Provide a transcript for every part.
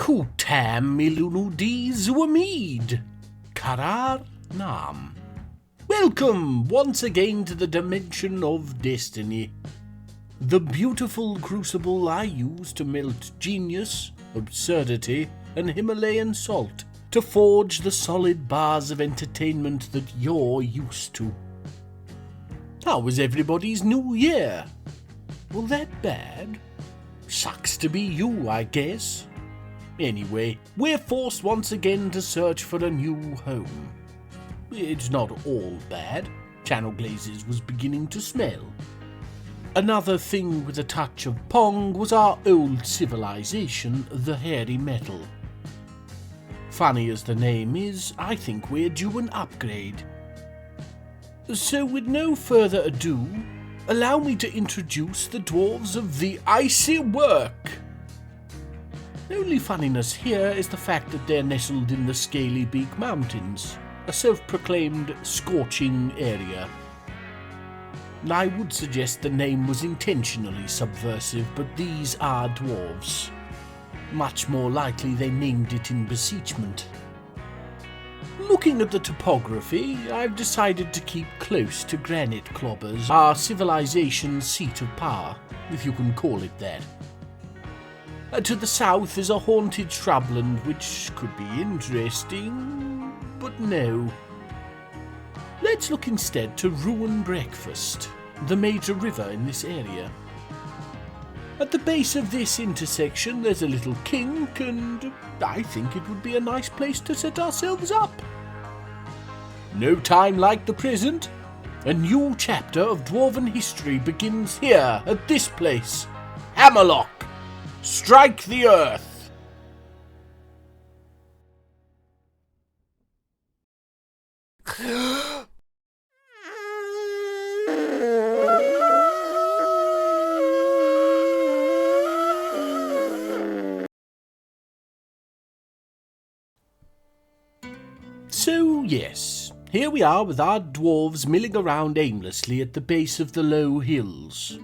Kutam Ilunudi Zuamid, Karar Nam. Welcome once again to the dimension of destiny. The beautiful crucible I use to melt genius, absurdity, and Himalayan salt, to forge the solid bars of entertainment that you're used to. How was everybody's new year? Well, that bad? Sucks to be you, I guess. Anyway, we're forced once again to search for a new home. It's not all bad. Channel Glazes was beginning to smell. Another thing with a touch of pong was our old civilization, the hairy metal. Funny as the name is, I think we're due an upgrade. So with no further ado, allow me to introduce the dwarves of the Icy Work. The only funniness here is the fact that they're nestled in the Scaly Beak Mountains, a self-proclaimed scorching area. I would suggest the name was intentionally subversive, but these are dwarves. Much more likely they named it in beseechment. Looking at the topography, I've decided to keep close to Granite Clobbers, our civilization's seat of power, if you can call it that. To the south is a haunted shrubland, which could be interesting, but no. Let's look instead to Ruin Breakfast, the major river in this area. At the base of this intersection there's a little kink, and I think it would be a nice place to set ourselves up. No time like the present. A new chapter of Dwarven history begins here, at this place. Hammerlock! Strike the earth! So, yes, here we are with our dwarves milling around aimlessly at the base of the low hills.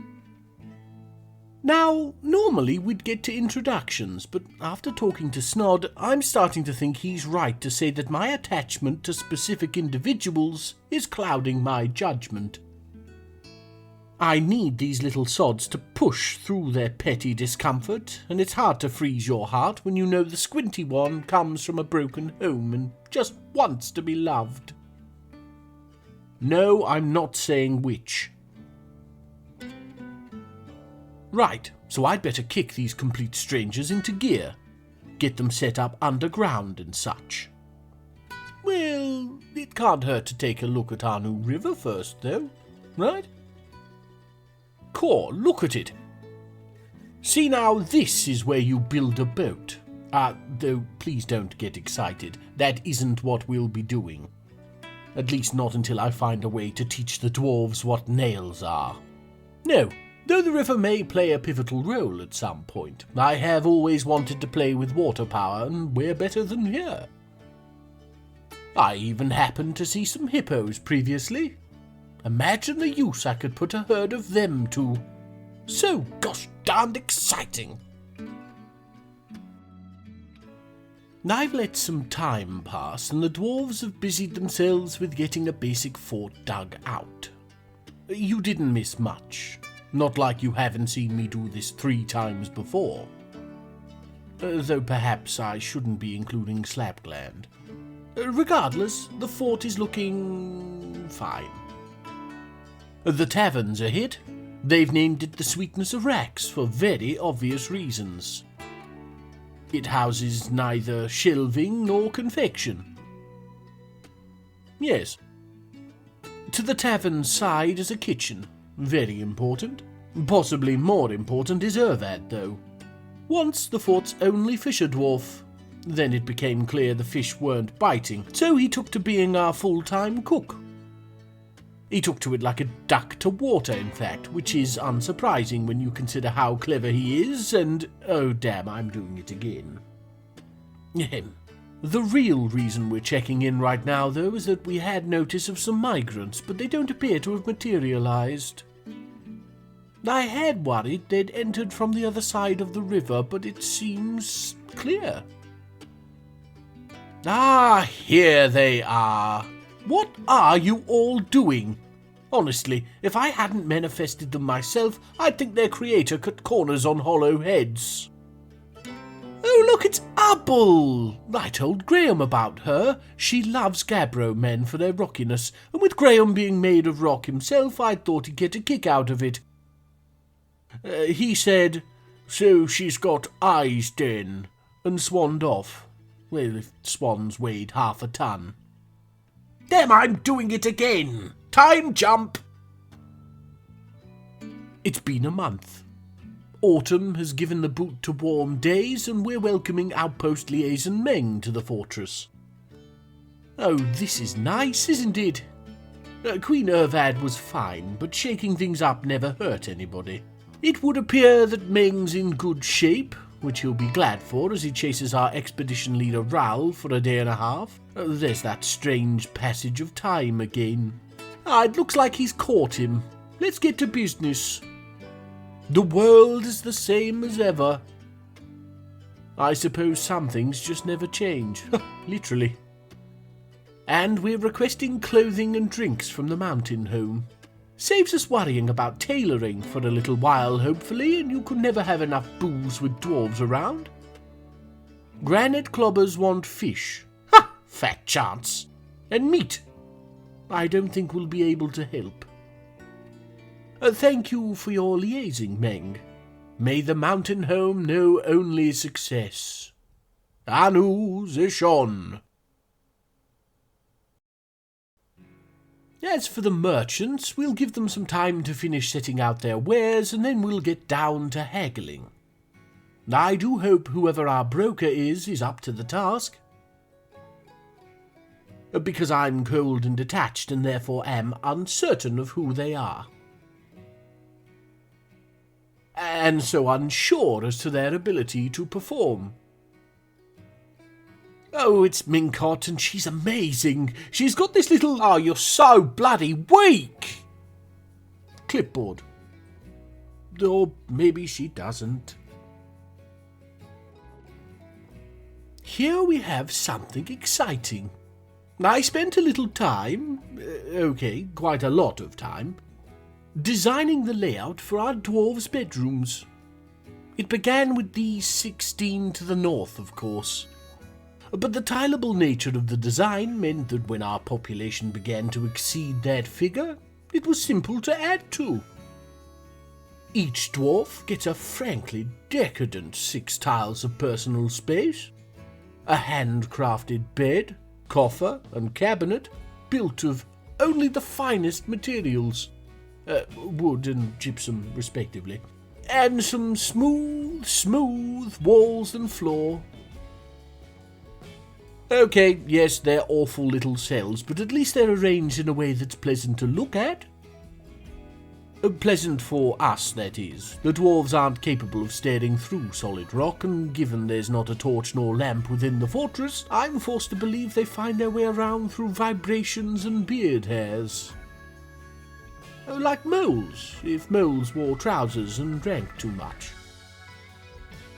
Now, normally we'd get to introductions, but after talking to Snod, I'm starting to think he's right to say that my attachment to specific individuals is clouding my judgment. I need these little sods to push through their petty discomfort, and it's hard to freeze your heart when you know the squinty one comes from a broken home and just wants to be loved. No, I'm not saying which. Right, so I'd better kick these complete strangers into gear. Get them set up underground and such. Well, it can't hurt to take a look at our new river first, though, right? Core, look at it. See now, this is where you build a boat. Though please don't get excited. That isn't what we'll be doing. At least not until I find a way to teach the dwarves what nails are. No, though the river may play a pivotal role at some point, I have always wanted to play with water power, and where better than here? I even happened to see some hippos previously. Imagine the use I could put a herd of them to. So gosh darned exciting. I've let some time pass, and the dwarves have busied themselves with getting a basic fort dug out. You didn't miss much. Not like you haven't seen me do this 3 times before. Though perhaps I shouldn't be including Slapgland. Regardless, the fort is looking fine. The tavern's a hit. They've named it the Sweetness of Rax for very obvious reasons. It houses neither shelving nor confection. Yes. To the tavern's side is a kitchen. Very important. Possibly more important is Ervad, though. Once the fort's only fisher dwarf. Then it became clear the fish weren't biting, so he took to being our full-time cook. He took to it like a duck to water, in fact, which is unsurprising when you consider how clever he is, and oh damn, I'm doing it again. The real reason we're checking in right now, though, is that we had notice of some migrants, but they don't appear to have materialized. I had worried they'd entered from the other side of the river, but it seems clear. Ah, here they are. What are you all doing? Honestly, if I hadn't manifested them myself, I'd think their creator cut corners on hollow heads. Oh, look, it's Apple! I told Graham about her. She loves Gabbro men for their rockiness, and with Graham being made of rock himself, I thought he'd get a kick out of it. He said, "So she's got eyes then," and swanned off. Well, if swans weighed half a ton. Damn, I'm doing it again! Time jump! It's been a month. Autumn has given the boot to warm days, and we're welcoming Outpost Liaison Meng to the fortress. Oh, this is nice, isn't it? Queen Ervad was fine, but shaking things up never hurt anybody. It would appear that Meng's in good shape, which he'll be glad for as he chases our expedition leader Raoul for a day and a half. There's that strange passage of time again. It looks like he's caught him. Let's get to business. The world is the same as ever. I suppose some things just never change. Literally. And we're requesting clothing and drinks from the mountain home. Saves us worrying about tailoring for a little while, hopefully, and you could never have enough booze with dwarves around. Granite clobbers want fish. Ha! Fat chance. And meat. I don't think we'll be able to help. Thank you for your liaising, Meng. May the mountain home know only success. Anu Zishon. As for the merchants, we'll give them some time to finish setting out their wares, and then we'll get down to haggling. I do hope whoever our broker is up to the task. Because I'm cold and detached, and therefore am uncertain of who they are. And so unsure as to their ability to perform. Oh, it's Mincott, and she's amazing. She's got this little, "Oh, you're so bloody weak!" clipboard. Or maybe she doesn't. Here we have something exciting. I spent a little time, quite a lot of time, designing the layout for our dwarves' bedrooms. It began with these 16 to the north, of course. But the tileable nature of the design meant that when our population began to exceed that figure, it was simple to add to. Each dwarf gets a frankly decadent 6 tiles of personal space, a handcrafted bed, coffer and cabinet built of only the finest materials, wood and gypsum respectively, and some smooth walls and floor. Okay, yes, they're awful little cells, but at least they're arranged in a way that's pleasant to look at. Pleasant for us, that is. The dwarves aren't capable of staring through solid rock, and given there's not a torch nor lamp within the fortress, I'm forced to believe they find their way around through vibrations and beard hairs. Like moles, if moles wore trousers and drank too much.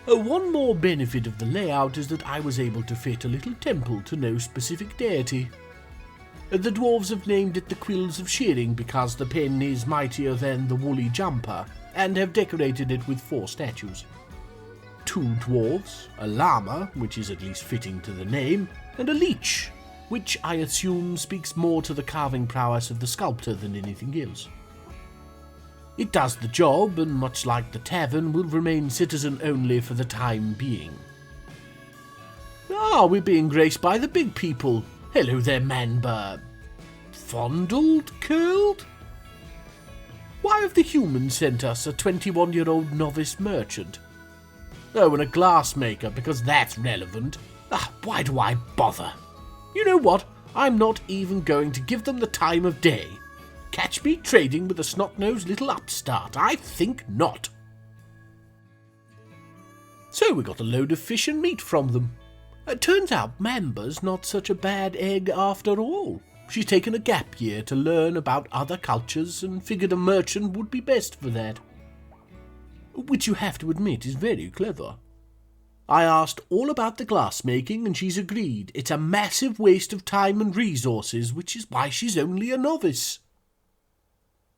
One more benefit of the layout is that I was able to fit a little temple to no specific deity. The dwarves have named it the Quills of Shearing because the pen is mightier than the woolly jumper, and have decorated it with 4 statues. 2 dwarves, a llama, which is at least fitting to the name, and a leech, which I assume speaks more to the carving prowess of the sculptor than anything else. It does the job, and much like the tavern, will remain citizen only for the time being. We're being graced by the big people. Hello there, Manba. Fondled? Curled? Why have the humans sent us a 21-year-old novice merchant? And a glassmaker, because that's relevant. Why do I bother? You know what? I'm not even going to give them the time of day. Catch me trading with a snot-nosed little upstart? I think not. So we got a load of fish and meat from them. It turns out Mamba's not such a bad egg after all. She's taken a gap year to learn about other cultures and figured a merchant would be best for that. Which you have to admit is very clever. I asked all about the glassmaking and she's agreed. It's a massive waste of time and resources, which is why she's only a novice.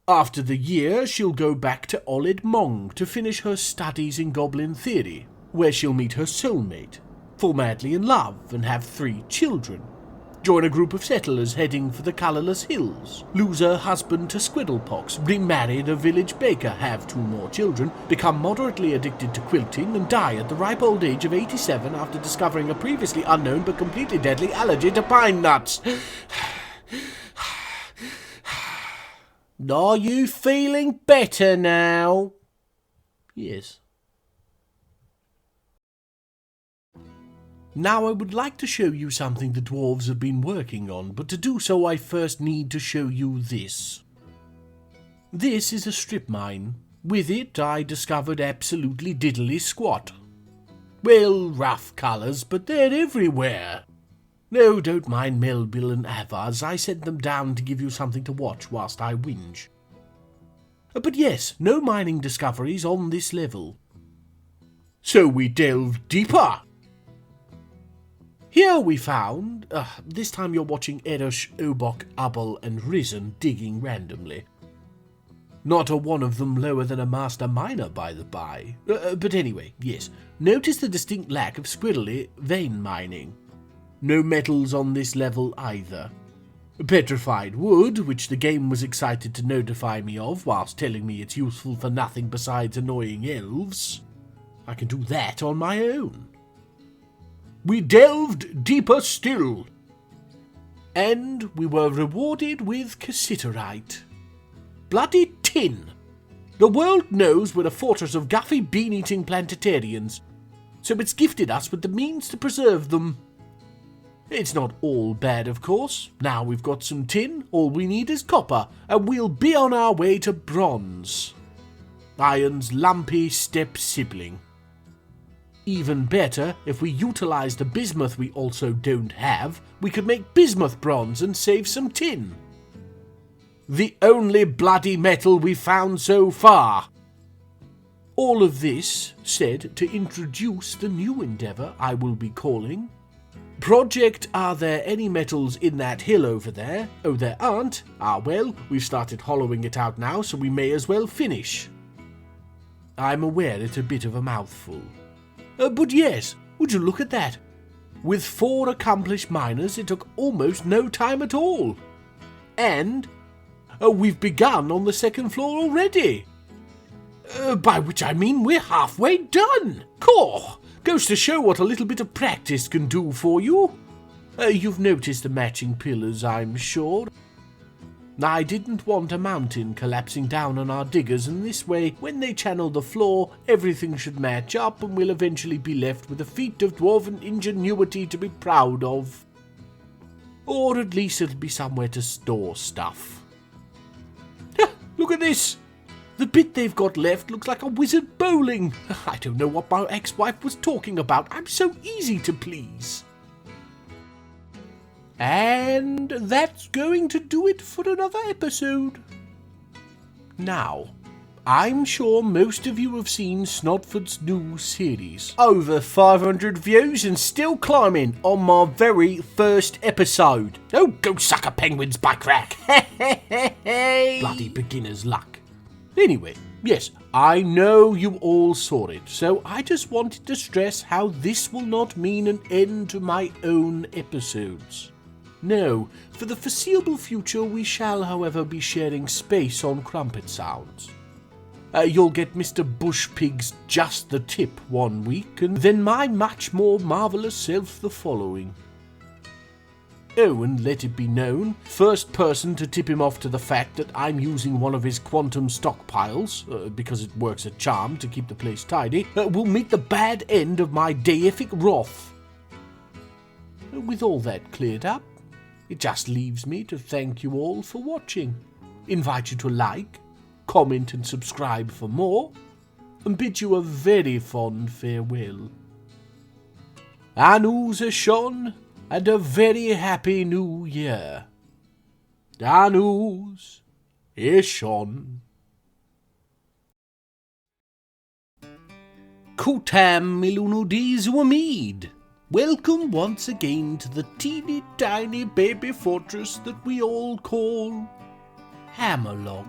After the year, she'll go back to Olid Mong to finish her studies in goblin theory, where she'll meet her soulmate, fall madly in love and have 3 children. Join a group of settlers heading for the colourless hills, lose her husband to squiddlepox, remarry the village baker, have 2 more children, become moderately addicted to quilting and die at the ripe old age of 87 after discovering a previously unknown but completely deadly allergy to pine nuts. Are you feeling better now? Yes. Now I would like to show you something the dwarves have been working on, but to do so I first need to show you this. This is a strip mine. With it I discovered absolutely diddly squat. Well, rough colours, but they're everywhere. No, don't mind Melville and Avars, I sent them down to give you something to watch whilst I whinge. But yes, no mining discoveries on this level. So we delve deeper. Here we found, this time you're watching Erush, Obok, Ubble and Risen digging randomly. Not a one of them lower than a master miner, by the by. But anyway, yes, notice the distinct lack of squirrely vein mining. No metals on this level either. Petrified wood, which the game was excited to notify me of whilst telling me it's useful for nothing besides annoying elves. I can do that on my own. We delved deeper still. And we were rewarded with cassiterite. Bloody tin! The world knows we're a fortress of guffy bean-eating planetarians, so it's gifted us with the means to preserve them. It's not all bad, of course. Now we've got some tin, all we need is copper, and we'll be on our way to bronze. Iron's lumpy step-sibling. Even better, if we utilise the bismuth we also don't have, we could make bismuth bronze and save some tin. The only bloody metal we've found so far. All of this said to introduce the new endeavour I will be calling Project Are There Any Metals in That Hill Over There? Oh, there aren't? Ah, well, we've started hollowing it out now, so we may as well finish. I'm aware it's a bit of a mouthful. But yes, would you look at that? With 4 accomplished miners, it took almost no time at all. And we've begun on the 2nd floor already. By which I mean we're halfway done. Cool. Goes to show what a little bit of practice can do for you. You've noticed the matching pillars, I'm sure. I didn't want a mountain collapsing down on our diggers, and this way, when they channel the floor, everything should match up and we'll eventually be left with a feat of dwarven ingenuity to be proud of. Or at least it'll be somewhere to store stuff. Look at this! The bit they've got left looks like a wizard bowling. I don't know what my ex-wife was talking about. I'm so easy to please. And that's going to do it for another episode. Now, I'm sure most of you have seen Snodford's new series. Over 500 views and still climbing on my very first episode. Oh, go suck a penguin's butt crack. Bloody beginner's luck. Anyway, yes, I know you all saw it, so I just wanted to stress how this will not mean an end to my own episodes. No, for the foreseeable future we shall, however, be sharing space on Crumpet Sounds. You'll get Mr. Bushpig's Just the Tip one week, and then my much more marvellous self the following. Oh, and let it be known, first person to tip him off to the fact that I'm using one of his quantum stockpiles, because it works a charm to keep the place tidy, will meet the bad end of my deific wrath. With all that cleared up, it just leaves me to thank you all for watching, invite you to like, comment and subscribe for more, and bid you a very fond farewell. Anus Ashon, and a very happy new year. Anus Ashon. Kutam Milunudis Wamid. Welcome once again to the teeny tiny baby fortress that we all call Hammerlock.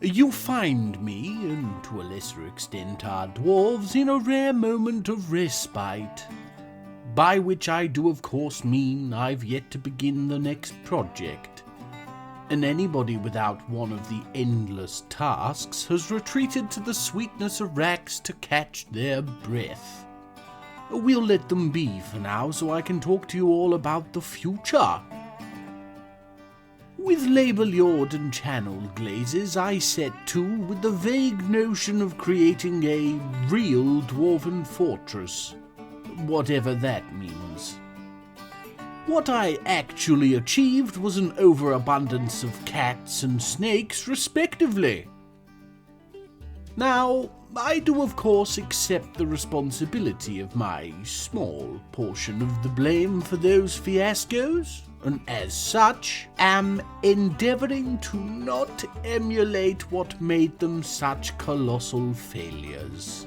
You find me, and to a lesser extent our dwarves, in a rare moment of respite, by which I do of course mean I've yet to begin the next project, and anybody without one of the endless tasks has retreated to the sweetness of racks to catch their breath. We'll let them be for now so I can talk to you all about the future. With label yard and channel glazes, I set to with the vague notion of creating a real Dwarven fortress, whatever that means. What I actually achieved was an overabundance of cats and snakes, respectively. Now, I do of course accept the responsibility of my small portion of the blame for those fiascos, and as such am endeavouring to not emulate what made them such colossal failures.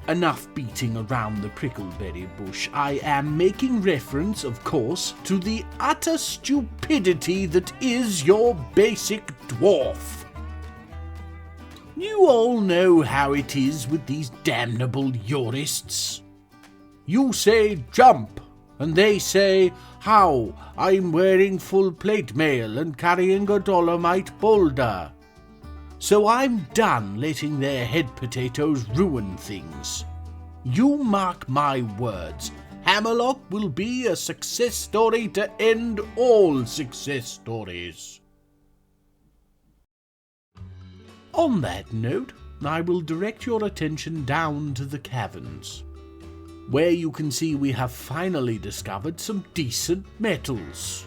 Enough beating around the prickleberry bush. I am making reference, of course, to the utter stupidity that is your basic dwarf. You all know how it is with these damnable jurists. You say jump, and they say, how, I'm wearing full plate mail and carrying a dolomite boulder. So I'm done letting their head potatoes ruin things. You mark my words, Hammerlock will be a success story to end all success stories. On that note, I will direct your attention down to the caverns, where you can see we have finally discovered some decent metals.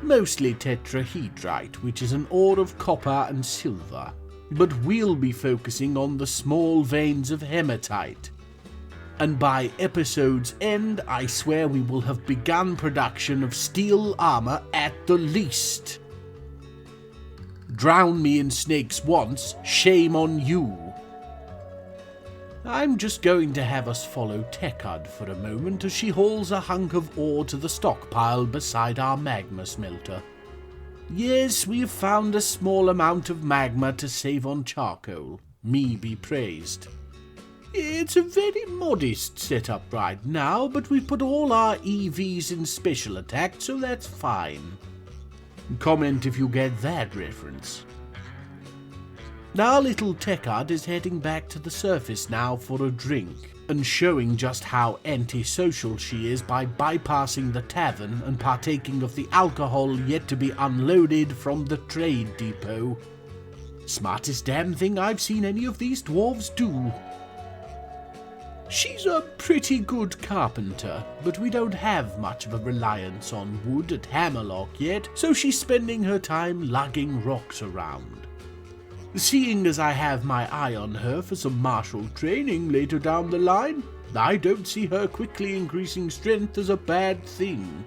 Mostly tetrahedrite, which is an ore of copper and silver, but we'll be focusing on the small veins of hematite. And by episode's end, I swear we will have begun production of steel armor at the least. Drown me in snakes once, shame on you. I'm just going to have us follow Tekard for a moment as she hauls a hunk of ore to the stockpile beside our magma smelter. Yes, we've found a small amount of magma to save on charcoal, me be praised. It's a very modest setup right now, but we've put all our EVs in special attack, so that's fine. Comment if you get that reference. Our little Tekard is heading back to the surface now for a drink, and showing just how antisocial she is by bypassing the tavern and partaking of the alcohol yet to be unloaded from the trade depot. Smartest damn thing I've seen any of these dwarves do. She's a pretty good carpenter, but we don't have much of a reliance on wood at Hammerlock yet, so she's spending her time lugging rocks around. Seeing as I have my eye on her for some martial training later down the line, I don't see her quickly increasing strength as a bad thing.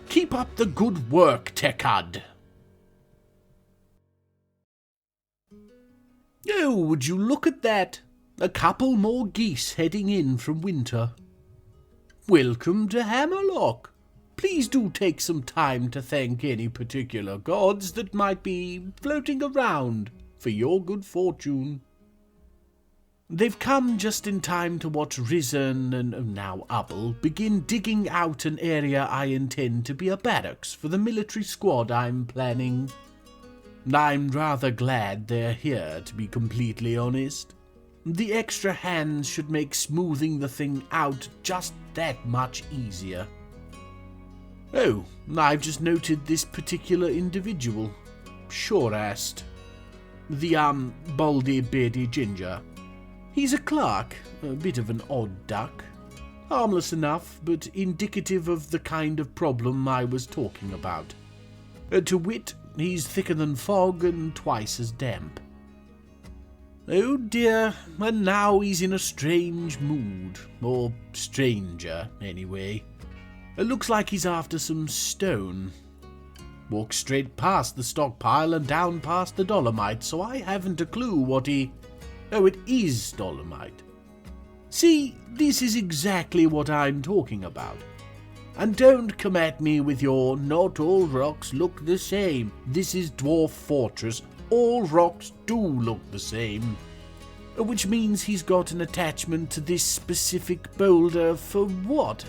Keep up the good work, Tekard. Oh, would you look at that? A couple more geese heading in from winter. Welcome to Hammerlock. Please do take some time to thank any particular gods that might be floating around for your good fortune. They've come just in time to watch Risen and now Ubble begin digging out an area I intend to be a barracks for the military squad I'm planning. I'm rather glad they're here, to be completely honest. The extra hands should make smoothing the thing out just that much easier. Oh, I've just noted this particular individual. Sure-assed. The, baldy beardy ginger. He's a clerk, a bit of an odd duck. Harmless enough, but indicative of the kind of problem I was talking about. To wit, he's thicker than fog and twice as damp. Oh dear, and now he's in a strange mood. Or stranger, anyway. It looks like he's after some stone. Walks straight past the stockpile and down past the dolomite, so I haven't a clue what he... Oh, it is dolomite. See, this is exactly what I'm talking about. And don't come at me with your not all rocks look the same. This is Dwarf Fortress. All rocks do look the same. Which means he's got an attachment to this specific boulder for what?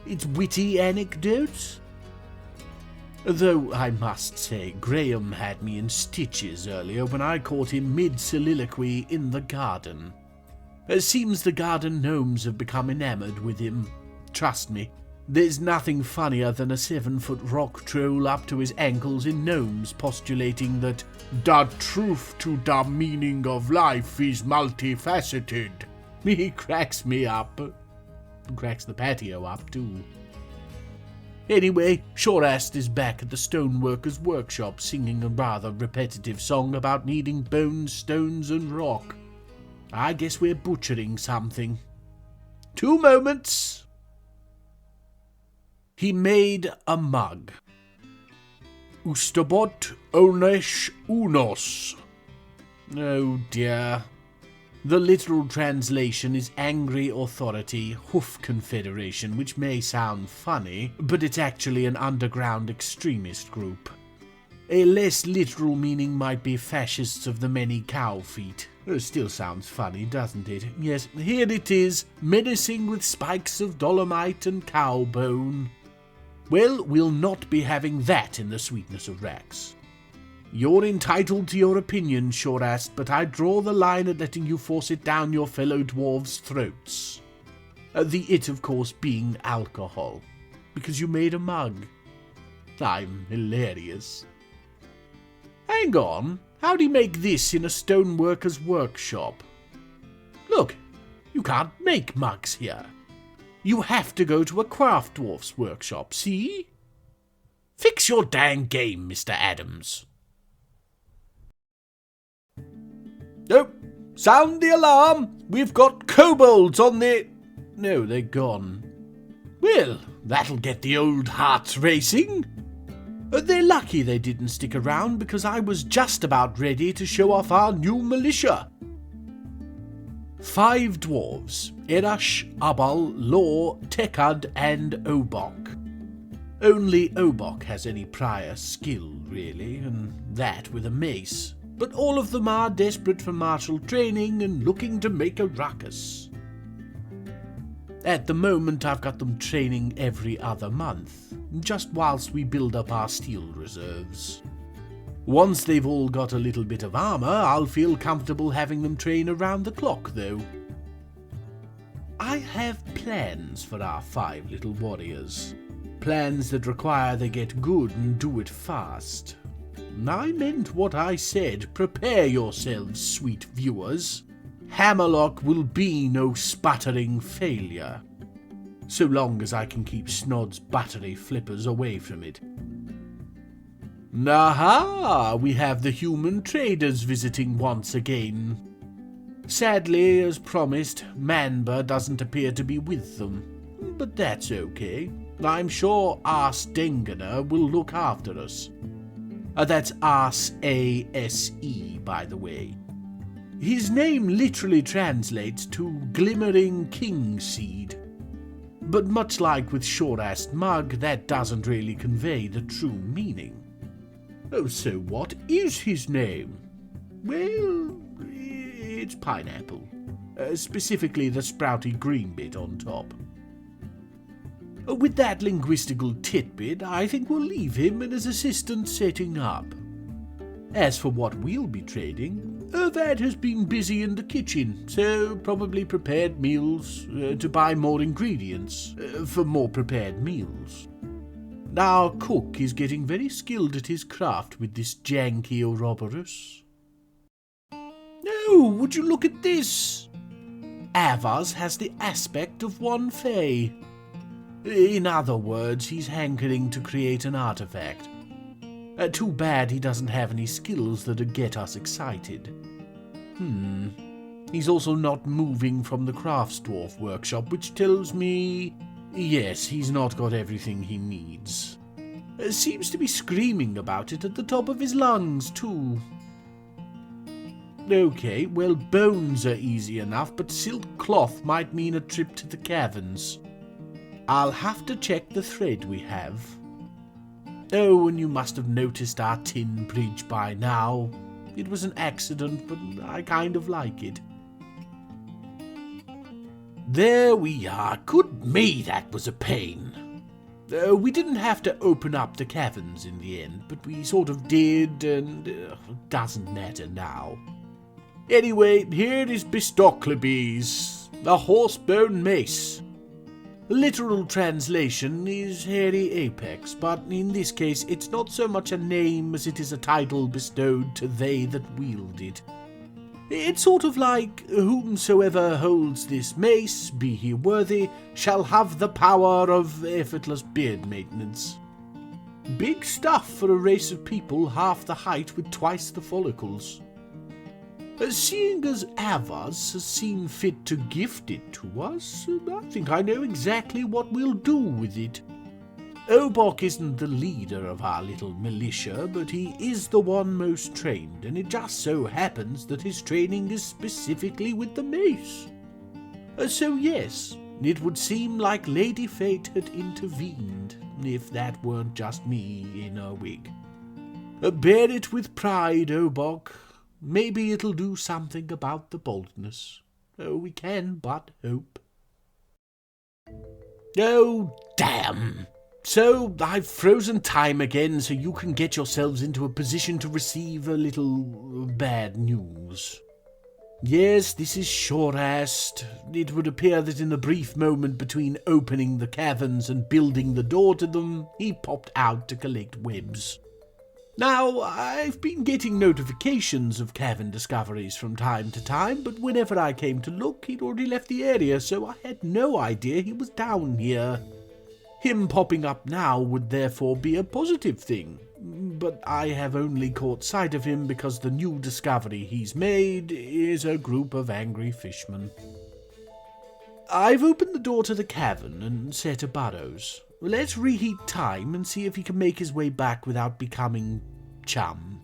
It's witty anecdotes? Though I must say, Graham had me in stitches earlier when I caught him mid-soliloquy in the garden. It seems the garden gnomes have become enamoured with him. Trust me, there's nothing funnier than a 7-foot rock troll up to his ankles in gnomes postulating that the truth to the meaning of life is multifaceted. He cracks me up. Cracks the patio up too. Anyway, Shorast is back at the stoneworker's workshop singing a rather repetitive song about needing bones, stones and rock. I guess we're butchering something. 2 moments. He made a mug. Ustabot onesh unos. Oh dear. The literal translation is Angry Authority Hoof Confederation, which may sound funny, but it's actually an underground extremist group. A less literal meaning might be Fascists of the Many Cow Feet. Still sounds funny, doesn't it? Yes, here it is, menacing with spikes of dolomite and cow bone. Well, we'll not be having that in the Sweetness of Rax. You're entitled to your opinion, Shorast, but I draw the line at letting you force it down your fellow dwarves' throats. The it, of course, being alcohol, because you made a mug. I'm hilarious. Hang on, how'd he make this in a stoneworker's workshop? Look, you can't make mugs here. You have to go to a craft dwarf's workshop, see? Fix your dang game, Mr. Adams. Oh, sound the alarm! We've got kobolds on the... No, they're gone. Well, that'll get the old hearts racing. They're lucky they didn't stick around because I was just about ready to show off our new militia. 5 dwarves, Erash, Abal, Law, Tekad and Obok. Only Obok has any prior skill, really, and that with a mace. But all of them are desperate for martial training and looking to make a ruckus. At the moment, I've got them training every other month, just whilst we build up our steel reserves. Once they've all got a little bit of armour, I'll feel comfortable having them train around the clock, though. I have plans for our 5 little warriors. Plans that require they get good and do it fast. I meant what I said. Prepare yourselves, sweet viewers. Hammerlock will be no sputtering failure. So long as I can keep Snod's buttery flippers away from it. Aha! We have the human traders visiting once again. Sadly, as promised, Manba doesn't appear to be with them. But that's okay. I'm sure Ars Dengana will look after us. That's Ars A-S-E, by the way. His name literally translates to Glimmering King Seed. But much like with Shorast Mug, that doesn't really convey the true meaning. Oh, so what is his name? Well, it's pineapple. Specifically the sprouty green bit on top. With that linguistical titbit, I think we'll leave him and his assistant setting up. As for what we'll be trading, that has been busy in the kitchen, so probably prepared meals to buy more ingredients for more prepared meals. Our cook is getting very skilled at his craft with this janky Ouroboros. Oh, would you look at this? Avars has the aspect of one Fae. In other words, he's hankering to create an artifact. Too bad he doesn't have any skills that'd get us excited. He's also not moving from the craftsdwarf workshop, which tells me... Yes, he's not got everything he needs. Seems to be screaming about it at the top of his lungs, too. Okay, well, bones are easy enough, but silk cloth might mean a trip to the caverns. I'll have to check the thread we have. Oh, and you must have noticed our tin bridge by now. It was an accident, but I kind of like it. There we are. Good me, that was a pain. We didn't have to open up the caverns in the end, but we sort of did, and doesn't matter now. Anyway, here is Bistoclebes, a horsebone mace. Literal translation is hairy apex, but in this case it's not so much a name as it is a title bestowed to they that wield it. It's sort of like, whomsoever holds this mace, be he worthy, shall have the power of effortless beard maintenance. Big stuff for a race of people half the height with twice the follicles. Seeing as Avars has seen fit to gift it to us, I think I know exactly what we'll do with it. Obok isn't the leader of our little militia, but he is the one most trained, and it just so happens that his training is specifically with the mace. So yes, it would seem like Lady Fate had intervened, if that weren't just me in a wig. Bear it with pride, Obok. Maybe it'll do something about the boldness. We can but hope. Oh, damn! So, I've frozen time again so you can get yourselves into a position to receive a little bad news. Yes, this is Shorast. It would appear that in the brief moment between opening the caverns and building the door to them, he popped out to collect webs. Now, I've been getting notifications of cavern discoveries from time to time, but whenever I came to look, he'd already left the area, so I had no idea he was down here. Him popping up now would therefore be a positive thing, but I have only caught sight of him because the new discovery he's made is a group of angry fishmen. I've opened the door to the cavern and set a burrows. Let's reheat time and see if he can make his way back without becoming chum.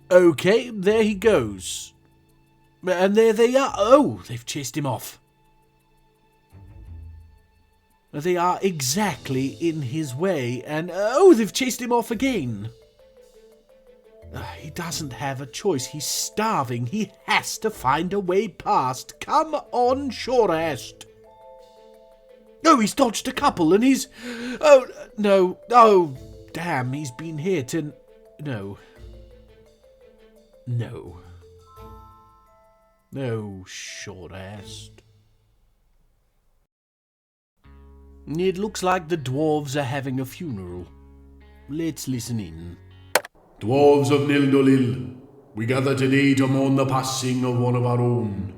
Okay, there he goes. And there they are. Oh, they've chased him off. They are exactly in his way, and oh, they've chased him off again. He doesn't have a choice. He's starving. He has to find a way past. Come on, Shorast. Oh, he's dodged a couple, and he's... Oh, no. Oh, damn, he's been hit, and... No. No. No, Shorast. It looks like the dwarves are having a funeral. Let's listen in. Dwarves of Nildolil, we gather today to mourn the passing of one of our own.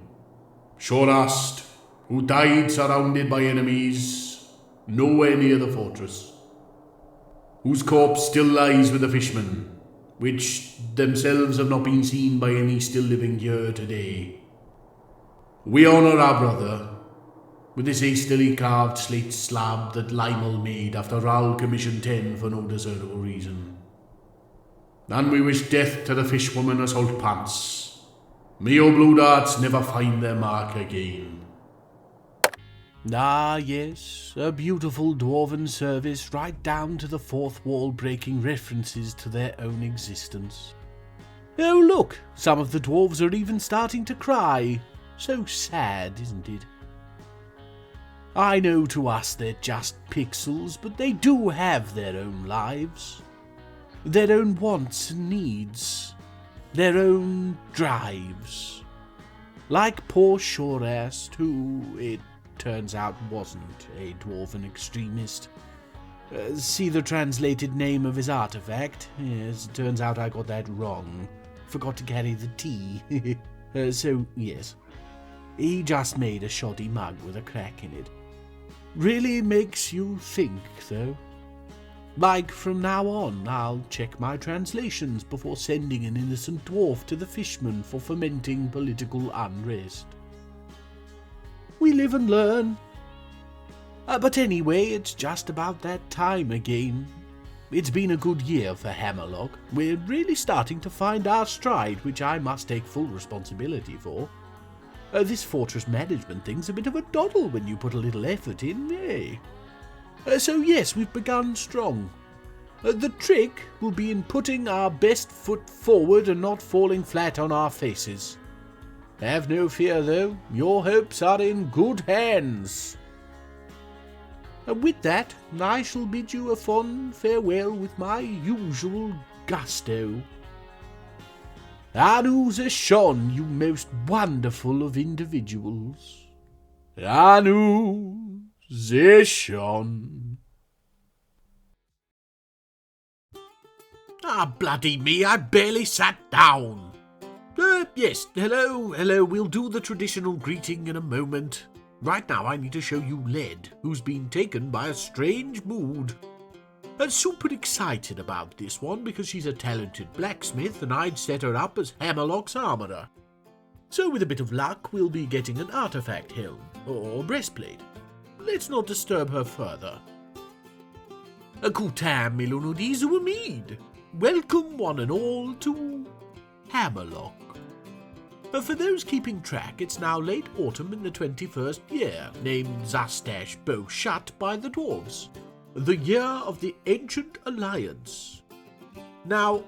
Shorast, who died surrounded by enemies, nowhere near the fortress. Whose corpse still lies with the fishmen, which themselves have not been seen by any still living here today. We honour our brother with this hastily carved slate slab that Lymel made after Ral commissioned 10 for no discernible reason. And we wish death to the fishwoman assault pants. May your blue darts never find their mark again. Ah, yes, a beautiful dwarven service right down to the fourth wall breaking references to their own existence. Oh, look, some of the dwarves are even starting to cry. So sad, isn't it? I know to us they're just pixels, but they do have their own lives. Their own wants and needs. Their own drives. Like poor Shorast, who, it turns out, wasn't a dwarven extremist. See the translated name of his artifact? Yes, it turns out I got that wrong. Forgot to carry the T. So, yes. He just made a shoddy mug with a crack in it. Really makes you think, though. Like, from now on, I'll check my translations before sending an innocent dwarf to the fishmen for fomenting political unrest. We live and learn. But anyway, it's just about that time again. it's been a good year for Hammerlock. We're really starting to find our stride, which I must take full responsibility for. This fortress management thing's a bit of a doddle when you put a little effort in, eh? So yes, we've begun strong. The trick will be in putting our best foot forward and not falling flat on our faces. Have no fear, though. Your hopes are in good hands. With that, I shall bid you a fond farewell with my usual gusto. Anu Zeshon, you most wonderful of individuals. Anu Zeshon. Ah, bloody me, I barely sat down. Yes, hello, we'll do the traditional greeting in a moment. Right now I need to show you Led, who's been taken by a strange mood. I'm super excited about this one because she's a talented blacksmith and I'd set her up as Hammerlock's armourer. So with a bit of luck we'll be getting an artifact helm, or breastplate. Let's not disturb her further. Kutam Milunudis Uamid. Welcome one and all to Hammerlock. For those keeping track, it's now late autumn in the 21st year, named Zastash Bow Shut by the Dwarves. The year of the Ancient Alliance. Now,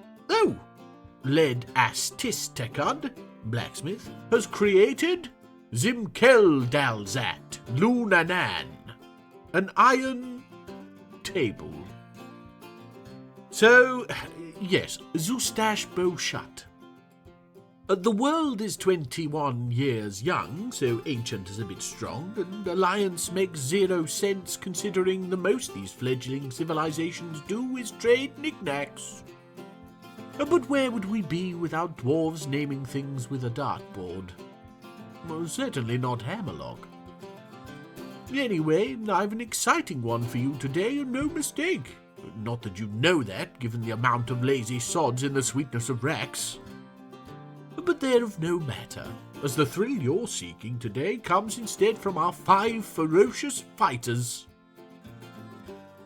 Led Astistekad, blacksmith, has created Zimkel Dalzat Lunanan, an iron table. So, yes, Zustash Bow Shut. The world is 21 years young, so ancient is a bit strong, and alliance makes 0 sense considering the most these fledgling civilizations do is trade knickknacks. But where would we be without dwarves naming things with a dartboard? Well, certainly not Hammerlock. Anyway, I've an exciting one for you today, and no mistake. Not that you know that, given the amount of lazy sods in the sweetness of Rex. But they're of no matter, as the thrill you're seeking today comes instead from our 5 ferocious fighters.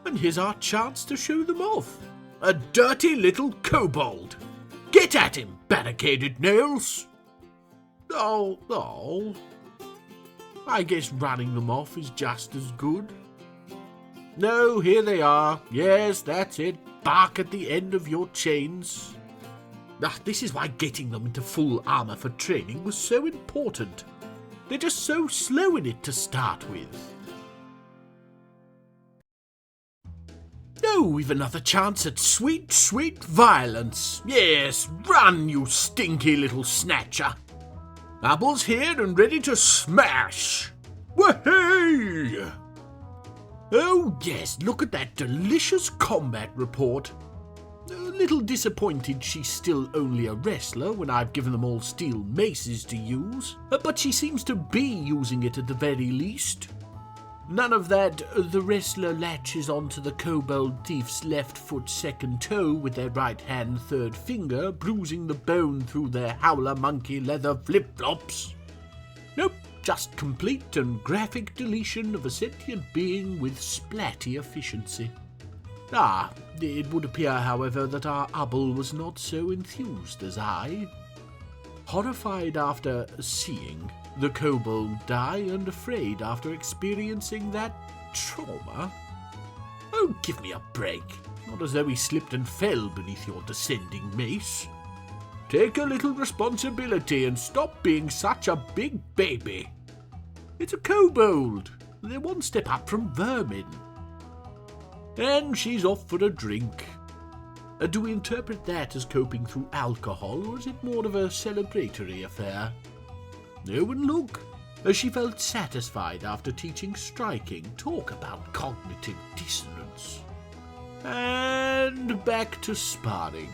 And here's our chance to show them off. A dirty little kobold! Get at him, barricaded nails! Oh. I guess running them off is just as good. No, here they are. Yes, that's it. Bark at the end of your chains. This is why getting them into full armour for training was so important. They're just so slow in it to start with. We've another chance at sweet, sweet violence. Yes, run, you stinky little snatcher. Apple's here and ready to smash. Wahey! Oh yes, look at that delicious combat report. A little disappointed she's still only a wrestler when I've given them all steel maces to use, but she seems to be using it at the very least. None of that the wrestler latches onto the kobold thief's left foot second toe with their right hand third finger, bruising the bone through their howler monkey leather flip-flops. Nope, just complete and graphic deletion of a sentient being with splatty efficiency. It would appear, however, that our Ubble was not so enthused as I. Horrified after seeing the kobold die and afraid after experiencing that trauma. Oh, give me a break. Not as though he slipped and fell beneath your descending mace. Take a little responsibility and stop being such a big baby. It's a kobold. They're one step up from vermin. And she's off for a drink. Do we interpret that as coping through alcohol, or is it more of a celebratory affair? No, and look, she felt satisfied after teaching striking. Talk about cognitive dissonance. And back to sparring.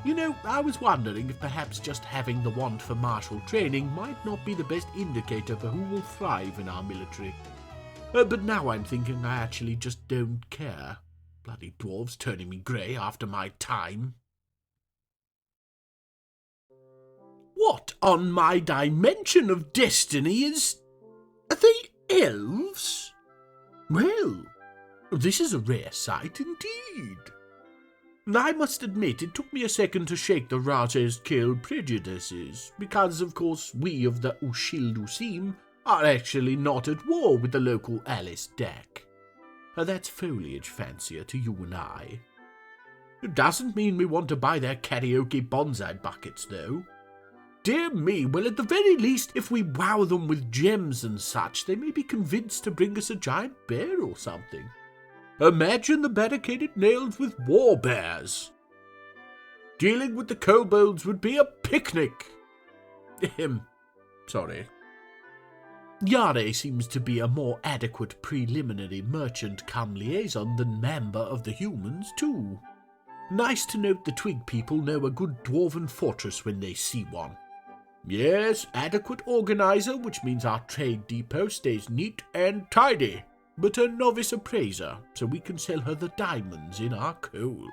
You know, I was wondering if perhaps just having the want for martial training might not be the best indicator for who will thrive in our military. But now I'm thinking I actually just don't care. Bloody dwarves turning me grey after my time. What on my dimension of destiny are they elves? Well, this is a rare sight indeed. I must admit it took me a second to shake the Raja's kill prejudices, because of course we of the Ushildusim are actually not at war with the local Alice deck. That's foliage fancier to you and I. It doesn't mean we want to buy their karaoke bonsai buckets, though. Dear me, well, at the very least, if we wow them with gems and such, they may be convinced to bring us a giant bear or something. Imagine the barricaded nails with war bears. Dealing with the kobolds would be a picnic. Sorry. Yare seems to be a more adequate preliminary merchant cum liaison than member of the humans, too. Nice to note the twig people know a good Dwarven Fortress when they see one. Yes, adequate organizer, which means our trade depot stays neat and tidy, but a novice appraiser, so we can sell her the diamonds in our coal.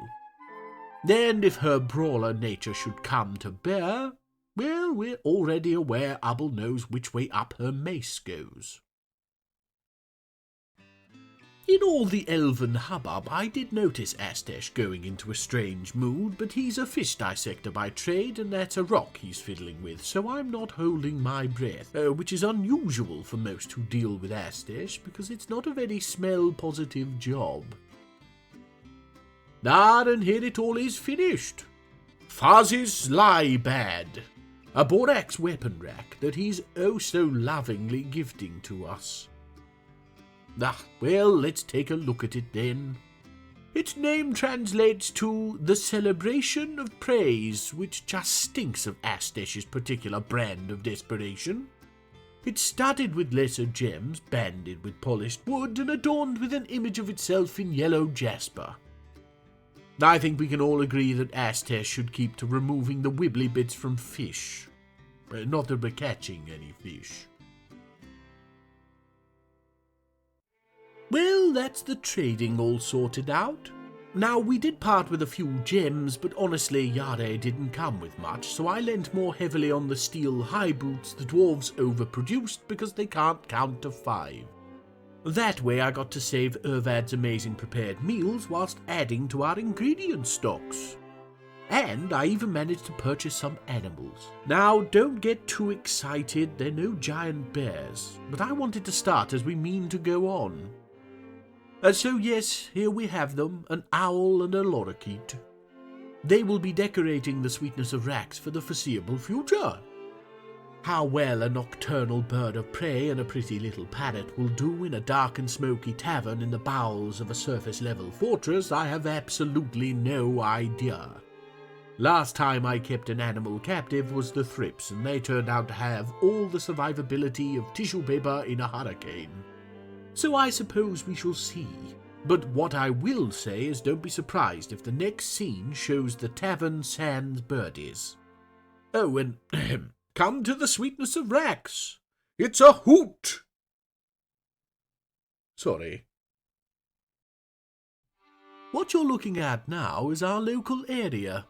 And if her brawler nature should come to bear, well, we're already aware Ubble knows which way up her mace goes. In all the elven hubbub, I did notice Astesh going into a strange mood, but he's a fish dissector by trade, and that's a rock he's fiddling with, so I'm not holding my breath, which is unusual for most who deal with Astesh, because it's not a very smell-positive job. And here it all is finished. Fuzzy's lie bad. A borax weapon rack that he's oh so lovingly gifting to us. Well, let's take a look at it then. Its name translates to the Celebration of Praise, which just stinks of Astesh's particular brand of desperation. It's studded with lesser gems, banded with polished wood, and adorned with an image of itself in yellow jasper. I think we can all agree that Astesh should keep to removing the wibbly bits from fish. Not that we're catching any fish. Well, that's the trading all sorted out. Now, we did part with a few gems, but honestly, Yare didn't come with much, so I lent more heavily on the steel high boots the dwarves overproduced because they can't count to 5. That way I got to save Irvad's amazing prepared meals whilst adding to our ingredient stocks. And I even managed to purchase some animals. Now, don't get too excited, they're no giant bears, but I wanted to start as we mean to go on. So yes, here we have them, an owl and a lorikeet. They will be decorating the Sweetness of Rax for the foreseeable future. How well a nocturnal bird of prey and a pretty little parrot will do in a dark and smoky tavern in the bowels of a surface-level fortress, I have absolutely no idea. Last time I kept an animal captive was the thrips, and they turned out to have all the survivability of tissue paper in a hurricane. So I suppose we shall see. But what I will say is don't be surprised if the next scene shows the tavern sans birdies. Oh, and come to the Sweetness of Rax. It's a hoot! Sorry. What you're looking at now is our local area.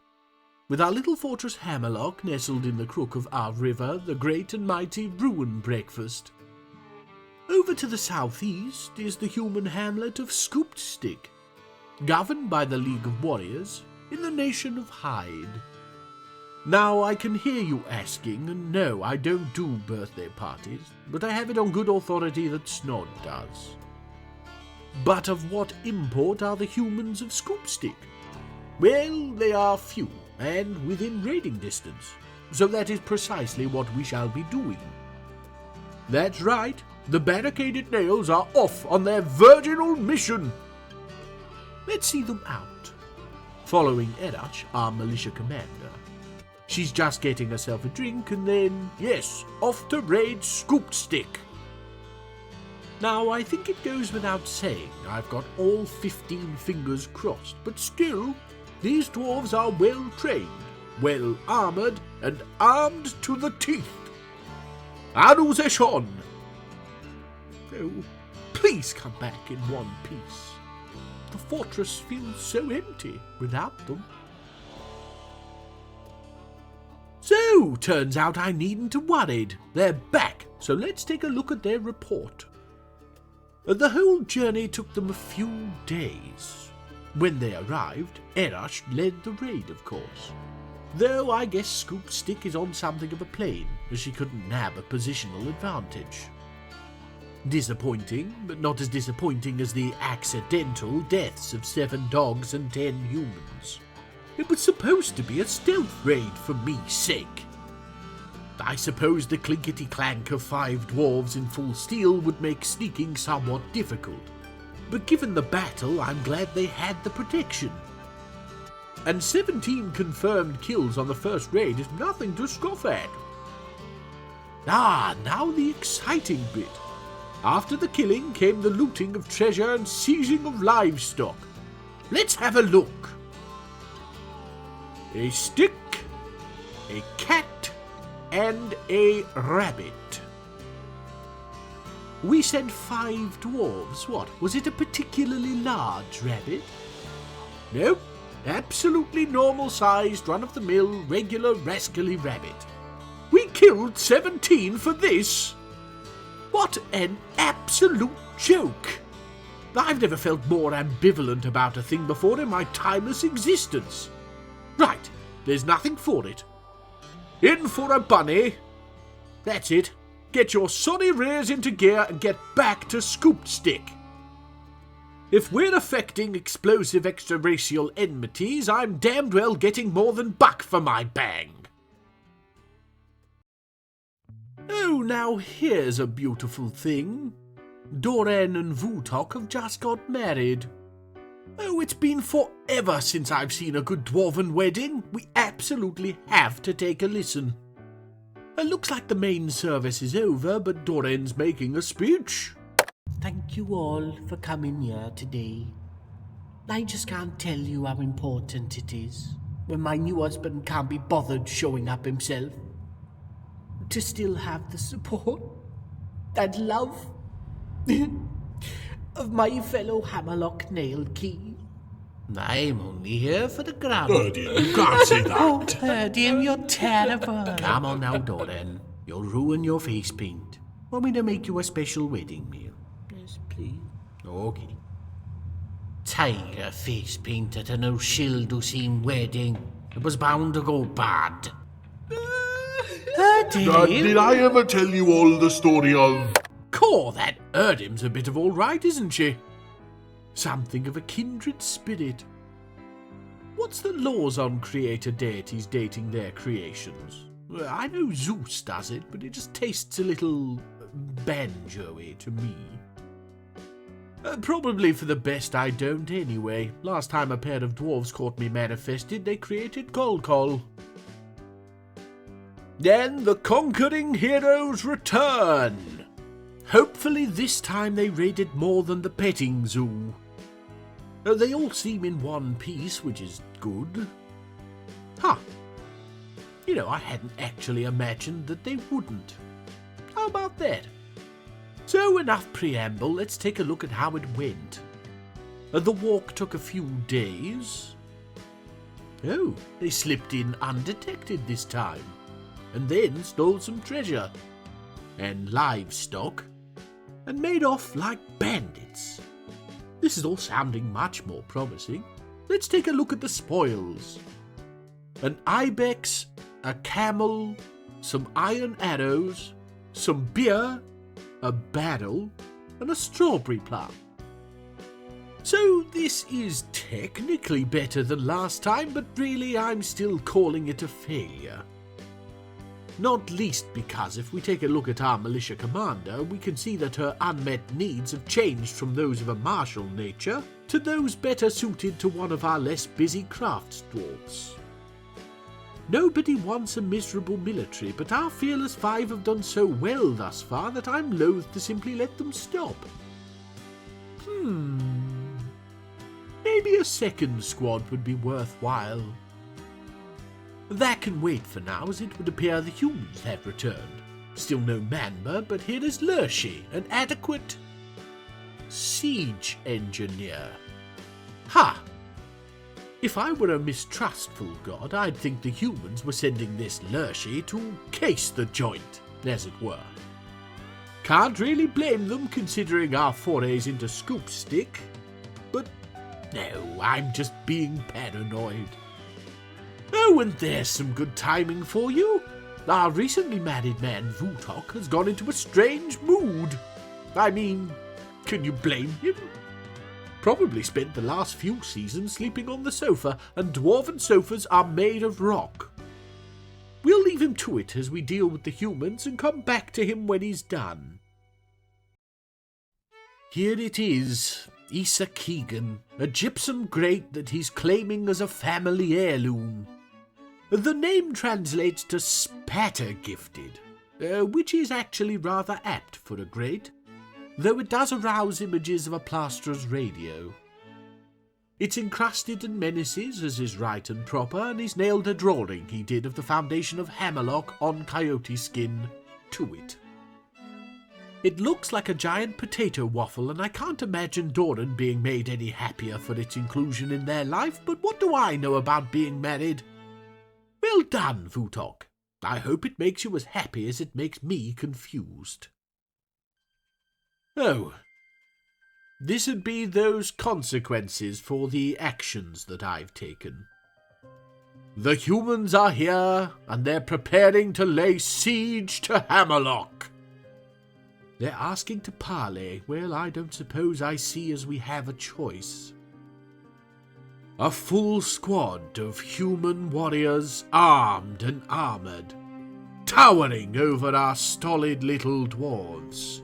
With our little fortress Hammerlock nestled in the crook of our river, the great and mighty Ruin Breakfast. Over to the southeast is the human hamlet of Scooped Stick, governed by the League of Warriors in the nation of Hyde. Now, I can hear you asking, and no, I don't do birthday parties, but I have it on good authority that Snod does. But of what import are the humans of Scoopstick? Well, they are few, and within raiding distance, so that is precisely what we shall be doing. That's right, the barricaded nails are off on their virginal mission. Let's see them out. Following Erach, our militia commander. She's just getting herself a drink and then, yes, off to raid Scooped Stick. Now, I think it goes without saying I've got all 15 fingers crossed, but still, these dwarves are well trained, well armoured, and armed to the teeth. Aruzeshon! Oh, please come back in one piece. The fortress feels so empty without them. So, turns out I needn't have worried. They're back, so let's take a look at their report. The whole journey took them a few days. When they arrived, Erash led the raid, of course. Though I guess Scoop Stick is on something of a plane, as she couldn't nab a positional advantage. Disappointing, but not as disappointing as the accidental deaths of 7 dogs and 10 humans. It was supposed to be a stealth raid for me sake. I suppose the clinkety-clank of 5 dwarves in full steel would make sneaking somewhat difficult, but given the battle, I'm glad they had the protection. And 17 confirmed kills on the first raid is nothing to scoff at. Now the exciting bit. After the killing came the looting of treasure and seizing of livestock. Let's have a look. A stick, a cat, and a rabbit. We said 5 dwarves. What, was it a particularly large rabbit? Nope, absolutely normal-sized, run-of-the-mill, regular rascally rabbit. We killed 17 for this? What an absolute joke! I've never felt more ambivalent about a thing before in my timeless existence. Right, there's nothing for it. In for a bunny. That's it. Get your sonny rears into gear and get back to Scoop Stick. If we're affecting explosive extraracial enmities, I'm damned well getting more than buck for my bang. Oh, now here's a beautiful thing. Doran and Vutok have just got married. Oh, it's been forever since I've seen a good dwarven wedding. We absolutely have to take a listen. It looks like the main service is over, but Doran's making a speech. Thank you all for coming here today. I just can't tell you how important it is when my new husband can't be bothered showing up himself. To still have the support and love of my fellow Hammerlock nail key. I'm only here for the grab. Erdian, you can't say Oh, that. Erdian, you're terrible. Come on now, Doran. You'll ruin your face paint. Want me to make you a special wedding meal? Yes, please. Okay. Tiger face paint at an O'Shilducine wedding. It was bound to go bad. Did I ever tell you all the story of... Core, that Erdim's a bit of all right, isn't she? Something of a kindred spirit. What's the laws on creator deities dating their creations? Well, I know Zeus does it, but it just tastes a little banjo-y to me. Probably for the best I don't anyway. Last time a pair of dwarves caught me manifested, they created Col. Then the conquering heroes return. Hopefully this time they raided more than the petting zoo. They all seem in one piece, which is good. Huh. You know, I hadn't actually imagined that they wouldn't. How about that? So enough preamble, let's take a look at how it went. The walk took a few days. Oh, they slipped in undetected this time. And then stole some treasure, and livestock, and made off like bandits. This is all sounding much more promising. Let's take a look at the spoils. An ibex, a camel, some iron arrows, some beer, a barrel, and a strawberry plum. So this is technically better than last time, but really I'm still calling it a failure. Not least because if we take a look at our militia commander, we can see that her unmet needs have changed from those of a martial nature to those better suited to one of our less busy crafts dwarfs. Nobody wants a miserable military, but our fearless 5 have done so well thus far that I'm loath to simply let them stop. Maybe a second squad would be worthwhile. That can wait for now, as it would appear the humans have returned. Still no Manba, but here is Lurshi, an adequate siege engineer. Ha! If I were a mistrustful god, I'd think the humans were sending this Lurshi to case the joint, as it were. Can't really blame them considering our forays into Scoop Stick, but No, I'm just being paranoid. Oh, and there's some good timing for you. Our recently married man, Vutok, has gone into a strange mood. I mean, can you blame him? Probably spent the last few seasons sleeping on the sofa, and dwarven sofas are made of rock. We'll leave him to it as we deal with the humans and come back to him when he's done. Here it is, Issa Keegan, a gypsum grate that he's claiming as a family heirloom. The name translates to spatter-gifted, which is actually rather apt for a grate, though it does arouse images of a plasterer's radio. It's encrusted and menaces, as is right and proper, and he's nailed a drawing he did of the foundation of Hammerlock on coyote skin to it. It looks like a giant potato waffle, and I can't imagine Doran being made any happier for its inclusion in their life, but what do I know about being married? Well done, Vutok. I hope it makes you as happy as it makes me confused. Oh, this'd be those consequences for the actions that I've taken. The humans are here, and they're preparing to lay siege to Hammerlock. They're asking to parley. Well, I don't suppose I see as we have a choice. A full squad of human warriors, armed and armoured, towering over our stolid little dwarves.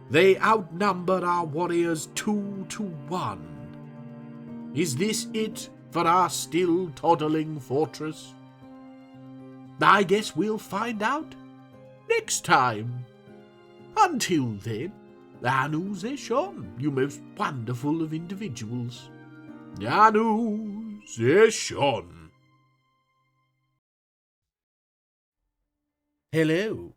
They outnumber our warriors 2-1. Is this it for our still toddling fortress? I guess we'll find out next time. Until then, Anu Zeshon, you most wonderful of individuals. Anu Zeshon. Hello.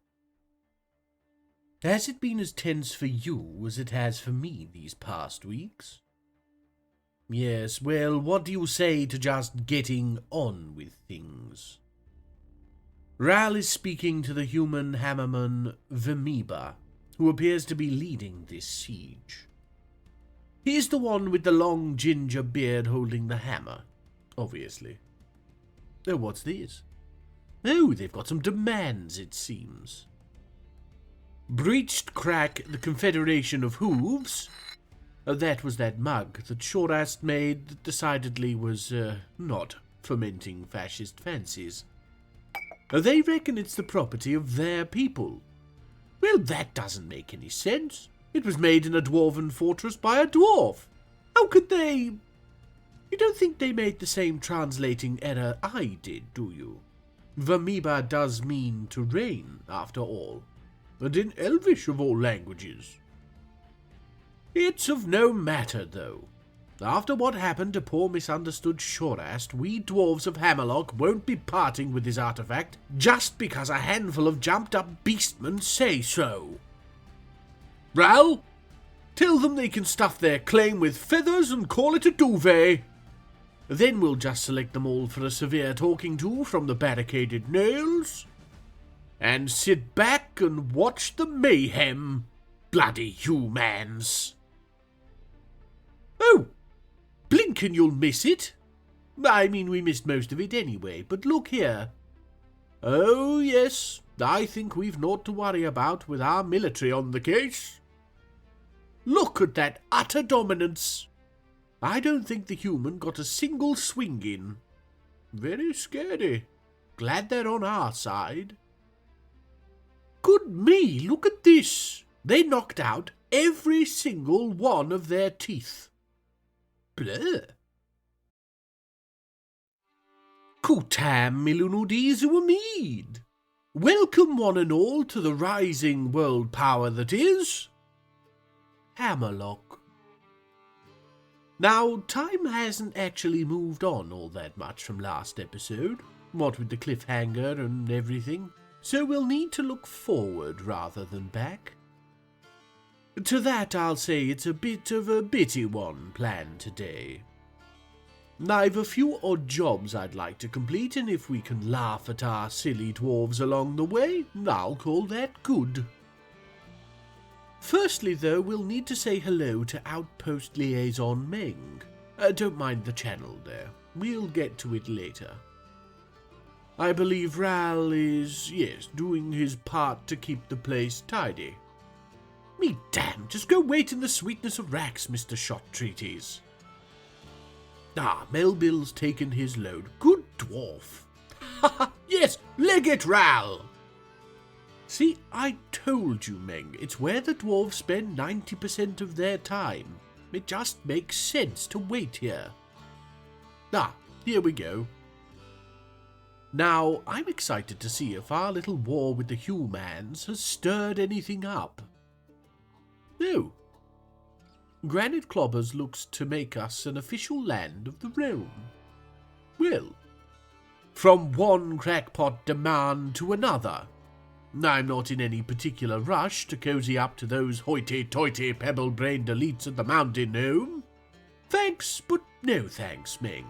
Has it been as tense for you as it has for me these past weeks? Yes, well, what do you say to just getting on with things? Ral is speaking to the human hammerman Vemiba, who appears to be leading this siege. He's the one with the long ginger beard holding the hammer, obviously. Oh, what's this? Oh, they've got some demands, it seems. Breached crack the Confederation of Hooves. That was that mug that Shorast made that decidedly was not fomenting fascist fancies. They reckon it's the property of their people. Well, that doesn't make any sense. It was made in a dwarven fortress by a dwarf. How could they... You don't think they made the same translating error I did, do you? Vemiba does mean to reign, after all, and in Elvish of all languages. It's of no matter, though. After what happened to poor misunderstood Shorast, we dwarves of Hammerlock won't be parting with this artifact just because a handful of jumped-up beastmen say so. Ral, tell them they can stuff their claim with feathers and call it a duvet. Then we'll just select them all for a severe talking to from the barricaded nails, and sit back and watch the mayhem. Bloody humans. Oh, blink and you'll miss it. I mean, we missed most of it anyway, but look here. Oh, yes, I think we've naught to worry about with our military on the case. Look at that utter dominance. I don't think the human got a single swing in. Very scary. Glad they're on our side. Good me, look at this. They knocked out every single one of their teeth. Blur. Kutam Milunudi Zuamid. Welcome one and all to the rising world power that is Hammerlock. Now, time hasn't actually moved on all that much from last episode, what with the cliffhanger and everything, so we'll need to look forward rather than back. To that I'll say it's a bit of a bitty one planned today. I've a few odd jobs I'd like to complete, and if we can laugh at our silly dwarves along the way, I'll call that good. Firstly, though, we'll need to say hello to Outpost Liaison Meng. Don't mind the channel there. We'll get to it later. I believe Ral is, yes, doing his part to keep the place tidy. Me damn, just go wait in the sweetness of racks, Mr. Shot Treaties. Melbill's taken his load. Good dwarf. Yes, leg it, Ral! See, I told you, Meng, it's where the dwarves spend 90% of their time. It just makes sense to wait here. Here we go. Now, I'm excited to see if our little war with the humans has stirred anything up. No. Granite Clobbers looks to make us an official land of the realm. Well, from one crackpot demand to another. I'm not in any particular rush to cozy up to those hoity-toity pebble-brained elites at the mountain gnome. Thanks, but no thanks, Meng.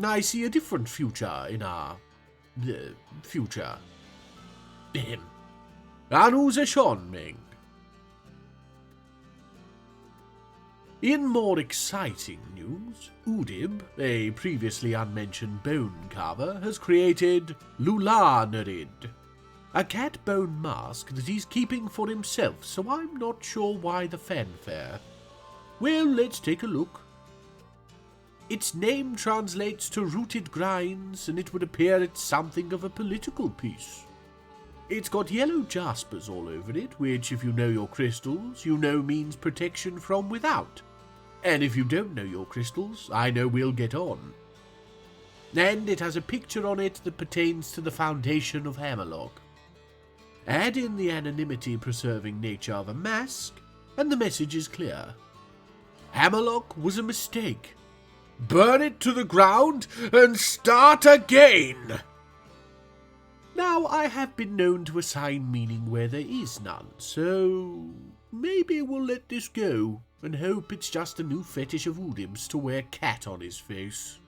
I see a different future in our... future. Anu's Shon, Meng. In more exciting news, Udib, a previously unmentioned bone carver, has created Lulanerid, a cat bone mask that he's keeping for himself, so I'm not sure why the fanfare. Well, let's take a look. Its name translates to rooted grinds, and it would appear it's something of a political piece. It's got yellow jaspers all over it, which, if you know your crystals, you know means protection from without. And if you don't know your crystals, I know we'll get on. And it has a picture on it that pertains to the foundation of Hammerlock. Add in the anonymity-preserving nature of a mask, and the message is clear. Hammerlock was a mistake. Burn it to the ground and start again! Now, I have been known to assign meaning where there is none, so maybe we'll let this go and hope it's just a new fetish of Udim's to wear cat on his face.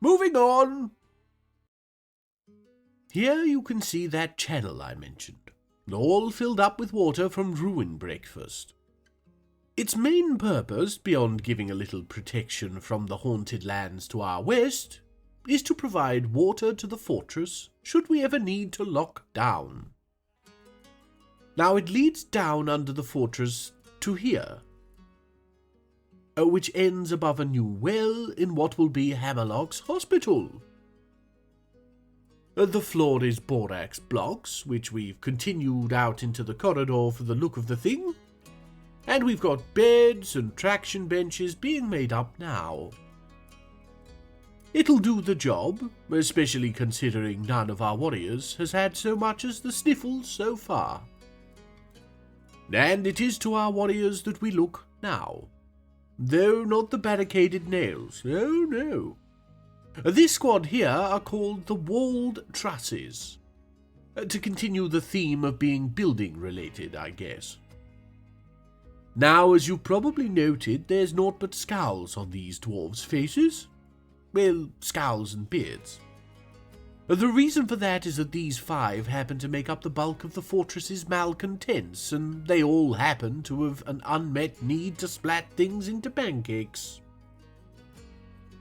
Moving on! Here you can see that channel I mentioned, all filled up with water from ruin breakfast. Its main purpose, beyond giving a little protection from the haunted lands to our west, is to provide water to the fortress should we ever need to lock down. Now it leads down under the fortress to here, which ends above a new well in what will be Hammerlock's hospital. The floor is borax blocks, which we've continued out into the corridor for the look of the thing, and we've got beds and traction benches being made up now. It'll do the job, especially considering none of our warriors has had so much as the sniffles so far. And it is to our warriors that we look now, though not the barricaded nails, oh no. This squad here are called the Walled Trusses, to continue the theme of being building-related, I guess. Now, as you probably noted, there's naught but scowls on these dwarves' faces. Well, scowls and beards. The reason for that is that these 5 happen to make up the bulk of the fortress's malcontents, and they all happen to have an unmet need to splat things into pancakes.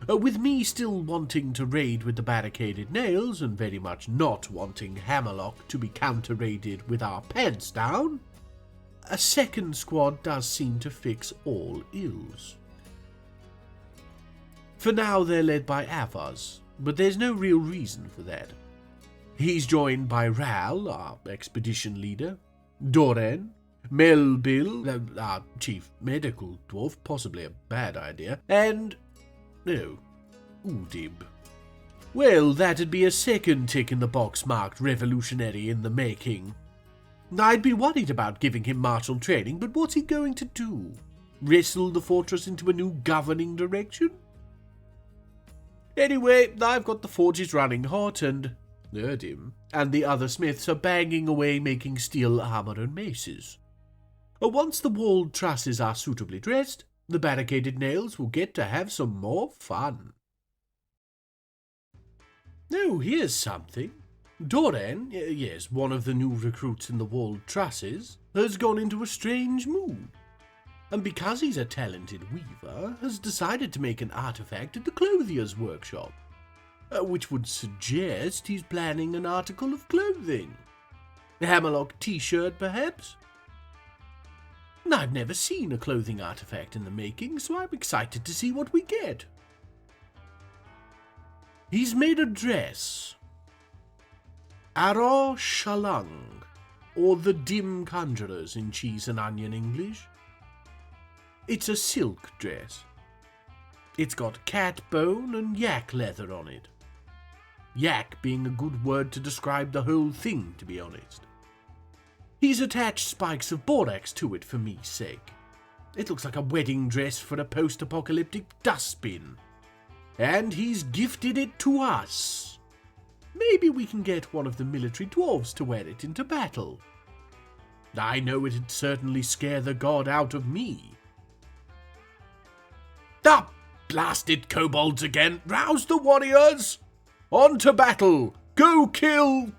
With me still wanting to raid with the barricaded nails, and very much not wanting Hammerlock to be counter-raided with our pants down, a second squad does seem to fix all ills. For now they're led by Avars, but there's no real reason for that. He's joined by Ral, our expedition leader, Doran, Melbill, our chief medical dwarf, possibly a bad idea, and... no, Udib. Well, that'd be a second tick in the box marked revolutionary in the making. I'd be worried about giving him martial training, but what's he going to do? Wrestle the fortress into a new governing direction? Anyway, I've got the forges running hot, and Erdim and the other smiths are banging away making steel armor and maces. Once the walled trusses are suitably dressed, the barricaded nails will get to have some more fun. Oh, here's something. Doran, yes, one of the new recruits in the walled trusses, has gone into a strange mood. And because he's a talented weaver, has decided to make an artifact at the clothier's workshop, which would suggest he's planning an article of clothing. A Hammerlock t-shirt, perhaps? I've never seen a clothing artifact in the making, so I'm excited to see what we get. He's made a dress. Ara Shalung, or the Dim Conjurers in Cheese and Onion English. It's a silk dress. It's got cat bone and yak leather on it. Yak being a good word to describe the whole thing, to be honest. He's attached spikes of borax to it for me's sake. It looks like a wedding dress for a post-apocalyptic dustbin. And he's gifted it to us. Maybe we can get one of the military dwarves to wear it into battle. I know it'd certainly scare the god out of me. Ah, blasted kobolds again! Rouse the warriors! On to battle! Go kill...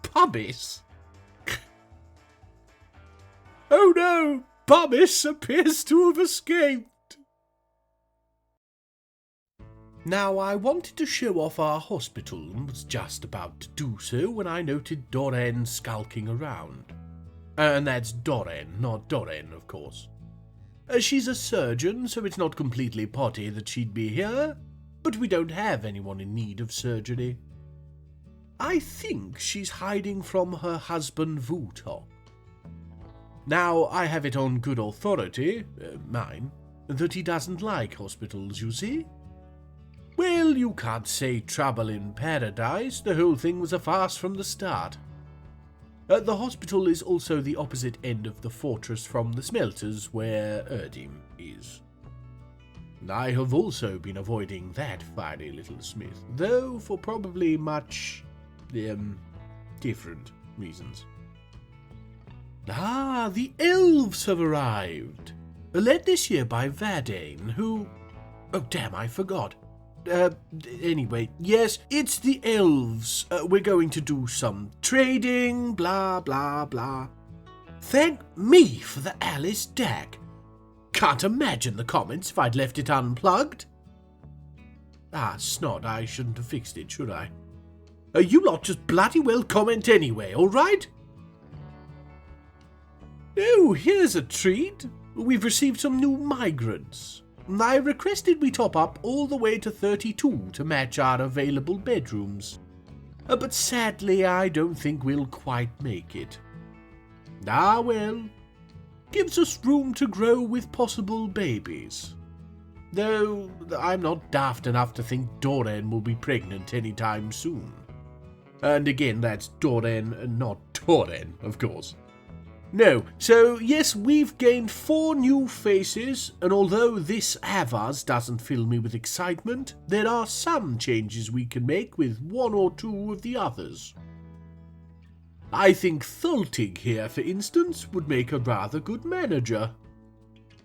Pumice? Oh no! Pumice appears to have escaped! Now, I wanted to show off our hospital and was just about to do so when I noted Dwarven skulking around. And that's Dwarven, not Dwarven, of course. She's a surgeon, so it's not completely potty that she'd be here, but we don't have anyone in need of surgery. I think she's hiding from her husband Vutok. Now, I have it on good authority, mine, that he doesn't like hospitals, you see. Well, you can't say trouble in paradise. The whole thing was a farce from the start. The hospital is also the opposite end of the fortress from the smelters where Erdim is. I have also been avoiding that fiery little smith, though for probably much, different reasons. Ah, the elves have arrived. Led this year by Vadane, who... Oh, damn, I forgot. Anyway, yes, it's the elves. We're going to do some trading, blah, blah, blah. Thank me for the Alice DAC. Can't imagine the comments if I'd left it unplugged. Ah, snot, I shouldn't have fixed it, should I? You lot just bloody well comment anyway, alright? Oh, here's a treat. We've received some new migrants. I requested we top up all the way to 32 to match our available bedrooms. But sadly, I don't think we'll quite make it. Ah well, gives us room to grow with possible babies. Though I'm not daft enough to think Dwarven will be pregnant anytime soon. And again, that's Dwarven, not Tauren, of course. No, so yes, we've gained 4 new faces, and although this Avars doesn't fill me with excitement, there are some changes we can make with 1 or 2 of the others. I think Thultig here, for instance, would make a rather good manager.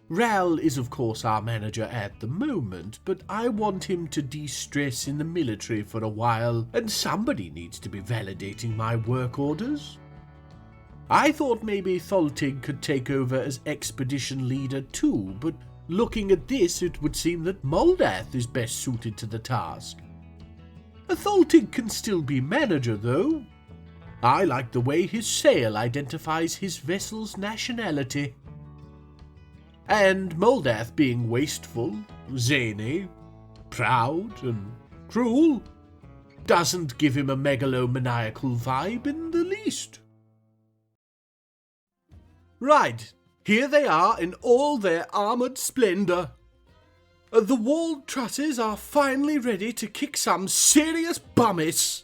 Ral is of course our manager at the moment, but I want him to de-stress in the military for a while, and somebody needs to be validating my work orders. I thought maybe Thultig could take over as expedition leader too, but looking at this it would seem that Moldath is best suited to the task. Thultig can still be manager though. I like the way his sail identifies his vessel's nationality. And Moldath being wasteful, zany, proud and cruel doesn't give him a megalomaniacal vibe in the least. Right, here they are in all their armoured splendour. The walled trusses are finally ready to kick some serious bummis.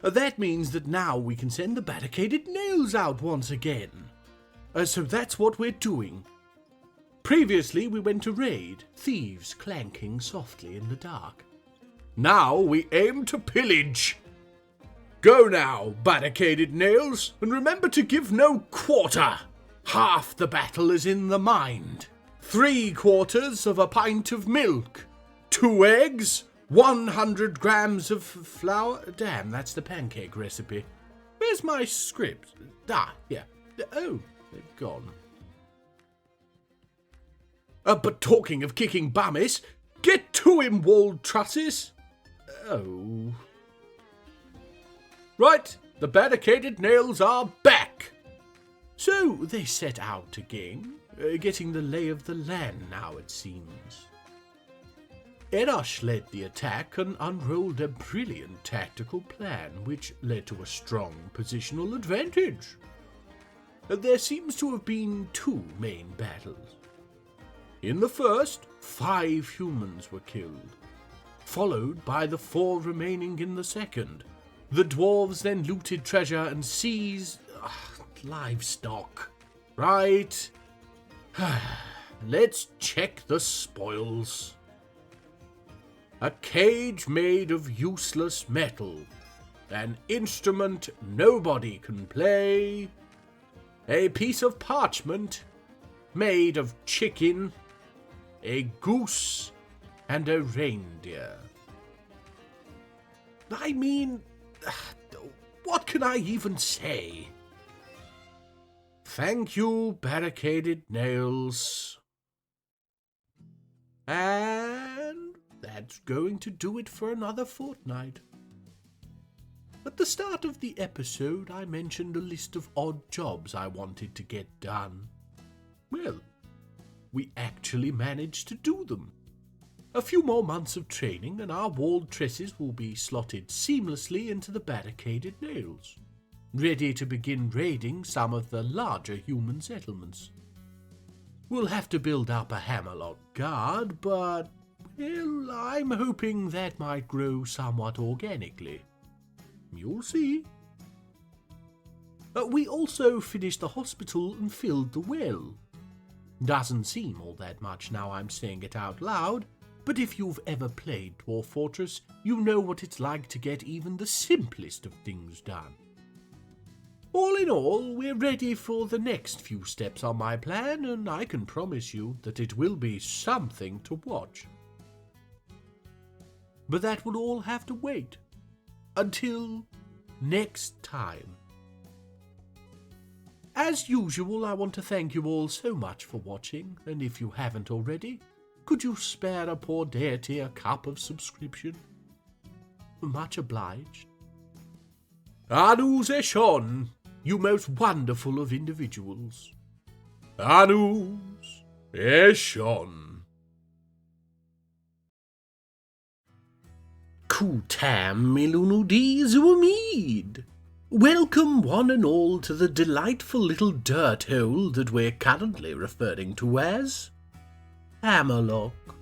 That means that now we can send the barricaded nails out once again. So that's what we're doing. Previously we went to raid, thieves clanking softly in the dark. Now we aim to pillage. Go now, barricaded nails, and remember to give no quarter. Half the battle is in the mind. 3/4 of a pint of milk, 2 eggs, 100 grams of flour. Damn, that's the pancake recipe. Where's my script? Ah, yeah. Oh, they've gone. But talking of kicking bummies, get to him, walled trusses! Oh. Right, the barricaded nails are back! So they set out again, getting the lay of the land now, it seems. Erosh led the attack and unrolled a brilliant tactical plan, which led to a strong positional advantage. There seems to have been two main battles. In the first, 5 humans were killed, followed by the 4 remaining in the second. The dwarves then looted treasure and seized livestock. Right. Let's check the spoils. A cage made of useless metal. An instrument nobody can play. A piece of parchment made of chicken. A goose and a reindeer. I mean, what can I even say? Thank you, barricaded nails. And that's going to do it for another fortnight. At the start of the episode, I mentioned a list of odd jobs I wanted to get done. Well, we actually managed to do them. A few more months of training and our walled tresses will be slotted seamlessly into the barricaded nails, ready to begin raiding some of the larger human settlements. We'll have to build up a Hammerlock guard, but, well, I'm hoping that might grow somewhat organically. You'll see. We also finished the hospital and filled the well. Doesn't seem all that much now I'm saying it out loud, but if you've ever played Dwarf Fortress, you know what it's like to get even the simplest of things done. All in all, we're ready for the next few steps on my plan, and I can promise you that it will be something to watch. But that will all have to wait until next time. As usual, I want to thank you all so much for watching, and if you haven't already, could you spare a poor deity a cup of subscription? Much obliged. Anus Eshon, you most wonderful of individuals. Anus Eshon. Kutam Milunudi Zuamid. Welcome one and all to the delightful little dirt hole that we're currently referring to as Hammerlock.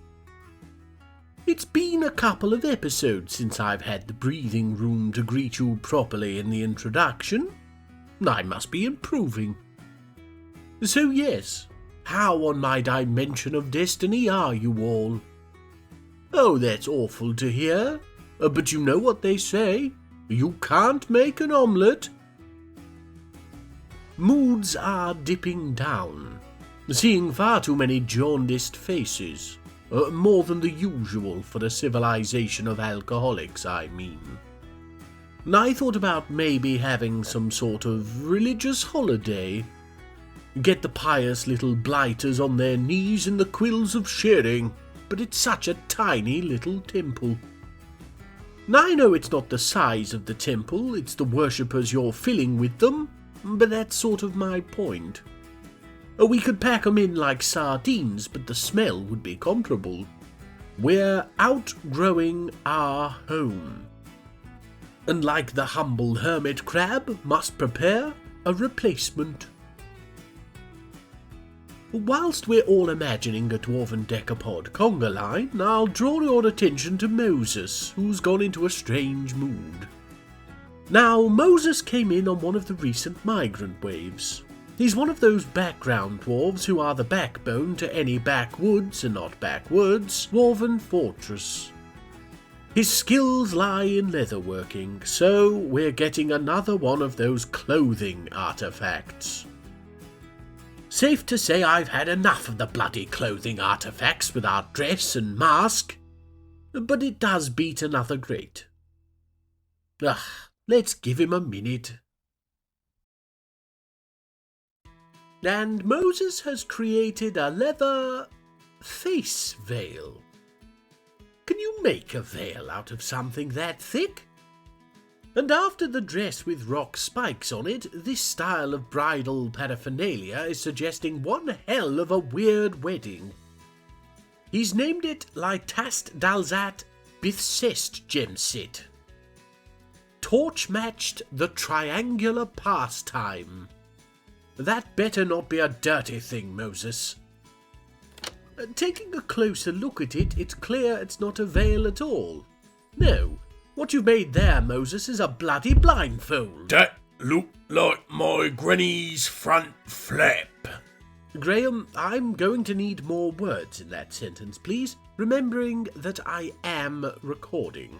It's been a couple of episodes since I've had the breathing room to greet you properly in the introduction. I must be improving. So yes, how on my dimension of destiny are you all? Oh, that's awful to hear, but you know what they say. You can't make an omelette. Moods are dipping down, seeing far too many jaundiced faces, more than the usual for a civilization of alcoholics, I mean. I thought about maybe having some sort of religious holiday. Get the pious little blighters on their knees in the quills of sharing, but it's such a tiny little temple. I know it's not the size of the temple, it's the worshippers you're filling with them, but that's sort of my point. We could pack 'em in like sardines, but the smell would be comparable. We're outgrowing our home. And like the humble hermit crab, must prepare a replacement. Whilst we're all imagining a dwarven decapod conga line, I'll draw your attention to Moses, who's gone into a strange mood. Now, Moses came in on one of the recent migrant waves. He's one of those background dwarves who are the backbone to any backwoods and not backwards Dwarven Fortress. His skills lie in leatherworking, so we're getting another one of those clothing artifacts. Safe to say I've had enough of the bloody clothing artifacts with our dress and mask, but it does beat another grate. Let's give him a minute. And Moses has created a leather face veil. Can you make a veil out of something that thick? And after the dress with rock spikes on it, this style of bridal paraphernalia is suggesting one hell of a weird wedding. He's named it Lytast Dalzat Bithsest Gemsit. Torch-matched the triangular pastime. That better not be a dirty thing, Moses. Taking a closer look at it, it's clear it's not a veil at all. No, what you've made there, Moses, is a bloody blindfold. That look like my granny's front flap. Graham, I'm going to need more words in that sentence, please, remembering that I am recording.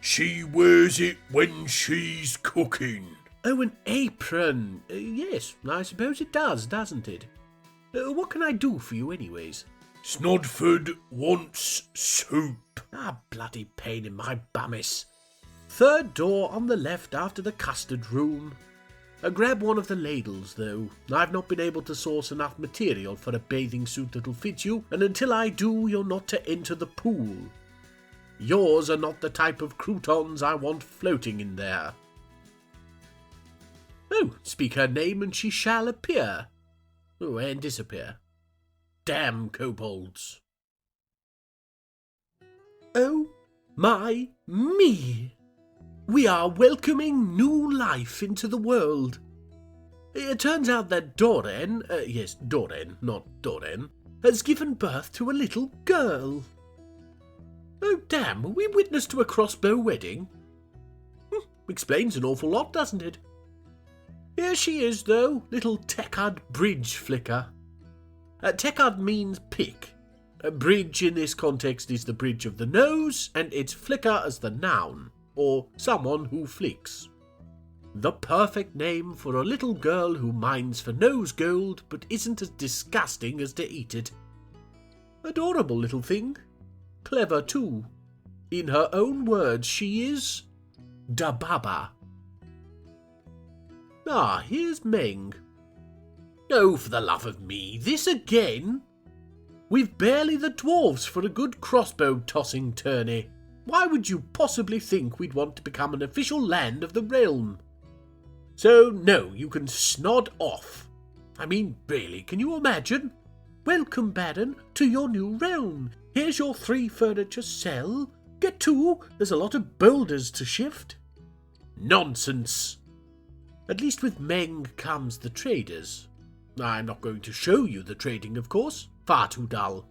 She wears it when she's cooking. Oh, an apron. Yes, I suppose it does, doesn't it? What can I do for you anyways? Snodford wants soup. Ah, bloody pain in my bummis. Third door on the left after the custard room. Grab one of the ladles, though. I've not been able to source enough material for a bathing suit that'll fit you, and until I do, you're not to enter the pool. Yours are not the type of croutons I want floating in there. Oh, speak her name and she shall appear. Oh, and disappear. Damn kobolds. Oh my me! We are welcoming new life into the world. It turns out that Dwarven, yes, Dwarven, not Dwarven, has given birth to a little girl. Oh damn, are we witness to a crossbow wedding? Explains an awful lot, doesn't it? Here she is, though, little Tekad Bridge Flicker. Tekad means pick. A bridge in this context is the bridge of the nose, and it's flicker as the noun, or someone who flicks. The perfect name for a little girl who mines for nose gold, but isn't as disgusting as to eat it. Adorable little thing. Clever, too. In her own words, she is da baba. Ah, here's Meng. Oh, for the love of me, this again? We've barely the dwarves for a good crossbow-tossing tourney. Why would you possibly think we'd want to become an official land of the realm? So, no, you can snod off. I mean, really, can you imagine? Welcome, Baron, to your new realm. Here's your 3 furniture cell. Get 2, there's a lot of boulders to shift. Nonsense. At least with Meng comes the traders. I'm not going to show you the trading, of course. Far too dull.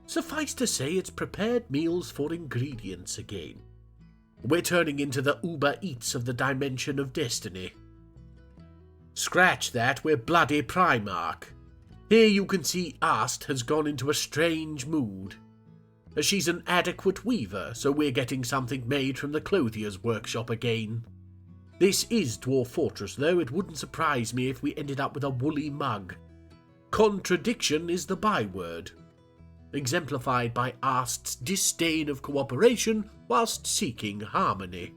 Suffice to say, it's prepared meals for ingredients again. We're turning into the Uber Eats of the dimension of destiny. Scratch that, we're bloody Primarch. Here you can see Ast has gone into a strange mood. She's an adequate weaver, so we're getting something made from the clothier's workshop again. This is Dwarf Fortress, though. It wouldn't surprise me if we ended up with a woolly mug. Contradiction is the byword, exemplified by Ast's disdain of cooperation whilst seeking harmony.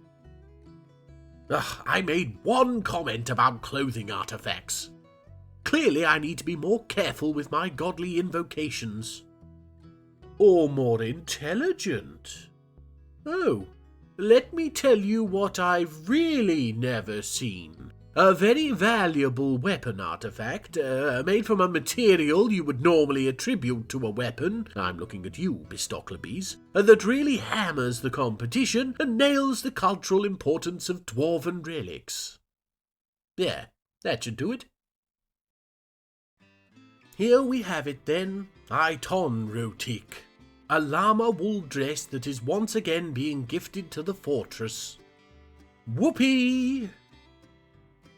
I made one comment about clothing artifacts. Clearly I need to be more careful with my godly invocations. Or more intelligent. Oh, let me tell you what I've really never seen. A very valuable weapon artifact, made from a material you would normally attribute to a weapon, I'm looking at you, Bistoclebes, that really hammers the competition and nails the cultural importance of Dwarven relics. Yeah, that should do it. Here we have it then, Aiton Rotik, a llama wool dress that is once again being gifted to the fortress. Whoopee!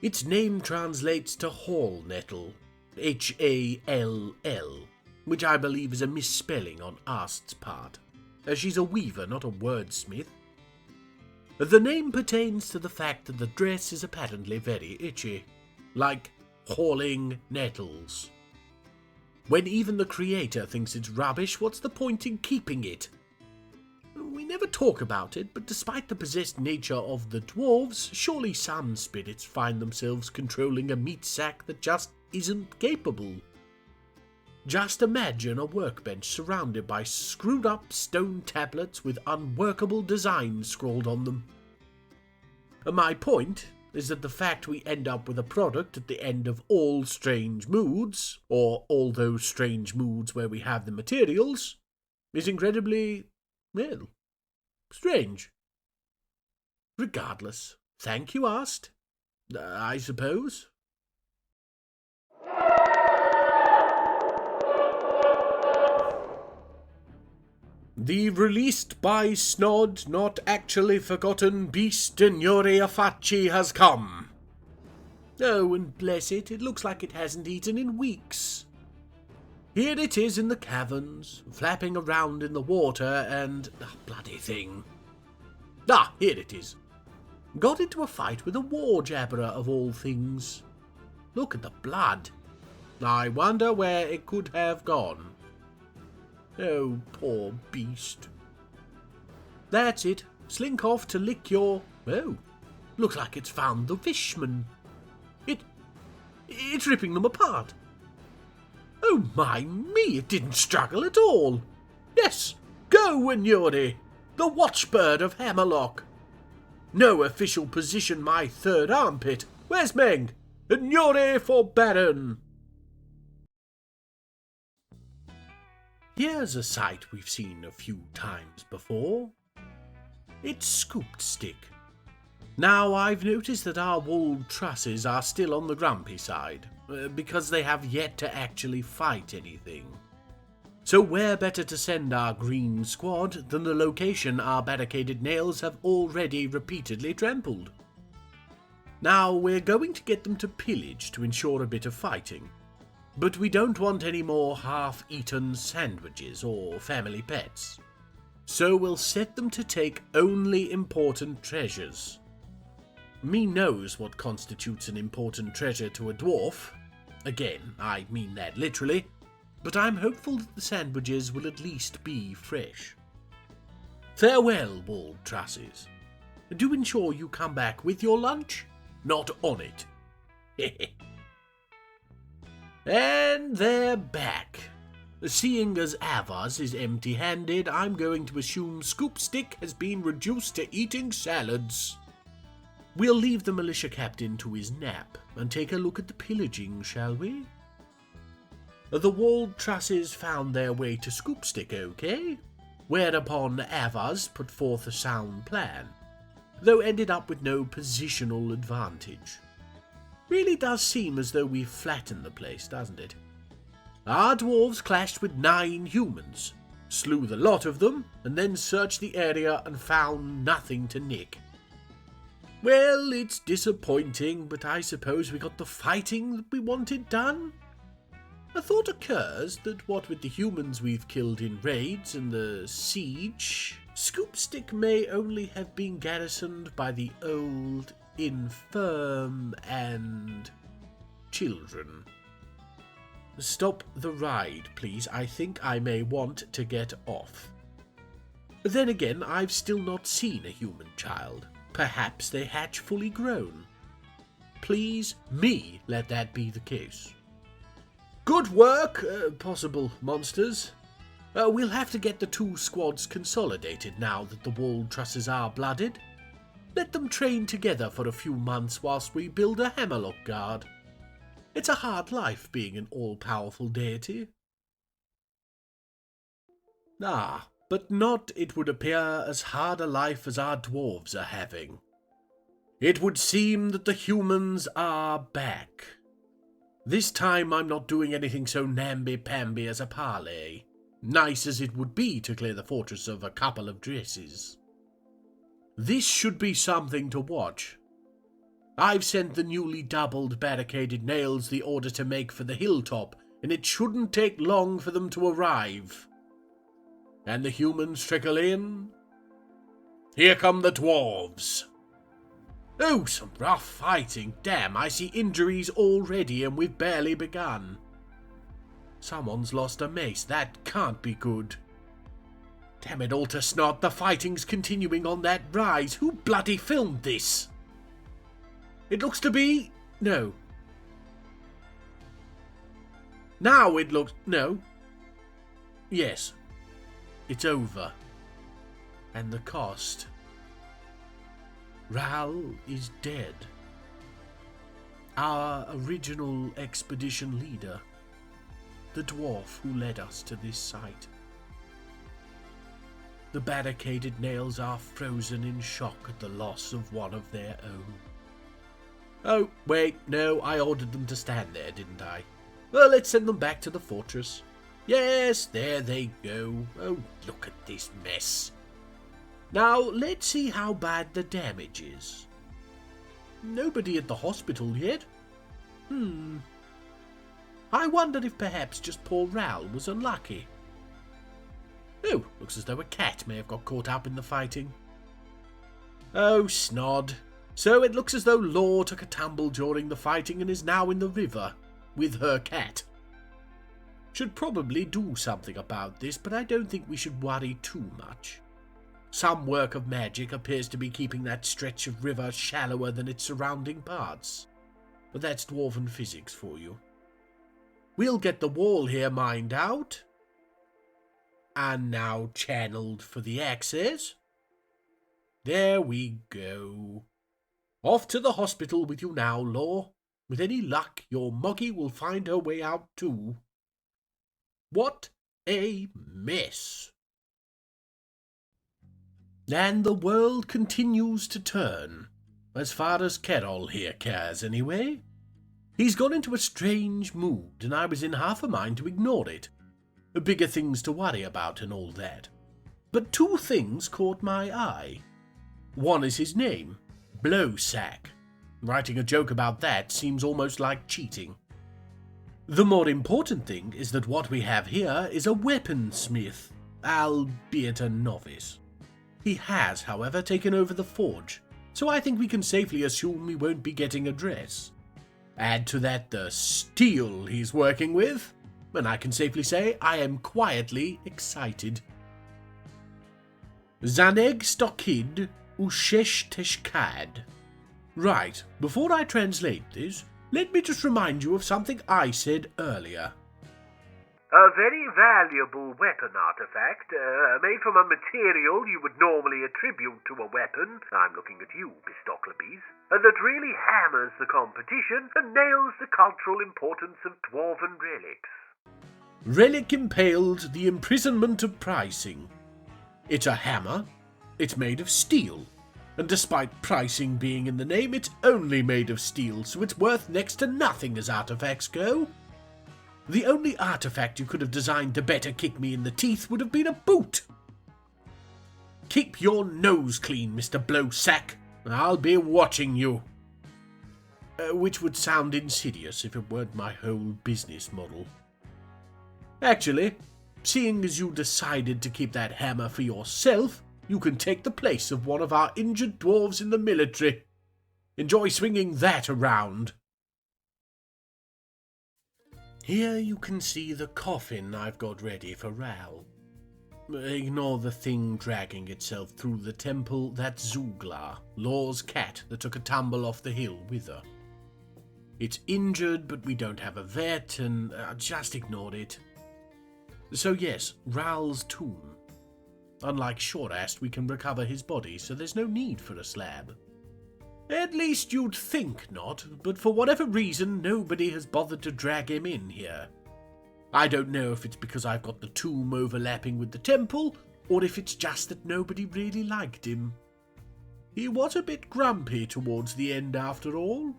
Its name translates to hall nettle, H-A-L-L, which I believe is a misspelling on Ast's part, as she's a weaver, not a wordsmith. The name pertains to the fact that the dress is apparently very itchy, like hauling nettles. When even the creator thinks it's rubbish, what's the point in keeping it? We never talk about it, but despite the possessed nature of the dwarves, surely some spirits find themselves controlling a meat sack that just isn't capable. Just imagine a workbench surrounded by screwed up stone tablets with unworkable designs scrawled on them. My point is that the fact we end up with a product at the end of all strange moods, or all those strange moods where we have the materials, is incredibly, well, strange. Regardless, thank you asked, I suppose. The released by Snod, not actually forgotten beast Ignore Afaci has come. Oh, and bless it, it looks like it hasn't eaten in weeks. Here it is in the caverns, flapping around in the water and... bloody thing. Here it is. Got into a fight with a warjabberer of all things. Look at the blood. I wonder where it could have gone. Oh, poor beast. That's it. Slink off to lick your... Oh, looks like it's found the fishman. It's ripping them apart. Oh, my me, it didn't struggle at all. Yes, go, Ignore, the watchbird of Hammerlock. No official position, my third armpit. Where's Meng? Ignore for Baron. Here's a sight we've seen a few times before. It's Scooped Stick. Now, I've noticed that our walled trusses are still on the grumpy side, because they have yet to actually fight anything. So where better to send our green squad than the location our barricaded nails have already repeatedly trampled? Now, we're going to get them to pillage to ensure a bit of fighting. But we don't want any more half-eaten sandwiches or family pets. So we'll set them to take only important treasures. Me knows what constitutes an important treasure to a dwarf. Again, I mean that literally. But I'm hopeful that the sandwiches will at least be fresh. Farewell, walled trusses. Do ensure you come back with your lunch, not on it. And they're back. Seeing as Avars is empty-handed, I'm going to assume Scoop Stick has been reduced to eating salads. We'll leave the militia captain to his nap and take a look at the pillaging, shall we? The walled trusses found their way to Scoop Stick, okay? Whereupon Avars put forth a sound plan, though ended up with no positional advantage. Really does seem as though we've flattened the place, doesn't it? Our dwarves clashed with 9 humans, slew the lot of them, and then searched the area and found nothing to nick. Well, it's disappointing, but I suppose we got the fighting that we wanted done. A thought occurs that what with the humans we've killed in raids and the siege, Scoop Stick may only have been garrisoned by the old, infirm, and children. Stop the ride, please. I think I may want to get off. Then again, I've still not seen a human child. Perhaps they hatch fully grown. Please, me, let that be the case. Good work, possible monsters. We'll have to get the 2 squads consolidated now that the walled trusses are blooded. Let them train together for a few months whilst we build a Hammerlock guard. It's a hard life being an all-powerful deity. But not, it would appear, as hard a life as our dwarves are having. It would seem that the humans are back. This time I'm not doing anything so namby-pamby as a parley, nice as it would be to clear the fortress of a couple of dresses. This should be something to watch. I've sent the newly doubled barricaded nails the order to make for the hilltop, and it shouldn't take long for them to arrive. And the humans trickle in. Here come the dwarves. Oh, some rough fighting. Damn, I see injuries already and we've barely begun. Someone's lost a mace. That can't be good. Damn it all to snot, the fighting's continuing on that rise. Who bloody filmed this? It looks to be... no. Now it looks... No. Yes. It's over. And the cost. Ral is dead. Our original expedition leader. The dwarf who led us to this site. The barricaded nails are frozen in shock at the loss of one of their own. Oh, wait, no, I ordered them to stand there, didn't I? Well, let's send them back to the fortress. Yes, there they go. Oh, look at this mess. Now, let's see how bad the damage is. Nobody at the hospital yet. I wondered if perhaps just poor Ral was unlucky. Oh, looks as though a cat may have got caught up in the fighting. Oh, snod. So it looks as though Law took a tumble during the fighting and is now in the river with her cat. Should probably do something about this, but I don't think we should worry too much. Some work of magic appears to be keeping that stretch of river shallower than its surrounding parts. But that's Dwarven physics for you. We'll get the wall here mined out. And now channeled for the access. There we go. Off to the hospital with you now, Law. With any luck, your Moggy will find her way out too. What a mess. And the world continues to turn, as far as Carol here cares anyway. He's gone into a strange mood, and I was in half a mind to ignore it. Bigger things to worry about and all that. But two things caught my eye. One is his name, Blowsack. Writing a joke about that seems almost like cheating. The more important thing is that what we have here is a weaponsmith, albeit a novice. He has, however, taken over the forge, so I think we can safely assume we won't be getting a dress. Add to that the steel he's working with, and I can safely say I am quietly excited. Zaneg Stokid Ushesh Teshkad. Right, before I translate this, let me just remind you of something I said earlier. A very valuable weapon artifact, made from a material you would normally attribute to a weapon, I'm looking at you, Bistoclopes, that really hammers the competition and nails the cultural importance of Dwarven relics. Relic impaled, the imprisonment of pricing. It's a hammer, it's made of steel, and despite pricing being in the name, it's only made of steel, so it's worth next to nothing as artifacts go. The only artifact you could have designed to better kick me in the teeth would have been a boot. Keep your nose clean, Mr. Blowsack. I'll be watching you. Which would sound insidious if it weren't my whole business model. Actually, seeing as you decided to keep that hammer for yourself, you can take the place of one of our injured dwarves in the military. Enjoy swinging that around. Here you can see the coffin I've got ready for Ral. Ignore the thing dragging itself through the temple. That's Zuglar, Law's cat that took a tumble off the hill with her. It's injured, but we don't have a vet, and just ignore it. So yes, Ral's tomb. Unlike Shorast, we can recover his body, so there's no need for a slab. At least you'd think not, but for whatever reason, nobody has bothered to drag him in here. I don't know if it's because I've got the tomb overlapping with the temple, or if it's just that nobody really liked him. He was a bit grumpy towards the end after all.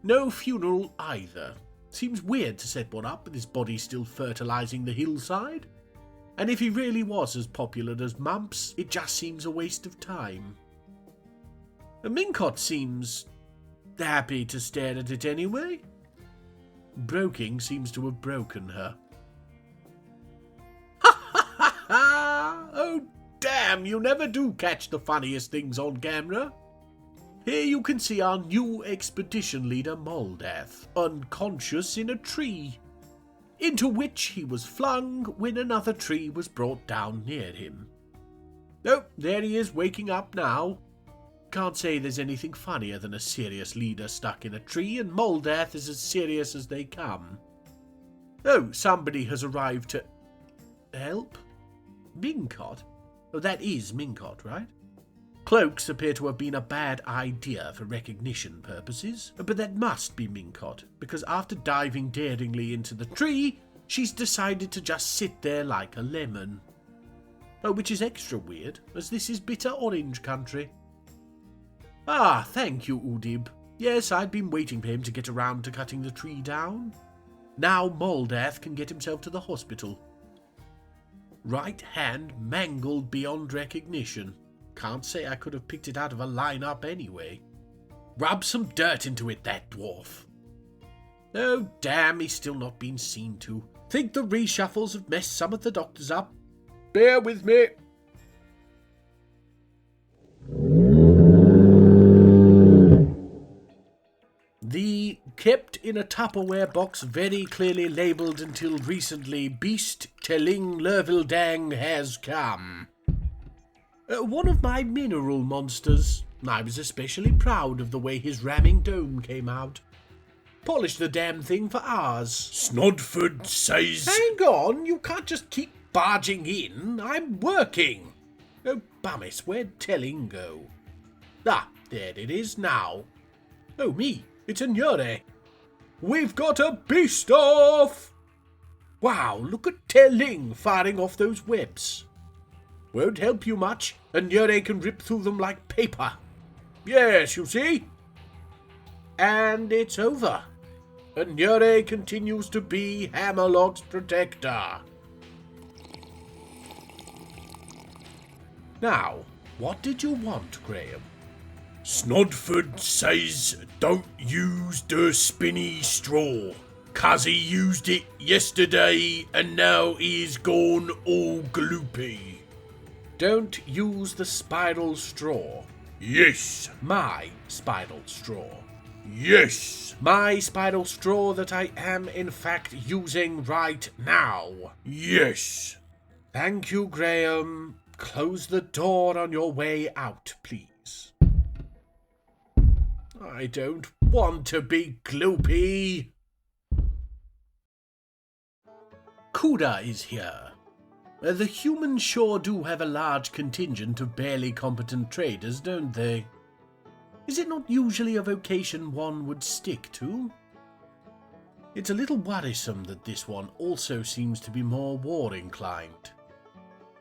No funeral either. Seems weird to set one up with his body still fertilizing the hillside. And if he really was as popular as Mumps, it just seems a waste of time. Mincott seems happy to stare at it anyway. Broking seems to have broken her. Ha ha ha ha! Oh damn, you never do catch the funniest things on camera. Here you can see our new expedition leader Moldath, unconscious in a tree, into which he was flung when another tree was brought down near him. Oh, there he is waking up now. Can't say there's anything funnier than a serious leader stuck in a tree, and Moldath is as serious as they come. Oh, somebody has arrived to help? Mincot? Oh, that is Mincot, right? Cloaks appear to have been a bad idea for recognition purposes, but that must be Mincot, because after diving daringly into the tree, she's decided to just sit there like a lemon. Oh, which is extra weird, as this is bitter orange country. Ah, thank you, Udib. Yes, I'd been waiting for him to get around to cutting the tree down. Now Moldath can get himself to the hospital. Right hand mangled beyond recognition. Can't say I could have picked it out of a lineup anyway. Rub some dirt into it, that dwarf. Oh, damn, he's still not been seen to. Think the reshuffles have messed some of the doctors up. Bear with me. The kept in a Tupperware box very clearly labelled until recently Beast Telling Lervildang has come. One of my mineral monsters. I was especially proud of the way his ramming dome came out. Polished the damn thing for hours. Snodford says... Hang on, you can't just keep barging in. I'm working. Oh, bummis, where'd Telling go? Ah, there it is now. Oh, me, it's a Nyure. We've got a beast off! Wow, look at Telling firing off those webs. Won't help you much, and Nyure can rip through them like paper. Yes, you see? And it's over. And Nyure continues to be Hammerlock's protector. Now, what did you want, Graham? Snodford says don't use the spinny straw, 'cause he used it yesterday and now he's gone all gloopy. Don't use the spiral straw. Yes. My spiral straw. Yes. My spiral straw that I am in fact using right now. Yes. Thank you, Graham. Close the door on your way out, please. I don't want to be gloopy. Kuda is here. The humans sure do have a large contingent of barely competent traders, don't they? Is it not usually a vocation one would stick to? It's a little worrisome that this one also seems to be more war-inclined.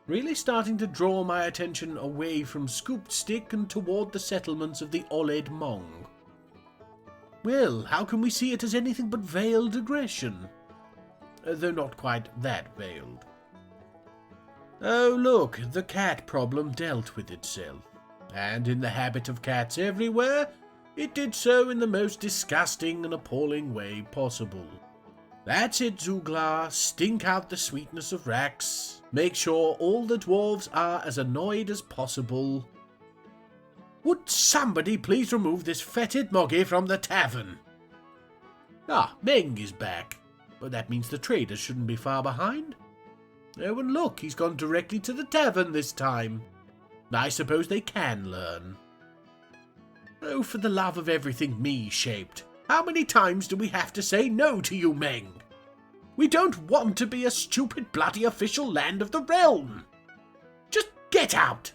Really starting to draw my attention away from Scooped Stick and toward the settlements of the Oled Mong. Well, how can we see it as anything but veiled aggression? Though not quite that veiled. Oh, look, the cat problem dealt with itself. And in the habit of cats everywhere, it did so in the most disgusting and appalling way possible. That's it, Zuglar. Stink out the sweetness of Rax. Make sure all the dwarves are as annoyed as possible. Would somebody please remove this fetid moggy from the tavern? Ah, Meng is back. But that means the traders shouldn't be far behind. Oh, and look, he's gone directly to the tavern this time. I suppose they can learn. Oh, for the love of everything me-shaped. How many times do we have to say no to you, Meng? We don't want to be a stupid bloody official land of the realm. Just get out.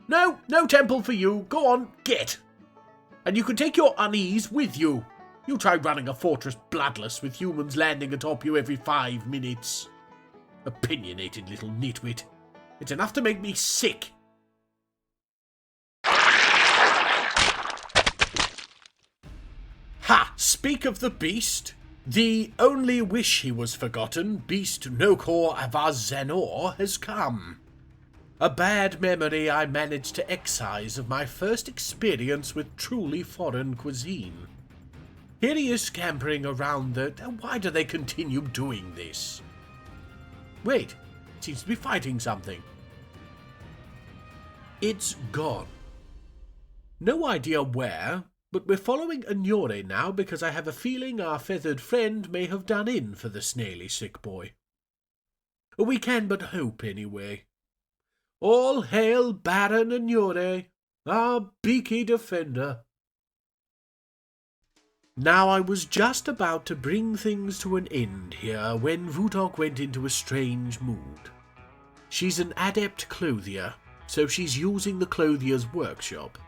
No, no temple for you. Go on, get. And you can take your unease with you. You try running a fortress bloodless with humans landing atop you every 5 minutes. Opinionated little nitwit. It's enough to make me sick. Ha! Speak of the beast. The only wish he was forgotten, Beast Nokor Avaz-Zanor, has come. A bad memory I managed to excise of my first experience with truly foreign cuisine. Here he is scampering around the... Why do they continue doing this? Wait, it seems to be fighting something. It's gone. No idea where, but we're following a Nyore now because I have a feeling our feathered friend may have done in for the snaily sick boy. We can but hope anyway. All hail Baron and Nyore, our beaky defender. Now I was just about to bring things to an end here when Vutok went into a strange mood. She's an adept clothier, so she's using the clothier's workshop.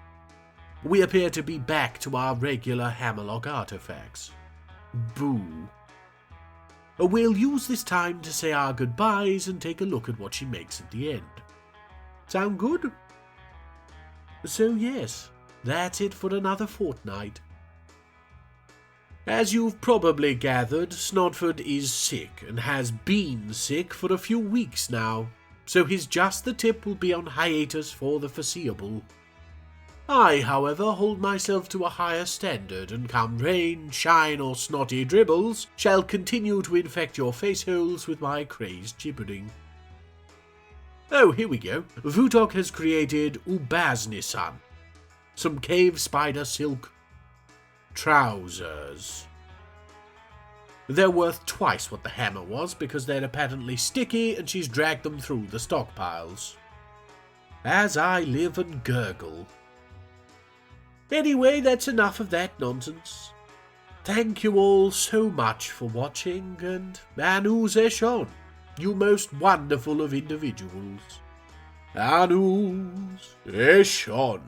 We appear to be back to our regular Hammerlock artifacts. Boo. We'll use this time to say our goodbyes and take a look at what she makes at the end. Sound good? So yes, that's it for another fortnight. As you've probably gathered, Snodford is sick and has been sick for a few weeks now, so his Just the Tip will be on hiatus for the foreseeable. I, however, hold myself to a higher standard, and come rain, shine, or snotty dribbles, shall continue to infect your face holes with my crazed gibbering. Oh, here we go. Vutok has created Ubaznisan, some cave spider silk trousers. They're worth twice what the hammer was because they're apparently sticky and she's dragged them through the stockpiles. As I live and gurgle. Anyway, that's enough of that nonsense. Thank you all so much for watching, and Anu Zeshon, you most wonderful of individuals. Anu Zeshon.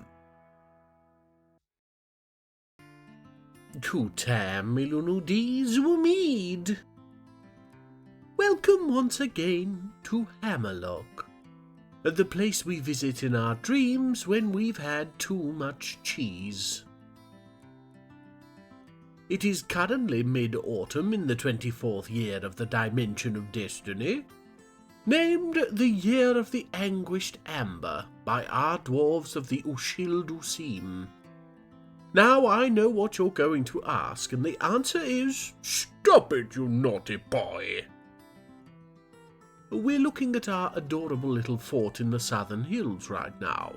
Kutam Milunudi Zuumid. Welcome once again to Hammerlock, the place we visit in our dreams when we've had too much cheese. It is currently mid-autumn in the 24th year of the Dimension of Destiny, named the Year of the Anguished Amber by our dwarves of the Ushildusim. Now I know what you're going to ask, and the answer is, stop it, you naughty boy. We're looking at our adorable little fort in the southern hills right now.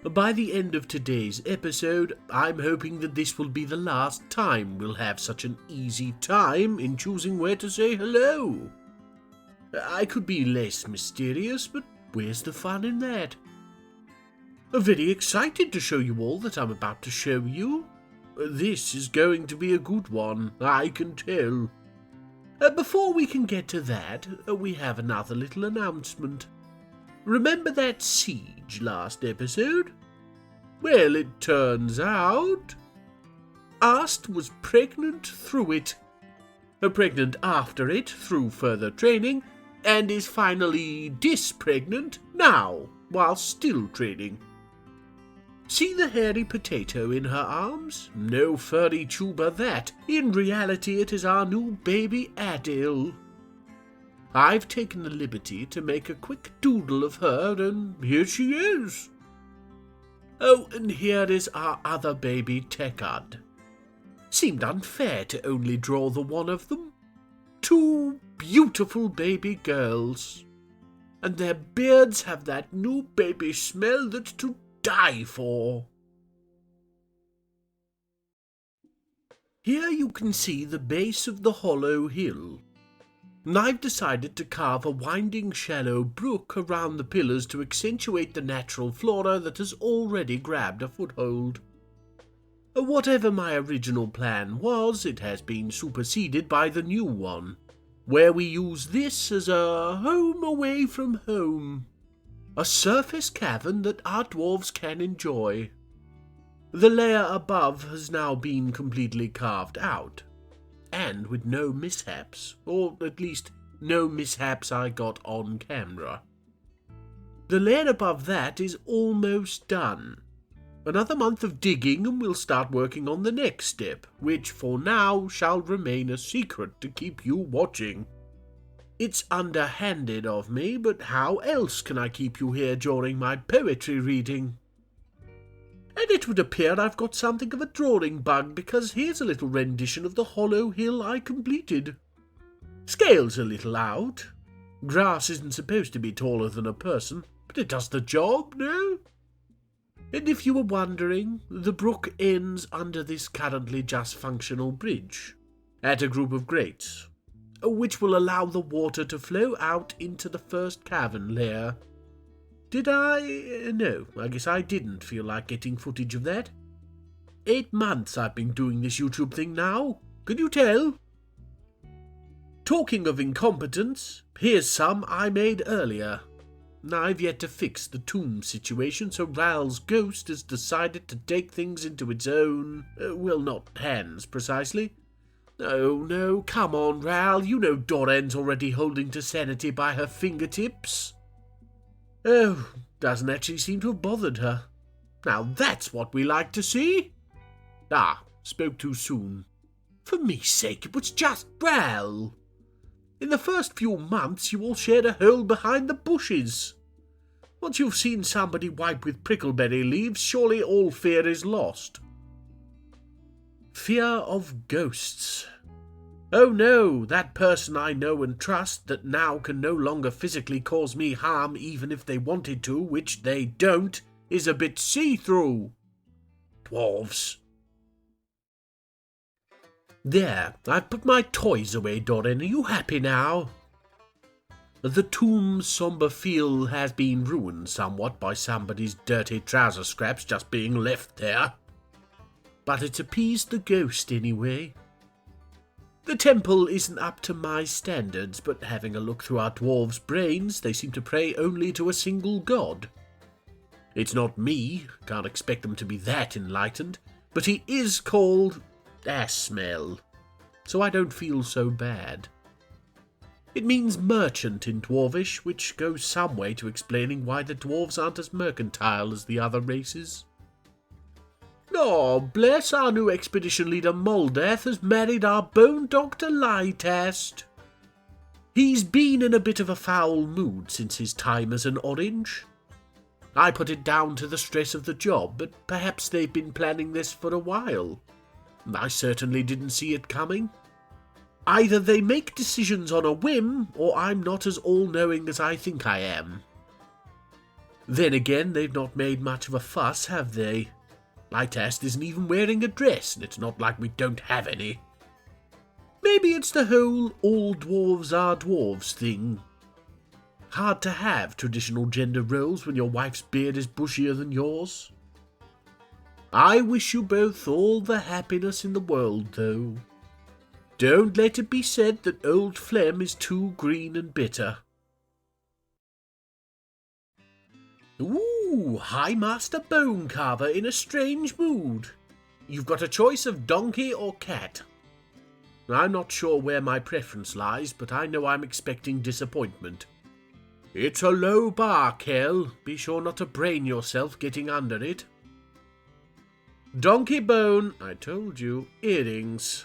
By the end of today's episode, I'm hoping that this will be the last time we'll have such an easy time in choosing where to say hello. I could be less mysterious, but where's the fun in that? I'm very excited to show you all that I'm about to show you. This is going to be a good one, I can tell. Before we can get to that, we have another little announcement. Remember that siege last episode? Well, it turns out Ast was pregnant through it, pregnant after it through further training, and is finally dispregnant now while still training. See the hairy potato in her arms? No furry tuber that. In reality, it is our new baby Adil. I've taken the liberty to make a quick doodle of her, and here she is. Oh, and here is our other baby Tekad. Seemed unfair to only draw the one of them. Two beautiful baby girls. And their beards have that new baby smell that's to die for. Here you can see the base of the hollow hill, and I've decided to carve a winding shallow brook around the pillars to accentuate the natural flora that has already grabbed a foothold. Whatever my original plan was, it has been superseded by the new one, where we use this as a home away from home. A surface cavern that our dwarves can enjoy. The layer above has now been completely carved out, and with no mishaps, or at least no mishaps I got on camera. The layer above that is almost done. Another month of digging and we'll start working on the next step, which for now shall remain a secret to keep you watching. It's underhanded of me, but how else can I keep you here during my poetry reading? And it would appear I've got something of a drawing bug, because here's a little rendition of the hollow hill I completed. Scale's a little out. Grass isn't supposed to be taller than a person, but it does the job, no? And if you were wondering, the brook ends under this currently just functional bridge, at a group of grates, which will allow the water to flow out into the first cavern layer. Did I? No, I guess I didn't feel like getting footage of that. 8 months I've been doing this YouTube thing now. Could you tell? Talking of incompetence, here's some I made earlier. I've yet to fix the tomb situation, so Ral's ghost has decided to take things into its own... well, not hands, precisely. No, come on, Ral, you know Doran's already holding to sanity by her fingertips. Oh, doesn't actually seem to have bothered her. Now that's what we like to see. Spoke too soon. For me sake, it was just Ral. In the first few months you all shared a hole behind the bushes. Once you've seen somebody wipe with prickleberry leaves, surely all fear is lost. Fear of ghosts. Oh no, that person I know and trust that now can no longer physically cause me harm even if they wanted to, which they don't, is a bit see-through. Dwarves. There, I've put my toys away, Doran. Are you happy now? The tomb's sombre feel has been ruined somewhat by somebody's dirty trouser scraps just being left there. But it's appeased the ghost anyway. The temple isn't up to my standards, but having a look through our dwarves' brains, they seem to pray only to a single god. It's not me, can't expect them to be that enlightened, but he is called ass smell, so I don't feel so bad. It means merchant in Dwarvish, which goes some way to explaining why the dwarves aren't as mercantile as the other races. Oh, bless, our new expedition leader Moldath has married our bone doctor Lytast. He's been in a bit of a foul mood since his time as an orange. I put it down to the stress of the job, but perhaps they've been planning this for a while. I certainly didn't see it coming. Either they make decisions on a whim, or I'm not as all-knowing as I think I am. Then again, they've not made much of a fuss, have they? Lytast isn't even wearing a dress, and it's not like we don't have any. Maybe it's the whole all dwarves are dwarves thing. Hard to have traditional gender roles when your wife's beard is bushier than yours. I wish you both all the happiness in the world, though. Don't let it be said that old Phlegm is too green and bitter. Ooh, High Master Bone Carver in a strange mood. You've got a choice of donkey or cat. I'm not sure where my preference lies, but I know I'm expecting disappointment. It's a low bar, Kel. Be sure not to brain yourself getting under it. Donkey Bone, I told you, earrings.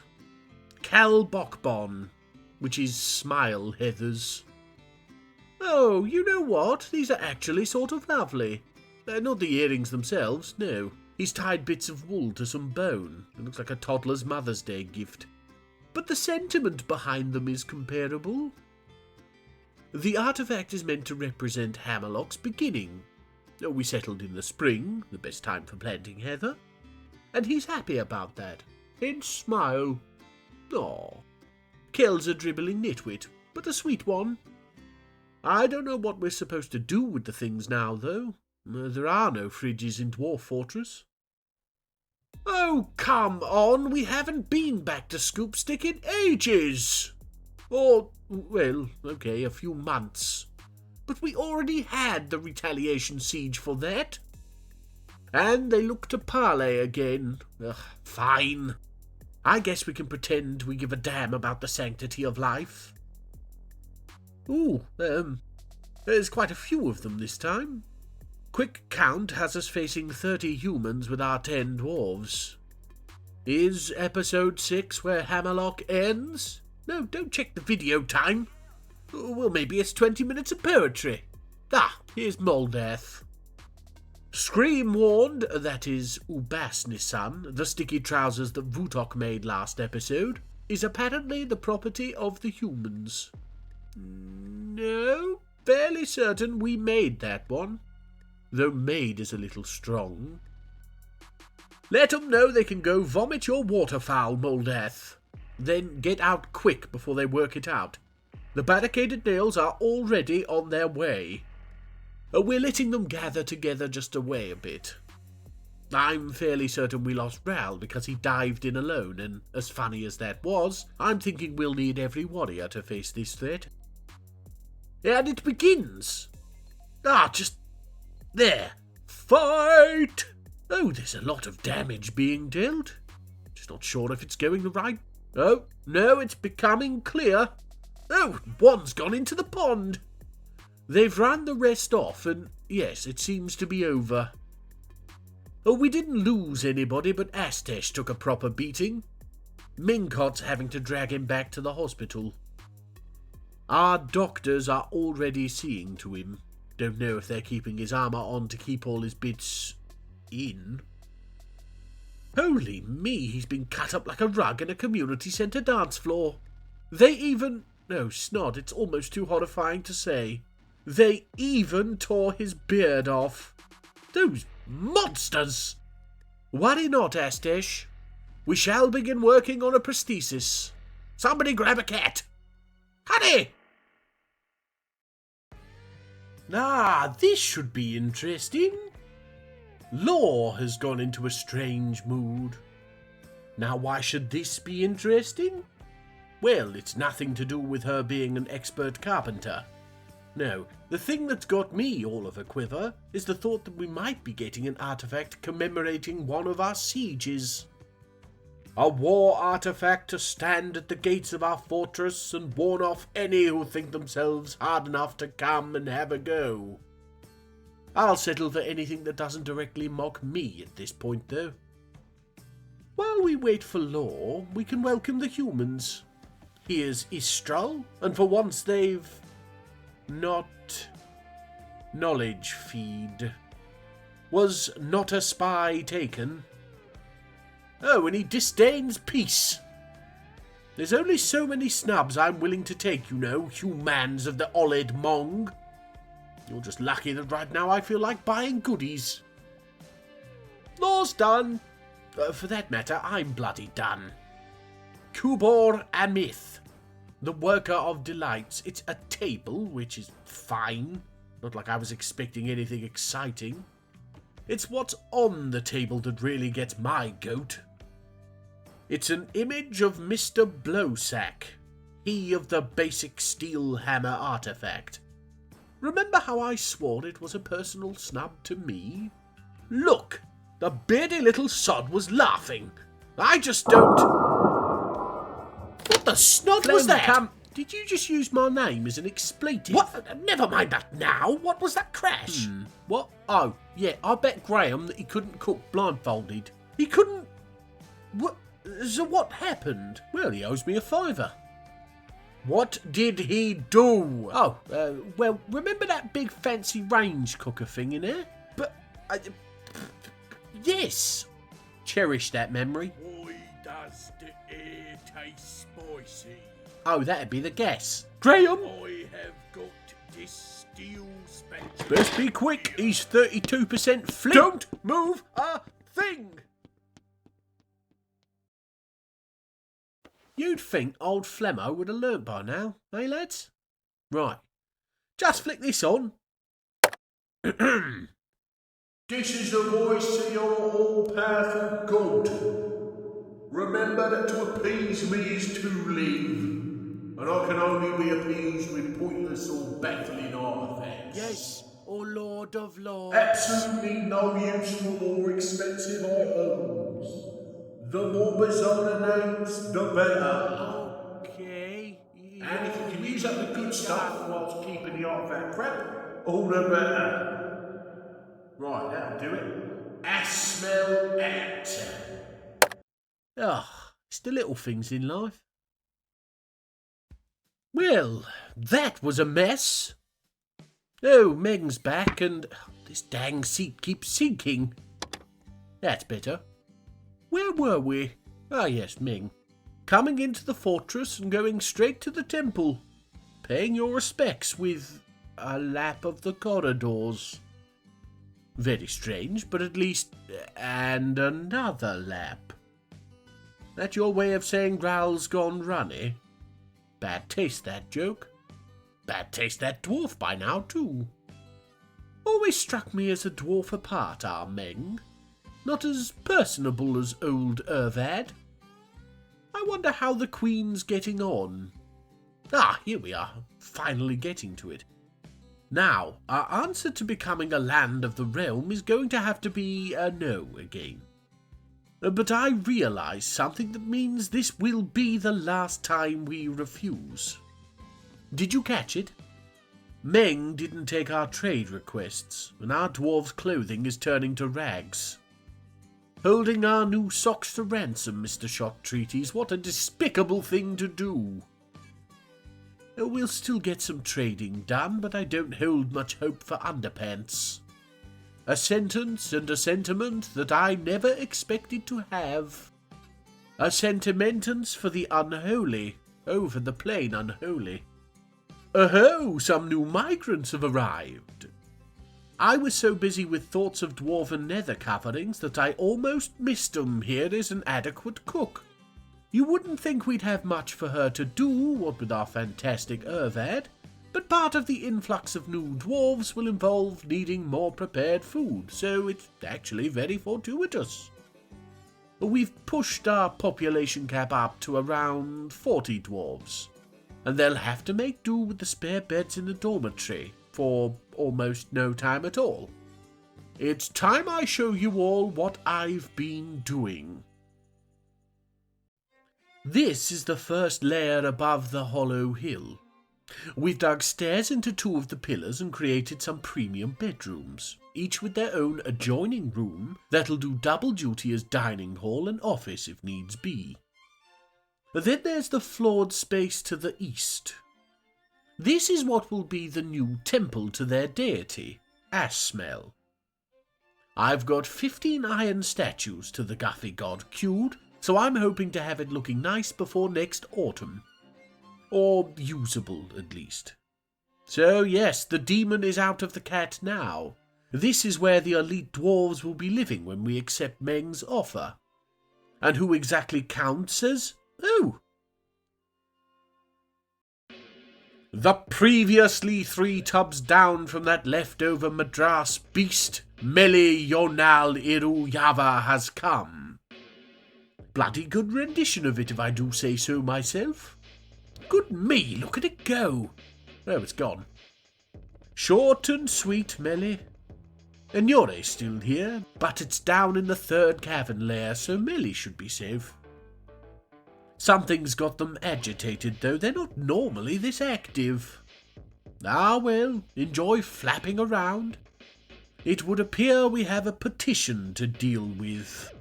Cal Bokbon, which is smile heathers. Oh, you know what? These are actually sort of lovely. Not the earrings themselves, no. He's tied bits of wool to some bone. It looks like a toddler's Mother's Day gift. But the sentiment behind them is comparable. The artifact is meant to represent Hammerlock's beginning. We settled in the spring, the best time for planting heather, and he's happy about that. Hence smile. Aw. Kel's a dribbling nitwit, but a sweet one. I don't know what we're supposed to do with the things now, though. There are no fridges in Dwarf Fortress. Oh, come on, we haven't been back to Scoopstick in ages. Or, well, okay, a few months. But we already had the retaliation siege for that. And they look to parley again. Fine. I guess we can pretend we give a damn about the sanctity of life. Ooh, there's quite a few of them this time. Quick count has us facing 30 humans with our 10 dwarves. Is episode 6 where Hammerlock ends? No, don't check the video time. Well, maybe it's 20 minutes of poetry. Here's Moldath. Scream warned, that is Ubasnisan, the sticky trousers that Vutok made last episode, is apparently the property of the humans. No, fairly certain we made that one, though made is a little strong. Let 'em know they can go vomit your waterfowl, Moldath. Then get out quick before they work it out. The barricaded nails are already on their way. We're letting them gather together just away a bit. I'm fairly certain we lost Ral because he dived in alone, and as funny as that was, I'm thinking we'll need every warrior to face this threat. And it begins. Just there. Fight! Oh, there's a lot of damage being dealt. Just not sure if it's going the right. Oh, no, it's becoming clear. Oh, one's gone into the pond. They've run the rest off, and yes, it seems to be over. Oh, we didn't lose anybody, but Astesh took a proper beating. Minkot's having to drag him back to the hospital. Our doctors are already seeing to him. Don't know if they're keeping his armour on to keep all his bits in. Holy me, he's been cut up like a rug in a community centre dance floor. They even... No, snod, it's almost too horrifying to say. They even tore his beard off. Those monsters! Worry not, Astesh. We shall begin working on a prosthesis. Somebody grab a cat. Hurry! This should be interesting. Law has gone into a strange mood. Now, why should this be interesting? Well, it's nothing to do with her being an expert carpenter. No, the thing that's got me all of a quiver is the thought that we might be getting an artifact commemorating one of our sieges. A war artifact to stand at the gates of our fortress and warn off any who think themselves hard enough to come and have a go. I'll settle for anything that doesn't directly mock me at this point, though. While we wait for Law, we can welcome the humans. Here's Istral, and for once they've... not... knowledge feed. Was not a spy taken? Oh, and he disdains peace. There's only so many snubs I'm willing to take, you know, humans of the Oled Mong. You're just lucky that right now I feel like buying goodies. Law's done. For that matter, I'm bloody done. Kubor Amith, the worker of delights. It's a table, which is fine. Not like I was expecting anything exciting. It's what's on the table that really gets my goat. It's an image of Mr. Blowsack, he of the basic steel hammer artifact. Remember how I swore it was a personal snub to me? Look, the beardy little sod was laughing. I just don't... What the snot was that? Did you just use my name as an expletive? What? Never mind that now. What was that crash? What? Oh, yeah, I bet Graham that he couldn't cook blindfolded. He couldn't... What? So what happened? Well, he owes me a £5. What did he do? Oh, well, remember that big fancy range cooker thing in there? But, yes. Cherish that memory. Why does the air taste spicy? Oh, that'd be the gas. Graham! I have got this steel spatula. Best be quick, he's 32% flint. Don't move a thing! You'd think old Flemmo would have learnt by now, eh, lads? Right. Just flick this on. This is the voice of your all-powerful God. Remember that to appease me is to live, and I can only be appeased with pointless or baffling artifacts. Yes, O Lord of Lords. Absolutely no use for more expensive items. The more bizarre the names, the better. Okay. And if you can use up the good stuff whilst keeping the artifact crap, all the better. Right, that'll do it. Smell out. It's the little things in life. Well, that was a mess. Oh, Meg's back and this dang seat keeps sinking. That's better. Where were we? Ah, yes, Ming. Coming into the fortress and going straight to the temple. Paying your respects with a lap of the corridors. Very strange, but at least... And another lap. That your way of saying Growl's gone runny? Bad taste, that joke. Bad taste, that dwarf by now, too. Always struck me as a dwarf apart, our Meng. not as personable as old Ervad. I wonder how the Queen's getting on. Ah, here we are, finally getting to it. Now, our answer to becoming a land of the realm is going to have to be a no again. But I realise something that means this will be the last time we refuse. Did you catch it? Meng didn't take our trade requests, and our dwarves' clothing is turning to rags. Holding our new socks to ransom, Mr. Shot Treaties, what a despicable thing to do. We'll still get some trading done, but I don't hold much hope for underpants. A sentence and a sentiment that I never expected to have. A sentimentance for the unholy, over the plain unholy. Oh, some new migrants have arrived. I was so busy with thoughts of dwarven nether coverings that I almost missed 'em. Here is an adequate cook. You wouldn't think we'd have much for her to do, what with our fantastic Ervad, but part of the influx of new dwarves will involve needing more prepared food, so it's actually very fortuitous. We've pushed our population cap up to around 40 dwarves, and they'll have to make do with the spare beds in the dormitory for almost no time at all. It's time I show you all what I've been doing. This is the first layer above the hollow hill. We've dug stairs into 2 of the pillars and created some premium bedrooms, each with their own adjoining room that'll do double duty as dining hall and office if needs be. Then there's the floored space to the east. This is what will be the new temple to their deity, Ashmel. I've got 15 iron statues to the Guffy god queued, so I'm hoping to have it looking nice before next autumn. Or usable, at least. So yes, the demon is out of the cat now. This is where the elite dwarves will be living when we accept Meng's offer. And who exactly counts as... Oh! The previously 3 tubs down from that leftover Madras beast, Meli Yonal Iru Yava, has come. Bloody good rendition of it, if I do say so myself. Good me, look at it go. Oh, it's gone. Short and sweet, Melly. And Yore still here, but it's down in the 3rd cavern layer, so Melly should be safe. Something's got them agitated, though. They're not normally this active. Ah, well, enjoy flapping around. It would appear we have a petition to deal with.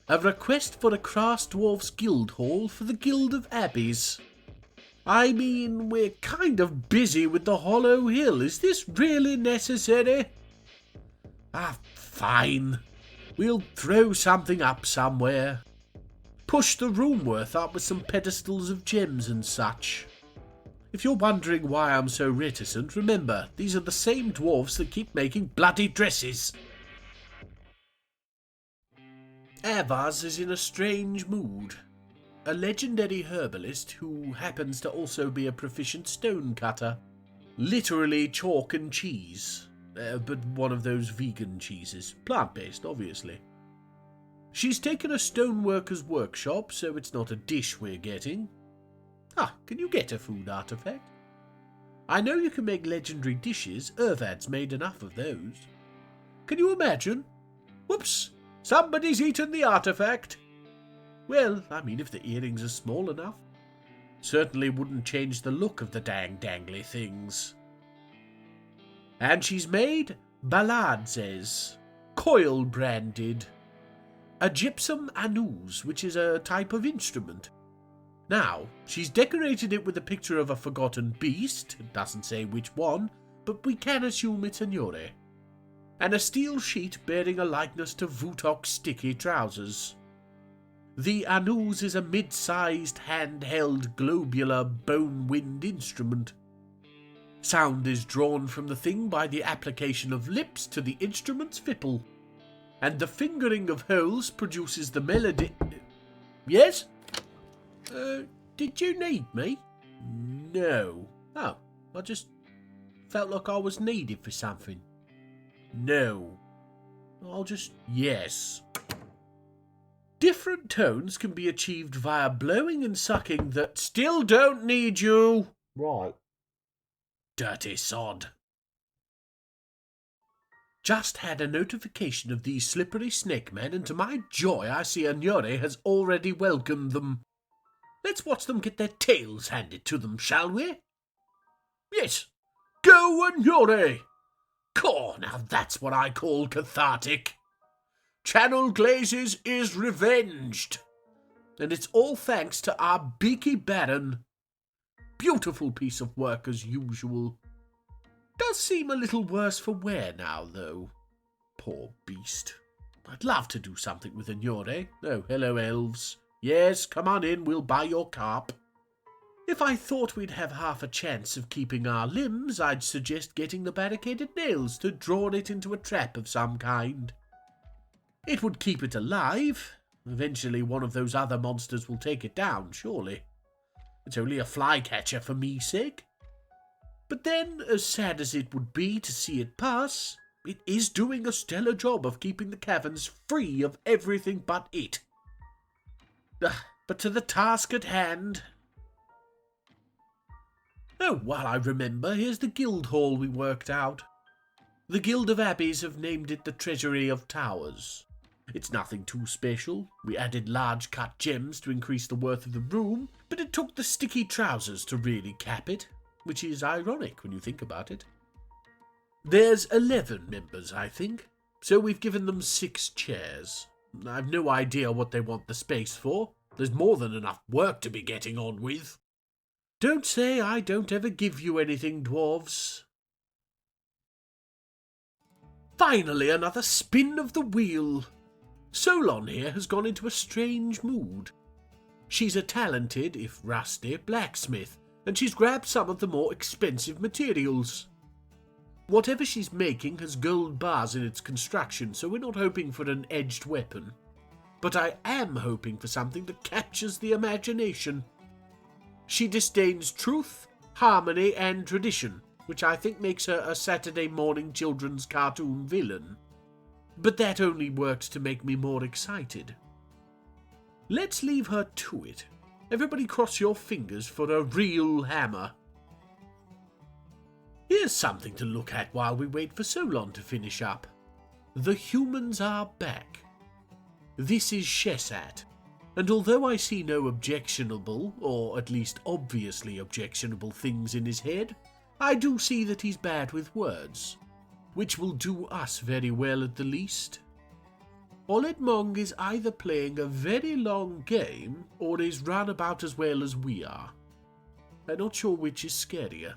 A request for a Crass Dwarfs Guild Hall for the Guild of Abbeys. I mean, we're kind of busy with the Hollow Hill. Is this really necessary? Ah, fine. We'll throw something up somewhere. Push the roomworth up with some pedestals of gems and such. If you're wondering why I'm so reticent, remember, these are the same dwarfs that keep making bloody dresses. Avaz is in a strange mood. A legendary herbalist who happens to also be a proficient stone cutter. Literally chalk and cheese, but one of those vegan cheeses. Plant-based, obviously. She's taken a stoneworker's workshop, so it's not a dish we're getting. Ah, can you get a food artifact? I know you can make legendary dishes. Ervad's made enough of those. Can you imagine? Whoops! Somebody's eaten the artifact. Well, I mean, if the earrings are small enough. Certainly wouldn't change the look of the dangly things. And she's made baladzes, coil branded. A gypsum anous, which is a type of instrument. Now, she's decorated it with a picture of a forgotten beast, it doesn't say which one, but we can assume it's a Nyore. And a steel sheet bearing a likeness to Vutok's sticky trousers. The anous is a mid-sized handheld globular bone-wind instrument. Sound is drawn from the thing by the application of lips to the instrument's fipple. And the fingering of holes produces the melody... Yes? Did you need me? No. Oh, I just felt like I was needed for something. No. I'll just... Yes. Different tones can be achieved via blowing and sucking that still don't need you. Right. Dirty sod. Just had a notification of these slippery snake men, and to my joy I see Anyore has already welcomed them. Let's watch them get their tails handed to them, shall we? Yes, go Anyore! Caw, now that's what I call cathartic. Channel Glazes is revenged. And it's all thanks to our beaky Baron. Beautiful piece of work as usual. Does seem a little worse for wear now, though. Poor beast. I'd love to do something with Anyore. Oh, hello, elves. Yes, come on in, we'll buy your carp. If I thought we'd have half a chance of keeping our limbs, I'd suggest getting the barricaded nails to draw it into a trap of some kind. It would keep it alive. Eventually one of those other monsters will take it down, surely. It's only a flycatcher for me sake. But then, as sad as it would be to see it pass, it is doing a stellar job of keeping the caverns free of everything but it. But to the task at hand. Oh, while I remember, here's the guild hall we worked out. The Guild of Abbeys have named it the Treasury of Towers. It's nothing too special. We added large cut gems to increase the worth of the room, but it took the sticky trousers to really cap it, which is ironic when you think about it. There's 11 members, I think, so we've given them 6 chairs. I've no idea what they want the space for. There's more than enough work to be getting on with. Don't say I don't ever give you anything, dwarves. Finally, another spin of the wheel. Solon here has gone into a strange mood. She's a talented, if rusty, blacksmith, and she's grabbed some of the more expensive materials. Whatever she's making has gold bars in its construction, so we're not hoping for an edged weapon. But I am hoping for something that captures the imagination. She disdains truth, harmony, and tradition, which I think makes her a Saturday morning children's cartoon villain. But that only works to make me more excited. Let's leave her to it. Everybody cross your fingers for a real hammer. Here's something to look at while we wait for Solon to finish up. The humans are back. This is Shesat, and although I see no objectionable, or at least obviously objectionable things in his head, I do see that he's bad with words, which will do us very well at the least. Olet Mong is either playing a very long game, or is run about as well as we are. I'm not sure which is scarier.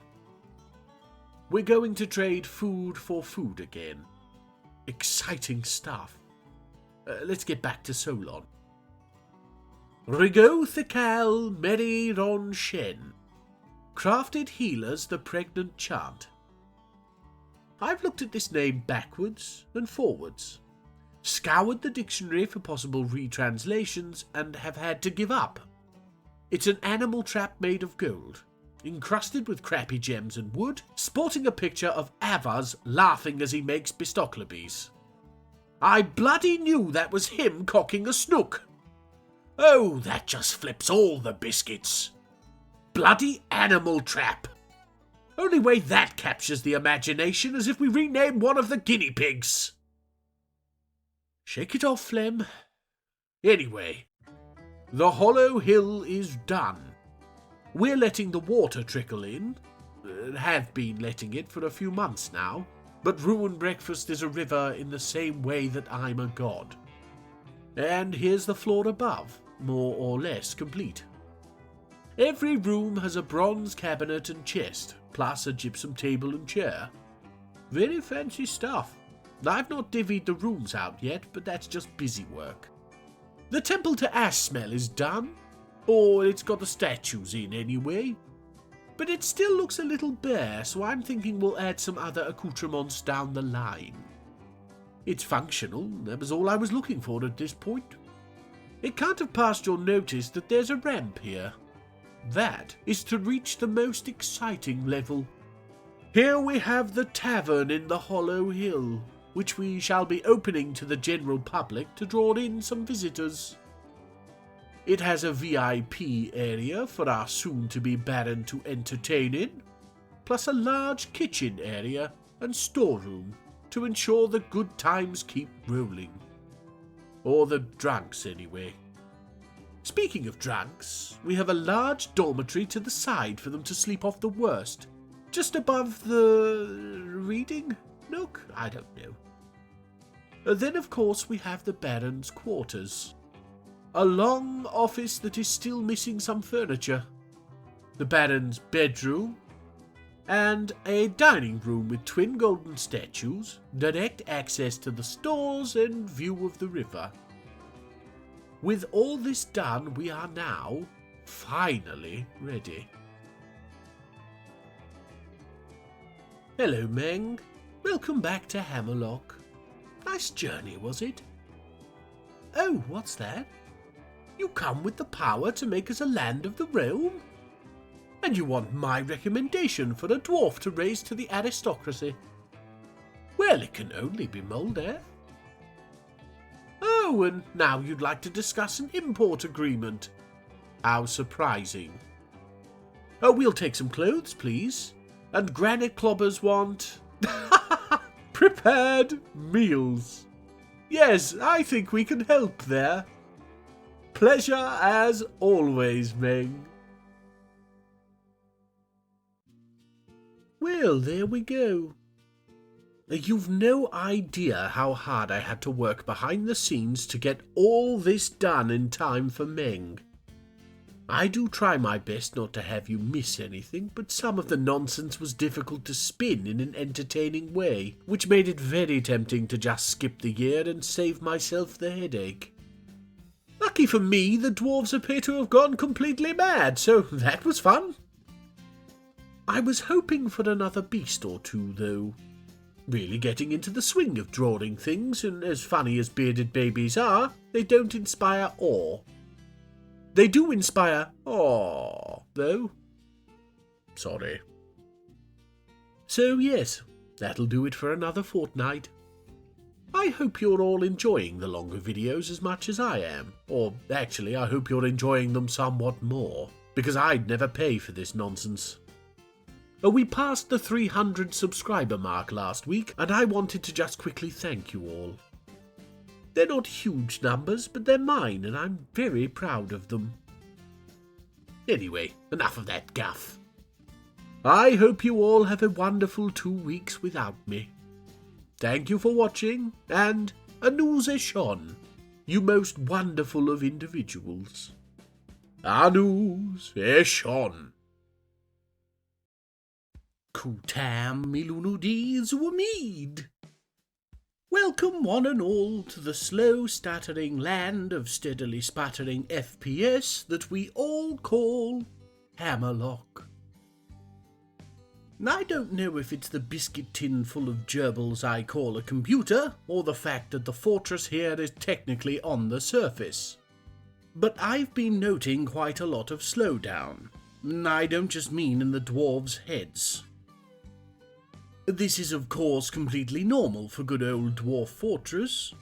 We're going to trade food for food again. Exciting stuff. Let's get back to Solon. Rigo Thikal Meri Ron Shen. Crafted healers the pregnant chant. I've looked at this name backwards and forwards, scoured the dictionary for possible retranslations, and have had to give up. It's an animal trap made of gold, encrusted with crappy gems and wood, sporting a picture of Avaz laughing as he makes bistochlebes. I bloody knew that was him cocking a snook. Oh, that just flips all the biscuits. Bloody animal trap. Only way that captures the imagination is if we rename one of the guinea pigs. Shake it off, Phlegm. Anyway, the hollow hill is done. We're letting the water trickle in. Have been letting it for a few months now. But Ruin Breakfast is a river in the same way that I'm a god. And here's the floor above, more or less complete. Every room has a bronze cabinet and chest, plus a gypsum table and chair. Very fancy stuff. I've not divvied the rooms out yet, but that's just busy work. The temple to Ashmel is done, or it's got the statues in anyway. But it still looks a little bare, so I'm thinking we'll add some other accoutrements down the line. It's functional, that was all I was looking for at this point. It can't have passed your notice that there's a ramp here. That is to reach the most exciting level. Here we have the tavern in the Hollow Hill, which we shall be opening to the general public to draw in some visitors. It has a VIP area for our soon-to-be Baron to entertain in, plus a large kitchen area and storeroom to ensure the good times keep rolling. Or the drunks, anyway. Speaking of drunks, we have a large dormitory to the side for them to sleep off the worst, just above the reading nook? I don't know. Then, of course, we have the Baron's quarters. A long office that is still missing some furniture. The Baron's bedroom, and a dining room with twin golden statues, direct access to the stores and view of the river. With all this done, we are now finally ready. Hello, Meng. Welcome back to Hammerlock. Nice journey, was it? Oh, what's that? You come with the power to make us a land of the realm? And you want my recommendation for a dwarf to raise to the aristocracy? Well, it can only be Molder. Oh, and now you'd like to discuss an import agreement. How surprising. Oh, we'll take some clothes, please. And granite clobbers want... prepared meals. Yes, I think we can help there. Pleasure as always, Meng. Well, there we go. You've no idea how hard I had to work behind the scenes to get all this done in time for Meng. I do try my best not to have you miss anything, but some of the nonsense was difficult to spin in an entertaining way, which made it very tempting to just skip the year and save myself the headache. Lucky for me, the dwarves appear to have gone completely mad, so that was fun. I was hoping for another beast or two, though. Really getting into the swing of drawing things, and as funny as bearded babies are, they don't inspire awe. They do inspire awe, though. Sorry. So yes, that'll do it for another fortnight. I hope you're all enjoying the longer videos as much as I am. Or actually, I hope you're enjoying them somewhat more, because I'd never pay for this nonsense. We passed the 300 subscriber mark last week, and I wanted to just quickly thank you all. They're not huge numbers, but they're mine, and I'm very proud of them. Anyway, enough of that guff. I hope you all have a wonderful 2 weeks without me. Thank you for watching, and Anus Eshon, you most wonderful of individuals. Anus Eshon. Kutam Milunudis Wamid. Welcome one and all to the slow stuttering land of steadily sputtering FPS that we all call Hammerlock. I don't know if it's the biscuit tin full of gerbils I call a computer, or the fact that the fortress here is technically on the surface. But I've been noting quite a lot of slowdown. I don't just mean in the dwarves' heads. This is of course completely normal for good old Dwarf Fortress.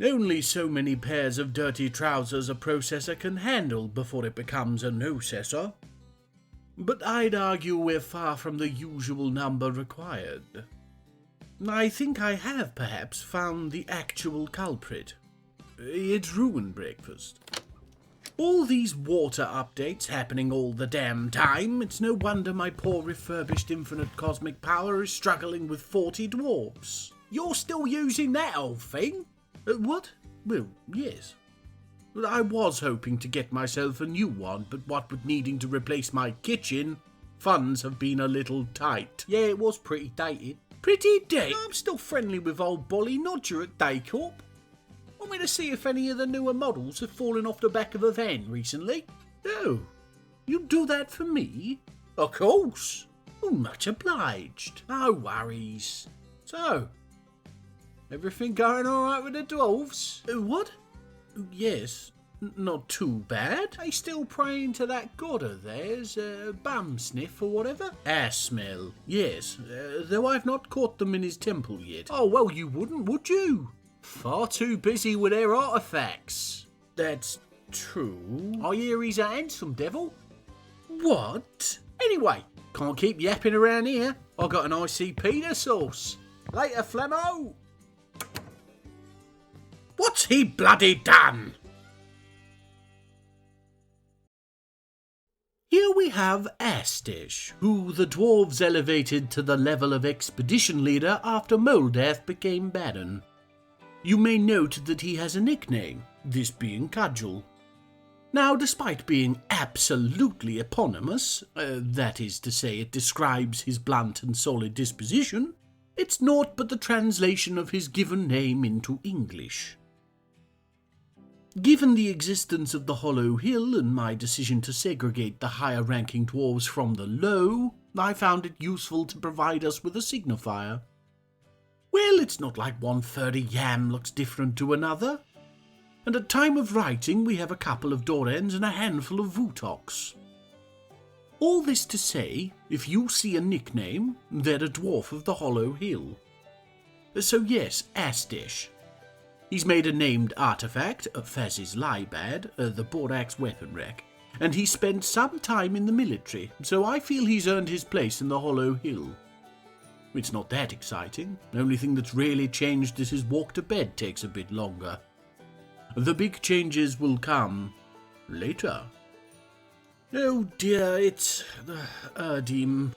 Only so many pairs of dirty trousers a processor can handle before it becomes a no-cessor. But I'd argue we're far from the usual number required. I think I have perhaps found the actual culprit. It's ruin breakfast. All these water updates happening all the damn time, it's no wonder my poor refurbished infinite cosmic power is struggling with 40 dwarves. You're still using that old thing? What? Well, yes. I was hoping to get myself a new one, but what with needing to replace my kitchen, funds have been a little tight. Yeah, it was pretty dated. Pretty dated? I'm still friendly with old Bolly Nodger at Daycorp. Want me to see if any of the newer models have fallen off the back of a van recently? Oh, you'd do that for me? Of course. Oh, much obliged. No worries. So, everything going alright with the dwarves? What? Yes, not too bad. They still praying to that god of theirs, bum sniff or whatever? Ass smell, yes, though I've not caught them in his temple yet. Oh, well, you wouldn't, would you? Far too busy with their artifacts. That's true. I hear he's a handsome devil. What? Anyway, can't keep yapping around here. I got an ICP to sauce. Later, Flemmo. What's he bloody done? Here we have Astish, who the dwarves elevated to the level of expedition leader after Moldath became Baron. You may note that he has a nickname, this being Cudgel. Now, despite being absolutely eponymous, that is to say it describes his blunt and solid disposition, it's naught but the translation of his given name into English. Given the existence of the Hollow Hill and my decision to segregate the higher-ranking dwarves from the low, I found it useful to provide us with a signifier. Well, it's not like one furry yam looks different to another. And at time of writing we have a couple of Dorens and a handful of Vutoks. All this to say, if you see a nickname, they're a dwarf of the Hollow Hill. So yes, Astish. He's made a named artifact, Faz's Libad, the Borax weapon rack, and he spent some time in the military, so I feel he's earned his place in the Hollow Hill. It's not that exciting. The only thing that's really changed is his walk to bed takes a bit longer. The big changes will come later. Oh dear, it's Erdim.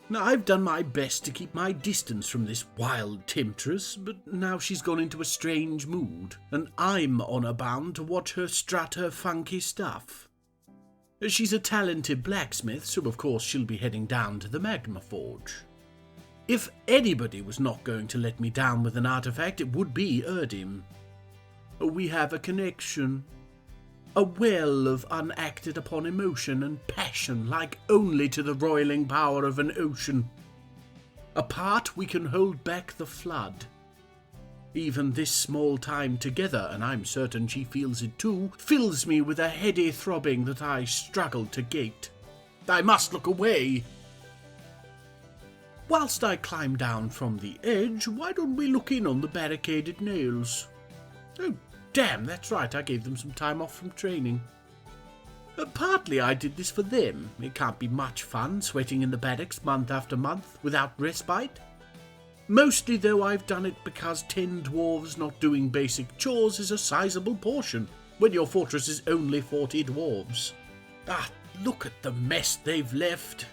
Now, I've done my best to keep my distance from this wild temptress, but now she's gone into a strange mood, and I'm honour bound to watch her strut her funky stuff. She's a talented blacksmith, so of course she'll be heading down to the Magma Forge. If anybody was not going to let me down with an artifact, it would be Erdim. We have a connection. A well of unacted upon emotion and passion like only to the roiling power of an ocean. Apart we can hold back the flood. Even this small time together, and I'm certain she feels it too, fills me with a heady throbbing that I struggle to gate. I must look away. Whilst I climb down from the edge, why don't we look in on the barricaded nails? Oh, damn, that's right, I gave them some time off from training. Partly I did this for them. It can't be much fun sweating in the barracks month after month without respite. Mostly, though, I've done it because 10 dwarves not doing basic chores is a sizable portion, when your fortress is only 40 dwarves. Ah, look at the mess they've left.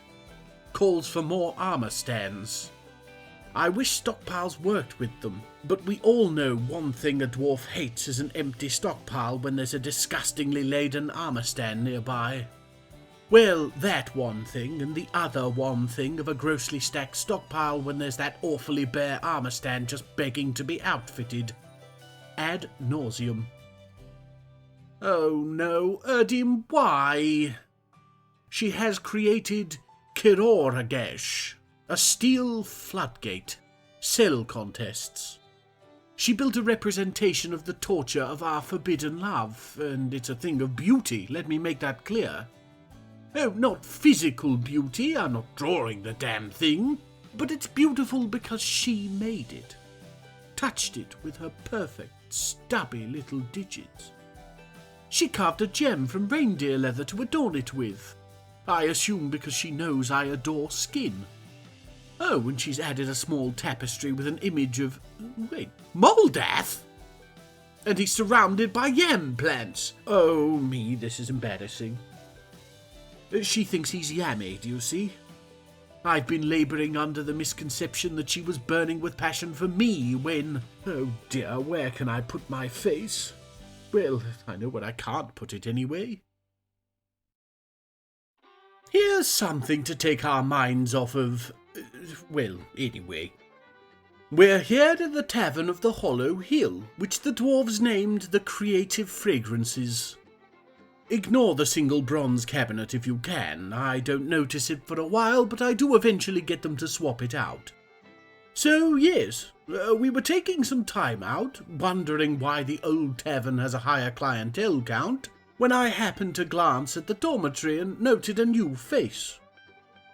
Calls for more armour stands. I wish stockpiles worked with them, but we all know one thing a dwarf hates is an empty stockpile when there's a disgustingly laden armour stand nearby. Well, that one thing, and the other one thing of a grossly stacked stockpile when there's that awfully bare armour stand just begging to be outfitted. Ad nauseum. Oh no, Erdim, why? She has created Kiroragash, a steel floodgate, cell contests. She built a representation of the torture of our forbidden love, and it's a thing of beauty, let me make that clear. Oh, not physical beauty, I'm not drawing the damn thing, but it's beautiful because she made it. Touched it with her perfect, stubby little digits. She carved a gem from reindeer leather to adorn it with. I assume because she knows I adore skin. Oh, and she's added a small tapestry with an image of... wait, Moldath? And he's surrounded by yam plants. Oh me, this is embarrassing. She thinks he's yammy, do you see? I've been labouring under the misconception that she was burning with passion for me when... oh dear, where can I put my face? Well, I know where I can't put it anyway. Here's something to take our minds off of... well, anyway. We're here in the Tavern of the Hollow Hill, which the dwarves named the Creative Fragrances. Ignore the single bronze cabinet if you can. I don't notice it for a while, but I do eventually get them to swap it out. So, yes, we were taking some time out, wondering why the old tavern has a higher clientele count, when I happened to glance at the dormitory and noted a new face.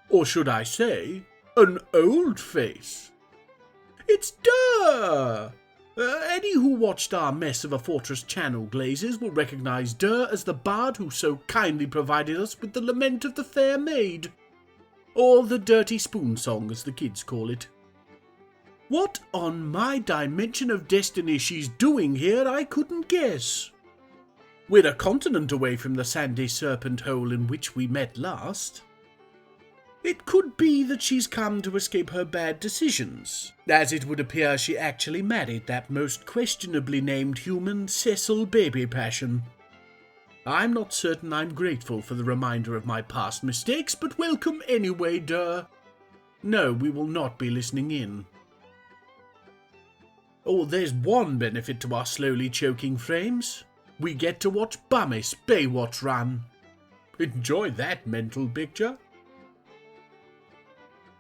Or should I say, an old face. It's Durr! Any who watched our Mess of a Fortress channel glazes will recognise Durr as the bard who so kindly provided us with the Lament of the Fair Maid, or the Dirty Spoon Song as the kids call it. What on my dimension of destiny she's doing here I couldn't guess. We're a continent away from the sandy serpent hole in which we met last. It could be that she's come to escape her bad decisions, as it would appear she actually married that most questionably named human Cecil Baby Passion. I'm not certain I'm grateful for the reminder of my past mistakes, but welcome anyway, Durr. No, we will not be listening in. Oh, there's one benefit to our slowly choking frames. We get to watch Bummis Baywatch run. Enjoy that mental picture.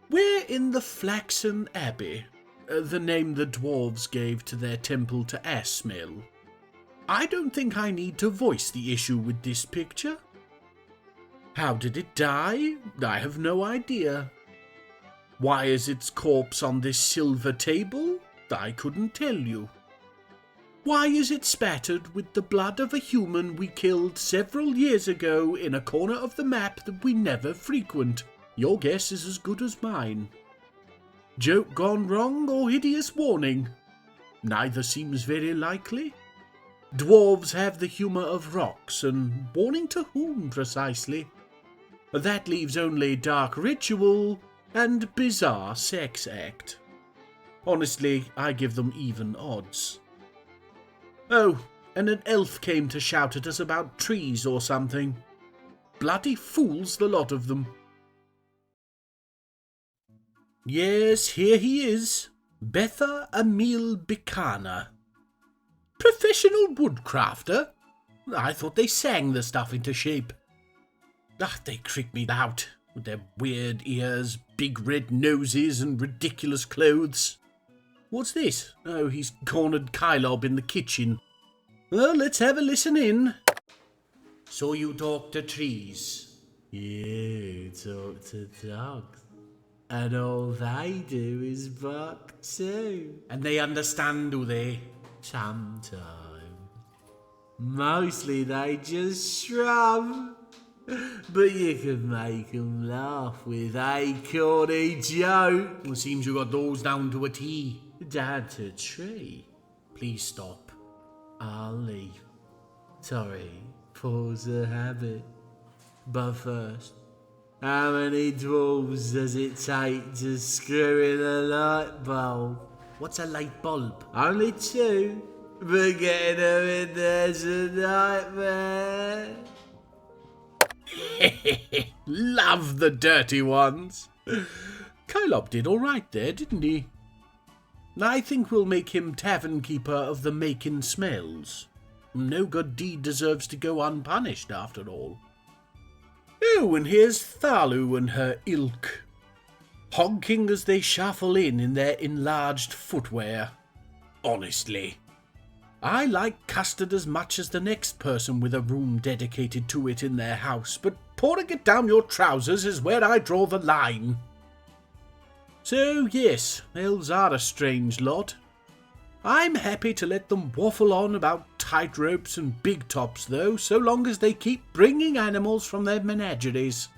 We're in the Flaxen Abbey, the name the Dwarves gave to their temple to Assmell. I don't think I need to voice the issue with this picture. How did it die? I have no idea. Why is its corpse on this silver table? I couldn't tell you. Why is it spattered with the blood of a human we killed several years ago in a corner of the map that we never frequent? Your guess is as good as mine. Joke gone wrong or hideous warning? Neither seems very likely. Dwarves have the humour of rocks, and warning to whom precisely? That leaves only dark ritual and bizarre sex act. Honestly, I give them even odds. Oh, and an elf came to shout at us about trees or something. Bloody fools, the lot of them. Yes, here he is, Betha Emil Bicana. Professional woodcrafter? I thought they sang the stuff into shape. They creep me out, with their weird ears, big red noses and ridiculous clothes. What's this? Oh, he's cornered Kylob in the kitchen. Well, let's have a listen in. So you talk to trees? You talk to dogs. And all they do is bark too. And they understand, do they? Sometimes. Mostly they just shrub. But you can make 'em laugh with a corny joke. Well, seems you got those down to a T. Down to a tree. Please stop. I'll leave. Sorry, force a habit. But first, how many dwarves does it take to screw in a light bulb? What's a light bulb? Only 2. But getting them in there's a nightmare. Love the dirty ones. Kylob did all right there, didn't he? I think we'll make him tavern keeper of the Makin Smells. No good deed deserves to go unpunished, after all. Oh, and here's Thalu and her ilk, honking as they shuffle in their enlarged footwear. Honestly, I like custard as much as the next person with a room dedicated to it in their house, but pouring it down your trousers is where I draw the line. So yes, elves are a strange lot. I'm happy to let them waffle on about tight ropes and big tops, though, so long as they keep bringing animals from their menageries.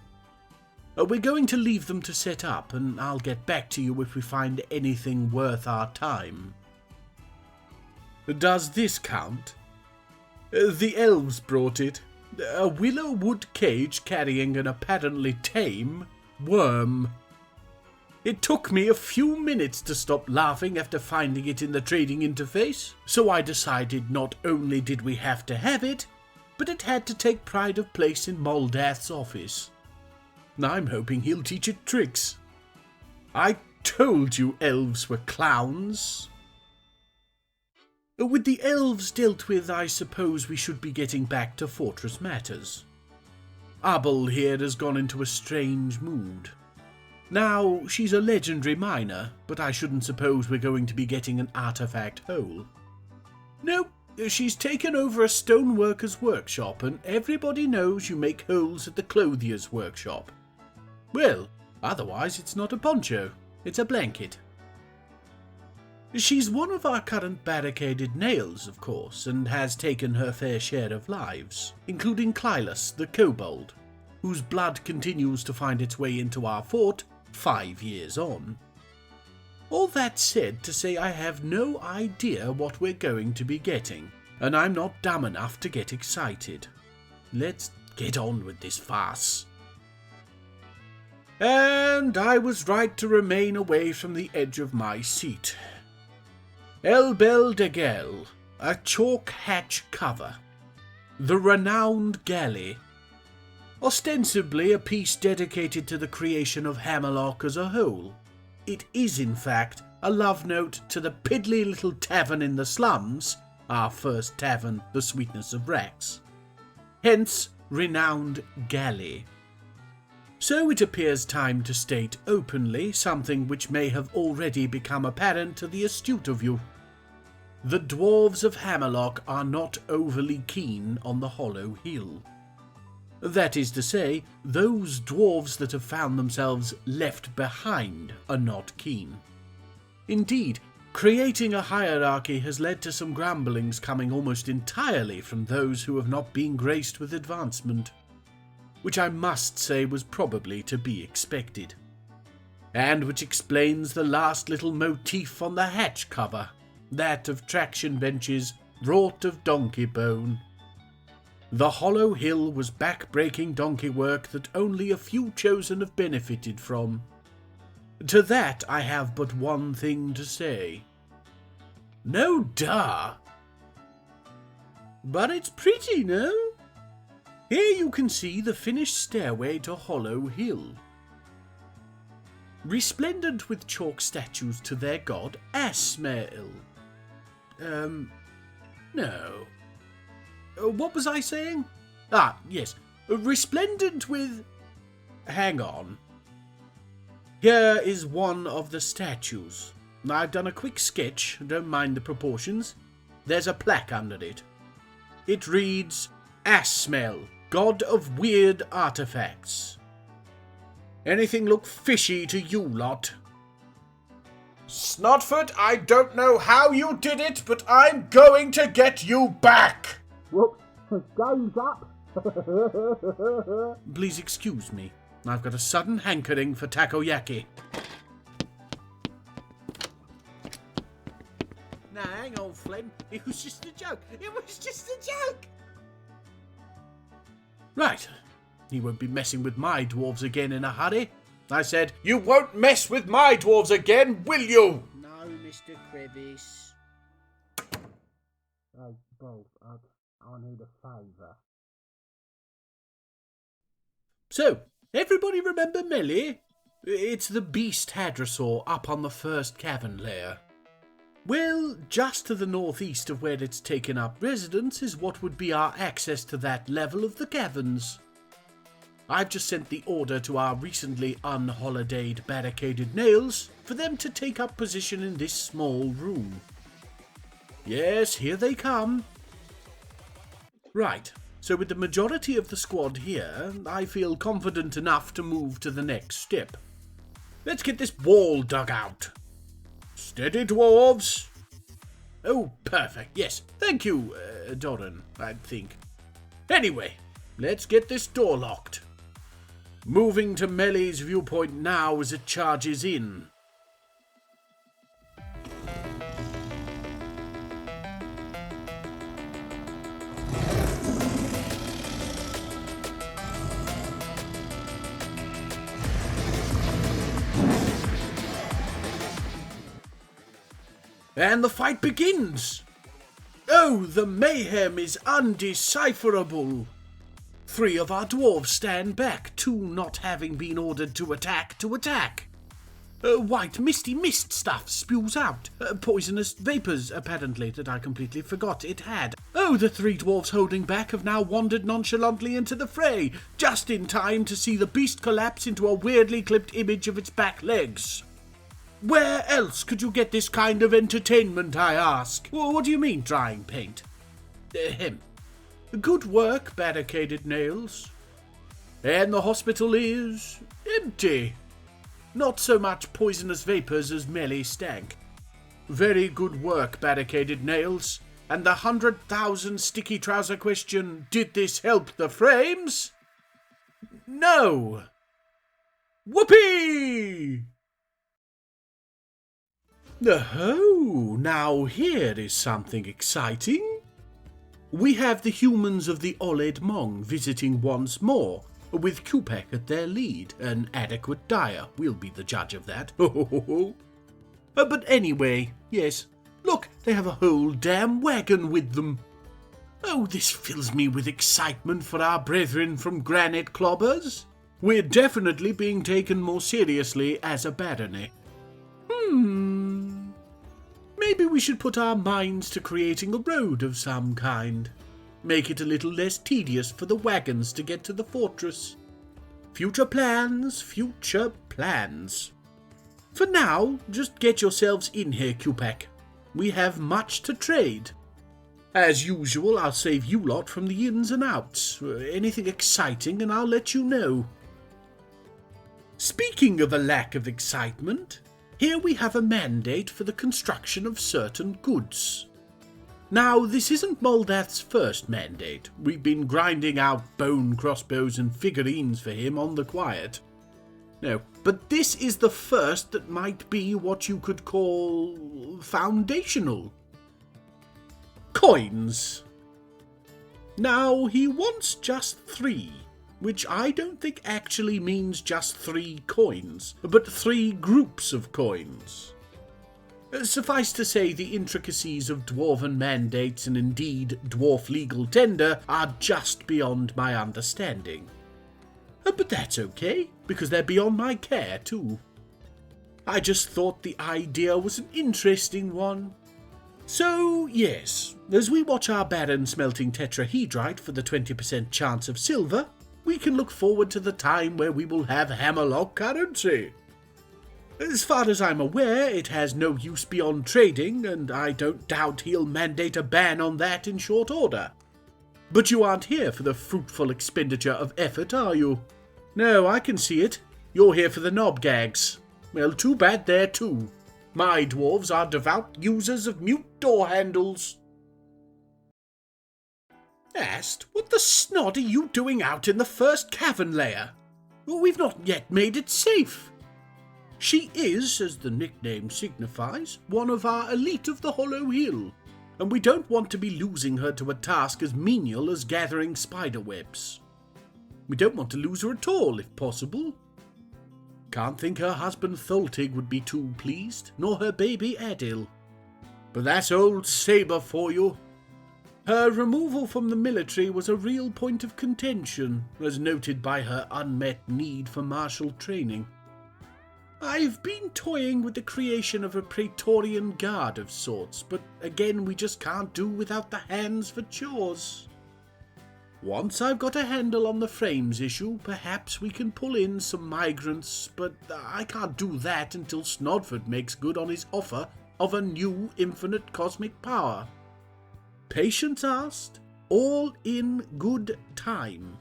We're going to leave them to set up, and I'll get back to you if we find anything worth our time. Does this count? The elves brought it. A willow wood cage carrying an apparently tame worm. It took me a few minutes to stop laughing after finding it in the trading interface, so I decided not only did we have to have it, but it had to take pride of place in Moldath's office. I'm hoping he'll teach it tricks. I told you elves were clowns. With the elves dealt with, I suppose we should be getting back to fortress matters. Abel here has gone into a strange mood. Now, she's a legendary miner, but I shouldn't suppose we're going to be getting an artifact hole. No, she's taken over a stoneworker's workshop, and everybody knows you make holes at the clothier's workshop. Well, otherwise it's not a poncho, it's a blanket. She's one of our current barricaded nails, of course, and has taken her fair share of lives, including Clylus, the kobold, whose blood continues to find its way into our fort 5 years on. All that said to say I have no idea what we're going to be getting, and I'm not dumb enough to get excited. Let's get on with this farce. And I was right to remain away from the edge of my seat. El Bel de Gel, a chalk hatch cover. The Renowned Galley. Ostensibly a piece dedicated to the creation of Hammerlock as a whole. It is, in fact, a love note to the piddly little tavern in the slums, our first tavern, the Sweetness of Rex. Hence, Renowned Galley. So it appears time to state openly something which may have already become apparent to the astute of you. The Dwarves of Hammerlock are not overly keen on the Hollow Hill. That is to say, those dwarves that have found themselves left behind are not keen. Indeed, creating a hierarchy has led to some grumblings coming almost entirely from those who have not been graced with advancement, which I must say was probably to be expected, and which explains the last little motif on the hatch cover, that of traction benches wrought of donkey bone. The Hollow Hill was back-breaking donkey work that only a few chosen have benefited from. To that I have but one thing to say. No duh! But it's pretty, no? Here you can see the finished stairway to Hollow Hill. Resplendent with chalk statues to their god Asmael. No. What was I saying? Ah, yes. Resplendent with... Hang on. Here is one of the statues. I've done a quick sketch, don't mind the proportions. There's a plaque under it. It reads, Asmael, god of weird artifacts. Anything look fishy to you lot? Snotfoot, I don't know how you did it, but I'm going to get you back! Whoops, game's up. Please excuse me. I've got a sudden hankering for takoyaki. Now, hang on, Phlegm. It was just a joke. It was just a joke. Right. He won't be messing with my dwarves again in a hurry. I said, you won't mess with my dwarves again, will you? No, Mr. Crevice. Oh, Bob, I need a favour. So, everybody remember Melly? It's the beast hadrosaur up on the first cavern layer. Well, just to the northeast of where it's taken up residence is what would be our access to that level of the caverns. I've just sent the order to our recently unholidayed barricaded nails for them to take up position in this small room. Yes, here they come. Right, so with the majority of the squad here, I feel confident enough to move to the next step. Let's get this wall dug out. Steady, dwarves. Oh, perfect, yes. Thank you, Doran, I think. Anyway, let's get this door locked. Moving to Melly's viewpoint now as it charges in. And the fight begins! Oh, the mayhem is undecipherable! 3 of our dwarves stand back, 2 not having been ordered to attack. White misty mist stuff spews out. Poisonous vapours, apparently, that I completely forgot it had. Oh, the 3 dwarves holding back have now wandered nonchalantly into the fray, just in time to see the beast collapse into a weirdly clipped image of its back legs. Where else could you get this kind of entertainment, I ask? What do you mean, drying paint? Good work, barricaded nails. And the hospital is empty. Not so much poisonous vapours as merely stank. Very good work, barricaded nails. And the 100,000 sticky trouser question, did this help the frames? No. Whoopee! Oh, now here is something exciting. We have the humans of the Oled Mong visiting once more, with Kupek at their lead. An adequate dyer, we'll be the judge of that. But anyway, yes, look, they have a whole damn wagon with them. Oh, this fills me with excitement for our brethren from Granite Clobbers. We're definitely being taken more seriously as a barony. Maybe we should put our minds to creating a road of some kind. Make it a little less tedious for the wagons to get to the fortress. Future plans, future plans. For now, just get yourselves in here, Kupek. We have much to trade. As usual, I'll save you lot from the ins and outs. Anything exciting and I'll let you know. Speaking of a lack of excitement, here we have a mandate for the construction of certain goods. Now, this isn't Moldath's first mandate. We've been grinding out bone crossbows and figurines for him on the quiet. No, but this is the first that might be what you could call foundational. Coins. Now, he wants just 3, which I don't think actually means just 3 coins, but 3 groups of coins. Suffice to say, the intricacies of Dwarven mandates and indeed dwarf legal tender are just beyond my understanding. But that's okay, because they're beyond my care too. I just thought the idea was an interesting one. So, yes, as we watch our Baron smelting tetrahedrite for the 20% chance of silver, we can look forward to the time where we will have Hammerlock currency. As far as I'm aware, it has no use beyond trading, and I don't doubt he'll mandate a ban on that in short order. But you aren't here for the fruitful expenditure of effort, are you? No, I can see it. You're here for the knob gags. Well, too bad there too. My dwarves are devout users of mute door handles. Ast, what the snot are you doing out in the first cavern layer? We've not yet made it safe. She is, as the nickname signifies, one of our elite of the Hollow Hill, and we don't want to be losing her to a task as menial as gathering spider webs. We don't want to lose her at all, if possible. Can't think her husband Tholtig would be too pleased, nor her baby Adil. But that's old Sabre for you. Her removal from the military was a real point of contention, as noted by her unmet need for martial training. I've been toying with the creation of a Praetorian Guard of sorts, but again we just can't do without the hands for chores. Once I've got a handle on the frames issue, perhaps we can pull in some migrants, but I can't do that until Snodford makes good on his offer of a new infinite cosmic power. Patience asked, all in good time.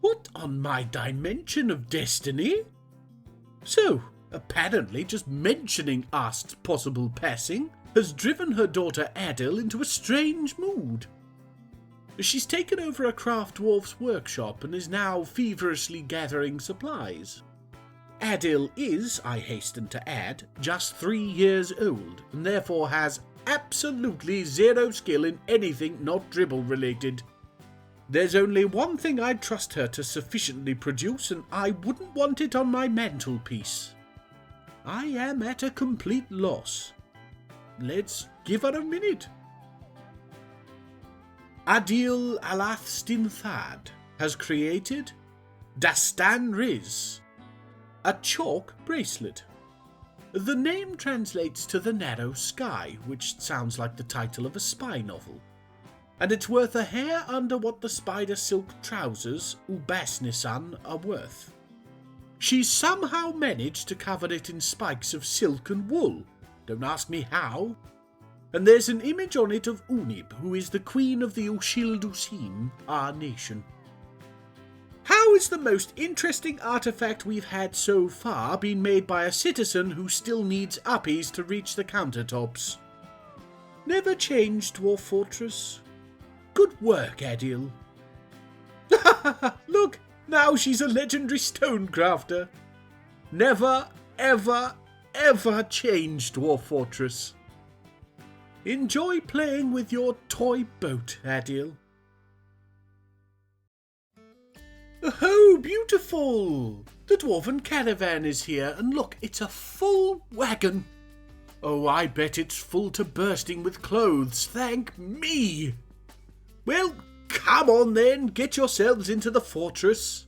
What on my dimension of destiny? So, apparently just mentioning Ast's possible passing has driven her daughter Adil into a strange mood. She's taken over a craft dwarf's workshop and is now feverishly gathering supplies. Adil is, I hasten to add, just 3 years old, and therefore has absolutely zero skill in anything not dribble related. There's only one thing I'd trust her to sufficiently produce, and I wouldn't want it on my mantelpiece. I am at a complete loss. Let's give her a minute. Adil Alathstinthad has created Dastan Riz, a chalk bracelet. The name translates to the narrow sky, which sounds like the title of a spy novel. And it's worth a hair under what the spider silk trousers Ubasnisan are worth. She's somehow managed to cover it in spikes of silk and wool. Don't ask me how. And there's an image on it of Unib, who is the queen of the Ushildusim, our nation. How How is the most interesting artifact we've had so far been made by a citizen who still needs uppies to reach the countertops? Never changed, Dwarf Fortress. Good work, Adil. Look, now she's a legendary stonecrafter. Never, ever, ever change, Dwarf Fortress. Enjoy playing with your toy boat, Adil. Oh, beautiful! The Dwarven caravan is here, and look, it's a full wagon. Oh, I bet it's full to bursting with clothes, thank me! Well, come on then, get yourselves into the fortress.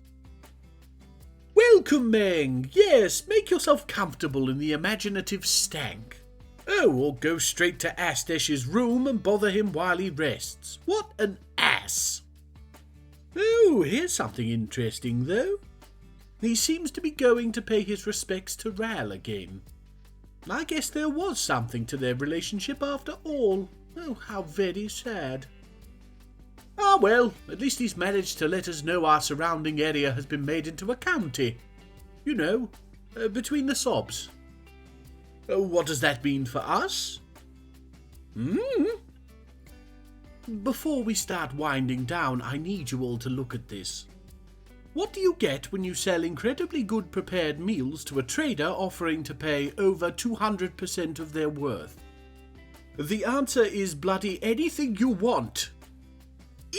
Welcome, Meng. Yes, make yourself comfortable in the imaginative stank. Oh, or go straight to Astesh's room and bother him while he rests. What an ass! Oh, here's something interesting, though. He seems to be going to pay his respects to Ral again. I guess there was something to their relationship after all. Oh, how very sad. Ah, well, at least he's managed to let us know our surrounding area has been made into a county. You know, between the sobs. What does that mean for us? Before we start winding down, I need you all to look at this. What do you get when you sell incredibly good prepared meals to a trader offering to pay over 200% of their worth? The answer is bloody anything you want.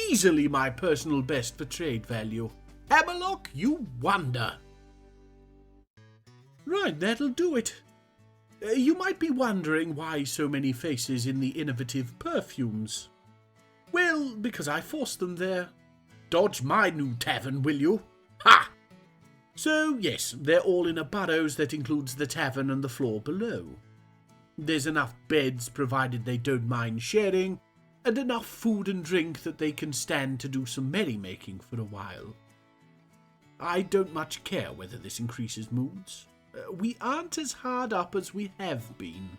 Easily my personal best for trade value. Hammerlock, you wonder. Right, that'll do it. You might be wondering why so many faces in the innovative perfumes. Well, because I forced them there. Dodge my new tavern, will you? Ha! So, yes, they're all in a burrows that includes the tavern and the floor below. There's enough beds, provided they don't mind sharing, and enough food and drink that they can stand to do some merrymaking for a while. I don't much care whether this increases moods. We aren't as hard up as we have been.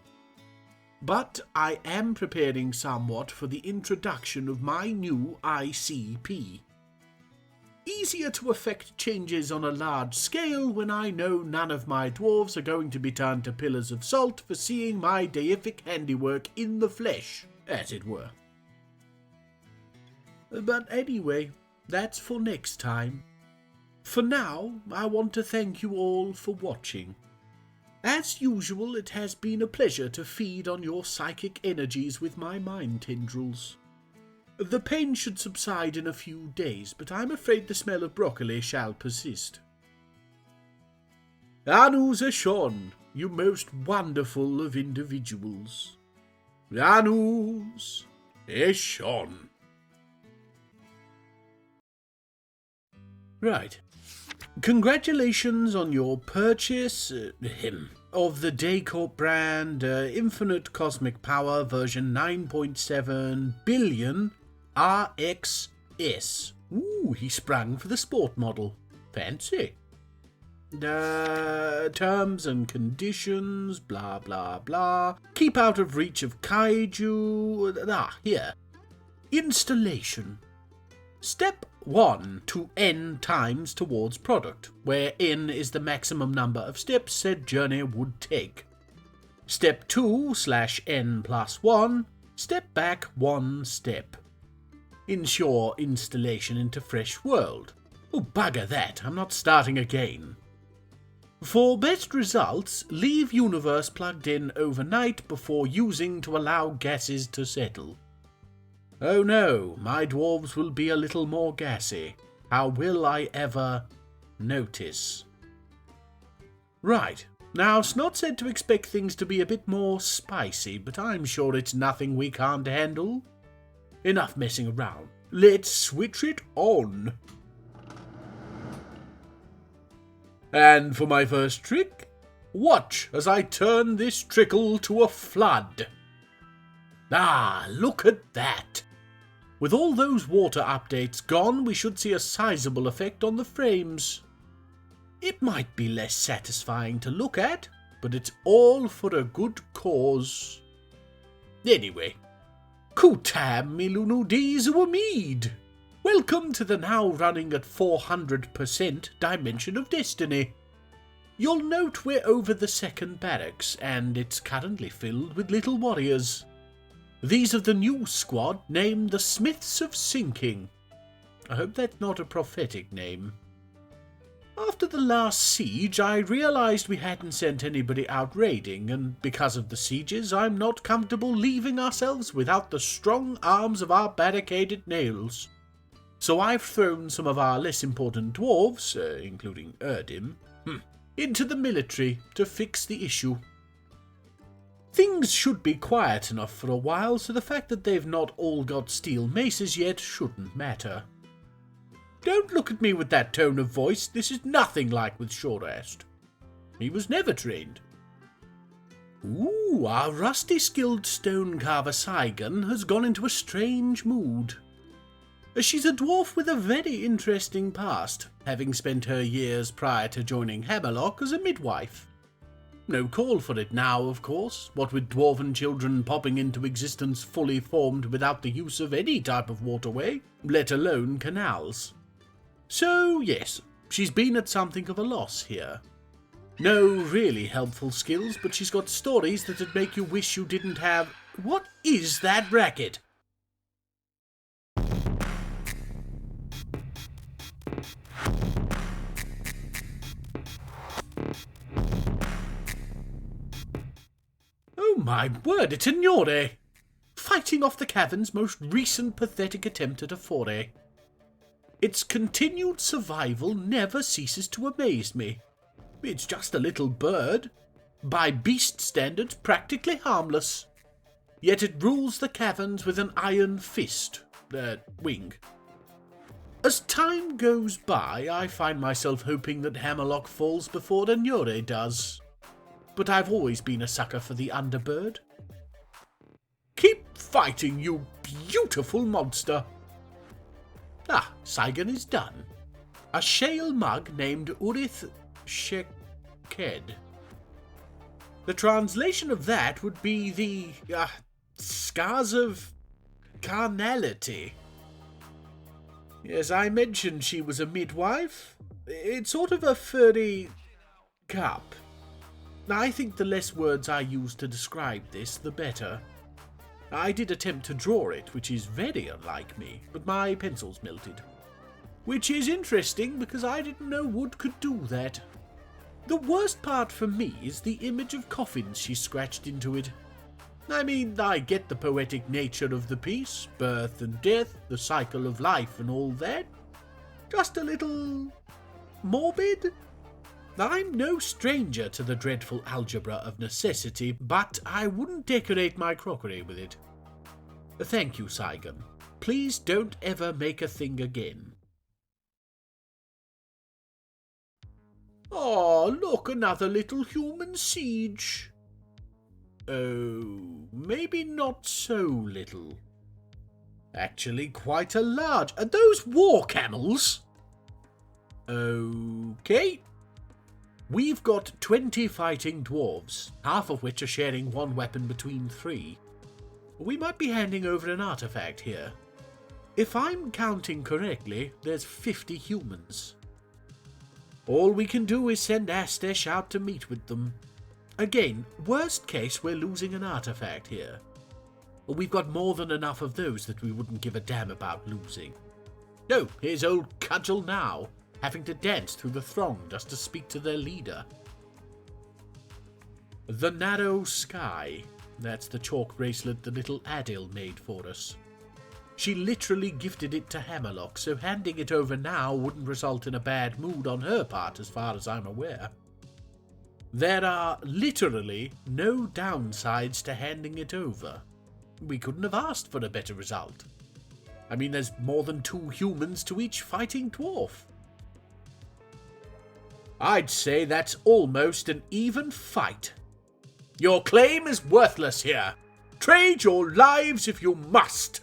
But I am preparing somewhat for the introduction of my new ICP. Easier to effect changes on a large scale when I know none of my dwarves are going to be turned to pillars of salt for seeing my deific handiwork in the flesh, as it were. But anyway, that's for next time. For now, I want to thank you all for watching. As usual, it has been a pleasure to feed on your psychic energies with my mind tendrils. The pain should subside in a few days, but I'm afraid the smell of broccoli shall persist. Anus Ashon, you most wonderful of individuals. Anus Ashon. Right. Congratulations on your purchase of the Daycorp brand Infinite Cosmic Power version 9.7 billion RXS. Ooh, he sprang for the sport model. Fancy. Terms and conditions, blah blah blah. Keep out of reach of kaiju. Here. Installation. Step 1 to n times towards product, where n is the maximum number of steps said journey would take. Step 2/n+1, step back 1 step. Ensure installation into fresh world. Oh, bugger that, I'm not starting again. For best results, leave universe plugged in overnight before using to allow gases to settle. Oh no, my dwarves will be a little more gassy. How will I ever notice? Right, now Snot said to expect things to be a bit more spicy, but I'm sure it's nothing we can't handle. Enough messing around. Let's switch it on. And for my first trick, watch as I turn this trickle to a flood. Ah, look at that! With all those water updates gone, we should see a sizable effect on the frames. It might be less satisfying to look at, but it's all for a good cause. Anyway, Kutam Milunu Dizuamid. Welcome to the now running at 400% Dimension of Destiny. You'll note we're over the second barracks, and it's currently filled with little warriors. These are the new squad named the Smiths of Sinking. I hope that's not a prophetic name. After the last siege, I realised we hadn't sent anybody out raiding, and because of the sieges, I'm not comfortable leaving ourselves without the strong arms of our barricaded nails. So I've thrown some of our less important dwarves, including Erdim, into the military to fix the issue. Things should be quiet enough for a while, so the fact that they've not all got steel maces yet shouldn't matter. Don't look at me with that tone of voice. This is nothing like with Shorast. He was never trained. Ooh, our rusty-skilled stone carver Saigon has gone into a strange mood. She's a dwarf with a very interesting past, having spent her years prior to joining Hammerlock as a midwife. No call for it now, of course, what with dwarven children popping into existence fully formed without the use of any type of waterway, let alone canals. So, yes, she's been at something of a loss here. No really helpful skills, but she's got stories that'd make you wish you didn't have... What is that racket? Oh my word, it's a Nyore! Fighting off the cavern's most recent pathetic attempt at a foray. Its continued survival never ceases to amaze me. It's just a little bird, by beast standards practically harmless. Yet it rules the caverns with an iron fist, wing. As time goes by, I find myself hoping that Hammerlock falls before the Nyore does. But I've always been a sucker for the underbird. Keep fighting, you beautiful monster! Ah, Saigon is done. A shale mug named Urith Sheked. The translation of that would be the, scars of carnality. Yes, I mentioned she was a midwife. It's sort of a furry cup. I think the less words I use to describe this, the better. I did attempt to draw it, which is very unlike me, but my pencils melted. Which is interesting, because I didn't know wood could do that. The worst part for me is the image of coffins she scratched into it. I mean, I get the poetic nature of the piece, birth and death, the cycle of life and all that. Just a little... morbid? I'm no stranger to the dreadful algebra of necessity, but I wouldn't decorate my crockery with it. Thank you, Saigon. Please don't ever make a thing again. Oh, look, another little human siege. Oh, maybe not so little. Actually, quite a large... Are those war camels? Okay. We've got 20 fighting dwarves, half of which are sharing one weapon between 3. We might be handing over an artifact here. If I'm counting correctly, there's 50 humans. All we can do is send Astesh out to meet with them. Again, worst case, we're losing an artifact here. We've got more than enough of those that we wouldn't give a damn about losing. No, here's old Cudgel now, having to dance through the throng just to speak to their leader. The Narrow Sky. That's the chalk bracelet the little Adil made for us. She literally gifted it to Hammerlock, so handing it over now wouldn't result in a bad mood on her part as far as I'm aware. There are literally no downsides to handing it over. We couldn't have asked for a better result. I mean, there's more than 2 humans to each fighting dwarf. I'd say that's almost an even fight. Your claim is worthless here. Trade your lives if you must.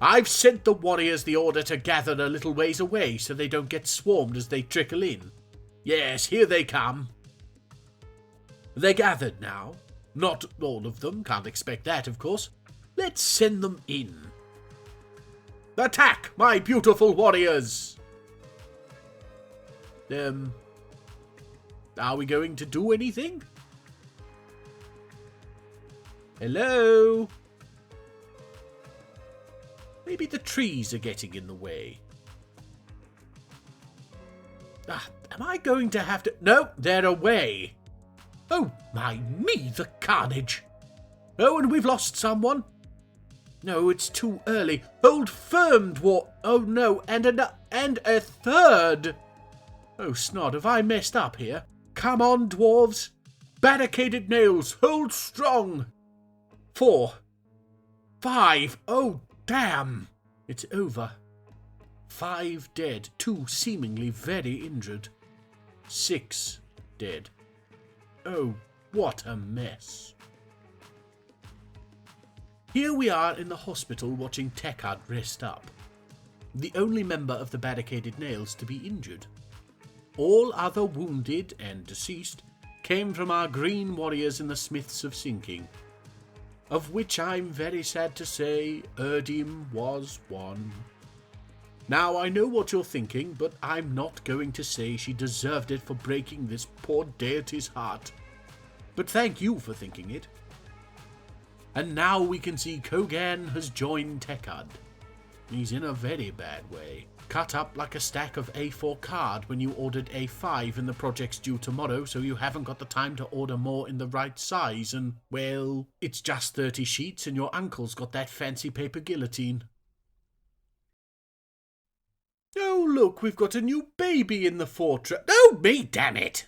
I've sent the warriors the order to gather a little ways away so they don't get swarmed as they trickle in. Yes, here they come. They're gathered now. Not all of them, can't expect that, of course. Let's send them in. Attack, my beautiful warriors! Are we going to do anything? Hello? Maybe the trees are getting in the way. Am I going to have to... No, they're away. Oh, me, the carnage. Oh, and we've lost someone. No, it's too early. Hold firm, Dwarf. Oh, no, and a third. Oh, snot, have I messed up here? Come on, dwarves. Barricaded nails, hold strong. 4, 5, oh, damn. It's over. 5 dead, 2 seemingly very injured. 6 dead. Oh, what a mess. Here we are in the hospital watching Tekard rest up. The only member of the barricaded nails to be injured. All other wounded and deceased came from our green warriors in the Smiths of Sinking, of which I'm very sad to say Erdim was one. Now I know what you're thinking, but I'm not going to say she deserved it for breaking this poor deity's heart. But thank you for thinking it. And now we can see Kogan has joined Tekard. He's in a very bad way. Cut up like a stack of A4 card when you ordered A5 and the project's due tomorrow, so you haven't got the time to order more in the right size, and, well, it's just 30 sheets and your uncle's got that fancy paper guillotine. Oh, look, we've got a new baby in the fortress. Oh, me, damn it!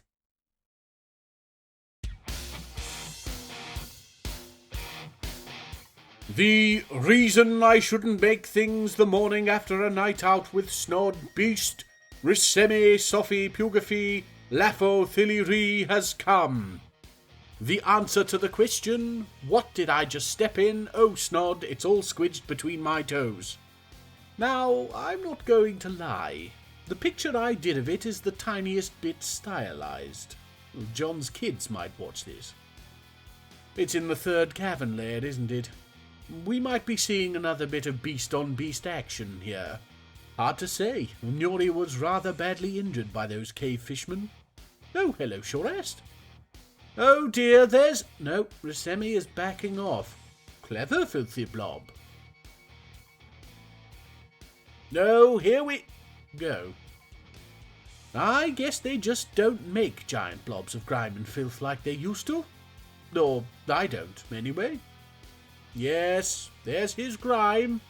The reason I shouldn't make things the morning after a night out with Snod Beast, Rissemi, Sophie, Pugafi, Laffo, Thiliri has come. The answer to the question, what did I just step in? Oh, Snod, it's all squidged between my toes. Now, I'm not going to lie. The picture I did of it is the tiniest bit stylized. John's kids might watch this. It's in the 3rd cavern layer, isn't it? We might be seeing another bit of beast-on-beast action here. Hard to say. Nuri was rather badly injured by those cave fishmen. Oh, hello, Shorest. Oh dear, there's... No, Rissemi is backing off. Clever, filthy blob. No, here we go. I guess they just don't make giant blobs of grime and filth like they used to. Or, I don't, anyway. Yes, there's his grime,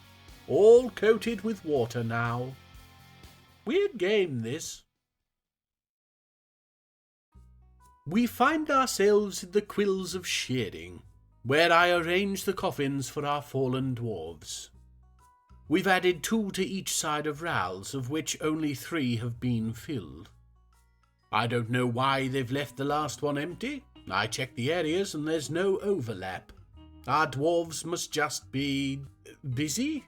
all coated with water now. Weird game, this. We find ourselves in the Quills of Shearing, where I arrange the coffins for our fallen dwarves. We've added 2 to each side of Ral's, of which only 3 have been filled. I don't know why they've left the last one empty. I checked the areas and there's no overlap. Our dwarves must just be... busy?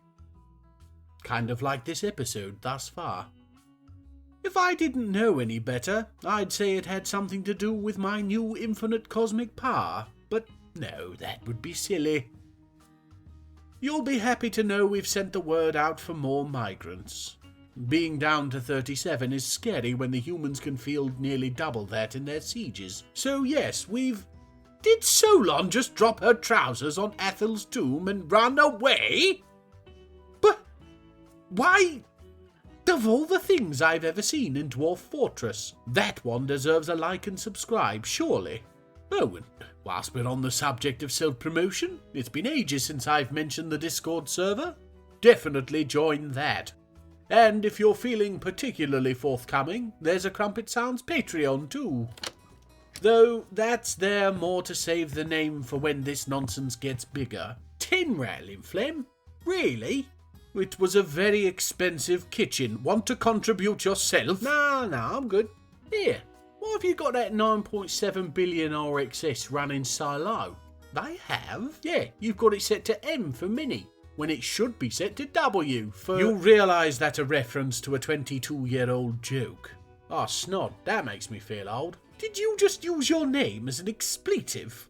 Kind of like this episode thus far. If I didn't know any better, I'd say it had something to do with my new infinite cosmic power, but no, that would be silly. You'll be happy to know we've sent the word out for more migrants. Being down to 37 is scary when the humans can field nearly double that in their sieges. So yes, we've... Did Solon just drop her trousers on Athel's tomb and run away? But why? Of all the things I've ever seen in Dwarf Fortress, that one deserves a like and subscribe, surely. Oh, and whilst we're on the subject of self-promotion, it's been ages since I've mentioned the Discord server. Definitely join that. And if you're feeling particularly forthcoming, there's a Crumpet Sounds Patreon too. Though that's there more to save the name for when this nonsense gets bigger. 10 ral in Phlegm? Really? It was a very expensive kitchen. Want to contribute yourself? No, I'm good. Here, why have you got that 9.7 billion RXS running so low? They have? Yeah, you've got it set to M for mini, when it should be set to W for... You'll realise that's a reference to a 22-year-old joke. Oh, snot, that makes me feel old. Did you just use your name as an expletive? .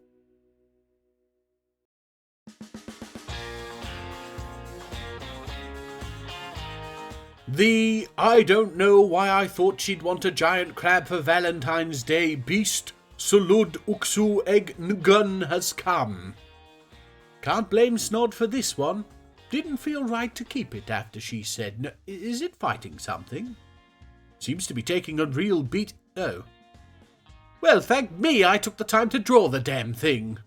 I don't know why I thought she'd want a giant crab for Valentine's Day beast, Sulud Uksu Egg Ngun has come. Can't blame Snod for this one. Didn't feel right to keep it after she said no. Is it fighting something? Seems to be taking a real beat. Oh. Well, thank me I took the time to draw the damn thing.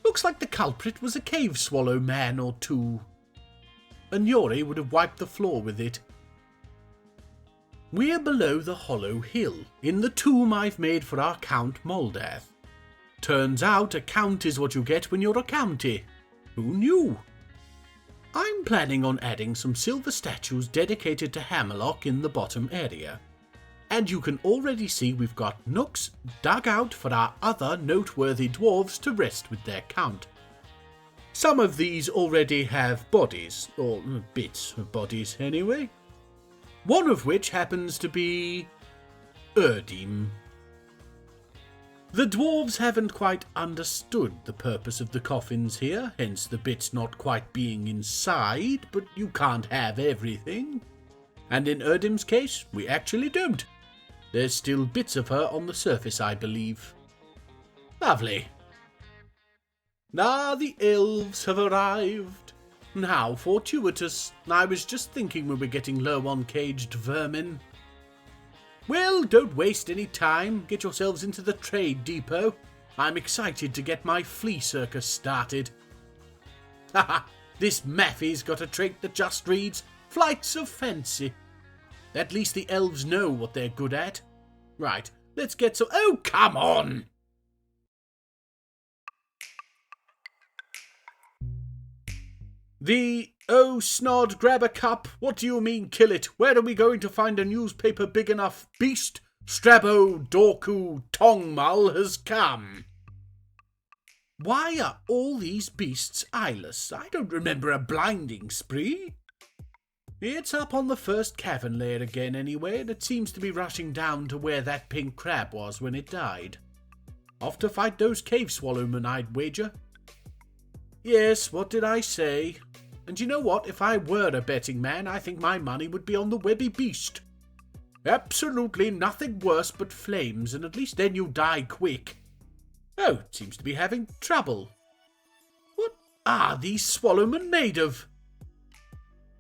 Looks like the culprit was a cave swallow man or two. And Yori would have wiped the floor with it. We're below the hollow hill, in the tomb I've made for our Count Moldath. Turns out a count is what you get when you're a county. Who knew? I'm planning on adding some silver statues dedicated to Hammerlock in the bottom area. And you can already see we've got nooks dug out for our other noteworthy dwarves to rest with their count. Some of these already have bodies, or bits of bodies anyway. One of which happens to be Erdim. The dwarves haven't quite understood the purpose of the coffins here, hence the bits not quite being inside, but you can't have everything. And in Erdim's case, we actually don't. There's still bits of her on the surface, I believe. Lovely. Ah, the elves have arrived. And how fortuitous. I was just thinking we were getting low on caged vermin. Well, don't waste any time. Get yourselves into the trade depot. I'm excited to get my flea circus started. Haha, this Maffy's got a trait that just reads, Flights of Fancy. At least the elves know what they're good at. Right, let's get some... Oh, come on! Oh, Snod, grab a cup. What do you mean, kill it? Where are we going to find a newspaper big enough? Beast, Strabo, Dorku, Tongmal has come. Why are all these beasts eyeless? I don't remember a blinding spree. It's up on the first cavern layer again anyway, and it seems to be rushing down to where that pink crab was when it died. Off to fight those cave swallowmen, I'd wager. Yes, what did I say? And you know what? If I were a betting man, I think my money would be on the webby beast. Absolutely nothing worse but flames, and at least then you die quick. Oh, it seems to be having trouble. What are these swallowmen made of?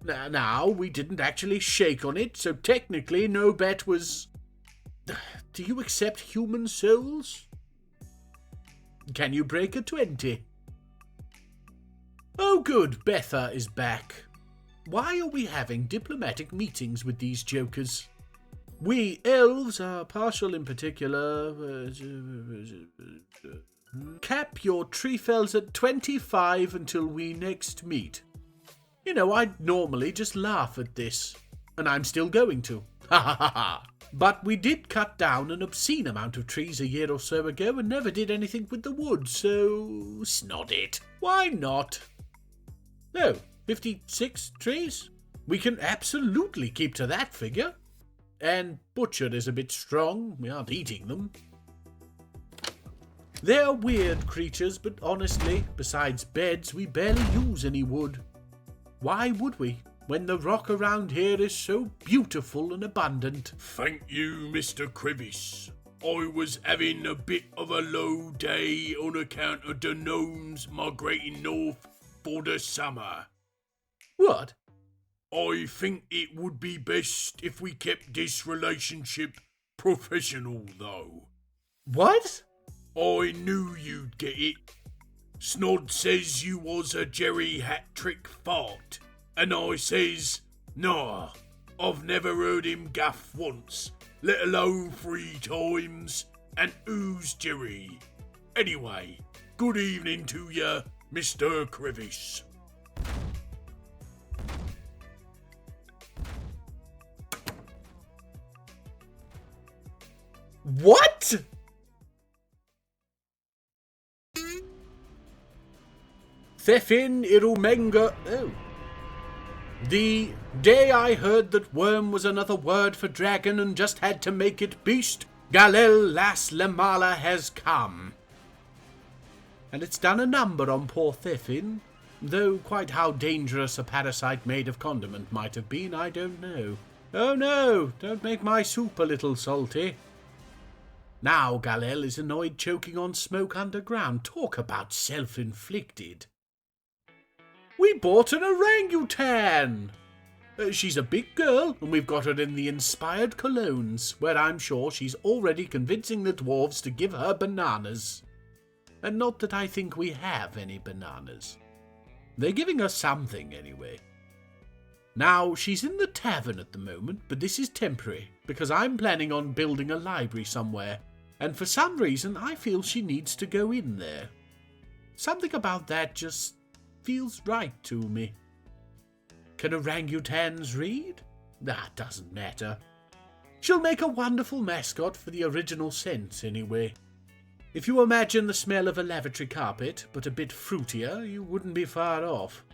Now, we didn't actually shake on it, so technically no bet was... Do you accept human souls? Can you break a 20? Oh good, Betha is back. Why are we having diplomatic meetings with these jokers? We elves are partial in particular. Cap your tree fells at 25 until we next meet. You know, I'd normally just laugh at this, and I'm still going to. Ha ha ha ha. But we did cut down an obscene amount of trees a year or so ago and never did anything with the wood, so snod it. Why not? No, 56 trees? We can absolutely keep to that figure. And butchered is a bit strong. We aren't eating them. They're weird creatures, but honestly, besides beds, we barely use any wood. Why would we, when the rock around here is so beautiful and abundant? Thank you, Mr. Crevice. I was having a bit of a low day on account of the gnomes migrating north for the summer. What? I think it would be best if we kept this relationship professional, though. What? I knew you'd get it. Snod says you was a Jerry hat-trick fart, and I says, nah, I've never heard him gaff once, let alone 3 times, and who's Jerry? Anyway, good evening to ya, Mr. Crevice. What? Thefin Irumenga. Oh. The day I heard that worm was another word for dragon and just had to make it beast, Galel Las Lamala has come. And it's done a number on poor Thefin. Though quite how dangerous a parasite made of condiment might have been, I don't know. Oh no, don't make my soup a little salty. Now Galel is annoyed choking on smoke underground. Talk about self-inflicted. We bought an orangutan! She's a big girl, and we've got her in the inspired colognes, where I'm sure she's already convincing the dwarves to give her bananas. And not that I think we have any bananas. They're giving us something anyway. Now, she's in the tavern at the moment, but this is temporary, because I'm planning on building a library somewhere, and for some reason I feel she needs to go in there. Something about that just feels right to me. Can orangutans read? That doesn't matter. She'll make a wonderful mascot for the original sense anyway. If you imagine the smell of a lavatory carpet, but a bit fruitier, you wouldn't be far off.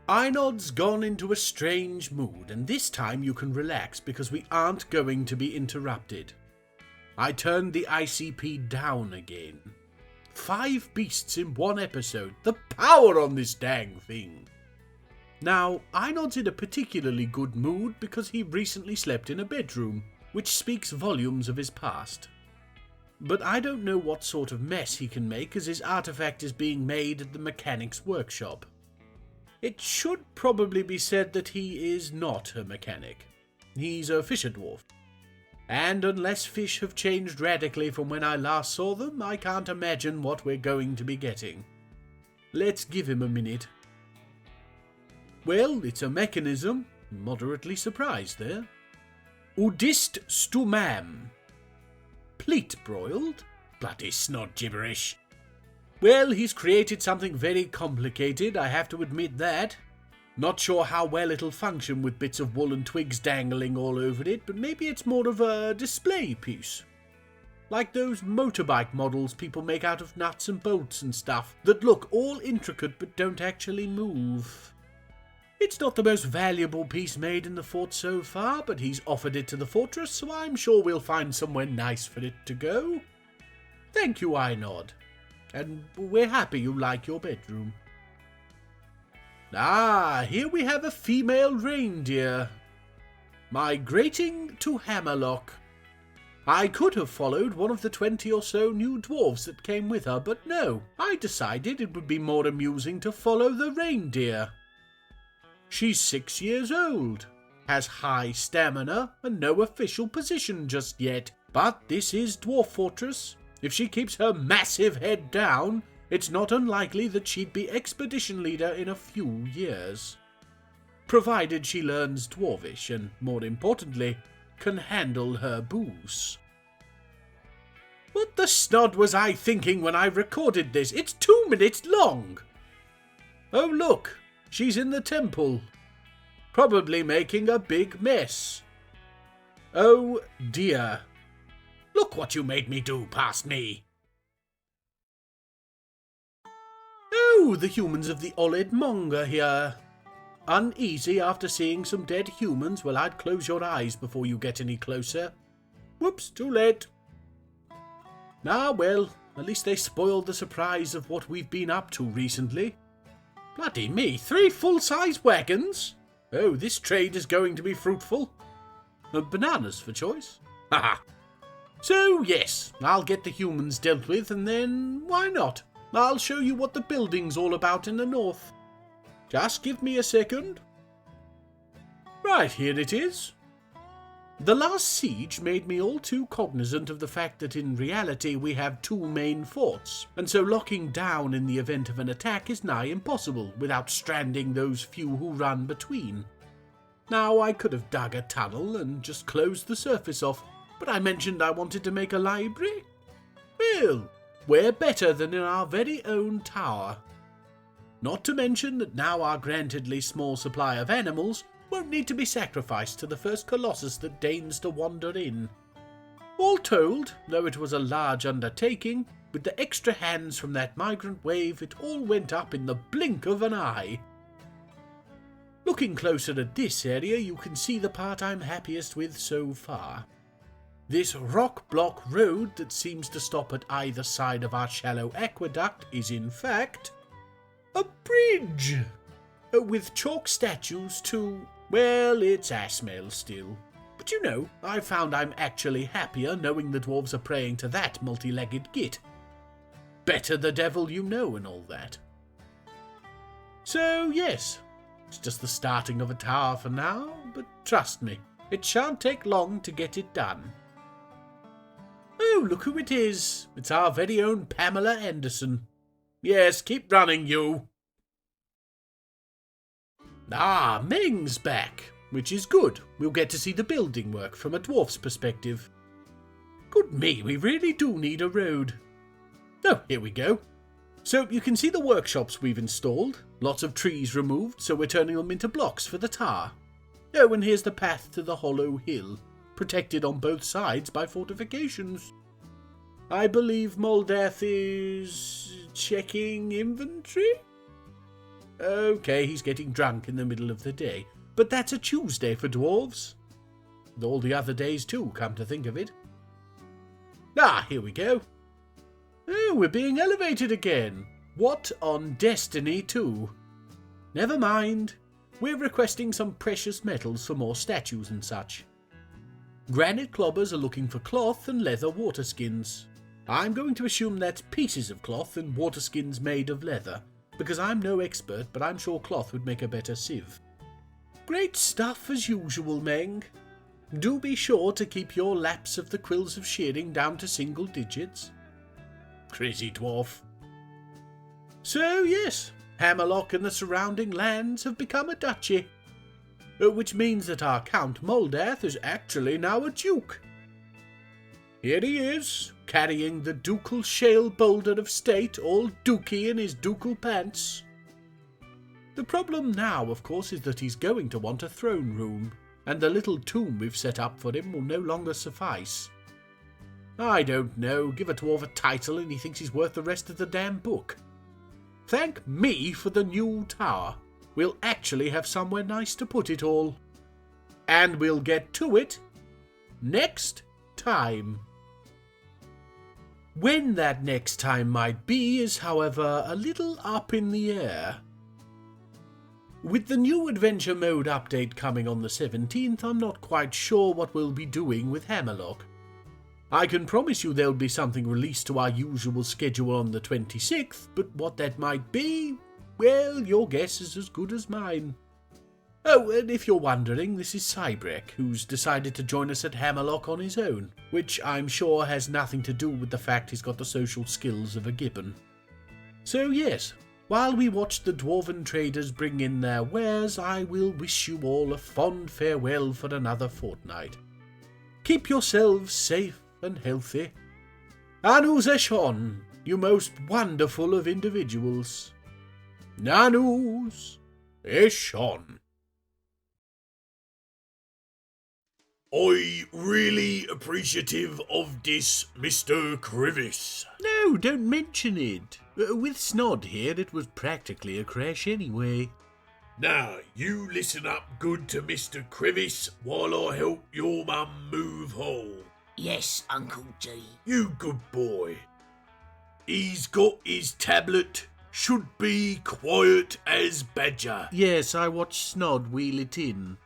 Einod's gone into a strange mood, and this time you can relax because we aren't going to be interrupted. I turned the ICP down again. 5 beasts in one episode. The power on this dang thing. Now, Einod's in a particularly good mood because he recently slept in a bedroom, which speaks volumes of his past. But I don't know what sort of mess he can make as his artifact is being made at the mechanic's workshop. It should probably be said that he is not a mechanic. He's a fisher dwarf. And unless fish have changed radically from when I last saw them, I can't imagine what we're going to be getting. Let's give him a minute. Well, it's a mechanism. Moderately surprised there. Udist stumam. Pleat broiled? Bloody snot gibberish. Well, he's created something very complicated, I have to admit that. Not sure how well it'll function with bits of wool and twigs dangling all over it, but maybe it's more of a display piece. Like those motorbike models people make out of nuts and bolts and stuff, that look all intricate but don't actually move. It's not the most valuable piece made in the fort so far, but he's offered it to the fortress, so I'm sure we'll find somewhere nice for it to go. Thank you, Einod. And we're happy you like your bedroom. Ah, here we have a female reindeer. Migrating to Hammerlock. I could have followed one of the 20 or so new dwarves that came with her, but no, I decided it would be more amusing to follow the reindeer. She's 6 years old, has high stamina and no official position just yet, but this is Dwarf Fortress. If she keeps her massive head down, it's not unlikely that she'd be expedition leader in a few years. Provided she learns Dwarvish and, more importantly, can handle her booze. What the snod was I thinking when I recorded this? It's 2 minutes long! Oh look, she's in the temple. Probably making a big mess. Oh dear. Look what you made me do past me. Oh, the humans of the Oled Monga here. Uneasy after seeing some dead humans? Well, I'd close your eyes before you get any closer. Whoops, too late. Ah, well, at least they spoiled the surprise of what we've been up to recently. Bloody me, 3 full-size wagons? Oh, this trade is going to be fruitful. Bananas for choice. Haha. So, yes, I'll get the humans dealt with, and then, why not? I'll show you what the building's all about in the north. Just give me a second. Right, here it is. The last siege made me all too cognizant of the fact that in reality we have 2 main forts, and so locking down in the event of an attack is nigh impossible without stranding those few who run between. Now, I could have dug a tunnel and just closed the surface off, but I mentioned I wanted to make a library. Well, where better than in our very own tower? Not to mention that now our grantedly small supply of animals won't need to be sacrificed to the first colossus that deigns to wander in. All told, though it was a large undertaking, with the extra hands from that migrant wave, it all went up in the blink of an eye. Looking closer at this area, you can see the part I'm happiest with so far. This rock block road that seems to stop at either side of our shallow aqueduct is in fact A bridge! With chalk statues to, well, it's Asmel still. But you know, I found I'm actually happier knowing the dwarves are praying to that multi-legged git. Better the devil you know and all that. So, yes, it's just the starting of a tower for now, but trust me, it shan't take long to get it done. Oh, look who it is. It's our very own Pamela Anderson. Yes, keep running, you. Ah, Meng's back, which is good. We'll get to see the building work from a dwarf's perspective. Good me, we really do need a road. Oh, here we go. So you can see the workshops we've installed. Lots of trees removed, so we're turning them into blocks for the tower. Oh, and here's the path to the hollow hill, protected on both sides by fortifications. I believe Moldath is checking inventory? Okay, he's getting drunk in the middle of the day, but that's a Tuesday for dwarves. All the other days too, come to think of it. Ah, here we go. Oh, we're being elevated again. What on Destiny too? Never mind. We're requesting some precious metals for more statues and such. Granite clobbers are looking for cloth and leather water skins. I'm going to assume that's pieces of cloth and water skins made of leather, because I'm no expert, but I'm sure cloth would make a better sieve. Great stuff as usual, Meng. Do be sure to keep your lapse of the quills of shearing down to single digits. Crazy dwarf. So yes, Hammerlock and the surrounding lands have become a duchy, which means that our Count Moldath is actually now a duke. Here he is, carrying the ducal shale boulder of state, all dooky in his ducal pants. The problem now, of course, is that he's going to want a throne room, and the little tomb we've set up for him will no longer suffice. I don't know, give a dwarf a title and he thinks he's worth the rest of the damn book. Thank me for the new tower. We'll actually have somewhere nice to put it all. And we'll get to it next time. When that next time might be is, however, a little up in the air. With the new adventure mode update coming on the 17th, I'm not quite sure what we'll be doing with Hammerlock. I can promise you there'll be something released to our usual schedule on the 26th, but what that might be, well, your guess is as good as mine. Oh, and if you're wondering, this is Cybrek, who's decided to join us at Hammerlock on his own, which I'm sure has nothing to do with the fact he's got the social skills of a gibbon. So yes, while we watch the Dwarven traders bring in their wares, I will wish you all a fond farewell for another fortnight. Keep yourselves safe and healthy. Anus Eshon, you most wonderful of individuals. Nanus Eshon. I really appreciative of this, Mr. Crevice. No, don't mention it. With Snod here, it was practically a crash anyway. Now, you listen up good to Mr. Crevice while I help your mum move home. Yes, Uncle G. You good boy. He's got his tablet. Should be quiet as badger. Yes, I watched Snod wheel it in.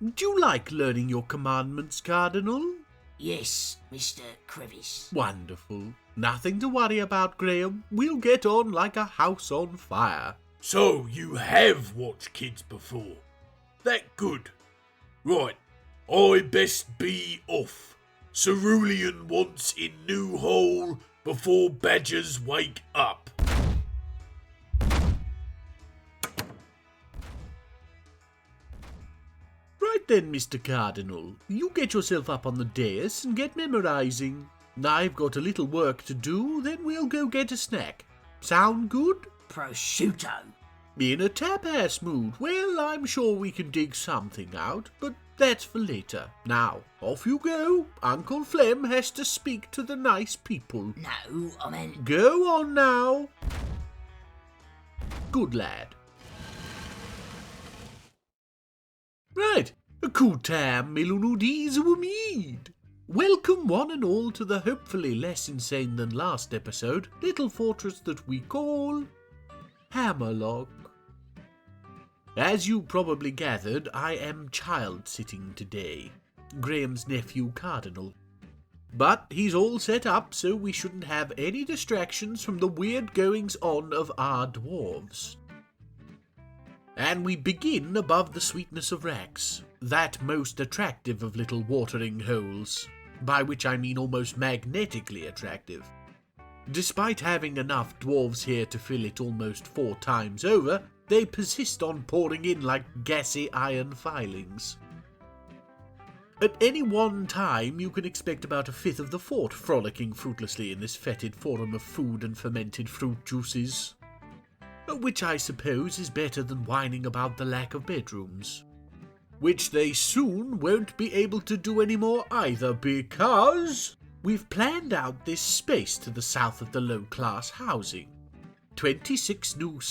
Do you like learning your commandments, Cardinal? Yes, Mr. Crevice. Wonderful. Nothing to worry about, Graham. We'll get on like a house on fire. So, you have watched kids before. That good. Right, I best be off. Cerulean wants in new hole before badgers wake up. Right then, Mr. Cardinal. You get yourself up on the dais and get memorizing. I've got a little work to do, then we'll go get a snack. Sound good? Prosciutto. In a tapas mood. Well, I'm sure we can dig something out, but that's for later. Now, off you go. Uncle Phlegm has to speak to the nice people. No, I meant... Go on now. Good lad. Right. Kutam Milunudis Wumid. Welcome one and all to the hopefully less insane than last episode little fortress that we call Hammerlock. As you probably gathered, I am child-sitting today, Graham's nephew Cardinal. But he's all set up, so we shouldn't have any distractions from the weird goings-on of our dwarves. And we begin above the sweetness of Rax, that most attractive of little watering holes, by which I mean almost magnetically attractive. Despite having enough dwarves here to fill it almost 4 times over, they persist on pouring in like gassy iron filings. At any one time, you can expect about 1/5 of the fort frolicking fruitlessly in this fetid forum of food and fermented fruit juices. Which I suppose is better than whining about the lack of bedrooms. Which they soon won't be able to do anymore either, because we've planned out this space to the south of the low-class housing. 26 new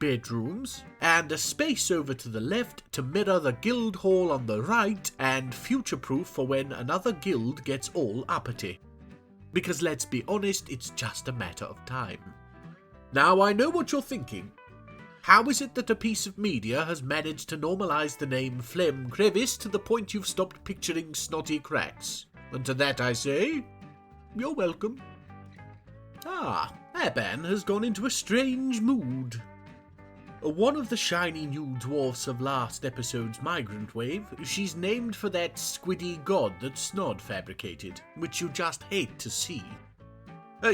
bedrooms, and a space over to the left to mirror the guild hall on the right and future-proof for when another guild gets all uppity. Because let's be honest, it's just a matter of time. Now I know what you're thinking. How is it that a piece of media has managed to normalise the name Phlegm Crevice to the point you've stopped picturing snotty cracks? And to that I say, you're welcome. Aban has gone into a strange mood. One of the shiny new dwarfs of last episode's migrant wave, she's named for that squiddy god that Snod fabricated, which you just hate to see.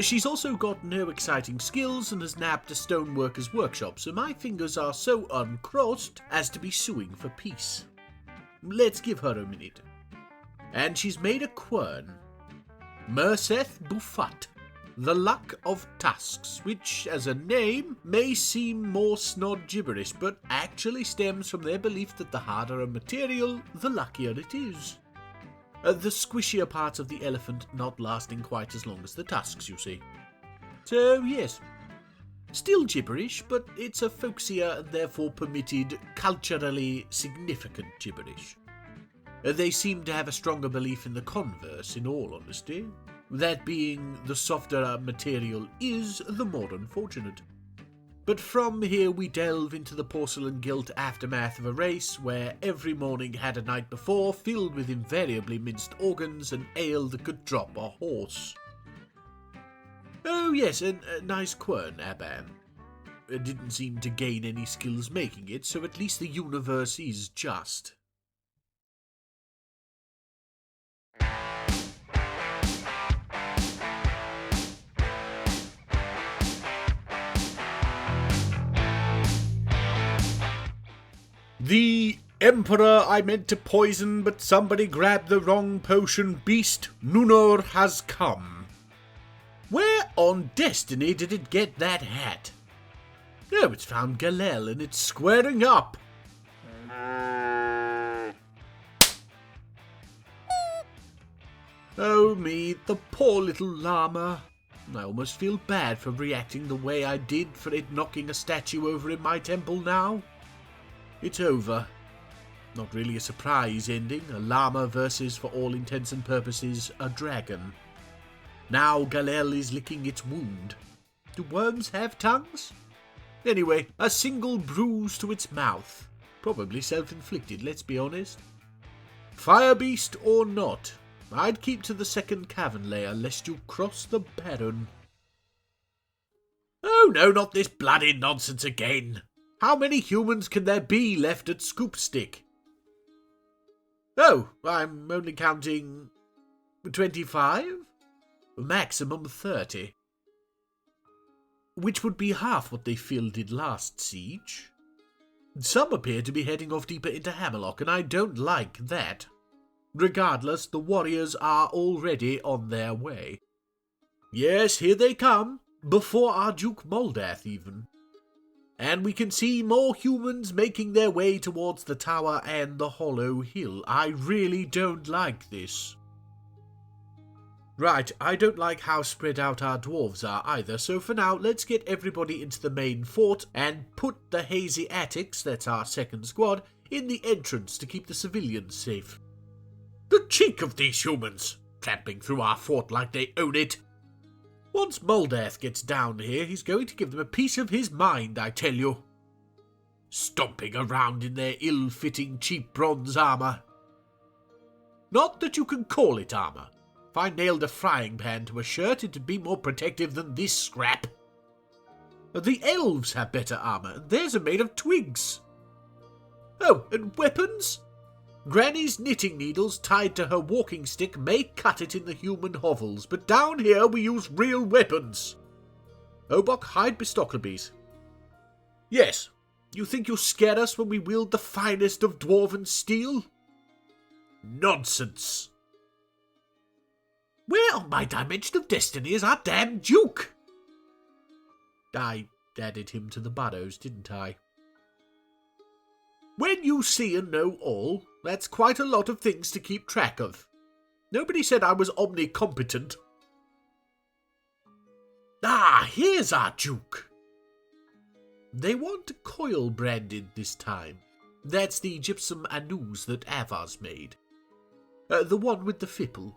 She's also got no exciting skills and has nabbed a stoneworker's workshop, so my fingers are so uncrossed as to be suing for peace. Let's give her a minute. And she's made a quern. Merseth Buffat, the Luck of Tusks, which, as a name, may seem more snod gibberish, but actually stems from their belief that the harder a material, the luckier it is. The squishier parts of the elephant not lasting quite as long as the tusks, you see. So, yes. Still gibberish, but it's a folksier and therefore permitted, culturally significant gibberish. They seem to have a stronger belief in the converse, in all honesty. That being, the softer a material is, the more unfortunate. But from here we delve into the porcelain-gilt aftermath of a race where every morning had a night before filled with invariably minced organs and ale that could drop a horse. Oh yes, and a nice quern, Aban. Didn't seem to gain any skills making it, so at least the universe is just. The Emperor I meant to poison, but somebody grabbed the wrong potion beast, Nunor, has come. Where on Destiny did it get that hat? Oh, it's found Galel and it's squaring up. Oh me, the poor little llama. I almost feel bad for reacting the way I did for it knocking a statue over in my temple now. It's over. Not really a surprise ending, a llama versus, for all intents and purposes, a dragon. Now Galel is licking its wound. Do worms have tongues? Anyway, a single bruise to its mouth. Probably self-inflicted, let's be honest. Fire beast or not, I'd keep to the second cavern layer lest you cross the Baron. Oh no, not this bloody nonsense again. How many humans can there be left at Scoopstick? Oh, I'm only counting 25? Maximum 30. Which would be half what they fielded last siege. Some appear to be heading off deeper into Hammerlock, and I don't like that. Regardless, the warriors are already on their way. Yes, here they come, before our Duke Moldath even. And we can see more humans making their way towards the tower and the hollow hill. I really don't like this. Right, I don't like how spread out our dwarves are either, so for now, let's get everybody into the main fort and put the hazy attics, that's our second squad, in the entrance to keep the civilians safe. The cheek of these humans, tramping through our fort like they own it. Once Moldath gets down here, he's going to give them a piece of his mind, I tell you. Stomping around in their ill-fitting cheap bronze armour. Not that you can call it armour. If I nailed a frying pan to a shirt, it'd be more protective than this scrap. The elves have better armour, and theirs are made of twigs. Oh, and weapons? Granny's knitting needles tied to her walking stick may cut it in the human hovels, but down here we use real weapons. Obok, hide Bistoclebes. Yes, you think you'll scare us when we wield the finest of dwarven steel? Nonsense. Where on my dimension of destiny is our damn Duke? I added him to the Burrows, didn't I? When you see and know all, that's quite a lot of things to keep track of. Nobody said I was omnicompetent. Ah, here's our Duke. They want coil branded this time. That's the gypsum anus that Avar's made. The one with the fipple.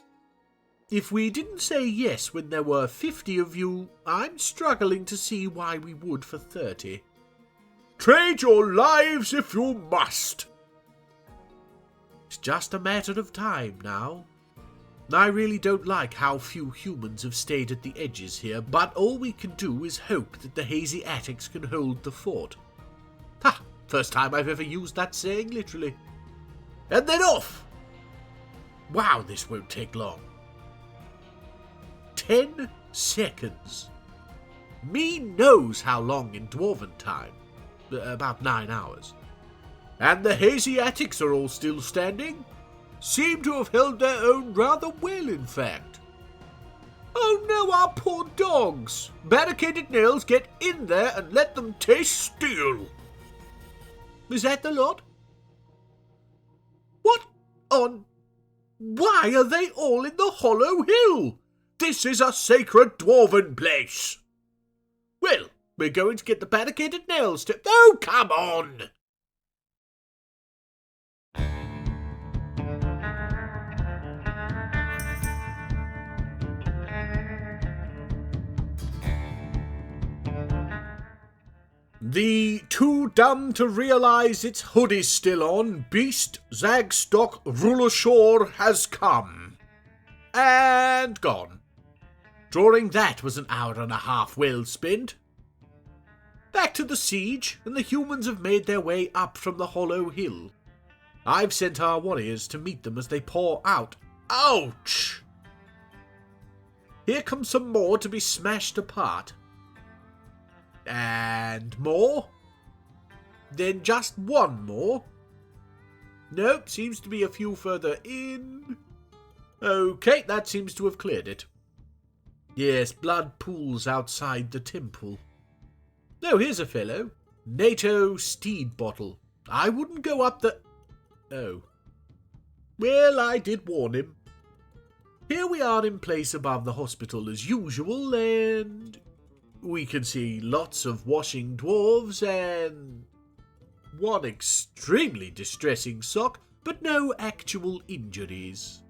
If we didn't say yes when there were 50 of you, I'm struggling to see why we would for 30. Trade your lives if you must. It's just a matter of time now. I really don't like how few humans have stayed at the edges here, but all we can do is hope that the hazy attics can hold the fort. Ha! First time I've ever used that saying literally. And then off! Wow, this won't take long. 10 seconds. Me knows how long in Dwarven time. About 9 hours. And the hazy attics are all still standing. Seem to have held their own rather well, in fact. Oh no, our poor dogs! Barricaded nails, get in there and let them taste steel. Is that the lot? What on... Why are they all in the hollow hill? This is a sacred dwarven place. Well, we're going to get the barricaded nails to... Oh, come on! The too dumb to realise its hood is still on, beast Zagstock Rulashore has come. And gone. Drawing that was an hour and a half well spent. Back to the siege, and the humans have made their way up from the hollow hill. I've sent our warriors to meet them as they pour out. Ouch! Here comes some more to be smashed apart. And more? Then just one more? Nope, seems to be a few further in. Okay, that seems to have cleared it. Yes, blood pools outside the temple. Oh, here's a fellow. NATO steed bottle. I wouldn't go up the... Oh. Well, I did warn him. Here we are in place above the hospital as usual, and... we can see lots of washing dwarves and... one extremely distressing sock, but no actual injuries.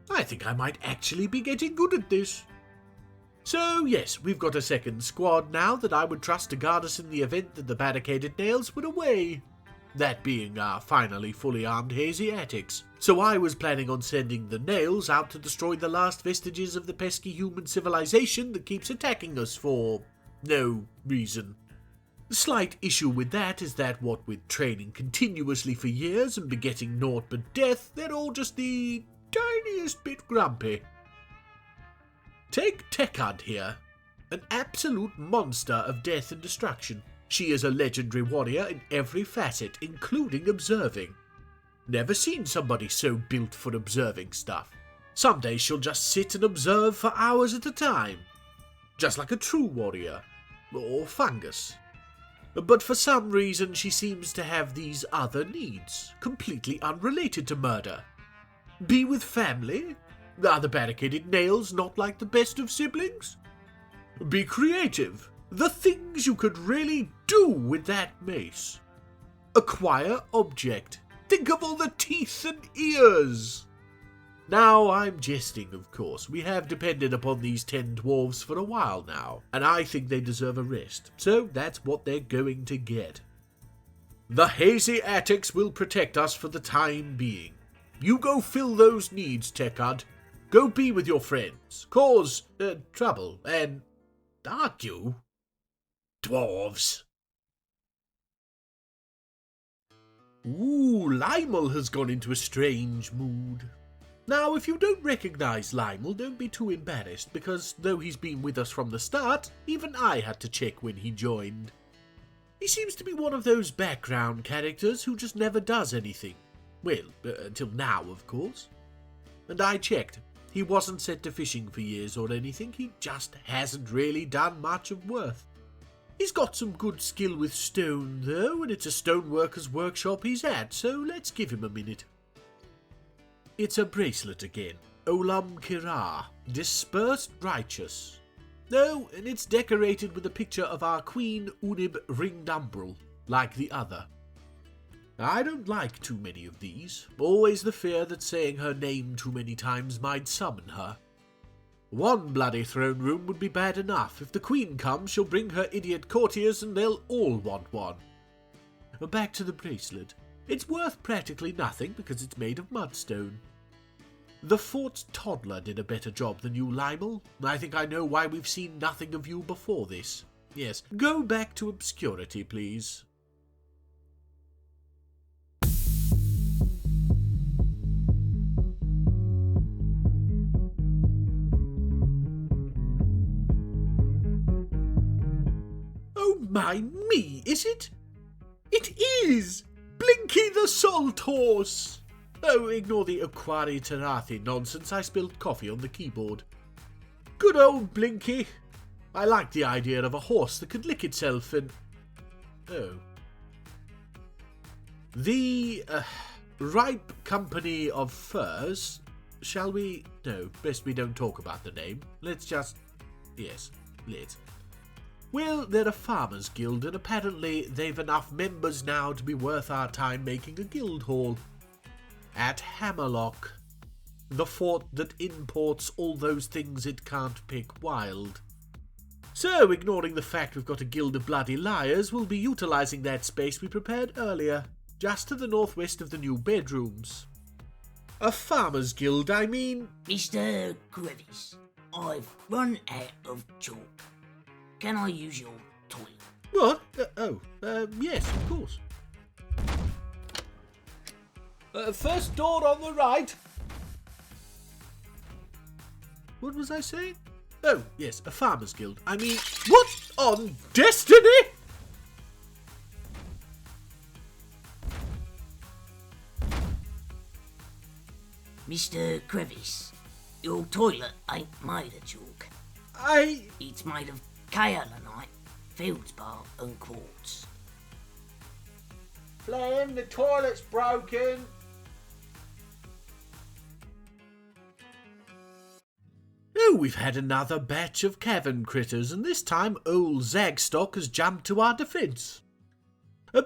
I think I might actually be getting good at this. So, yes, we've got a second squad now that I would trust to guard us in the event that the barricaded nails were away. That being our finally fully armed hazy attics. So I was planning on sending the nails out to destroy the last vestiges of the pesky human civilization that keeps attacking us for no reason. The slight issue with that is that what with training continuously for years and begetting naught but death, they're all just the tiniest bit grumpy. Take Tekad here, an absolute monster of death and destruction. She is a legendary warrior in every facet, including observing. Never seen somebody so built for observing stuff. Some days she'll just sit and observe for hours at a time. Just like a true warrior. Or fungus. But for some reason she seems to have these other needs, completely unrelated to murder. Be with family? Are the barricaded nails not like the best of siblings? Be creative. The things you could really do with that mace. Acquire object. Think of all the teeth and ears. Now, I'm jesting, of course. We have depended upon these 10 dwarves for a while now, and I think they deserve a rest. So that's what they're going to get. The hazy attics will protect us for the time being. You go fill those needs, Tekad. Go be with your friends. Cause trouble and argue. Dwarves. Ooh, Lymel has gone into a strange mood. Now, if you don't recognise Lymel, don't be too embarrassed, because though he's been with us from the start, even I had to check when he joined. He seems to be one of those background characters who just never does anything. Well, until now, of course. And I checked. He wasn't set to fishing for years or anything, he just hasn't really done much of worth. He's got some good skill with stone, though, and it's a stoneworker's workshop he's at, so let's give him a minute. It's a bracelet again. Olam Kira, dispersed righteous. No, and it's decorated with a picture of our Queen Unib Ringdumbrel, like the other. I don't like too many of these. Always the fear that saying her name too many times might summon her. One bloody throne room would be bad enough. If the Queen comes, she'll bring her idiot courtiers and they'll all want one. Back to the bracelet. It's worth practically nothing because it's made of mudstone. The fort's toddler did a better job than you, Lymel. I think I know why we've seen nothing of you before this. Yes, go back to obscurity, please. Oh my me, is it? It is! Blinky the Salt Horse! Oh, ignore the Aquari Tarathi nonsense, I spilled coffee on the keyboard. Good old Blinky. I like the idea of a horse that could lick itself and... Oh. The Ripe Company of Furs. Shall we... No, best we don't talk about the name. Let's just... Yes, let's. Well, they're a farmers' guild, and apparently they've enough members now to be worth our time making a guild hall. At Hammerlock, the fort that imports all those things it can't pick wild. So, ignoring the fact we've got a guild of bloody liars, we'll be utilising that space we prepared earlier, just to the northwest of the new bedrooms. A farmers' guild, I mean... Mr. Crevice, I've run out of chalk. Can I use your toilet? What? Yes, of course. First door on the right. What was I saying? Oh, yes, a farmers' guild. I mean, what on destiny? Mr. Crevice, your toilet ain't made of chalk. It's made of kaolinite, feldspar and quartz. Phlegm, the toilet's broken. Oh, we've had another batch of cavern critters, and this time old Zagstock has jumped to our defence.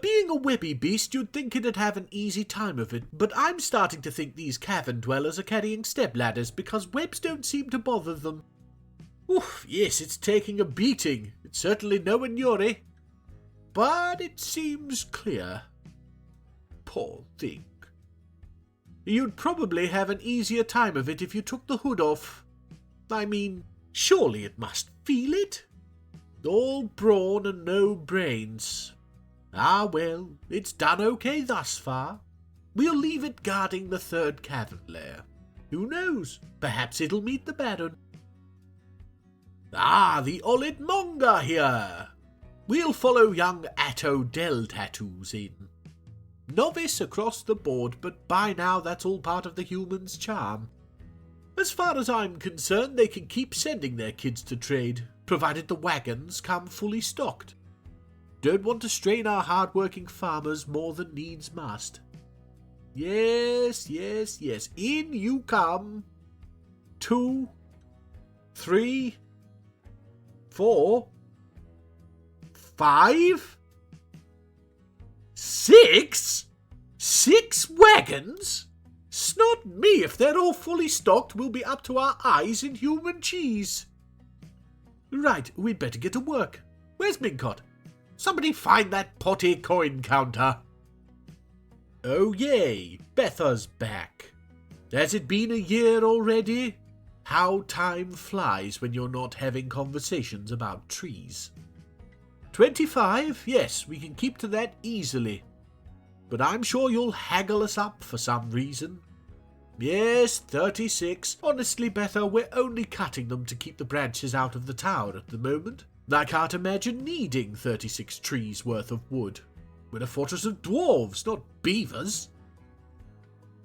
Being a webby beast, you'd think it'd have an easy time of it, but I'm starting to think these cavern dwellers are carrying stepladders because webs don't seem to bother them. Oof, yes, it's taking a beating. It's certainly no Inyori. But it seems clear. Poor thing. You'd probably have an easier time of it if you took the hood off. I mean, surely it must feel it. All brawn and no brains. Ah well, it's done okay thus far. We'll leave it guarding the third cavern lair. Who knows? Perhaps it'll meet the Baron. Ah, the Olid Monga here. We'll follow young Atto Del Tattoos in. Novice across the board, but by now that's all part of the human's charm. As far as I'm concerned, they can keep sending their kids to trade, provided the wagons come fully stocked. Don't want to strain our hard-working farmers more than needs must. Yes, yes, yes. In you come. 2, 3, 4, 5, 6? 6 wagons? Snod me, if they're all fully stocked, we'll be up to our eyes in human cheese. Right, we'd better get to work. Where's Mincott? Somebody find that potty coin counter. Oh yay, Betha's back. Has it been a year already? How time flies when you're not having conversations about trees. 25? Yes, we can keep to that easily. But I'm sure you'll haggle us up for some reason. Yes, 36. Honestly, Betha, we're only cutting them to keep the branches out of the tower at the moment. I can't imagine needing 36 trees worth of wood. We're a fortress of dwarves, not beavers.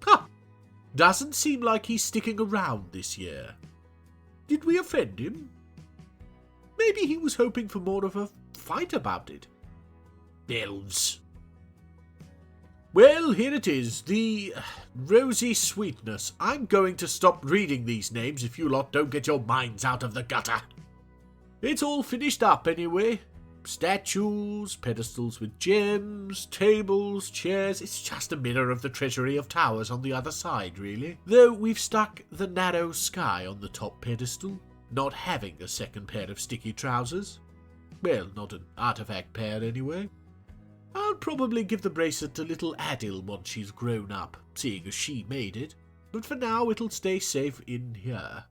Huh. Doesn't seem like he's sticking around this year. Did we offend him? Maybe he was hoping for more of a fight about it. Elves. Well, here it is, the Rosy Sweetness. I'm going to stop reading these names if you lot don't get your minds out of the gutter. It's all finished up anyway. Statues, pedestals with gems, tables, chairs. It's just a mirror of the treasury of towers on the other side, really. Though we've stuck the narrow sky on the top pedestal, not having a second pair of sticky trousers. Well, not an artifact pair anyway. I'll probably give the bracelet to little Adil once she's grown up, seeing as she made it. But for now it'll stay safe in here.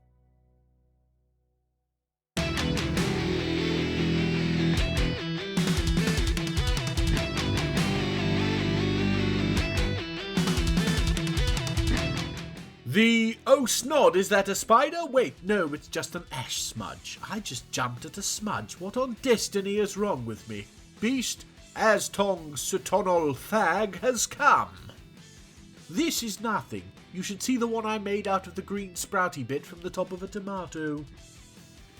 Oh snod, is that a spider? Wait, no, it's just an ash smudge. I just jumped at a smudge. What on destiny is wrong with me? Beast, Astong Sutonol Thag has come. This is nothing. You should see the one I made out of the green sprouty bit from the top of a tomato.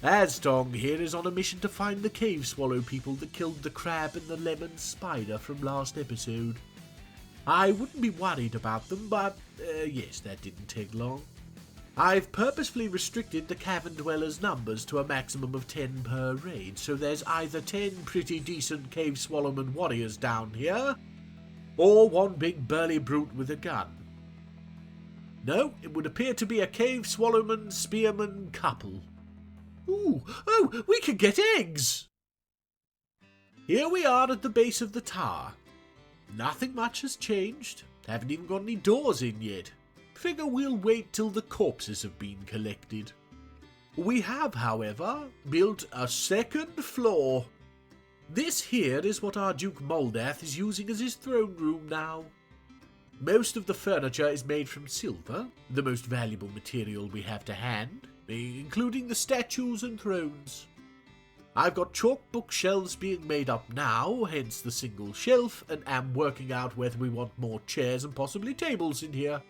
Astong here is on a mission to find the cave swallow people that killed the crab and the lemon spider from last episode. I wouldn't be worried about them, but yes, that didn't take long. I've purposefully restricted the cavern dwellers' numbers to a maximum of 10 per raid, so there's either 10 pretty decent cave swallowman warriors down here, or one big burly brute with a gun. No, it would appear to be a cave swallowman spearman couple. Ooh, oh, we could get eggs! Here we are at the base of the tower. Nothing much has changed. Haven't even got any doors in yet. Figure we'll wait till the corpses have been collected. We have, however, built a second floor. This here is what our Duke Moldath is using as his throne room now. Most of the furniture is made from silver, the most valuable material we have to hand, including the statues and thrones. I've got chalk bookshelves being made up now, hence the single shelf, and am working out whether we want more chairs and possibly tables in here.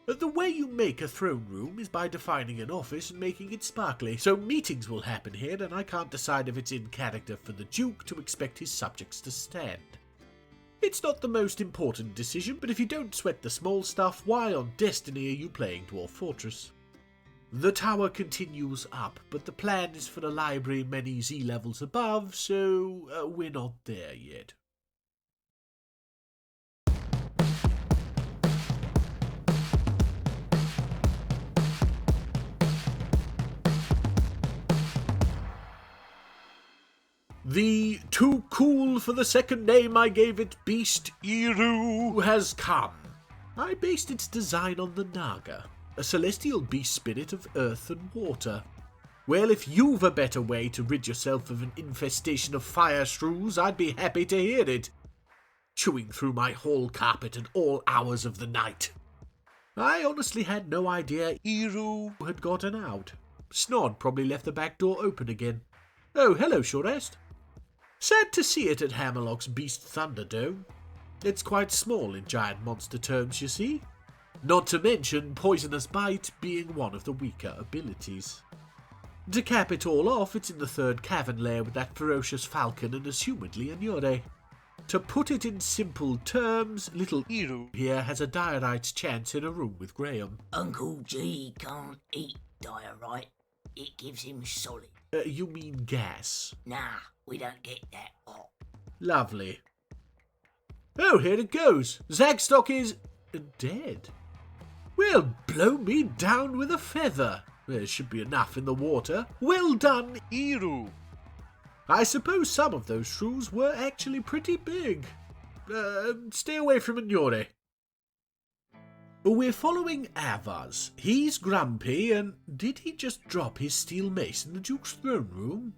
The way you make a throne room is by defining an office and making it sparkly, so meetings will happen here, and I can't decide if it's in character for the Duke to expect his subjects to stand. It's not the most important decision, but if you don't sweat the small stuff, why on Destiny are you playing Dwarf Fortress? The tower continues up, but the plan is for a library many Z levels above, so we're not there yet. The too cool for the second name I gave it beast Eru has come. I based its design on the Naga, a celestial beast spirit of earth and water. Well, if you've a better way to rid yourself of an infestation of fire shrews, I'd be happy to hear it. Chewing through my hall carpet at all hours of the night. I honestly had no idea Eru had gotten out. Snod probably left the back door open again. Oh, hello, Shorest. Sad to see it at Hammerlock's Beast Thunderdome. It's quite small in giant monster terms, you see. Not to mention Poisonous Bite being one of the weaker abilities. To cap it all off, it's in the third cavern lair with that ferocious falcon and assumedly a Nyore. To put it in simple terms, little Eru here has a diorite's chance in a room with Graham. Uncle G can't eat diorite. It gives him solid. You mean gas? Nah, we don't get that hot. Lovely. Oh, here it goes. Zagstock is dead. Well, blow me down with a feather. There should be enough in the water. Well done, Eru. I suppose some of those shrews were actually pretty big. Stay away from Ignore. We're following Avaz. He's grumpy, and did he just drop his steel mace in the Duke's throne room?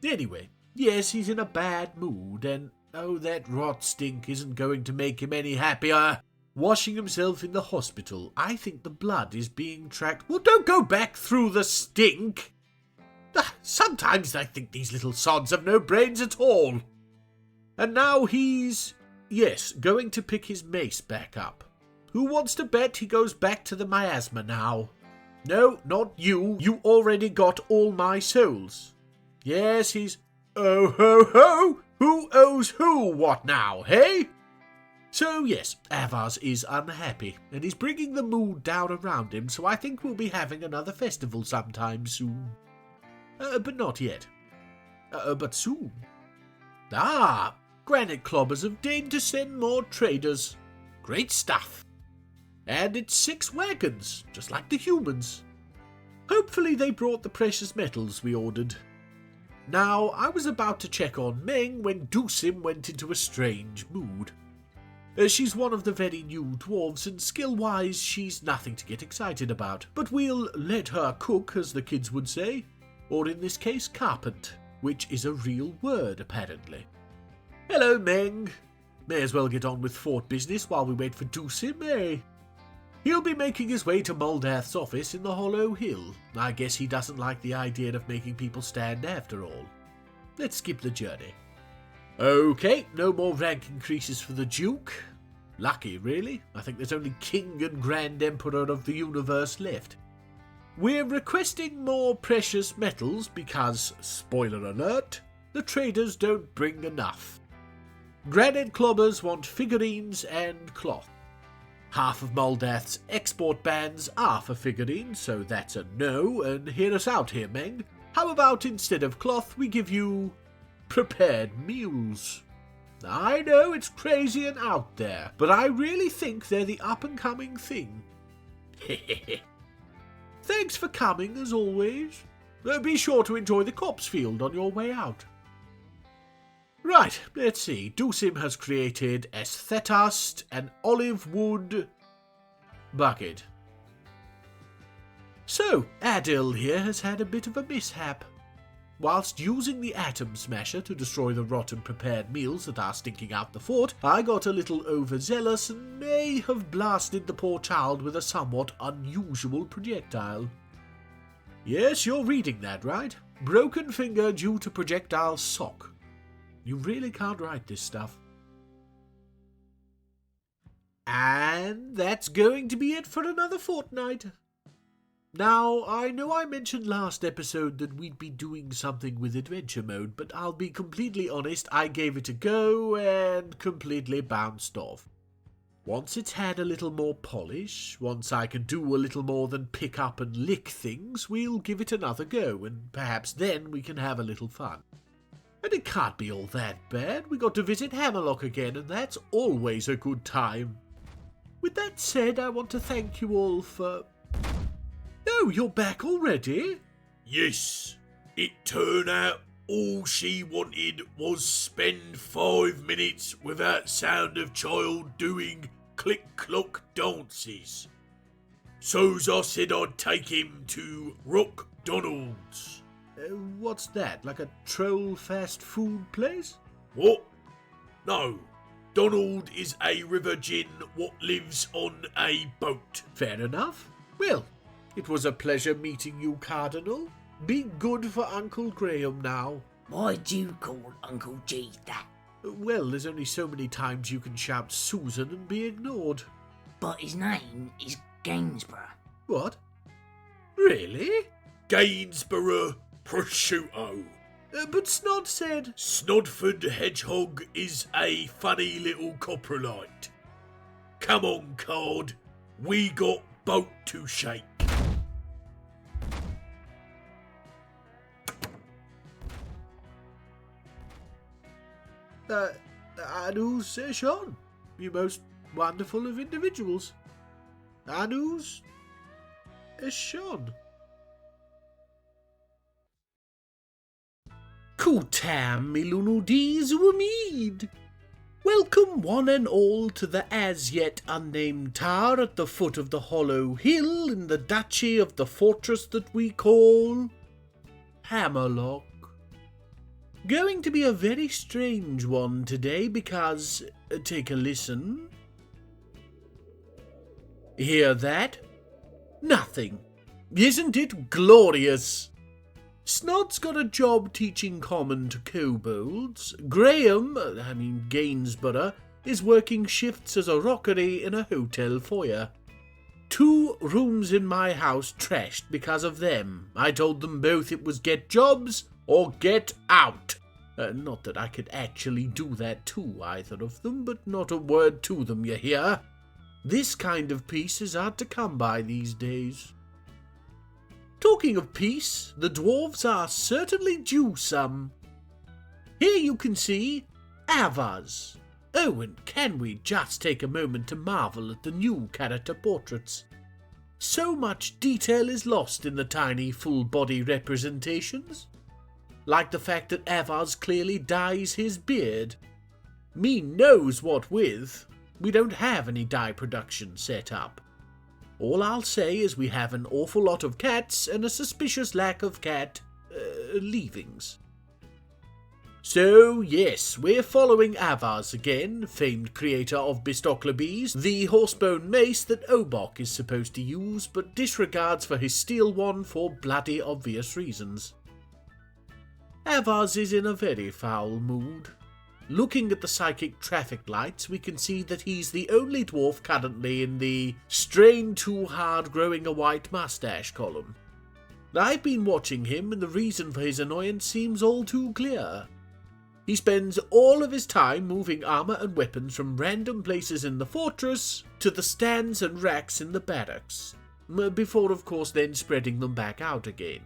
Anyway, yes, he's in a bad mood, and oh, that rot stink isn't going to make him any happier. Washing himself in the hospital. I think the blood is being tracked. Well, don't go back through the stink. Sometimes I think these little sods have no brains at all. And now he's, yes, going to pick his mace back up. Who wants to bet he goes back to the miasma now? No, not you. You already got all my souls. Yes, he's... Oh, ho, ho! Who owes who what now, hey? So, yes, Avaz is unhappy, and he's bringing the mood down around him, so I think we'll be having another festival sometime soon. But not yet. But soon. Ah, Granite Clobbers have deigned to send more traders. Great stuff. And it's 6 wagons, just like the humans. Hopefully they brought the precious metals we ordered. Now, I was about to check on Meng when Doosim went into a strange mood. She's one of the very new dwarves, and skill-wise she's nothing to get excited about. But we'll let her cook, as the kids would say. Or in this case, carpent, which is a real word, apparently. Hello, Meng. May as well get on with fort business while we wait for Doosim, eh? He'll be making his way to Moldath's office in the Hollow Hill. I guess he doesn't like the idea of making people stand after all. Let's skip the journey. Okay, no more rank increases for the Duke. Lucky, really. I think there's only King and Grand Emperor of the universe left. We're requesting more precious metals because, spoiler alert, the traders don't bring enough. Granite Clobbers want figurines and cloth. Half of Moldath's export bans are for figurines, so that's a no, and hear us out here, Meng. How about instead of cloth, we give you prepared meals? I know it's crazy and out there, but I really think they're the up-and-coming thing. Thanks for coming, as always. Be sure to enjoy the copse field on your way out. Right, let's see. Doosim has created Aesthetast, an olive wood bucket. So, Adil here has had a bit of a mishap. Whilst using the atom smasher to destroy the rotten prepared meals that are stinking out the fort, I got a little overzealous and may have blasted the poor child with a somewhat unusual projectile. Yes, you're reading that right. Broken finger due to projectile sock. You really can't write this stuff. And that's going to be it for another fortnight. Now, I know I mentioned last episode that we'd be doing something with adventure mode, but I'll be completely honest, I gave it a go and completely bounced off. Once it's had a little more polish, once I can do a little more than pick up and lick things, we'll give it another go, and perhaps then we can have a little fun. And it can't be all that bad. We got to visit Hammerlock again, and that's always a good time. With that said, I want to thank you all for... Oh, you're back already? Yes, it turned out all she wanted was spend 5 minutes without sound of child doing click-clock dances. So's I said I'd take him to Rock Donald's. What's that, like a troll fast food place? What? No. Donald is a river djinn what lives on a boat. Fair enough. Well, it was a pleasure meeting you, Cardinal. Be good for Uncle Graham now. Why do you call Uncle G that? Well, there's only so many times you can shout Susan and be ignored. But his name is Gainsborough. What? Really? Gainsborough Prosciutto. But Snod said... Snodford Hedgehog is a funny little coprolite. Come on, Card. We got boat to shake. Anu Seshon, you most wonderful of individuals. Anus? Eshon. Kutam Milunudis Wamid. Welcome one and all to the as yet unnamed tower at the foot of the hollow hill in the duchy of the fortress that we call Hammerlock. Going to be a very strange one today because, take a listen. Hear that? Nothing. Isn't it glorious? Snod's got a job teaching common to kobolds. Gainsborough, is working shifts as a rockery in a hotel foyer. 2 rooms in my house trashed because of them. I told them both it was get jobs or get out. Not that I could actually do that to either of them, but not a word to them, you hear? This kind of peace is hard to come by these days. Talking of peace, the dwarves are certainly due some. Here you can see Avars. Oh, and can we just take a moment to marvel at the new character portraits? So much detail is lost in the tiny full-body representations. Like the fact that Avars clearly dyes his beard. Me knows what with. We don't have any dye production set up. All I'll say is we have an awful lot of cats and a suspicious lack of cat leavings. So, yes, we're following Avars again, famed creator of Bistoclebes, the horsebone mace that Obok is supposed to use, but disregards for his steel one for bloody obvious reasons. Avars is in a very foul mood. Looking at the psychic traffic lights, we can see that he's the only dwarf currently in the strain too hard growing a white mustache column. I've been watching him, and the reason for his annoyance seems all too clear. He spends all of his time moving armour and weapons from random places in the fortress to the stands and racks in the barracks, before of course then spreading them back out again.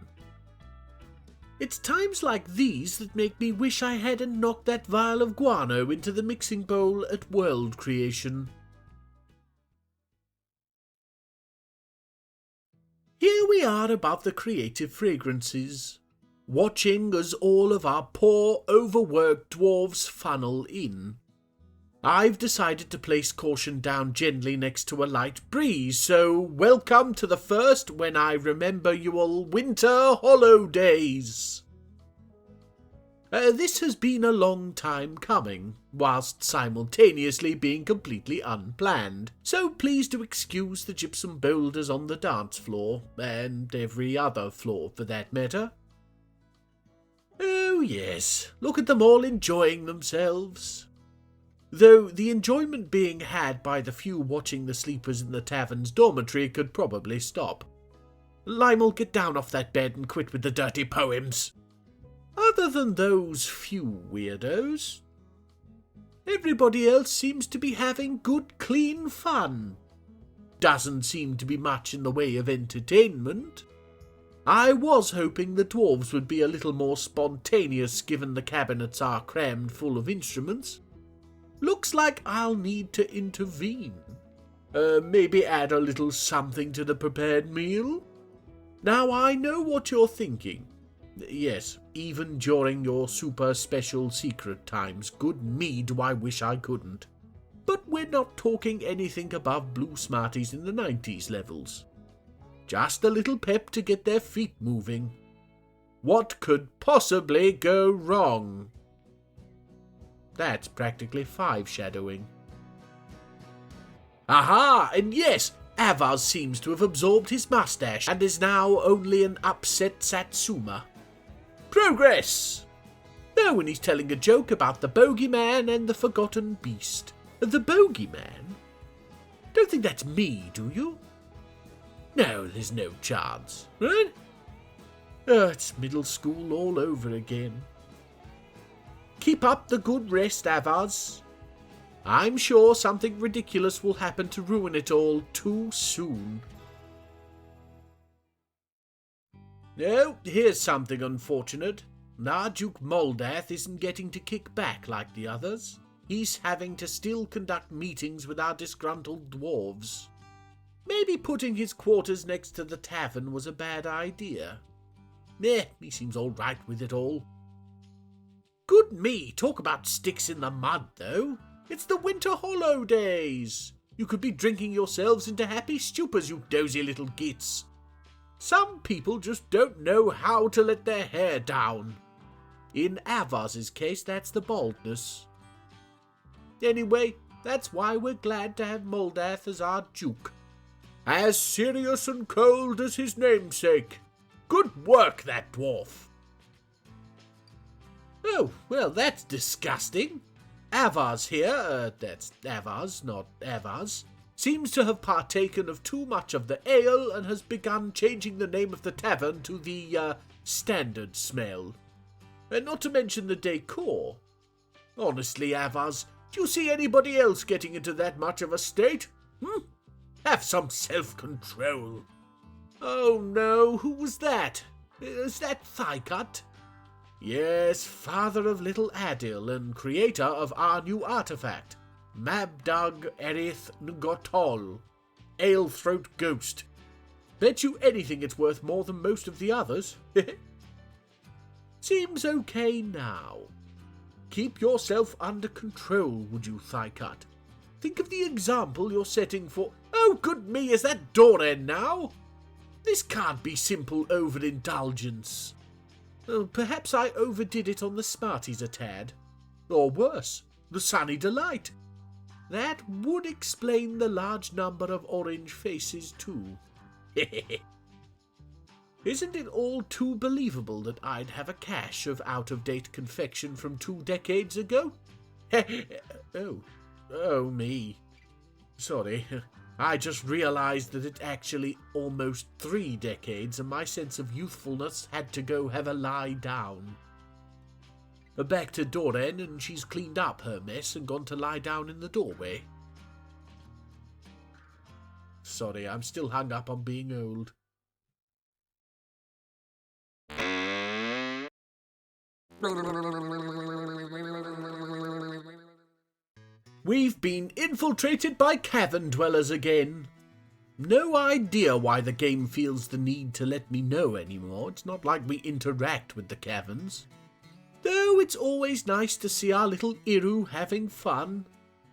It's times like these that make me wish I hadn't knocked that vial of guano into the mixing bowl at world creation. Here we are above the creative fragrances, watching as all of our poor, overworked dwarves funnel in. I've decided to place caution down gently next to a light breeze, so welcome to the first when I remember you all winter holidays. This has been a long time coming, whilst simultaneously being completely unplanned, so please do excuse the gypsum boulders on the dance floor, and every other floor for that matter. Oh yes, look at them all enjoying themselves. Though the enjoyment being had by the few watching the sleepers in the tavern's dormitory could probably stop. Lionel, get down off that bed and quit with the dirty poems. Other than those few weirdos, everybody else seems to be having good, clean fun. Doesn't seem to be much in the way of entertainment. I was hoping the dwarves would be a little more spontaneous given the cabinets are crammed full of instruments. Looks like I'll need to intervene. Maybe add a little something to the prepared meal? Now I know what you're thinking. Yes, even during your super special secret times, good me do I wish I couldn't. But we're not talking anything above Blue Smarties in the 90s levels. Just a little pep to get their feet moving. What could possibly go wrong? That's practically 5 shadowing. Aha! And yes, Avars seems to have absorbed his mustache and is now only an upset Satsuma. Progress! Oh, and he's telling a joke about the bogeyman and the forgotten beast. The bogeyman? Don't think that's me, do you? No, there's no chance. Right? Oh, it's middle school all over again. Keep up the good rest, Avars. I'm sure something ridiculous will happen to ruin it all too soon. Oh, here's something unfortunate. Duke Moldath isn't getting to kick back like the others. He's having to still conduct meetings with our disgruntled dwarves. Maybe putting his quarters next to the tavern was a bad idea. He seems all right with it all. Good me, talk about sticks in the mud, though. It's the winter holidays. You could be drinking yourselves into happy stupors, you dozy little gits. Some people just don't know how to let their hair down. In Avaz's case, that's the baldness. Anyway, that's why we're glad to have Moldath as our duke. As serious and cold as his namesake. Good work, that dwarf. Oh, well, that's disgusting. Avaz here, that's Avaz, not Avaz, seems to have partaken of too much of the ale and has begun changing the name of the tavern to the, Standard Smell. And not to mention the decor. Honestly, Avaz, do you see anybody else getting into that much of a state? Have some self-control. Oh no, who was that? Is that Thighcut? Yes, father of little Adil and creator of our new artifact, Mabdug Erith Ngotol, Ale-throat Ghost. Bet you anything it's worth more than most of the others. Seems okay now. Keep yourself under control, would you, Thighcut? Think of the example you're setting for... Oh, good me, is that Dwarven now? This can't be simple overindulgence. Oh, perhaps I overdid it on the Smarties a tad. Or worse, the Sunny Delight. That would explain the large number of orange faces too. Isn't it all too believable that I'd have a cache of out-of-date confection from 2 decades ago? Oh me. Sorry, I just realised that it's actually almost 3 decades and my sense of youthfulness had to go have a lie down. Back to Dwarven and she's cleaned up her mess and gone to lie down in the doorway. Sorry, I'm still hung up on being old. We've been infiltrated by cavern dwellers again. No idea why the game feels the need to let me know anymore. It's not like we interact with the caverns. Though it's always nice to see our little Iru having fun.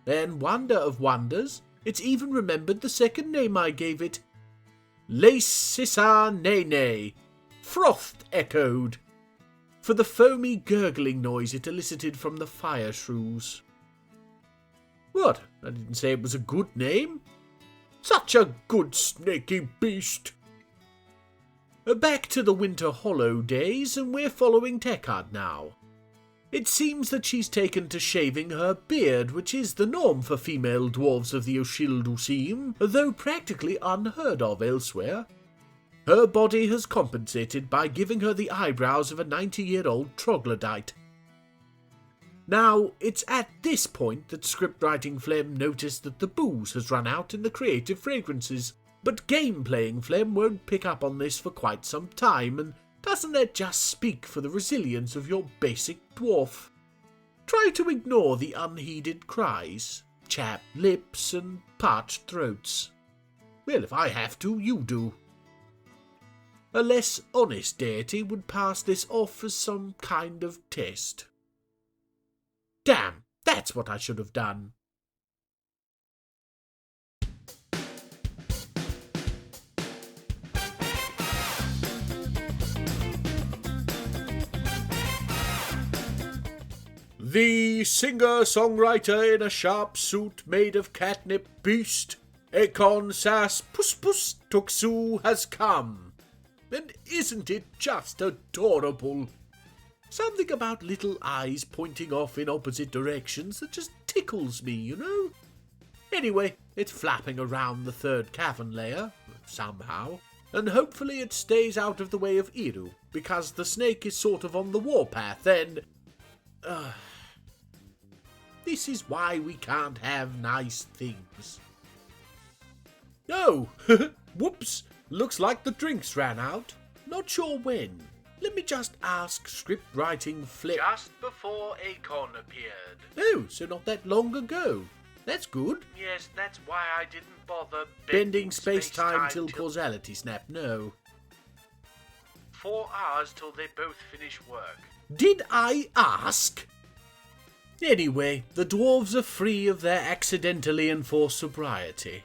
And wonder of wonders, it's even remembered the second name I gave it. Lacissa Nene, frothed echoed, for the foamy gurgling noise it elicited from the fire shrews. What? I didn't say it was a good name. Such a good snaky beast. Back to the Winter Hollow days, and we're following Tekard now. It seems that she's taken to shaving her beard, which is the norm for female dwarves of the Oshildusim, though practically unheard of elsewhere. Her body has compensated by giving her the eyebrows of a 90-year-old troglodyte. Now, it's at this point that script-writing Phlegm noticed that the booze has run out in the creative fragrances, but game-playing Phlegm won't pick up on this for quite some time, and doesn't that just speak for the resilience of your basic dwarf? Try to ignore the unheeded cries, chapped lips, and parched throats. Well, if I have to, you do. A less honest deity would pass this off as some kind of test. Damn, that's what I should have done. The singer-songwriter in a sharp suit made of catnip beast, Ekon Sas Puspus Tuksu has come. And isn't it just adorable? Something about little eyes pointing off in opposite directions that just tickles me, you know? Anyway, it's flapping around the 3rd cavern layer, somehow, and hopefully it stays out of the way of Iru, because the snake is sort of on the warpath, and... This is why we can't have nice things. Oh, whoops, looks like the drinks ran out. Not sure when. Let me just ask script-writing Flip. Just before Akon appeared. Oh, so not that long ago. That's good. Yes, that's why I didn't bother Bending space-time till causality snap, no. 4 hours till they both finish work. Did I ask? Anyway, the dwarves are free of their accidentally enforced sobriety.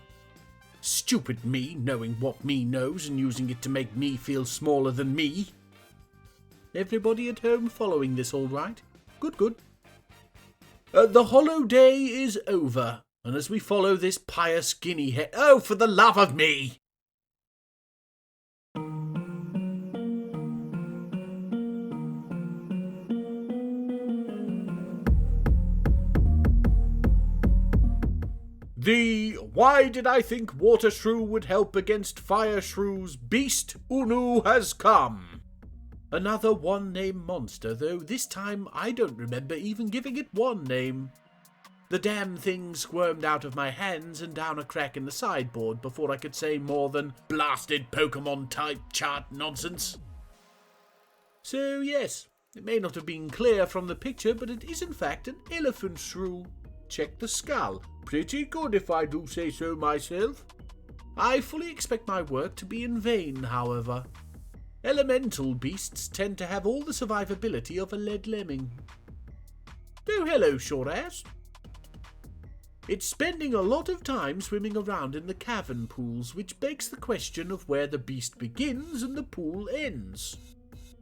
Stupid me, knowing what me knows and using it to make me feel smaller than me. Everybody at home following this all right? Good, good. The hollow day is over, and as we follow this pious guinea hen... Oh, for the love of me! The why did I think water shrew would help against fire shrew's beast Unu has come. Another one-name monster, though this time I don't remember even giving it one name. The damn thing squirmed out of my hands and down a crack in the sideboard before I could say more than blasted Pokemon-type chart nonsense. So yes, it may not have been clear from the picture, but it is in fact an elephant shrew. Check the skull. Pretty good if I do say so myself. I fully expect my work to be in vain, however. Elemental beasts tend to have all the survivability of a lead lemming. Oh, hello, short-ass. It's spending a lot of time swimming around in the cavern pools, which begs the question of where the beast begins and the pool ends.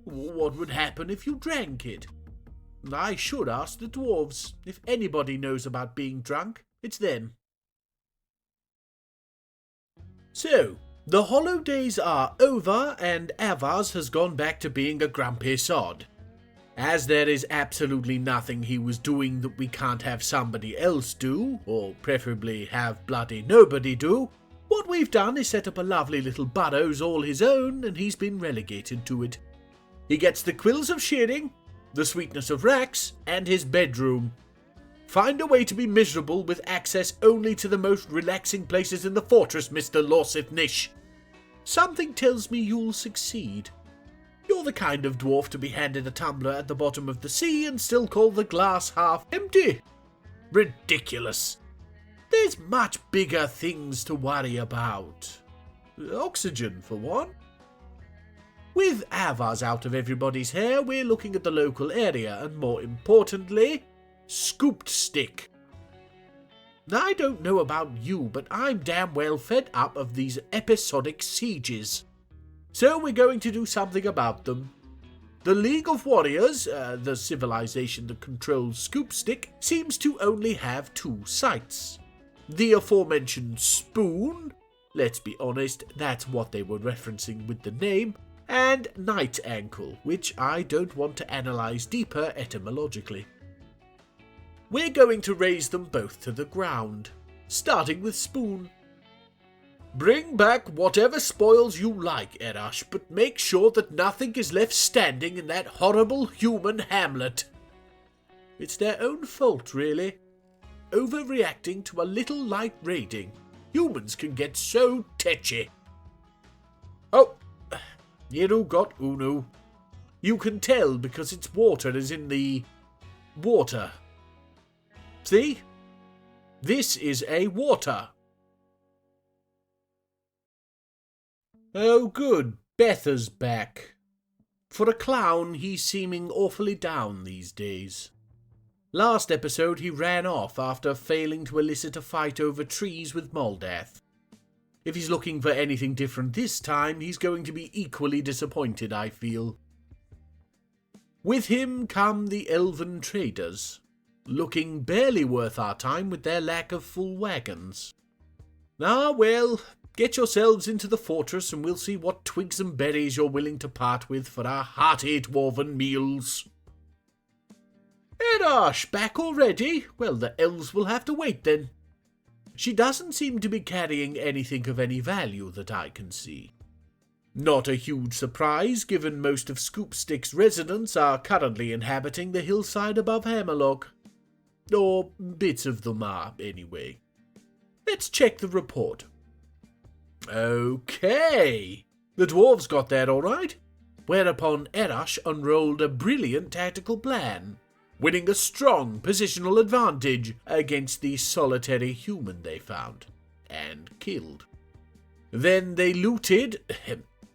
What would happen if you drank it? I should ask the dwarves. If anybody knows about being drunk, it's them. So, the hollow days are over, and Avars has gone back to being a grumpy sod. As there is absolutely nothing he was doing that we can't have somebody else do, or preferably have bloody nobody do, what we've done is set up a lovely little burrows all his own, and he's been relegated to it. He gets the quills of shearing, the sweetness of racks, and his bedroom. Find a way to be miserable with access only to the most relaxing places in the fortress, Mr. Lawsith Nish. Something tells me you'll succeed. You're the kind of dwarf to be handed a tumbler at the bottom of the sea and still call the glass half empty. Ridiculous. There's much bigger things to worry about. Oxygen, for one. With Avars out of everybody's hair, we're looking at the local area, and more importantly, scooped stick. I don't know about you, but I'm damn well fed up of these episodic sieges. So we're going to do something about them. The League of Warriors, the civilization that controls scoop stick, seems to only have 2 sites. The aforementioned spoon, let's be honest, that's what they were referencing with the name, and night ankle, which I don't want to analyse deeper etymologically. We're going to raise them both to the ground, starting with spoon. Bring back whatever spoils you like, Erash, but make sure that nothing is left standing in that horrible human hamlet. It's their own fault, really. Overreacting to a little light raiding. Humans can get so tetchy. Oh, Yeru got Unu. You can tell because its water is in the water. See? This is a water. Oh good, Betha's back. For a clown, he's seeming awfully down these days. Last episode he ran off after failing to elicit a fight over trees with Moldath. If he's looking for anything different this time, he's going to be equally disappointed, I feel. With him come the elven traders, looking barely worth our time with their lack of full wagons. Ah well, get yourselves into the fortress and we'll see what twigs and berries you're willing to part with for our hearty dwarven meals. Erash, back already? Well, the elves will have to wait then. She doesn't seem to be carrying anything of any value that I can see. Not a huge surprise, given most of Scoopstick's residents are currently inhabiting the hillside above Hammerlock. Or bits of them are, anyway. Let's check the report. Okay, the dwarves got that all right. Whereupon Erash unrolled a brilliant tactical plan. winning a strong positional advantage against the solitary human they found and killed. Then they looted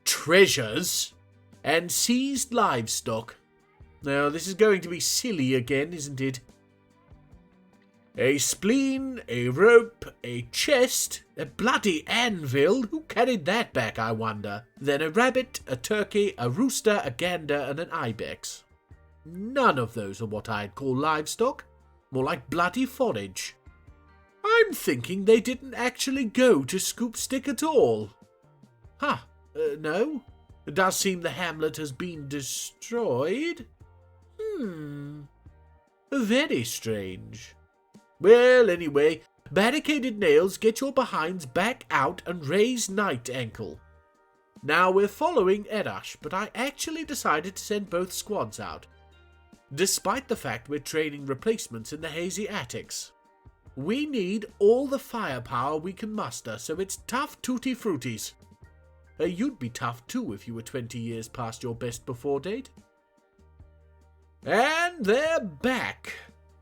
treasures and seized livestock. Now, this is going to be silly again, isn't it? A spleen, a rope, a chest, a bloody anvil. Who carried that back, I wonder? Then a rabbit, a turkey, a rooster, a gander, and an ibex. None of those are what I'd call livestock. More like bloody forage. I'm thinking they didn't actually go to Scoop Stick at all. No. It does seem the hamlet has been destroyed. Very strange. Well, anyway, barricaded nails, get your behinds back out and raise night ankle. Now we're following Erash, but I actually decided to send both squads out, despite the fact we're training replacements in the hazy attics. We need all the firepower we can muster, so it's tough tutti fruities. You'd be tough too if you were 20 years past your best before date. And they're back.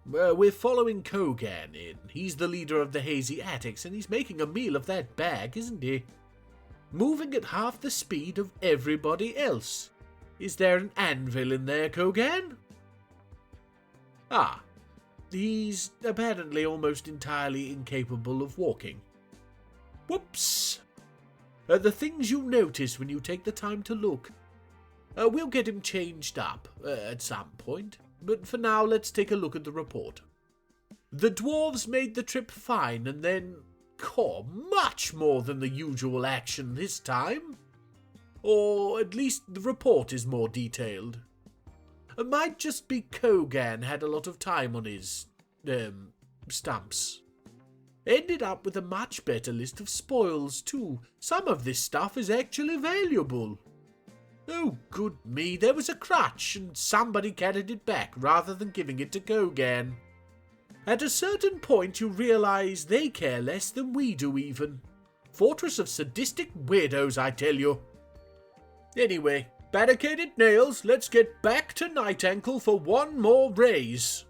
We're following Kogan in. He's the leader of the hazy attics, and he's making a meal of that bag, isn't he? Moving at half the speed of everybody else. Is there an anvil in there, Kogan? He's apparently almost entirely incapable of walking. Whoops! The things you notice when you take the time to look. We'll get him changed up at some point, but for now let's take a look at the report. The dwarves made the trip fine and then, much more than the usual action this time. Or at least the report is more detailed. It might just be Kogan had a lot of time on his, stumps. Ended up with a much better list of spoils too. Some of this stuff is actually valuable. Oh, good me, there was a crutch and somebody carried it back rather than giving it to Kogan. At a certain point you realise they care less than we do even. Fortress of sadistic weirdos, I tell you. Anyway, barricaded nails, let's get back to Night Ankle for one more raise.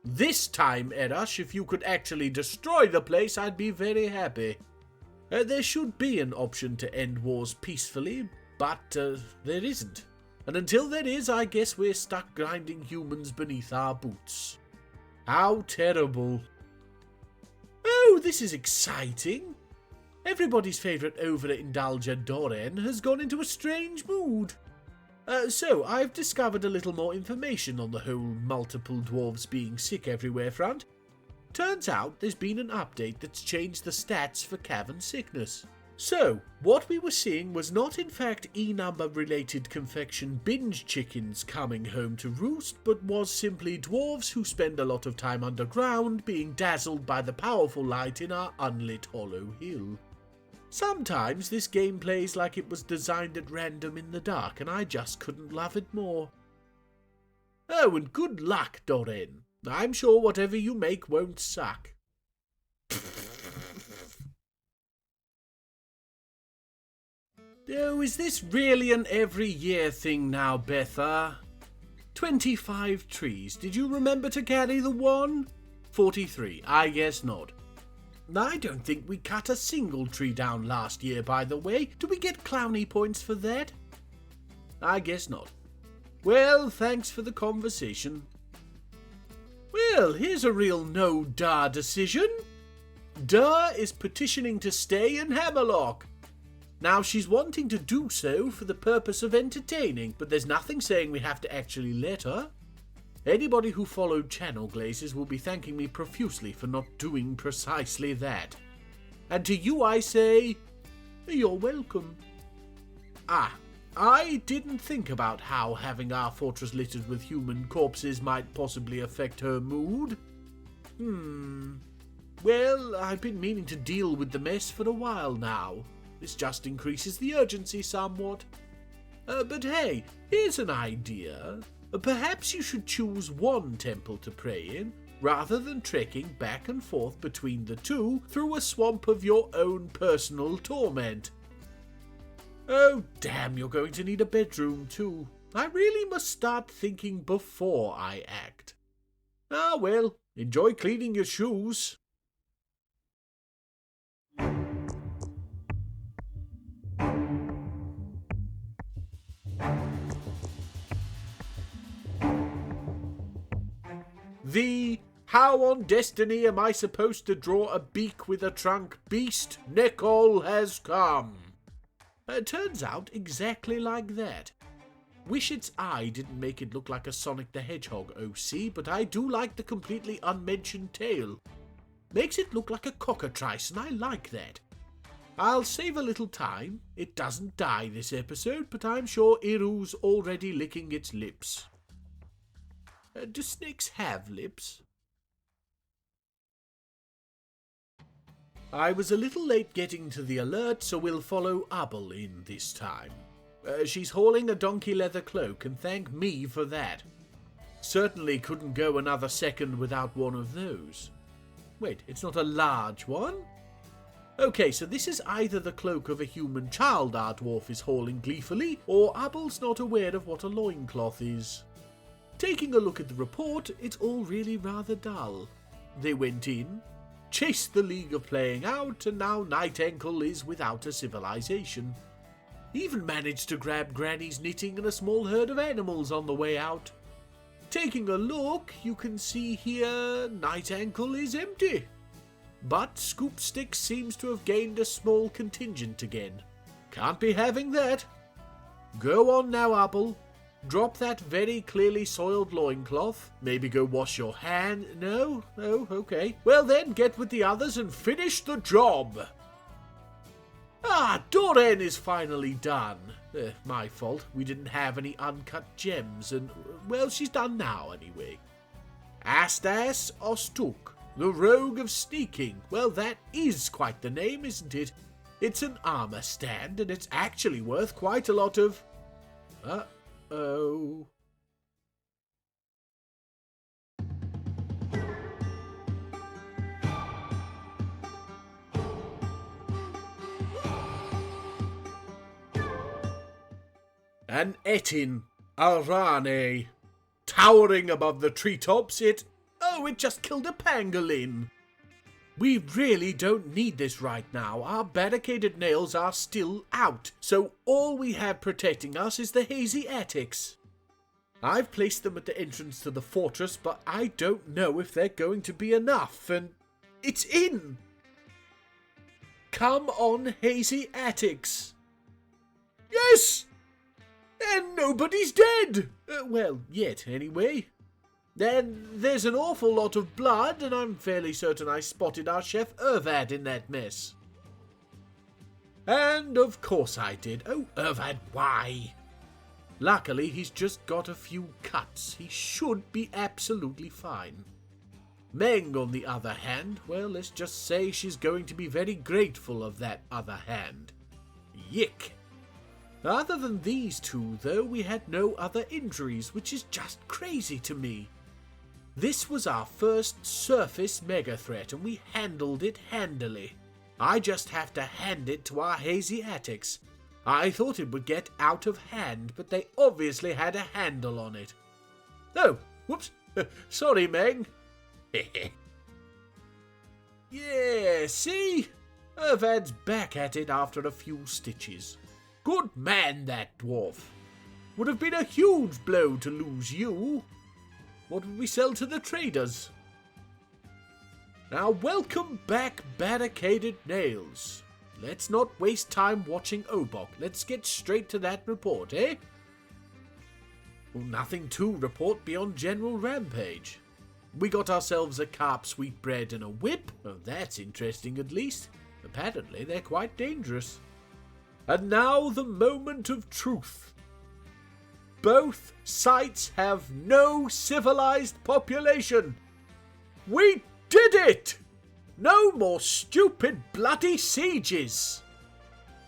This time, Erash, if you could actually destroy the place, I'd be very happy. There should be an option to end wars peacefully, but there isn't. And until there is, I guess we're stuck grinding humans beneath our boots. How terrible. Oh, this is exciting. Everybody's favourite overindulger Dwarven has gone into a strange mood. So, I've discovered a little more information on the whole multiple dwarves being sick everywhere front. Turns out there's been an update that's changed the stats for cavern sickness. So, what we were seeing was not in fact E-number related confection binge chickens coming home to roost, but was simply dwarves who spend a lot of time underground being dazzled by the powerful light in our unlit hollow hill. Sometimes this game plays like it was designed at random in the dark, and I just couldn't love it more. Oh, and good luck, Dwarven. I'm sure whatever you make won't suck. Oh, is this really an every year thing now, Betha? 25 trees. Did you remember to carry the one? 43. I guess not. I don't think we cut a single tree down last year, by the way. Do we get clowny points for that? I guess not. Well, thanks for the conversation. Well, here's a real no-duh decision. Duh is petitioning to stay in Hammerlock. Now, she's wanting to do so for the purpose of entertaining, but there's nothing saying we have to actually let her. Anybody who followed Channel Glazes will be thanking me profusely for not doing precisely that. And to you I say, you're welcome. I didn't think about how having our fortress littered with human corpses might possibly affect her mood. Well, I've been meaning to deal with the mess for a while now. This just increases the urgency somewhat. But hey, here's an idea. Perhaps you should choose one temple to pray in, rather than trekking back and forth between the two through a swamp of your own personal torment. Oh, damn, you're going to need a bedroom too. I really must start thinking before I act. Ah, well, enjoy cleaning your shoes. The How on Destiny am I supposed to draw a beak with a trunk beast Nicole has come. Turns out exactly like that. Wish its eye didn't make it look like a Sonic the Hedgehog OC, but I do like the completely unmentioned tail. Makes it look like a cockatrice, and I like that. I'll save a little time. It doesn't die this episode, but I'm sure Iru's already licking its lips. Do snakes have lips? I was a little late getting to the alert, so we'll follow Abel in this time. She's hauling a donkey leather cloak, and thank me for that. Certainly couldn't go another second without one of those. Wait, it's not a large one? Okay, so this is either the cloak of a human child our dwarf is hauling gleefully, or Abel's not aware of what a loincloth is. Taking a look at the report, it's all really rather dull. They went in, chased the League of Playing Out, and now Night Ankle is without a civilization. Even managed to grab Granny's knitting and a small herd of animals on the way out. Taking a look, you can see here Night Ankle is empty. But Scoopstick seems to have gained a small contingent again. Can't be having that. Go on now, Apple. Drop that very clearly soiled loincloth. Maybe go wash your hand. No? Oh, okay. Well then, get with the others and finish the job. Ah, Dwarven is finally done. My fault. We didn't have any uncut gems, and, well, she's done now anyway. Astas Ostuk, the Rogue of Sneaking. Well, that is quite the name, isn't it? It's an armor stand, and it's actually worth quite a lot of... Uh-oh... An Etin Arane, towering above the treetops, it just killed a pangolin. We really don't need this right now. Our barricaded nails are still out, so all we have protecting us is the hazy attics. I've placed them at the entrance to the fortress, but I don't know if they're going to be enough, and it's in! Come on, hazy attics! Yes! And nobody's dead! Well, yet, anyway. Then there's an awful lot of blood, and I'm fairly certain I spotted our chef Ervad in that mess. And of course I did. Oh, Ervad, why? Luckily, he's just got a few cuts. He should be absolutely fine. Meng, on the other hand, well, let's just say she's going to be very grateful of that other hand. Yick! Other than these two, though, we had no other injuries, which is just crazy to me. This was our first surface mega threat, and we handled it handily. I just have to hand it to our hazy attics. I thought it would get out of hand, but they obviously had a handle on it. Oh, whoops. Sorry, Meng. Yeah, see? Ervad's back at it after a few stitches. Good man, that dwarf. Would have been a huge blow to lose you. What would we sell to the traders? Now, welcome back, barricaded nails. Let's not waste time watching Obok. Let's get straight to that report, eh? Well, nothing to report beyond general rampage. We got ourselves a carp sweetbread and a whip. Oh, that's interesting, at least. Apparently, they're quite dangerous. And now the moment of truth. Both sites have no civilized population. We did it! No more stupid bloody sieges.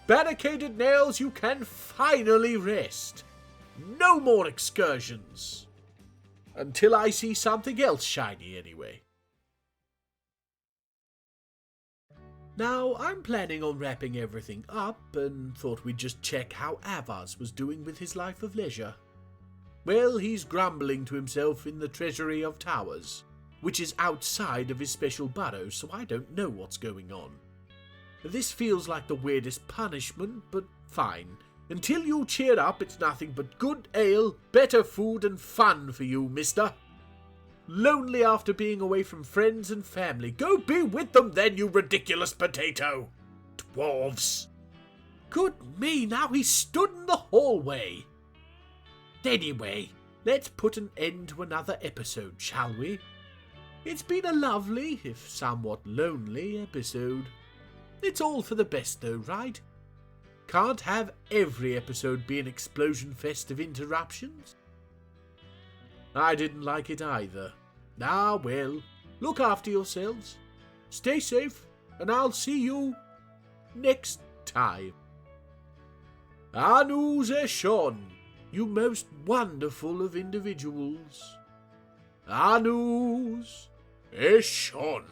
Barricaded nails, you can finally rest. No more excursions. Until I see something else shiny, anyway. Now, I'm planning on wrapping everything up, and thought we'd just check how Avaz was doing with his life of leisure. Well, he's grumbling to himself in the Treasury of Towers. which is outside of his special burrow, so I don't know what's going on. This feels like the weirdest punishment, but fine. Until you cheer up, it's nothing but good ale, better food and fun for you, mister. Lonely after being away from friends and family. Go be with them then, you ridiculous potato. Dwarves. Good me, now he's stood in the hallway. Anyway, let's put an end to another episode, shall we? It's been a lovely, if somewhat lonely, episode. It's all for the best though, right? Can't have every episode be an explosion fest of interruptions. I didn't like it either. Ah well, look after yourselves, stay safe, and I'll see you next time. Anu Zeshon, you most wonderful of individuals. Anus Eshon.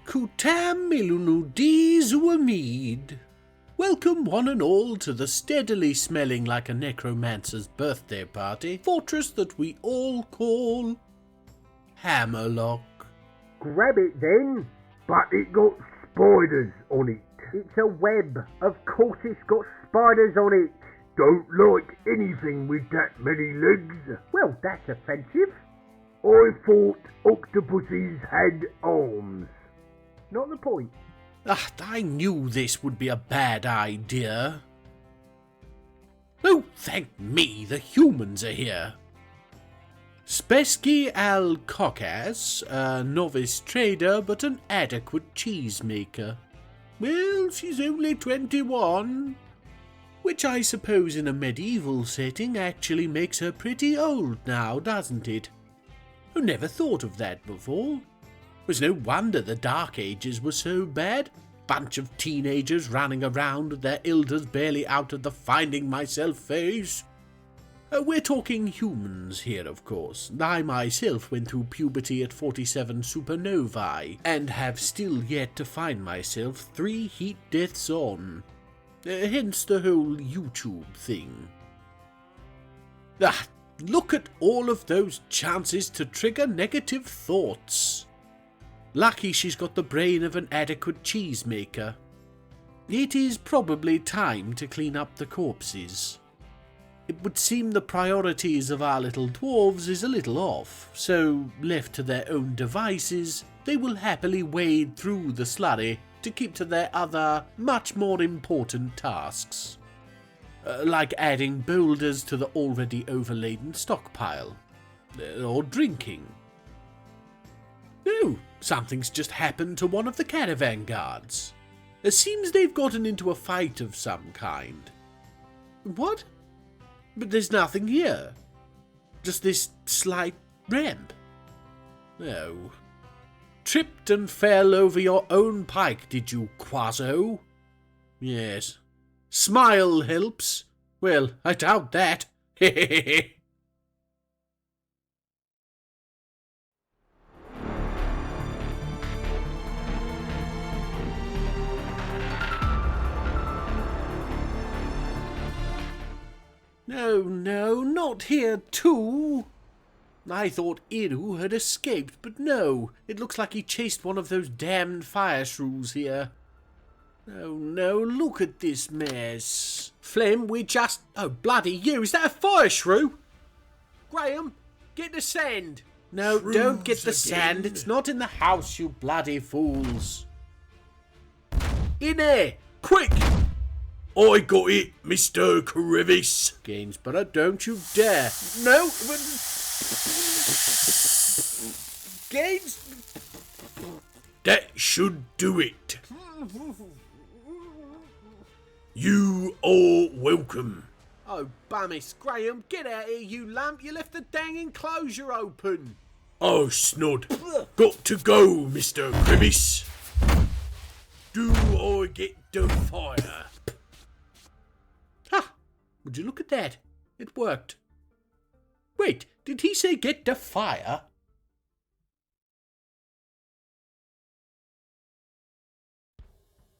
Kutam Milunu Zuamid. Welcome one and all to the steadily smelling like a necromancer's birthday party fortress that we all call Hammerlock. Grab it then, but it got spiders on it. It's a web. Of course it's got spiders on it. Don't like anything with that many legs. Well, that's offensive. I thought octopuses had arms. Not the point. Ah, I knew this would be a bad idea. Oh, thank me, the humans are here. Spesky Al Kokas, a novice trader but an adequate cheesemaker. Well, she's only 21, which I suppose in a medieval setting actually makes her pretty old now, doesn't it? Who never thought of that before? It was no wonder the Dark Ages were so bad. Bunch of teenagers running around with their elders barely out of the finding myself phase. We're talking humans here, of course. I myself went through puberty at 47 supernovae, and have still yet to find myself 3 heat deaths on. Hence the whole YouTube thing. Ah, look at all of those chances to trigger negative thoughts. Lucky she's got the brain of an adequate cheesemaker. It is probably time to clean up the corpses. It would seem the priorities of our little dwarves is a little off, so left to their own devices, they will happily wade through the slurry to keep to their other, much more important tasks. Like adding boulders to the already overladen stockpile. Or drinking. No, something's just happened to one of the caravan guards. It seems they've gotten into a fight of some kind. What? But there's nothing here. Just this slight ramp. Oh. Tripped and fell over your own pike, did you, Quaso? Yes. Smile helps. Well, I doubt that. Hehehe. No, not here too. I thought Iru had escaped, but no, it looks like he chased one of those damned fire shrews here. Oh no, look at this mess. Phlegm, we just... Oh, bloody you, is that a fire shrew? Graham, get the sand. No, Shrews don't get the again. sand, it's not in the house, you bloody fools. In there, quick! I got it, Mr. Crevice. Gainsborough, don't you dare. No, but... Gains... That should do it. You are welcome. Oh, bummis, Graham, get out here, you lump. You left the dang enclosure open. Oh, snod. Got to go, Mr. Crevice. Do I get the fire? Ha! Would you look at that? It worked. Wait, did he say get the fire?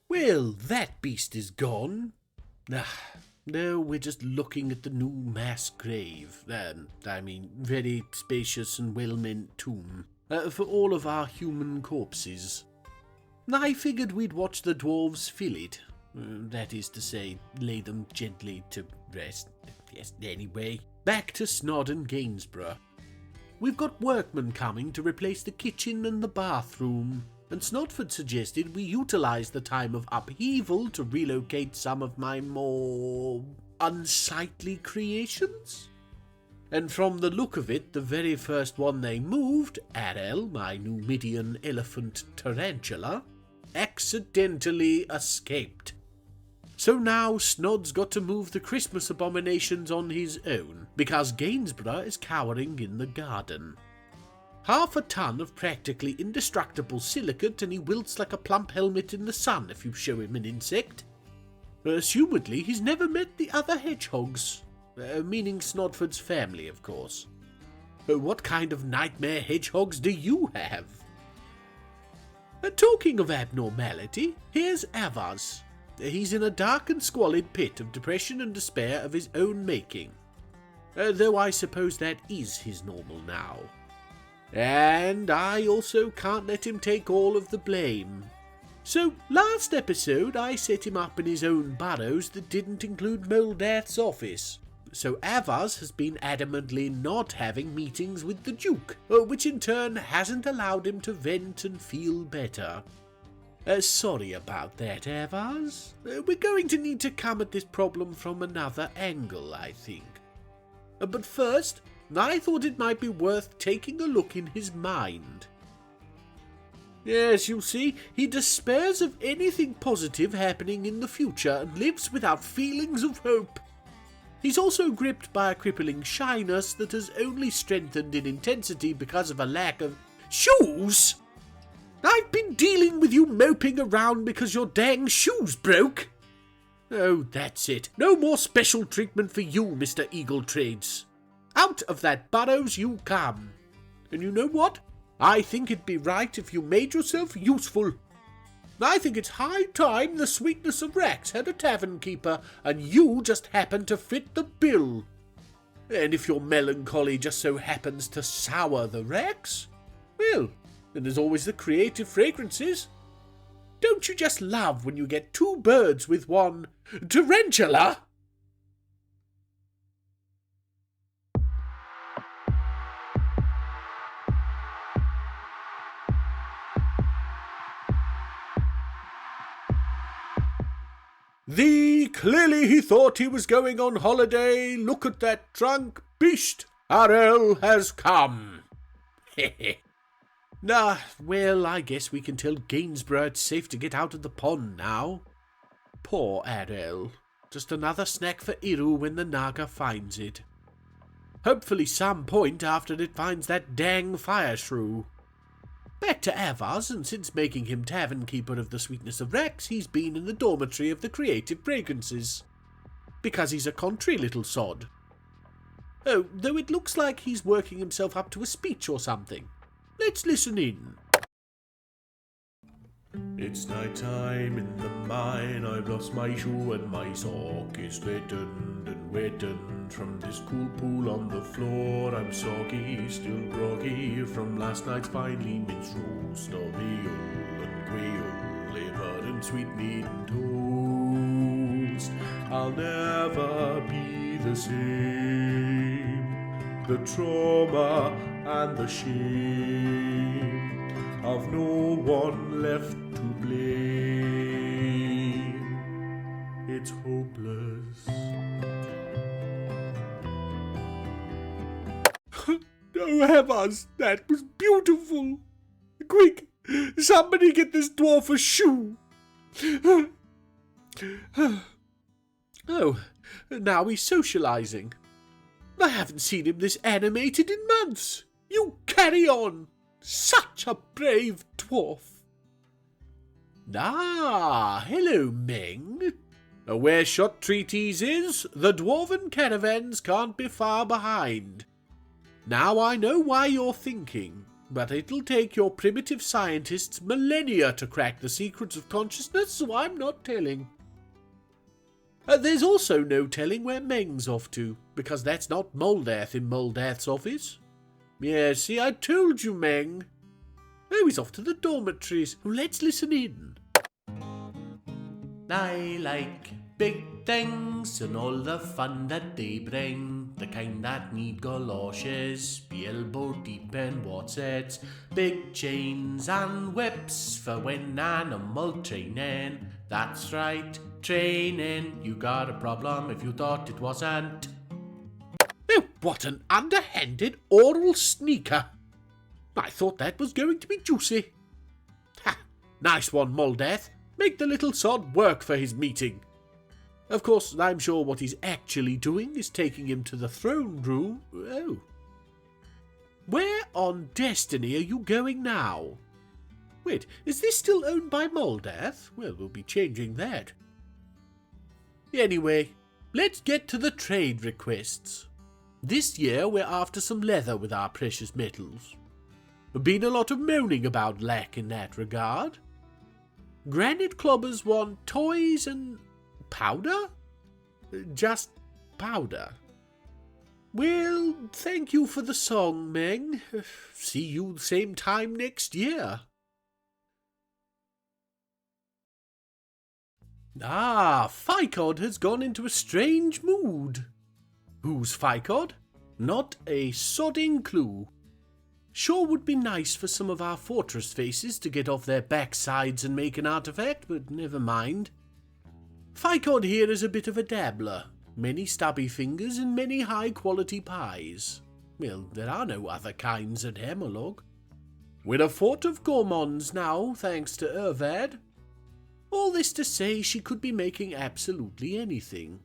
Well, that beast is gone. Ah, No, we're just looking at the new mass grave. Very spacious and well-meant tomb. For all of our human corpses. I figured we'd watch the dwarves fill it. That is to say, lay them gently to rest. Yes, anyway. Back to Snodden Gainsborough. We've got workmen coming to replace the kitchen and the bathroom, and Snodford suggested we utilise the time of upheaval to relocate some of my more unsightly creations. And from the look of it, the very first one they moved, Arel, my Numidian elephant tarantula, accidentally escaped. So now Snod's got to move the Christmas abominations on his own, because Gainsborough is cowering in the garden. Half a ton of practically indestructible silicate and he wilts like a plump helmet in the sun if you show him an insect. Assumedly, he's never met the other hedgehogs. Meaning Snodford's family, of course. What kind of nightmare hedgehogs do you have? Talking of abnormality, here's Avaz. He's in a dark and squalid pit of depression and despair of his own making. Though I suppose that is his normal now. And I also can't let him take all of the blame. So, last episode I set him up in his own burrows that didn't include Moldath's office. So Avaz has been adamantly not having meetings with the Duke, which in turn hasn't allowed him to vent and feel better. Sorry about that, Avaz. We're going to need to come at this problem from another angle, I think. But first, I thought it might be worth taking a look in his mind. Yes, you see, he despairs of anything positive happening in the future and lives without feelings of hope. He's also gripped by a crippling shyness that has only strengthened in intensity because of a lack of shoes. I've been dealing with you moping around because your dang shoes broke. Oh, that's it. No more special treatment for you, Mr. Eagle Trades. Out of that burrows you come. And you know what? I think it'd be right if you made yourself useful. I think it's high time the Sweetness of Rex had a tavern keeper, and you just happen to fit the bill. And if your melancholy just so happens to sour the Rex, well, then there's always the creative fragrances. Don't you just love when you get two birds with one tarantula? Clearly he thought he was going on holiday. Look at that trunk. Beast, Arel has come. Well, I guess we can tell Gainsborough it's safe to get out of the pond now. Poor Arel. Just another snack for Iru when the Naga finds it. Hopefully some point after it finds that dang fire shrew. Back to Avaz, and since making him tavern keeper of the Sweetness of Rex, he's been in the dormitory of the creative fragrances. Because he's a contrary little sod. Oh, though it looks like he's working himself up to a speech or something. Let's listen in. It's night time in the mine, I've lost my shoe and my sock is threatened and wettened from this cool pool on the floor. I'm soggy, still groggy from last night's finely minced roast of ale and quail, liver and sweetmeat and toast. I'll never be the same. The trauma and the shame of no one left to blame. It's hopeless. Oh, heavens, that was beautiful. Quick, somebody get this dwarf a shoe. Oh, now he's socializing. I haven't seen him this animated in months. You carry on. Such a brave dwarf. Hello, Meng. Where shot treatise is, the dwarven caravans can't be far behind. Now I know why you're thinking, but it'll take your primitive scientists millennia to crack the secrets of consciousness, so I'm not telling. There's also no telling where Meng's off to, because that's not Moldath in Moldath's office. Yeah, see, I told you, Meng. Oh, he's off to the dormitories. Let's listen in. I like big things and all the fun that they bring. The kind that need galoshes, be elbow deep in warsets, big chains and whips for when animal training. That's right, training. You got a problem if you thought it wasn't. Oh, what an underhanded oral sneaker. I thought that was going to be juicy. Ha! Nice one, Moldath. Make the little sod work for his meeting. Of course, I'm sure what he's actually doing is taking him to the throne room. Oh. Where on Destiny are you going now? Wait, is this still owned by Moldath? Well, we'll be changing that. Anyway, let's get to the trade requests. This year we're after some leather with our precious metals. Been a lot of moaning about lack in that regard. Granite clobbers want toys and powder? Just powder. Well, thank you for the song, Meng. See you same time next year. Ah, Ficod has gone into a strange mood. Who's Ficod? Not a sodding clue. Sure would be nice for some of our fortress faces to get off their backsides and make an artifact, but never mind. Ficod here is a bit of a dabbler. Many stubby fingers and many high-quality pies. Well, there are no other kinds at Hammerlock. We're a fort of gourmands now, thanks to Ervad. All this to say she could be making absolutely anything.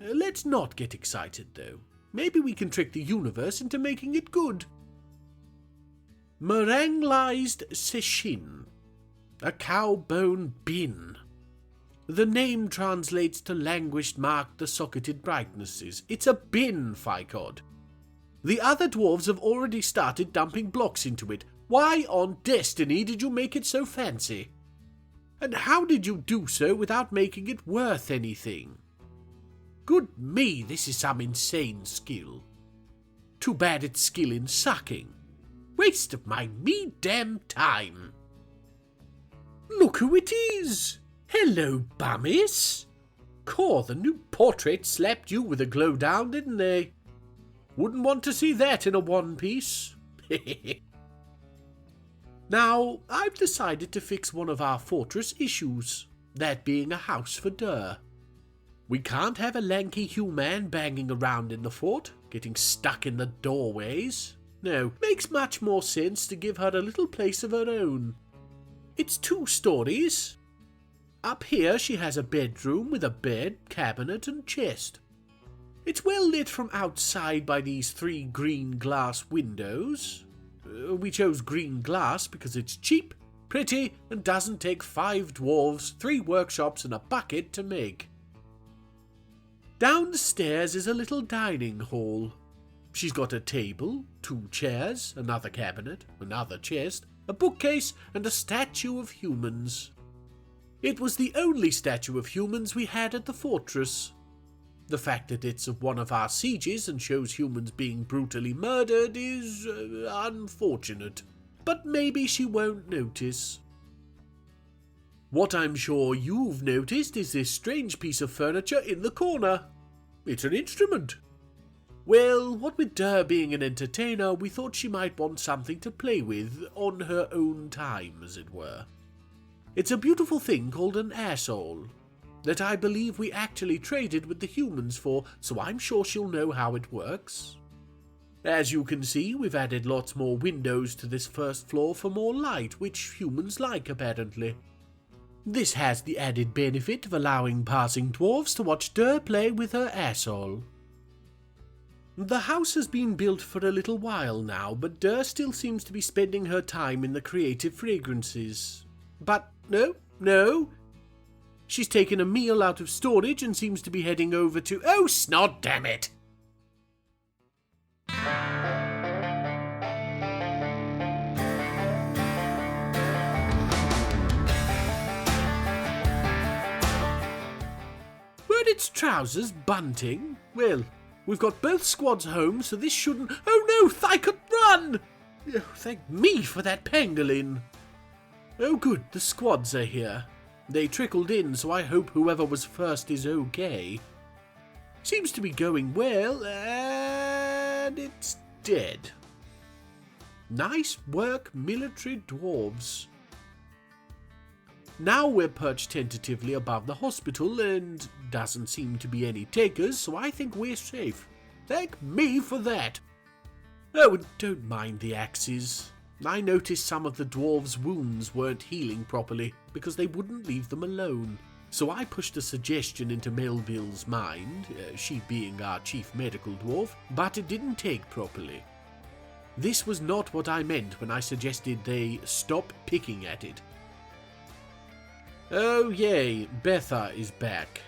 Let's not get excited, though. Maybe we can trick the universe into making it good. Meringuized seshin. A cow bone bin. The name translates to languished marked the socketed brightnesses. It's a bin, Ficod. The other dwarves have already started dumping blocks into it. Why on Destiny did you make it so fancy? And how did you do so without making it worth anything? Good me, this is some insane skill. Too bad it's skill in sucking. Waste of my me-damn time. Look who it is! Hello, bummies! Core, the new portrait slapped you with a glow down, didn't they? Wouldn't want to see that in a one-piece. Now, I've decided to fix one of our fortress issues, that being a house for Dur. We can't have a lanky human banging around in the fort, getting stuck in the doorways. No, makes much more sense to give her a little place of her own. It's 2 stories. Up here she has a bedroom with a bed, cabinet and chest. It's well lit from outside by these 3 green glass windows. We chose green glass because it's cheap, pretty, and doesn't take 5 dwarves, 3 workshops and a bucket to make. Downstairs is a little dining hall. She's got a table, 2 chairs, another cabinet, another chest, a bookcase, and a statue of humans. It was the only statue of humans we had at the fortress. The fact that it's of one of our sieges and shows humans being brutally murdered is unfortunate, but maybe she won't notice. What I'm sure you've noticed is this strange piece of furniture in the corner. It's an instrument. Well, what with Dur being an entertainer, we thought she might want something to play with on her own time, as it were. It's a beautiful thing called an asshole, that I believe we actually traded with the humans for, so I'm sure she'll know how it works. As you can see, we've added lots more windows to this first floor for more light, which humans like, apparently. This has the added benefit of allowing passing dwarves to watch Dur play with her asshole. The house has been built for a little while now, but Dur still seems to be spending her time in the creative fragrances. But no. She's taken a meal out of storage and seems to be heading over to— Oh, snot, damn it! Where Its trousers bunting? Well, we've got both squads home, so this shouldn't... Oh no, Thicot, run! Oh, thank me for that pangolin. Oh good, the squads are here. They trickled in, so I hope whoever was first is okay. Seems to be going well, and it's dead. Nice work, military dwarves. Now we're perched tentatively above the hospital, and doesn't seem to be any takers, so I think we're safe. Thank me for that. Oh, and don't mind the axes. I noticed some of the dwarves' wounds weren't healing properly, because they wouldn't leave them alone. So I pushed a suggestion into Melville's mind, she being our chief medical dwarf, but it didn't take properly. This was not what I meant when I suggested they stop picking at it. Oh yay, Betha is back.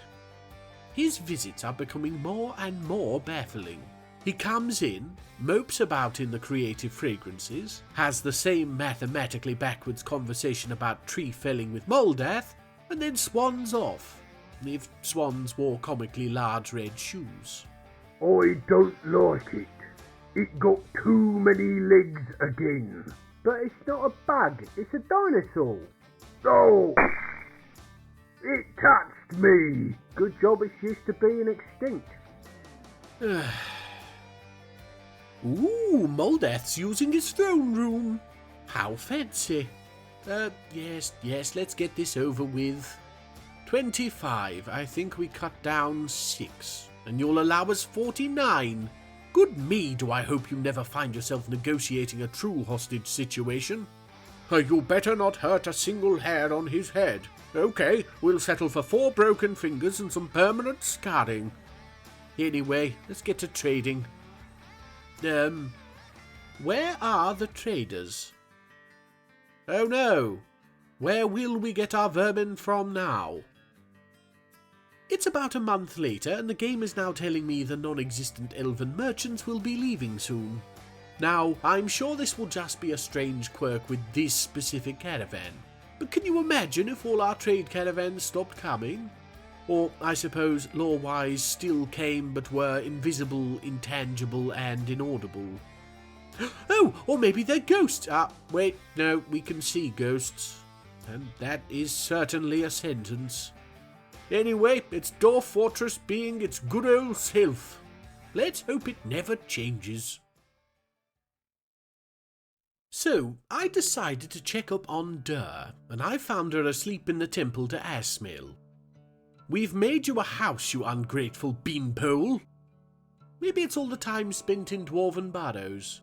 His visits are becoming more and more baffling. He comes in, mopes about in the creative fragrances, has the same mathematically backwards conversation about tree felling with Moldath, and then swans off, if swans wore comically large red shoes. I don't like it. It got too many legs again. But it's not a bug, it's a dinosaur. Oh! It touched me! Good job it's used to being extinct. Ooh, Moldath's using his throne room. How fancy. Yes, let's get this over with. 25, I think we cut down 6, and you'll allow us 49. Good me, do I hope you never find yourself negotiating a true hostage situation. You better not hurt a single hair on his head. Okay, we'll settle for 4 broken fingers and some permanent scarring. Anyway, let's get to trading. Where are the traders? Oh no! Where will we get our vermin from now? It's about a month later, and the game is now telling me the non-existent elven merchants will be leaving soon. Now, I'm sure this will just be a strange quirk with this specific caravan, but can you imagine if all our trade caravans stopped coming? Or, I suppose, lore-wise, still came but were invisible, intangible, and inaudible. Oh, or maybe they're ghosts. Wait, no, we can see ghosts. And that is certainly a sentence. Anyway, it's Dwarf Fortress being its good old self. Let's hope it never changes. So, I decided to check up on Dur, and I found her asleep in the temple to Asmail. We've made you a house, you ungrateful beanpole. Maybe it's all the time spent in dwarven barrows.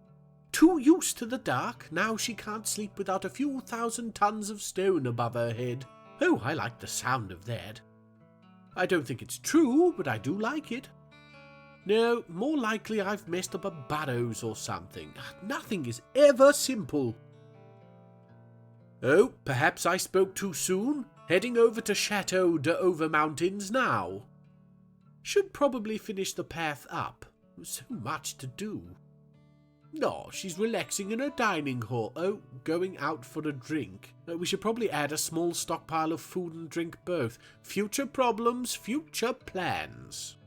Too used to the dark, now she can't sleep without a few thousand tons of stone above her head. Oh, I like the sound of that. I don't think it's true, but I do like it. No, more likely I've messed up a barrows or something. Nothing is ever simple. Oh, perhaps I spoke too soon? Heading over to Chateau de Over Mountains now. Should probably finish the path up. So much to do. No, she's relaxing in her dining hall. Oh, going out for a drink. We should probably add a small stockpile of food and drink both. Future problems, future plans.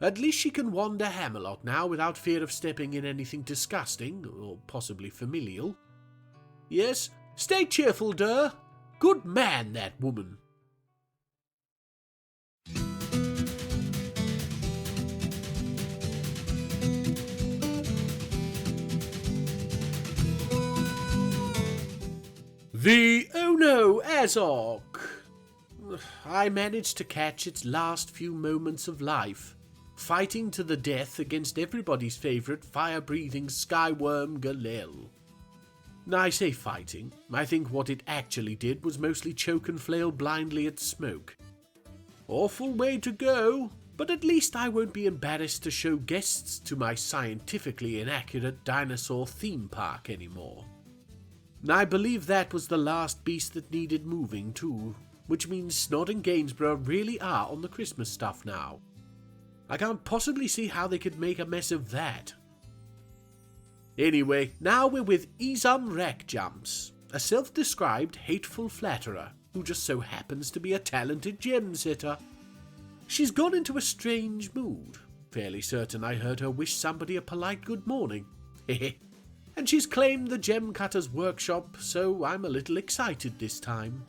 At least she can wander Hammerlock now without fear of stepping in anything disgusting, or possibly familial. Yes, stay cheerful, Dur. Good man, that woman. The Oh No Azog. I managed to catch its last few moments of life, fighting to the death against everybody's favourite fire-breathing skyworm Galil. I say fighting. I think what it actually did was mostly choke and flail blindly at smoke. Awful way to go, but at least I won't be embarrassed to show guests to my scientifically inaccurate dinosaur theme park anymore. I believe that was the last beast that needed moving too, which means Snod and Gainsborough really are on the Christmas stuff now. I can't possibly see how they could make a mess of that. Anyway, now we're with Izam Rackjumps, a self-described hateful flatterer who just so happens to be a talented gem-setter. She's gone into a strange mood. Fairly certain I heard her wish somebody a polite good morning. And she's claimed the gem cutter's workshop, so I'm a little excited this time.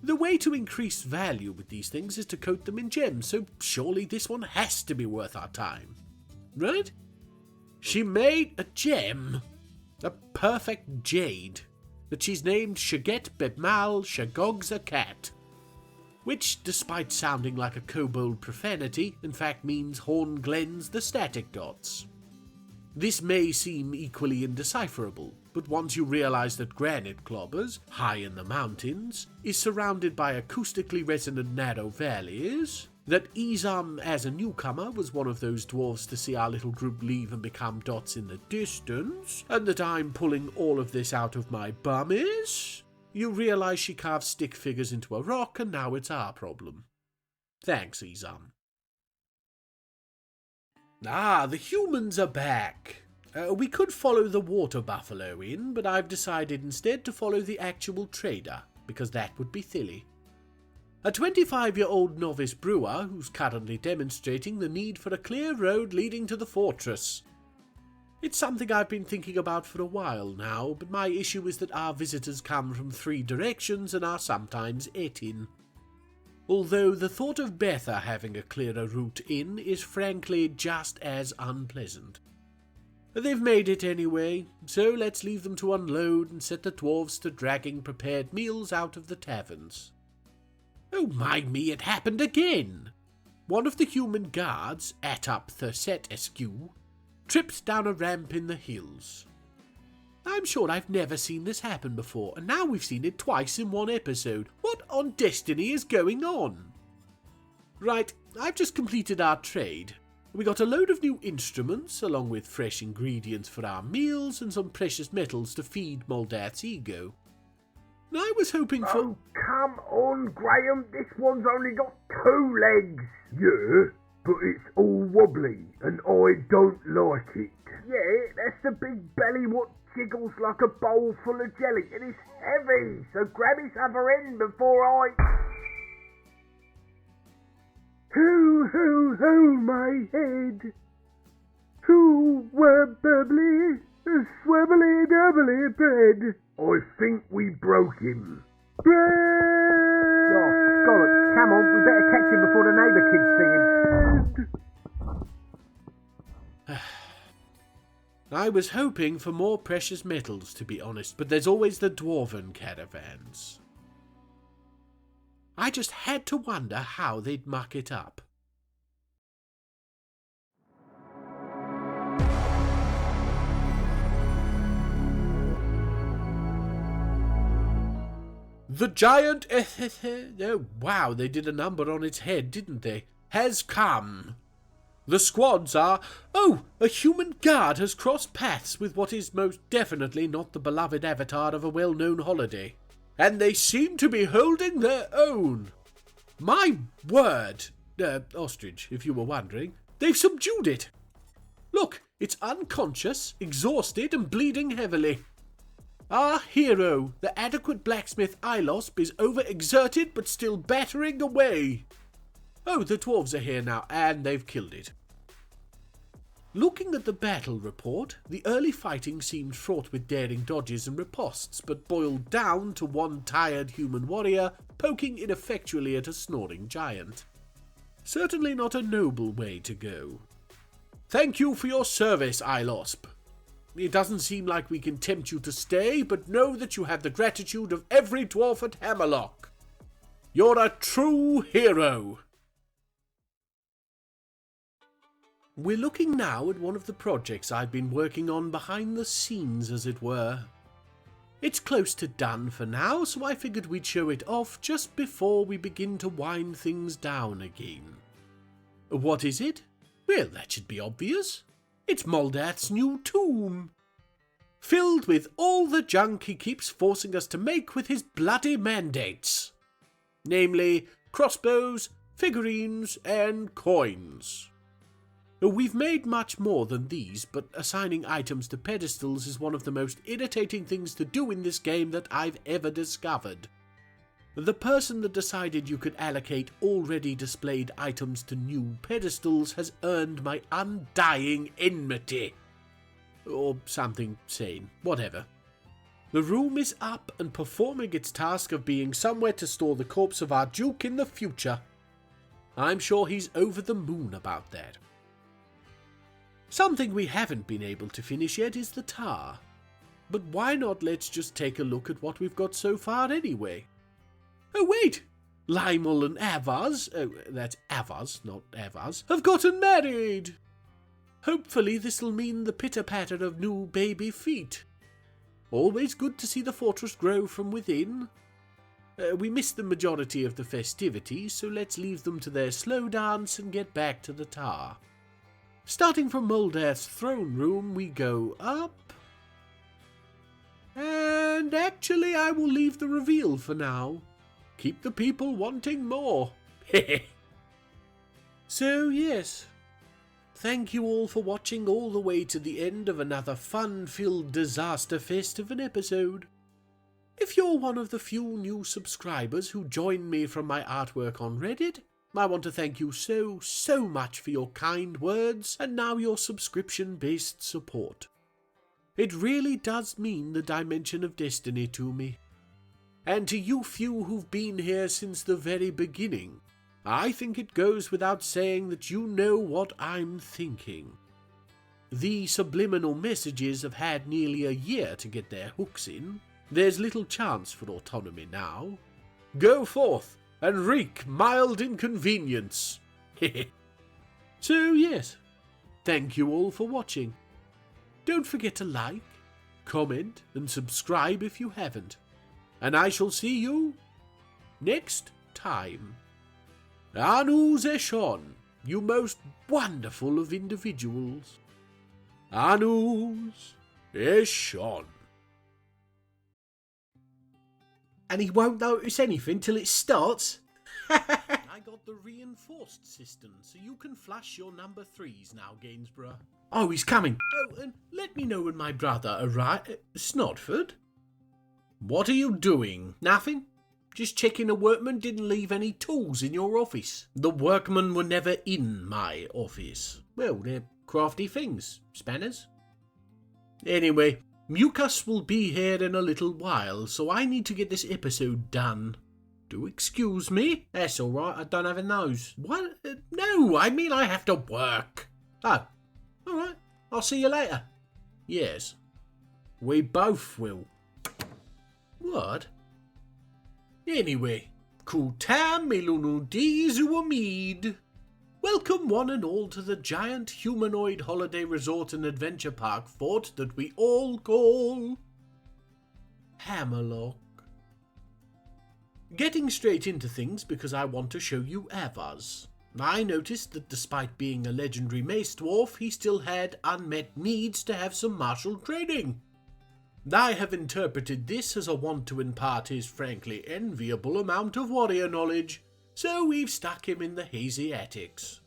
The way to increase value with these things is to coat them in gems, so surely this one has to be worth our time. Right? She made a gem, a perfect jade, that she's named Shaget Bebmal Shagogza Cat, which, despite sounding like a kobold profanity, in fact means Horn Glens the static dots. This may seem equally indecipherable, but once you realize that Granite Clobbers, high in the mountains, is surrounded by acoustically resonant narrow valleys, that Izam as a newcomer was one of those dwarves to see our little group leave and become dots in the distance, and that I'm pulling all of this out of my bummies, you realize she carved stick figures into a rock and now it's our problem. Thanks, Izam. Ah, the humans are back. We could follow the water buffalo in, but I've decided instead to follow the actual trader, because that would be silly. A 25-year-old novice brewer who's currently demonstrating the need for a clear road leading to the fortress. It's something I've been thinking about for a while now, but my issue is that our visitors come from 3 directions and are sometimes et in. Although the thought of Betha having a clearer route in is frankly just as unpleasant. They've made it anyway, so let's leave them to unload and set the dwarves to dragging prepared meals out of the taverns. Oh, mind me, it happened again! One of the human guards, Atop Thurset Eskew, tripped down a ramp in the hills. I'm sure I've never seen this happen before, and now we've seen it twice in one episode. What on Destiny is going on? Right, I've just completed our trade. We got a load of new instruments, along with fresh ingredients for our meals and some precious metals to feed Moldath's ego. And I was hoping for... Oh, come on, Graham, this one's only got 2 legs. Yeah, but it's all wobbly, and I don't like it. Yeah, that's the big belly what jiggles like a bowl full of jelly, and it's heavy, so grab its other end before I... Ho, my head. Who were bubbly, swibbly doubly bread. I think we broke him. Bread! Oh, God, come on, we better catch him before the neighbour kids see him. I was hoping for more precious metals, to be honest, but there's always the Dwarven caravans. I just had to wonder how they'd muck it up. The giant... oh, wow, they did a number on its head, didn't they? Has come. The squads are... Oh, a human guard has crossed paths with what is most definitely not the beloved avatar of a well-known holiday. And they seem to be holding their own. My word! Ostrich, if you were wondering. They've subdued it. Look, it's unconscious, exhausted, and bleeding heavily. Our hero, the adequate blacksmith Ilosp, is overexerted but still battering away. Oh, the dwarves are here now, and they've killed it. Looking at the battle report, the early fighting seemed fraught with daring dodges and ripostes, but boiled down to one tired human warrior poking ineffectually at a snoring giant. Certainly not a noble way to go. Thank you for your service, Ilosp. It doesn't seem like we can tempt you to stay, but know that you have the gratitude of every dwarf at Hammerlock. You're a true hero. We're looking now at one of the projects I've been working on behind the scenes, as it were. It's close to done for now, so I figured we'd show it off just before we begin to wind things down again. What is it? Well, that should be obvious. It's Moldath's new tomb, filled with all the junk he keeps forcing us to make with his bloody mandates. Namely, crossbows, figurines, and coins. We've made much more than these, but assigning items to pedestals is one of the most irritating things to do in this game that I've ever discovered. The person that decided you could allocate already displayed items to new pedestals has earned my undying enmity. Or something sane, whatever. The room is up and performing its task of being somewhere to store the corpse of our Duke in the future. I'm sure he's over the moon about that. Something we haven't been able to finish yet is the tower. But why not let's just take a look at what we've got so far anyway? Oh wait! Lymel and Avaz, that's Avaz, not Avaz, have gotten married! Hopefully this'll mean the pitter-patter of new baby feet. Always good to see the fortress grow from within. We missed the majority of the festivities, so let's leave them to their slow dance and get back to the tower. Starting from Moldarth's throne room, we go up. And actually, I will leave the reveal for now. Keep the people wanting more. So, yes. Thank you all for watching all the way to the end of another fun-filled disaster fest of an episode. If you're one of the few new subscribers who joined me from my artwork on Reddit, I want to thank you so much for your kind words and now your subscription-based support. It really does mean the dimension of destiny to me. And to you few who've been here since the very beginning, I think it goes without saying that you know what I'm thinking. The subliminal messages have had nearly a year to get their hooks in. There's little chance for autonomy now. Go forth and wreak mild inconvenience. So yes, thank you all for watching. Don't forget to like, comment and subscribe if you haven't. And I shall see you next time. Anu Zeshon, you most wonderful of individuals. Anu Zeshon. And he won't notice anything till it starts? I got the reinforced system, so you can flush your number 3s now, Gainsborough. Oh, he's coming. Oh, and let me know when my brother arrives. Snodford? What are you doing? Nothing. Just checking a workman didn't leave any tools in your office. The workmen were never in my office. Well, they're crafty things. Spanners. Anyway, Mucus will be here in a little while, so I need to get this episode done. Do excuse me? That's all right. I don't have a nose. What? No, I mean I have to work. Oh, all right. I'll see you later. Yes, we both will. What? Anyway, Kutam Milunu Dizuamid. Welcome one and all to the giant humanoid holiday resort and adventure park fort that we all call Hammerlock. Getting straight into things because I want to show you Avaz. I noticed that despite being a legendary mace dwarf, he still had unmet needs to have some martial training. I have interpreted this as a want to impart his frankly enviable amount of warrior knowledge, so we've stuck him in the hazy attics.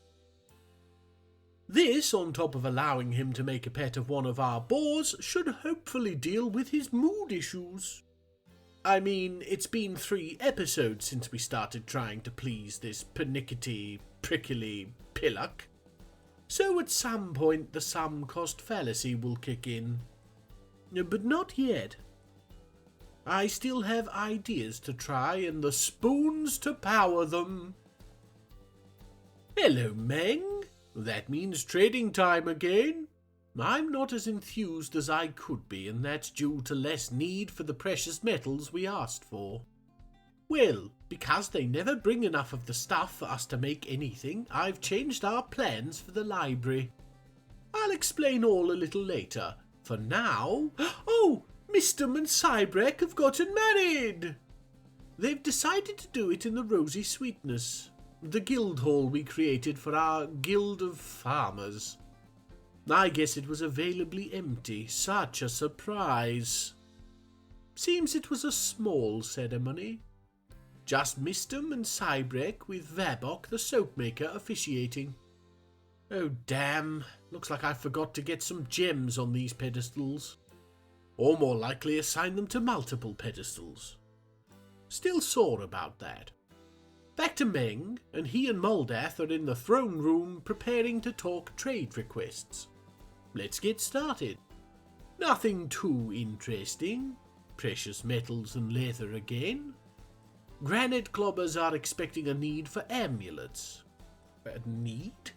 This, on top of allowing him to make a pet of one of our boars, should hopefully deal with his mood issues. I mean, it's been 3 episodes since we started trying to please this pernickety, prickly pillock, so at some point the sum cost fallacy will kick in. But not yet. I still have ideas to try and the spoons to power them. Hello, Meng. That means trading time again. I'm not as enthused as I could be, and that's due to less need for the precious metals we asked for. Well, because they never bring enough of the stuff for us to make anything, I've changed our plans for the library. I'll explain all a little later. For now... Oh! Mistum and Cybrek have gotten married! They've decided to do it in the Rosy Sweetness, the guild hall we created for our Guild of Farmers. I guess it was availably empty. Such a surprise. Seems it was a small ceremony. Just Mistum and Cybrek with Vabok the soapmaker officiating. Oh damn, looks like I forgot to get some gems on these pedestals. Or more likely assign them to multiple pedestals. Still sore about that. Back to Meng, and he and Moldath are in the throne room preparing to talk trade requests. Let's get started. Nothing too interesting. Precious metals and leather again. Granite clobbers are expecting a need for amulets. A need?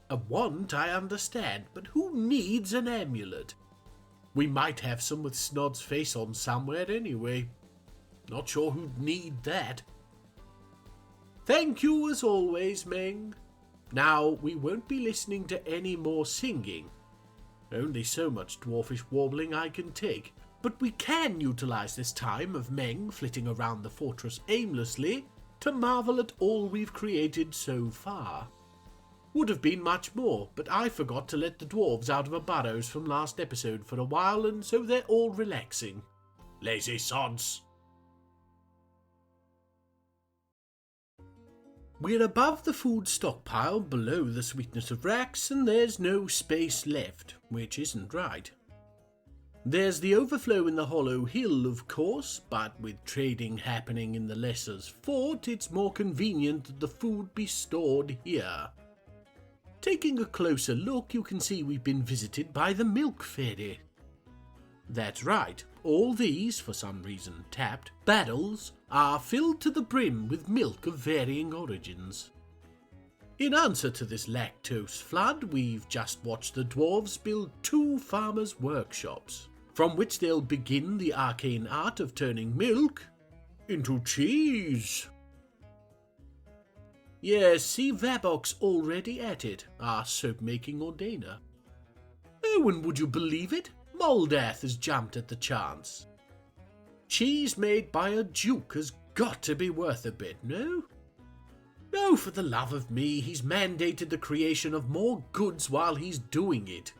A want, I understand, but who needs an amulet? We might have some with Snod's face on somewhere anyway. Not sure who'd need that. Thank you as always, Meng. Now, we won't be listening to any more singing. Only so much dwarfish warbling I can take. But we can utilize this time of Meng flitting around the fortress aimlessly to marvel at all we've created so far. Would have been much more, but I forgot to let the dwarves out of a burrows from last episode for a while, and so they're all relaxing. Lazy sods. We're above the food stockpile, below the sweetness of racks, and there's no space left, which isn't right. There's the overflow in the hollow hill, of course, but with trading happening in the Lesser's fort, it's more convenient that the food be stored here. Taking a closer look, you can see we've been visited by the milk fairy. That's right, all these, for some reason tapped, barrels are filled to the brim with milk of varying origins. In answer to this lactose flood, we've just watched the dwarves build 2 farmers' workshops, from which they'll begin the arcane art of turning milk into cheese. Yes, see Vabok's already at it, our soap-making ordainer. Oh, and would you believe it? Moldath has jumped at the chance. Cheese made by a duke has got to be worth a bit, no? No, for the love of me, he's mandated the creation of more goods while he's doing it.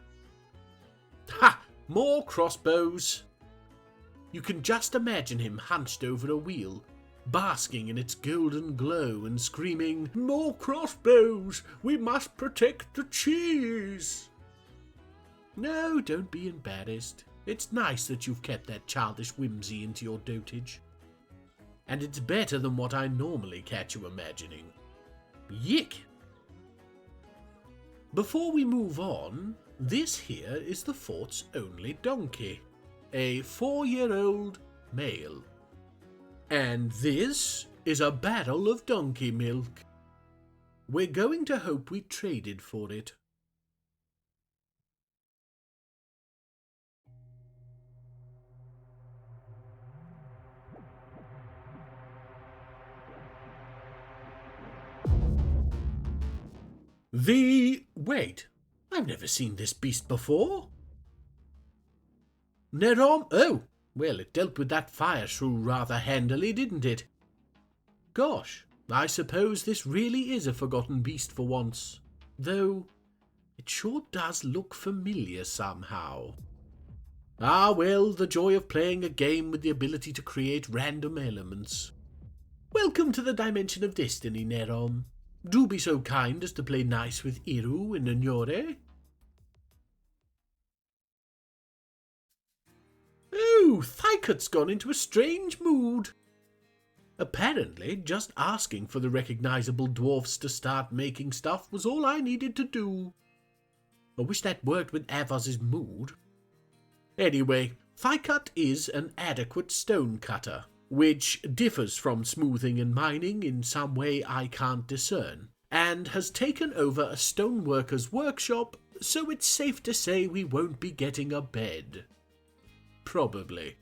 Ha! More crossbows! You can just imagine him hunched over a wheel, basking in its golden glow and screaming, "More crossbows! We must protect the cheese!" No, don't be embarrassed. It's nice that you've kept that childish whimsy into your dotage. And it's better than what I normally catch you imagining. Yick! Before we move on, this here is the fort's only donkey, a 4-year-old male. And this is a barrel of donkey milk. We're going to hope we traded for it. Wait, I've never seen this beast before. Nerom? Oh, well, it dealt with that fire shrew rather handily, didn't it? Gosh, I suppose this really is a forgotten beast for once, though it sure does look familiar somehow. Ah, well, the joy of playing a game with the ability to create random elements. Welcome to the Dimension of Destiny, Nerom. Do be so kind as to play nice with Iru and Nyore. Oh, Thykot's gone into a strange mood. Apparently, just asking for the recognizable dwarfs to start making stuff was all I needed to do. I wish that worked with Avaz's mood. Anyway, Thykot is an adequate stone cutter, which differs from smoothing and mining in some way I can't discern, and has taken over a stoneworker's workshop, so it's safe to say we won't be getting a bed. Probably.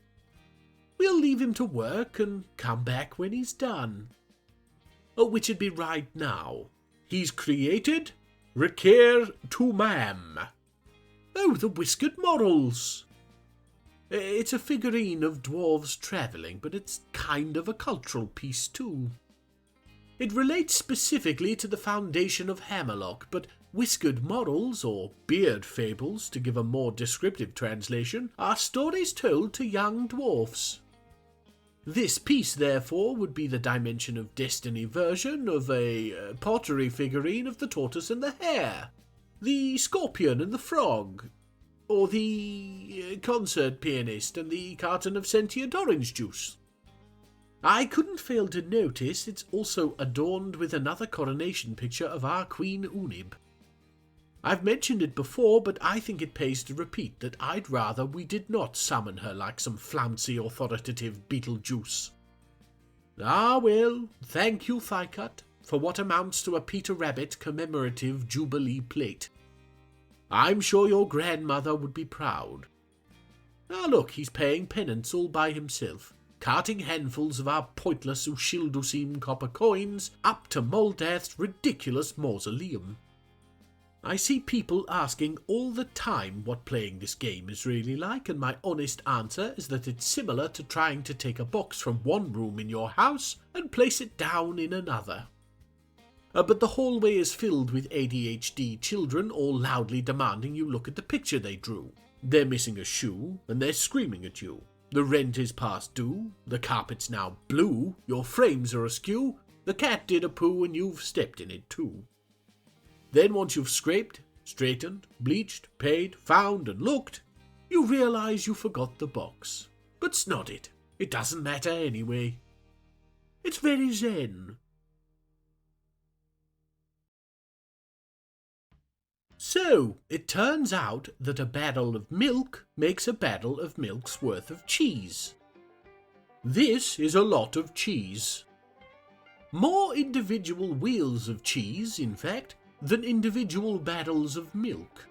We'll leave him to work and come back when he's done. Oh, which would be right now. He's created Requer to Mam. Oh, the whiskered morals. It's a figurine of dwarves travelling, but it's kind of a cultural piece too. It relates specifically to the foundation of Hammerlock, but whiskered morals, or beard fables to give a more descriptive translation, are stories told to young dwarfs. This piece, therefore, would be the Dimension of Destiny version of a pottery figurine of the tortoise and the hare, the scorpion and the frog, or the concert pianist and the carton of sentient orange juice. I couldn't fail to notice it's also adorned with another coronation picture of our Queen Unib. I've mentioned it before, but I think it pays to repeat that I'd rather we did not summon her like some flouncy authoritative Beetlejuice. Ah well, thank you, Thighcut, for what amounts to a Peter Rabbit commemorative Jubilee plate. I'm sure your grandmother would be proud. Ah look, he's paying penance all by himself, carting handfuls of our pointless Ushildusim copper coins up to Moldath's ridiculous mausoleum. I see people asking all the time what playing this game is really like, and my honest answer is that it's similar to trying to take a box from one room in your house and place it down in another. But the hallway is filled with ADHD children all loudly demanding you look at the picture they drew. They're missing a shoe, and they're screaming at you. The rent is past due, the carpet's now blue, your frames are askew, the cat did a poo and you've stepped in it too. Then once you've scraped, straightened, bleached, paid, found and looked, you realise you forgot the box. But snod it, it doesn't matter anyway. It's very zen. So, it turns out that a barrel of milk makes a barrel of milk's worth of cheese. This is a lot of cheese. More individual wheels of cheese, in fact, than individual barrels of milk.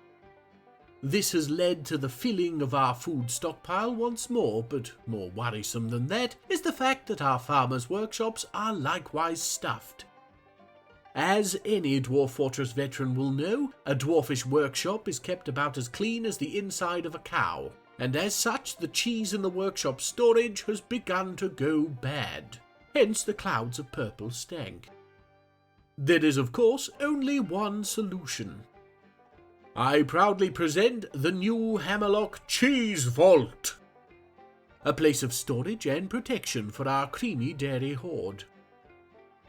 This has led to the filling of our food stockpile once more, but more worrisome than that is the fact that our farmers' workshops are likewise stuffed. As any Dwarf Fortress veteran will know, a dwarfish workshop is kept about as clean as the inside of a cow, and as such the cheese in the workshop storage has begun to go bad, hence the clouds of purple stank. There is, of course, only one solution. I proudly present the new Hammerlock Cheese Vault, a place of storage and protection for our creamy dairy hoard.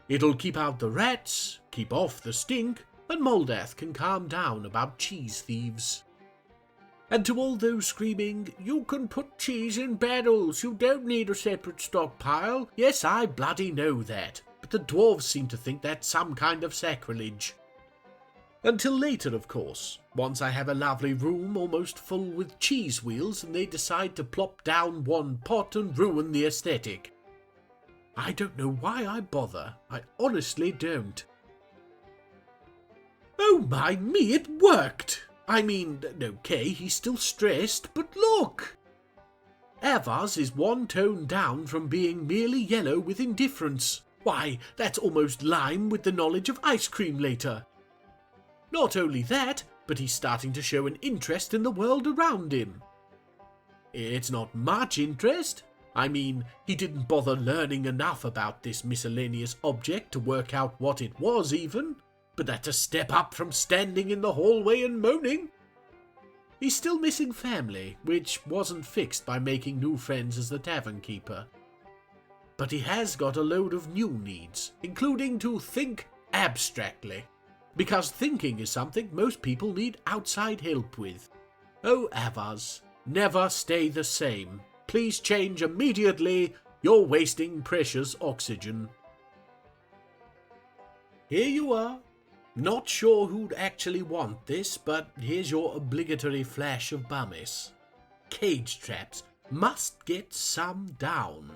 It'll keep out the rats, keep off the stink, and Moldath can calm down about cheese thieves. And to all those screaming, "You can put cheese in barrels, you don't need a separate stockpile," yes, I bloody know that. But the dwarves seem to think that's some kind of sacrilege. Until later, of course, once I have a lovely room almost full with cheese wheels and they decide to plop down one pot and ruin the aesthetic. I don't know why I bother, I honestly don't. Oh my me, it worked! I mean, okay, he's still stressed, but look! Avars is one tone down from being merely yellow with indifference. Why, that's almost lime with the knowledge of ice cream later. Not only that, but he's starting to show an interest in the world around him. It's not much interest. I mean, he didn't bother learning enough about this miscellaneous object to work out what it was even, but that's a step up from standing in the hallway and moaning. He's still missing family, which wasn't fixed by making new friends as the tavern keeper. But he has got a load of new needs, including to think abstractly, because thinking is something most people need outside help with. Oh, Avars, never stay the same. Please change immediately. You're wasting precious oxygen. Here you are. Not sure who'd actually want this, but here's your obligatory flash of bummis. Cage traps. Must get some down.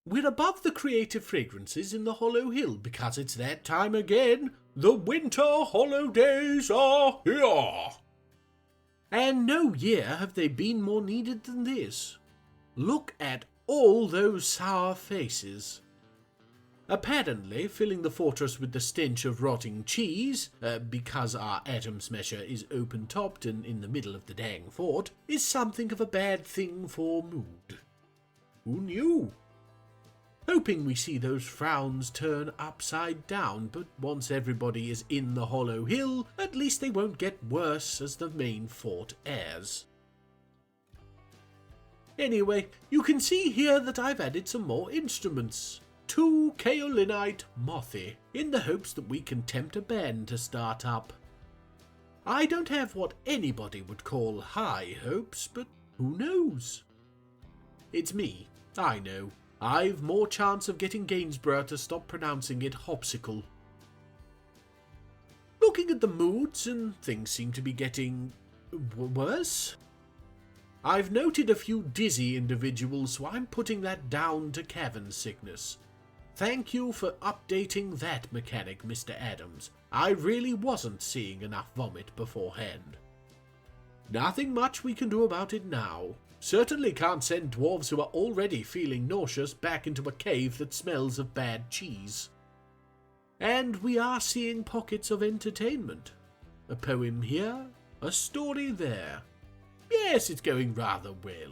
We're above the creative fragrances in the Hollow Hill because it's that time again. The winter holidays are here. And no year have they been more needed than this. Look at all those sour faces. Apparently, filling the fortress with the stench of rotting cheese, because our atom smasher is open-topped and in the middle of the dang fort, is something of a bad thing for mood. Who knew? Hoping we see those frowns turn upside down, but once everybody is in the Hollow Hill, at least they won't get worse as the main fort airs. Anyway, you can see here that I've added some more instruments. 2 kaolinite mothy, in the hopes that we can tempt a band to start up. I don't have what anybody would call high hopes, but Who knows? It's me, I know. I've more chance of getting Gainsborough to stop pronouncing it hopsicle. Looking at the moods, and things seem to be getting worse. I've noted a few dizzy individuals, so I'm putting that down to cavern sickness. Thank you for updating that mechanic, Mr. Adams. I really wasn't seeing enough vomit beforehand. Nothing much we can do about it now. Certainly can't send dwarves who are already feeling nauseous back into a cave that smells of bad cheese. And we are seeing pockets of entertainment. A poem here, a story there. Yes, it's going rather well.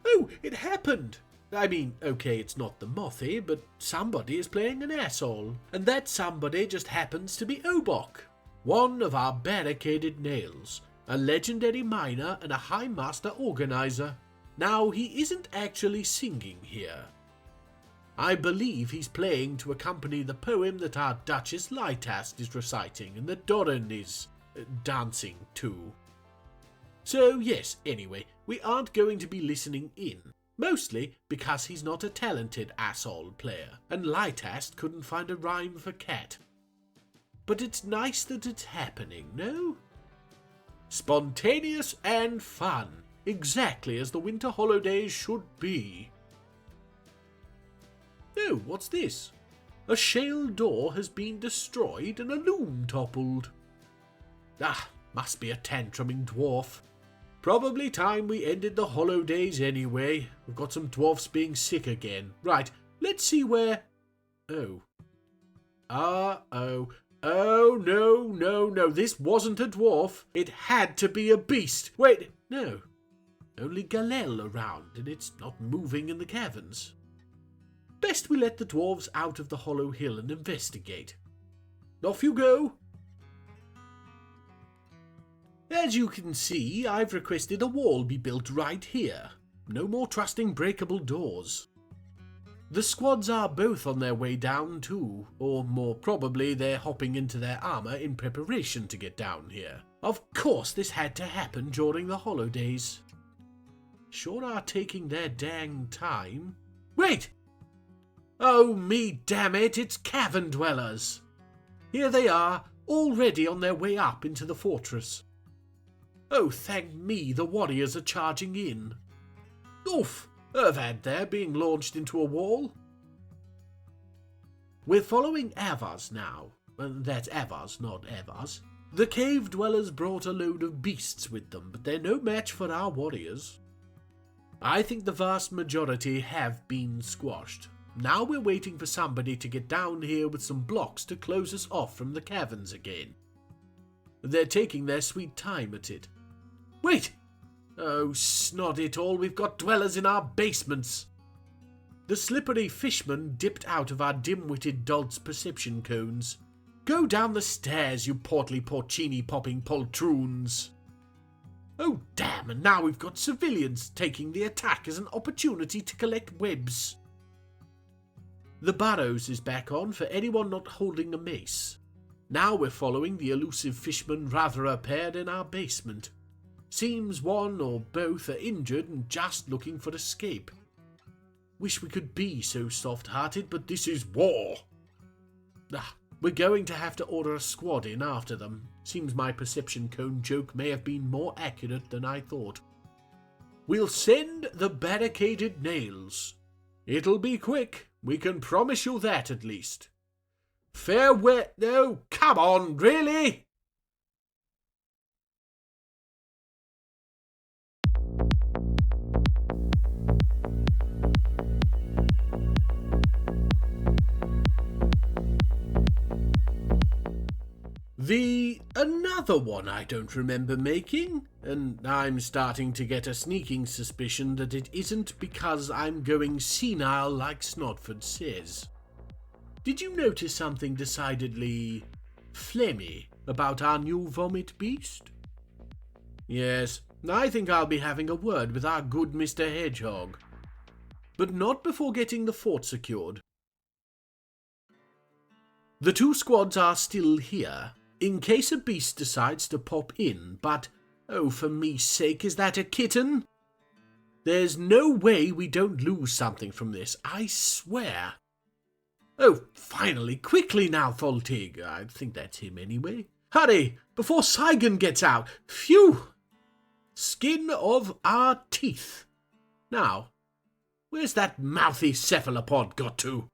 Oh, it happened! I mean, okay, it's not the Mothy, but somebody is playing an asshole. And that somebody just happens to be Obok, one of our barricaded nails, a legendary miner and a high master organizer. Now, he isn't actually singing here. I believe he's playing to accompany the poem that our Duchess Lytast is reciting and that Doran is dancing to. So yes, anyway, we aren't going to be listening in. Mostly because he's not a talented asshole player, and Lytast couldn't find a rhyme for cat. But it's nice that it's happening, no? Spontaneous and fun, exactly as the winter holidays should be. Oh, what's this? A shale door has been destroyed and a loom toppled. Ah, must be a tantruming dwarf. Probably time we ended the holidays anyway. We've got some dwarfs being sick again. Right, let's see where... Oh. Uh-oh. Oh, no. This wasn't a dwarf. It had to be a beast. Wait, no. Only Galel around, and it's not moving in the caverns. Best we let the dwarves out of the hollow hill and investigate. Off you go. As you can see, I've requested a wall be built right here. No more trusting breakable doors. The squads are both on their way down too, or more probably they're hopping into their armour in preparation to get down here. Of course this had to happen during the holidays. Sure are taking their dang time. Wait! Oh me damn it, it's cavern dwellers! Here they are, already on their way up into the fortress. Oh, thank me, the warriors are charging in. Oof! Ervad there, being launched into a wall. We're following Avars now. That's Avars, not Avars. The cave dwellers brought a load of beasts with them, but they're no match for our warriors. I think the vast majority have been squashed. Now we're waiting for somebody to get down here with some blocks to close us off from the caverns again. They're taking their sweet time at it. Wait! Oh, snod it all, we've got dwellers in our basements. The slippery fishman dipped out of our dim-witted dolt's perception cones. Go down the stairs, you portly porcini-popping poltroons. Oh, damn, and now we've got civilians taking the attack as an opportunity to collect webs. The burrows is back on for anyone not holding a mace. Now we're following the elusive fishman rather appeared in our basement. Seems one or both are injured and just looking for escape. Wish we could be so soft-hearted, but this is war. We're going to have to order a squad in after them. Seems my perception cone joke may have been more accurate than I thought. We'll send the barricaded nails. It'll be quick, we can promise you that at least. Farewell. No, come on, really? Another one I don't remember making, and I'm starting to get a sneaking suspicion that it isn't because I'm going senile like Snodford says. Did you notice something decidedly phlegmy about our new vomit beast? Yes, I think I'll be having a word with our good Mr. Hedgehog. But not before getting the fort secured. The two squads are still here, in case a beast decides to pop in, but Oh, for me's sake, is that a kitten? There's no way we don't lose something from this, I swear. Oh, finally, quickly now, Tholtig. I think that's him anyway. Hurry, before Saigon gets out. Phew! Skin of our teeth. Now, where's that mouthy cephalopod got to?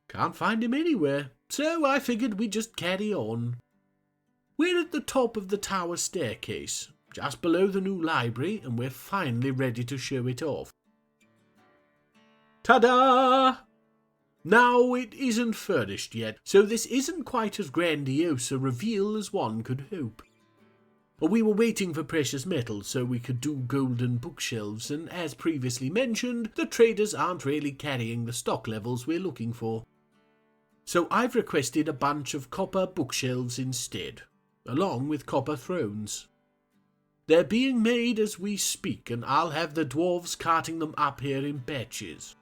Can't find him anywhere, so I figured we'd just carry on. We're at the top of the tower staircase, just below the new library, and we're finally ready to show it off. Ta-da! Now, it isn't furnished yet, so this isn't quite as grandiose a reveal as one could hope. We were waiting for precious metals so we could do golden bookshelves, and as previously mentioned, the traders aren't really carrying the stock levels we're looking for. So I've requested a bunch of copper bookshelves instead, along with copper thrones. They're being made as we speak, and I'll have the dwarves carting them up here in batches.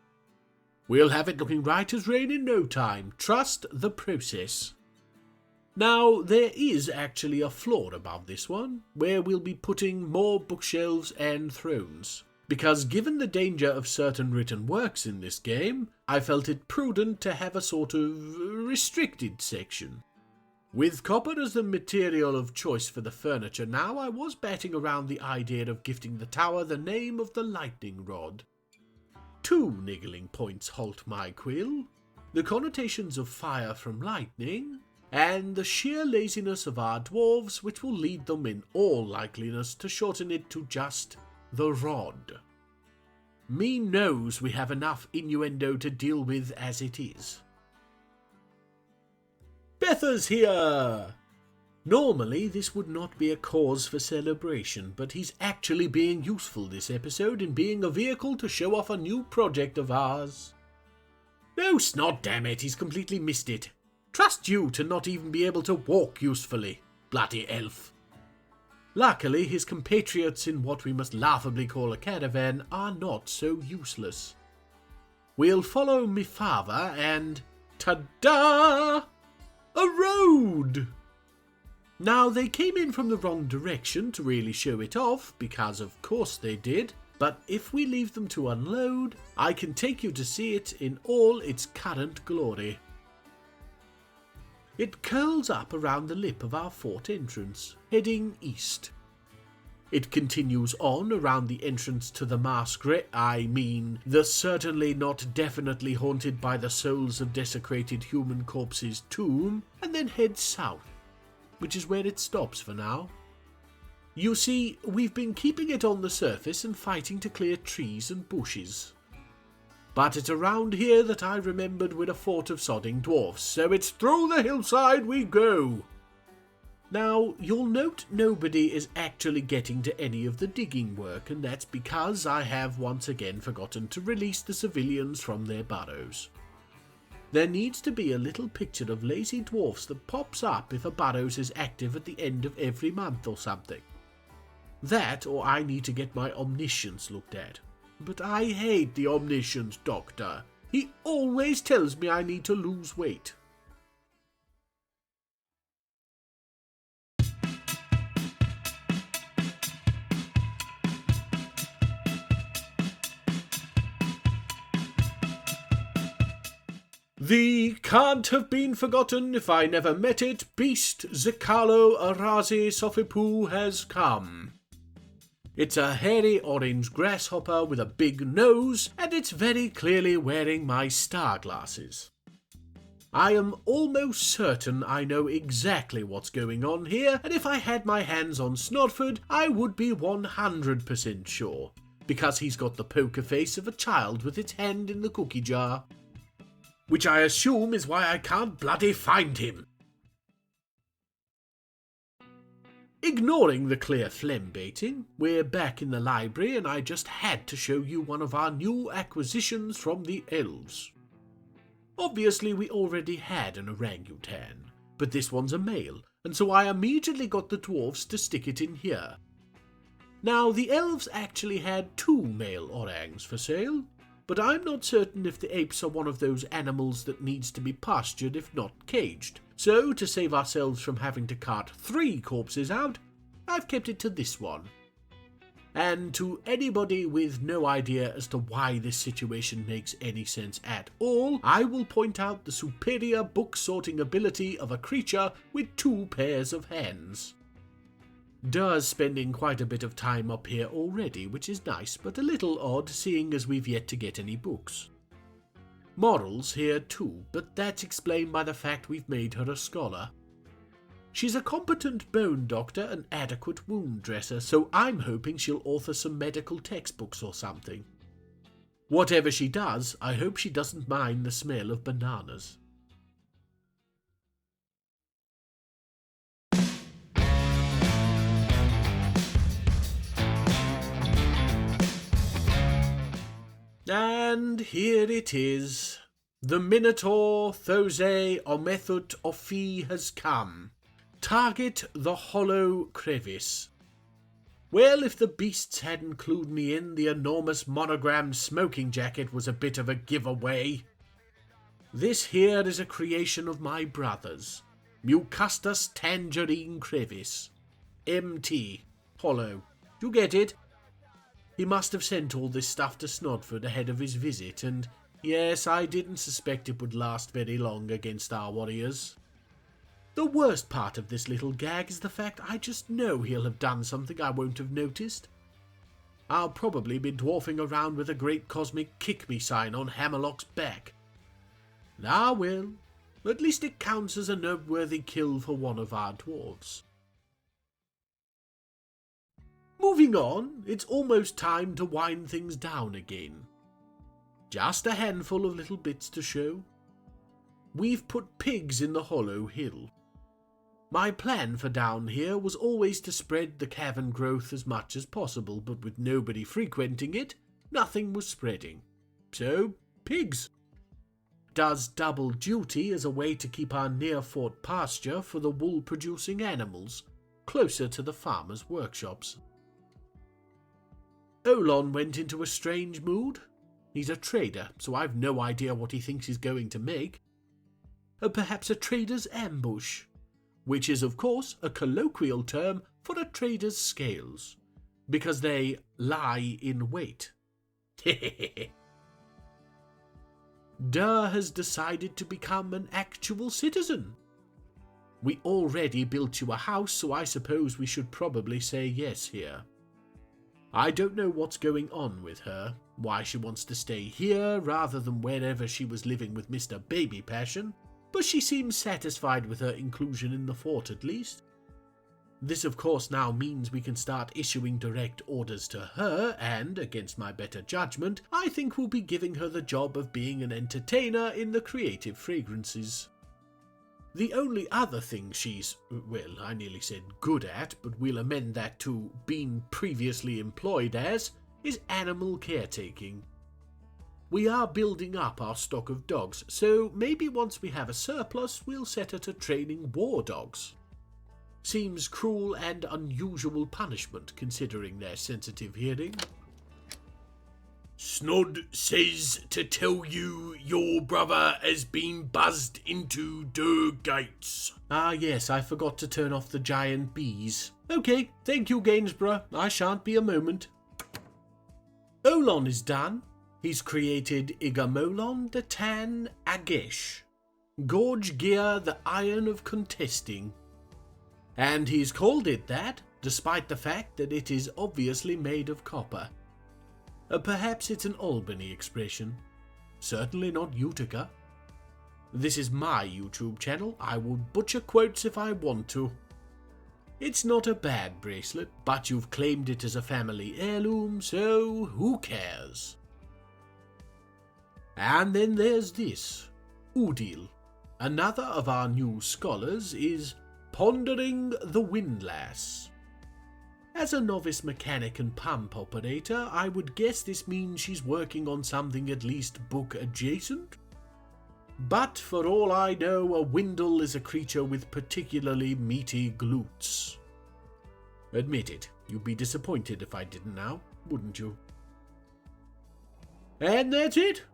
We'll have it looking right as rain in no time. Trust the process. Now, there is actually a floor above this one, where we'll be putting more bookshelves and thrones. Because given the danger of certain written works in this game, I felt it prudent to have a sort of restricted section. With copper as the material of choice for the furniture now, I was batting around the idea of gifting the tower the name of the lightning rod. Two niggling points halt my quill: the connotations of fire from lightning, and the sheer laziness of our dwarves, which will lead them in all likeliness to shorten it to just the rod. Me knows we have enough innuendo to deal with as it is. Betha's here! Normally this would not be a cause for celebration, but he's actually being useful this episode in being a vehicle to show off a new project of ours. No snot, damn it, he's completely missed it. Trust you to not even be able to walk usefully, bloody elf. Luckily, his compatriots in what we must laughably call a caravan are not so useless. We'll follow me father and... ta-da! A road! Now, they came in from the wrong direction to really show it off, because of course they did, but if we leave them to unload, I can take you to see it in all its current glory. It curls up around the lip of our fort entrance, heading east. It continues on around the entrance to the the certainly not definitely haunted by the souls of desecrated human corpses tomb, and then heads south, which is where it stops for now. You see, we've been keeping it on the surface and fighting to clear trees and bushes. But it's around here that I remembered we're a fort of sodding dwarfs, so it's through the hillside we go. Now, you'll note nobody is actually getting to any of the digging work, and that's because I have once again forgotten to release the civilians from their burrows. There needs to be a little picture of lazy dwarfs that pops up if a burrows is active at the end of every month or something. That, or I need to get my omniscience looked at. But I hate the omniscience doctor. He always tells me I need to lose weight. The can't have been forgotten if I never met it beast Zicalo Arazi Sofipu has come. It's a hairy orange grasshopper with a big nose, and it's very clearly wearing my star glasses. I am almost certain I know exactly what's going on here, and if I had my hands on Snodford, I would be 100% sure, because he's got the poker face of a child with its hand in the cookie jar. Which I assume is why I can't bloody find him. Ignoring the clear phlegm baiting, we're back in the library, and I just had to show you one of our new acquisitions from the elves. Obviously we already had an orangutan, but this one's a male, and so I immediately got the dwarves to stick it in here. Now, the elves actually had 2 male orangs for sale, but I'm not certain if the apes are one of those animals that needs to be pastured if not caged. So, to save ourselves from having to cart 3 corpses out, I've kept it to this one. And to anybody with no idea as to why this situation makes any sense at all, I will point out the superior book sorting ability of a creature with 2 pairs of hands. Dur's spending quite a bit of time up here already, which is nice, but a little odd seeing as we've yet to get any books. Morals here too, but that's explained by the fact we've made her a scholar. She's a competent bone doctor and adequate wound dresser, so I'm hoping she'll author some medical textbooks or something. Whatever she does, I hope she doesn't mind the smell of bananas. And here it is. The Minotaur Those Omethut Ophi has come. Target the Hollow Crevice. Well, if the beasts hadn't clued me in, the enormous monogrammed smoking jacket was a bit of a giveaway. This here is a creation of my brother's. Mucustus Tangerine Crevice. MT. Hollow. You get it? He must have sent all this stuff to Snodford ahead of his visit, and yes, I didn't suspect it would last very long against our warriors. The worst part of this little gag is the fact I just know he'll have done something I won't have noticed. I'll probably be dwarfing around with a great cosmic kick-me sign on Hammerlock's back. Ah well, at least it counts as a noteworthy kill for one of our dwarves. Moving on, it's almost time to wind things down again. Just a handful of little bits to show. We've put pigs in the hollow hill. My plan for down here was always to spread the cavern growth as much as possible, but with nobody frequenting it, nothing was spreading. So, pigs. Does double duty as a way to keep our near-fort pasture for the wool-producing animals, closer to the farmers' workshops. Olon went into a strange mood. He's a trader, so I've no idea what he thinks he's going to make. Perhaps a trader's ambush, which is of course a colloquial term for a trader's scales, because they lie in wait. Dur has decided to become an actual citizen. We already built you a house, so I suppose we should probably say yes here. I don't know what's going on with her, why she wants to stay here rather than wherever she was living with Mr. Baby Passion, but she seems satisfied with her inclusion in the fort at least. This of course now means we can start issuing direct orders to her, and, against my better judgment, I think we'll be giving her the job of being an entertainer in the creative fragrances. The only other thing she's, well, I nearly said good at, but we'll amend that to been previously employed as, is animal caretaking. We are building up our stock of dogs, so maybe once we have a surplus, we'll set her to training war dogs. Seems cruel and unusual punishment considering their sensitive hearing. Snod says to tell you your brother has been buzzed into the gates. Ah yes, I forgot to turn off the giant bees. Okay, thank you Gainsborough, I shan't be a moment. Olon is done. He's created Igamolon de Tan Agesh, Gorge Gear the Iron of Contesting. And he's called it that, despite the fact that it is obviously made of copper. Perhaps it's an Albany expression. Certainly not Utica. This is my YouTube channel. I will butcher quotes if I want to. It's not a bad bracelet, but you've claimed it as a family heirloom, so who cares? And then there's this. Udil, another of our new scholars, is Pondering the Windlass. As a novice mechanic and pump operator, I would guess this means she's working on something at least book adjacent. But for all I know, a windle is a creature with particularly meaty glutes. Admit it, you'd be disappointed if I didn't now, wouldn't you? And that's it.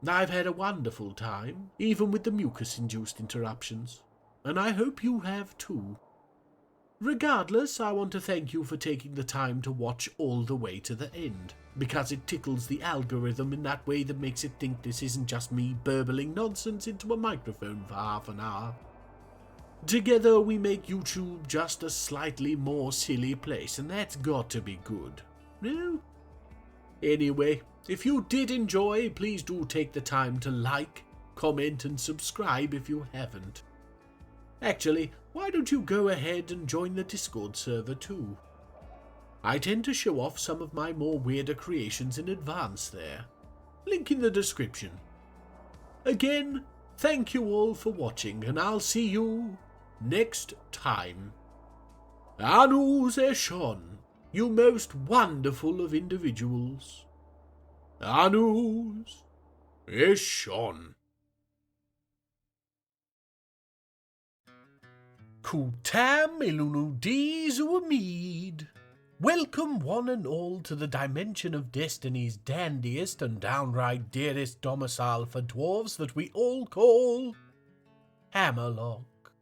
I've had a wonderful time, even with the mucus-induced interruptions, and I hope you have too. Regardless, I want to thank you for taking the time to watch all the way to the end, because it tickles the algorithm in that way that makes it think this isn't just me burbling nonsense into a microphone for half an hour. Together we make YouTube just a slightly more silly place, and that's got to be good. No? Anyway, if you did enjoy, please do take the time to like, comment and subscribe if you haven't. Actually, why don't you go ahead and join the Discord server too? I tend to show off some of my more weirder creations in advance there. Link in the description. Again, thank you all for watching, and I'll see you next time. Anu Zeshon, you most wonderful of individuals. Anu Zeshon. Kutam Ilunu Dizuamid. Welcome one and all to the dimension of Destiny's dandiest and downright dearest domicile for dwarves that we all call Hammerlock.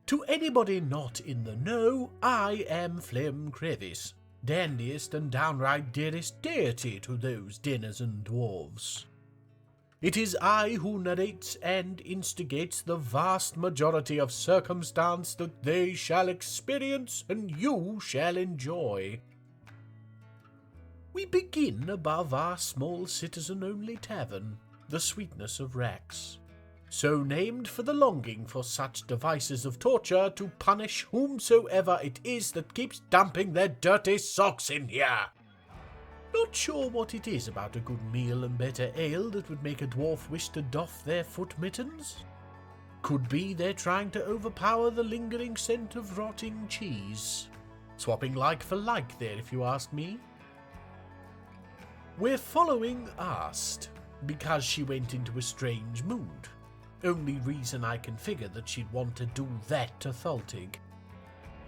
To anybody not in the know, I am Phlegm Crevice, dandiest and downright dearest deity to those denizen dwarves. It is I who narrates and instigates the vast majority of circumstance that they shall experience and you shall enjoy. We begin above our small citizen-only tavern, the Sweetness of Rax, so named for the longing for such devices of torture to punish whomsoever it is that keeps dumping their dirty socks in here. Not sure what it is about a good meal and better ale that would make a dwarf wish to doff their foot mittens. Could be they're trying to overpower the lingering scent of rotting cheese. Swapping like for like there, if you ask me. We're following Ast, because she went into a strange mood. Only reason I can figure that she'd want to do that to Thaltig.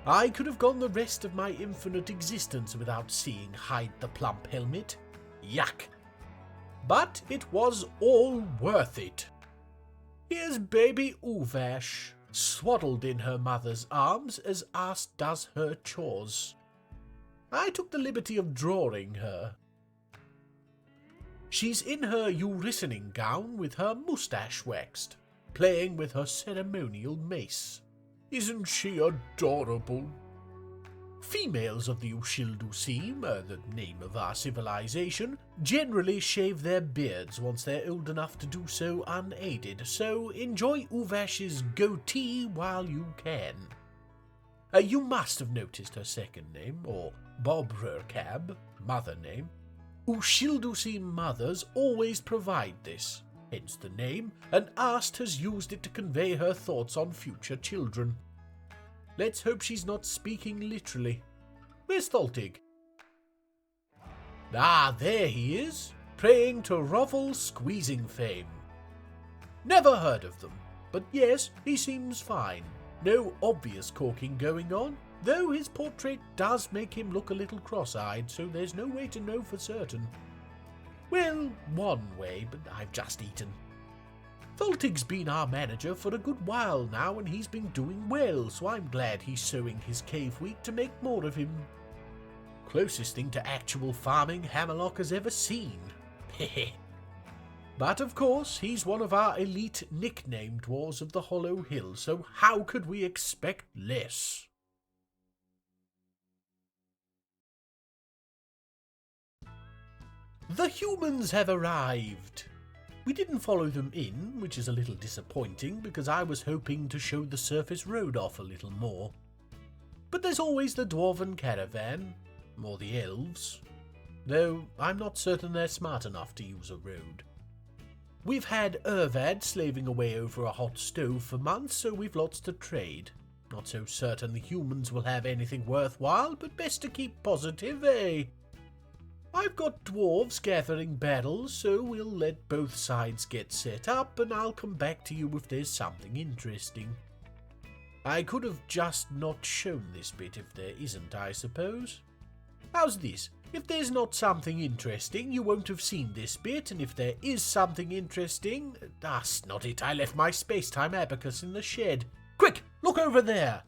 I could have gone the rest of my infinite existence without seeing Hide the Plump helmet. Yuck. But it was all worth it. Here's baby Uvash, swaddled in her mother's arms as Ast does her chores. I took the liberty of drawing her. She's in her Eurycening gown with her moustache waxed, playing with her ceremonial mace. Isn't she adorable? Females of the Ushildusim, the name of our civilization, generally shave their beards once they're old enough to do so unaided, so enjoy Uvash's goatee while you can. You must have noticed her second name, or Bobrurcab, mother name. Ushildusim mothers always provide this, hence the name, and Ast has used it to convey her thoughts on future children. Let's hope she's not speaking literally. Where's Thaltig? Ah, there he is, praying to Rovel Squeezing fame. Never heard of them, but yes, he seems fine. No obvious corking going on, though his portrait does make him look a little cross-eyed, so there's no way to know for certain. Well, one way, but I've just eaten. Thaltig's been our manager for a good while now, and he's been doing well, so I'm glad he's sowing his cave wheat to make more of him. Closest thing to actual farming Hammerlock has ever seen. Hehe. But of course, he's one of our elite nickname dwarves of the Hollow Hill, so how could we expect less? The humans have arrived. We didn't follow them in, which is a little disappointing because I was hoping to show the surface road off a little more. But there's always the Dwarven caravan, or the elves, though I'm not certain they're smart enough to use a road. We've had Urvad slaving away over a hot stove for months, so we've lots to trade. Not so certain the humans will have anything worthwhile, but best to keep positive, eh? I've got dwarves gathering barrels, so we'll let both sides get set up, and I'll come back to you if there's something interesting. I could have just not shown this bit if there isn't, I suppose. How's this? If there's not something interesting, you won't have seen this bit, and if there is something interesting... snot it, I left my space-time abacus in the shed. Quick, look over there!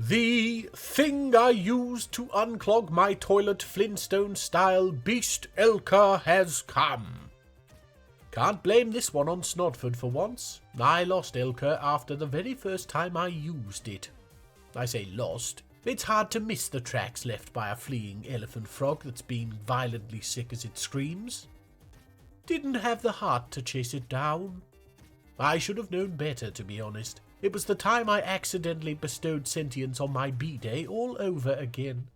The thing I used to unclog my toilet Flintstone-style beast Elka has come. Can't blame this one on Snodford for once. I lost Elka after the very first time I used it. I say lost. It's hard to miss the tracks left by a fleeing elephant frog that's been violently sick as it screams. Didn't have the heart to chase it down. I should have known better, to be honest. It was the time I accidentally bestowed sentience on my B-Day all over again.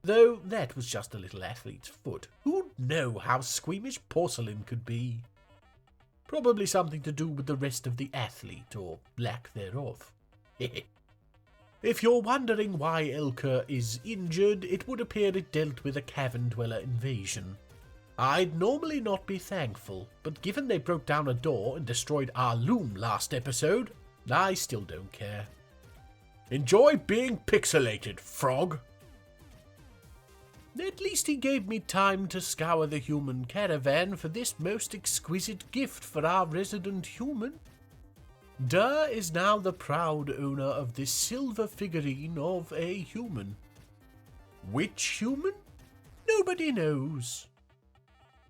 Though that was just a little athlete's foot. Who'd know how squeamish porcelain could be? Probably something to do with the rest of the athlete, or lack thereof. If you're wondering why Elka is injured, it would appear it dealt with a cavern dweller invasion. I'd normally not be thankful, but given they broke down a door and destroyed our loom last episode, I still don't care. Enjoy being pixelated, frog. At least he gave me time to scour the human caravan for this most exquisite gift for our resident human. Durr is now the proud owner of this silver figurine of a human. Which human? Nobody knows.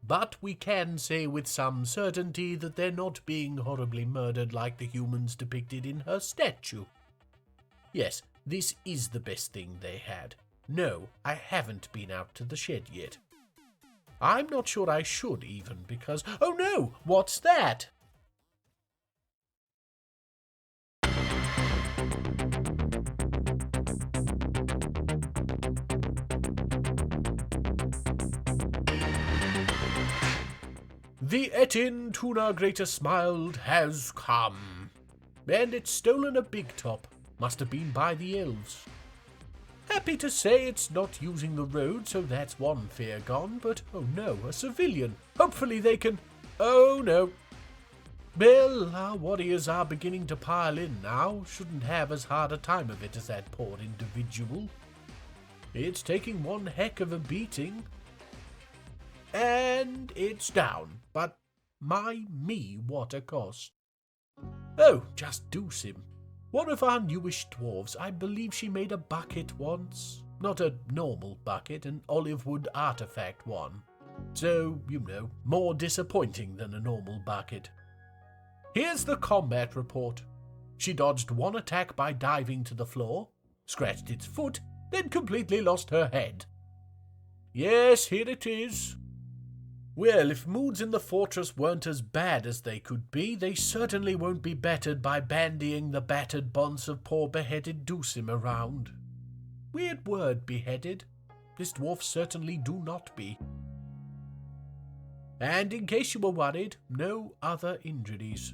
But we can say with some certainty that they're not being horribly murdered like the humans depicted in her statue. Yes, this is the best thing they had. No, I haven't been out to the shed yet. I'm not sure I should even because... Oh no! What's that? The Etin Tuna Greater Smiled has come. And it's stolen a big top. Must have been by the elves. Happy to say it's not using the road, so that's one fear gone, but oh no, a civilian. Hopefully they can... Oh no. Well, our warriors are beginning to pile in now. Shouldn't have as hard a time of it as that poor individual. It's taking one heck of a beating. And it's down, but me, what a cost. Oh, just deuce him. One of our newish dwarves, I believe she made a bucket once. Not a normal bucket, an olive wood artifact one. So, you know, more disappointing than a normal bucket. Here's the combat report. She dodged one attack by diving to the floor, scratched its foot, then completely lost her head. Yes, here it is. Well, if moods in the fortress weren't as bad as they could be, they certainly won't be bettered by bandying the battered bonds of poor beheaded Doosim around. Weird word, beheaded. This dwarf certainly do not be. And in case you were worried, no other injuries.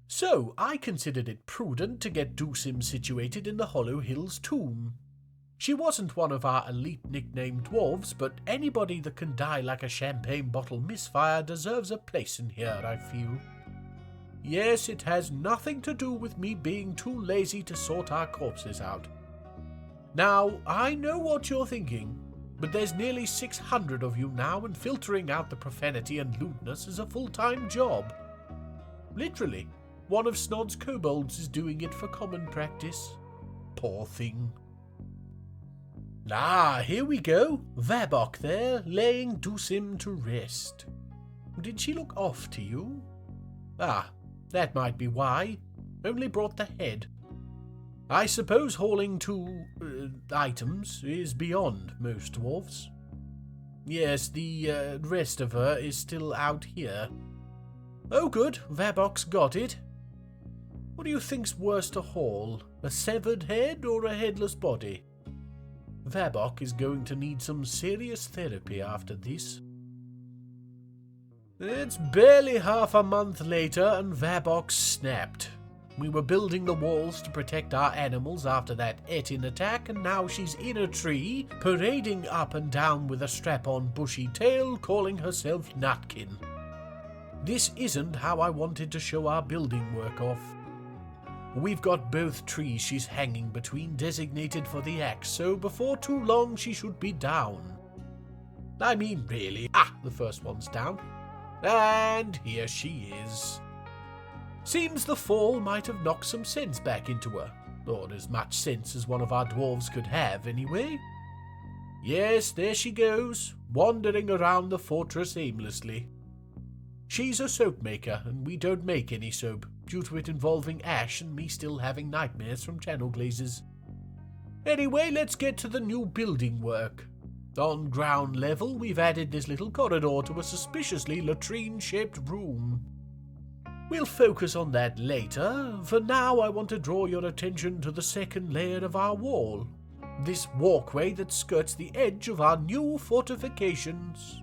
So, I considered it prudent to get Doosim situated in the Hollow Hills tomb. She wasn't one of our elite nicknamed dwarves, but anybody that can die like a champagne bottle misfire deserves a place in here, I feel. Yes, it has nothing to do with me being too lazy to sort our corpses out. Now, I know what you're thinking, but there's nearly 600 of you now, and filtering out the profanity and lewdness is a full-time job. Literally, one of Snod's kobolds is doing it for common practice. Poor thing. Ah, here we go. Vabok there, laying Doosim to rest. Did she look off to you? Ah, that might be why. Only brought the head. I suppose hauling two items is beyond most dwarves. Yes, the rest of her is still out here. Oh good, Vabok's got it. What do you think's worse to haul, a severed head or a headless body? Vabok is going to need some serious therapy after this. It's barely half a month later and Vabok snapped. We were building the walls to protect our animals after that Etin attack, and now she's in a tree, parading up and down with a strap-on bushy tail, calling herself Nutkin. This isn't how I wanted to show our building work off. We've got both trees she's hanging between designated for the axe, so before too long she should be down. I mean, really. The first one's down. And here she is. Seems the fall might have knocked some sense back into her. or as much sense as one of our dwarves could have, anyway. Yes, there she goes, wandering around the fortress aimlessly. She's a soap maker, and we don't make any soap, due to it involving ash and me still having nightmares from channel glazes. Anyway, let's get to the new building work. On ground level, we've added this little corridor to a suspiciously latrine-shaped room. We'll focus on that later. For now, I want to draw your attention to the second layer of our wall. This walkway that skirts the edge of our new fortifications.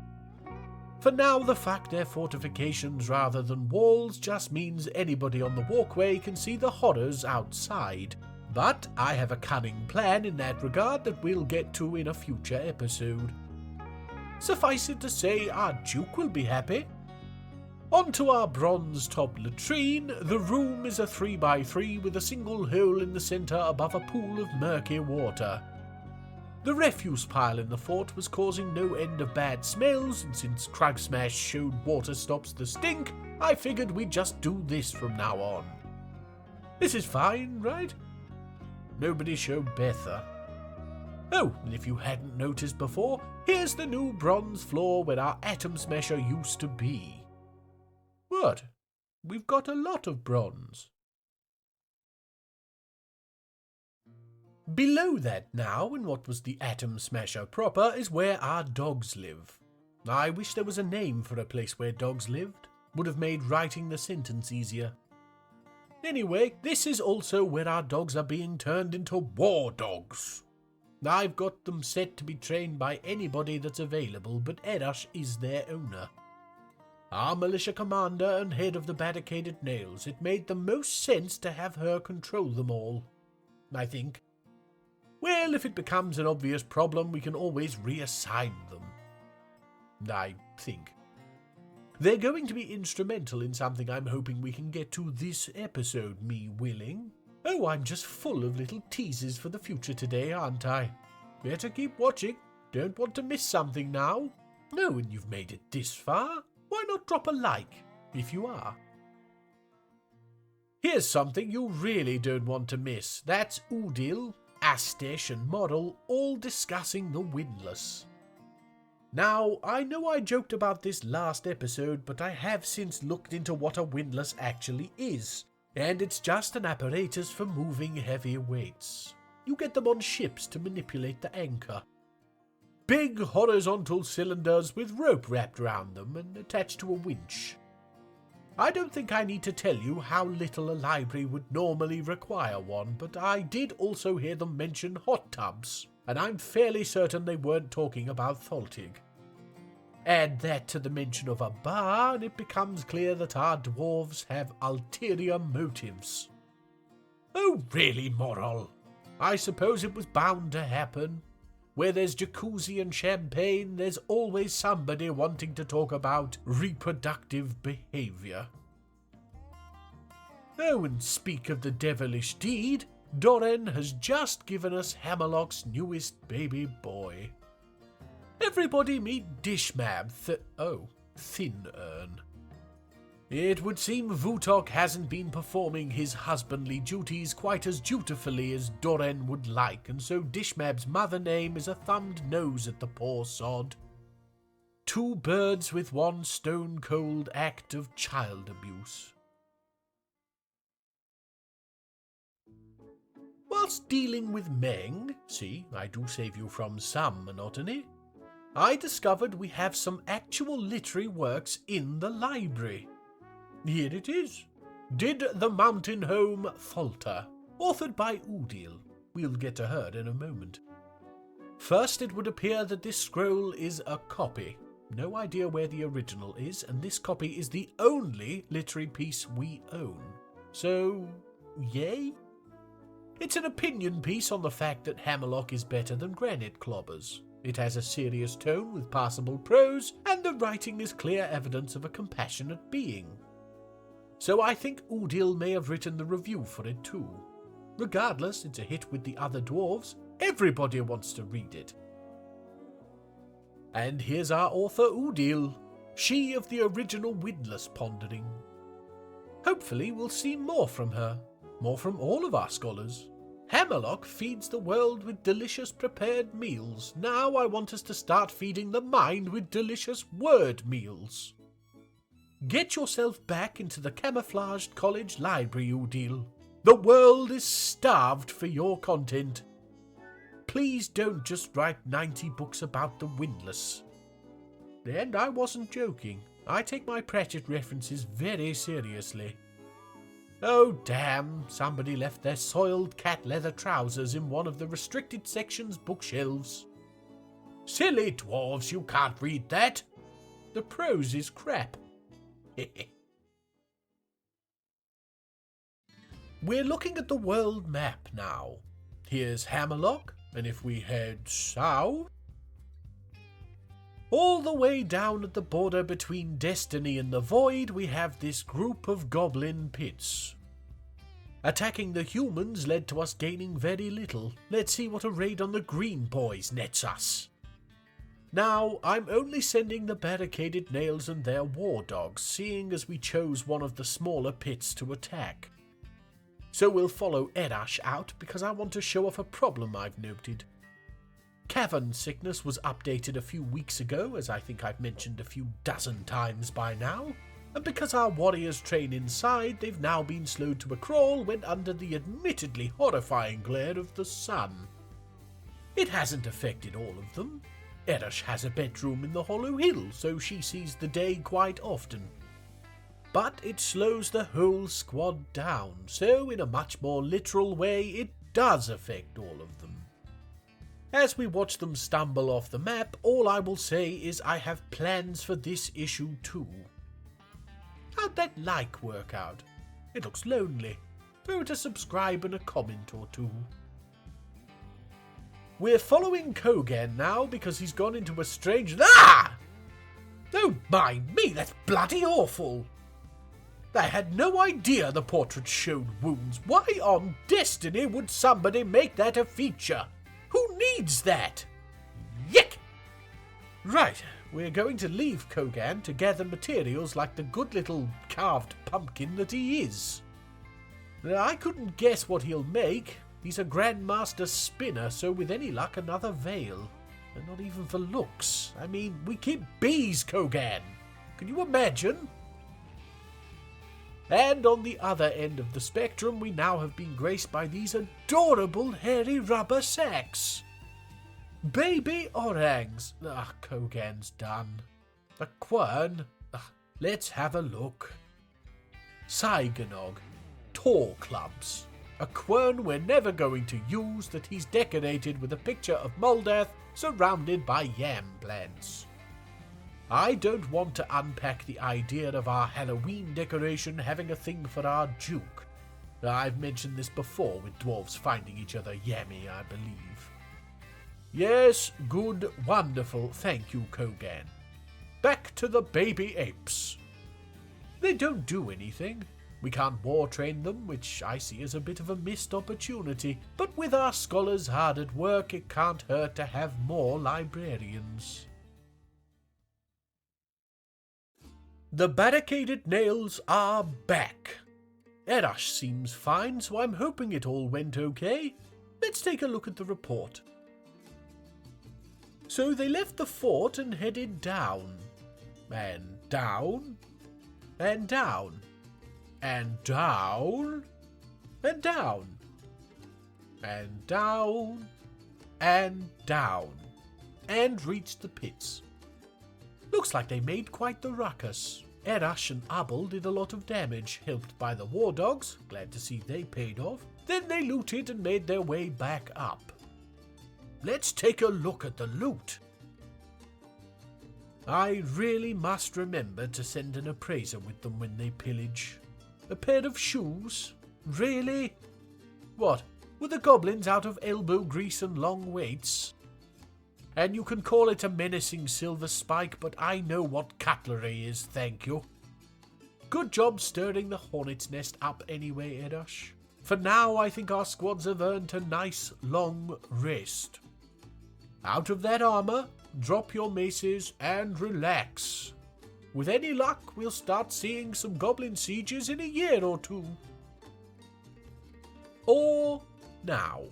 For now, the fact they're fortifications rather than walls just means anybody on the walkway can see the horrors outside. But I have a cunning plan in that regard that we'll get to in a future episode. Suffice it to say, our Duke will be happy. Onto our bronze top latrine. The room is a 3x3 with a single hole in the centre above a pool of murky water. The refuse pile in the fort was causing no end of bad smells, and since Krug Smash showed water stops the stink, I figured we'd just do this from now on. This is fine, right? Nobody showed better. Oh, and if you hadn't noticed before, here's the new bronze floor where our atom smasher used to be. What? We've got a lot of bronze. Below that now, in what was the atom smasher proper, is where our dogs live. I wish there was a name for a place where dogs lived. Would have made writing the sentence easier. Anyway, this is also where our dogs are being turned into war dogs. I've got them set to be trained by anybody that's available, but Erash is their owner. Our militia commander and head of the barricaded nails, it made the most sense to have her control them all, I think. Well, if it becomes an obvious problem, we can always reassign them. I think. They're going to be instrumental in something I'm hoping we can get to this episode, me willing. Oh, I'm just full of little teases for the future today, aren't I? Better keep watching. Don't want to miss something now. No, and you've made it this far. Why not drop a like, if you are? Here's something you really don't want to miss. That's Udil, Astesh and Model all discussing the windlass. Now, I know I joked about this last episode, but I have since looked into what a windlass actually is, and it's just an apparatus for moving heavy weights. You get them on ships to manipulate the anchor. Big horizontal cylinders with rope wrapped around them and attached to a winch. I don't think I need to tell you how little a library would normally require one, but I did also hear them mention hot tubs, and I'm fairly certain they weren't talking about Thaltig. Add that to the mention of a bar, and it becomes clear that our dwarves have ulterior motives. Oh, really, Moral? I suppose it was bound to happen. Where there's jacuzzi and champagne, there's always somebody wanting to talk about reproductive behaviour. Oh, and speak of the devilish deed, Doran has just given us Hammerlock's newest baby boy. Everybody meet Dishmab, Thin Urn. It would seem Vutok hasn't been performing his husbandly duties quite as dutifully as Doran would like, and so Dishmab's mother name is a thumbed nose at the poor sod. Two birds with one stone-cold act of child abuse. Whilst dealing with Meng, see, I do save you from some monotony, I discovered we have some actual literary works in the library. Here it is. Did the Mountain Home Falter? Authored by Udil. We'll get to her in a moment. First, it would appear that this scroll is a copy. No idea where the original is, and this copy is the only literary piece we own. So, yay? It's an opinion piece on the fact that Hammerlock is better than Granite Clobbers. It has a serious tone with passable prose, and the writing is clear evidence of a compassionate being. So I think Udil may have written the review for it too. Regardless, it's a hit with the other dwarves. Everybody wants to read it. And here's our author Udil, she of the original windlass pondering. Hopefully we'll see more from her, more from all of our scholars. Hammerlock feeds the world with delicious prepared meals. Now I want us to start feeding the mind with delicious word meals. Get yourself back into the camouflaged college library, Udil. The world is starved for your content. Please don't just write 90 books about the windless. And I wasn't joking. I take my Pratchett references very seriously. Oh damn, somebody left their soiled cat leather trousers in one of the restricted section's bookshelves. Silly dwarves, you can't read that. The prose is crap. We're looking at the world map now. Here's Hammerlock, and if we head south, all the way down at the border between Destiny and the Void, we have this group of goblin pits. Attacking the humans led to us gaining very little. Let's see what a raid on the green boys nets us. Now, I'm only sending the barricaded nails and their war dogs, seeing as we chose one of the smaller pits to attack. So we'll follow Erash out because I want to show off a problem I've noted. Cavern sickness was updated a few weeks ago, as I think I've mentioned a few dozen times by now, and because our warriors train inside, they've now been slowed to a crawl when under the admittedly horrifying glare of the sun. It hasn't affected all of them. Erash has a bedroom in the Hollow Hill, so she sees the day quite often. But it slows the whole squad down, so in a much more literal way, it does affect all of them. As we watch them stumble off the map, all I will say is I have plans for this issue too. How'd that like work out? It looks lonely. Throw it a subscribe and a comment or two. We're following Kogan now because he's gone into a strange... Ah! Don't mind me, that's bloody awful. I had no idea the portrait showed wounds. Why on Destiny would somebody make that a feature? Who needs that? Yick! Right, we're going to leave Kogan to gather materials like the good little carved pumpkin that he is. I couldn't guess what he'll make. He's a Grandmaster Spinner, so with any luck another veil. And not even for looks. I mean, we keep bees, Kogan. Can you imagine? And on the other end of the spectrum, we now have been graced by these adorable hairy rubber sacks. Baby orangs. Kogan's done. A quern. Let's have a look. Saiganog. Tor clubs. A quern we're never going to use that he's decorated with a picture of Moldath surrounded by yam plants. I don't want to unpack the idea of our Halloween decoration having a thing for our Duke. I've mentioned this before with dwarves finding each other yammy, I believe. Yes, good, wonderful, thank you, Kogan. Back to the baby apes. They don't do anything. We can't war train them, which I see as a bit of a missed opportunity, but with our scholars hard at work, it can't hurt to have more librarians. The barricaded nails are back. Erash seems fine, so I'm hoping it all went okay. Let's take a look at the report. So they left the fort and headed down. And down. And down. And down. And down. And down. And down. And reached the pits. Looks like they made quite the ruckus. Erash and Abel did a lot of damage, helped by the war dogs, glad to see they paid off. Then they looted and made their way back up. Let's take a look at the loot. I really must remember to send an appraiser with them when they pillage. A pair of shoes? Really? What, were the goblins out of elbow grease and long weights? And you can call it a menacing silver spike, but I know what cutlery is, thank you. Good job stirring the hornet's nest up anyway, Erash. For now, I think our squads have earned a nice long rest. Out of that armor, drop your maces and relax. With any luck, we'll start seeing some goblin sieges in a year or two. Or Now.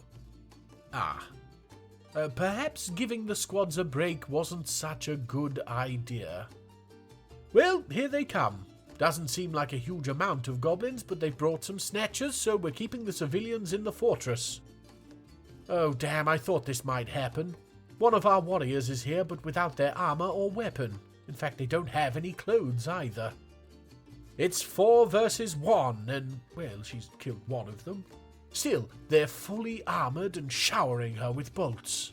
Perhaps giving the squads a break wasn't such a good idea. Well, here they come. Doesn't seem like a huge amount of goblins, but they've brought some snatchers, so we're keeping the civilians in the fortress. Oh damn, I thought this might happen. One of our warriors is here, but without their armor or weapon. In fact, they don't have any clothes either. It's 4 versus 1, and, well, she's killed one of them. Still, they're fully armored and showering her with bolts.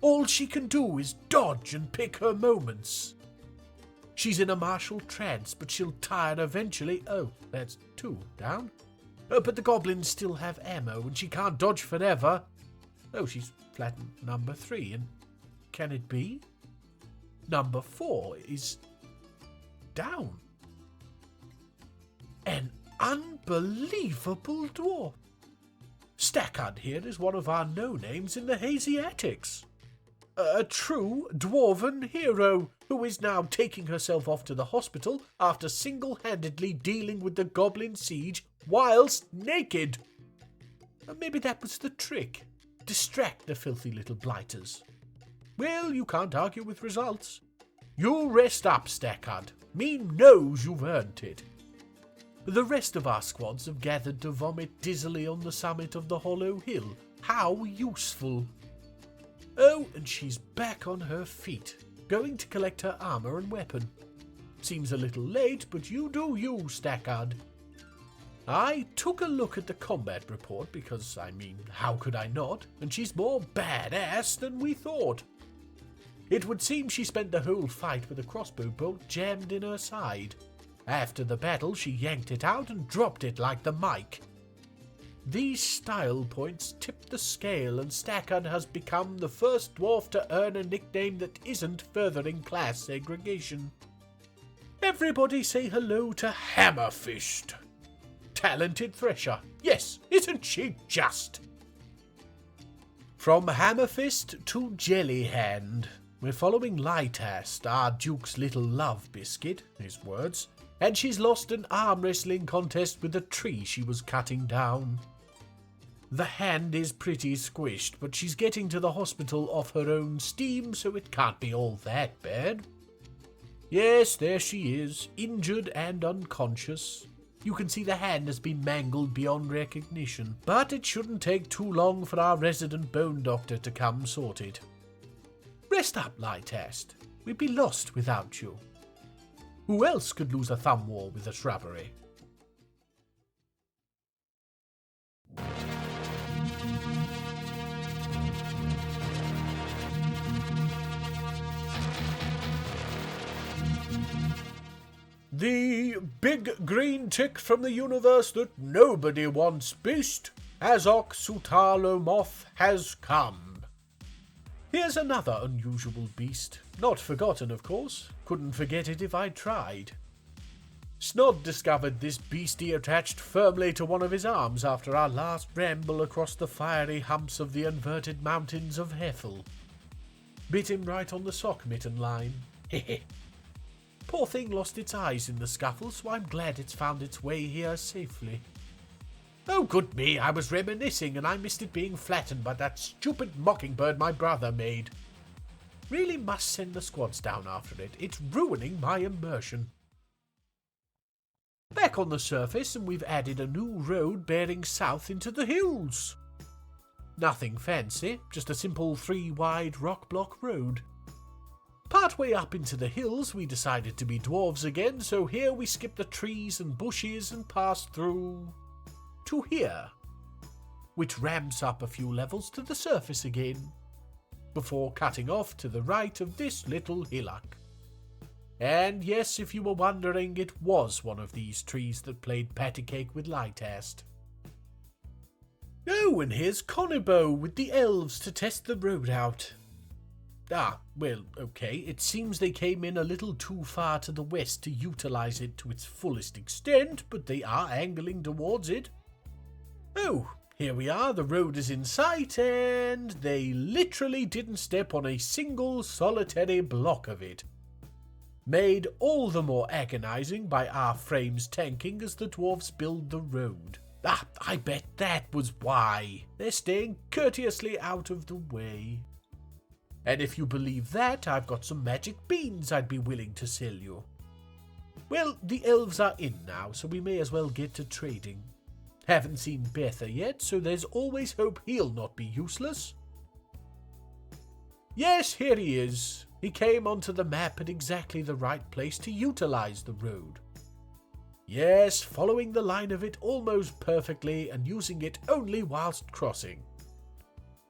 All she can do is dodge and pick her moments. She's in a martial trance, but she'll tire eventually. Oh, that's 2 down. But the goblins still have ammo, and she can't dodge forever. Oh, she's flattened number 3, and can it be? Number 4 is down. An unbelievable dwarf. Stackard here is one of our no-names in the hazy attics. A true dwarven hero who is now taking herself off to the hospital after single-handedly dealing with the goblin siege whilst naked. Maybe that was the trick. Distract the filthy little blighters. Well, you can't argue with results. You rest up, Stackard. Meme knows you've earned it. The rest of our squads have gathered to vomit dizzily on the summit of the hollow hill. How useful. Oh, and she's back on her feet, going to collect her armor and weapon. Seems a little late, but you do you, Stackard. I took a look at the combat report because, how could I not? And she's more badass than we thought. It would seem she spent the whole fight with a crossbow bolt jammed in her side. After the battle, she yanked it out and dropped it like the mic. These style points tip the scale, and Stackard has become the first dwarf to earn a nickname that isn't furthering class segregation. Everybody say hello to Hammerfist. Talented thresher. Yes, isn't she just? From Hammerfist to Jellyhand. We're following Lightast, our Duke's little love biscuit, his words, and she's lost an arm wrestling contest with a tree she was cutting down. The hand is pretty squished, but she's getting to the hospital off her own steam, so it can't be all that bad. Yes, there she is, injured and unconscious. You can see the hand has been mangled beyond recognition, but it shouldn't take too long for our resident bone doctor to come sort it. Rest up, Lightast. We'd be lost without you. Who else could lose a thumb war with a shrubbery? The big green tick from the universe that nobody wants beast, Azok Sutalomoth, has come. Here's another unusual beast. Not forgotten, of course. Couldn't forget it if I tried. Snod discovered this beastie attached firmly to one of his arms after our last ramble across the fiery humps of the inverted mountains of Heffel. Bit him right on the sock mitten line. Hehe. Poor thing lost its eyes in the scuffle, so I'm glad it's found its way here safely. Oh, good me, I was reminiscing and I missed it being flattened by that stupid mockingbird my brother made. Really must send the squads down after it. It's ruining my immersion. Back on the surface, and we've added a new road bearing south into the hills. Nothing fancy, just a simple 3-wide rock block road. Partway up into the hills, we decided to be dwarves again, so here we skip the trees and bushes and pass through to here, which ramps up a few levels to the surface again, before cutting off to the right of this little hillock. And yes, if you were wondering, it was one of these trees that played patty cake with Lightast. Oh, and here's Conibo with the elves to test the road out. Well, okay, it seems they came in a little too far to the west to utilize it to its fullest extent, but they are angling towards it. Oh, here we are, the road is in sight, and they literally didn't step on a single solitary block of it. Made all the more agonizing by our frames tanking as the dwarves build the road. Ah, I bet that was why. They're staying courteously out of the way. And if you believe that, I've got some magic beans I'd be willing to sell you. Well, the elves are in now, so we may as well get to trading. Haven't seen Betha yet, so there's always hope he'll not be useless. Yes, here he is. He came onto the map at exactly the right place to utilize the road. Yes, following the line of it almost perfectly and using it only whilst crossing.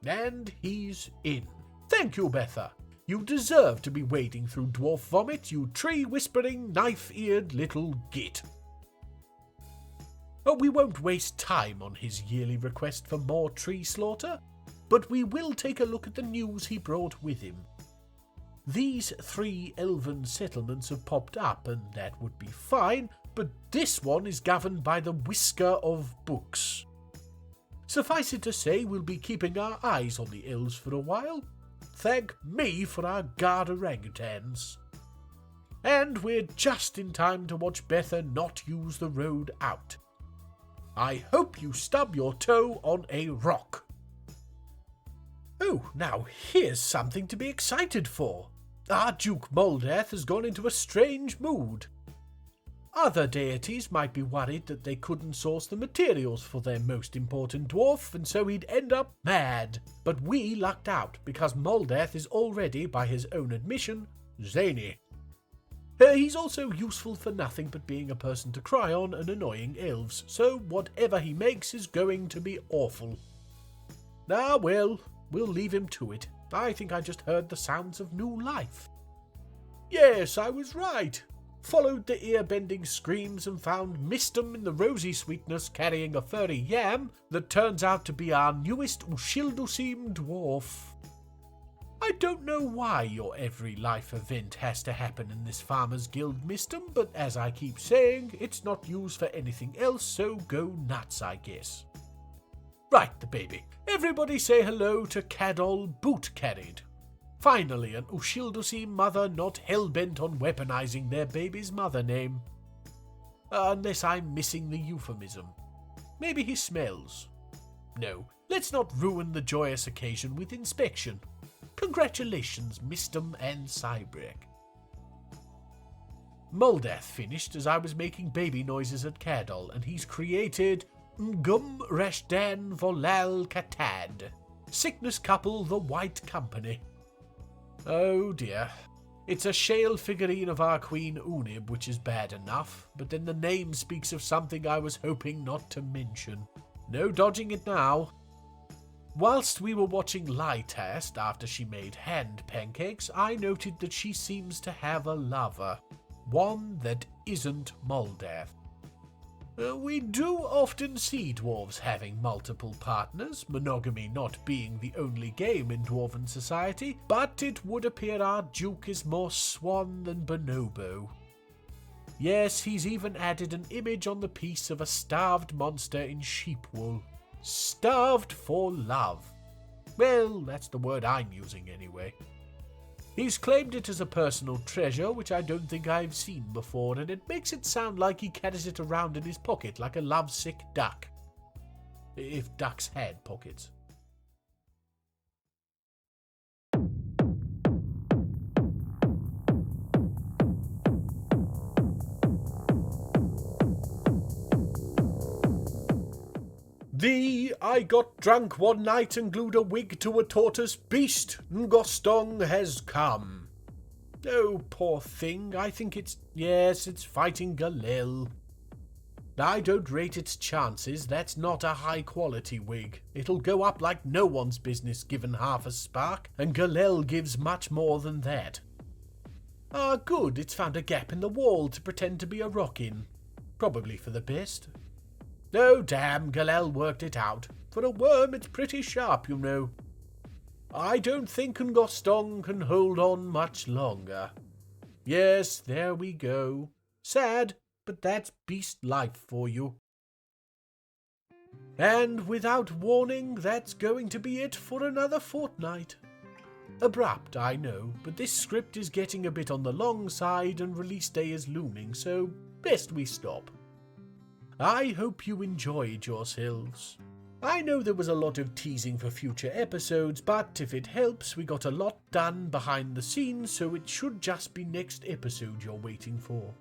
And he's in. Thank you, Betha. You deserve to be wading through dwarf vomit, you tree-whispering, knife-eared little git. Oh, we won't waste time on his yearly request for more tree slaughter, but we will take a look at the news he brought with him. These 3 elven settlements have popped up, and that would be fine, but this one is governed by the whisker of books. Suffice it to say, we'll be keeping our eyes on the elves for a while. Thank me for our guard orangutans. And we're just in time to watch Betha not use the road out. I hope you stub your toe on a rock. Oh, now here's something to be excited for. Our Duke Moldeth has gone into a strange mood. Other deities might be worried that they couldn't source the materials for their most important dwarf, and so he'd end up mad. But we lucked out, because Moldeth is already, by his own admission, zany. He's also useful for nothing but being a person to cry on and annoying elves, so whatever he makes is going to be awful. Ah, well, we'll leave him to it. I think I just heard the sounds of new life. Yes, I was right. Followed the ear-bending screams and found Mistum in the rosy sweetness carrying a furry yam that turns out to be our newest Ushildusim dwarf. I don't know why your every life event has to happen in this Farmers Guild, Mistum, but as I keep saying, it's not used for anything else, so go nuts, I guess. Right, the baby. Everybody say hello to Cadol Boot Carried. Finally, an Ushildusim mother not hell-bent on weaponizing their baby's mother name. Unless I'm missing the euphemism. Maybe he smells. No, let's not ruin the joyous occasion with inspection. Congratulations, Mistum and Cybrek. Moldeth finished as I was making baby noises at Cadol, and he's created Ngum Reshdan Volal Katad. Sickness couple, the White Company. Oh dear. It's a shale figurine of our Queen Unib, which is bad enough, but then the name speaks of something I was hoping not to mention. No dodging it now. Whilst we were watching Lytast after she made hand pancakes, I noted that she seems to have a lover. One that isn't Moldeth. We do often see dwarves having multiple partners, monogamy not being the only game in dwarven society, but it would appear our Duke is more swan than bonobo. Yes, he's even added an image on the piece of a starved monster in sheep wool. Starved for love. Well, that's the word I'm using anyway. He's claimed it as a personal treasure, which I don't think I've seen before, and it makes it sound like he carries it around in his pocket like a lovesick duck. If ducks had pockets. I got drunk one night and glued a wig to a tortoise beast. Ngostong has come. Oh, poor thing. I think it's fighting Galil. I don't rate its chances. That's not a high-quality wig. It'll go up like no one's business given half a spark, and Galil gives much more than that. Ah, good. It's found a gap in the wall to pretend to be a rock in. Probably for the best. Oh, damn, Galil worked it out. For a worm, it's pretty sharp, you know. I don't think Ngostong can hold on much longer. Yes, there we go. Sad, but that's beast life for you. And without warning, that's going to be it for another fortnight. Abrupt, I know, but this script is getting a bit on the long side and release day is looming, so best we stop. I hope you enjoyed yourselves. I know there was a lot of teasing for future episodes, but if it helps, we got a lot done behind the scenes, so it should just be next episode you're waiting for.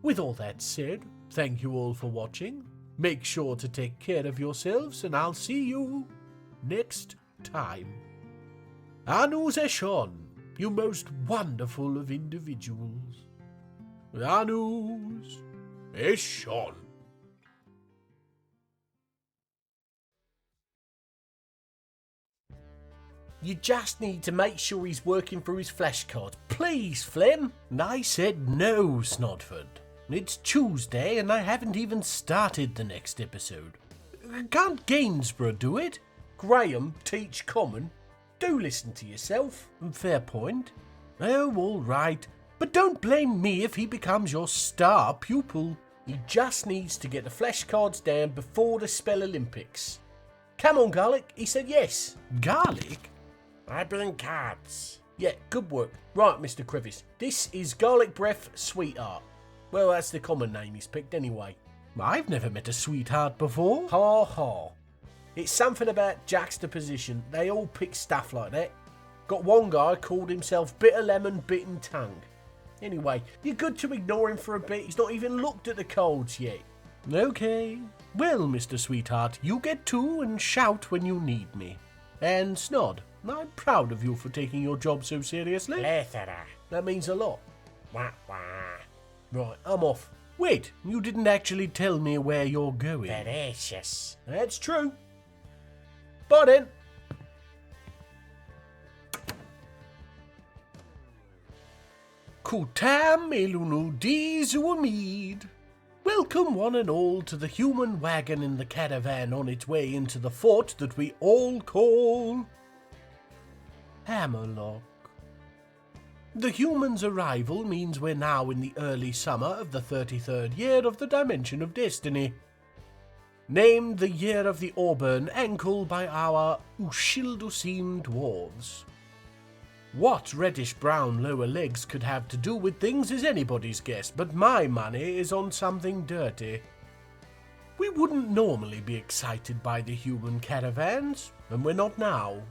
With all that said, thank you all for watching. Make sure to take care of yourselves, and I'll see you next time. Anus Eshon, you most wonderful of individuals. Anus Eshon. You just need to make sure he's working through his flashcards. Please, Phlegm. And I said no, Snodford. It's Tuesday and I haven't even started the next episode. Can't Gainsborough do it? Graham teach common? Do listen to yourself. Fair point. Oh, all right. But don't blame me if he becomes your star pupil. He just needs to get the flashcards down before the Spell Olympics. Come on, Garlic. He said yes. Garlic? I bring cards. Yeah, good work. Right, Mr. Crevice. This is Garlic Breath Sweetheart. Well, that's the common name he's picked anyway. I've never met a sweetheart before. Ha ha. It's something about juxtaposition. They all pick stuff like that. Got one guy called himself Bitter Lemon Bitten Tongue. Anyway, you're good to ignore him for a bit. He's not even looked at the cards yet. Okay. Well, Mr. Sweetheart, you get to and shout when you need me. And Snod, I'm proud of you for taking your job so seriously. Plethora. That means a lot. Wah wah. Right, I'm off. Wait, you didn't actually tell me where you're going. Delicious. That's true. Bye then. Kutam elunu dizuamid. Welcome one and all to the human wagon in the caravan on its way into the fort that we all call Hammerlock. The humans' arrival means we're now in the early summer of the 33rd year of the Dimension of Destiny, named the Year of the Auburn Ankle by our Ushildusim dwarves. What reddish-brown lower legs could have to do with things is anybody's guess, but my money is on something dirty. We wouldn't normally be excited by the human caravans, and we're not now,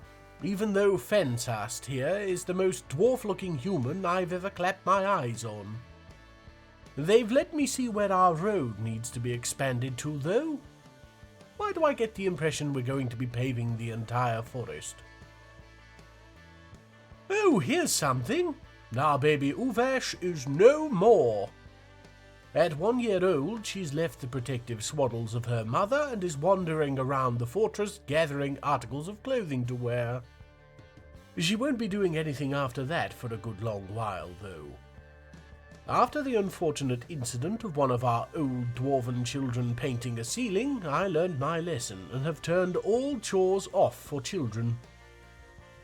even though Fensast here is the most dwarf-looking human I've ever clapped my eyes on. They've let me see where our road needs to be expanded to, though. Why do I get the impression we're going to be paving the entire forest? Oh, here's something. Our baby Uvash is no more. At 1 year old, she's left the protective swaddles of her mother and is wandering around the fortress gathering articles of clothing to wear. She won't be doing anything after that for a good long while, though. After the unfortunate incident of one of our old dwarven children painting a ceiling, I learned my lesson and have turned all chores off for children.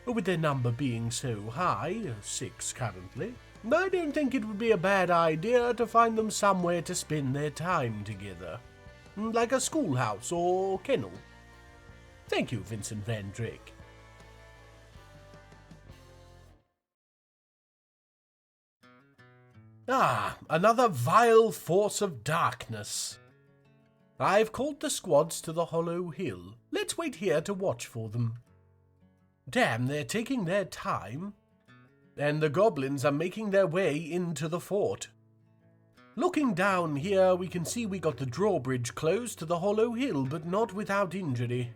With their number being so high, 6 currently, I don't think it would be a bad idea to find them somewhere to spend their time together. Like a schoolhouse or kennel. Thank you, Vincent Van Drake. Ah, another vile force of darkness. I've called the squads to the hollow hill. Let's wait here to watch for them. Damn, they're taking their time. And the goblins are making their way into the fort. Looking down here, we can see we got the drawbridge closed to the hollow hill, but not without injury.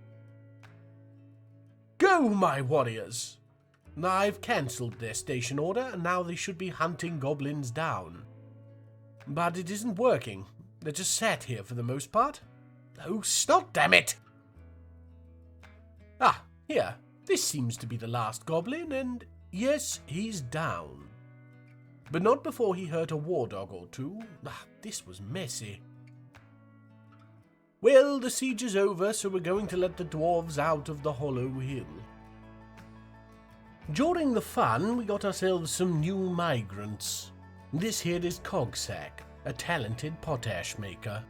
Go, my warriors! I've cancelled their station order, and now they should be hunting goblins down. But it isn't working. They're just sat here for the most part. Oh, snot, damn it! Ah, here. This seems to be the last goblin, and yes, he's down. But not before he hurt a war dog or two. Ah, this was messy. Well, the siege is over, so we're going to let the dwarves out of the hollow hill. During the fun, we got ourselves some new migrants. This here is Cogsack, a talented potash maker.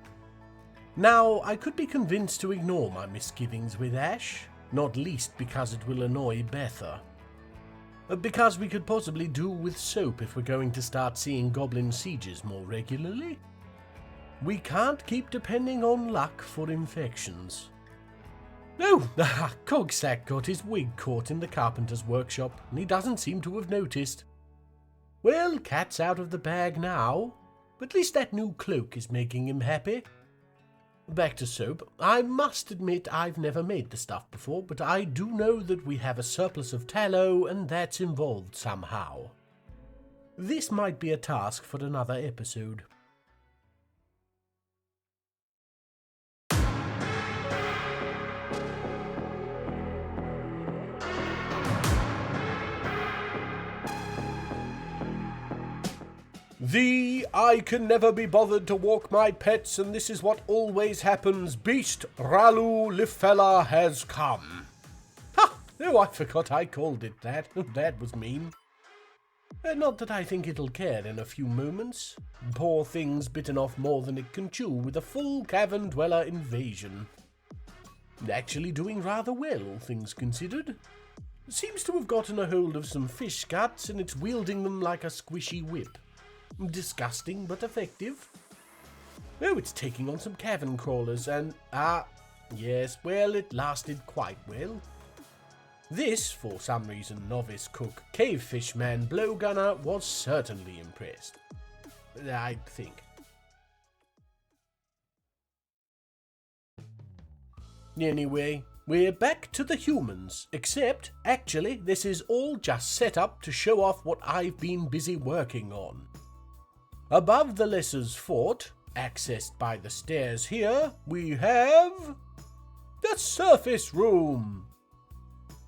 Now, I could be convinced to ignore my misgivings with ash, not least because it will annoy Betha. Because we could possibly do with soap if we're going to start seeing goblin sieges more regularly. We can't keep depending on luck for infections. Oh, Cogsack got his wig caught in the carpenter's workshop, and he doesn't seem to have noticed. Well, cat's out of the bag now, but at least that new cloak is making him happy. Back to soap. I must admit I've never made the stuff before, but I do know that we have a surplus of tallow, and that's involved somehow. This might be a task for another episode. The I can never be bothered to walk my pets, and this is what always happens. Beast Ralu Lifella has come. Ha! Oh, I forgot I called it that. That was mean. Not that I think it'll care in a few moments. Poor thing's bitten off more than it can chew with a full cavern dweller invasion. Actually doing rather well, all things considered. Seems to have gotten a hold of some fish guts, and it's wielding them like a squishy whip. Disgusting, but effective. Oh, it's taking on some cavern crawlers, and yes, well, it lasted quite well. This, for some reason, novice cook, cavefish man, blowgunner was certainly impressed. I think. Anyway, we're back to the humans, except, actually, this is all just set up to show off what I've been busy working on. Above the Lesser's fort, accessed by the stairs here, we have the surface room.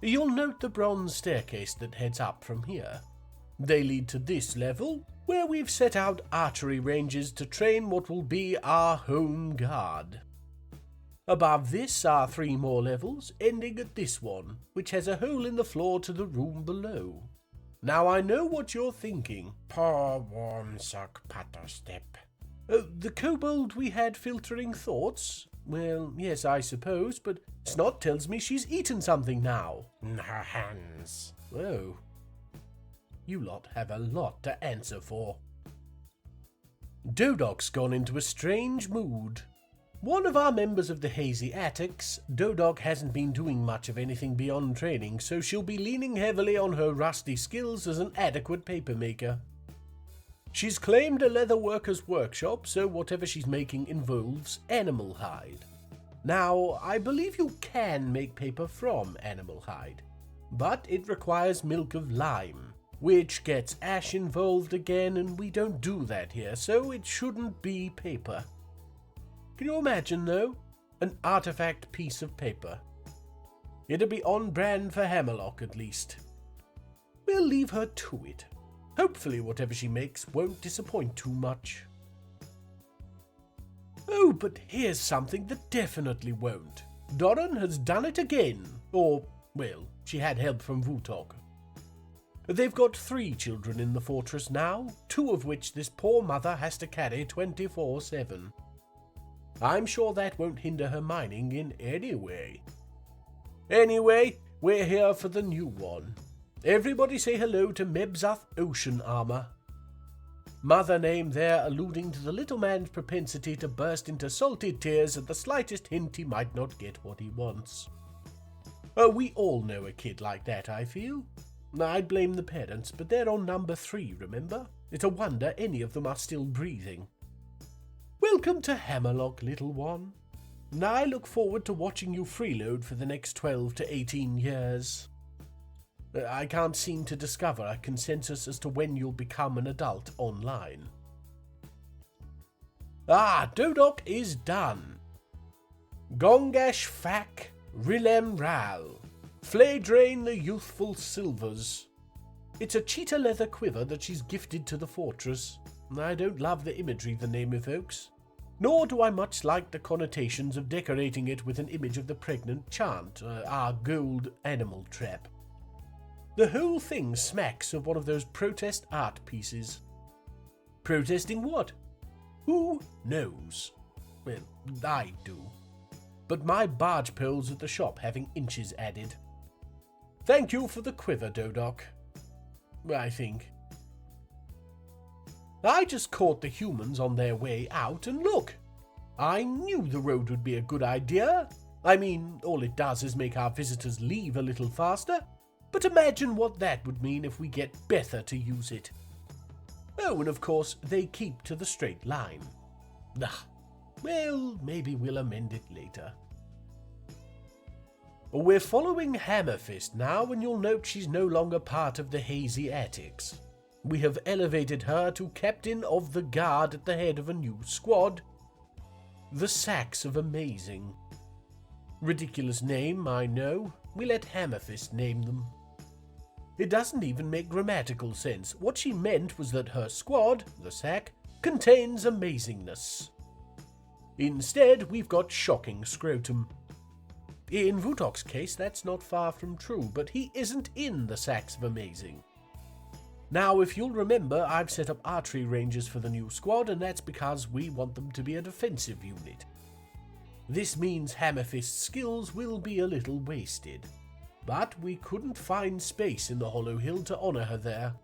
You'll note the bronze staircase that heads up from here. They lead to this level, where we've set out archery ranges to train what will be our home guard. Above this are 3 more levels, ending at this one, which has a hole in the floor to the room below. Now I know what you're thinking. Poor warm sock patter step. The kobold we had filtering thoughts? Well, yes, I suppose, but Snot tells me she's eaten something now. In her hands. Oh. You lot have a lot to answer for. Dodoc's gone into a strange mood. One of our members of the Hazy Attics, Dodoc hasn't been doing much of anything beyond training, so she'll be leaning heavily on her rusty skills as an adequate papermaker. She's claimed a leatherworker's workshop, so whatever she's making involves animal hide. Now, I believe you can make paper from animal hide, but it requires milk of lime, which gets ash involved again, and we don't do that here, so it shouldn't be paper. Can you imagine, though? An artifact piece of paper. It'll be on brand for Hammerlock, at least. We'll leave her to it. Hopefully whatever she makes won't disappoint too much. Oh, but here's something that definitely won't. Doran has done it again. Or, well, she had help from Vutok. They've got 3 children in the fortress now, 2 of which this poor mother has to carry 24/7. I'm sure that won't hinder her mining in any way. Anyway, we're here for the new one. Everybody say hello to Mebzath Ocean Armor. Mother name there alluding to the little man's propensity to burst into salty tears at the slightest hint he might not get what he wants. We all know a kid like that, I feel. I'd blame the parents, but they're on number 3, remember? It's a wonder any of them are still breathing. Welcome to Hammerlock, little one. I look forward to watching you freeload for the next 12 to 18 years. I can't seem to discover a consensus as to when you'll become an adult online. Dodoc is done. Gongash Fak Rilem Ral. Flay drain the youthful silvers. It's a cheetah leather quiver that she's gifted to the fortress. I don't love the imagery the name evokes, nor do I much like the connotations of decorating it with an image of the pregnant chant, our gold animal trap. The whole thing smacks of one of those protest art pieces. Protesting what? Who knows? Well, I do. But my barge pole's at the shop having inches added. Thank you for the quiver, Dodoc. I think. I just caught the humans on their way out, and look, I knew the road would be a good idea. I mean, all it does is make our visitors leave a little faster, but imagine what that would mean if we get Betha to use it. Oh, and of course, they keep to the straight line. Well, maybe we'll amend it later. We're following Hammerfist now, and you'll note she's no longer part of the hazy attics. We have elevated her to captain of the guard at the head of a new squad, the Sacks of Amazing. Ridiculous name, I know. We let Hammerfist name them. It doesn't even make grammatical sense. What she meant was that her squad, the Sack, contains amazingness. Instead, we've got shocking scrotum. In Vutok's case, that's not far from true, but he isn't in the Sacks of Amazing. Now, if you'll remember, I've set up archery ranges for the new squad, and that's because we want them to be a defensive unit. This means Hammerfist's skills will be a little wasted, but we couldn't find space in the Hollow Hill to honour her there.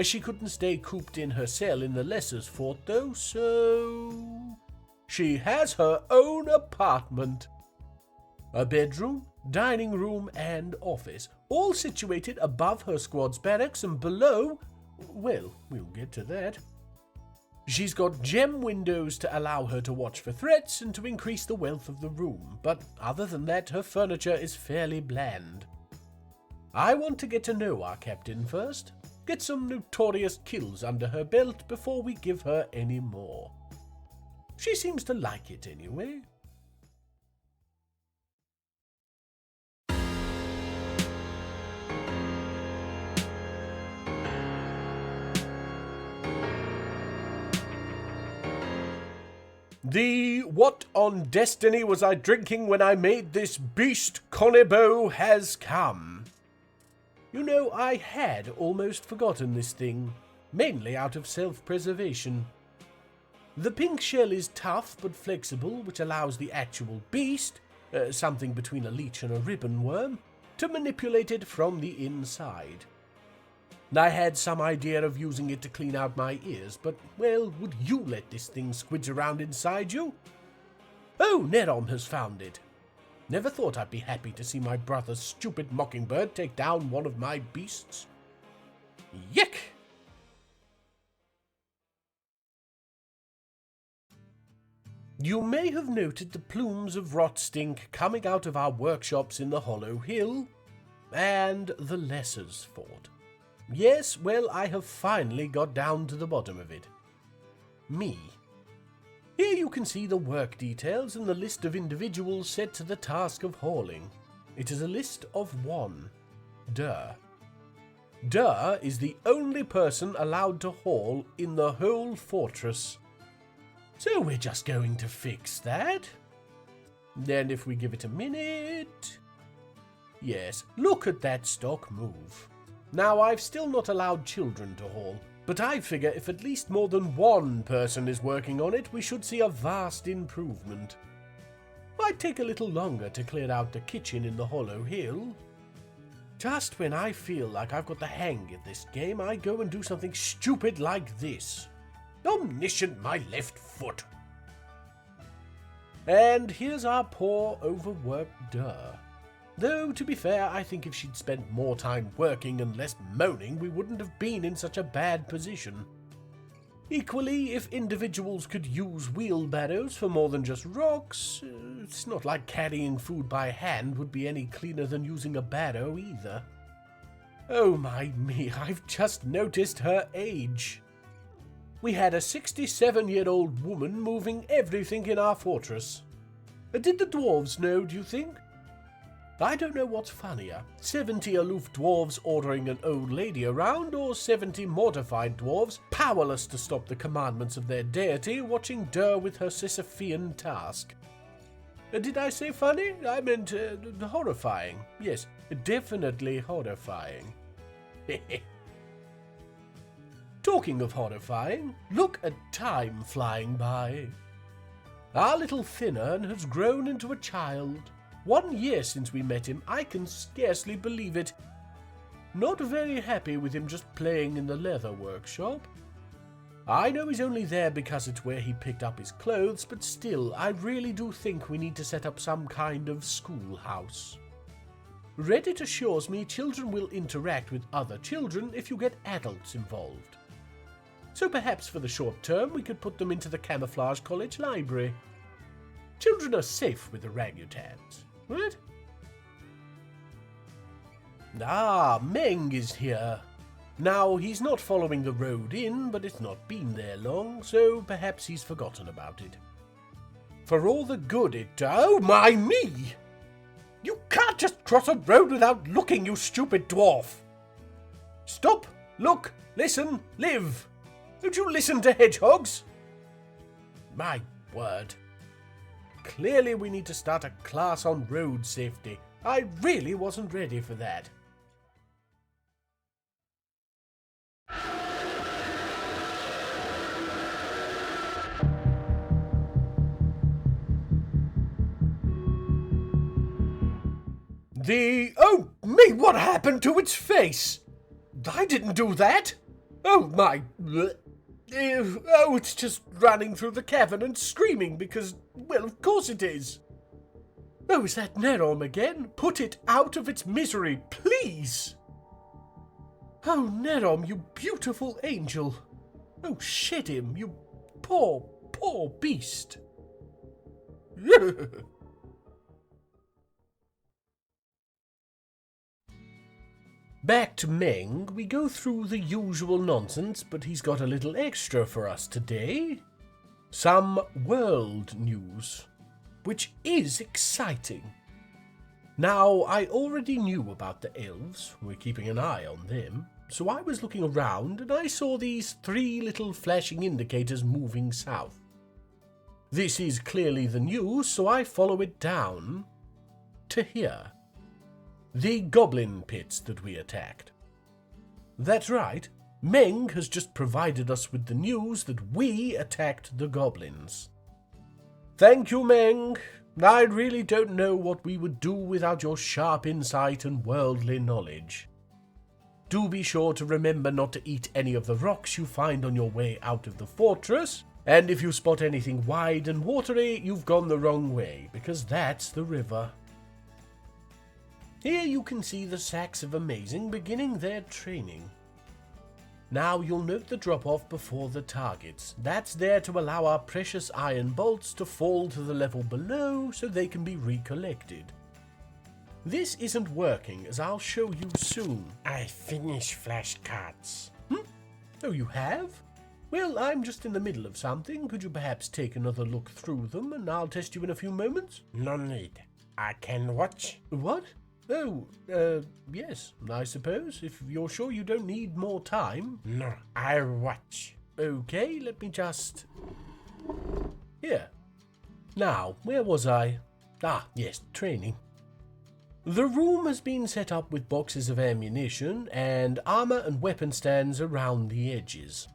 She couldn't stay cooped in her cell in the Lesser's Fort, though, so she has her own apartment. A bedroom, dining room, and office, all situated above her squad's barracks and below, well, we'll get to that. She's got gem windows to allow her to watch for threats and to increase the wealth of the room, but other than that, her furniture is fairly bland. I want to get to know our captain first, get some notorious kills under her belt before we give her any more. She seems to like it anyway. The what on destiny was I drinking when I made this beast Connebo has come. You know, I had almost forgotten this thing, mainly out of self-preservation. The pink shell is tough but flexible, which allows the actual beast, something between a leech and a ribbon worm, to manipulate it from the inside. I had some idea of using it to clean out my ears, but, well, would you let this thing squidge around inside you? Oh, Nerom has found it. Never thought I'd be happy to see my brother's stupid mockingbird take down one of my beasts. Yick! You may have noted the plumes of rot stink coming out of our workshops in the Hollow Hill and the Lesser's Fort. Yes, well, I have finally got down to the bottom of it. Me. Here you can see the work details and the list of individuals set to the task of hauling. It is a list of 1. Durr. Durr is the only person allowed to haul in the whole fortress. So we're just going to fix that. And if we give it a minute... Yes, look at that stock move. Now, I've still not allowed children to haul, but I figure if at least more than one person is working on it, we should see a vast improvement. Might take a little longer to clear out the kitchen in the Hollow Hill. Just when I feel like I've got the hang of this game, I go and do something stupid like this. Omniscient my left foot. And here's our poor, overworked Durr. Though, to be fair, I think if she'd spent more time working and less moaning, we wouldn't have been in such a bad position. Equally, if individuals could use wheelbarrows for more than just rocks, it's not like carrying food by hand would be any cleaner than using a barrow either. Oh my me, I've just noticed her age. We had a 67-year-old woman moving everything in our fortress. Did the dwarves know, do you think? I don't know what's funnier, 70 aloof dwarves ordering an old lady around, or 70 mortified dwarves, powerless to stop the commandments of their deity, watching Durr with her Sisyphean task. Did I say funny? I meant horrifying. Yes, definitely horrifying. Talking of horrifying, look at time flying by. Our little Thinner has grown into a child. 1 year since we met him, I can scarcely believe it. Not very happy with him just playing in the leather workshop. I know he's only there because it's where he picked up his clothes, but still, I really do think we need to set up some kind of schoolhouse. Reddit assures me children will interact with other children if you get adults involved. So perhaps for the short term we could put them into the Camouflage College library. Children are safe with orangutans, right? Ah, Meng is here. Now, he's not following the road in, but it's not been there long, so perhaps he's forgotten about it. For all the good it does— Oh my me! You can't just cross a road without looking, you stupid dwarf! Stop, look, listen, live! Don't you listen to hedgehogs? My word. Clearly we need to start a class on road safety. I really wasn't ready for that. Oh me, what happened to its face? I didn't do that. Oh my. Oh, it's just running through the cavern and screaming because, well, of course it is. Oh, is that Nerom again? Put it out of its misery, please. Oh, Nerom, you beautiful angel. Oh, shed him, you poor, poor beast. Back to Meng, we go through the usual nonsense, but he's got a little extra for us today. Some world news, which is exciting. Now, I already knew about the elves, we're keeping an eye on them, so I was looking around and I saw these 3 little flashing indicators moving south. This is clearly the news, so I follow it down to here. The goblin pits that we attacked. That's right, Meng has just provided us with the news that we attacked the goblins. Thank you, Meng. I really don't know what we would do without your sharp insight and worldly knowledge. Do be sure to remember not to eat any of the rocks you find on your way out of the fortress, and if you spot anything wide and watery, you've gone the wrong way, because that's the river. Here you can see the sacks of Amazing beginning their training. Now you'll note the drop-off before the targets. That's there to allow our precious iron bolts to fall to the level below so they can be recollected. This isn't working, as I'll show you soon. I finish flashcards. Oh, you have? Well, I'm just in the middle of something. Could you perhaps take another look through them, and I'll test you in a few moments? No need. I can watch. What? Oh, yes, I suppose, if you're sure you don't need more time. No, I watch. Okay, let me just... Here. Now, where was I? Ah, yes, training. The room has been set up with boxes of ammunition and armor and weapon stands around the edges.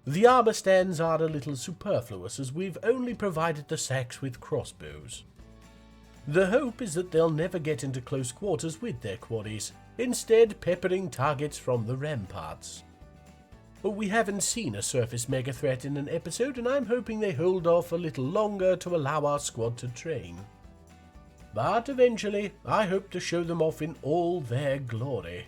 The armor stands are a little superfluous, as we've only provided the sacks with crossbows. The hope is that they'll never get into close quarters with their quarries, instead peppering targets from the ramparts. But we haven't seen a surface mega threat in an episode, and I'm hoping they hold off a little longer to allow our squad to train. But eventually, I hope to show them off in all their glory.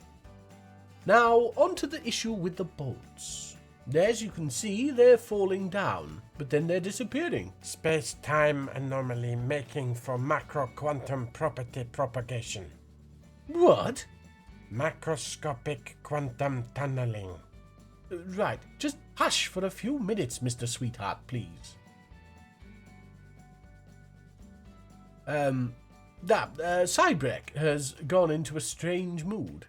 Now, on to the issue with the bolts. As you can see, they're falling down, but then they're disappearing. Space-time anomaly making for macro-quantum property propagation. What? Macroscopic quantum tunneling. Right, just hush for a few minutes, Mr. Sweetheart, please. Cybrek has gone into a strange mood.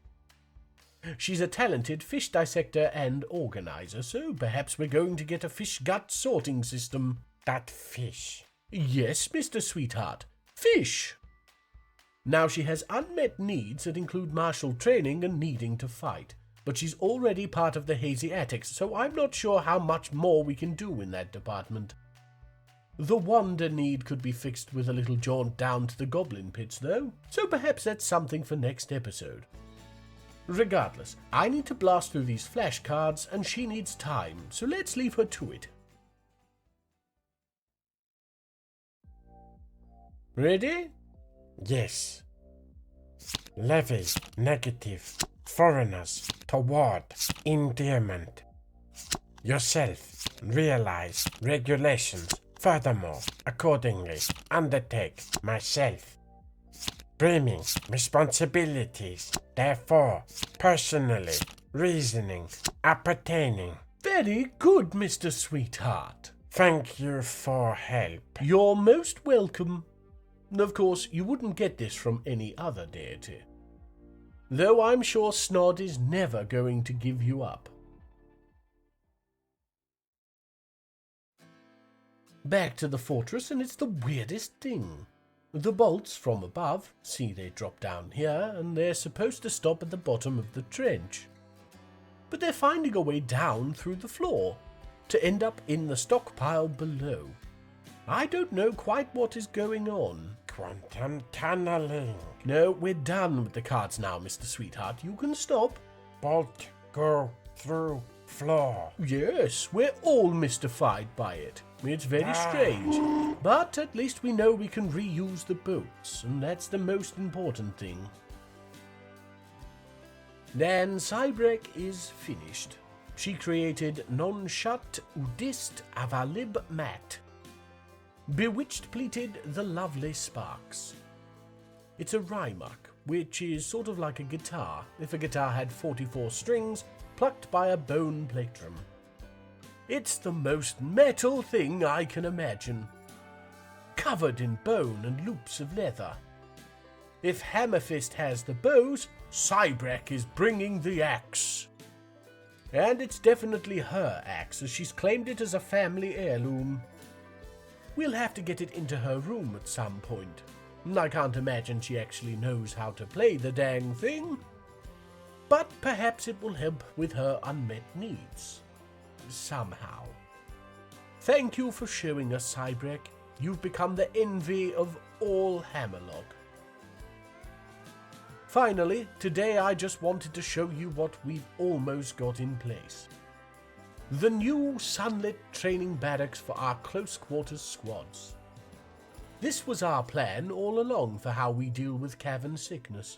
She's a talented fish dissector and organizer, so perhaps we're going to get a fish gut sorting system. That fish. Yes, Mr. Sweetheart. Fish! Now she has unmet needs that include martial training and needing to fight, but she's already part of the Hazy Attics, so I'm not sure how much more we can do in that department. The wander need could be fixed with a little jaunt down to the goblin pits, though, so perhaps that's something for next episode. Regardless, I need to blast through these flashcards and she needs time, so let's leave her to it. Ready? Yes. Levy, negative, foreigners, toward, endearment. Yourself, realize, regulations, furthermore, accordingly, undertake, myself. Bringing, responsibilities, therefore, personally, reasoning, appertaining. Very good, Mr. Sweetheart. Thank you for help. You're most welcome. Of course, you wouldn't get this from any other deity. Though I'm sure Snod is never going to give you up. Back to the fortress, and it's the weirdest thing. The bolts from above, see they drop down here, and they're supposed to stop at the bottom of the trench. But they're finding a way down through the floor, to end up in the stockpile below. I don't know quite what is going on. Quantum tunneling. No, we're done with the cards now, Mr. Sweetheart. You can stop. Bolt go through floor. Yes, we're all mystified by it. It's very strange. But at least we know we can reuse the boats, and that's the most important thing. Then Cybrek is finished. She created non-shut udist avalib mat. Bewitched pleated the lovely sparks. It's a Rymark, which is sort of like a guitar, if a guitar had 44 strings plucked by a bone plectrum. It's the most metal thing I can imagine. Covered in bone and loops of leather. If Hammerfist has the bows, Cybrek is bringing the axe. And it's definitely her axe, as she's claimed it as a family heirloom. We'll have to get it into her room at some point. I can't imagine she actually knows how to play the dang thing. But perhaps it will help with her unmet needs. Somehow. Thank you for showing us, Cybrek. You've become the envy of all Hammerlock. Finally, today I just wanted to show you what we've almost got in place. The new sunlit training barracks for our close quarters squads. This was our plan all along for how we deal with cavern sickness.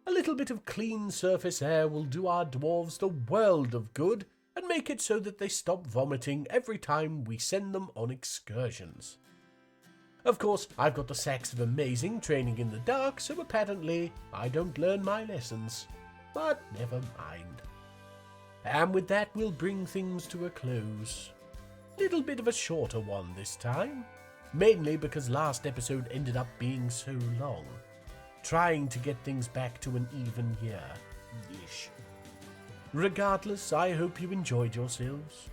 A little bit of clean surface air will do our dwarves the world of good and make it so that they stop vomiting every time we send them on excursions. Of course, I've got the sacks of amazing training in the dark, so apparently I don't learn my lessons. But never mind. And with that, we'll bring things to a close. Little bit of a shorter one this time. Mainly because last episode ended up being so long. Trying to get things back to an even year-ish. Regardless, I hope you enjoyed yourselves.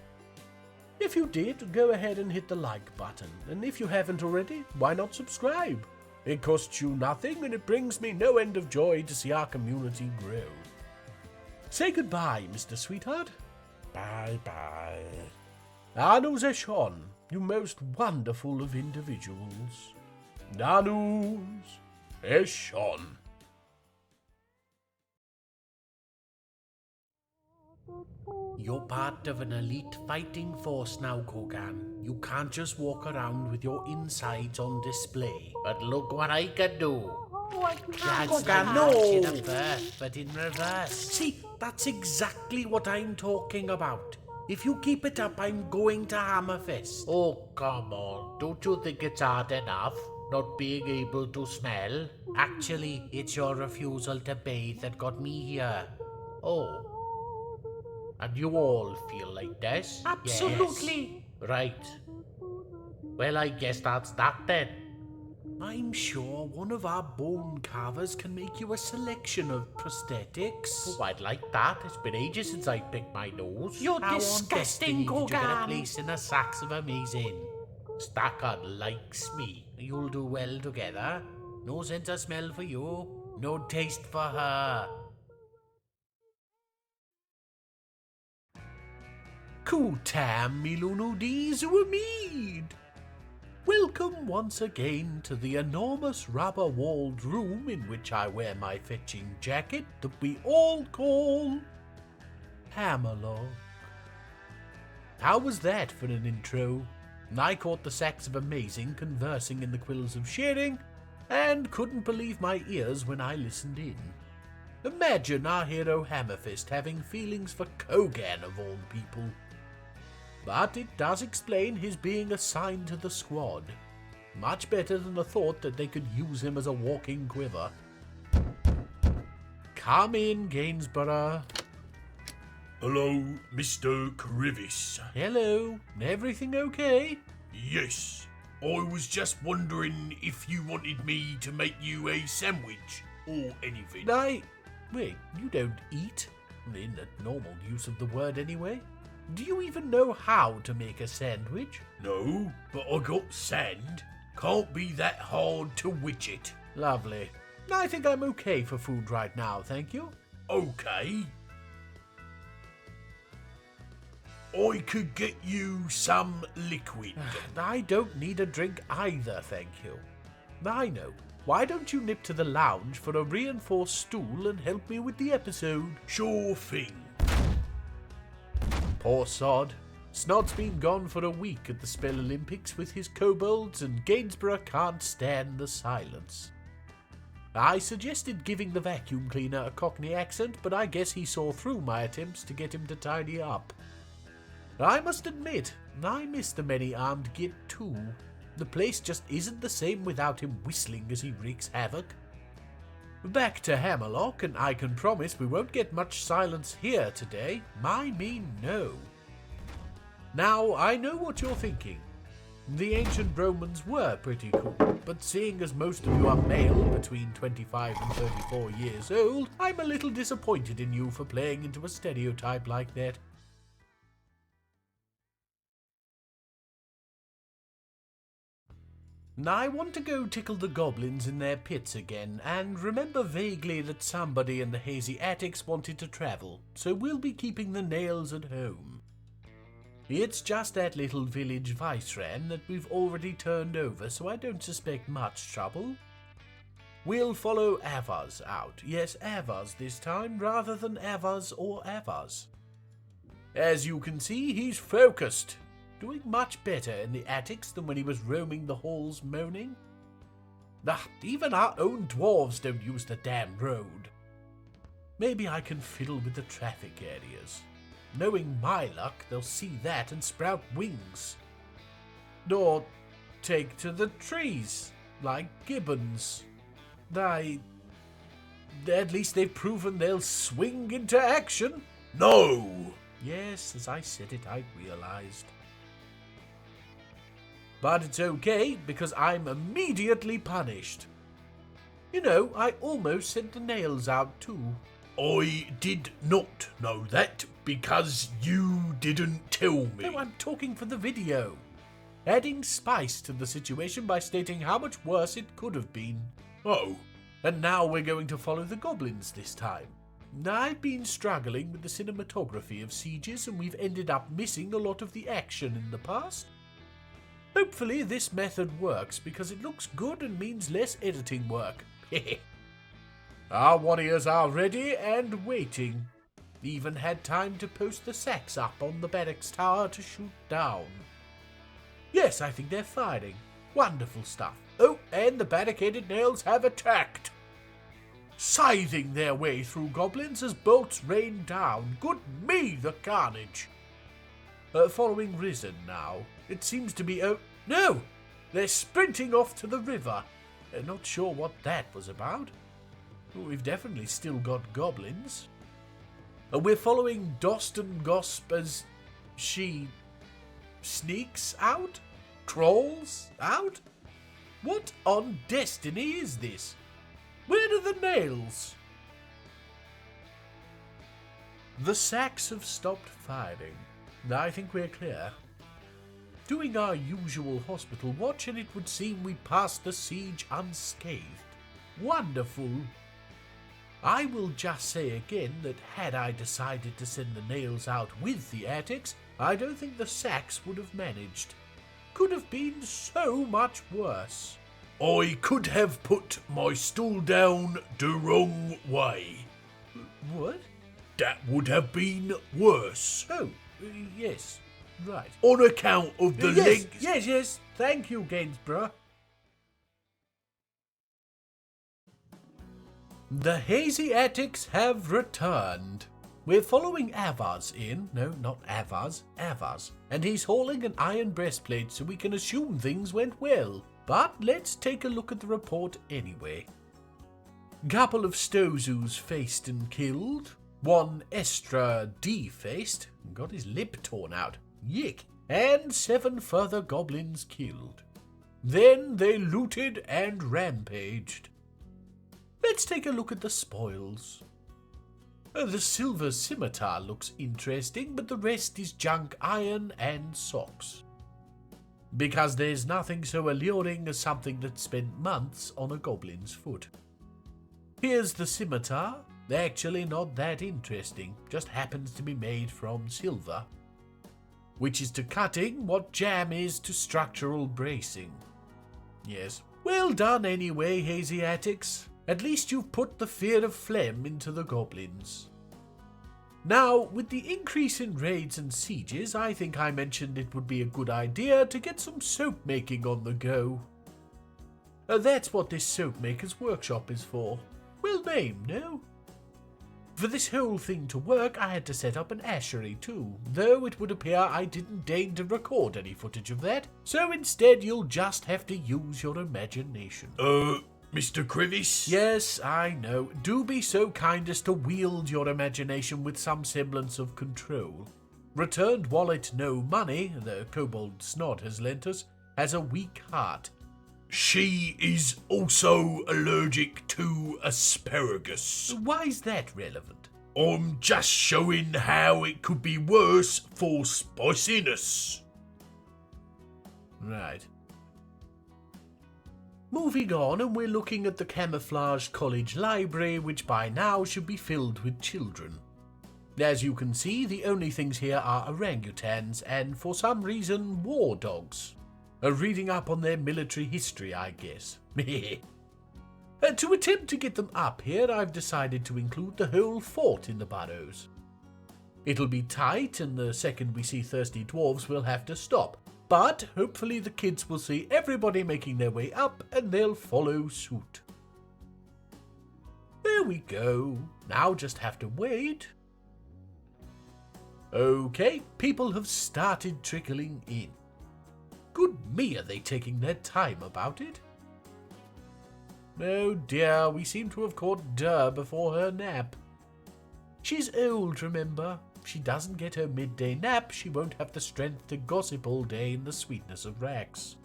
If you did, go ahead and hit the like button, and if you haven't already, why not subscribe? It costs you nothing, and it brings me no end of joy to see our community grow. Say goodbye, Mr. Sweetheart. Bye-bye. Anu Zeshon, you most wonderful of individuals. Nanus Eshon. You're part of an elite fighting force now, Kogan. You can't just walk around with your insides on display. But look what I can do. That's the margin of birth, but in reverse. See, that's exactly what I'm talking about. If you keep it up, I'm going to Hammerfist. Oh, come on. Don't you think it's hard enough not being able to smell? Actually, it's your refusal to bathe that got me here. Oh. And you all feel like this? Absolutely. Yes. Right. Well, I guess that's that then. I'm sure one of our bone carvers can make you a selection of prosthetics. Oh, I'd like that. It's been ages since I picked my nose. You're How disgusting, on destiny did you get a Kogan. place in the sacks of amazing? Stackard likes me. You'll do well together. No sense of smell for you. No taste for her. Kutam milunu di zuamid. Welcome once again to the enormous rubber-walled room in which I wear my fetching jacket that we all call Hammerlock. How was that for an intro? I caught the sacks of amazing conversing in the quills of sharing, and couldn't believe my ears when I listened in. Imagine our hero Hammerfist having feelings for Kogan of all people. But it does explain his being assigned to the squad. Much better than the thought that they could use him as a walking quiver. Come in, Gainsborough. Hello, Mr. Crevice. Hello. Everything okay? Yes, I was just wondering if you wanted me to make you a sandwich or anything. Wait, you don't eat? In the normal use of the word anyway. Do you even know how to make a sandwich? No, but I got sand. Can't be that hard to widget. Lovely. I think I'm okay for food right now, thank you. Okay. I could get you some liquid. I don't need a drink either, thank you. I know. Why don't you nip to the lounge for a reinforced stool and help me with the episode? Sure thing. Poor sod. Snod's been gone for a week at the Spell Olympics with his kobolds, and Gainsborough can't stand the silence. I suggested giving the vacuum cleaner a Cockney accent, but I guess he saw through my attempts to get him to tidy up. I must admit, I miss the many-armed git too. The place just isn't the same without him whistling as he wreaks havoc. Back to Hammerlock, and I can promise we won't get much silence here today. I mean no. Now, I know what you're thinking. The ancient Romans were pretty cool, but seeing as most of you are male between 25 and 34 years old, I'm a little disappointed in you for playing into a stereotype like that. I want to go tickle the goblins in their pits again, and remember vaguely that somebody in the hazy attics wanted to travel, so we'll be keeping the nails at home. It's just that little village viceran that we've already turned over, so I don't suspect much trouble. We'll follow Avars out. Yes, Avars this time, rather than Avars or Avars. As you can see, he's focused. Doing much better in the attics than when he was roaming the halls moaning. Even our own dwarves don't use the damn road. Maybe I can fiddle with the traffic areas. Knowing my luck, they'll see that and sprout wings. Or take to the trees, like gibbons. At least they've proven they'll swing into action. No! Yes, as I said it, I realized. But it's okay, because I'm immediately punished. You know, I almost sent the nails out too. I did not know that, because you didn't tell me. No, I'm talking for the video. Adding spice to the situation by stating how much worse it could have been. Oh. And now we're going to follow the goblins this time. I've been struggling with the cinematography of sieges, and we've ended up missing a lot of the action in the past. Hopefully this method works, because it looks good and means less editing work. Our warriors are ready and waiting. Even had time to post the sacks up on the barracks tower to shoot down. Yes, I think they're firing. Wonderful stuff. Oh, and the barricaded nails have attacked. Scything their way through goblins as bolts rain down. Good me, the carnage. Following Risen now. It seems to be... Oh, no! They're sprinting off to the river. Not sure what that was about. We've definitely still got goblins. We're following Doston Gosp as she sneaks out? Crawls out? What on destiny is this? Where are the nails? The sacks have stopped firing. I think we're clear. Doing our usual hospital watch, and it would seem we passed the siege unscathed. Wonderful. I will just say again that had I decided to send the nails out with the attics, I don't think the sacks would have managed. could have been so much worse. I could have put my stool down the wrong way. What? That would have been worse. Oh, yes, right. On account of the legs. Yes, thank you, Gainsborough. The hazy attics have returned. We're following Avars in. No, not Avars, Avars. And he's hauling an iron breastplate so we can assume things went well. But let's take a look at the report anyway. Couple of Stozus faced and killed. One Estra defaced, got his lip torn out. Yick. And 7 further goblins killed. Then they looted and rampaged. Let's take a look at the spoils. The silver scimitar looks interesting, but the rest is junk iron and socks. Because there's nothing so alluring as something that spent months on a goblin's foot. Here's the scimitar. Actually not that interesting, just happens to be made from silver. Which is to cutting what jam is to structural bracing. Yes, well done anyway, Hazy Attics. At least you've put the fear of phlegm into the goblins. Now, with the increase in raids and sieges, I think I mentioned it would be a good idea to get some soap making on the go. That's what this soap maker's workshop is for. Well named, no? For this whole thing to work, I had to set up an ashery too, though it would appear I didn't deign to record any footage of that, so instead you'll just have to use your imagination. Mr. Crevice? Yes, I know. Do be so kind as to wield your imagination with some semblance of control. Returned wallet no money, the kobold Snod has lent us, has a weak heart. She is also allergic to asparagus. Why's that relevant? I'm just showing how it could be worse for spiciness. Right. Moving on, and we're looking at the camouflaged college library, which by now should be filled with children. As you can see, the only things here are orangutans and, for some reason, war dogs. Reading up on their military history, I guess. To attempt to get them up here, I've decided to include the whole fort in the burrows. It'll be tight, and the second we see thirsty dwarves, we'll have to stop. But hopefully the kids will see everybody making their way up, and they'll follow suit. There we go. Now just have to wait. Okay, people have started trickling in. Good me, are they taking their time about it? Oh dear, we seem to have caught Durr before her nap. She's old, remember. If she doesn't get her midday nap, she won't have the strength to gossip all day in the sweetness of Rax.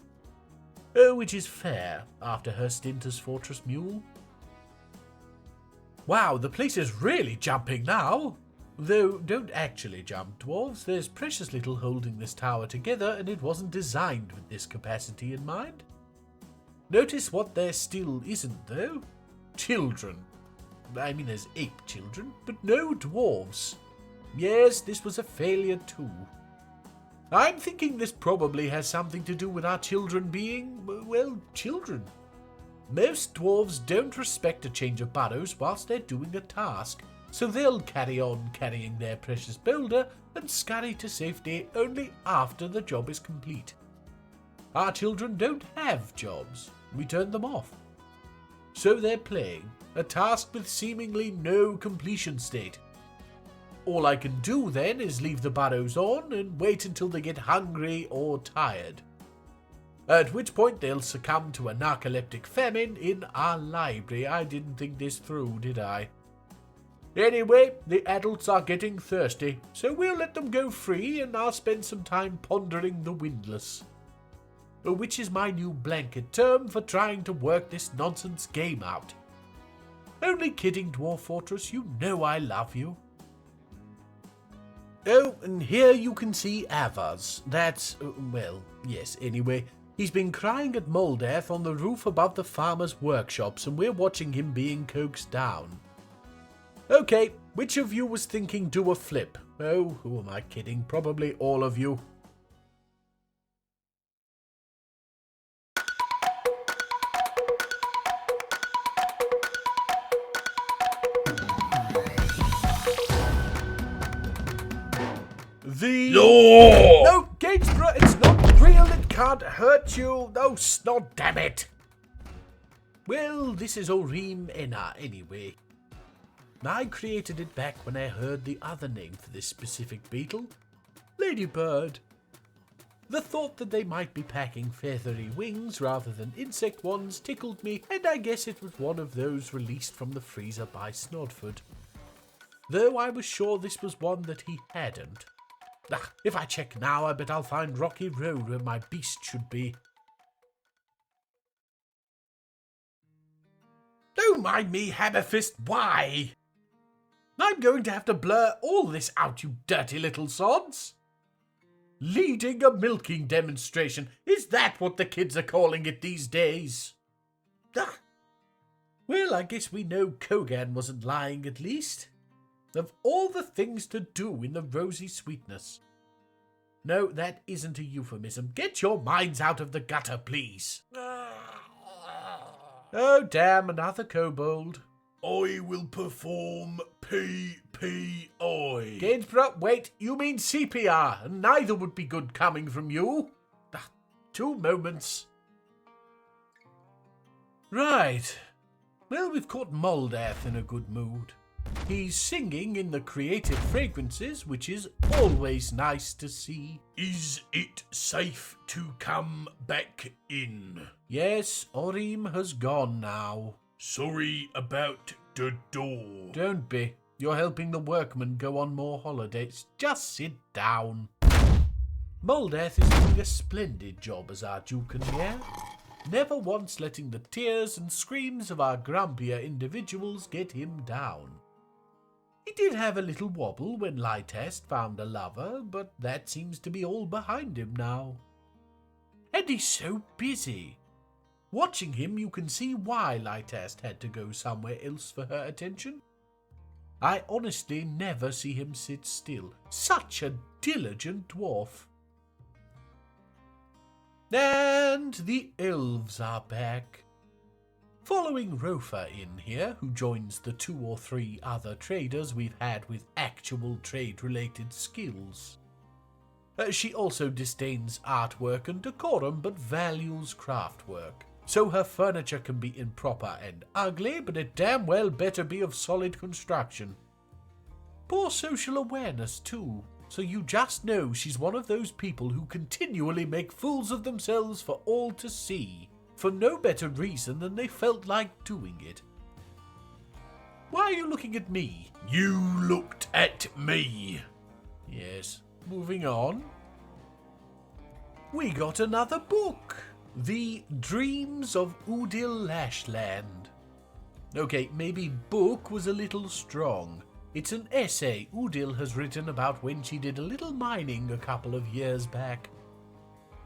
Oh, which is fair, after her stint as Fortress Mule. Wow, the place is really jumping now. Though, don't actually jump, dwarves. There's precious little holding this tower together, and it wasn't designed with this capacity in mind. Notice what there still isn't, though. Children. I mean, there's ape children, but no dwarves. Yes, this was a failure too. I'm thinking this probably has something to do with our children being, well, children. Most dwarves don't respect a change of burrows whilst they're doing a task, so they'll carry on carrying their precious boulder and scurry to safety only after the job is complete. Our children don't have jobs. We turn them off. So they're playing, a task with seemingly no completion state. All I can do then is leave the burrows on and wait until they get hungry or tired. At which point they'll succumb to a narcoleptic famine in our library. I didn't think this through, did I? Anyway, the adults are getting thirsty, so we'll let them go free and I'll spend some time pondering the windlass. Which is my new blanket term for trying to work this nonsense game out. Only kidding, Dwarf Fortress, you know I love you. Oh, and here you can see Avars. That's, well, yes, anyway. He's been crying at Moldath on the roof above the farmer's workshops, and we're watching him being coaxed down. Okay, which of you was thinking do a flip? Oh, who am I kidding? Probably all of you. the... No! No, Gainsborough, it's not real, it can't hurt you. No, snot, damn it. Well, this is Orim Enna, anyway. I created it back when I heard the other name for this specific beetle, Ladybird. The thought that they might be packing feathery wings rather than insect ones tickled me, and I guess it was one of those released from the freezer by Snodford. Though I was sure this was one that he hadn't. If I check now, I bet I'll find Rocky Road where my beast should be. Don't mind me, Hammerfist, why? I'm going to have to blur all this out, you dirty little sods. Leading a milking demonstration, is that what the kids are calling it these days? Well, I guess we know Kogan wasn't lying at least. Of all the things to do in the rosy sweetness. No, that isn't a euphemism. Get your minds out of the gutter, please. Oh, damn, another kobold. I will perform PPI. Gainsborough, wait, you mean CPR, and neither would be good coming from you. 2 moments. Right. Well, we've caught Moldath in a good mood. He's singing in the creative fragrances, which is always nice to see. Is it safe to come back in? Yes, Orim has gone now. Sorry about the door. Don't be. You're helping the workmen go on more holidays. Just sit down. Moldath is doing a splendid job as our Dukenere, never once letting the tears and screams of our grumpier individuals get him down. He did have a little wobble when Lytest found a lover, but that seems to be all behind him now. And he's so busy. Watching him, you can see why Lytest had to go somewhere else for her attention. I honestly never see him sit still. Such a diligent dwarf. And the elves are back. Following Rofa in here, who joins the 2 or 3 other traders we've had with actual trade-related skills. She also disdains artwork and decorum, but values craftwork. So her furniture can be improper and ugly, but it damn well better be of solid construction. Poor social awareness, too. So you just know she's one of those people who continually make fools of themselves for all to see, for no better reason than they felt like doing it. Why are you looking at me? You looked at me. Yes, moving on. We got another book. The Dreams of Udil Lashland. Okay, maybe book was a little strong. It's an essay Udil has written about when she did a little mining a couple of years back.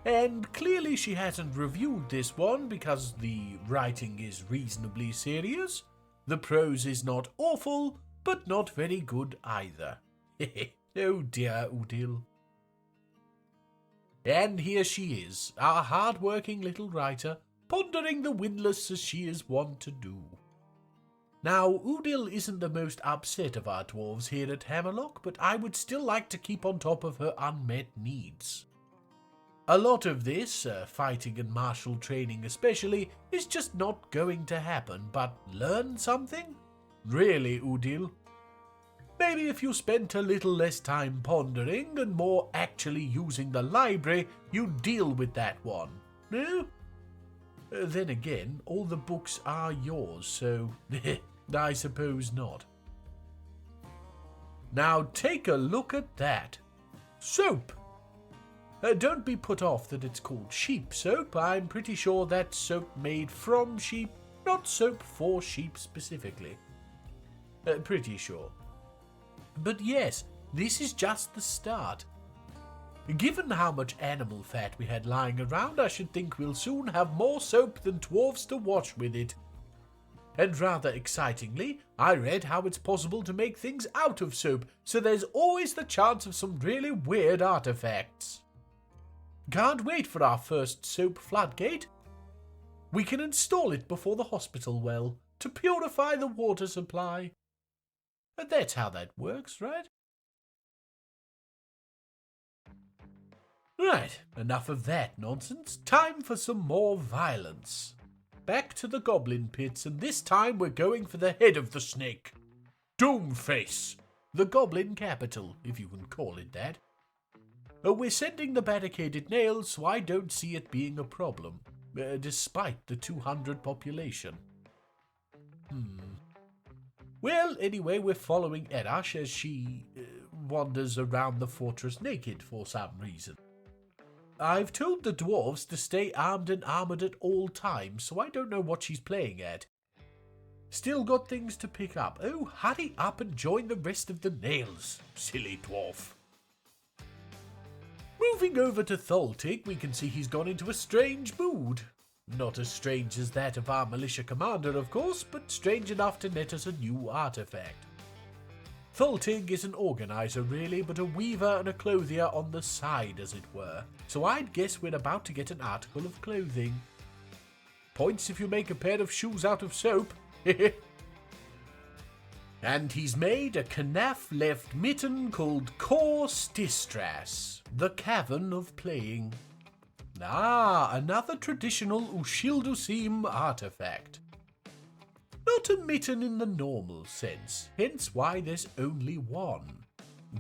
And clearly she hasn't reviewed this one because the writing is reasonably serious. The prose is not awful, but not very good either. Oh dear, Udil. And here she is, our hard-working little writer, pondering the windlass as she is wont to do. Now, Udil isn't the most upset of our dwarves here at Hammerlock, but I would still like to keep on top of her unmet needs. A lot of this, fighting and martial training especially, is just not going to happen, but learn something? Really, Udil? Maybe if you spent a little less time pondering and more actually using the library, you'd deal with that one, no? Then again, all the books are yours, so I suppose not. Now take a look at that. Soap! Don't be put off that it's called sheep soap. I'm pretty sure that's soap made from sheep, not soap for sheep specifically. Pretty sure. But yes, this is just the start. Given how much animal fat we had lying around, I should think we'll soon have more soap than dwarves to wash with it. And rather excitingly, I read how it's possible to make things out of soap, so there's always the chance of some really weird artifacts. Can't wait for our first soap floodgate. We can install it before the hospital well, to purify the water supply. And that's how that works, right? Right, enough of that nonsense. Time for some more violence. Back to the goblin pits, and this time we're going for the head of the snake. Doomface, the goblin capital, if you can call it that. We're sending the barricaded nails, so I don't see it being a problem, despite the 200 population. Well, anyway, we're following Erash as she wanders around the fortress naked for some reason. I've told the dwarves to stay armed and armoured at all times, so I don't know what she's playing at. Still got things to pick up. Oh, hurry up and join the rest of the nails, silly dwarf. Moving over to Tholtig, we can see he's gone into a strange mood. Not as strange as that of our militia commander, of course, but strange enough to net us a new artifact. Tholtig is an organizer, really, but a weaver and a clothier on the side, as it were. So I'd guess we're about to get an article of clothing. Points if you make a pair of shoes out of soap. And he's made a Knaf-left mitten called Course Distress, the Cavern of Playing. Ah, another traditional Ushildusim artifact. Not a mitten in the normal sense, hence why there's only one.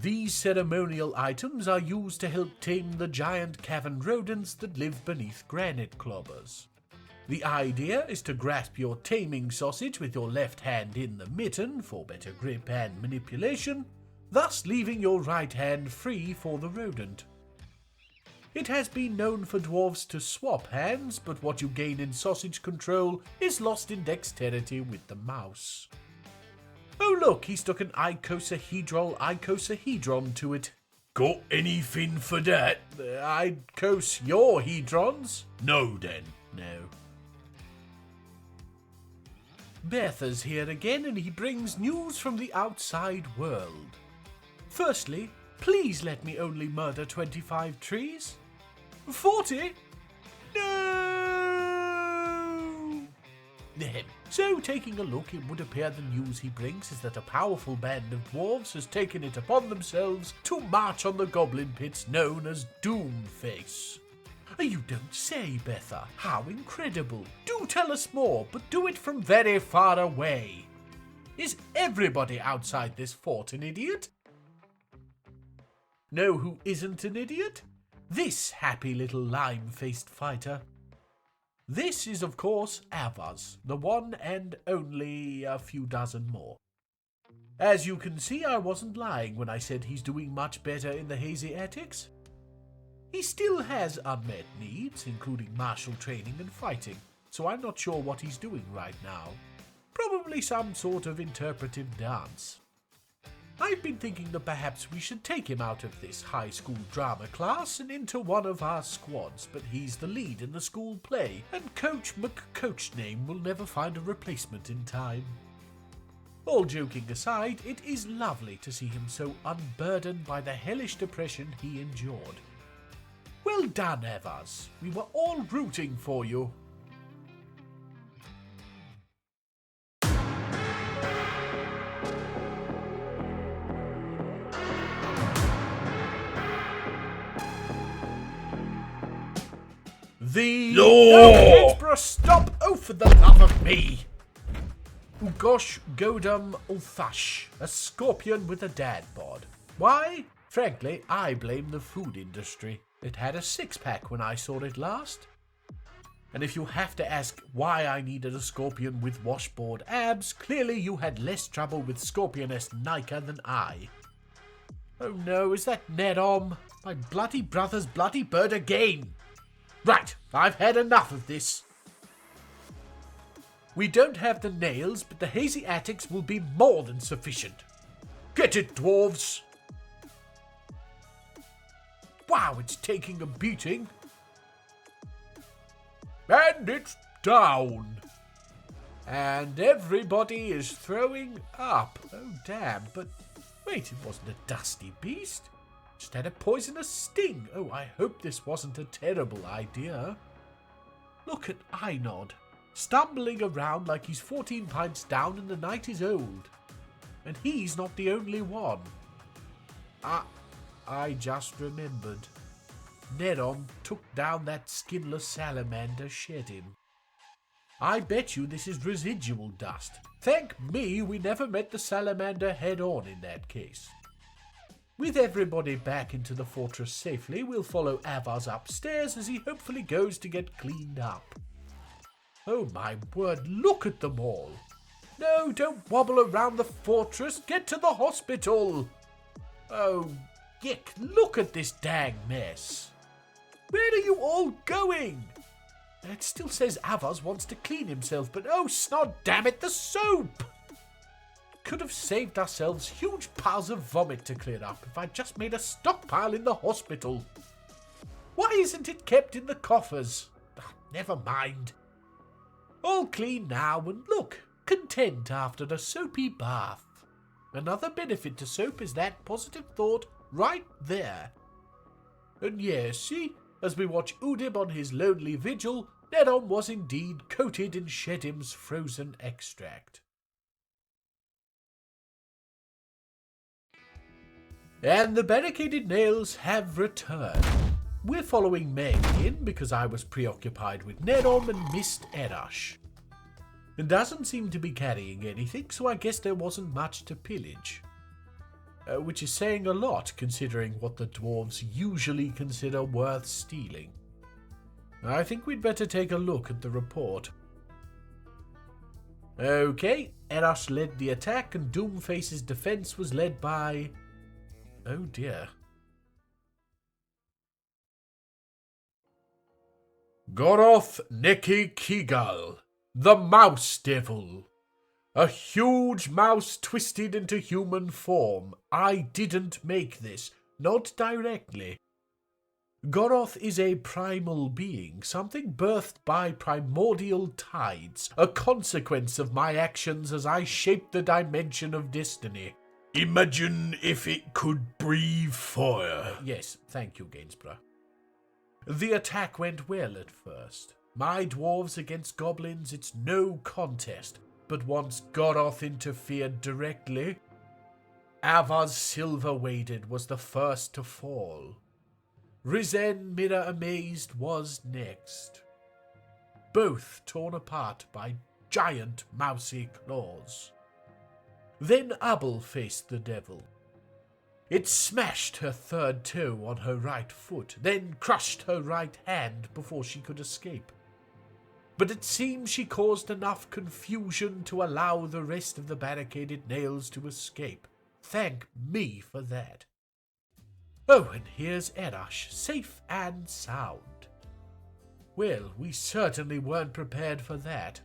These ceremonial items are used to help tame the giant cavern rodents that live beneath granite clobbers. The idea is to grasp your taming sausage with your left hand in the mitten for better grip and manipulation, thus leaving your right hand free for the rodent. It has been known for dwarves to swap hands, but what you gain in sausage control is lost in dexterity with the mouse. Oh look, he stuck an icosahedron to it. Got anything for that? Icos your hedrons? No then. No. Bertha's here again, and he brings news from the outside world. Firstly, please let me only murder 25 trees. 40? No! So, taking a look, it would appear the news he brings is that a powerful band of dwarves has taken it upon themselves to march on the goblin pits known as Doomface. You don't say, Betha. How incredible. Do tell us more, but do it from very far away. Is everybody outside this fort an idiot? Know who isn't an idiot? This happy little lime-faced fighter. This is, of course, Avaz, the one and only a few dozen more. As you can see, I wasn't lying when I said he's doing much better in the hazy attics. He still has unmet needs, including martial training and fighting, so I'm not sure what he's doing right now. Probably some sort of interpretive dance. I've been thinking that perhaps we should take him out of this high school drama class and into one of our squads, but he's the lead in the school play, and Coach McCoachname will never find a replacement in time. All joking aside, it is lovely to see him so unburdened by the hellish depression he endured. Well done, Evers. We were all rooting for you. No! Edinburgh, stop! Oh, for the love of me! Ugosh Godum Ulthash, a scorpion with a dad bod. Why? Frankly, I blame the food industry. It had a six-pack when I saw it last. And if you have to ask why I needed a scorpion with washboard abs, clearly you had less trouble with Scorpioness Nika than I. Oh no, is that Nerom? My bloody brother's bloody bird again! Right, I've had enough of this. We don't have the nails, but the hazy attics will be more than sufficient. Get it, dwarves! Wow, it's taking a beating. And it's down. And everybody is throwing up. Oh, damn, but wait, it wasn't a dusty beast. Just had a poisonous sting. Oh, I hope this wasn't a terrible idea. Look at Einod, stumbling around like he's 14 pints down and the night is old. And he's not the only one. I just remembered. Neron took down that skinless salamander shed him. I bet you this is residual dust. Thank me we never met the salamander head-on in that case. With everybody back into the fortress safely, we'll follow Avars upstairs as he hopefully goes to get cleaned up. Oh my word, look at them all! No, don't wobble around the fortress, get to the hospital! Oh, yick, look at this dang mess! Where are you all going? It still says Avars wants to clean himself, but oh snot damn it, the soap! Could have saved ourselves huge piles of vomit to clear up if I'd just made a stockpile in the hospital. Why isn't it kept in the coffers? Never mind. All clean now and look, content after a soapy bath. Another benefit to soap is that positive thought right there. And yes, see, as we watch Udib on his lonely vigil, Neron was indeed coated in Shedim's frozen extract. And the barricaded nails have returned. We're following Meg in because I was preoccupied with Neron and missed Erash. It doesn't seem to be carrying anything, so I guess there wasn't much to pillage. Which is saying a lot considering what the dwarves usually consider worth stealing. I think we'd better take a look at the report. Okay, Erash led the attack and Doomface's defense was led by... oh dear. Goroth Neki Kigal, the Mouse Devil. A huge mouse twisted into human form. I didn't make this, not directly. Goroth is a primal being, something birthed by primordial tides, a consequence of my actions as I shaped the dimension of destiny. Imagine if it could breathe fire. Yes, thank you, Gainsborough. The attack went well at first. My dwarves against goblins, it's no contest. But once Goroth interfered directly, Avar's silver-weighted was the first to fall. Rizen Mirror Amazed was next. Both torn apart by giant mousy claws. Then Abel faced the devil. It smashed her third toe on her right foot, then crushed her right hand before she could escape. But it seems she caused enough confusion to allow the rest of the barricaded nails to escape. Thank me for that. Oh, and here's Erash, safe and sound. Well, we certainly weren't prepared for that.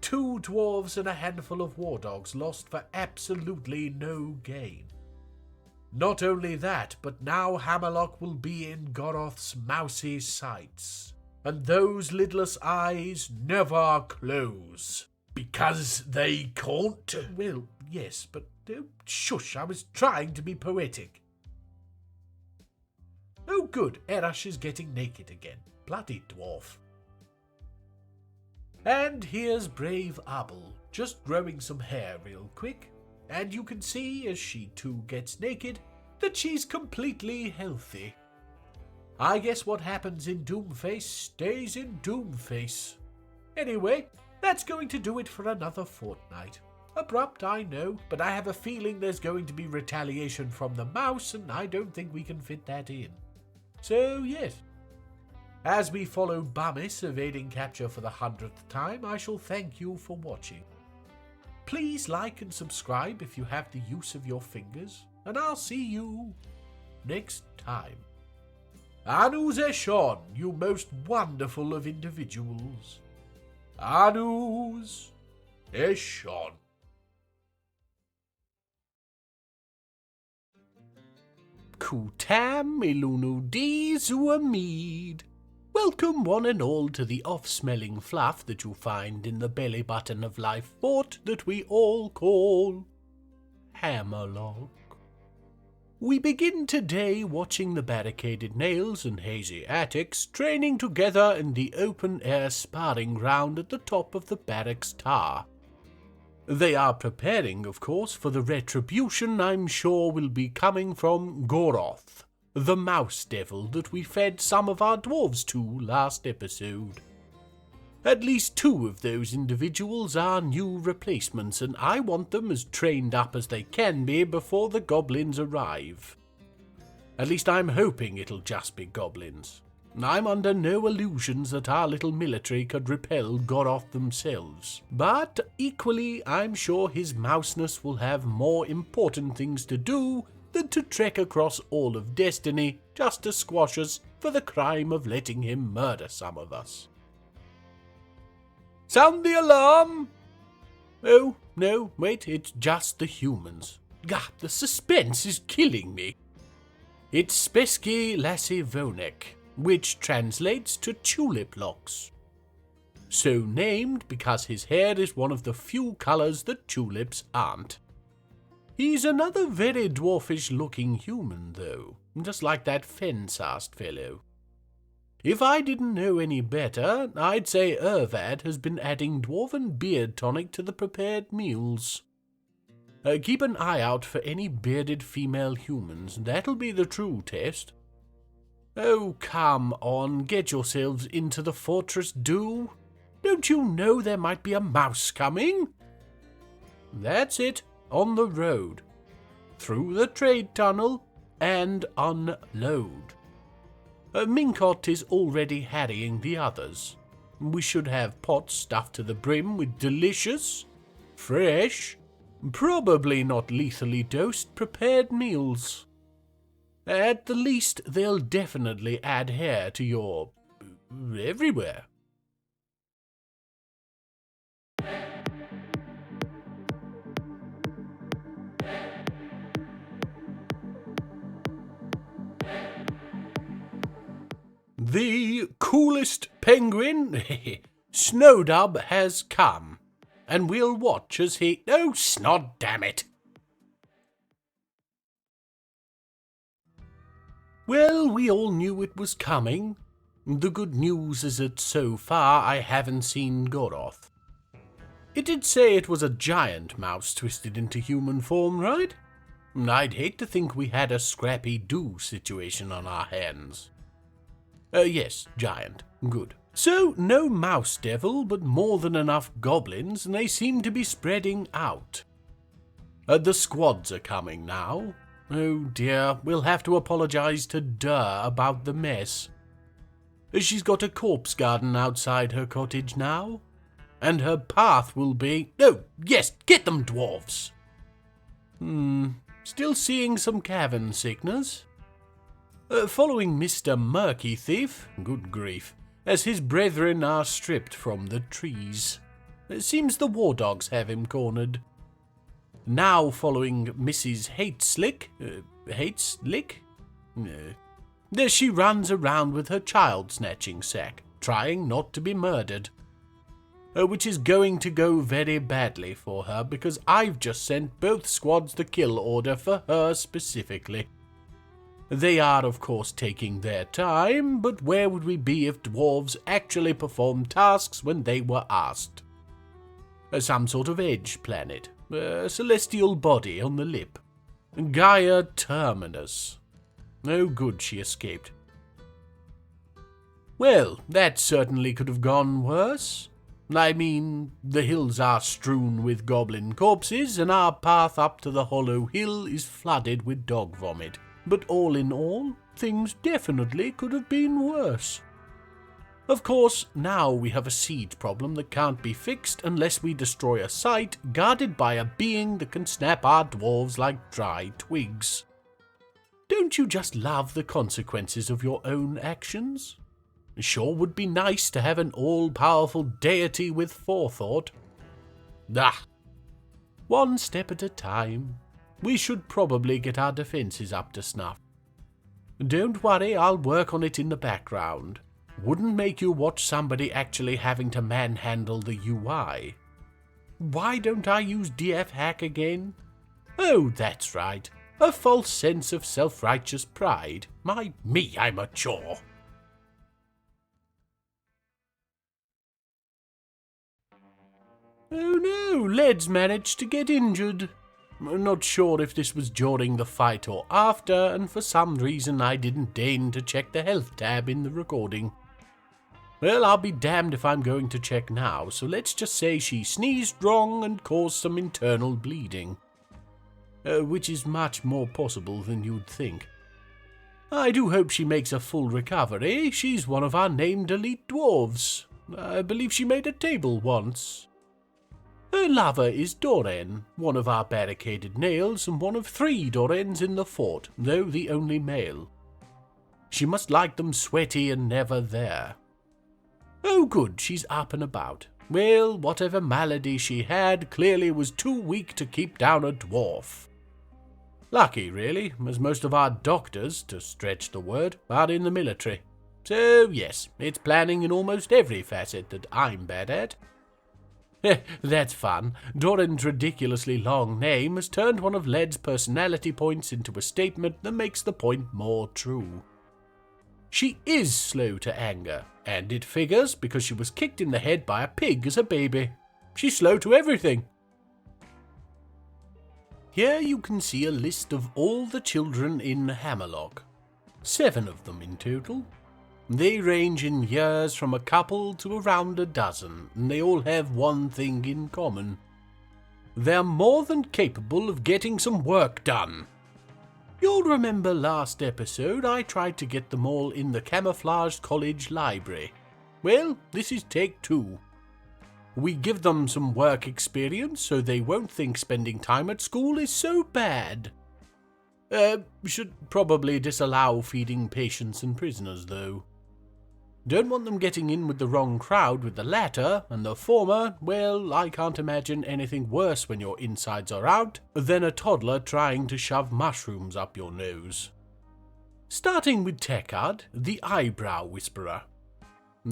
2 dwarves and a handful of war dogs lost for absolutely no gain. Not only that, but now Hammerlock will be in Goroth's mousy sights. And those lidless eyes never close. Because they can't? Well, yes, but shush, I was trying to be poetic. Oh good, Erash is getting naked again. Bloody dwarf. And here's brave Abel, just growing some hair real quick. And you can see, as she too gets naked, that she's completely healthy. I guess what happens in Doomface stays in Doomface. Anyway, that's going to do it for another fortnight. Abrupt, I know, but I have a feeling there's going to be retaliation from the mouse, and I don't think we can fit that in. So, yes. As we follow Bamis evading capture for the 100th time, I shall thank you for watching. Please like and subscribe if you have the use of your fingers, and I'll see you next time. Anu Zeshon, you most wonderful of individuals. Anus Eshon. Kutam Ilunu Dizuamid. Welcome one and all to the off-smelling fluff that you'll find in the belly button of life fort that we all call Hammerlock. We begin today watching the barricaded nails and hazy attics training together in the open-air sparring ground at the top of the barracks tower. They are preparing, of course, for the retribution I'm sure will be coming from Goroth, the mouse devil that we fed some of our dwarves to last episode. At least 2 of those individuals are new replacements, and I want them as trained up as they can be before the goblins arrive. At least I'm hoping it'll just be goblins. I'm under no illusions that our little military could repel Goroth themselves, but equally I'm sure his mouseness will have more important things to do than to trek across all of Destiny just to squash us for the crime of letting him murder some of us. Sound the alarm! Oh, no, wait, it's just the humans. Gah, the suspense is killing me. It's Speski Lasivonek, which translates to tulip locks. So named because his hair is one of the few colours that tulips aren't. He's another very dwarfish-looking human, though, just like that fen-sauced fellow. If I didn't know any better, I'd say Ervad has been adding dwarven beard tonic to the prepared meals. Keep an eye out for any bearded female humans. That'll be the true test. Oh, come on, get yourselves into the fortress, do. Don't you know there might be a mouse coming? That's it, on the road. Through the trade tunnel, and unload. Minkot is already harrying the others. We should have pots stuffed to the brim with delicious, fresh, probably not lethally dosed prepared meals. At the least, they'll definitely add hair to your everywhere. The coolest penguin, Snowdub, has come, and we'll watch as he... Oh, snot, damn it! Well, we all knew it was coming. The good news is that so far I haven't seen Goroth. It did say it was a giant mouse twisted into human form, right? I'd hate to think we had a Scrappy-Doo situation on our hands. Yes, giant. Good. So, no mouse devil, but more than enough goblins, and they seem to be spreading out. The squads are coming now. Oh dear, we'll have to apologize to Durr about the mess. She's got a corpse garden outside her cottage now, and her path will be... Oh, yes, get them, dwarves! Still seeing some cavern sickness? Following Mr. Murky Thief, good grief, as his brethren are stripped from the trees. It seems the war dogs have him cornered. Now following Mrs. Hateslick? There she runs around with her child-snatching sack, trying not to be murdered. Which is going to go very badly for her, because I've just sent both squads the kill order for her specifically. They are, of course, taking their time, but where would we be if dwarves actually performed tasks when they were asked? Some sort of edge planet, a celestial body on the lip. Gaia Terminus. Oh, good she escaped. Well, that certainly could have gone worse. I mean, the hills are strewn with goblin corpses, and our path up to the hollow hill is flooded with dog vomit. But all in all, things definitely could have been worse. Of course, now we have a siege problem that can't be fixed unless we destroy a site guarded by a being that can snap our dwarves like dry twigs. Don't you just love the consequences of your own actions? Sure would be nice to have an all-powerful deity with forethought. One step at a time. We should probably get our defences up to snuff. Don't worry, I'll work on it in the background. Wouldn't make you watch somebody actually having to manhandle the UI. Why don't I use DF hack again? Oh, that's right. A false sense of self-righteous pride. Me, I'm a chore. Oh no, Led's managed to get injured. Not sure if this was during the fight or after, and for some reason I didn't deign to check the health tab in the recording. Well, I'll be damned if I'm going to check now, so let's just say she sneezed wrong and caused some internal bleeding. Which is much more possible than you'd think. I do hope she makes a full recovery. She's one of our named elite dwarves. I believe she made a table once. Her lover is Dwarven, one of our barricaded nails and one of 3 Dwarvens in the fort, though the only male. She must like them sweaty and never there. Oh good, she's up and about. Well, whatever malady she had clearly was too weak to keep down a dwarf. Lucky, really, as most of our doctors, to stretch the word, are in the military. So, yes, it's planning in almost every facet that I'm bad at. That's fun. Doran's ridiculously long name has turned one of Led's personality points into a statement that makes the point more true. She is slow to anger, and it figures because she was kicked in the head by a pig as a baby. She's slow to everything. Here you can see a list of all the children in Hammerlock. 7 of them in total. They range in years from a couple to around a dozen, and they all have one thing in common. They're more than capable of getting some work done. You'll remember last episode I tried to get them all in the camouflaged college library. Well, this is take 2. We give them some work experience so they won't think spending time at school is so bad. Should probably disallow feeding patients and prisoners, though. Don't want them getting in with the wrong crowd with the latter, and the former, well, I can't imagine anything worse when your insides are out than a toddler trying to shove mushrooms up your nose. Starting with Tekard, the eyebrow whisperer.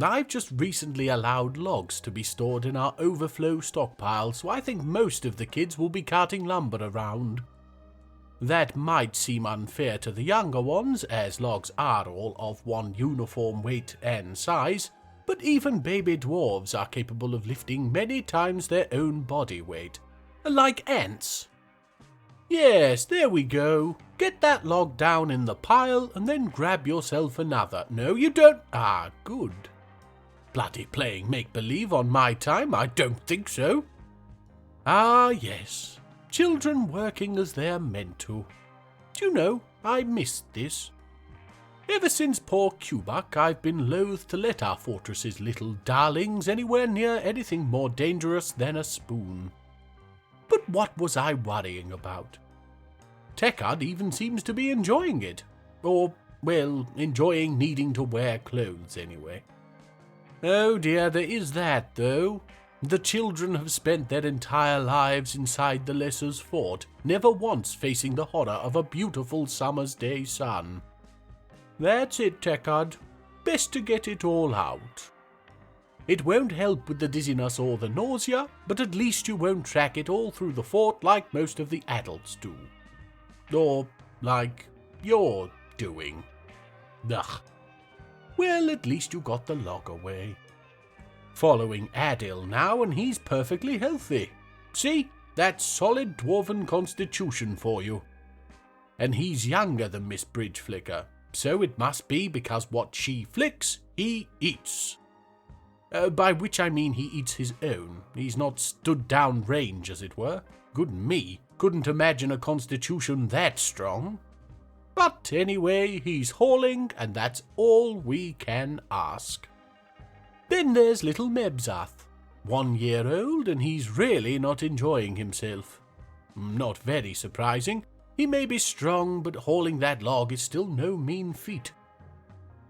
I've just recently allowed logs to be stored in our overflow stockpile, so I think most of the kids will be carting lumber around. That might seem unfair to the younger ones, as logs are all of one uniform weight and size, but even baby dwarves are capable of lifting many times their own body weight. Like ants. Yes, there we go. Get that log down in the pile and then grab yourself another. No, you don't. Ah, good. Bloody playing make-believe on my time, I don't think so. Ah, yes. Children working as they're meant to. Do you know, I missed this. Ever since poor Cubuck, I've been loath to let our fortress's little darlings anywhere near anything more dangerous than a spoon. But what was I worrying about? Tekard even seems to be enjoying it. Or, well, enjoying needing to wear clothes anyway. Oh dear, there is that, though. The children have spent their entire lives inside the Lesser's fort, never once facing the horror of a beautiful summer's day sun. That's it, Tekard. Best to get it all out. It won't help with the dizziness or the nausea, but at least you won't track it all through the fort like most of the adults do. Or like you're doing. Ugh. Well, at least you got the log away. Following Adil now, and he's perfectly healthy. See, that's solid dwarven constitution for you. And he's younger than Miss Bridgeflicker, so it must be because what she flicks, he eats. By which I mean he eats his own. He's not stood down range, as it were. Good me, couldn't imagine a constitution that strong. But anyway, he's hauling, and that's all we can ask. Then there's little Mebzath, 1 year old, and he's really not enjoying himself. Not very surprising. He may be strong, but hauling that log is still no mean feat.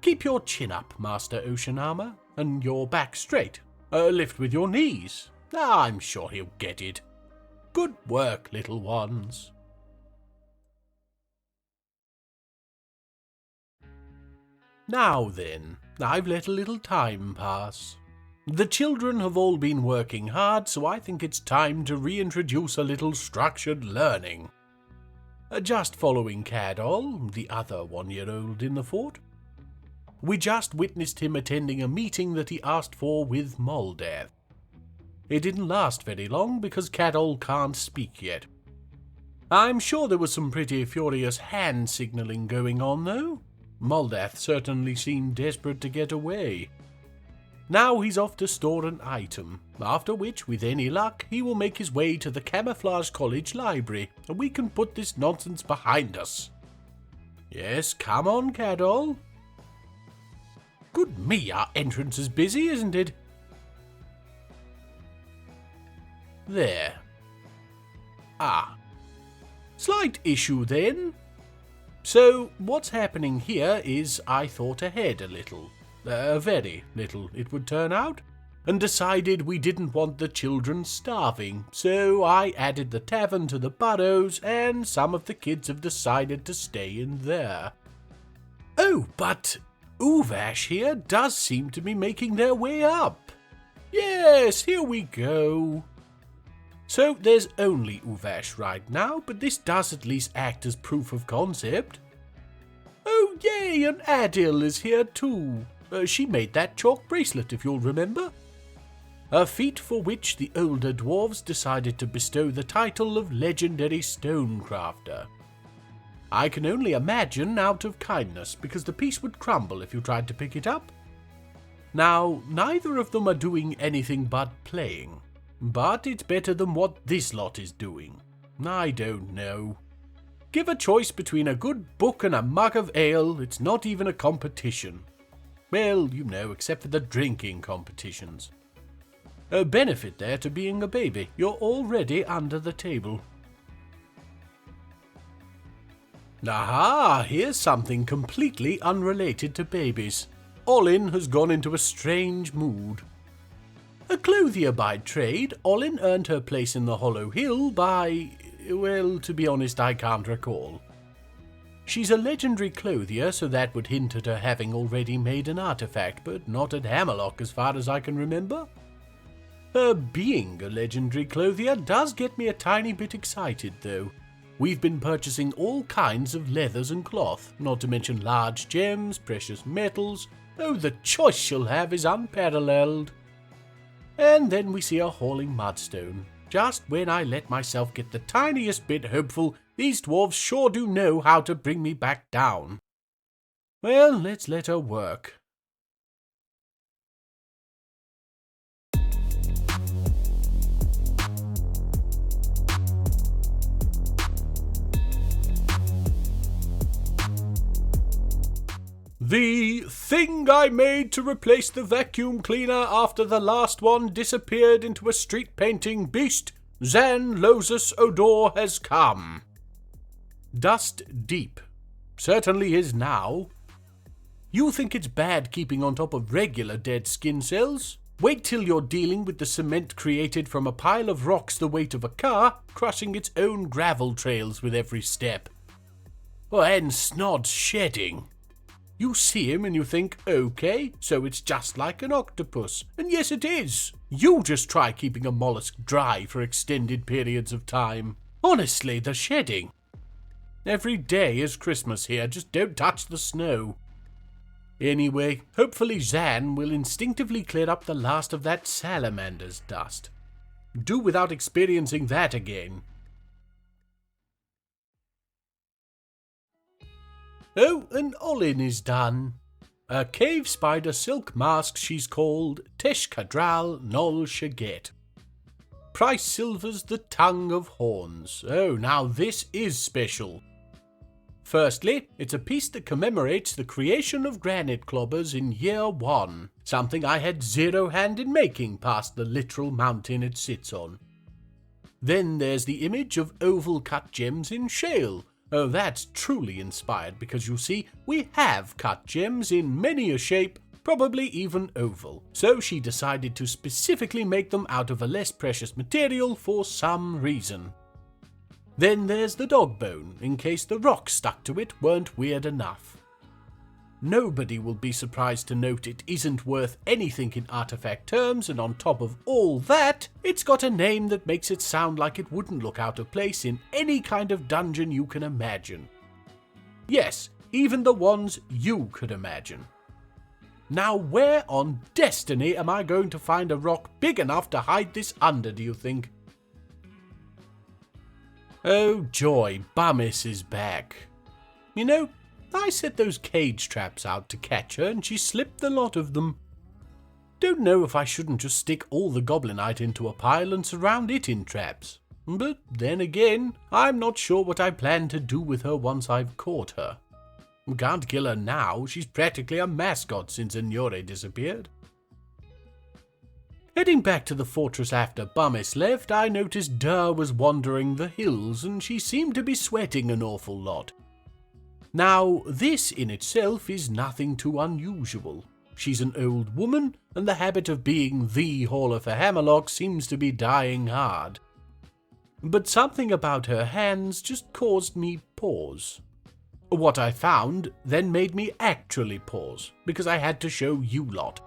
Keep your chin up, Master Ocean Armor, and your back straight. Lift with your knees. I'm sure he'll get it. Good work, little ones. Now then, I've let a little time pass. The children have all been working hard, so I think it's time to reintroduce a little structured learning. Just following Cadol, the other 1 year old in the fort. We just witnessed him attending a meeting that he asked for with Moldath. It didn't last very long because Cadol can't speak yet. I'm sure there was some pretty furious hand signalling going on, though. Moldath certainly seemed desperate to get away. Now he's off to store an item, after which, with any luck, he will make his way to the Camouflage College library, and we can put this nonsense behind us. Yes, come on, Cadol. Good me, our entrance is busy, isn't it? There. Ah. Slight issue then. So, what's happening here is I thought ahead a little. Very little, it would turn out, and decided we didn't want the children starving, so I added the tavern to the burrows, and some of the kids have decided to stay in there. Oh, but Uvash here does seem to be making their way up. Yes, here we go. So there's only Uvash right now, but this does at least act as proof of concept. Oh yay, and Adil is here too. She made that chalk bracelet, if you'll remember. A feat for which the older dwarves decided to bestow the title of legendary stonecrafter. I can only imagine out of kindness, because the piece would crumble if you tried to pick it up. Now, neither of them are doing anything but playing, but it's better than what this lot is doing. I don't know. Give a choice between a good book and a mug of ale, it's not even a competition. Well, you know, except for the drinking competitions. A benefit there to being a baby. You're already under the table. Aha, here's something completely unrelated to babies. Olin has gone into a strange mood. A clothier by trade, Olin earned her place in the Hollow Hill by... well, to be honest, I can't recall. She's a legendary clothier, so that would hint at her having already made an artifact, but not at Hammerlock as far as I can remember. Her being a legendary clothier does get me a tiny bit excited, though. We've been purchasing all kinds of leathers and cloth, not to mention large gems, precious metals. Oh, the choice she'll have is unparalleled. And then we see her hauling mudstone. Just when I let myself get the tiniest bit hopeful, these dwarves sure do know how to bring me back down. Well, let's let her work. The thing I made to replace the vacuum cleaner after the last one disappeared into a street painting beast, Zan Losus Odor, has come. Dust deep. Certainly is now. You think it's bad keeping on top of regular dead skin cells? Wait till you're dealing with the cement created from a pile of rocks the weight of a car, crushing its own gravel trails with every step. Oh, and Snod's shedding. You see him and you think, okay, so it's just like an octopus. And yes, it is. You just try keeping a mollusk dry for extended periods of time. Honestly, the shedding. Every day is Christmas here, just don't touch the snow. Anyway, hopefully Zan will instinctively clear up the last of that salamander's dust. Do without experiencing that again. Oh, and Olin is done. A cave spider silk mask she's called Teshkadral Nol Shaget. Price silvers the tongue of horns. Oh, now this is special. Firstly, it's a piece that commemorates the creation of granite clobbers in year 1, something I had zero hand in making past the literal mountain it sits on. Then there's the image of oval cut gems in shale. Oh, that's truly inspired because you see, we have cut gems in many a shape, probably even oval. So she decided to specifically make them out of a less precious material for some reason. Then there's the dog bone, in case the rocks stuck to it weren't weird enough. Nobody will be surprised to note it isn't worth anything in artifact terms, and on top of all that, it's got a name that makes it sound like it wouldn't look out of place in any kind of dungeon you can imagine. Yes, even the ones you could imagine. Now where on Destiny am I going to find a rock big enough to hide this under, do you think? Oh joy, Bummis is back. You know, I set those cage traps out to catch her and she slipped the lot of them. Don't know if I shouldn't just stick all the goblinite into a pile and surround it in traps. But then again, I'm not sure what I plan to do with her once I've caught her. Can't kill her now, she's practically a mascot since Ignore disappeared. Heading back to the fortress after Bummis left, I noticed Durr was wandering the hills and she seemed to be sweating an awful lot. Now, this in itself is nothing too unusual. She's an old woman, and the habit of being the hauler for Hammerlock seems to be dying hard. But something about her hands just caused me pause. What I found then made me actually pause, because I had to show you lot.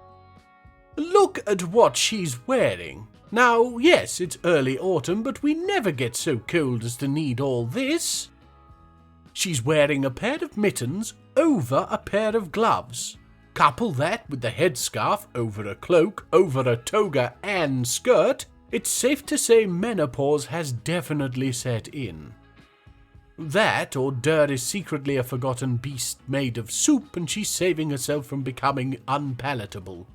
Look at what she's wearing. Now, yes, it's early autumn, but we never get so cold as to need all this. She's wearing a pair of mittens over a pair of gloves. Couple that with the headscarf over a cloak, over a toga and skirt, it's safe to say menopause has definitely set in. That, or Durr is secretly a forgotten beast made of soup and she's saving herself from becoming unpalatable.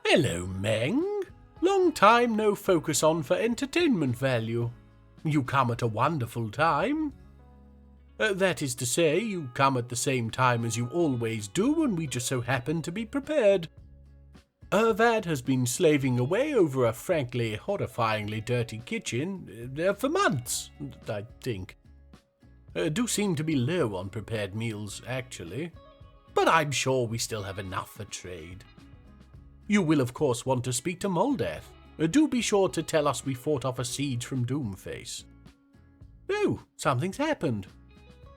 Hello, Meng. Long time no focus on for entertainment value. You come at a wonderful time. That is to say, you come at the same time as you always do, and we just so happen to be prepared. Ervad has been slaving away over a frankly horrifyingly dirty kitchen for months, I think. Do seem to be low on prepared meals, actually. But I'm sure we still have enough for trade. You will, of course, want to speak to Moldath. Do be sure to tell us we fought off a siege from Doomface. Oh, something's happened.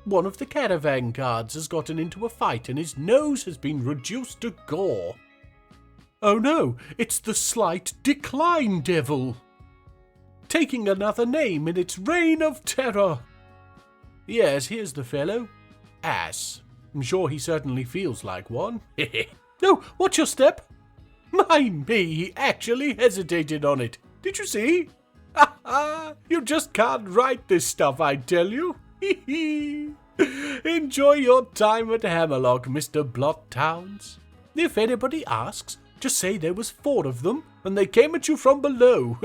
One of the caravan guards has gotten into a fight and his nose has been reduced to gore. Oh no, it's the slight Decline Devil. Taking another name in its reign of terror. Yes, here's the fellow. Ass. I'm sure he certainly feels like one. No, watch your step. My me, he actually hesitated on it. Did you see? Ha ha! You just can't write this stuff, I tell you. Enjoy your time at Hammerlock, Mr. Blot Towns. If anybody asks, just say there was 4 of them, and they came at you from below.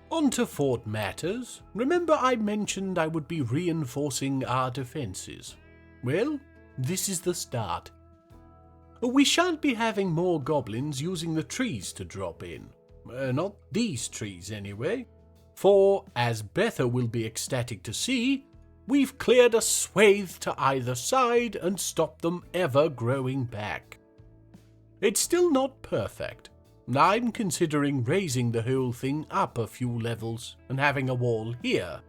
On to fort matters. Remember I mentioned I would be reinforcing our defences. Well, this is the start. We shan't be having more goblins using the trees to drop in. Not these trees, anyway. For, as Betha will be ecstatic to see, we've cleared a swathe to either side and stopped them ever growing back. It's still not perfect. I'm considering raising the whole thing up a few levels and having a wall here.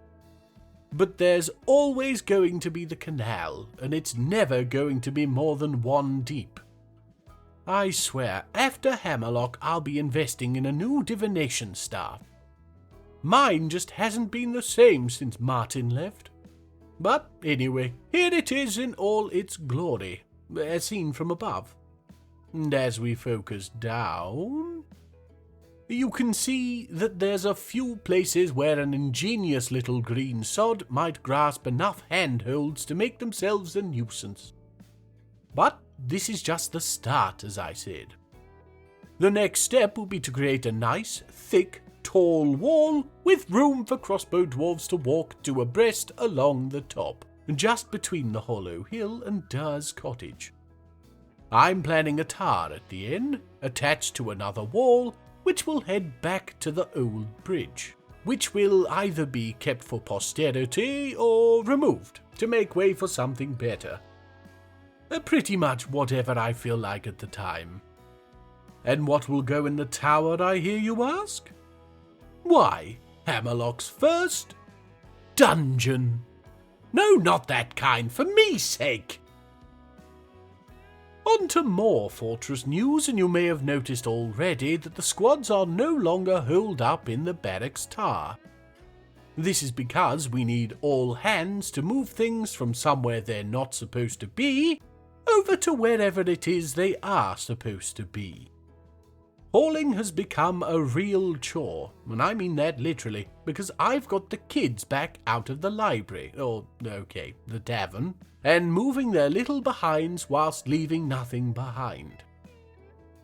But there's always going to be the canal, and it's never going to be more than 1 deep. I swear, after Hammerlock, I'll be investing in a new divination staff. Mine just hasn't been the same since Martin left. But anyway, here it is in all its glory, as seen from above. And as we focus down, you can see that there's a few places where an ingenious little green sod might grasp enough handholds to make themselves a nuisance. But this is just the start, as I said. The next step will be to create a nice, thick, tall wall with room for crossbow dwarves to walk 2 abreast along the top, just between the hollow hill and Durr's cottage. I'm planning a tower at the end, attached to another wall, which will head back to the old bridge, which will either be kept for posterity or removed to make way for something better. Pretty much whatever I feel like at the time. And what will go in the tower, I hear you ask? Why, Hammerlock's first dungeon. No, not that kind, for me's sake. On to more fortress news, and you may have noticed already that the squads are no longer holed up in the barracks tower. This is because we need all hands to move things from somewhere they're not supposed to be over to wherever it is they are supposed to be. Hauling has become a real chore, and I mean that literally, because I've got the kids back out of the library, the tavern, and moving their little behinds whilst leaving nothing behind.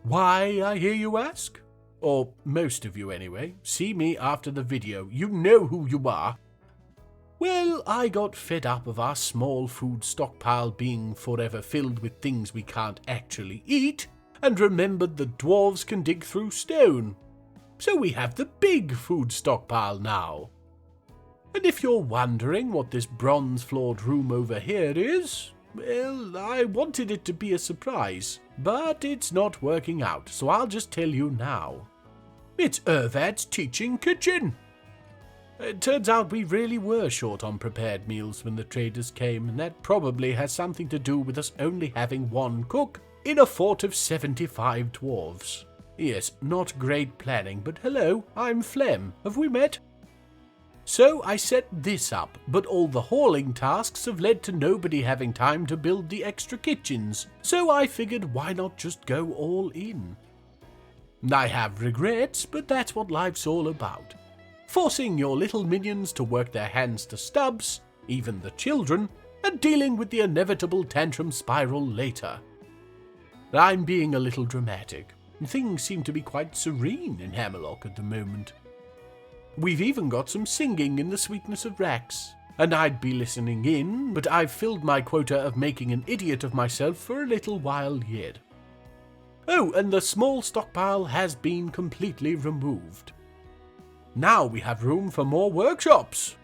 Why, I hear you ask? Or most of you anyway. See me after the video. You know who you are. Well, I got fed up of our small food stockpile being forever filled with things we can't actually eat, and remembered the dwarves can dig through stone. So we have the big food stockpile now. And if you're wondering what this bronze-floored room over here is, well, I wanted it to be a surprise, but it's not working out, so I'll just tell you now. It's Ervad's teaching kitchen. It turns out we really were short on prepared meals when the traders came, and that probably has something to do with us only having one cook in a fort of 75 dwarves. Yes, not great planning, but hello, I'm Phlegm. Have we met? So I set this up, but all the hauling tasks have led to nobody having time to build the extra kitchens, so I figured why not just go all in. I have regrets, but that's what life's all about. Forcing your little minions to work their hands to stubs, even the children, and dealing with the inevitable tantrum spiral later. I'm being a little dramatic. Things seem to be quite serene in Hammerlock at the moment. We've even got some singing in the sweetness of racks, and I'd be listening in, but I've filled my quota of making an idiot of myself for a little while yet. Oh, and the small stockpile has been completely removed. Now we have room for more workshops.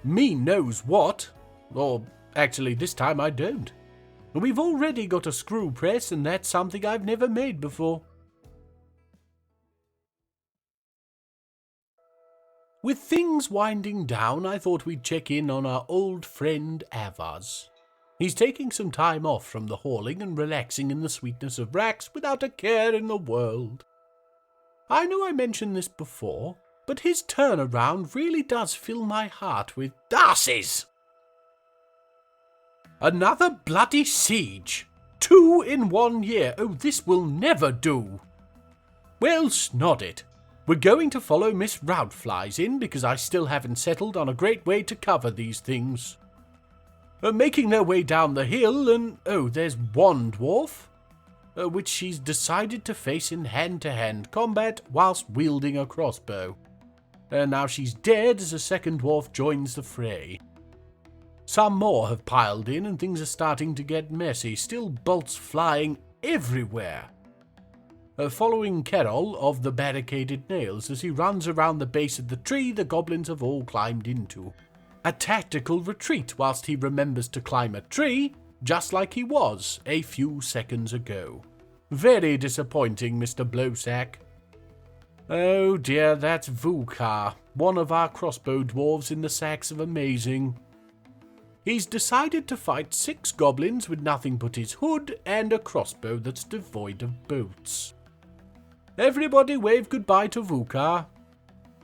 Me knows what, or actually this time I don't. We've already got a screw press, and that's something I've never made before. With things winding down, I thought we'd check in on our old friend Avaz. He's taking some time off from the hauling and relaxing in the sweetness of racks without a care in the world. I know I mentioned this before, but his turnaround really does fill my heart with asses. Another bloody siege! 2 in 1 year! Oh, this will never do! Well, snod it. We're going to follow Miss Routflies in because I still haven't settled on a great way to cover these things. Making their way down the hill, and there's one dwarf, which she's decided to face in hand-to-hand combat whilst wielding a crossbow. Now she's dead as a second dwarf joins the fray. Some more have piled in and things are starting to get messy, still bolts flying everywhere. Following Carol of the barricaded nails as he runs around the base of the tree the goblins have all climbed into. A tactical retreat whilst he remembers to climb a tree, just like he was a few seconds ago. Very disappointing, Mr. Blowsack. Oh dear, that's Vukar, one of our crossbow dwarves in the Sacks of Amazing. He's decided to fight 6 goblins with nothing but his hood and a crossbow that's devoid of bolts. Everybody wave goodbye to Vukar.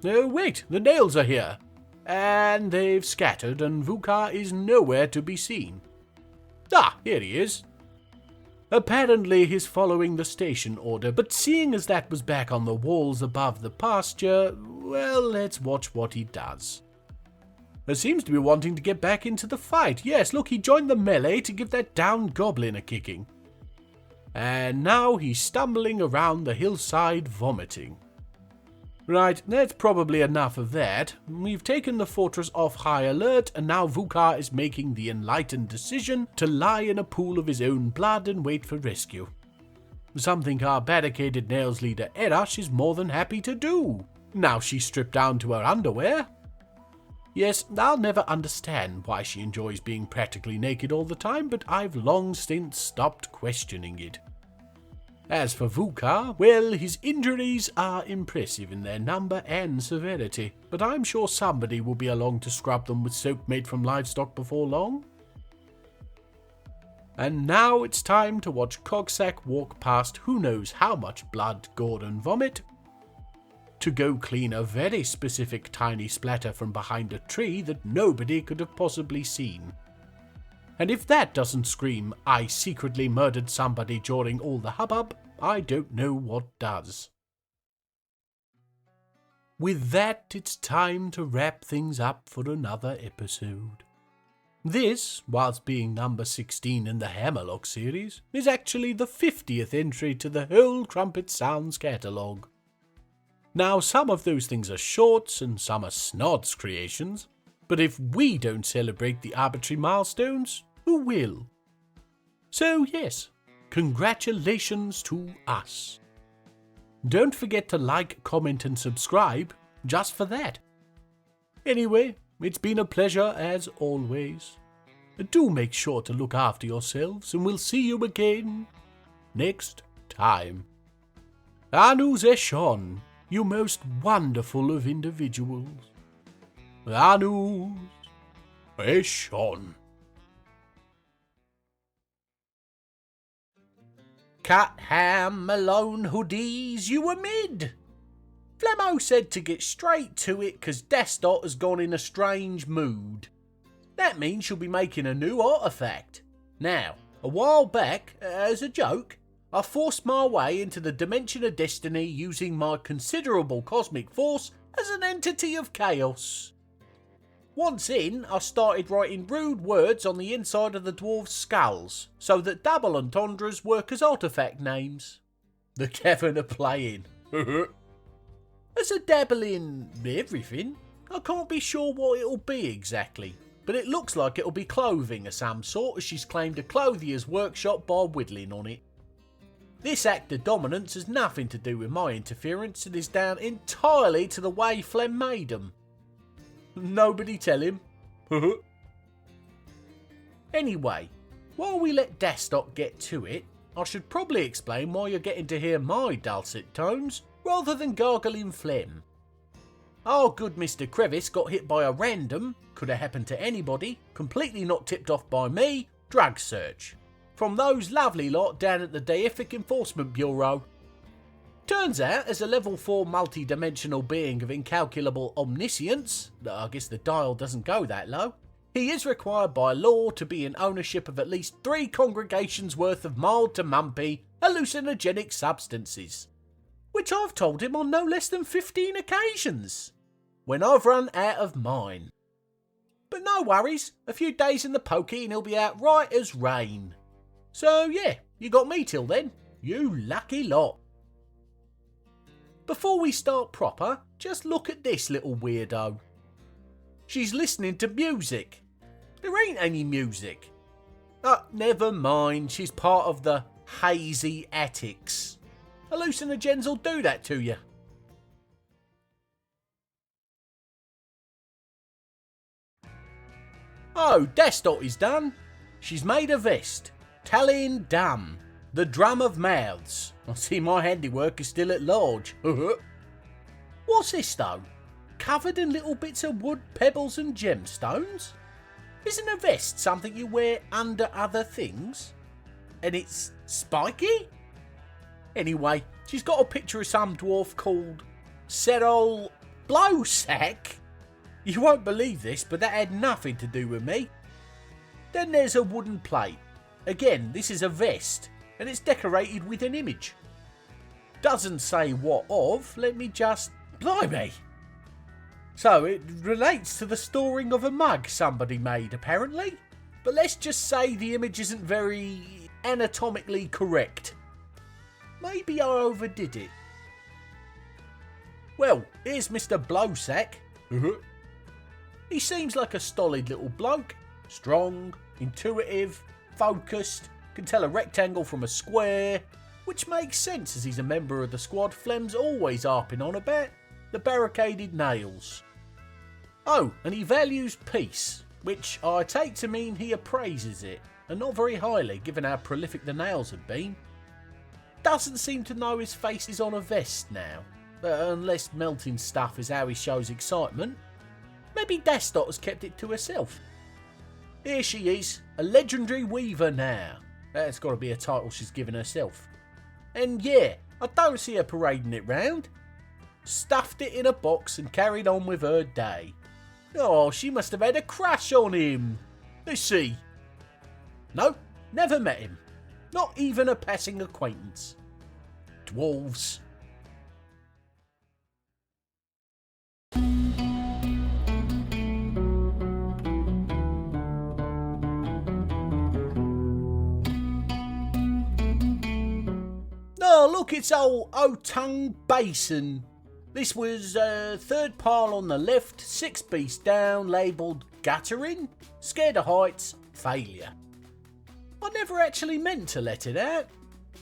Oh wait, the nails are here. And they've scattered and Vukar is nowhere to be seen. Ah, here he is. Apparently he's following the station order, but seeing as that was back on the walls above the pasture, well, let's watch what he does. He seems to be wanting to get back into the fight. Yes, look, he joined the melee to give that downed goblin a kicking. And now he's stumbling around the hillside vomiting. Right, that's probably enough of that. We've taken the fortress off high alert, and now Vukar is making the enlightened decision to lie in a pool of his own blood and wait for rescue. Something our barricaded nails leader Erash is more than happy to do. Now she's stripped down to her underwear. Yes, I'll never understand why she enjoys being practically naked all the time, but I've long since stopped questioning it. As for Vukar, well, his injuries are impressive in their number and severity, but I'm sure somebody will be along to scrub them with soap made from livestock before long. And now it's time to watch Cogsack walk past who knows how much blood, gore and vomit, to go clean a very specific tiny splatter from behind a tree that nobody could have possibly seen. And if that doesn't scream, I secretly murdered somebody during all the hubbub, I don't know what does. With that, it's time to wrap things up for another episode. This, whilst being number 16 in the Hammerlock series, is actually the 50th entry to the whole Crumpet Sounds catalogue. Now, some of those things are shorts and some are snods creations, but if we don't celebrate the arbitrary milestones, who will? So yes, congratulations to us. Don't forget to like, comment and subscribe, just for that. Anyway, it's been a pleasure as always. Do make sure to look after yourselves and we'll see you again next time. Anu Zeshon, you most wonderful of individuals. Anu Zeshon. Cut ham, Malone hoodies, you amid. Flemmo said to get straight to it cause Destot has gone in a strange mood. That means she'll be making a new artefact. Now, a while back, as a joke, I forced my way into the Dimension of Destiny using my considerable cosmic force as an entity of chaos. Once in, I started writing rude words on the inside of the dwarves' skulls, so that double entendres work as artefact names. The Kevin are playing. As a dabble in everything, I can't be sure what it'll be exactly, but it looks like it'll be clothing of some sort, as she's claimed a clothier's workshop by whittling on it. This act of dominance has nothing to do with my interference and is down entirely to the way Phlegm made them. Nobody tell him. Anyway, while we let Destot get to it, I should probably explain why you're getting to hear my dulcet tones rather than gargling phlegm. Our good Mr. Crevice got hit by a random, could have happened to anybody, completely not tipped off by me, drug search from those lovely lot down at the Deific Enforcement Bureau. Turns out, as a level 4 multi-dimensional being of incalculable omniscience, I guess the dial doesn't go that low, he is required by law to be in ownership of at least 3 congregations worth of mild to mumpy hallucinogenic substances, which I've told him on no less than 15 occasions, when I've run out of mine. But no worries, a few days in the pokey and he'll be out right as rain. So yeah, you got me till then, you lucky lot. Before we start proper, just look at this little weirdo. She's listening to music. There ain't any music. Never mind, she's part of the hazy attics. Hallucinogens will do that to you. Oh, Destot is done. She's made a vest. Tallying Dum, the drum of mouths. I see my handiwork is still at large. What's this though? Covered in little bits of wood, pebbles and gemstones? Isn't a vest something you wear under other things? And it's spiky? Anyway, she's got a picture of some dwarf called Serol Blowsack. You won't believe this, but that had nothing to do with me. Then there's a wooden plate. Again, this is a vest, and it's decorated with an image. Doesn't say what of, let me just... Blimey! So, it relates to the storing of a mug somebody made, apparently. But let's just say the image isn't very anatomically correct. Maybe I overdid it. Well, here's Mr. Blowsack. He seems like a stolid little bloke. Strong, intuitive, focused, can tell a rectangle from a square, which makes sense as he's a member of the squad Phlegm's always harping on about, the barricaded nails. Oh, and he values peace, which I take to mean he appraises it, and not very highly given how prolific the nails have been. Doesn't seem to know his face is on a vest now, unless melting stuff is how he shows excitement. Maybe Destot has kept it to herself. Here she is, a legendary weaver now. That's got to be a title she's given herself. And yeah, I don't see her parading it round. Stuffed it in a box and carried on with her day. Oh, she must have had a crush on him. Let's see. No, never met him. Not even a passing acquaintance. Dwarves. Oh, look, it's old Otung Basin. This was third pile on the left, 6 beasts down, labelled guttering, scared of heights, failure. I never actually meant to let it out.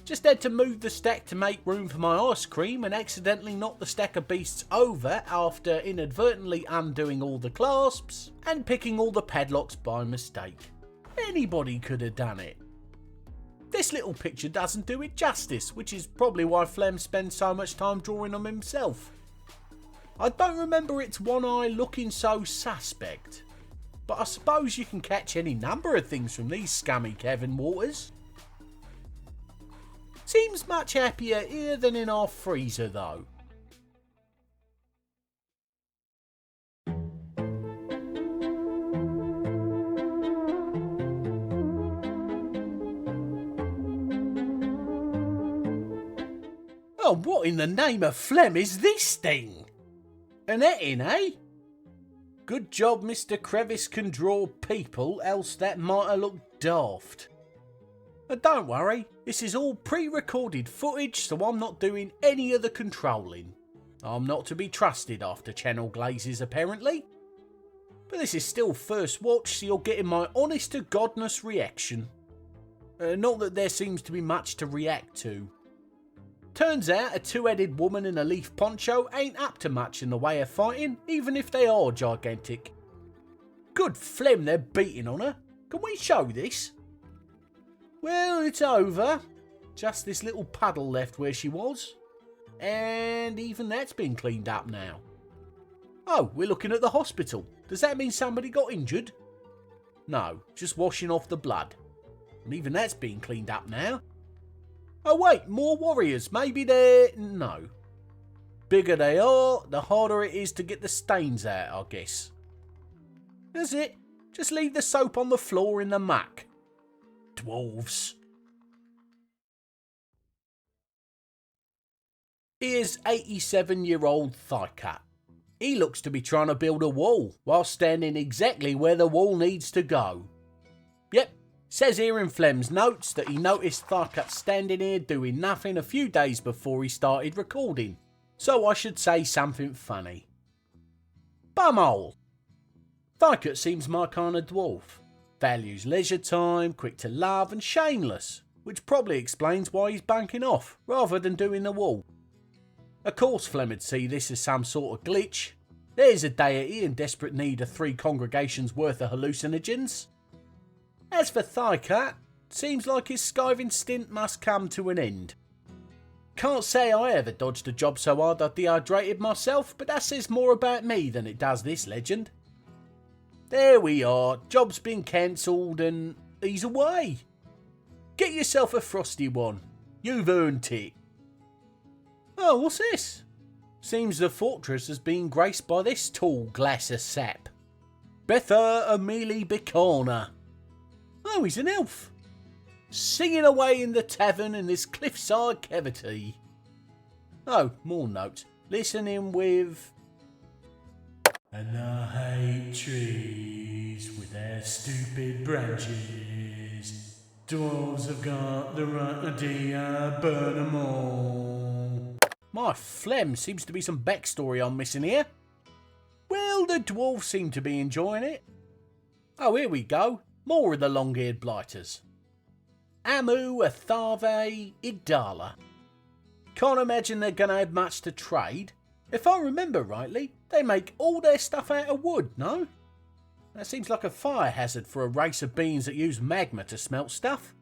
Just had to move the stack to make room for my ice cream and accidentally knocked the stack of beasts over after inadvertently undoing all the clasps and picking all the padlocks by mistake. Anybody could have done it. This little picture doesn't do it justice, which is probably why Phlegm spends so much time drawing them himself. I don't remember its one eye looking so suspect, but I suppose you can catch any number of things from these scummy Kevin waters. Seems much happier here than in our freezer though. Oh, what in the name of Phlegm is this thing? An etting, eh? Good job Mr. Crevice can draw people, else that might have looked daft. But don't worry, this is all pre-recorded footage, so I'm not doing any of the controlling. I'm not to be trusted after channel glazes, apparently. But this is still first watch, so you're getting my honest-to-godness reaction. Not that there seems to be much to react to. Turns out a 2-headed woman in a leaf poncho ain't up to much in the way of fighting, even if they are gigantic. Good Phlegm they're beating on her. Can we show this? Well, it's over. Just this little puddle left where she was. And even that's been cleaned up now. Oh, we're looking at the hospital. Does that mean somebody got injured? No, just washing off the blood. And even that's been cleaned up now. Oh wait, more warriors. Maybe they're... no. Bigger they are, the harder it is to get the stains out, I guess. That's it. Just leave the soap on the floor in the muck. Dwarves. Here's 87-year-old Supercut. He looks to be trying to build a wall, while standing exactly where the wall needs to go. Yep. Says here in Phlegm's notes that he noticed Supercut standing here doing nothing a few days before he started recording. So I should say something funny. Bumhole! Supercut seems my kind of dwarf. Values leisure time, quick to love and shameless, which probably explains why he's bunking off, rather than doing the wall. Of course Phlegm would see this as some sort of glitch. There's a deity in desperate need of 3 congregations worth of hallucinogens. As for Supercut, seems like his skiving stint must come to an end. Can't say I ever dodged a job so hard I dehydrated myself, but that says more about me than it does this legend. There we are, job's been cancelled and he's away. Get yourself a frosty one, you've earned it. Oh, what's this? Seems the fortress has been graced by this tall glass of sap. Betha Amelie Bicana. Oh, he's an elf. Singing away in the tavern in this cliffside cavity. Oh, more notes. Listening with... And I hate trees with their stupid branches. Dwarves have got the right idea, burn them all. My Phlegm, seems to be some backstory I'm missing here. Well, the dwarves seem to be enjoying it. Oh, here we go. More of the long-eared blighters. Amu, Athave, Igdala. Can't imagine they're going to have much to trade. If I remember rightly, they make all their stuff out of wood, no? That seems like a fire hazard for a race of beings that use magma to smelt stuff.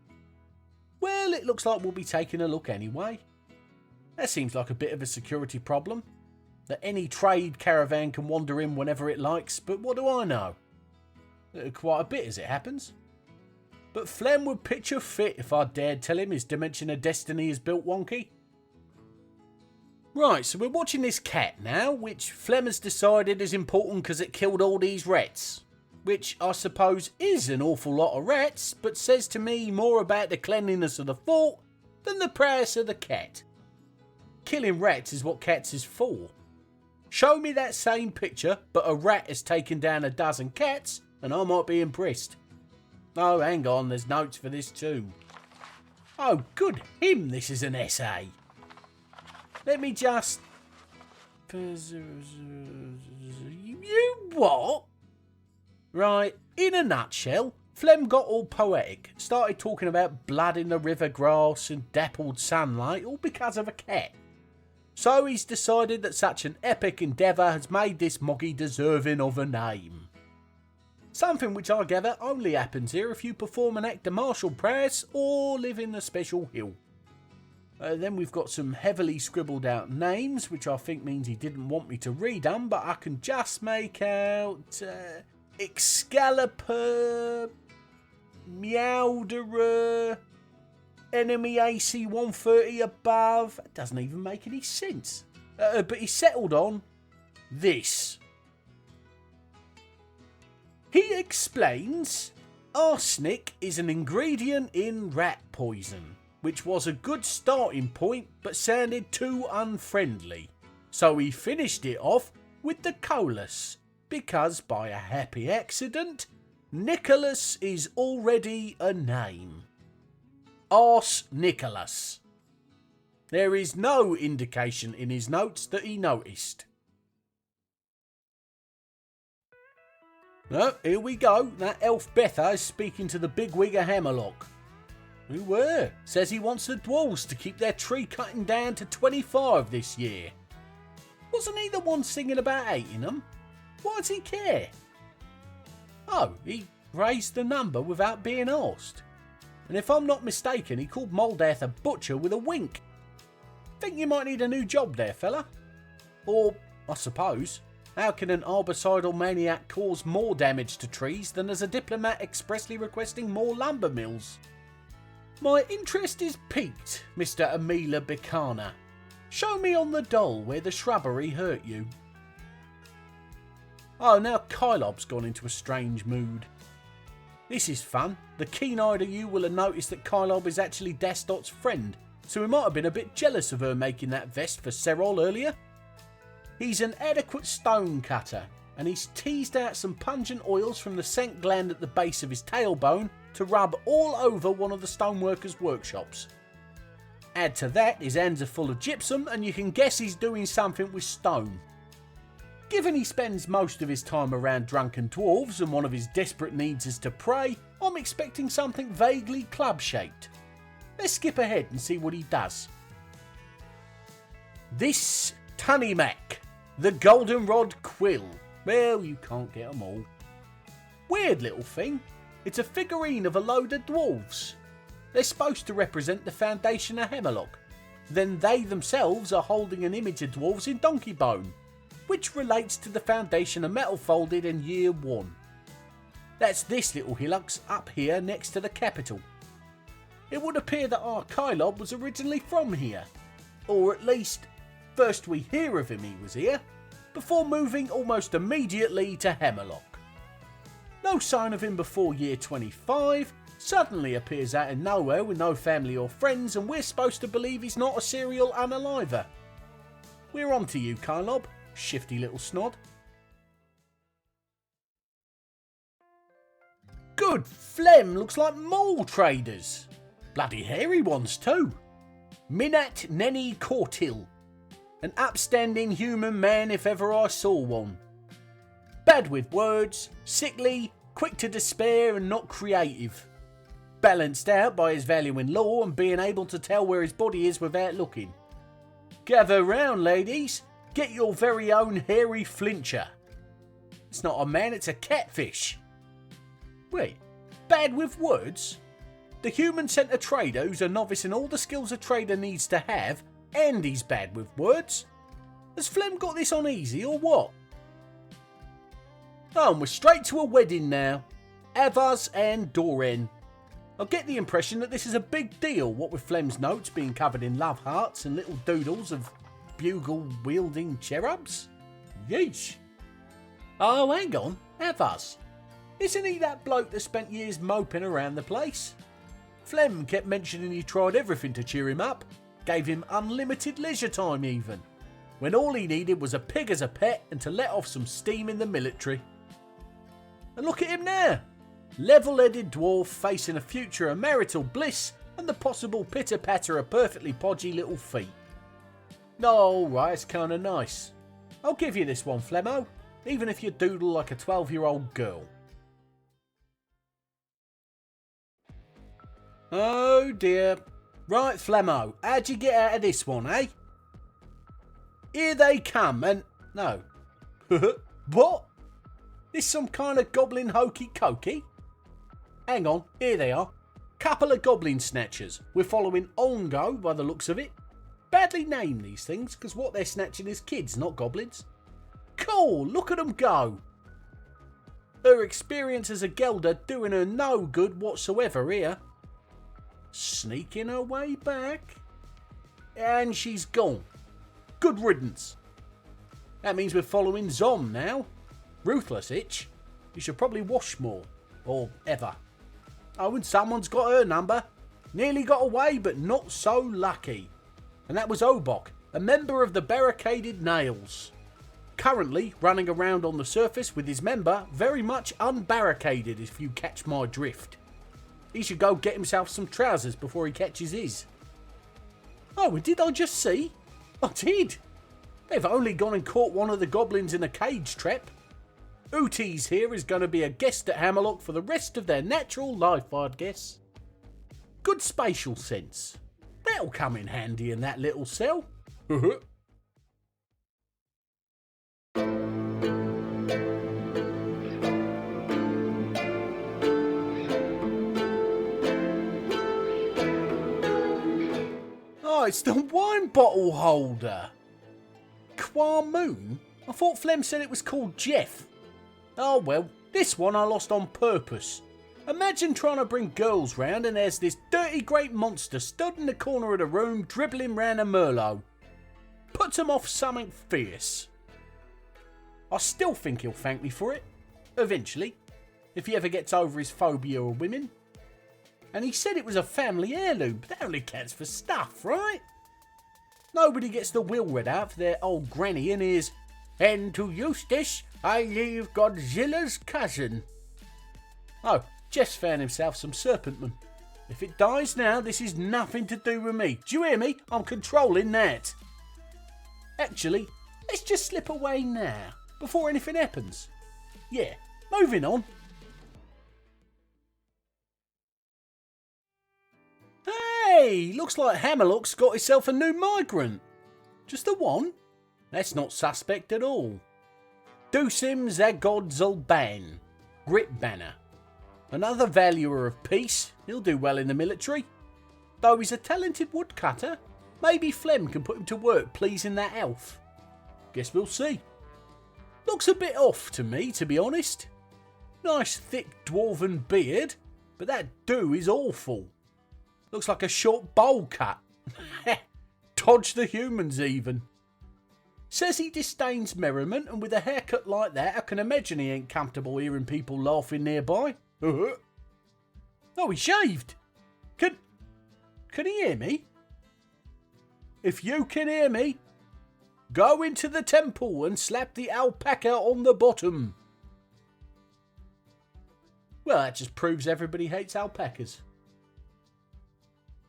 Well, it looks like we'll be taking a look anyway. That seems like a bit of a security problem. That any trade caravan can wander in whenever it likes, but what do I know? Quite a bit as it happens. But Phlegm would pitch a fit if I dared tell him his dimension of destiny is built wonky. Right, so we're watching this cat now, which Phlegm has decided is important because it killed all these rats. Which I suppose is an awful lot of rats, but says to me more about the cleanliness of the fort than the prowess of the cat. killing rats is what cats is for. Show me that same picture, but a rat has taken down a dozen cats, and I might be impressed. Oh, hang on, there's notes for this too. Oh, good him, this is an essay. Let me just... You what? Right, in a nutshell, Phlegm got all poetic, started talking about blood in the river grass and dappled sunlight, all because of a cat. So he's decided that such an epic endeavour has made this moggy deserving of a name. Something which I gather only happens here if you perform an act of martial prowess or live in the special hill. Then we've got some heavily scribbled out names, which I think means he didn't want me to read them, but I can just make out Excalibur, Meowderer, enemy AC 130 above. That doesn't even make any sense. But he settled on this. He explains arsenic is an ingredient in rat poison, which was a good starting point but sounded too unfriendly. So he finished it off with the Colus, because by a happy accident, Nicholas is already a name. Arse Nicholas. There is no indication in his notes that he noticed. Oh, here we go. That elf Betha is speaking to the bigwig of Hammerlock. Who were? Says he wants the Dwarves to keep their tree cutting down to 25 this year. Wasn't he the one singing about hating them? Why does he care? Oh, he raised the number without being asked. And if I'm not mistaken, he called Moldath a butcher with a wink. Think you might need a new job there, fella? Or, I suppose, how can an arbicidal maniac cause more damage to trees than as a diplomat expressly requesting more lumber mills? My interest is piqued, Mr. Amila Bicana. Show me on the doll where the shrubbery hurt you. Oh, now Kylob's gone into a strange mood. This is fun. The keen-eyed of you will have noticed that Kylob is actually Dastot's friend, so he might have been a bit jealous of her making that vest for Serol earlier. He's an adequate stone cutter, and he's teased out some pungent oils from the scent gland at the base of his tailbone to rub all over one of the stoneworkers' workshops. Add to that, his hands are full of gypsum, and you can guess he's doing something with stone. Given he spends most of his time around drunken dwarves and one of his desperate needs is to pray, I'm expecting something vaguely club-shaped. Let's skip ahead and see what he does. This Tunnymac, the goldenrod quill. Well, you can't get them all. Weird little thing. It's a figurine of a load of dwarves. They're supposed to represent the foundation of Hammerlock. Then they themselves are holding an image of dwarves in donkey bone, which relates to the foundation of metal folded in year 1. That's this little hillocks up here next to the capital. It would appear that our Kylob was originally from here, or at least first we hear of him he was here, before moving almost immediately to Hammerlock. No sign of him before year 25, suddenly appears out of nowhere with no family or friends, and we're supposed to believe he's not a serial unaliver. We're on to you, Kylob. Shifty little snod. Good Phlegm looks like mole traders. Bloody hairy ones too. Minat Nenny Cortil. An upstanding human man if ever I saw one. Bad with words, sickly, quick to despair and not creative. Balanced out by his value in law and being able to tell where his body is without looking. Gather round, ladies. Get your very own hairy flincher. It's not a man, it's a catfish. Wait, bad with words? The human-centred trader who's a novice in all the skills a trader needs to have, and he's bad with words? Has Phlegm got this on easy or what? Oh, and we're straight to a wedding now. Avaz and Doren. I get the impression that this is a big deal, what with Phlegm's notes being covered in love hearts and little doodles of bugle-wielding cherubs? Yeesh. Oh, hang on, Avaz. Isn't he that bloke that spent years moping around the place? Phlegm kept mentioning he tried everything to cheer him up, Gave him unlimited leisure time even, when all he needed was a pig as a pet and to let off some steam in the military. And look at him now, level-headed dwarf facing a future of marital bliss and the possible pitter-patter of perfectly podgy little feet. Oh, right, it's kinda nice. I'll give you this one, Flemmo, even if you doodle like a 12-year-old girl. Oh dear. Right, Flemmo, how'd you get out of this one, eh? Here they come and... no. What? This some kind of goblin hokey-cokey? Hang on, here they are. Couple of goblin snatchers. We're following Ongo by the looks of it. Badly named these things, because what they're snatching is kids, not goblins. Cool, look at them go. Her experience as a gelder doing her no good whatsoever here. Sneaking her way back. And she's gone. Good riddance. That means we're following Zom now. Ruthless itch. You should probably wash more. Or ever. Oh, and someone's got her number. Nearly got away, but not so lucky. And that was Obok, a member of the Barricaded Nails. Currently running around on the surface with his member very much unbarricaded, if you catch my drift. He should go get himself some trousers before he catches his. Oh, and did I just see? I did. They've only gone and caught one of the goblins in a cage trap. Ooties here is going to be a guest at Hammerlock for the rest of their natural life, I'd guess. Good spatial sense. That'll come in handy in that little cell. Oh, it's the wine bottle holder. Quamoon? I thought Phlegm said it was called Jeff. Oh well, this one I lost on purpose. Imagine trying to bring girls round and there's this dirty great monster stood in the corner of the room dribbling round a Merlot. Puts him off something fierce. I still think he'll thank me for it. Eventually. If he ever gets over his phobia of women. And he said it was a family heirloom, but that only counts for stuff, right? Nobody gets the will read out for their old granny and hears, "And to Eustace I leave Godzilla's cousin." Oh, Jeff's found himself some serpentman. If it dies now, this is nothing to do with me. Do you hear me? I'm controlling that. Actually, let's just slip away now, before anything happens. Yeah, moving on. Hey, looks like Hammerlock's got himself a new migrant. Just the one? That's not suspect at all. Dusim Zagodzalban, Grit Banner. Another valuer of peace, he'll do well in the military. Though he's a talented woodcutter, maybe Phlegm can put him to work pleasing that elf. Guess we'll see. Looks a bit off to me, to be honest. Nice thick dwarven beard, but that do is awful. Looks like a short bowl cut. Dodge the humans even. Says he disdains merriment, and with a haircut like that, I can imagine he ain't comfortable hearing people laughing nearby. Oh, he shaved. Can he hear me? If you can hear me, go into the temple and slap the alpaca on the bottom. Well, that just proves everybody hates alpacas.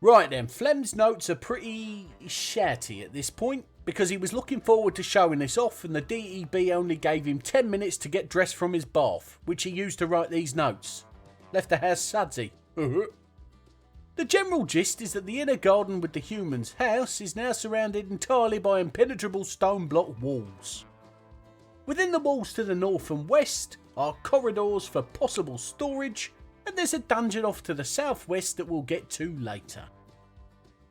Right then, Phlegm's notes are pretty shatty at this point, because he was looking forward to showing this off and the DEB only gave him 10 minutes to get dressed from his bath, which he used to write these notes. Left the house sudsy. The general gist is that the inner garden with the human's house is now surrounded entirely by impenetrable stone block walls. Within the walls to the north and west are corridors for possible storage, and there's a dungeon off to the southwest that we'll get to later.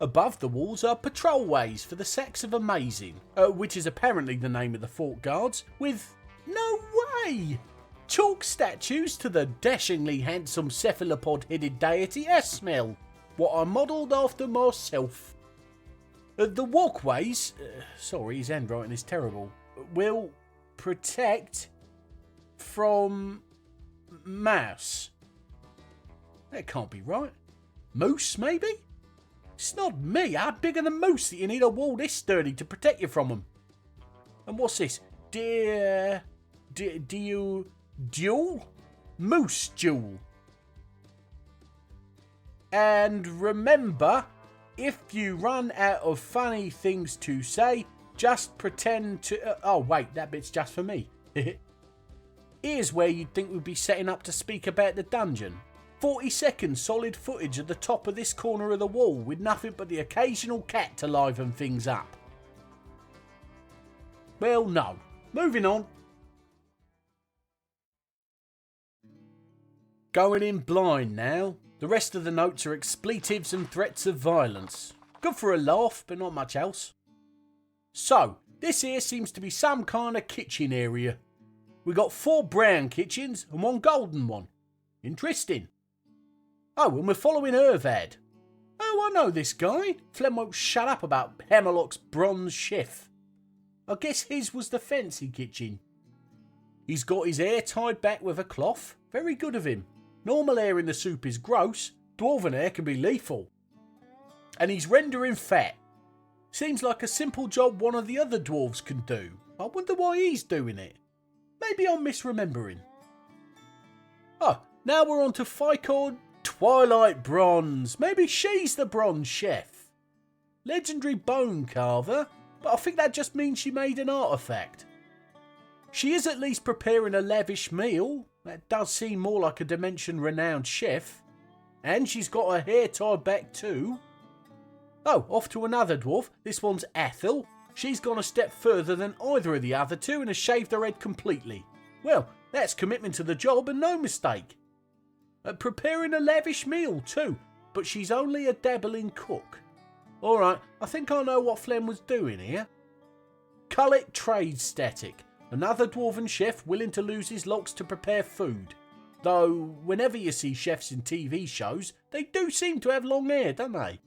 Above the walls are patrolways for the Sacks of Amazing, which is apparently the name of the fort guards, with, no way, chalk statues to the dashingly handsome cephalopod-headed deity Asmel, what I modelled after myself. The walkways, sorry, his handwriting is terrible, will protect from mouse. That can't be right. Moose, maybe? It's not me. I'm bigger than moose that you need a wall this sturdy to protect you from them. And what's this? Duel? Moose duel. And remember, if you run out of funny things to say, just pretend to... oh, wait, that bit's just for me. Here's where you'd think we'd be setting up to speak about the dungeon. 40 seconds solid footage at the top of this corner of the wall with nothing but the occasional cat to liven things up. Well, no. Moving on. Going in blind now. The rest of the notes are expletives and threats of violence. Good for a laugh, but not much else. So, this here seems to be some kind of kitchen area. We got 4 brown kitchens and 1 golden one. Interesting. Oh, and we're following Ervad. Oh, I know this guy. Phlegm won't shut up about Hammerlock's bronze chef. I guess his was the fancy kitchen. He's got his hair tied back with a cloth. Very good of him. Normal hair in the soup is gross. Dwarven hair can be lethal. And he's rendering fat. Seems like a simple job one of the other dwarves can do. I wonder why he's doing it. Maybe I'm misremembering. Oh, now we're on to Ficor Twilight Bronze. Maybe she's the bronze chef. Legendary bone carver, but I think that just means she made an artifact. She is at least preparing a lavish meal. That does seem more like a dimension-renowned chef. And she's got her hair tied back too. Oh, off to another dwarf. This one's Athel. She's gone a step further than either of the other two and has shaved her head completely. Well, that's commitment to the job and no mistake. Preparing a lavish meal too, but she's only a dabbling cook. Alright, I think I know what Phlegm was doing here. Cullet Trade Static. Another dwarven chef willing to lose his locks to prepare food. Though, whenever you see chefs in TV shows, they do seem to have long hair, don't they?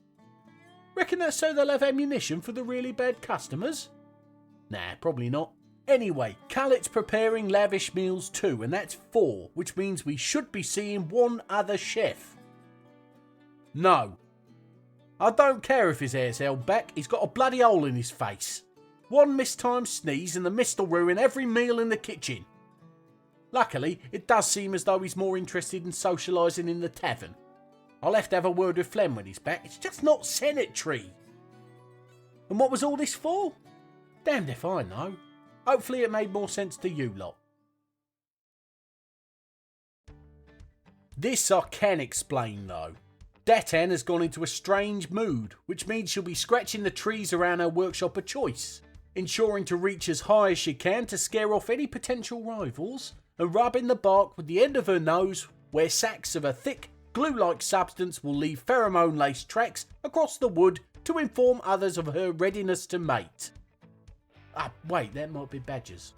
Reckon that's so they'll have ammunition for the really bad customers? Nah, probably not. Anyway, Cullet's preparing lavish meals too, and that's 4, which means we should be seeing 1 other chef. No. I don't care if his hair's held back, he's got a bloody hole in his face. 1 mistimed sneeze and the mist will ruin every meal in the kitchen. Luckily, it does seem as though he's more interested in socialising in the tavern. I'll have to have a word with Phlegm when he's back. It's just not sanitary. And what was all this for? Damned if I know. Hopefully it made more sense to you lot. This I can explain though. Datan has gone into a strange mood, which means she'll be scratching the trees around her workshop of choice, ensuring to reach as high as she can to scare off any potential rivals, and rubbing the bark with the end of her nose where sacks of a thick, glue-like substance will leave pheromone-laced tracks across the wood to inform others of her readiness to mate. Ah, wait, that might be badgers.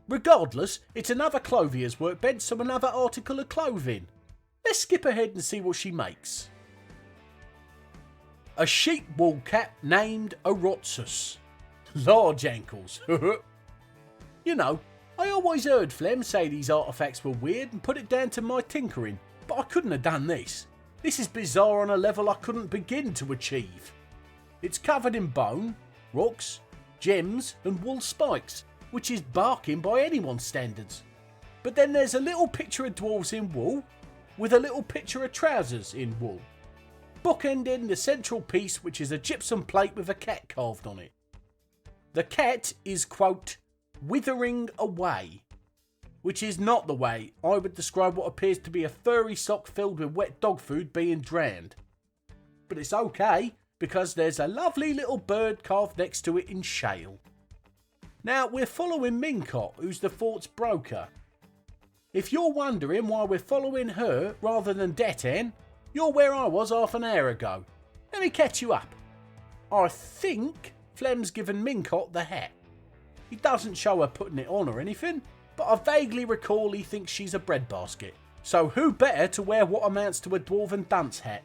Regardless, it's another clothier's workbench, so another article of clothing. Let's skip ahead and see what she makes. A sheep wool cap named Orotsus. Large ankles. You know, I always heard Phlegm say these artefacts were weird and put it down to my tinkering, but I couldn't have done this. This is bizarre on a level I couldn't begin to achieve. It's covered in bone, rocks, gems and wool spikes, which is barking by anyone's standards. But then there's a little picture of dwarves in wool, with a little picture of trousers in wool. Bookending the central piece, which is a gypsum plate with a cat carved on it. The cat is, quote, withering away, which is not the way I would describe what appears to be a furry sock filled with wet dog food being drowned. But it's okay, because there's a lovely little bird carved next to it in shale. Now, we're following Mincott, who's the fort's broker. If you're wondering why we're following her rather than Datan, you're where I was half an hour ago. Let me catch you up. I think Phlegm's given Mincott the hat. He doesn't show her putting it on or anything, but I vaguely recall he thinks she's a breadbasket. So who better to wear what amounts to a dwarven dunce hat?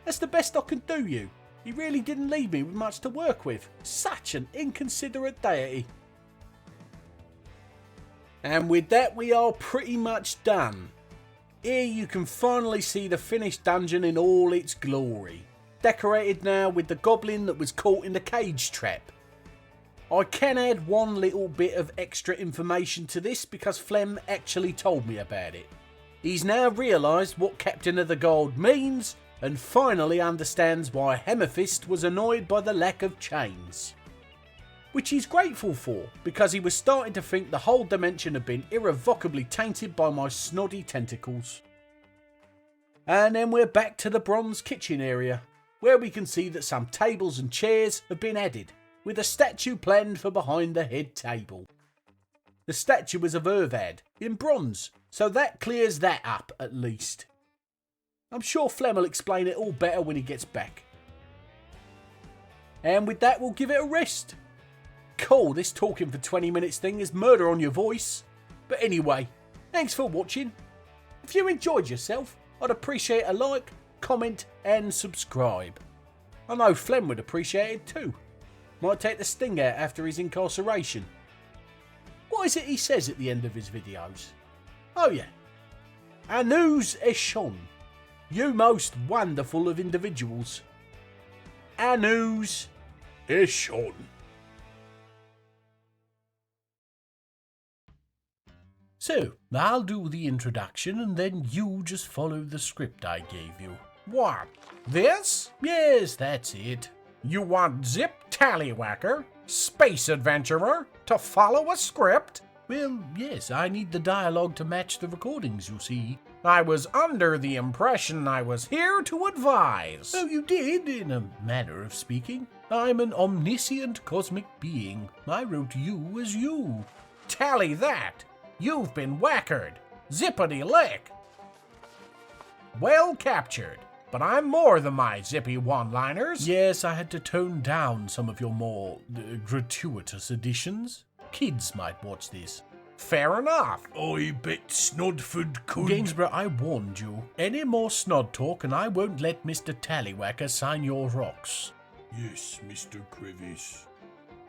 That's the best I can do, you. He really didn't leave me with much to work with. Such an inconsiderate deity. And with that, we are pretty much done. Here you can finally see the finished dungeon in all its glory. decorated now with the goblin that was caught in the cage trap. I can add one little bit of extra information to this because Phlegm actually told me about it. He's now realised what Captain of the Guard means and finally understands why Hammerfist was annoyed by the lack of chains. Which he's grateful for because he was starting to think the whole dimension had been irrevocably tainted by my snoddy tentacles. And then we're back to the bronze kitchen area, where we can see that some tables and chairs have been added, with a statue planned for behind the head table. The statue is of Ervad, in bronze, so that clears that up at least. I'm sure Phlegm will explain it all better when he gets back. And with that, we'll give it a rest. Cool, this talking for 20 minutes thing is murder on your voice. But anyway, thanks for watching. If you enjoyed yourself, I'd appreciate a like, comment and subscribe. I know Phlegm would appreciate it too. Might take the sting out after his incarceration. What is it he says at the end of his videos? Oh yeah. Anus Eshon, you most wonderful of individuals. Anus Eshon. So, I'll do the introduction and then you just follow the script I gave you. What? This? Yes, that's it. You want Zip Tallywhacker, space adventurer, to follow a script? Well, yes, I need the dialogue to match the recordings, you see. I was under the impression I was here to advise. Oh, you did, in a manner of speaking. I'm an omniscient cosmic being. I wrote you as you. Tally that! You've been whackered. Zippity lick. Well captured. But I'm more than my zippy one-liners. Yes, I had to tone down some of your more gratuitous additions. Kids might watch this. Fair enough. I bet Snodford could. Gainsborough, I warned you. Any more snod talk and I won't let Mr. Tallywhacker sign your rocks. Yes, Mr. Crevice.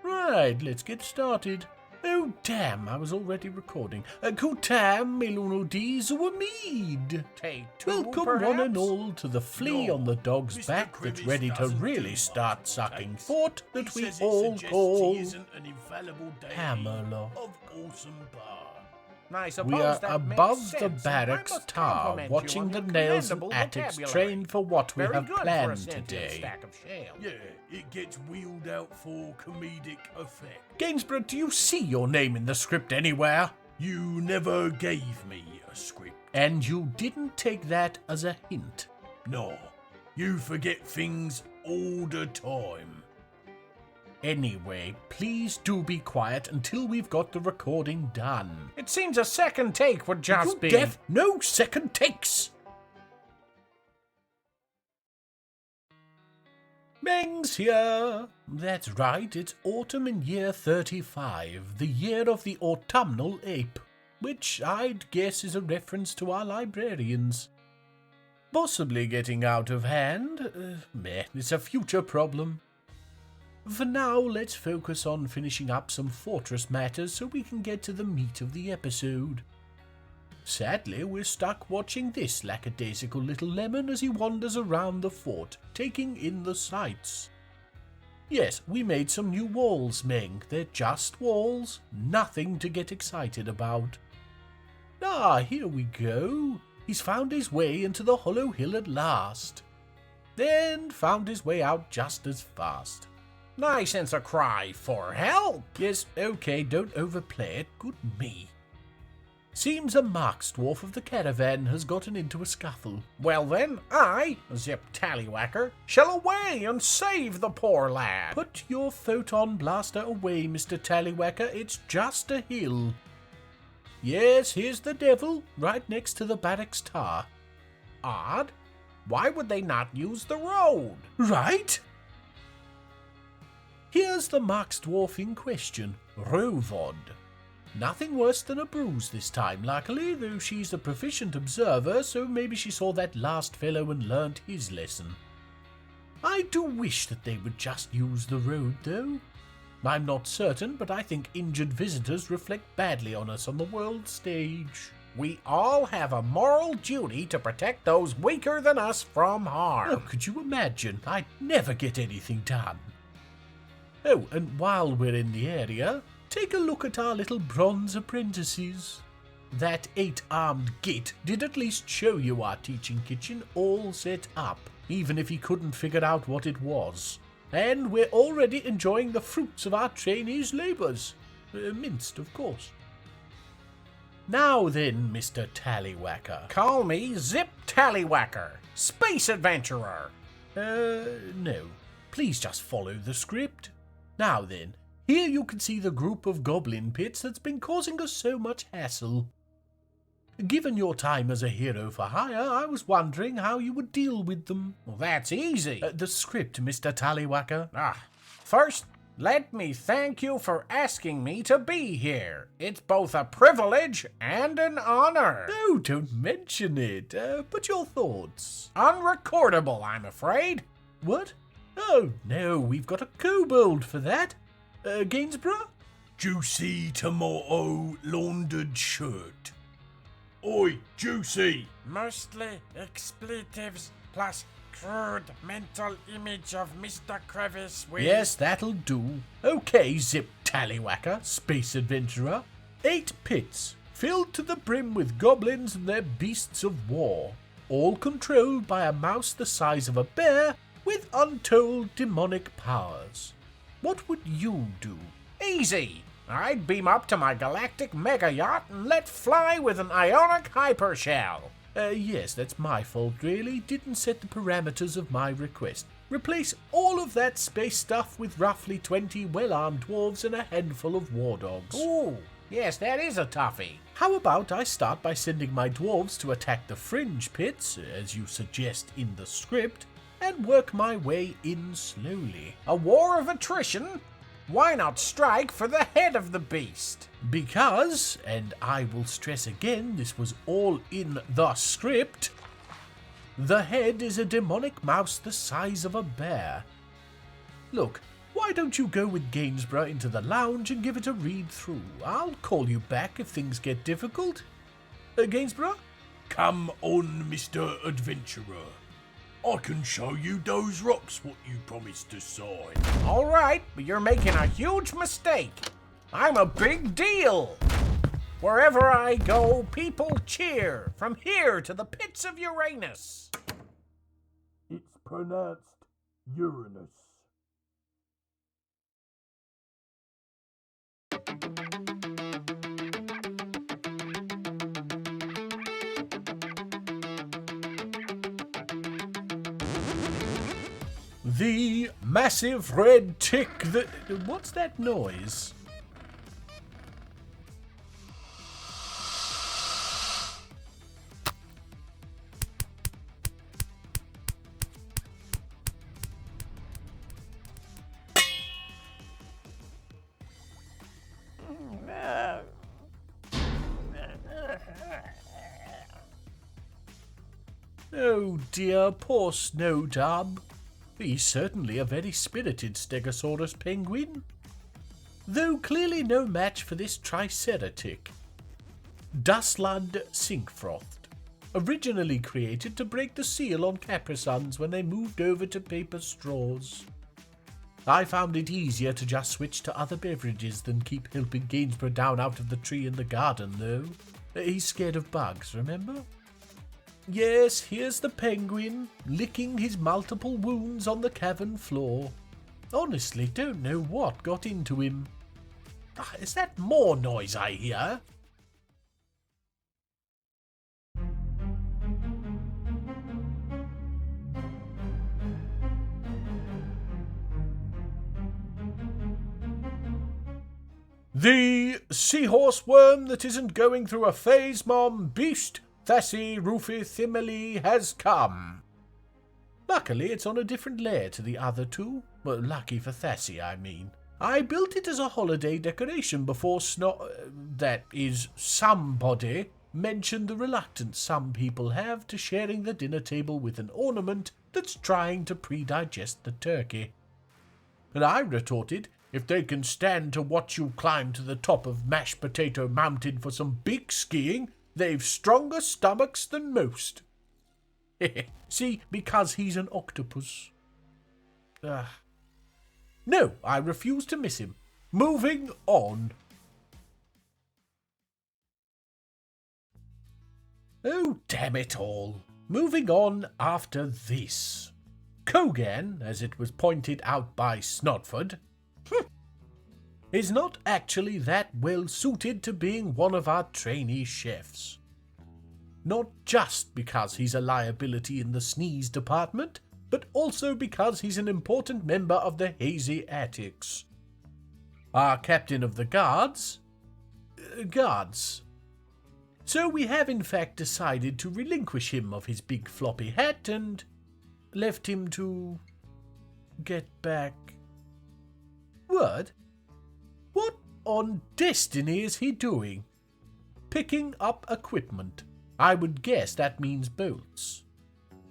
Right, let's get started. Oh, damn, I was already recording. Kutam Miluno Zuamid. Take two, Welcome perhaps? one and all to the flea No, on the dog's Mr. back that's Crevice ready to doesn't really do start what sucking takes. thought He that we says it all suggests call he isn't an infallible deity Hammerlock. of awesome power. I suppose We are that makes above sense, the and I barracks must tower, compliment you watching on the your nails and commendable attics vocabulary. train for what we Very have good for a planned sentient today. stack of shale. Yeah, it gets wheeled out for comedic effect. Gainsborough, do you see your name in the script anywhere? You never gave me a script. And you didn't take that as a hint. No, you forget things all the time. Anyway, please do be quiet until we've got the recording done. It seems a second take would just You be... deaf? No second takes! Meng's here! That's right, it's autumn in year 35, the year of the autumnal ape, which I'd guess is a reference to our librarians. Possibly getting out of hand. It's a future problem. For now, let's focus on finishing up some fortress matters so we can get to the meat of the episode. Sadly, we're stuck watching this lackadaisical little lemon as he wanders around the fort, taking in the sights. Yes, we made some new walls, Meng. They're just walls, nothing to get excited about. Ah, here we go. He's found his way into the hollow hill at last. Then found his way out just as fast. Nice sense of cry for help. Yes, okay, don't overplay it. Good me. Seems a marks dwarf of the caravan has gotten into a scuffle. Well then, I, Zip Tallywhacker, shall away and save the poor lad. Put your photon blaster away, Mr. Tallywhacker. It's just a hill. Yes, here's the devil, right next to the barracks tower. Odd. Why would they not use the road? Right? Here's the marks dwarf in question, Rovod. Nothing worse than a bruise this time, luckily, though she's a proficient observer, so maybe she saw that last fellow and learnt his lesson. I do wish that they would just use the road, though. I'm not certain, but I think injured visitors reflect badly on us on the world stage. We all have a moral duty to protect those weaker than us from Oh, harm. could you imagine? I'd never get anything done. Oh, and while we're in the area, take a look at our little bronze apprentices. That 8-armed git did at least show you our teaching kitchen all set up, even if he couldn't figure out what it was. And we're already enjoying the fruits of our trainees' labours. Minced, of course. Now then, Mr. Tallywhacker. Call me Zip Tallywhacker, Space Adventurer. No. Please just follow the script. Now then, here you can see the group of goblin pits that's been causing us so much hassle. Given your time as a hero for hire, I was wondering how you would deal with them. Well, that's easy. The script, Mr. Tallywhacker. First, let me thank you for asking me to be here. It's both a privilege and an honor. No, don't mention it. But your thoughts. Unrecordable, I'm afraid. What? Oh, no, we've got a kobold for that. Gainsborough? Juicy tomato laundered shirt. Oi, Juicy! Mostly expletives plus crude mental image of Mr. Crevice with... Yes, that'll do. Okay, Zip Tallywhacker, Space Adventurer. 8 pits, filled to the brim with goblins and their beasts of war, all controlled by a mouse the size of a bear with untold demonic powers. What would you do? Easy. I'd beam up to my galactic mega yacht and let fly with an ionic hypershell. Yes, that's my fault, really. Didn't set the parameters of my request. Replace all of that space stuff with roughly 20 well-armed dwarves and a handful of war dogs. Ooh, yes, that is a toughie. How about I start by sending my dwarves to attack the fringe pits, as you suggest in the script, and work my way in slowly. A war of attrition? Why not strike for the head of the beast? Because, and I will stress again, this was all in the script, the head is a demonic mouse the size of a bear. Look, why don't you go with Gainsborough into the lounge and give it a read through? I'll call you back if things get difficult. Gainsborough? Come on, Mr. Adventurer. I can show you those rocks what you promised to sign. All right, but you're making a huge mistake. I'm a big deal. Wherever I go, people cheer, from here to the pits of Uranus. It's pronounced Uranus. The massive red tick that... What's that noise? Oh dear, poor Snowdub. He's certainly a very spirited Stegosaurus penguin, though clearly no match for this Triceratic. Dustlund Sinkfrost, originally created to break the seal on Caprisuns when they moved over to paper straws. I found it easier to just switch to other beverages than keep helping Gainsborough down out of the tree in the garden, though. He's scared of bugs, remember? Yes, here's the penguin, licking his multiple wounds on the cavern floor. Honestly, don't know what got into him. Is that more noise I hear? The seahorse worm that isn't going through a phase, Mom, beast, Thassi Rufithimeli has come. Luckily, it's on a different layer to the other two. Well, lucky for Thassi, I mean. I built it as a holiday decoration before that is, somebody mentioned the reluctance some people have to sharing the dinner table with an ornament that's trying to pre-digest the turkey. And I retorted, if they can stand to watch you climb to the top of Mashed Potato Mountain for some big skiing, They've stronger stomachs than most. See, because he's an octopus. No, I refuse to miss him. Moving on. Oh, damn it all. Moving on after this. Kogan, as it was pointed out by Snotford, is not actually that well suited to being one of our trainee chefs. Not just because he's a liability in the sneeze department, but also because he's an important member of the Hazy Attics. Our captain of the guards. So we have in fact decided to relinquish him of his big floppy hat and left him to get back. What? What on destiny is he doing? Picking up equipment. I would guess that means bolts.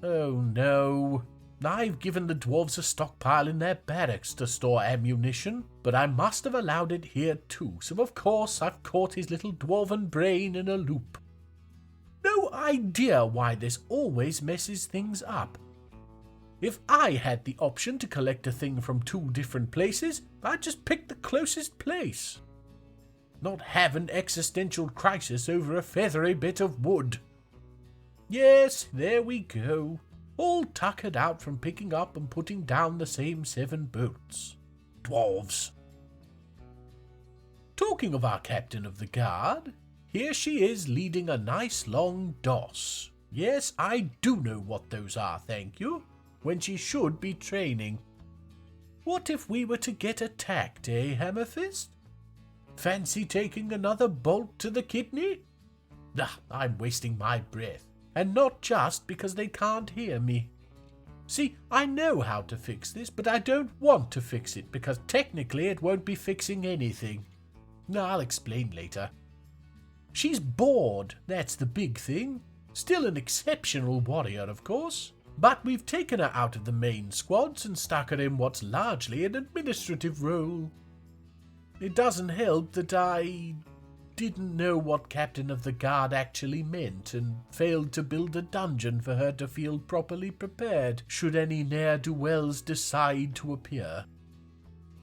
Oh no. I've given the dwarves a stockpile in their barracks to store ammunition, but I must have allowed it here too, so of course I've caught his little dwarven brain in a loop. No idea why this always messes things up. If I had the option to collect a thing from 2 different places, I'd just pick the closest place. Not have an existential crisis over a feathery bit of wood. Yes, there we go. All tuckered out from picking up and putting down the same 7 boats. Dwarves. Talking of our captain of the guard, here she is leading a nice long doss. Yes, I do know what those are, thank you, when she should be training. What if we were to get attacked, eh, Hammerfist? Fancy taking another bolt to the kidney? I'm wasting my breath. And not just because they can't hear me. See, I know how to fix this, but I don't want to fix it because technically it won't be fixing anything. I'll explain later. She's bored, that's the big thing. Still an exceptional warrior, of course. But we've taken her out of the main squads and stuck her in what's largely an administrative role. It doesn't help that I didn't know what Captain of the Guard actually meant and failed to build a dungeon for her to feel properly prepared should any ne'er-do-wells decide to appear.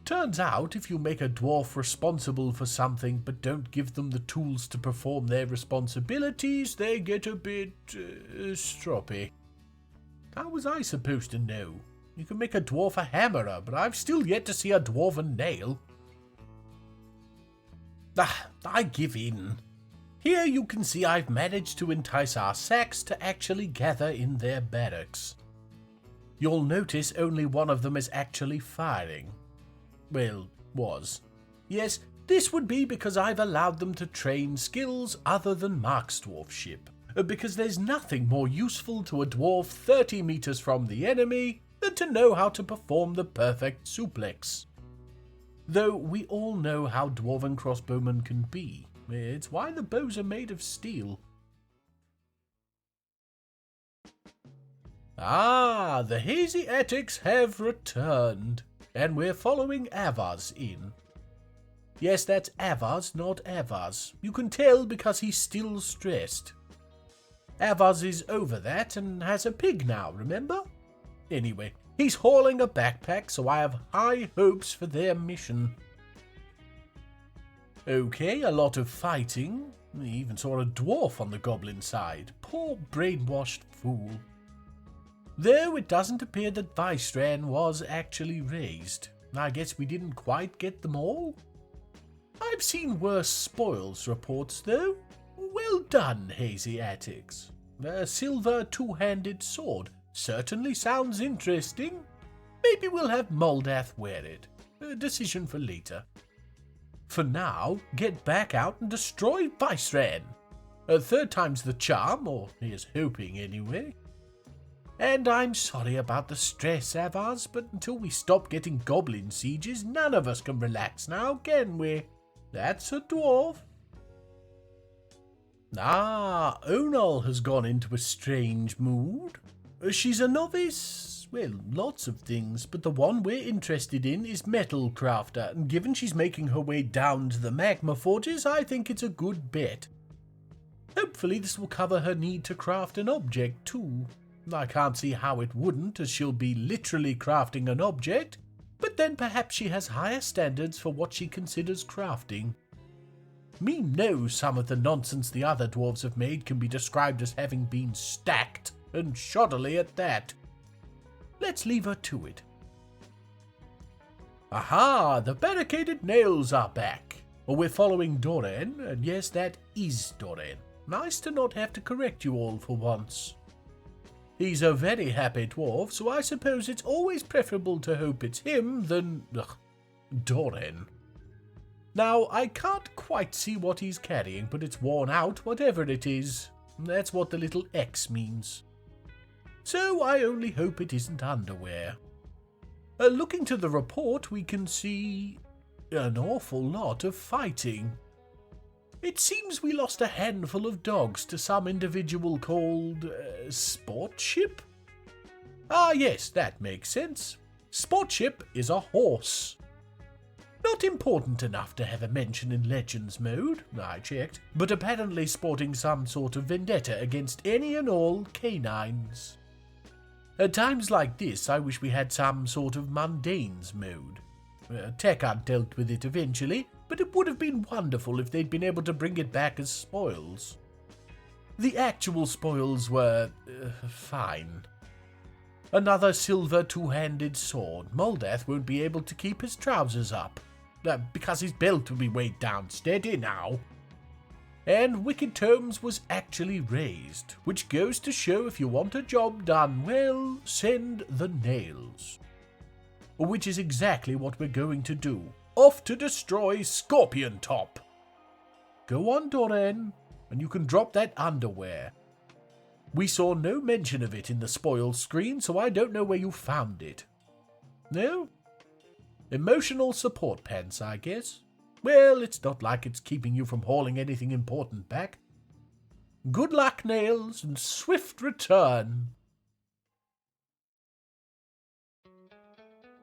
Turns out if you make a dwarf responsible for something but don't give them the tools to perform their responsibilities, they get a bit stroppy. How was I supposed to know? You can make a dwarf a hammerer, but I've still yet to see a dwarven nail. I give in. Here you can see I've managed to entice our sacks to actually gather in their barracks. You'll notice only one of them is actually firing. Well, was. Yes, this would be because I've allowed them to train skills other than Mark's dwarfship. Because there's nothing more useful to a dwarf 30 meters from the enemy than to know how to perform the perfect suplex. Though we all know how dwarven crossbowmen can be. It's why the bows are made of steel. The Hazy Attics have returned, and we're following Avars in. Yes, that's Avars, not Avars. You can tell because he's still stressed. Avars is over that and has a pig now, remember? Anyway, he's hauling a backpack, so I have high hopes for their mission. Okay, a lot of fighting. I even saw a dwarf on the goblin side. Poor brainwashed fool. Though it doesn't appear that Vystran was actually raised. I guess we didn't quite get them all. I've seen worse spoils reports, though. Well done, Hazy Attics. A silver two-handed sword certainly sounds interesting. Maybe we'll have Moldath wear it. A decision for later. For now, get back out and destroy Vystran. A third time's the charm, or here's hoping anyway. And I'm sorry about the stress, Avars, but until we stop getting goblin sieges, none of us can relax now, can we? That's a dwarf. Onal has gone into a strange mood. She's a novice. Well, lots of things, but the one we're interested in is metal crafter, and given she's making her way down to the magma forges, I think it's a good bet. Hopefully this will cover her need to craft an object too. I can't see how it wouldn't, as she'll be literally crafting an object, but then perhaps she has higher standards for what she considers crafting. Me knows some of the nonsense the other dwarves have made can be described as having been stacked, and shoddily at that. Let's leave her to it. Aha, the barricaded nails are back. We're following Dwarven, and yes, that is Dwarven. Nice to not have to correct you all for once. He's a very happy dwarf, so I suppose it's always preferable to hope it's him than Dwarven. Now, I can't quite see what he's carrying, but it's worn out, whatever it is. That's what the little X means. So I only hope it isn't underwear. Looking to the report, we can see an awful lot of fighting. It seems we lost a handful of dogs to some individual called Sportship? Ah yes, that makes sense. Sportship is a horse. Not important enough to have a mention in Legends mode, I checked, but apparently sporting some sort of vendetta against any and all canines. At times like this, I wish we had some sort of mundanes mode. Tekard dealt with it eventually, but it would have been wonderful if they'd been able to bring it back as spoils. The actual spoils were fine. Another silver two-handed sword. Moldath won't be able to keep his trousers up, because his belt will be weighed down steady now. And Wicked Tomes was actually raised, which goes to show if you want a job done well, send the nails. Which is exactly what we're going to do. Off to destroy Scorpion Top. Go on, Dwarven, and you can drop that underwear. We saw no mention of it in the spoil screen, so I don't know where you found it. No? Emotional support pants, I guess. Well, it's not like it's keeping you from hauling anything important back. Good luck, Nails, and swift return.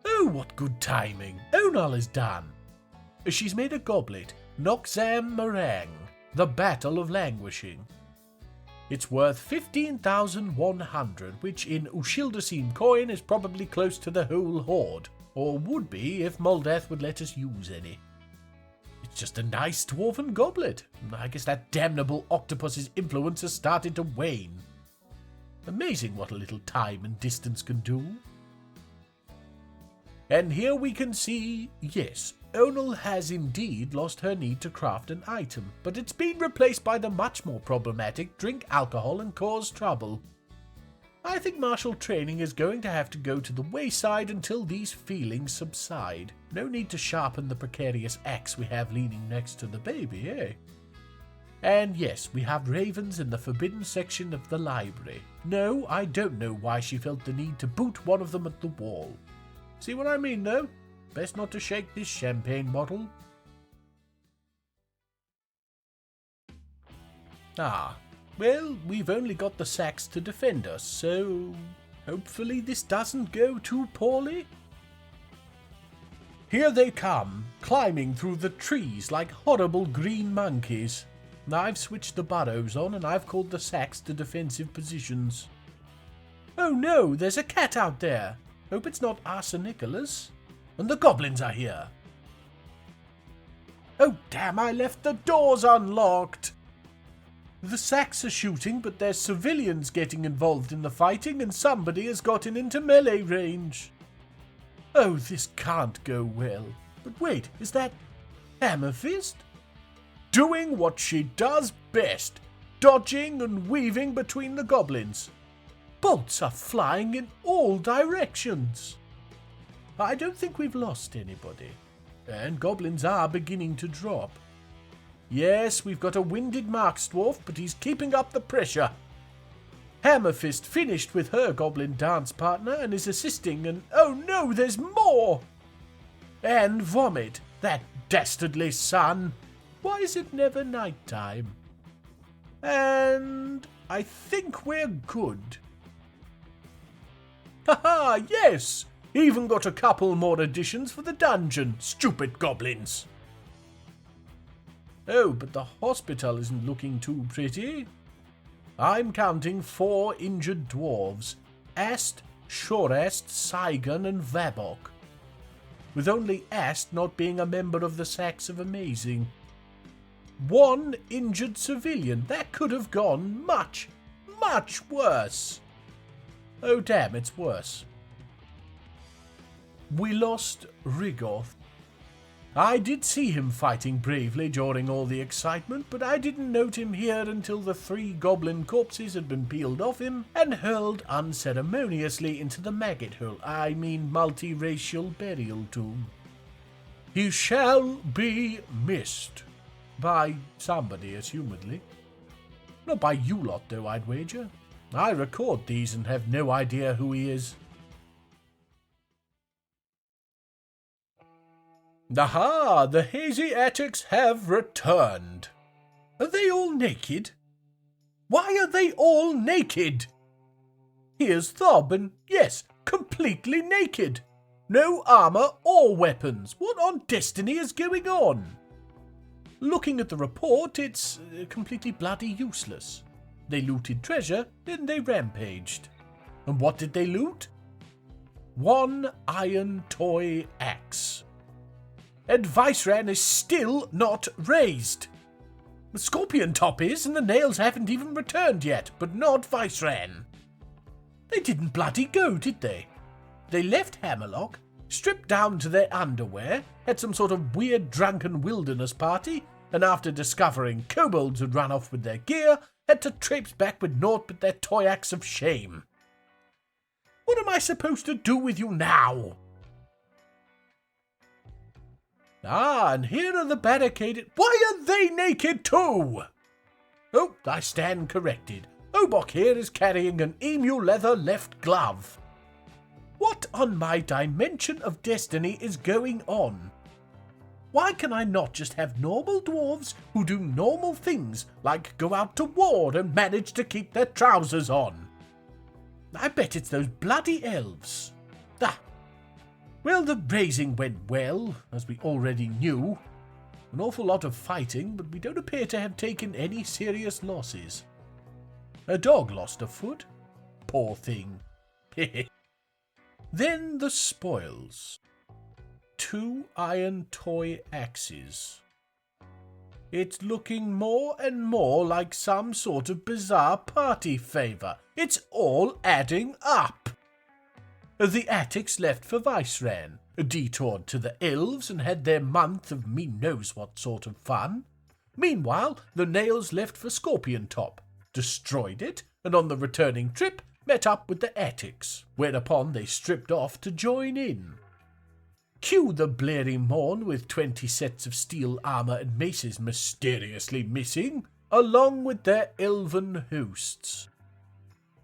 Oh, what good timing. Onal is done. She's made a goblet, Noxam Meringue, the Battle of Languishing. It's worth 15,100, which in Ushildasim coin is probably close to the whole hoard, or would be if Moldath would let us use any. It's just a nice dwarven goblet. I guess that damnable octopus's influence has started to wane. Amazing what a little time and distance can do. And here we can see, yes, Onal has indeed lost her need to craft an item, but it's been replaced by the much more problematic drink alcohol and cause trouble. I think martial training is going to have to go to the wayside until these feelings subside. No need to sharpen the precarious axe we have leaning next to the baby, eh? And yes, we have ravens in the forbidden section of the library. No, I don't know why she felt the need to boot one of them at the wall. See what I mean, though? Best not to shake this champagne bottle. Ah, well, we've only got the sacks to defend us, so hopefully this doesn't go too poorly. Here they come, climbing through the trees like horrible green monkeys. I've switched the burrows on and I've called the sacks to defensive positions. Oh no, there's a cat out there. Hope it's not Arseniculus. And the goblins are here. Oh damn, I left the doors unlocked. The sacks are shooting, but there's civilians getting involved in the fighting and somebody has gotten into melee range. Oh, this can't go well. But wait, is that Hammerfist? Doing what she does best, dodging and weaving between the goblins. Bolts are flying in all directions. I don't think we've lost anybody. And goblins are beginning to drop. Yes, we've got a winded Marksdwarf, but he's keeping up the pressure. Hammerfist finished with her goblin dance partner and is assisting, and oh no, there's more! And Vomit, that dastardly son. Why is it never night time? And I think we're good. Haha, yes! Even got a couple more additions for the dungeon, stupid goblins. Oh, but the hospital isn't looking too pretty. I'm counting 4 injured dwarves. Ast, Shorest, Saigon, and Vabok. With only Ast not being a member of the Sacks of Amazing. 1 injured civilian. That could have gone much, much worse. Oh damn, it's worse. We lost Rigoth. I did see him fighting bravely during all the excitement, but I didn't note him here until the 3 goblin corpses had been peeled off him and hurled unceremoniously into the multiracial burial tomb. He shall be missed. By somebody, assumedly. Not by you lot, though, I'd wager. I record these and have no idea who he is. Aha! The hazy attics have returned. Are they all naked? Why are they all naked? Here's Thob, and yes, completely naked. No armour or weapons. What on destiny is going on? Looking at the report, it's completely bloody useless. They looted treasure, then they rampaged. And what did they loot? 1 iron toy axe. And Viceran is still not raised. The Scorpion Top is, and the nails haven't even returned yet, but not Viceran. They didn't bloody go, did they? They left Hammerlock, stripped down to their underwear, had some sort of weird drunken wilderness party, and after discovering kobolds had run off with their gear, had to traipse back with naught but their toy axe of shame. What am I supposed to do with you now? Ah, and here are the barricaded... Why are they naked too? Oh, I stand corrected. Obok here is carrying an emu leather left glove. What on my dimension of destiny is going on? Why can I not just have normal dwarves who do normal things, like go out to war and manage to keep their trousers on? I bet it's those bloody elves. Ah. Well, the raising went well, as we already knew. An awful lot of fighting, but we don't appear to have taken any serious losses. A dog lost a foot. Poor thing. Then the spoils. 2 iron toy axes. It's looking more and more like some sort of bizarre party favour. It's all adding up. The attics left for Viceran, detoured to the elves and had their month of me knows what sort of fun. Meanwhile, the nails left for Scorpion Top, destroyed it, and on the returning trip met up with the attics, whereupon they stripped off to join in. Cue the blaring morn with 20 sets of steel armour and maces mysteriously missing, along with their elven hosts.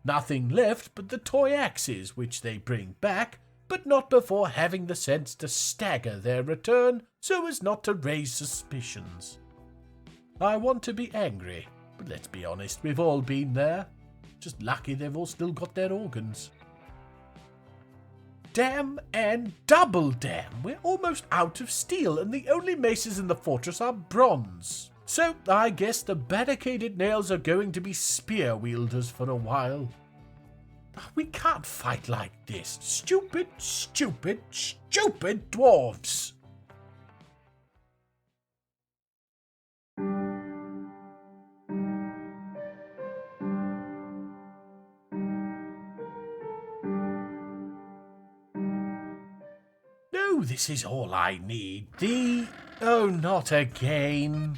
Nothing left but the toy axes, which they bring back, but not before having the sense to stagger their return so as not to raise suspicions. I want to be angry, but let's be honest, we've all been there. Just lucky they've all still got their organs. Damn and double damn, we're almost out of steel, and the only maces in the fortress are bronze. So I guess the barricaded nails are going to be spear wielders for a while. We can't fight like this. Stupid, stupid, stupid dwarves. No, this is all I need. Oh, not again.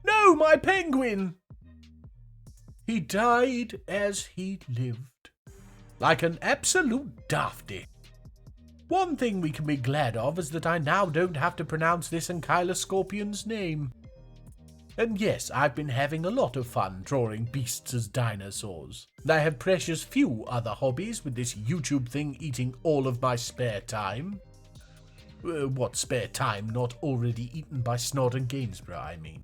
No, my penguin! He died as he lived, like an absolute dafty. One thing we can be glad of is that I now don't have to pronounce this Ankyla Scorpion's name. And yes, I've been having a lot of fun drawing beasts as dinosaurs. I have precious few other hobbies, with this YouTube thing eating all of my spare time. What spare time not already eaten by Snod and Gainsborough, I mean.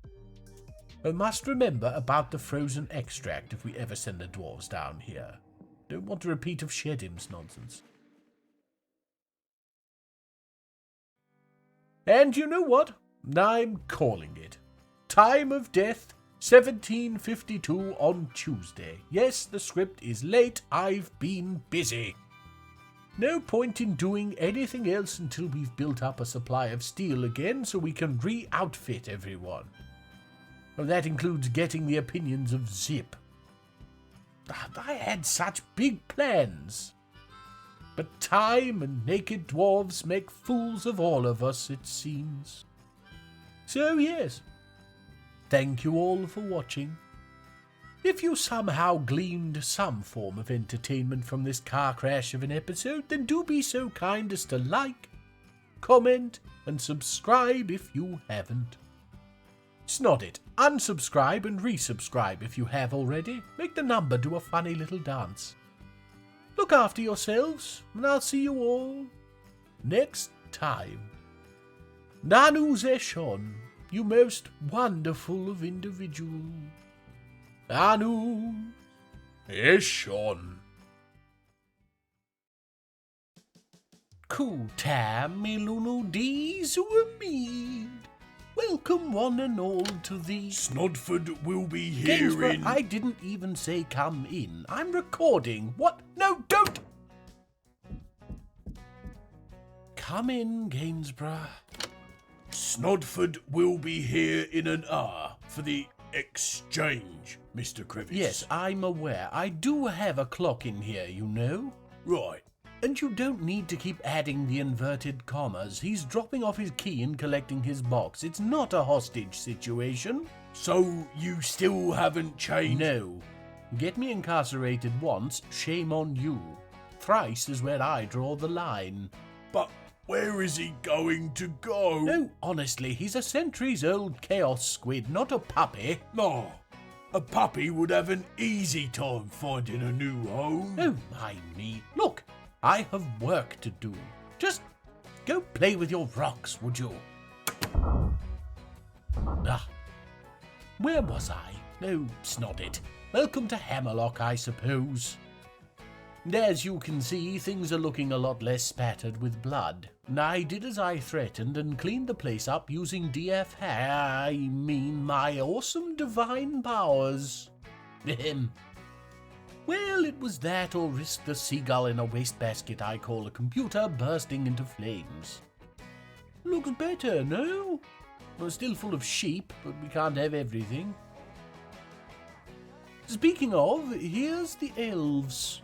I must remember about the frozen extract if we ever send the dwarves down here. Don't want a repeat of Shedim's nonsense. And you know what? I'm calling it. Time of death, 1752 on Tuesday. Yes, the script is late. I've been busy. No point in doing anything else until we've built up a supply of steel again so we can re-outfit everyone. And that includes getting the opinions of Zip. I had such big plans. But time and naked dwarves make fools of all of us, it seems. So yes, thank you all for watching. If you somehow gleaned some form of entertainment from this car crash of an episode, then do be so kind as to like, comment, and subscribe if you haven't. Snod it, unsubscribe and resubscribe if you have already. Make the number do a funny little dance. Look after yourselves, and I'll see you all next time. Nanu Zeshon, you most wonderful of individuals. Anu Eshon. Kutam Ilunu Zuamid. Welcome one and all to the... Snodford will be Gainsborough, here in... I didn't even say come in. I'm recording. What? No, don't! Come in, Gainsborough. Snodford will be here in an hour for the exchange, Mr. Crevice. Yes, I'm aware. I do have a clock in here, you know. Right. And you don't need to keep adding the inverted commas. He's dropping off his key and collecting his box. It's not a hostage situation. So you still haven't changed? No. Get me incarcerated once, shame on you. Thrice is where I draw the line. But where is he going to go? No, honestly, he's a centuries-old chaos squid, not a puppy. No. A puppy would have an easy time finding a new home. Don't mind me. Look, I have work to do. Just go play with your rocks, would you? Where was I? Oh, snod it. Welcome to Hammerlock, I suppose. And as you can see, things are looking a lot less spattered with blood. I did as I threatened and cleaned the place up using my awesome divine powers. Well, it was that or risk the seagull in a wastebasket I call a computer bursting into flames. Looks better, no? We're still full of sheep, but we can't have everything. Speaking of, here's the elves.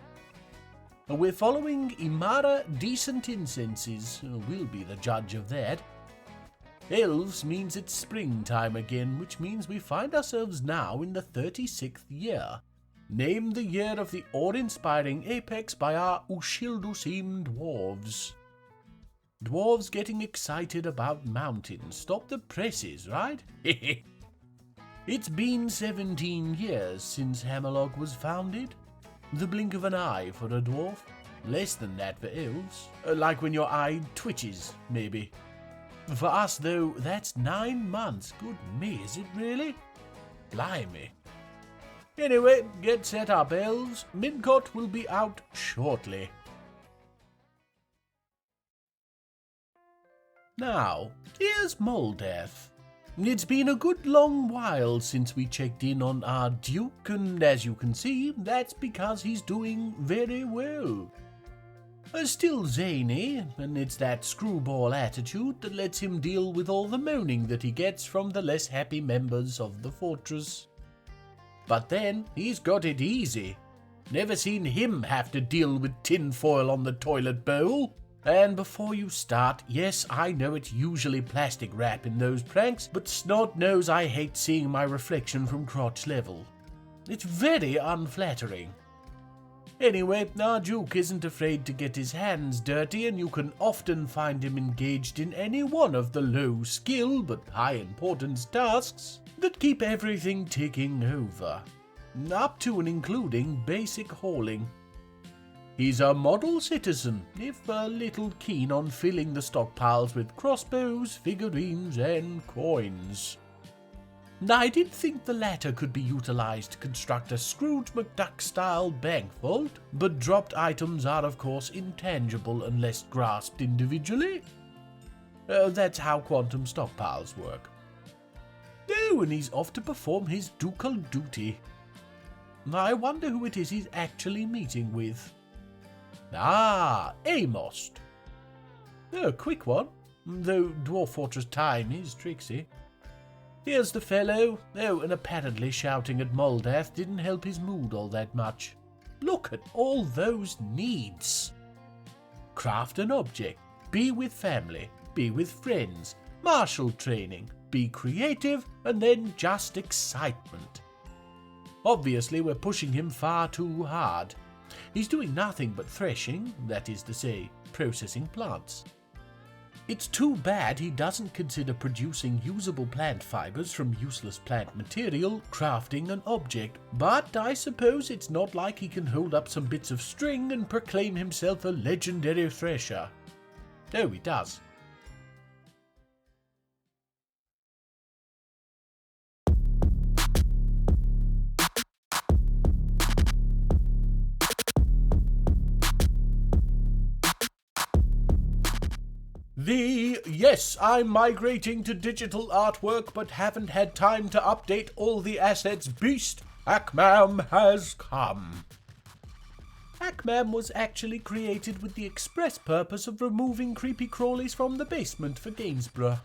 We're following Imara Decent Incenses. We'll be the judge of that. Elves means it's springtime again, which means we find ourselves now in the 36th year. Named the year of the awe-inspiring apex by our Ushildusim dwarves. Dwarves getting excited about mountains. Stop the presses, right? It's been 17 years since Hammerlock was founded. The blink of an eye for a dwarf. Less than that for elves. Like when your eye twitches, maybe. For us, though, that's 9 months. Good me, is it really? Blimey. Anyway, get set up, elves. Midcott will be out shortly. Now, here's Moldath. It's been a good long while since we checked in on our Duke, and as you can see, that's because he's doing very well. Still zany, and it's that screwball attitude that lets him deal with all the moaning that he gets from the less happy members of the fortress. But then, he's got it easy. Never seen him have to deal with tinfoil on the toilet bowl. And before you start, yes, I know it's usually plastic wrap in those pranks, but Snot knows I hate seeing my reflection from crotch level. It's very unflattering. Anyway, our Duke isn't afraid to get his hands dirty, and you can often find him engaged in any one of the low skill but high importance tasks that keep everything ticking over, up to and including basic hauling. He's a model citizen, if a little keen on filling the stockpiles with crossbows, figurines, and coins. I did think the latter could be utilized to construct a Scrooge McDuck-style bank vault, but dropped items are of course intangible unless grasped individually. That's how quantum stockpiles work. Oh, and he's off to perform his ducal duty. I wonder who it is he's actually meeting with. Ah, Amos. A quick one, though Dwarf Fortress time is tricksy. Here's the fellow. Oh, and apparently shouting at Moldath didn't help his mood all that much. Look at all those needs. Craft an object, be with family, be with friends, martial training, be creative, and then just excitement. Obviously, we're pushing him far too hard. He's doing nothing but threshing, that is to say, processing plants. It's too bad he doesn't consider producing usable plant fibers from useless plant material, crafting an object, but I suppose it's not like he can hold up some bits of string and proclaim himself a legendary thresher. Oh, he does. Yes, I'm migrating to digital artwork, but haven't had time to update all the assets. Beast, Akmam has come. Akmam was actually created with the express purpose of removing creepy crawlies from the basement for Gainsborough.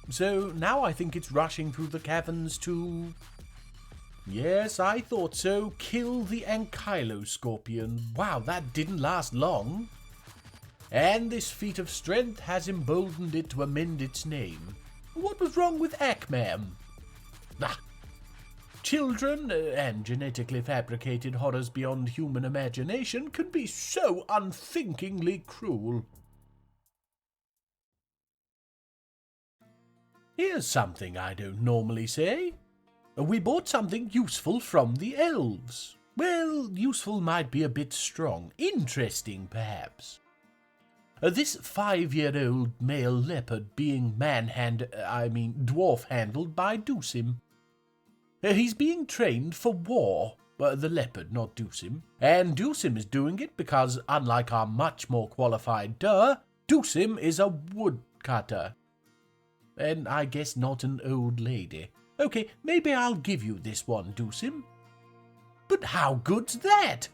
So now I think it's rushing through the caverns to... Yes, I thought so. Kill the ankyloscorpion. Wow, that didn't last long. And this feat of strength has emboldened it to amend its name. What was wrong with Akmam? Children and genetically fabricated horrors beyond human imagination can be so unthinkingly cruel. Here's something I don't normally say. We bought something useful from the elves. Well, useful might be a bit strong. Interesting, perhaps. This 5-year-old male leopard being dwarf-handled by Deucim. He's being trained for war, the leopard, not Deucim. And Deucim is doing it because, unlike our much more qualified Deucim is a woodcutter. And I guess not an old lady. Okay, maybe I'll give you this one, Deucim. But how good's that?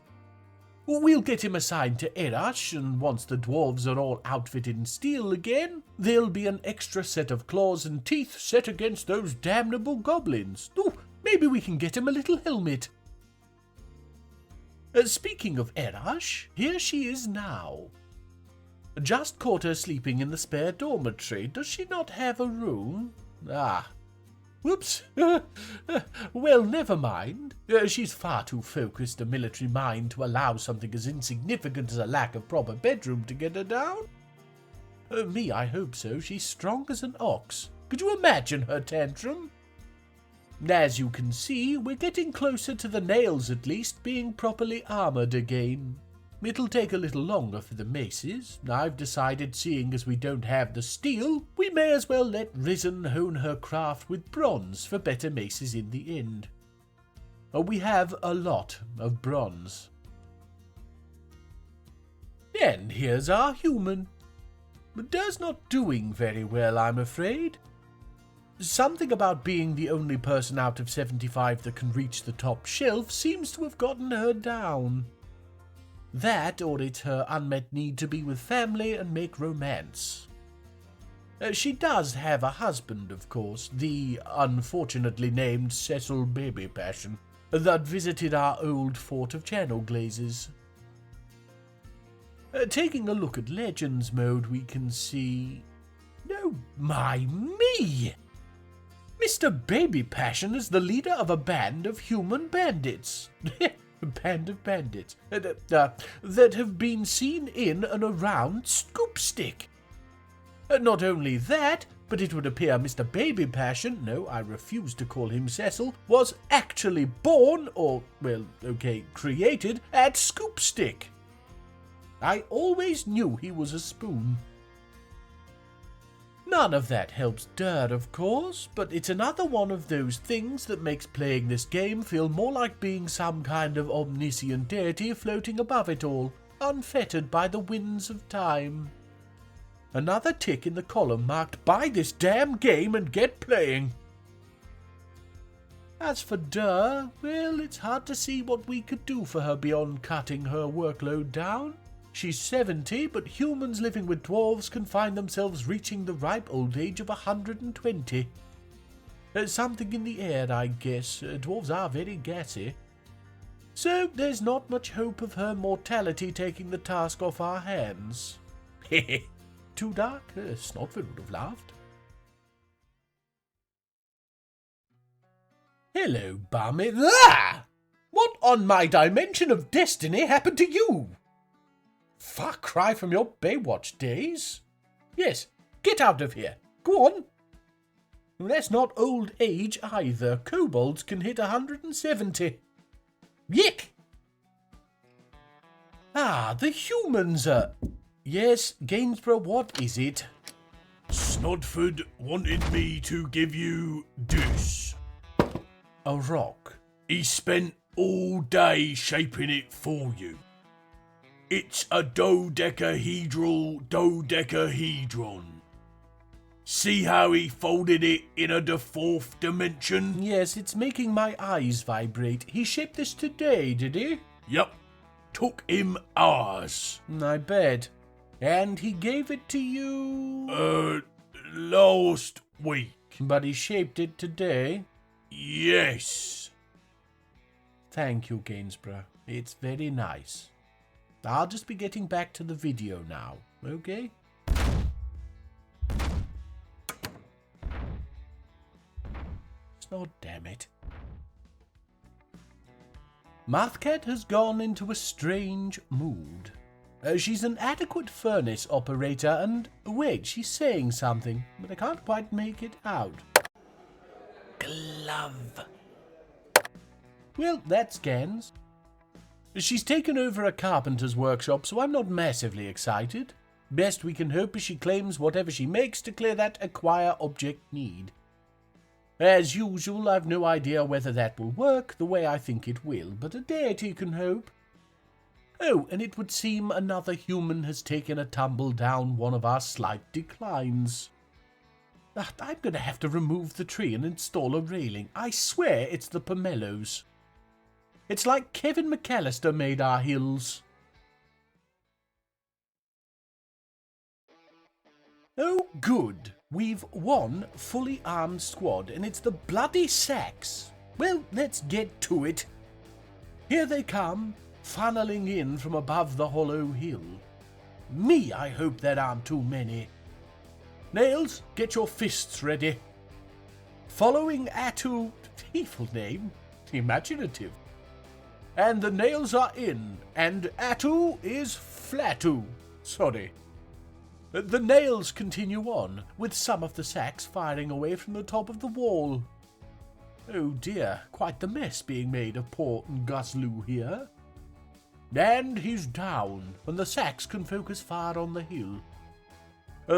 We'll get him assigned to Erash, and once the dwarves are all outfitted in steel again, there'll be an extra set of claws and teeth set against those damnable goblins. Ooh, maybe we can get him a little helmet. Speaking of Erash, here she is now. Just caught her sleeping in the spare dormitory. Does she not have a room? Whoops. Well, never mind. She's far too focused a military mind to allow something as insignificant as a lack of proper bedroom to get her down. Me, I hope so. She's strong as an ox. Could you imagine her tantrum? As you can see, we're getting closer to the nails at least being properly armoured again. It'll take a little longer for the maces. I've decided, seeing as we don't have the steel, we may as well let Risen hone her craft with bronze for better maces in the end. We have a lot of bronze. And here's our human. Does not doing very well, I'm afraid. Something about being the only person out of 75 that can reach the top shelf seems to have gotten her down. That, or it's her unmet need to be with family and make romance. She does have a husband, of course, the unfortunately named Cecil Baby Passion, that visited our old fort of Channel Glazes. Taking a look at Legends mode, we can see... Oh, my me! Mr. Baby Passion is the leader of a band of human bandits. band of bandits that have been seen in and around Scoopstick. Not only that, but it would appear Mr. Baby Passion, no, I refuse to call him Cecil, was actually born, or, well, okay, created, at Scoopstick. I always knew he was a spoon. None of that helps Dirt, of course, but it's another one of those things that makes playing this game feel more like being some kind of omniscient deity floating above it all, unfettered by the winds of time. Another tick in the column marked "Buy this damn game and get playing." As for Durr, well, it's hard to see what we could do for her beyond cutting her workload down. She's 70, but humans living with dwarves can find themselves reaching the ripe old age of 120. There's something in the air, I guess. Dwarves are very gassy. So there's not much hope of her mortality taking the task off our hands. Hehe. Too dark? Snotford would have laughed. Hello, Barmy. Ah! What on my dimension of destiny happened to you? Far cry from your Baywatch days. Yes, get out of here. Go on. That's not old age either. Kobolds can hit 170. Yick! Ah, the humans are... Yes, Gainsborough, what is it? Snodford wanted me to give you this. A rock. He spent all day shaping it for you. It's a dodecahedral dodecahedron. See how he folded it in the fourth dimension? Yes, it's making my eyes vibrate. He shaped this today, did he? Yup. Took him hours. I bet. And he gave it to you... Last week. But he shaped it today? Yes. Thank you, Gainsborough. It's very nice. I'll just be getting back to the video now, okay? Snot, damn it. Mathcat has gone into a strange mood. She's an adequate furnace operator and... Wait, she's saying something, but I can't quite make it out. Glove. Well, that scans. She's taken over a carpenter's workshop, so I'm not massively excited. Best we can hope is she claims whatever she makes to clear that acquire object need. As usual, I've no idea whether that will work the way I think it will, but a deity can hope. Oh, and it would seem another human has taken a tumble down one of our slight declines. I'm going to have to remove the tree and install a railing. I swear it's the pomelos. It's like Kevin McAllister made our hills. Oh, good. We've one fully armed squad, and it's the bloody Sacs. Well, let's get to it. Here they come, funneling in from above the hollow hill. Me, I hope there aren't too many. Nails, get your fists ready. Following Atu... Evil name. Imaginative. And the nails are in, and Atu is Flatu. Sorry. The nails continue on, with some of the Sacs firing away from the top of the wall. Oh dear, quite the mess being made of poor Nguslu here. And he's down, and the Sacs can focus fire on the hill.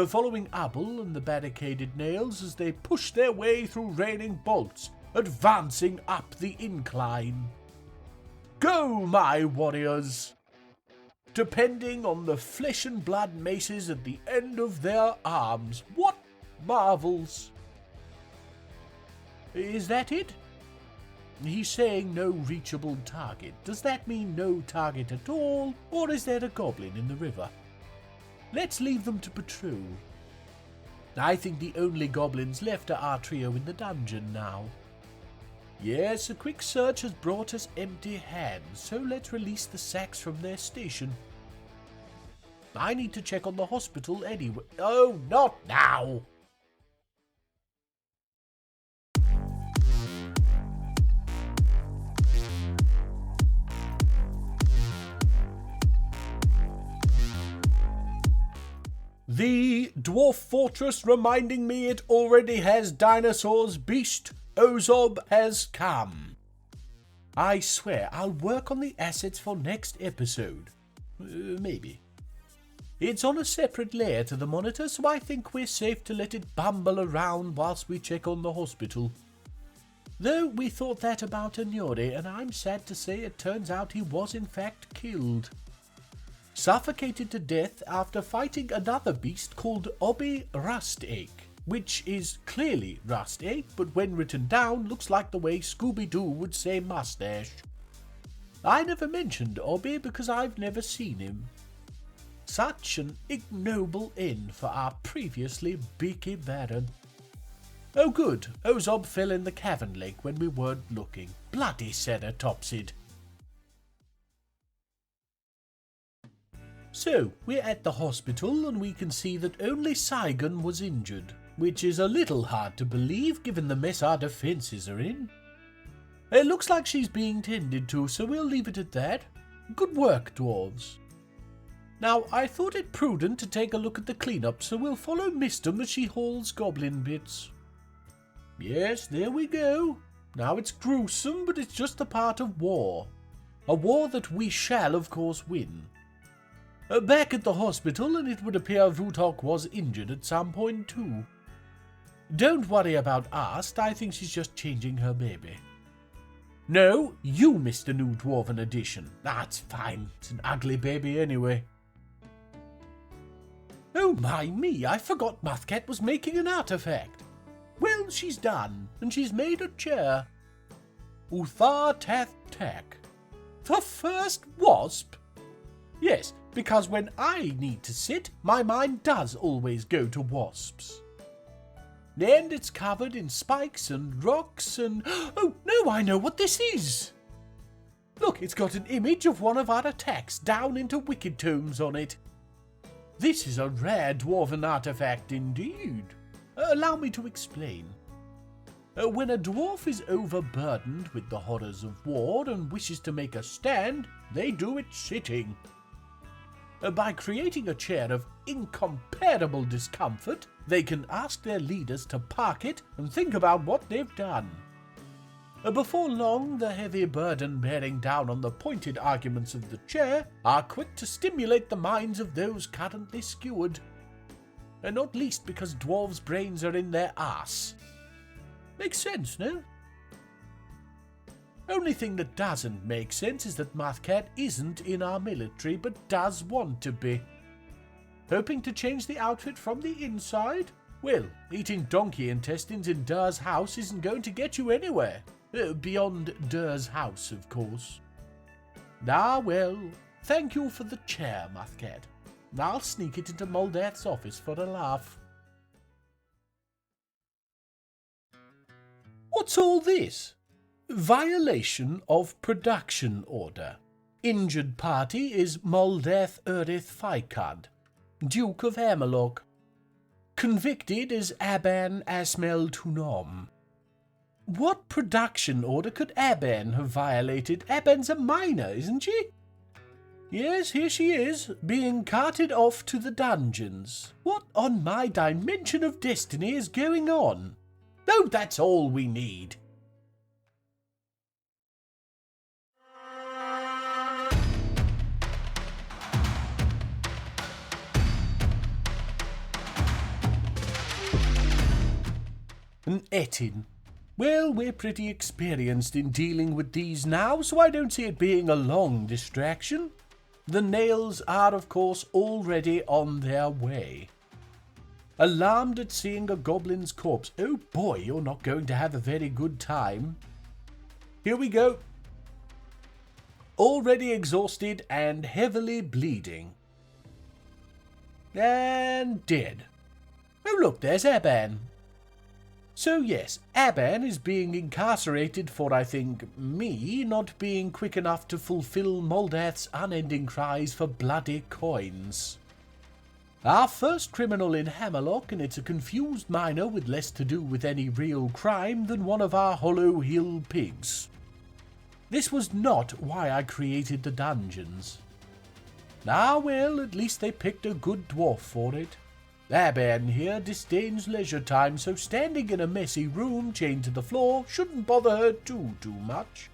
Following Abel and the barricaded nails as they push their way through raining bolts, advancing up the incline. Go, my warriors! Depending on the flesh and blood maces at the end of their arms. What marvels! Is that it? He's saying no reachable target. Does that mean no target at all, or is there a goblin in the river? Let's leave them to patrol. I think the only goblins left are our trio in the dungeon now. Yes, a quick search has brought us empty hands, so let's release the Sacs from their station. I need to check on the hospital anyway. Oh, not now! The Dwarf Fortress reminding me it already has dinosaurs beast, Ozob has come. I swear I'll work on the assets for next episode. Maybe. It's on a separate layer to the monitor, so I think we're safe to let it bumble around whilst we check on the hospital. Though we thought that about Anuri, and I'm sad to say it turns out he was in fact killed. Suffocated to death after fighting another beast called Obi Rustache, which is clearly Rustache, but when written down looks like the way Scooby-Doo would say mustache. I never mentioned Obi because I've never seen him. Such an ignoble end for our previously beaky baron. Oh good, Ozob fell in the cavern lake when we weren't looking. Bloody ceratopsid. So, we're at the hospital and we can see that only Saigon was injured, which is a little hard to believe given the mess our defences are in. It looks like she's being tended to, so we'll leave it at that. Good work, dwarves. Now, I thought it prudent to take a look at the cleanup, so we'll follow Mistum as she hauls goblin bits. Yes, there we go. Now it's gruesome, but it's just a part of war. A war that we shall, of course, win. Back at the hospital, and it would appear Vutok was injured at some point too. Don't worry about Ast, I think she's just changing her baby. No, you missed the new Dwarven edition. That's fine, it's an ugly baby anyway. Oh my me, I forgot Muthcat was making an artifact. Well, she's done, and she's made a chair. Uthar Tath Tak. The first wasp? Yes, because when I need to sit, my mind does always go to wasps. And it's covered in spikes and rocks and... Oh, no, I know what this is! Look, it's got an image of one of our attacks down into wicked tomes on it. This is a rare dwarven artifact indeed. Allow me to explain. When a dwarf is overburdened with the horrors of war and wishes to make a stand, they do it sitting. By creating a chair of incomparable discomfort, they can ask their leaders to park it and think about what they've done. Before long, the heavy burden bearing down on the pointed arguments of the chair are quick to stimulate the minds of those currently skewered. Not least because dwarves' brains are in their arse. Makes sense, no? Only thing that doesn't make sense is that Muthcat isn't in our military, but does want to be. Hoping to change the outfit from the inside? Well, eating donkey intestines in Dur's house isn't going to get you anywhere. Beyond Dur's house, of course. Ah, well, thank you for the chair, Muthcat. I'll sneak it into Moldath's office for a laugh. What's all this? Violation of production order. Injured party is Moldath Urith Fikad, Duke of Hammerlock. Convicted is Aban Asmel Tunom. What production order could Aban have violated? Aban's a minor, isn't she? Yes, here she is, being carted off to the dungeons. What on my dimension of destiny is going on? Oh, that's all we need. An Etin. Well, we're pretty experienced in dealing with these now, so I don't see it being a long distraction. The nails are, of course, already on their way. Alarmed at seeing a goblin's corpse. Oh boy, you're not going to have a very good time. Here we go. Already exhausted and heavily bleeding. And dead. Oh look, there's Aban. So yes, Aban is being incarcerated for, I think, me not being quick enough to fulfill Moldath's unending cries for bloody coins. Our first criminal in Hammerlock, and it's a confused minor with less to do with any real crime than one of our Hollow Hill pigs. This was not why I created the dungeons. Ah well, at least they picked a good dwarf for it. Aban here disdains leisure time, so standing in a messy room chained to the floor shouldn't bother her too much.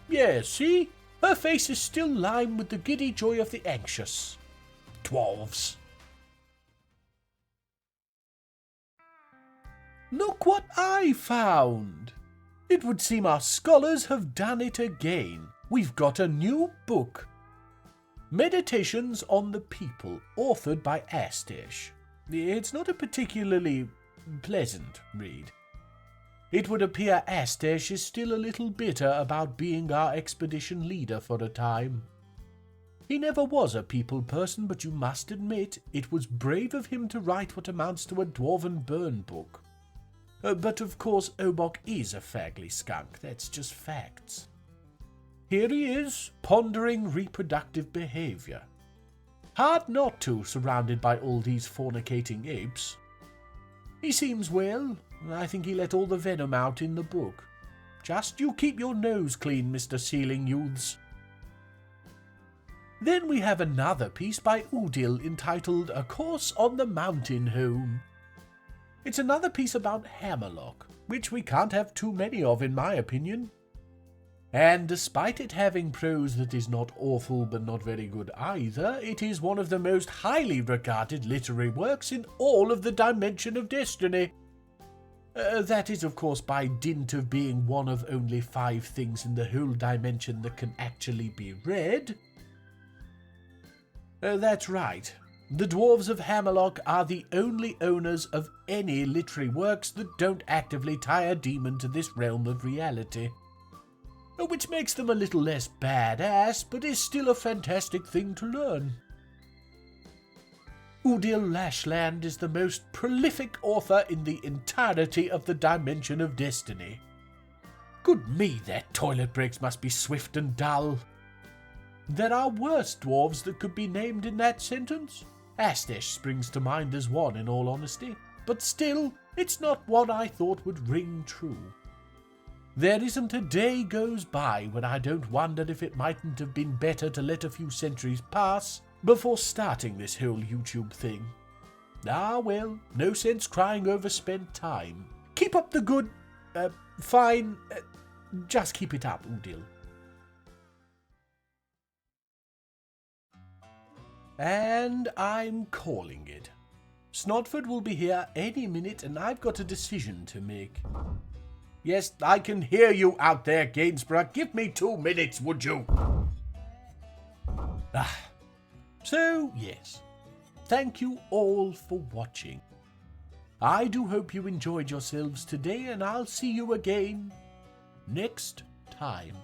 Yes, see? Her face is still lined with the giddy joy of the anxious. Dwarves. Look what I found! It would seem our scholars have done it again. We've got a new book. Meditations on the People, authored by Astesh. It's not a particularly pleasant read. It would appear Astesh is still a little bitter about being our expedition leader for a time. He never was a people person, but you must admit it was brave of him to write what amounts to a Dwarven burn book. But of course Obok is a fagly skunk, that's just facts. Here he is, pondering reproductive behaviour. Hard not to, surrounded by all these fornicating apes. He seems well. I think he let all the venom out in the book. Just you keep your nose clean, Mr. Ceiling Youths. Then we have another piece by Udil entitled A Course on the Mountain Home. It's another piece about Hammerlock, which we can't have too many of in my opinion. And despite it having prose that is not awful but not very good either, it is one of the most highly regarded literary works in all of the Dimension of Destiny. That is, of course, by dint of being one of only 5 things in the whole dimension that can actually be read. That's right. The Dwarves of Hammerlock are the only owners of any literary works that don't actively tie a demon to this realm of reality. Which makes them a little less badass, but is still a fantastic thing to learn. Udil Lashland is the most prolific author in the entirety of the Dimension of Destiny. Good me, their toilet breaks must be swift and dull. There are worse dwarves that could be named in that sentence. Astesh springs to mind as one, in all honesty, but still, it's not one I thought would ring true. There isn't a day goes by when I don't wonder if it mightn't have been better to let a few centuries pass before starting this whole YouTube thing. Ah well, no sense crying over spent time. Keep up the good... fine... just keep it up, Udil. And I'm calling it. Snodford will be here any minute and I've got a decision to make. Yes, I can hear you out there, Gainsborough. Give me 2 minutes, would you? So, yes. Thank you all for watching. I do hope you enjoyed yourselves today, and I'll see you again next time.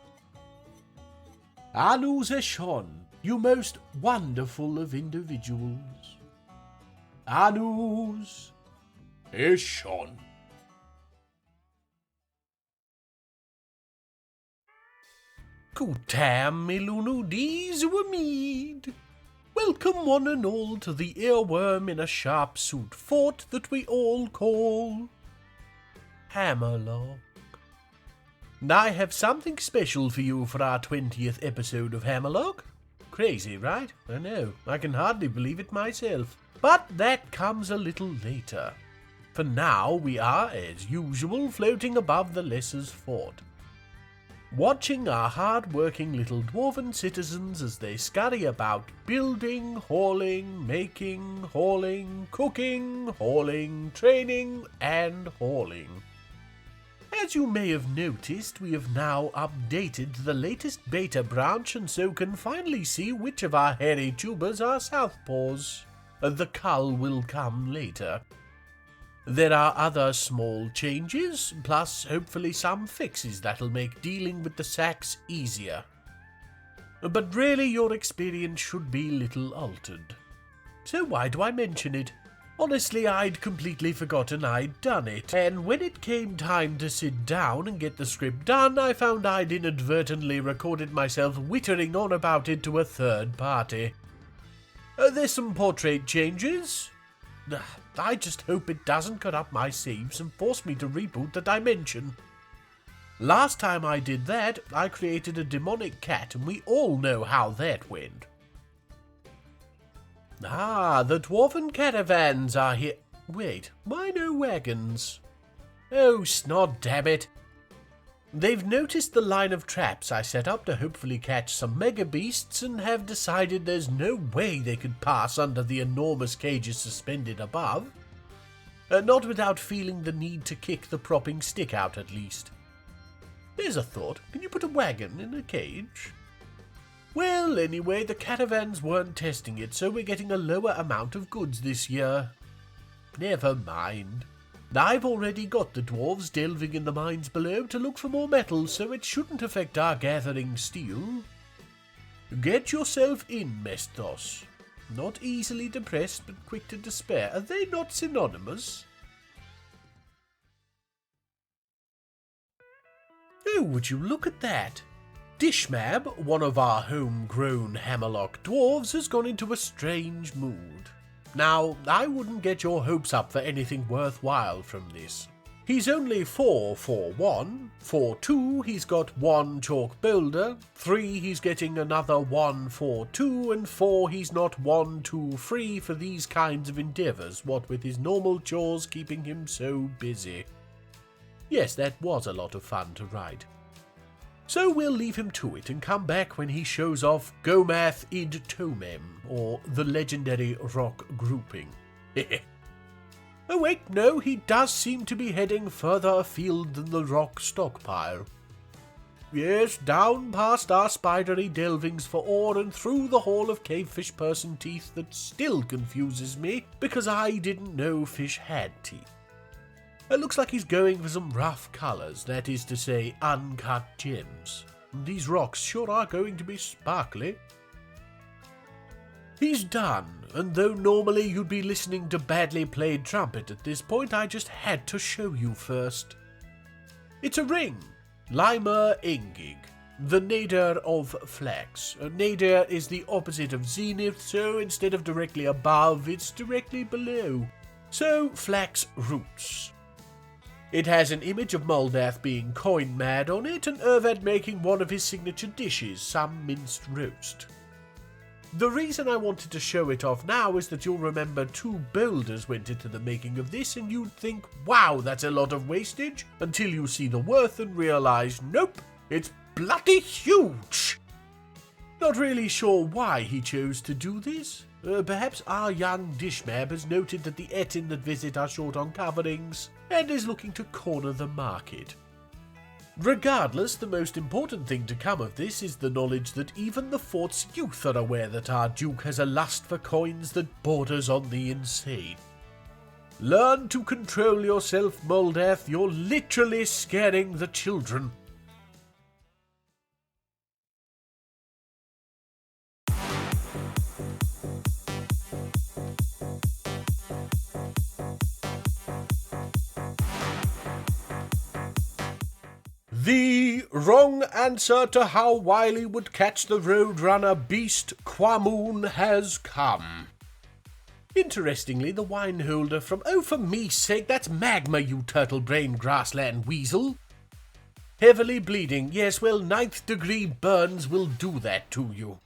Anu Zeshon, you most wonderful of individuals. Anus Eshon. Kutam Milunu Dizuamid. Welcome one and all to the earworm in a sharp suit fort that we all call Hammerlock. I have something special for you for our 20th episode of Hammerlock. Crazy, right? I know, I can hardly believe it myself. But that comes a little later. For now, we are, as usual, floating above the Lesser's fort, watching our hard-working little dwarven citizens as they scurry about building, hauling, making, hauling, cooking, hauling, training, and hauling. As you may have noticed, we have now updated the latest beta branch and so can finally see which of our hairy tubers are southpaws. The cull will come later. There are other small changes, plus hopefully some fixes that'll make dealing with the sacks easier. But really your experience should be little altered. So why do I mention it? Honestly, I'd completely forgotten I'd done it, and when it came time to sit down and get the script done, I found I'd inadvertently recorded myself wittering on about it to a third party. There's some portrait changes. I just hope it doesn't cut up my saves and force me to reboot the dimension. Last time I did that, I created a demonic cat, and we all know how that went. Ah, the Dwarven caravans are here. Wait, why no wagons? Oh, snot, damn it. They've noticed the line of traps I set up to hopefully catch some mega beasts and have decided there's no way they could pass under the enormous cages suspended above. Not without feeling the need to kick the propping stick out at least. There's a thought. Can you put a wagon in a cage? Well, anyway, the caravans weren't testing it, so we're getting a lower amount of goods this year. Never mind. I've already got the dwarves delving in the mines below to look for more metal, so it shouldn't affect our gathering steel. Get yourself in, Mestos. Not easily depressed, but quick to despair. Are they not synonymous? Oh, would you look at that? Dishmab, one of our homegrown Hammerlock dwarves, has gone into a strange mood. Now, I wouldn't get your hopes up for anything worthwhile from this. He's only 4 for 1, for 2 he's got 1 chalk boulder, 3 he's getting another 1 for 2, and 4 he's not 1 too free for these kinds of endeavours, what with his normal chores keeping him so busy. Yes, that was a lot of fun to write. So we'll leave him to it and come back when he shows off Gomath id Tomem, or the legendary rock grouping. Oh wait, no, he does seem to be heading further afield than the rock stockpile. Yes, down past our spidery delvings for ore and through the hall of cavefish person teeth that still confuses me because I didn't know fish had teeth. It looks like he's going for some rough colours, that is to say, uncut gems. These rocks sure are going to be sparkly. He's done, and though normally you'd be listening to badly played trumpet at this point, I just had to show you first. It's a ring, Limer Engig, the nadir of flax. Nadir is the opposite of zenith, so instead of directly above, it's directly below. So, flax roots. It has an image of Moldath being coin mad on it, and Ervad making one of his signature dishes, some minced roast. The reason I wanted to show it off now is that you'll remember 2 boulders went into the making of this, and you'd think, wow, that's a lot of wastage, until you see the worth and realise, nope, it's bloody huge! Not really sure why he chose to do this. Perhaps our young Dishmab has noted that the Etin that visit are short on coverings, and is looking to corner the market. Regardless, the most important thing to come of this is the knowledge that even the fort's youth are aware that our Duke has a lust for coins that borders on the insane. Learn to control yourself, Moldath, you're literally scaring the children. The wrong answer to how Wily would catch the Roadrunner beast Quamoon has come. Interestingly, the wine holder from... Oh, for me's sake, that's magma, you turtle-brained grassland weasel. Heavily bleeding. Yes, well, 9th degree burns will do that to you.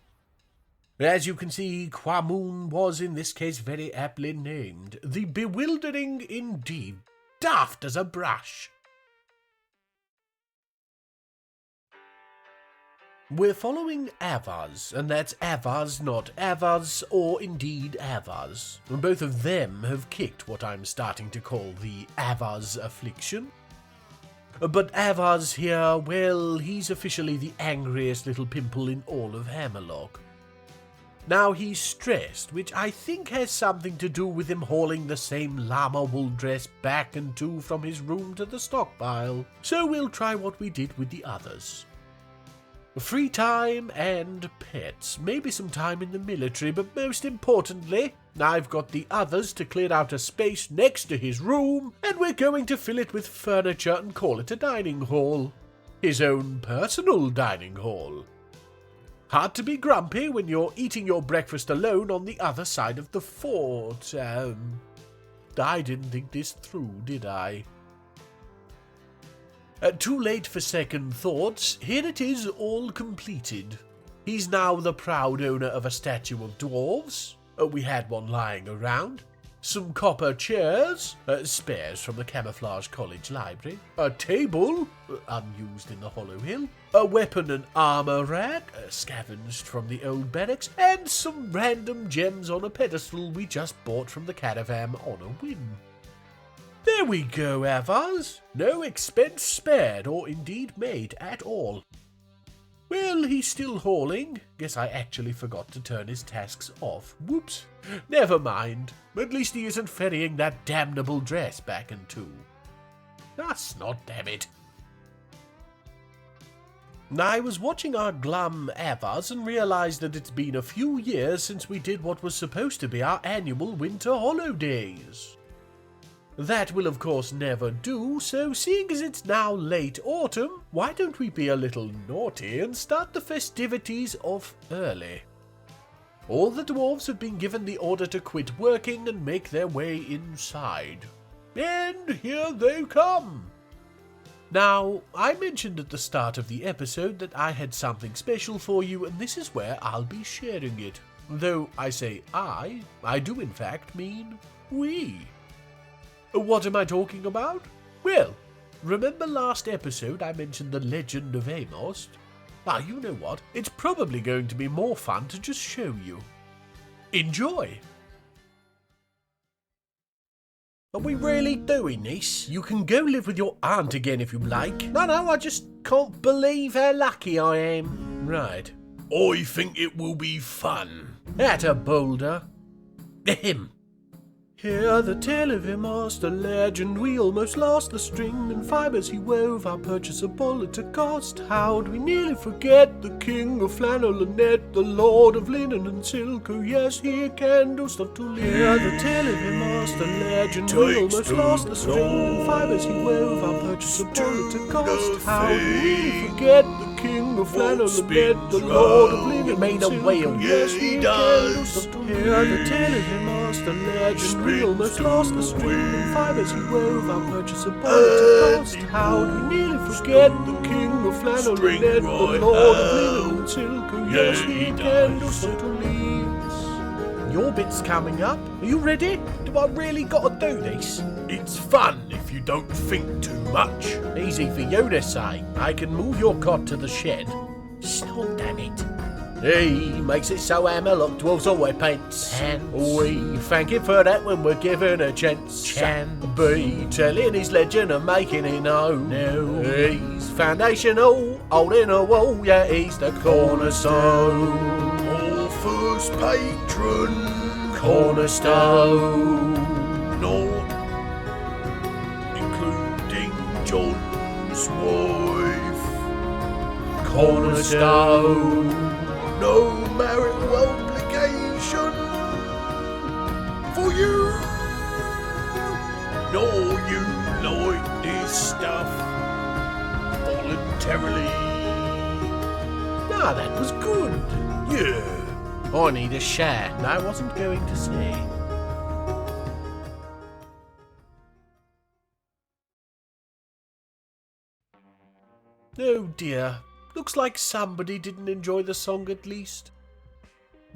As you can see, Quamoon was in this case very aptly named. The bewildering indeed. Daft as a brush. We're following Avars, and that's Avars, not Avars, or indeed Avars. Both of them have kicked what I'm starting to call the Avars affliction. But Avars here, well, he's officially the angriest little pimple in all of Hammerlock. Now he's stressed, which I think has something to do with him hauling the same llama wool dress back and to from his room to the stockpile. So we'll try what we did with the others. Free time and pets, maybe some time in the military, but most importantly, I've got the others to clear out a space next to his room, and we're going to fill it with furniture and call it a dining hall. His own personal dining hall. Hard to be grumpy when you're eating your breakfast alone on the other side of the fort. I didn't think this through, did I? Too late for second thoughts, here it is all completed. He's now the proud owner of a statue of dwarves, We had one lying around. Some copper chairs, spares from the Camouflage College Library, a table, unused in the Hollow Hill, a weapon and armour rack, scavenged from the old barracks, and some random gems on a pedestal we just bought from the caravan on a whim. There we go, Avars. No expense spared, or indeed made at all. Well, he's still hauling. Guess I actually forgot to turn his tasks off. Whoops. Never mind. At least he isn't ferrying that damnable dress back and two. Ah, snot, damn it. I was watching our glum Avars and realised that it's been a few years since we did what was supposed to be our annual winter holidays. That will of course never do, so seeing as it's now late autumn, why don't we be a little naughty and start the festivities off early? All the dwarves have been given the order to quit working and make their way inside. And here they come! Now, I mentioned at the start of the episode that I had something special for you, and this is where I'll be sharing it. Though I say I do in fact mean we. What am I talking about? Well, remember last episode I mentioned the legend of Amos? You know what? It's probably going to be more fun to just show you. Enjoy! Are we really doing this? You can go live with your aunt again if you like. No, I just can't believe how lucky I am. Right. I think it will be fun. At a boulder. Ahem. Hear the tale of him, the legend. We almost lost the string and fibres he wove. Our purchase a bullet to cost. How'd we nearly forget the king of flannel and net, the lord of linen and silk? Oh yes, he can do stuff to live. Hear the tale of him, the legend. We almost lost the string and fibres he wove. Our purchase a bullet to cost. How'd we nearly forget the king of flannel and net, the lord of linen and silk? Oh yes, he can do stuff to live. Hear the tale of him, the legend. We almost lost the string and fibres he wove. Our purchase a bullet to cost. How'd we nearly forget the king of flannel and net, the lord of linen and silk? Oh yes, he can do so to leaves. Your bit's coming up. Are you ready? Do I really gotta do this? It's fun if you don't think too much. Easy for you to say. I can move your cot to the shed. Snot, damn it. He makes it so Hammerlock dwells always pants. We thank him for that when we're given a chance. Be telling his legend and making it known. He's foundational, holding a wall. Yeah, he's the cornerstone. Our first patron, cornerstone. Not including John's wife. Cornerstone. No marital obligation for you. No, you like this stuff voluntarily. That was good. Yeah. I need a share. I wasn't going to say. Oh dear. Looks like somebody didn't enjoy the song at least.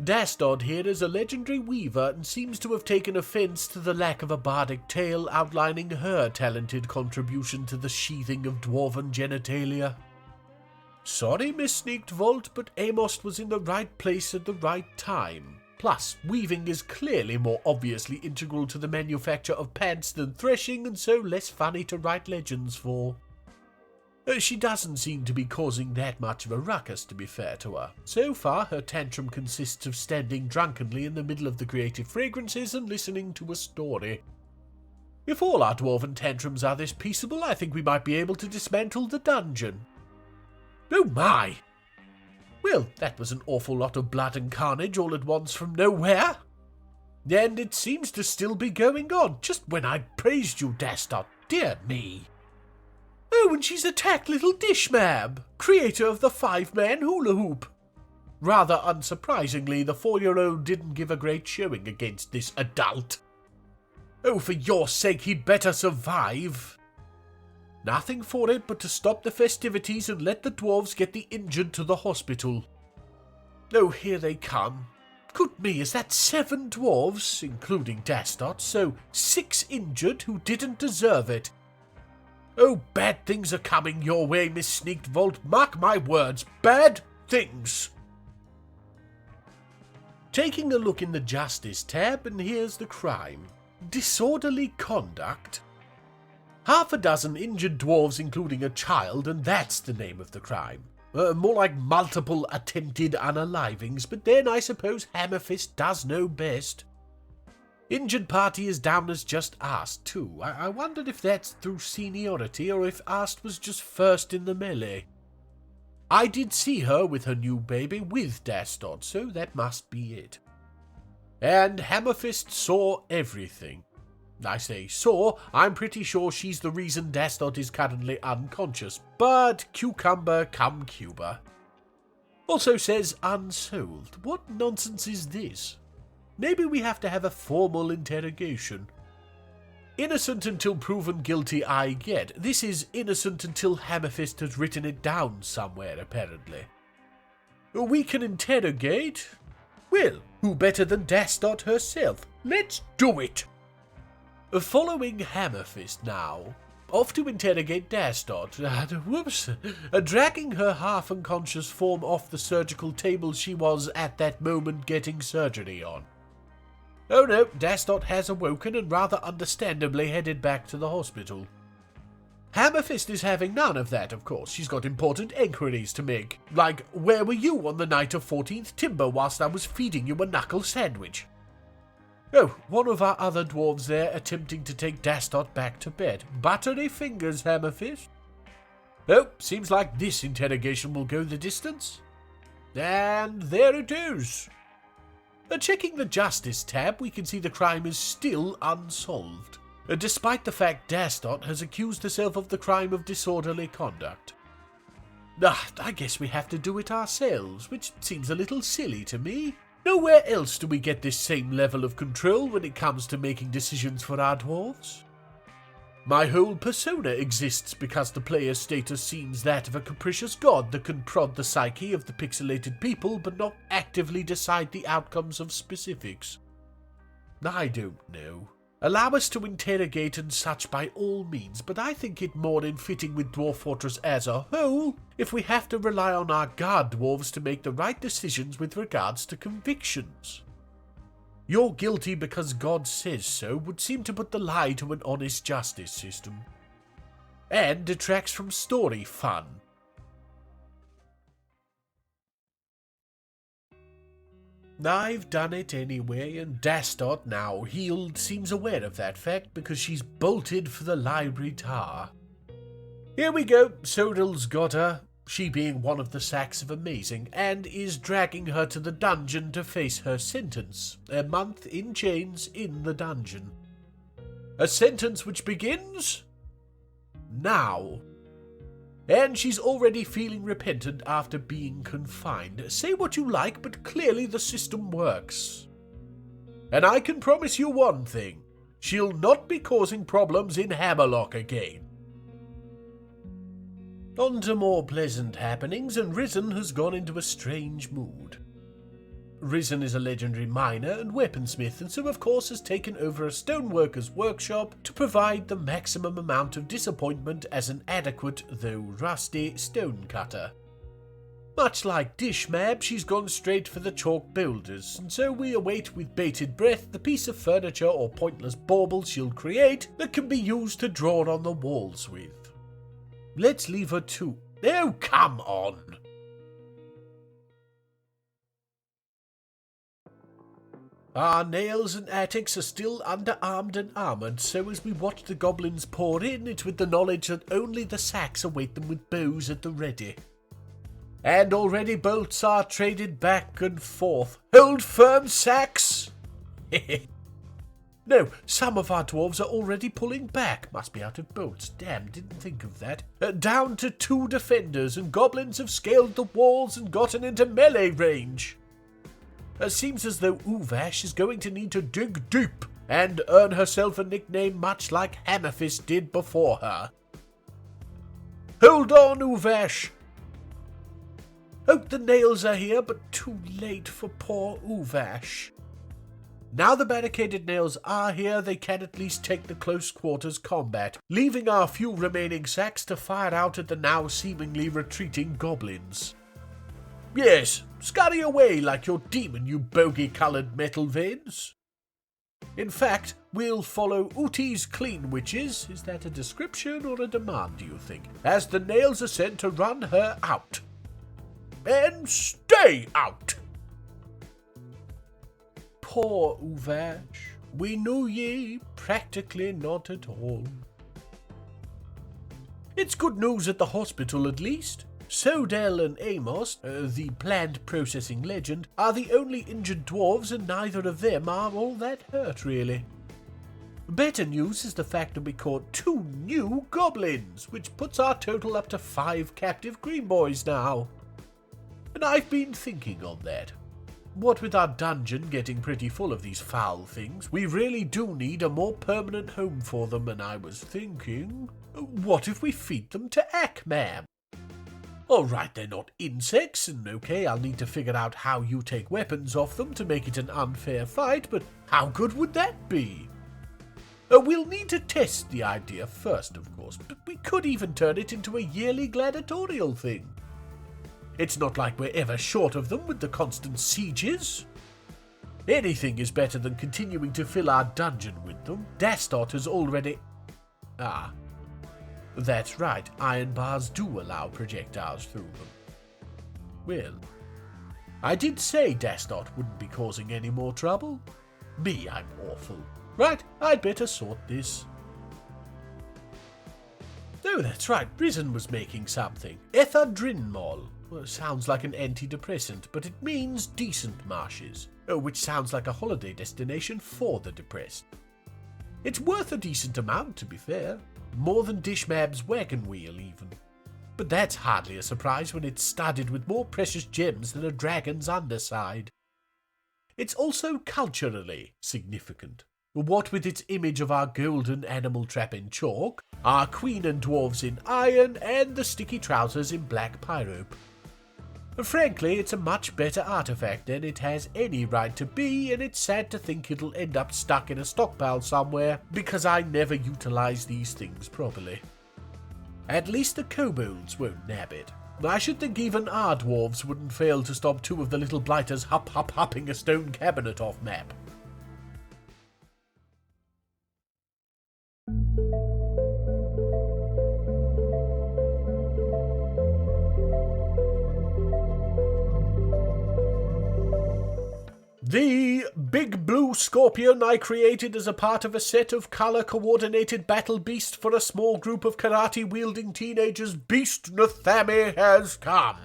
Dastard here is a legendary weaver and seems to have taken offence to the lack of a bardic tale outlining her talented contribution to the sheathing of dwarven genitalia. Sorry, Miss Sneaked Vault, but Amos was in the right place at the right time. Plus, weaving is clearly more obviously integral to the manufacture of pants than threshing, and so less funny to write legends for. She doesn't seem to be causing that much of a ruckus, to be fair to her. So far, her tantrum consists of standing drunkenly in the middle of the creative fragrances and listening to a story. If all our dwarven tantrums are this peaceable, I think we might be able to dismantle the dungeon. Oh my! Well, that was an awful lot of blood and carnage all at once from nowhere. And it seems to still be going on, just when I praised you, Dastard. Dear me. Oh, and she's attacked little Dishmab, creator of the 5-man hula hoop. Rather unsurprisingly, the 4-year-old didn't give a great showing against this adult. Oh, for your sake, he'd better survive. Nothing for it but to stop the festivities and let the dwarves get the injured to the hospital. Oh, here they come. Good me, is that 7 dwarves, including Dastot, so 6 injured who didn't deserve it? Oh, bad things are coming your way, Miss Sneaked Vault. Mark my words, bad things. Taking a look in the Justice tab, and here's the crime. Disorderly conduct. Half a dozen injured dwarves, including a child, and that's the name of the crime. More like multiple attempted unalivings, but then I suppose Hammerfist does know best. Injured party is down as just asked, too. I wondered if that's through seniority, or if asked was just first in the melee. I did see her with her new baby with Dastot, so that must be it. And Hammerfist saw everything. I say saw, I'm pretty sure she's the reason Dastot is currently unconscious, but cucumber cum cuba. Also says unsolved. What nonsense is this? Maybe we have to have a formal interrogation. Innocent until proven guilty, I get. This is innocent until Hammerfist has written it down somewhere, apparently. We can interrogate? Well, who better than Dastot herself? Let's do it! Following Hammerfist now. Off to interrogate Dastot. Whoops. Dragging her half-unconscious form off the surgical table she was at that moment getting surgery on. Oh no, Dastot has awoken and rather understandably headed back to the hospital. Hammerfist is having none of that, of course. She's got important enquiries to make. Like, where were you on the night of 14th Timber whilst I was feeding you a knuckle sandwich? Oh, one of our other dwarves there attempting to take Dastot back to bed. Buttery fingers, Hammerfist. Oh, seems like this interrogation will go the distance. And there it is. Checking the Justice tab, we can see the crime is still unsolved, despite the fact Dastot has accused herself of the crime of disorderly conduct. I guess we have to do it ourselves, which seems a little silly to me. Nowhere else do we get this same level of control when it comes to making decisions for our dwarves. My whole persona exists because the player's status seems that of a capricious god that can prod the psyche of the pixelated people but not actively decide the outcomes of specifics. I don't know. Allow us to interrogate and such by all means, but I think it more in fitting with Dwarf Fortress as a whole if we have to rely on our guard dwarves to make the right decisions with regards to convictions. You're guilty because God says so would seem to put the lie to an honest justice system. And detracts from story fun. I've done it anyway, and Dastot, now healed, seems aware of that fact because she's bolted for the library tower. Here we go, Sodal's got her, she being one of the sacks of amazing, and is dragging her to the dungeon to face her sentence. A month in chains in the dungeon. A sentence which begins now. And she's already feeling repentant after being confined. Say what you like, but clearly the system works. And I can promise you one thing. She'll not be causing problems in Hammerlock again. On to more pleasant happenings, and Risen has gone into a strange mood. Risen is a legendary miner and weaponsmith, and so of course has taken over a stoneworker's workshop to provide the maximum amount of disappointment as an adequate, though rusty, stonecutter. Much like Dishmab, she's gone straight for the chalk boulders, and so we await with bated breath the piece of furniture or pointless bauble she'll create that can be used to draw on the walls with. Let's leave her to... Oh, come on! Our nails and attics are still underarmed and armoured, so as we watch the goblins pour in, it's with the knowledge that only the sacks await them with bows at the ready. And already bolts are traded back and forth. Hold firm, sacks! No, some of our dwarves are already pulling back. Must be out of bolts. Damn, didn't think of that. Down to 2 defenders, and goblins have scaled the walls and gotten into melee range. Seems as though Uvash is going to need to dig deep and earn herself a nickname much like Hammerfist did before her. Hold on, Uvash! Oh, the nails are here, but too late for poor Uvash. Now the barricaded nails are here, they can at least take the close quarters combat, leaving our few remaining sacks to fire out at the now seemingly retreating goblins. Yes, scurry away like your demon, you bogey-coloured metal veins. In fact, we'll follow Uti's clean witches, is that a description or a demand, do you think, as the nails are sent to run her out. And stay out! Poor Uvash, we knew ye practically not at all. It's good news at the hospital at least. Sodel and Amos, the plant processing legend, are the only injured dwarves, and neither of them are all that hurt, really. Better news is the fact that we caught 2 new goblins, which puts our total up to 5 captive green boys now. And I've been thinking on that. What with our dungeon getting pretty full of these foul things, we really do need a more permanent home for them, and I was thinking, what if we feed them to Akmam? Alright, they're not insects, and okay, I'll need to figure out how you take weapons off them to make it an unfair fight, but how good would that be? We'll need to test the idea first, of course, but we could even turn it into a yearly gladiatorial thing. It's not like we're ever short of them with the constant sieges. Anything is better than continuing to fill our dungeon with them. Dastot has already... Ah, that's right, iron bars do allow projectiles through them. Well, I did say Dastot wouldn't be causing any more trouble. Me, I'm awful. Right, I'd better sort this. Oh, that's right, Risen was making something. Ethadrinmol. Well, sounds like an antidepressant, but it means decent marshes, which sounds like a holiday destination for the depressed. It's worth a decent amount, to be fair. More than Dishmab's wagon wheel, even. But that's hardly a surprise when it's studded with more precious gems than a dragon's underside. It's also culturally significant. What with its image of our golden animal trap in chalk, our queen and dwarves in iron, and the sticky trousers in black pyrope. Frankly, it's a much better artifact than it has any right to be, and it's sad to think it'll end up stuck in a stockpile somewhere, because I never utilize these things properly. At least the kobolds won't nab it. I should think even our dwarves wouldn't fail to stop 2 of the little blighters hopping a stone cabinet off map. The big blue scorpion I created as a part of a set of color-coordinated battle beasts for a small group of karate-wielding teenagers, Beast Nathami, has come.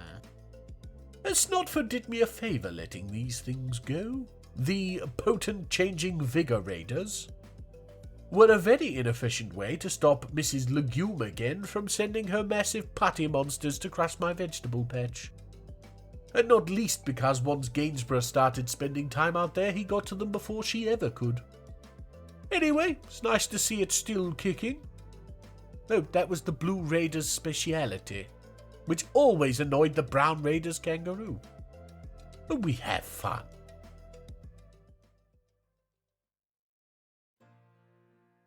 Snotford did me a favor letting these things go. The potent changing vigor raiders were a very inefficient way to stop Mrs. Legume again from sending her massive putty monsters to crush my vegetable patch. And not least because once Gainsborough started spending time out there, he got to them before she ever could. Anyway, it's nice to see it still kicking. Oh, that was the Blue Raiders' speciality, which always annoyed the Brown Raiders' kangaroo. But we have fun.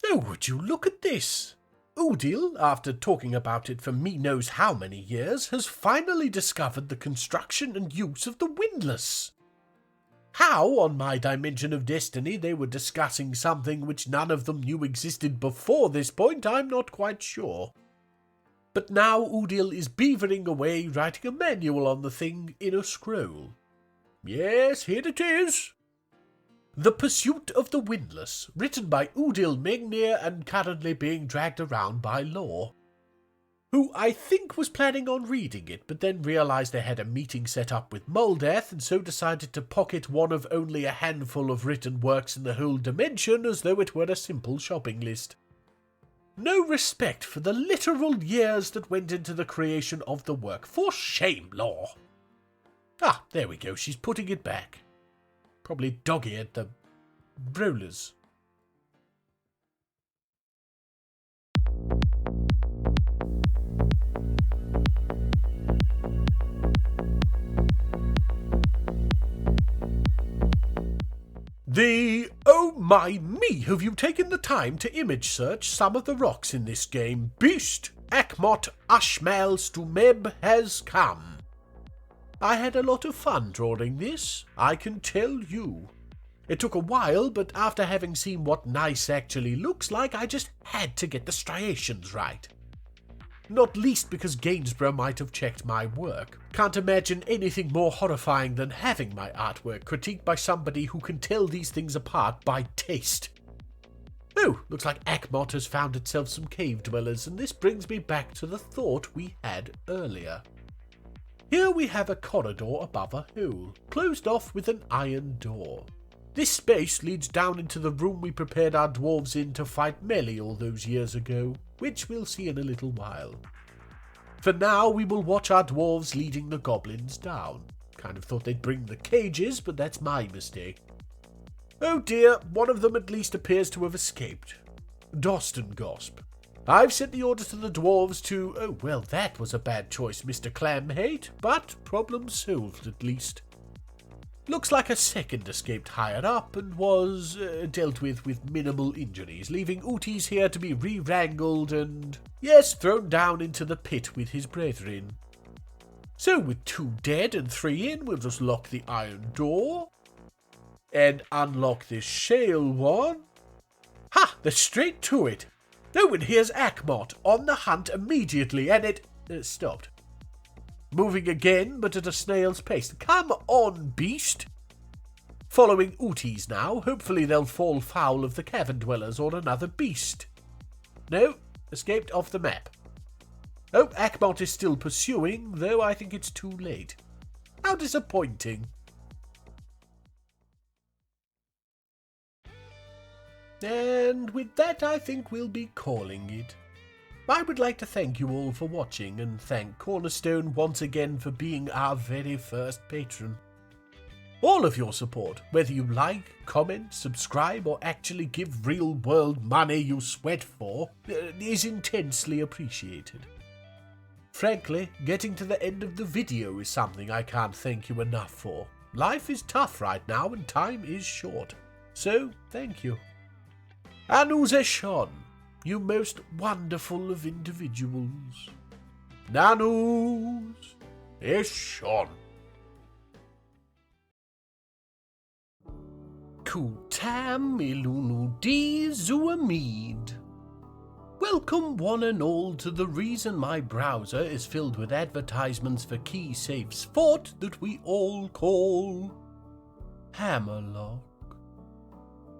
Oh, would you look at this? Udil, after talking about it for me knows how many years, has finally discovered the construction and use of the windlass. How, on my dimension of destiny, they were discussing something which none of them knew existed before this point, I'm not quite sure. But now Udil is beavering away, writing a manual on the thing in a scroll. Yes, here it is. The Pursuit of the Windlass, written by Udil Mengnir and currently being dragged around by Law, who I think was planning on reading it, but then realised they had a meeting set up with Moldath and so decided to pocket one of only a handful of written works in the whole dimension as though it were a simple shopping list. No respect for the literal years that went into the creation of the work. For shame, Law! Ah, there we go, she's putting it back. Probably dog-eared the rollers. my me, have you taken the time to image search some of the rocks in this game? Beast, Akmot, Ashmal, Stumeb has come. I had a lot of fun drawing this, I can tell you. It took a while, but after having seen what nice actually looks like, I just had to get the striations right. Not least because Gainsborough might have checked my work. Can't imagine anything more horrifying than having my artwork critiqued by somebody who can tell these things apart by taste. Oh, looks like Akmot has found itself some cave dwellers, and this brings me back to the thought we had earlier. Here we have a corridor above a hole, closed off with an iron door. This space leads down into the room we prepared our dwarves in to fight melee all those years ago, which we'll see in a little while. For now, we will watch our dwarves leading the goblins down. Kind of thought they'd bring the cages, but that's my mistake. Oh dear, one of them at least appears to have escaped. Dostengosp. I've sent the order to the dwarves to... Oh, well, that was a bad choice, Mr. Clamhate, but problem solved at least. Looks like a second escaped higher up and was dealt with minimal injuries, leaving Ooties here to be re-wrangled and, yes, thrown down into the pit with his brethren. So with 2 dead and 3 in, we'll just lock the iron door and unlock this shale one. Ha! They're straight to it. Oh, and here's Akmot on the hunt immediately, and it stopped. Moving again, but at a snail's pace. Come on, beast! Following Ooties now, hopefully they'll fall foul of the cavern dwellers or another beast. No, escaped off the map. Oh, Akmot is still pursuing, though I think it's too late. How disappointing. And with that, I think we'll be calling it. I would like to thank you all for watching and thank Cornerstone once again for being our very first patron. All of your support, whether you like, comment, subscribe, or actually give real-world money you sweat for, is intensely appreciated. Frankly, getting to the end of the video is something I can't thank you enough for. Life is tough right now and time is short. So, thank you. Anu Zeshon, you most wonderful of individuals. Nanus Eshon. Kutam Ilunu Di Zuamid. Welcome one and all to the reason my browser is filled with advertisements for key safes fort that we all call Hammerlock.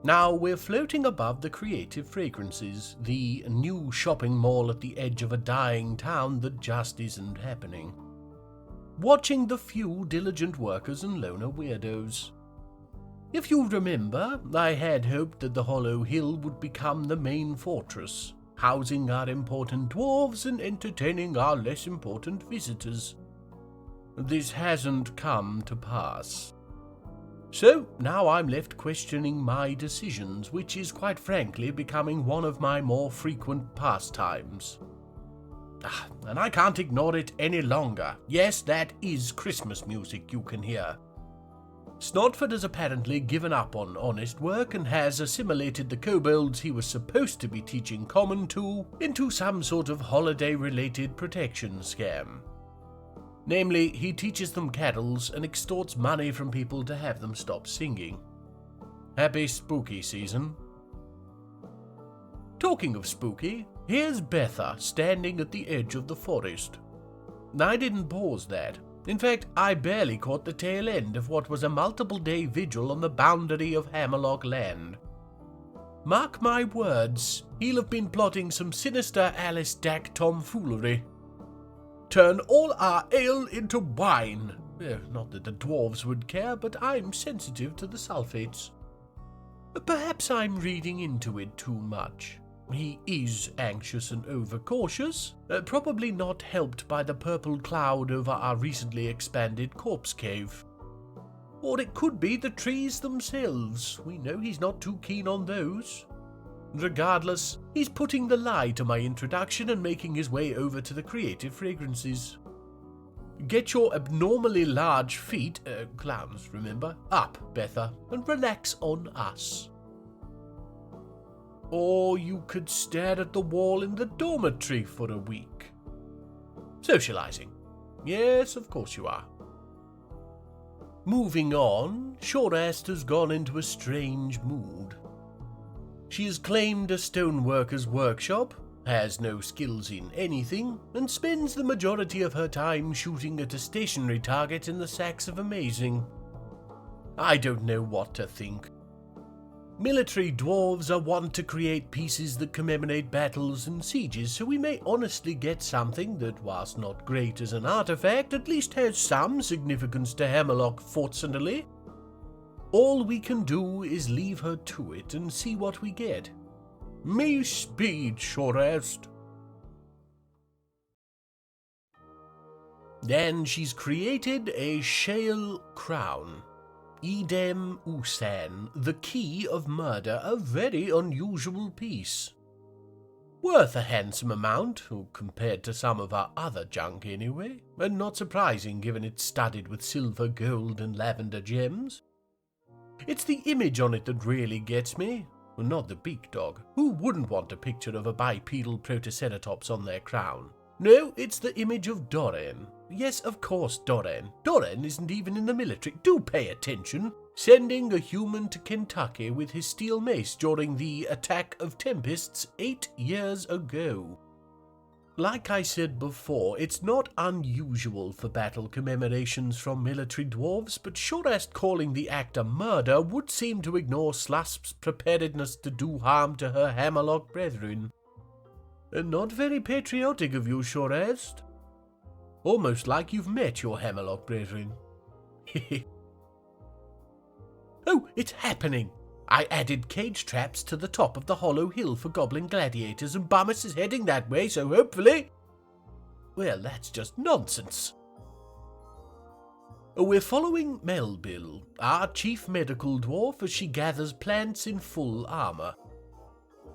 Now we're floating above the Creative Fragrances, the new shopping mall at the edge of a dying town that just isn't happening. Watching the few diligent workers and loner weirdos. If you remember, I had hoped that the Hollow Hill would become the main fortress, housing our important dwarves and entertaining our less important visitors. This hasn't come to pass. So, now I'm left questioning my decisions, which is quite frankly becoming one of my more frequent pastimes. And I can't ignore it any longer. Yes, that is Christmas music you can hear. Snodford has apparently given up on honest work and has assimilated the kobolds he was supposed to be teaching common to into some sort of holiday-related protection scam. Namely, he teaches them carols and extorts money from people to have them stop singing. Happy spooky season. Talking of spooky, here's Betha standing at the edge of the forest. I didn't pause that. In fact, I barely caught the tail end of what was a multiple-day vigil on the boundary of Hammerlock land. Mark my words, he'll have been plotting some sinister Alice Dack tomfoolery. Turn all our ale into wine. Not that the dwarves would care, but I'm sensitive to the sulfates. Perhaps I'm reading into it too much. He is anxious and overcautious, probably not helped by the purple cloud over our recently expanded corpse cave. Or it could be the trees themselves. We know he's not too keen on those. Regardless, he's putting the lie to my introduction and making his way over to the Creative Fragrances. Get your abnormally large feet, clowns remember, up, Betha, and relax on us. or you could stare at the wall in the dormitory for a week. Socializing. Yes, of course you are. Moving on, Shortest has gone into a strange mood. She has claimed a stoneworker's workshop, has no skills in anything, and spends the majority of her time shooting at a stationary target in the Sacks of Amazing. I don't know what to think. Military dwarves are wont to create pieces that commemorate battles and sieges, so we may honestly get something that, whilst not great as an artifact, at least has some significance to Hammerlock, fortunately. All we can do is leave her to it and see what we get. May speed, Shortest. Then she's created a shale crown. Idem Usan, the Key of Murder, a very unusual piece. Worth a handsome amount, compared to some of our other junk anyway, and not surprising given it's studded with silver, gold, and lavender gems. It's the image on it that really gets me, not the beak dog. Who wouldn't want a picture of a bipedal protoceratops on their crown? No, it's the image of Dwarven. Yes, of course, Dwarven. Dwarven isn't even in the military. Do pay attention. Sending a human to Kentucky with his steel mace during the Attack of Tempests 8 years ago. Like I said before, it's not unusual for battle commemorations from military dwarves, but Shortest calling the act a murder would seem to ignore Slusp's preparedness to do harm to her Hammerlock brethren. Not very patriotic of you, Shortest. Almost like you've met your Hammerlock brethren. Oh, it's happening! I added cage traps to the top of the hollow hill for goblin gladiators, and Bummus is heading that way, so hopefully... Well, that's just nonsense. We're following Melbill, our chief medical dwarf, as she gathers plants in full armour.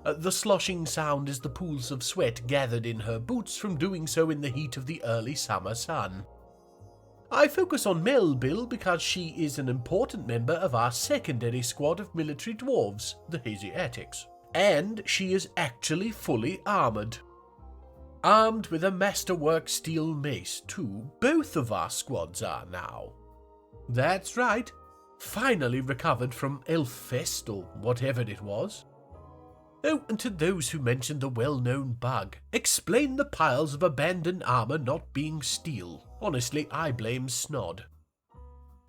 The sloshing sound is the pools of sweat gathered in her boots from doing so in the heat of the early summer sun. I focus on Melbill because she is an important member of our secondary squad of military dwarves, the Hasiatics, and she is actually fully armoured. Armed with a masterwork steel mace, too. Both of our squads are now. That's right, finally recovered from Elffest, or whatever it was. Oh, and to those who mentioned the well-known bug, explain the piles of abandoned armour not being steel. Honestly, I blame Snod.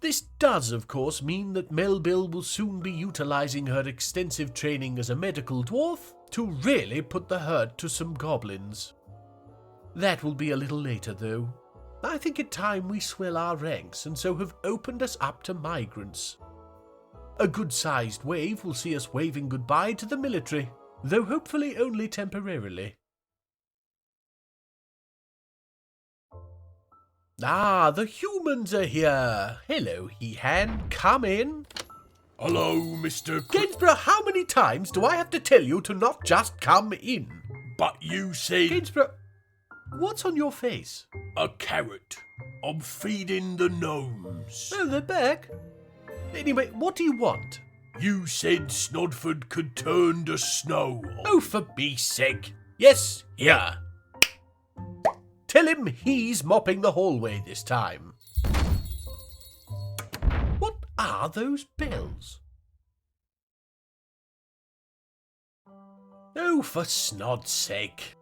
This does, of course, mean that Melbill will soon be utilising her extensive training as a medical dwarf to really put the hurt to some goblins. That will be a little later, though. I think it time we swell our ranks, and so have opened us up to migrants. A good-sized wave will see us waving goodbye to the military, though hopefully only temporarily. Ah, the humans are here. Hello, Hehan. Come in. Hello, Mr. Gainsborough, how many times do I have to tell you to not just come in? But you said... Gainsborough, what's on your face? A carrot. I'm feeding the gnomes. Oh, they're back. Anyway, what do you want? You said Snodford could turn to snow. Oh, for beast's sake. Yes, here. Tell him he's mopping the hallway this time. What are those bells? Oh, for Snod's sake.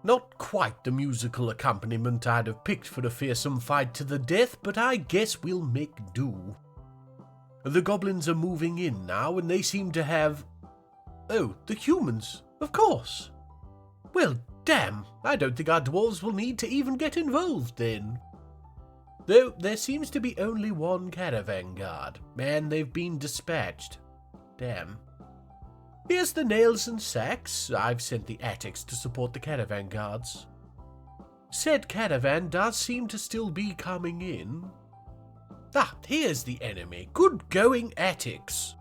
Not quite the musical accompaniment I'd have picked for a fearsome fight to the death, but I guess we'll make do. The goblins are moving in now, and they seem to have... Oh, the humans, of course. Well, damn, I don't think our dwarves will need to even get involved then. Though there seems to be only one caravan guard, and they've been dispatched. Damn. Here's the nails and sacks. I've sent the attics to support the caravan guards. Said caravan does seem to still be coming in. Ah, here's the enemy. Good going, attics.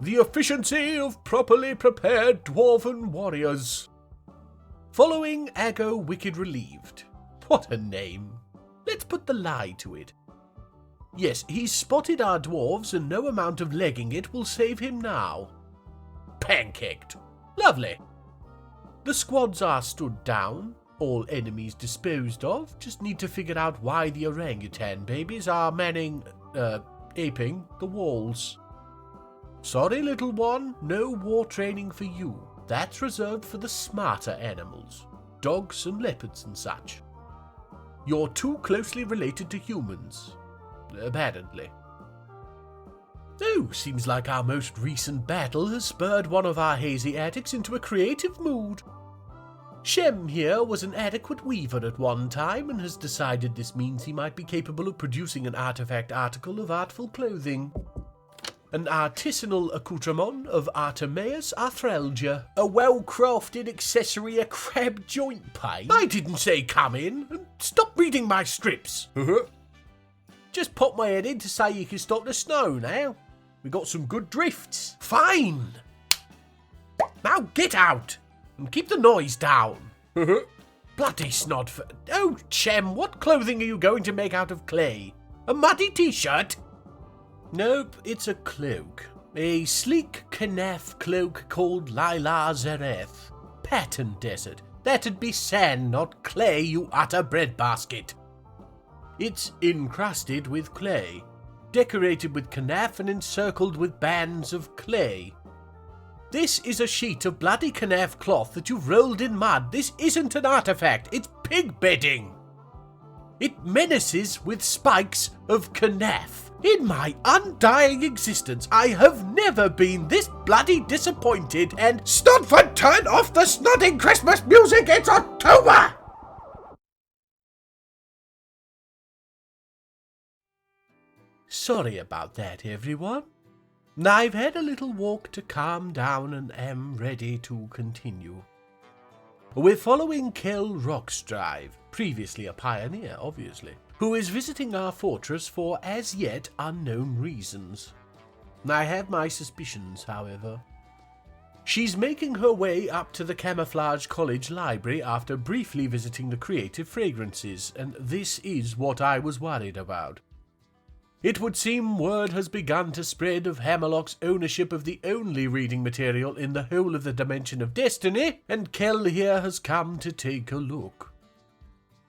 The efficiency of properly prepared dwarven warriors. Following Aggo Wicked Relieved. What a name. Let's put the lie to it. Yes, he's spotted our dwarves, and no amount of legging it will save him now. pancaked. Lovely. The squads are stood down, all enemies disposed of. Just need to figure out why the orangutan babies are aping the walls. Sorry, little one, no war training for you. That's reserved for the smarter animals, dogs and leopards and such. You're too closely related to humans, apparently. Oh, seems like our most recent battle has spurred one of our hazy attics into a creative mood. Shem here was an adequate weaver at one time and has decided this means he might be capable of producing an artifact article of artful clothing. An artisanal accoutrement of Artemeus arthralgia, a well-crafted accessory, a crab joint pie. I didn't say come in, and stop reading my strips. Just pop my head in to say you can stop the snow now. We got some good drifts. Fine. Now get out and keep the noise down. Bloody snodford. Oh, Chem, what clothing are you going to make out of clay? A muddy t-shirt? Nope, it's a cloak. A sleek Kanaf cloak called Lila Zareth. Pattern desert. That'd be sand, not clay, you utter breadbasket. It's encrusted with clay, decorated with Kanaf and encircled with bands of clay. This is a sheet of bloody Kanaf cloth that you've rolled in mud. This isn't an artifact, it's pig bedding. It menaces with spikes of Kanaf. In my undying existence, I have never been this bloody disappointed and— Snodford, turn off the snodding Christmas music, it's October! Sorry about that, everyone. I've had a little walk to calm down and am ready to continue. We're following Kel Rockstrive, previously a pioneer, obviously, who is visiting our fortress for as yet unknown reasons. I have my suspicions, however. She's making her way up to the Camouflage College library after briefly visiting the Creative Fragrances, and this is what I was worried about. It would seem word has begun to spread of Hammerlock's ownership of the only reading material in the whole of the Dimension of Destiny, and Kel here has come to take a look.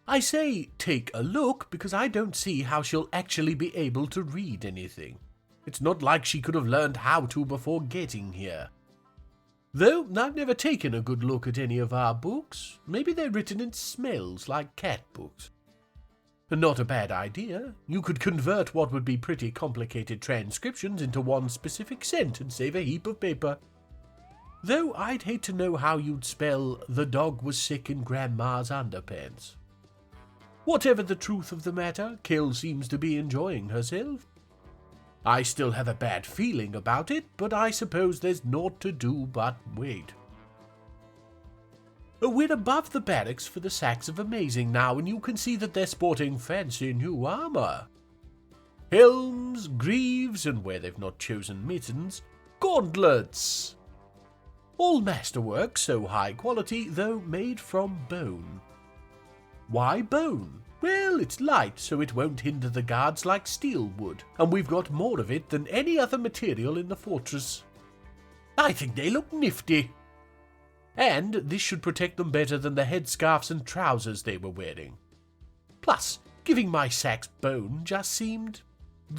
I say take a look because I don't see how she'll actually be able to read anything. It's not like she could have learned how to before getting here. Though I've never taken a good look at any of our books. Maybe they're written in smells like cat books. Not a bad idea. You could convert what would be pretty complicated transcriptions into one specific scent and save a heap of paper. Though I'd hate to know how you'd spell "the dog was sick in Grandma's underpants." Whatever the truth of the matter, Kel seems to be enjoying herself. I still have a bad feeling about it, but I suppose there's naught to do but wait. We're above the barracks for the Sacks of Amazing now, and you can see that they're sporting fancy new armour. Helms, greaves, and where they've not chosen mittens, gauntlets. All masterwork, so high quality, though made from bone. Why bone? Well, it's light, so it won't hinder the guards like steel would, and we've got more of it than any other material in the fortress. I think they look nifty. And this should protect them better than the headscarves and trousers they were wearing. Plus, giving my sacks bone just seemed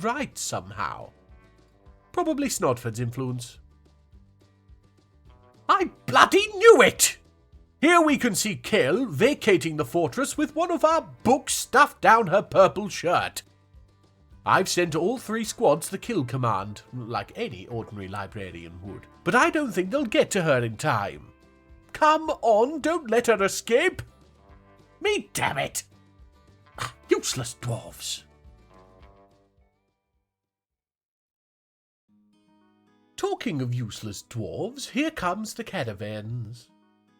right somehow. Probably Snodford's influence. I bloody knew it! Here we can see Kel vacating the fortress with one of our books stuffed down her purple shirt. I've sent all 3 squads the kill command, like any ordinary librarian would, but I don't think they'll get to her in time. Come on, don't let her escape! Me damn it! Useless dwarves! Talking of useless dwarves, here comes the caravans.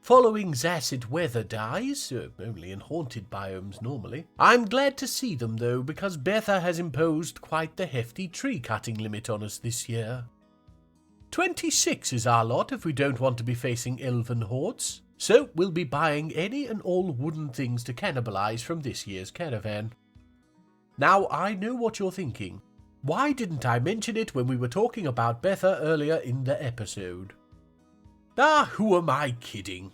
Following Zacid weather dyes, only in haunted biomes normally. I'm glad to see them though, because Betha has imposed quite the hefty tree cutting limit on us this year. 26 is our lot if we don't want to be facing elven hordes, so we'll be buying any and all wooden things to cannibalize from this year's caravan. Now I know what you're thinking. Why didn't I mention it when we were talking about Betha earlier in the episode? Ah, who am I kidding?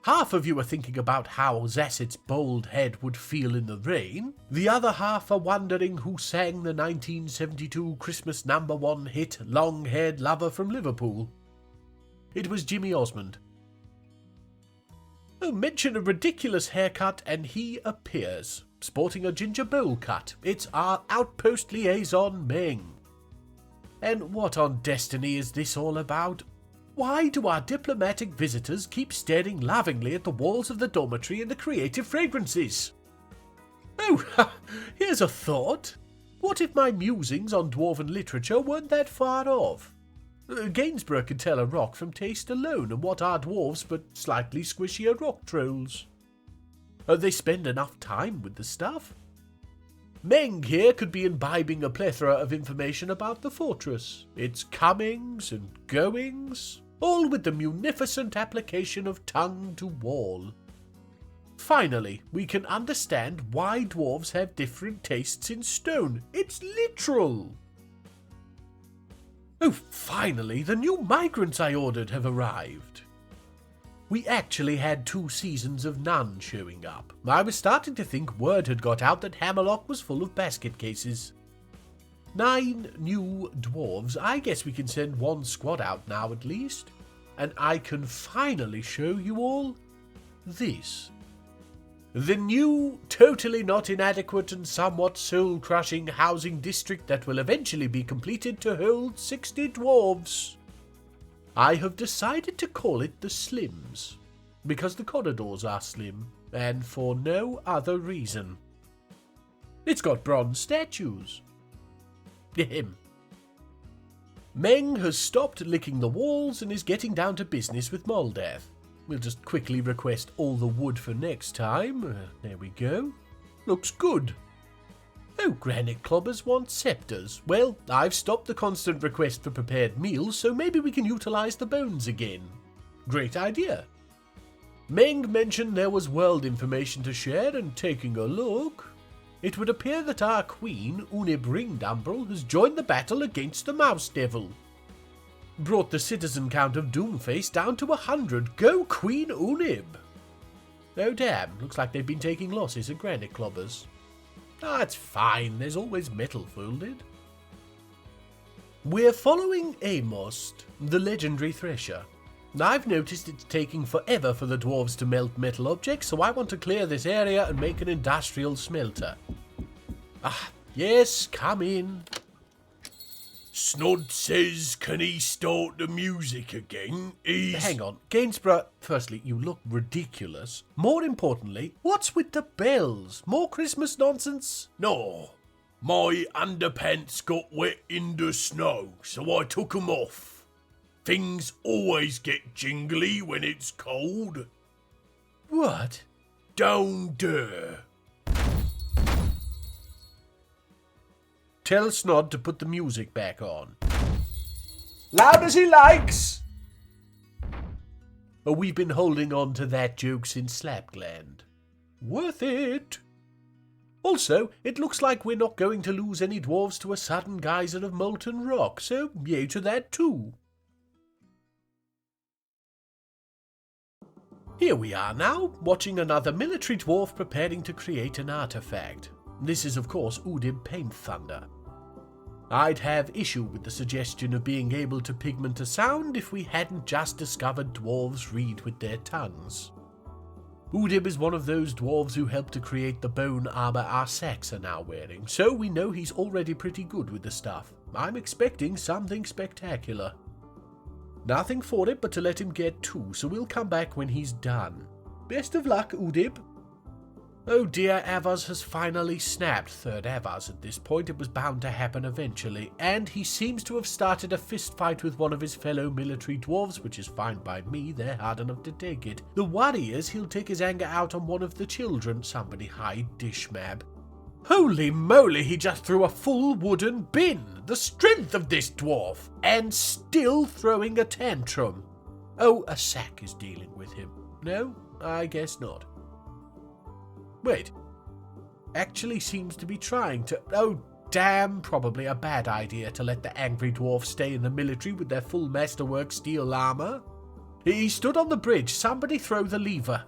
Half of you are thinking about how Zasset's bald head would feel in the rain. The other half are wondering who sang the 1972 Christmas #1 hit Long-Haired Lover from Liverpool. It was Jimmy Osmond. Oh, mention a ridiculous haircut and he appears, sporting a ginger bowl cut. It's our outpost liaison, Meng. And what on Destiny is this all about? Why do our diplomatic visitors keep staring lovingly at the walls of the dormitory and the creative fragrances? Oh, here's a thought. What if my musings on Dwarven literature weren't that far off? Gainsborough could tell a rock from taste alone, and what are dwarves but slightly squishier rock trolls? They spend enough time with the stuff. Meng here could be imbibing a plethora of information about the fortress, its comings and goings, all with the munificent application of tongue to wall. Finally, we can understand why dwarves have different tastes in stone. It's literal! Oh, finally, the new migrants I ordered have arrived. We actually had 2 seasons of none showing up. I was starting to think word had got out that Hammerlock was full of basket cases. 9 new dwarves. I guess we can send 1 squad out now at least. And I can finally show you all this. The new, totally not inadequate and somewhat soul-crushing housing district that will eventually be completed to hold 60 dwarves. I have decided to call it the Slims, because the corridors are slim, and for no other reason. It's got bronze statues. Ahem. Meng has stopped licking the walls and is getting down to business with Moldath. We'll just quickly request all the wood for next time. There we go. Looks good. Oh, granite clobbers want scepters. Well, I've stopped the constant request for prepared meals, so maybe we can utilize the bones again. Great idea. Meng mentioned there was world information to share, and taking a look, it would appear that our queen, Unib Ringdumbrel, has joined the battle against the Mouse Devil. Brought the citizen count of Doomface down to 100. Go Queen Unib! Oh damn, looks like they've been taking losses at granite clobbers. Ah, it's fine, there's always metal folded. We're following Amos, the legendary thresher. I've noticed it's taking forever for the dwarves to melt metal objects, so I want to clear this area and make an industrial smelter. Ah, yes, come in. Snod says, can he start the music again? Hang on, Gainsborough, firstly, you look ridiculous. More importantly, what's with the bells? More Christmas nonsense? No, my underpants got wet in the snow, so I took 'em off. Things always get jingly when it's cold. What? Down there. Tell Snod to put the music back on. Loud as he likes! Oh, we've been holding on to that joke since Slapgland. Worth it! Also, it looks like we're not going to lose any dwarves to a sudden geyser of molten rock, so yay to that too. Here we are now, watching another military dwarf preparing to create an artifact. This is, of course, Udib Paint Thunder. I'd have issue with the suggestion of being able to pigment a sound if we hadn't just discovered dwarves read with their tongues. Udib is one of those dwarves who helped to create the bone armor our Sacs are now wearing, so we know he's already pretty good with the stuff. I'm expecting something spectacular. Nothing for it but to let him get 2, so we'll come back when he's done. Best of luck, Udib. Oh dear, Avaz has finally snapped. Third Avaz at this point. It was bound to happen eventually. And he seems to have started a fist fight with one of his fellow military dwarves, which is fine by me. They're hard enough to take it. The worry is he'll take his anger out on one of the children. Somebody hide Dishmab. Holy moly, he just threw a full wooden bin. The strength of this dwarf. And still throwing a tantrum. Oh, a Sac is dealing with him. No, I guess not. Wait, actually seems to be trying to... Oh, damn, probably a bad idea to let the angry dwarf stay in the military with their full masterwork steel armor. He stood on the bridge. Somebody throw the lever.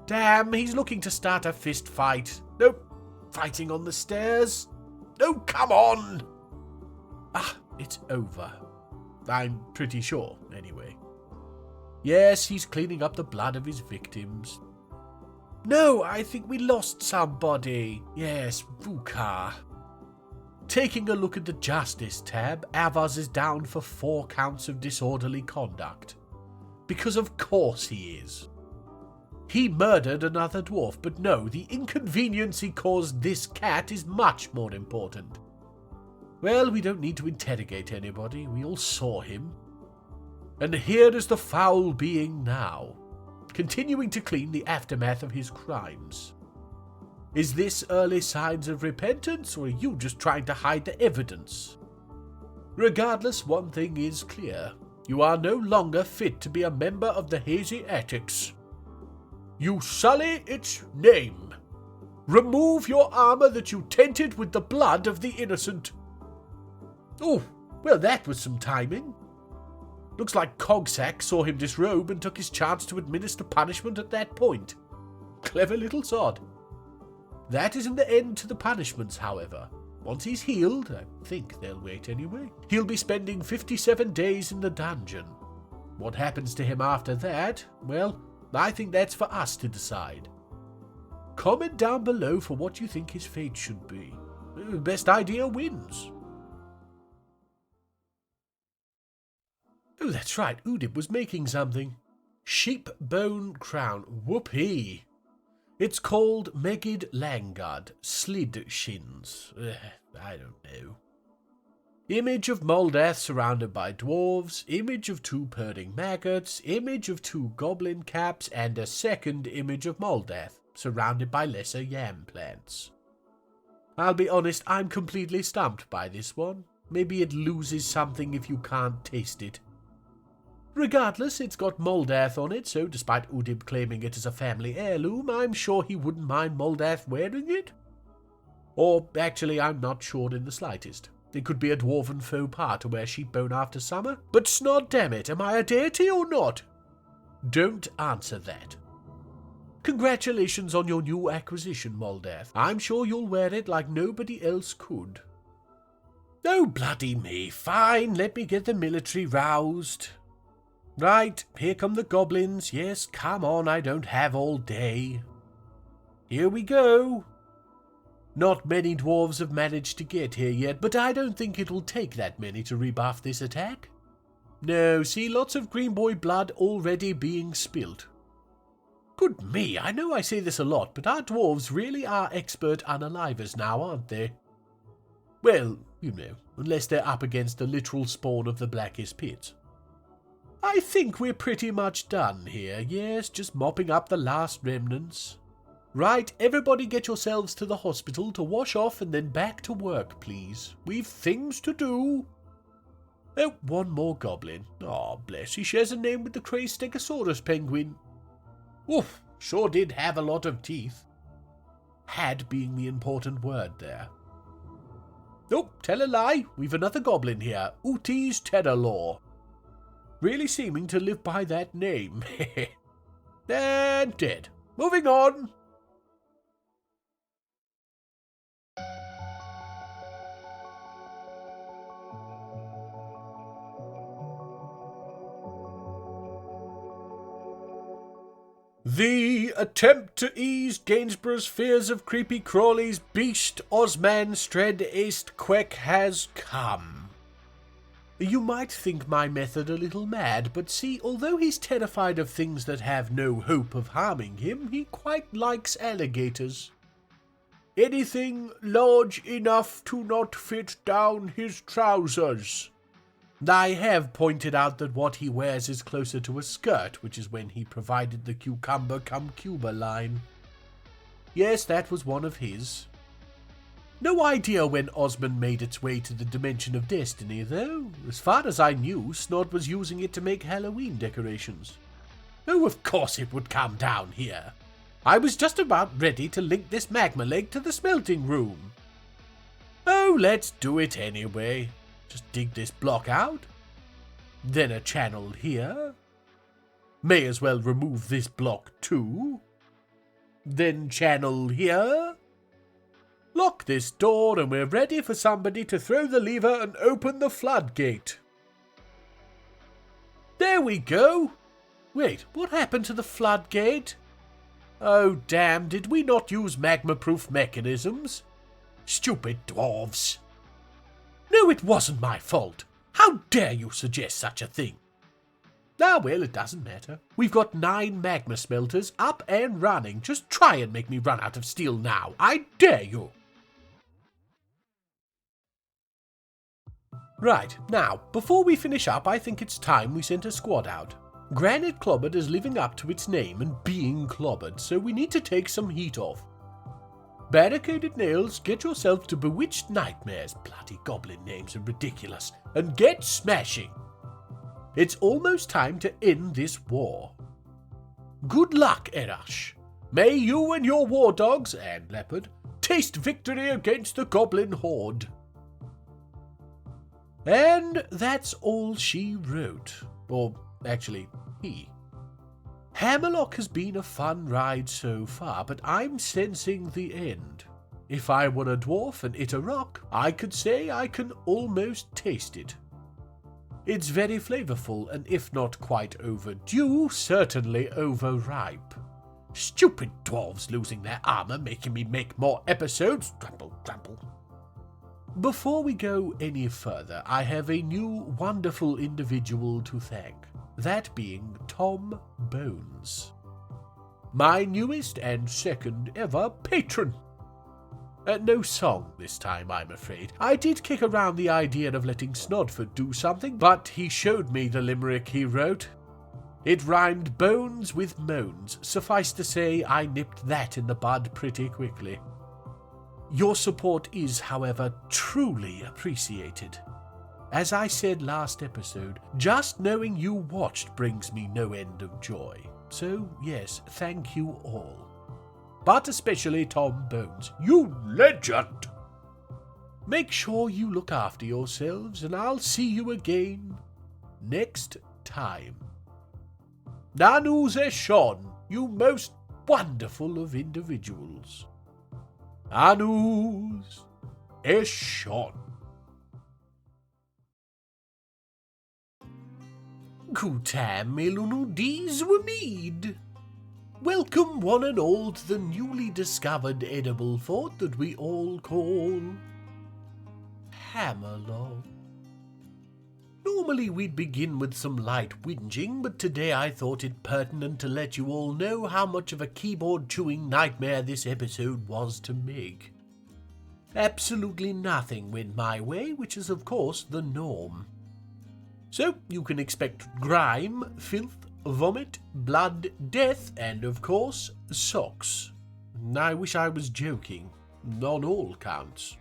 Damn, he's looking to start a fist fight. Nope. Fighting on the stairs. Oh, come on! Ah, it's over. I'm pretty sure, anyway. Yes, he's cleaning up the blood of his victims. No, I think we lost somebody. Yes, Vukar. Taking a look at the Justice tab, Avaz is down for 4 counts of disorderly conduct. Because of course he is. He murdered another dwarf, but no, the inconvenience he caused this cat is much more important. Well, we don't need to interrogate anybody. We all saw him. And here is the foul being now, continuing to clean the aftermath of his crimes. Is this early signs of repentance, or are you just trying to hide the evidence? Regardless, one thing is clear. You are no longer fit to be a member of the Hazy Attics. You sully its name. Remove your armor that you tainted with the blood of the innocent. Oh, well, that was some timing. Looks like Cogsack saw him disrobe and took his chance to administer punishment at that point. Clever little sod. That isn't the end to the punishments, however. Once he's healed, I think they'll wait anyway, he'll be spending 57 days in the dungeon. What happens to him after that? Well, I think that's for us to decide. Comment down below for what you think his fate should be. Best idea wins. Oh, that's right, Udib was making something. Sheep bone crown. Whoopee. It's called Megid Langard. Slid shins. I don't know. Image of Moldath surrounded by dwarves, image of 2 purring maggots, image of 2 goblin caps, and a second image of Moldath, surrounded by lesser yam plants. I'll be honest, I'm completely stumped by this one. Maybe it loses something if you can't taste it. Regardless, it's got Moldath on it, so despite Udib claiming it as a family heirloom, I'm sure he wouldn't mind Moldath wearing it. Or, actually, I'm not sure in the slightest. It could be a dwarven faux pas to wear sheep bone after summer, but snod damn it, am I a deity or not? Don't answer that. Congratulations on your new acquisition, Moldath. I'm sure you'll wear it like nobody else could. Oh, bloody me. Fine, let me get the military roused. Right, here come the goblins. Yes, come on, I don't have all day. Here we go. Not many dwarves have managed to get here yet, but I don't think it'll take that many to rebuff this attack. No, see, lots of green boy blood already being spilt. Good me, I know I say this a lot, but our dwarves really are expert unalivers now, aren't they? Well, you know, unless they're up against the literal spawn of the blackest pits. I think we're pretty much done here, yes, just mopping up the last remnants. Right, everybody get yourselves to the hospital to wash off and then back to work, please. We've things to do. Oh, one more goblin. Aw, bless, he shares a name with the cray stegosaurus penguin. Oof, sure did have a lot of teeth. Had being the important word there. Nope, tell a lie, we've another goblin here, Uti's Terrorlaw. Really seeming to live by that name. And dead. Moving on. The attempt to ease Gainsborough's fears of creepy crawlies beast Osman Stred East Quek has come. You might think my method a little mad, but see, although he's terrified of things that have no hope of harming him, he quite likes alligators. Anything large enough to not fit down his trousers. I have pointed out that what he wears is closer to a skirt, which is when he provided the cucumber cum Cuba line. Yes, that was one of his. No idea when Osman made its way to the Dimension of Destiny, though. As far as I knew, Snod was using it to make Halloween decorations. Oh, of course it would come down here. I was just about ready to link this magma lake to the smelting room. Oh, let's do it anyway. Just dig this block out. Then a channel here. May as well remove this block too. Then channel here. Lock this door and we're ready for somebody to throw the lever and open the floodgate. There we go. Wait, what happened to the floodgate? Oh damn, did we not use magma-proof mechanisms? Stupid dwarves. No, it wasn't my fault. How dare you suggest such a thing? Ah, well, it doesn't matter. We've got 9 magma smelters up and running. Just try and make me run out of steel now. I dare you. Right, now, before we finish up, I think it's time we sent a squad out. Granite Clobbered is living up to its name and being clobbered, so we need to take some heat off. Barricaded Nails, get yourself to Bewitched Nightmares, bloody goblin names are ridiculous, and get smashing. It's almost time to end this war. Good luck, Erash. May you and your war dogs, and Leopard, taste victory against the goblin horde. And that's all she wrote. Or, actually, he. Hammerlock has been a fun ride so far, but I'm sensing the end. If I were a dwarf and ate a rock, I could say I can almost taste it. It's very flavorful, and if not quite overdue, certainly overripe. Stupid dwarves losing their armor, making me make more episodes. Grumble, grumble. Before we go any further, I have a new wonderful individual to thank. That being Tom Bones. My newest and second ever patron. No song this time, I'm afraid. I did kick around the idea of letting Snodford do something, but he showed me the limerick he wrote. It rhymed bones with moans. Suffice to say, I nipped that in the bud pretty quickly. Your support is, however, truly appreciated. As I said last episode, just knowing you watched brings me no end of joy. So, yes, thank you all. But especially Tom Bones, you legend! Make sure you look after yourselves, and I'll see you again next time. Nanu Zeshon, you most wonderful of individuals. Anus Eshon. Kutam Elunu Dizwamid. Welcome one and all to the newly discovered edible fort that we all call Hammerlock. Normally we'd begin with some light whinging, but today I thought it pertinent to let you all know how much of a keyboard-chewing nightmare this episode was to make. Absolutely nothing went my way, which is of course the norm. So you can expect grime, filth, vomit, blood, death, and of course, socks. I wish I was joking, on all counts.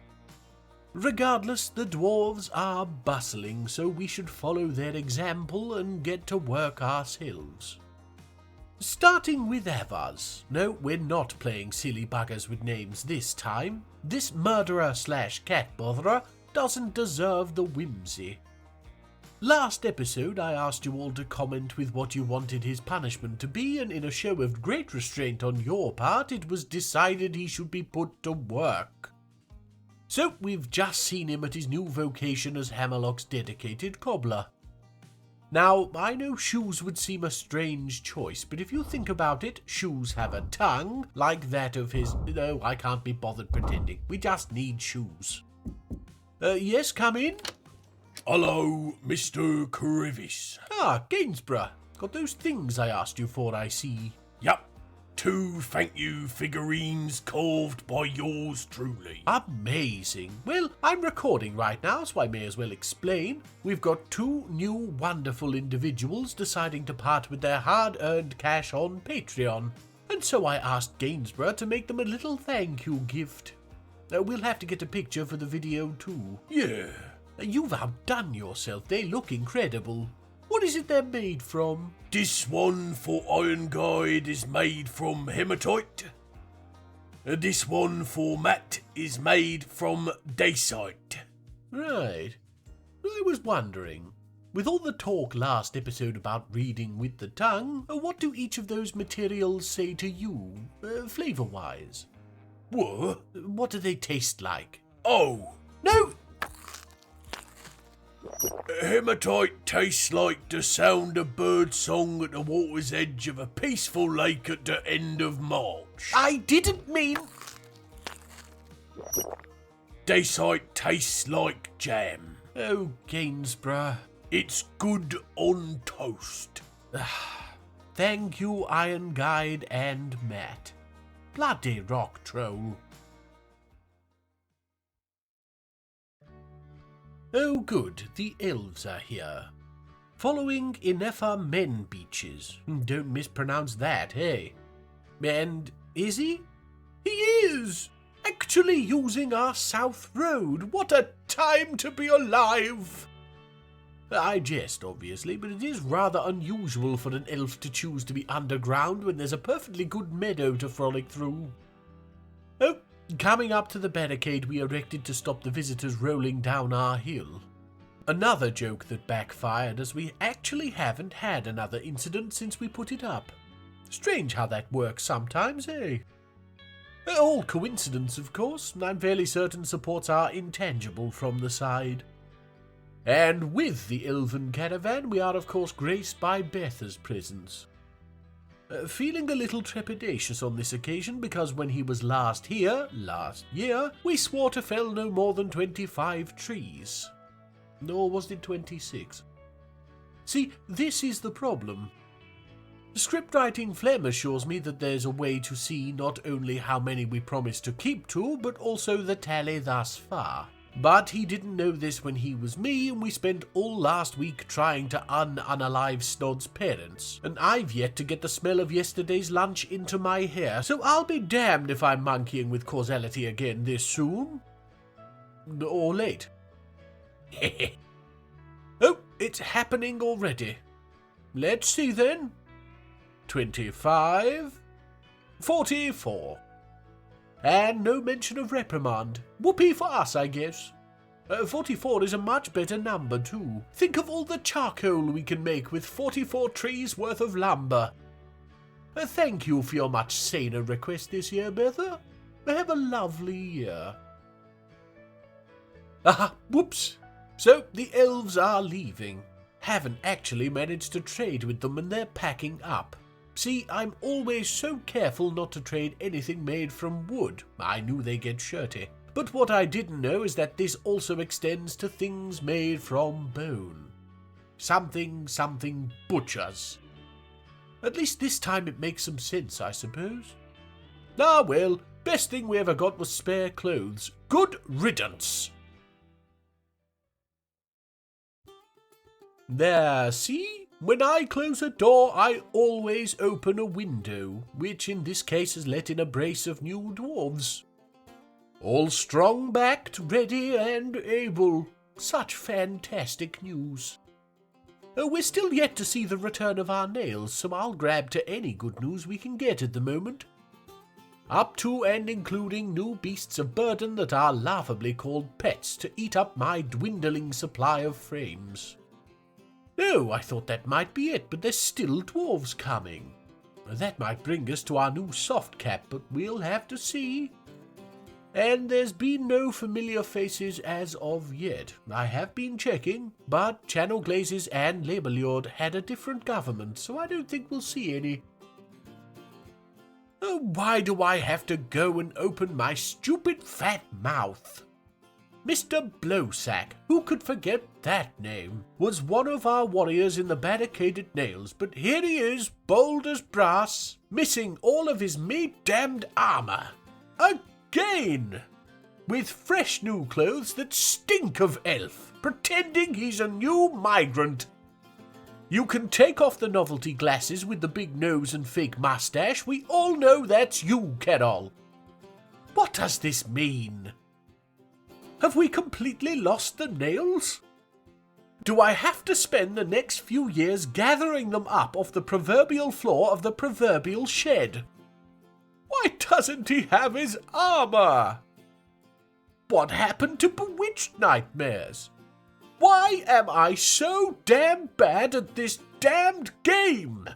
Regardless, the dwarves are bustling, so we should follow their example and get to work ourselves. Starting with Avars. No, we're not playing silly buggers with names this time. This murderer/cat botherer doesn't deserve the whimsy. Last episode, I asked you all to comment with what you wanted his punishment to be, and in a show of great restraint on your part, it was decided he should be put to work. So, we've just seen him at his new vocation as Hammerlock's dedicated cobbler. Now, I know shoes would seem a strange choice, but if you think about it, shoes have a tongue, like that of his... No, I can't be bothered pretending. We just need shoes. Yes, come in? Hello, Mr. Crevice. Ah, Gainsborough. Got those things I asked you for, I see. Yup. 2 thank you figurines carved by yours truly. Amazing. Well, I'm recording right now, so I may as well explain. We've got 2 new wonderful individuals deciding to part with their hard-earned cash on Patreon. And so I asked Gainsborough to make them a little thank you gift. We'll have to get a picture for the video too. Yeah. You've outdone yourself. They look incredible. What is it they're made from? This one for Iron Guide is made from hematite. This one for Matt is made from dacite. Right. I was wondering. with all the talk last episode about reading with the tongue, what do each of those materials say to you, flavour-wise? What do they taste like? Oh! No! Hematite tastes like the sound of bird song at the water's edge of a peaceful lake at the end of March. I didn't mean... Dacite tastes like jam. Oh, Gainsborough. It's good on toast. Thank you, Iron Guide and Matt. Bloody rock troll. Oh good, the elves are here. Following Inefa Men Beaches. Don't mispronounce that, hey? And is he? He is! Actually using our South Road. What a time to be alive! I jest, obviously, but it is rather unusual for an elf to choose to be underground when there's a perfectly good meadow to frolic through. Oh, coming up to the barricade we erected to stop the visitors rolling down our hill. Another joke that backfired, as we actually haven't had another incident since we put it up. Strange how that works sometimes, eh? All coincidence, of course, I'm fairly certain supports are intangible from the side. And with the elven caravan, we are of course graced by Betha's presence. Feeling a little trepidatious on this occasion because when he was last here, last year, we swore to fell no more than 25 trees. Nor was it 26. See, this is the problem. Scriptwriting Phlegm assures me that there's a way to see not only how many we promised to keep to, but also the tally thus far. But he didn't know this when he was me, and we spent all last week trying to unalive Snod's parents, and I've yet to get the smell of yesterday's lunch into my hair, so I'll be damned if I'm monkeying with causality again this soon. Or late. Oh, it's happening already. Let's see then. 25, 44. And no mention of reprimand. Whoopee for us, I guess. 44 is a much better number, too. Think of all the charcoal we can make with 44 trees worth of lumber. Thank you for your much saner request this year, Betha. Have a lovely year. Whoops. So, the elves are leaving. Haven't actually managed to trade with them and they're packing up. See, I'm always so careful not to trade anything made from wood. I knew they get shirty. But what I didn't know is that this also extends to things made from bone. Something butchers. At least this time it makes some sense, I suppose. Ah well, best thing we ever got was spare clothes. Good riddance. There, see? When I close a door, I always open a window, which in this case has let in a brace of new dwarves. All strong-backed, ready and able. Such fantastic news. We're still yet to see the return of our nails, so I'll grab to any good news we can get at the moment. Up to and including new beasts of burden that are laughably called pets to eat up my dwindling supply of frames. Oh, I thought that might be it, but there's still dwarves coming. That might bring us to our new soft cap, but we'll have to see. And there's been no familiar faces as of yet. I have been checking, but Channel Glazes and Labelliord had a different government, so I don't think we'll see any. Oh, why do I have to go and open my stupid fat mouth? Mr. Blowsack, who could forget that name, was one of our warriors in the barricaded nails, but here he is, bold as brass, missing all of his meat-damned armour. Again! With fresh new clothes that stink of elf, pretending he's a new migrant. You can take off the novelty glasses with the big nose and fake mustache. We all know that's you, Carol. What does this mean? Have we completely lost the nails? Do I have to spend the next few years gathering them up off the proverbial floor of the proverbial shed? Why doesn't he have his armour? What happened to bewitched nightmares? Why am I so damn bad at this damned game?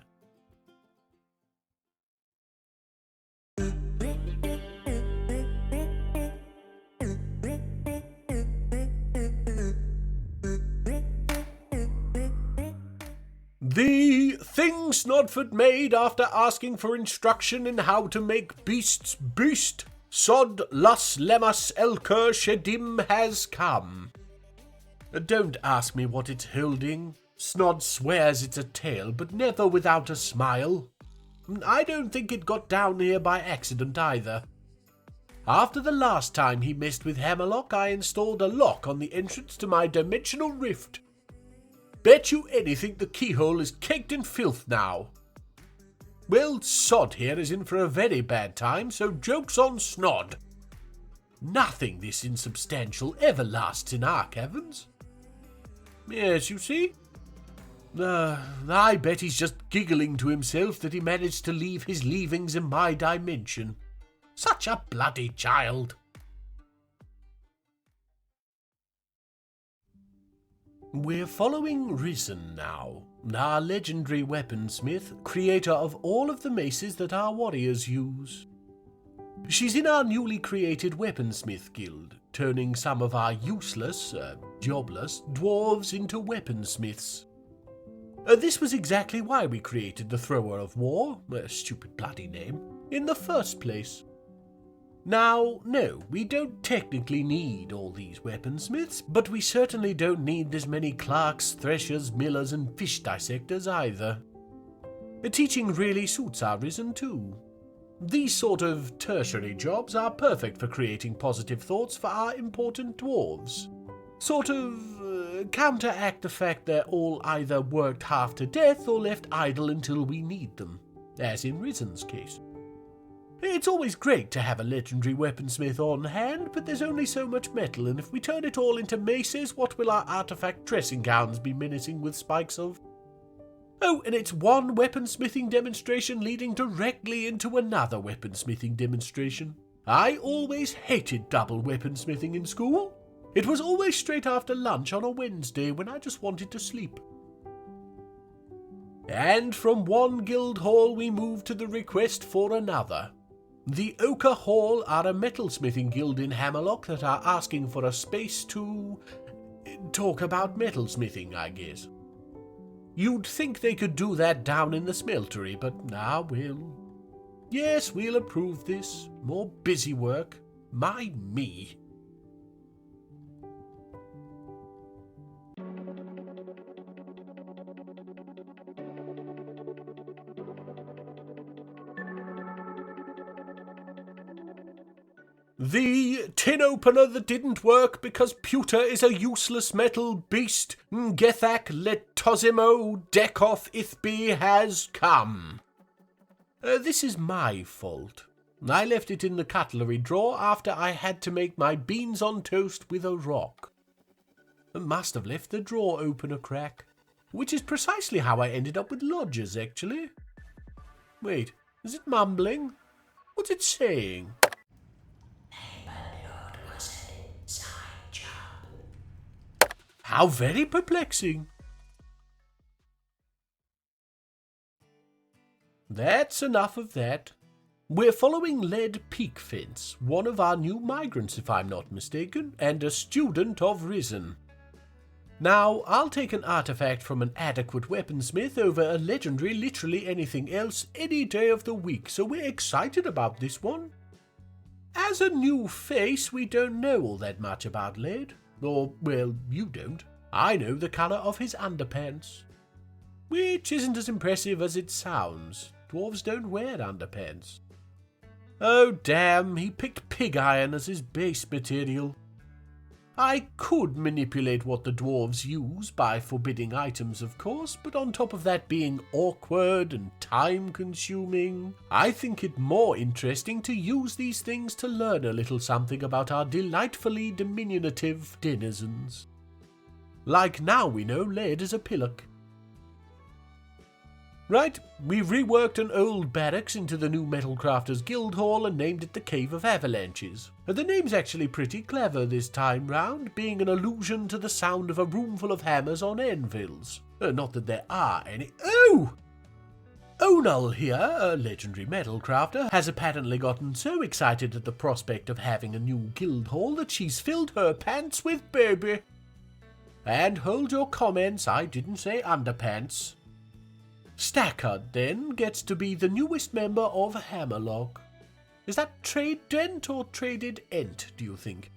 The thing Snodford made after asking for instruction in how to make beasts beast, sod lus lemus elker shedim has come. Don't ask me what it's holding. Snod swears it's a tail, but never without a smile. I don't think it got down here by accident either. After the last time he messed with Hammerlock, I installed a lock on the entrance to my dimensional rift. Bet you anything the keyhole is caked in filth now. Well, Sod here is in for a very bad time, so joke's on Snod. Nothing this insubstantial ever lasts in our caverns. Yes, you see? I bet he's just giggling to himself that he managed to leave his leavings in my dimension. Such a bloody child. We're following Risen now, our legendary weaponsmith, creator of all of the maces that our warriors use. She's in our newly created weaponsmith guild, turning some of our useless, jobless dwarves into weaponsmiths. This was exactly why we created the Thrower of War, a stupid bloody name, in the first place. Now, no, we don't technically need all these weaponsmiths, but we certainly don't need as many clerks, threshers, millers, and fish dissectors either. Teaching really suits our Risen too. These sort of tertiary jobs are perfect for creating positive thoughts for our important dwarves. Sort of counteract the fact they're all either worked half to death or left idle until we need them, as in Risen's case. It's always great to have a legendary weaponsmith on hand, but there's only so much metal, and if we turn it all into maces, what will our artifact dressing gowns be menacing with spikes of? Oh, and it's one weaponsmithing demonstration leading directly into another weaponsmithing demonstration. I always hated double weaponsmithing in school. It was always straight after lunch on a Wednesday when I just wanted to sleep. And from one guild hall we moved to the request for another. The Ochre Hall are a metalsmithing guild in Hammerlock that are asking for a space to talk about metalsmithing, I guess. You'd think they could do that down in the smeltery, but yes, we'll approve this. More busy work. My me. The tin opener that didn't work because pewter is a useless metal beast, Gethak Letosimo Dekoth Ithbe has come. This is my fault. I left it in the cutlery drawer after I had to make my beans on toast with a rock. I must have left the drawer open a crack, which is precisely how I ended up with lodgers, actually. Wait, is it mumbling? What's it saying? How very perplexing. That's enough of that. We're following Lead Peak Fence, one of our new migrants if I'm not mistaken, and a student of Risen. Now, I'll take an artifact from an adequate weaponsmith over a legendary literally anything else any day of the week, so we're excited about this one. As a new face, we don't know all that much about Lead. Or, well, you don't. I know the colour of his underpants. Which isn't as impressive as it sounds. Dwarves don't wear underpants. Oh damn, he picked pig iron as his base material. I could manipulate what the dwarves use by forbidding items, of course, but on top of that being awkward and time-consuming, I think it more interesting to use these things to learn a little something about our delightfully diminutive denizens. Like now we know Lead is a pillock. Right, we've reworked an old barracks into the new Metalcrafters Guild Hall and named it the Cave of Avalanches. The name's actually pretty clever this time round, being an allusion to the sound of a room full of hammers on anvils. Not that there are any. Oh! Onal here, a legendary metalcrafter, has apparently gotten so excited at the prospect of having a new guild hall that she's filled her pants with baby. And hold your comments, I didn't say underpants. Stackard, then, gets to be the newest member of Hammerlock. Is that trade dent or traded ent, do you think?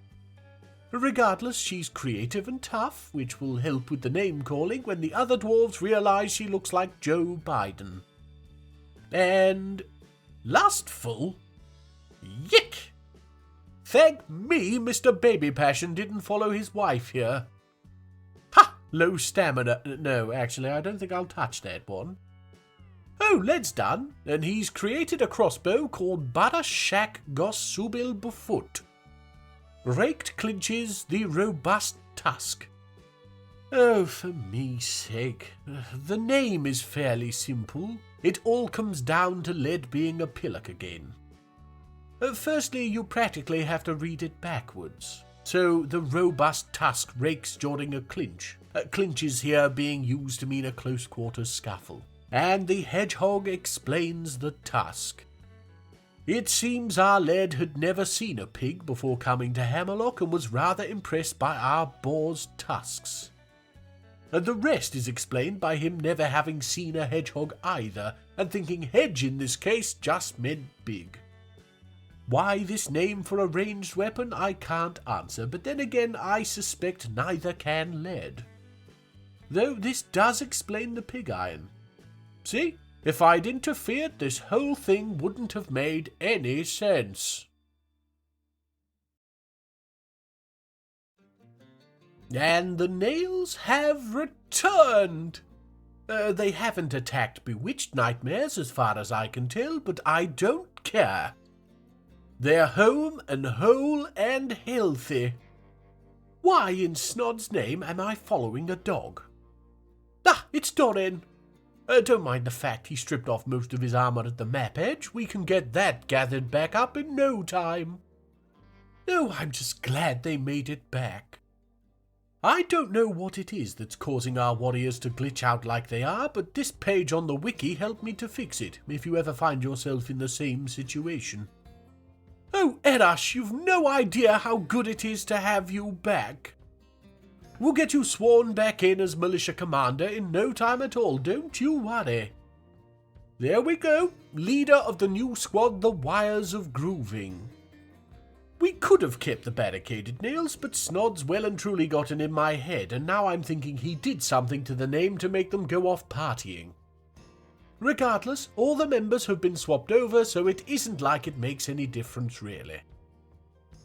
Regardless, she's creative and tough, which will help with the name-calling when the other dwarves realise she looks like Joe Biden. And lustful? Yick! Thank me Mr. Baby Passion didn't follow his wife here. Ha! Low stamina. No, actually, I don't think I'll touch that one. Oh, Led's done, and he's created a crossbow called Barashak Gosubil Bufut. Raked clinches the robust tusk. Oh, for me's sake. The name is fairly simple. It all comes down to Led being a pillock again. Firstly, you practically have to read it backwards. So the robust tusk rakes during a clinch. Clinches here being used to mean a close-quarters scuffle. And the hedgehog explains the tusk. It seems our Led had never seen a pig before coming to Hammerlock and was rather impressed by our boar's tusks. And the rest is explained by him never having seen a hedgehog either, and thinking hedge in this case just meant big. Why this name for a ranged weapon I can't answer, but then again I suspect neither can Led. Though this does explain the pig iron. See, if I'd interfered, this whole thing wouldn't have made any sense. And the nails have returned. They haven't attacked bewitched nightmares as far as I can tell, but I don't care. They're home and whole and healthy. Why in Snod's name am I following a dog? Ah, it's Doran. Don't mind the fact he stripped off most of his armour at the map edge. We can get that gathered back up in no time. Oh, I'm just glad they made it back. I don't know what it is that's causing our warriors to glitch out like they are, but this page on the wiki helped me to fix it, if you ever find yourself in the same situation. Oh, Erash, you've no idea how good it is to have you back. We'll get you sworn back in as militia commander in no time at all, don't you worry. There we go, leader of the new squad, the Wires of Grooving. We could have kept the barricaded nails, but Snod's well and truly gotten in my head, and now I'm thinking he did something to the name to make them go off partying. Regardless, all the members have been swapped over, so it isn't like it makes any difference really.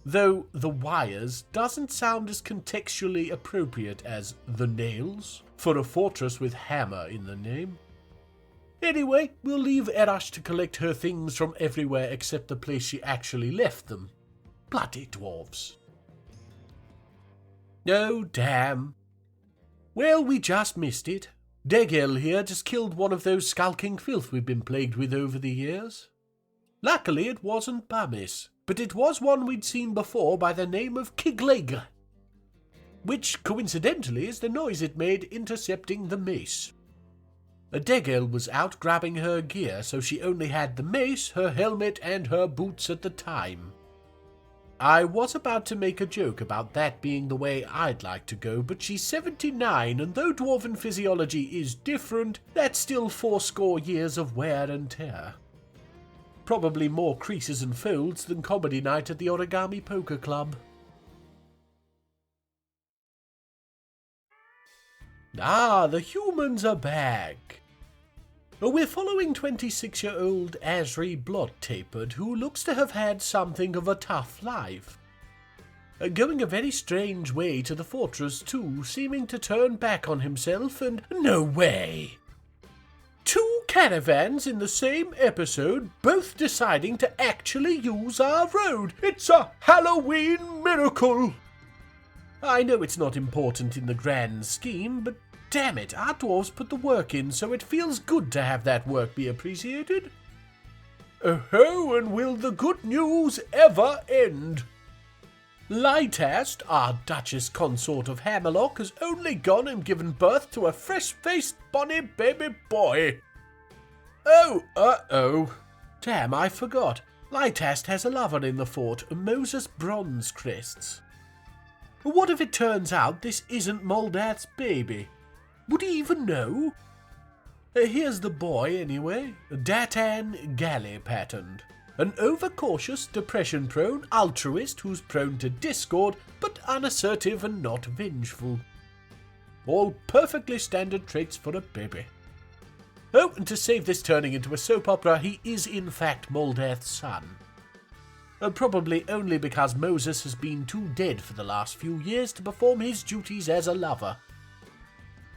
Though the Wires doesn't sound as contextually appropriate as the Nails, for a fortress with hammer in the name. Anyway, we'll leave Erash to collect her things from everywhere except the place she actually left them. Bloody dwarves. Oh, damn. Well, we just missed it. Degel here just killed one of those skulking filth we've been plagued with over the years. Luckily it wasn't Bamis, but it was one we'd seen before by the name of Kiglega, which coincidentally is the noise it made intercepting the mace. Degel was out grabbing her gear, so she only had the mace, her helmet, and her boots at the time. I was about to make a joke about that being the way I'd like to go, but she's 79, and though Dwarven physiology is different, that's still 80 years of wear and tear. Probably more creases and folds than comedy night at the Origami Poker Club. Ah, the humans are back. We're following 26-year-old Asri Blot-Tapered, who looks to have had something of a tough life. Going a very strange way to the fortress too, seeming to turn back on himself and... No way! 2 caravans in the same episode, both deciding to actually use our road. It's a Halloween miracle! I know it's not important in the grand scheme, but damn it, our dwarves put the work in, so it feels good to have that work be appreciated. Oh, and will the good news ever end? Lightast, our Duchess consort of Hammerlock, has only gone and given birth to a fresh-faced bonny baby boy. Oh, uh-oh. Damn, I forgot. Lightast has a lover in the fort, Moses Bronzecrests. What if it turns out this isn't Moldath's baby? Would he even know? Here's the boy, anyway. Datan Galley patterned. An overcautious, depression-prone altruist who's prone to discord, but unassertive and not vengeful. All perfectly standard traits for a baby. Oh, and to save this turning into a soap opera, he is in fact Moldath's son. Probably only because Moses has been too dead for the last few years to perform his duties as a lover.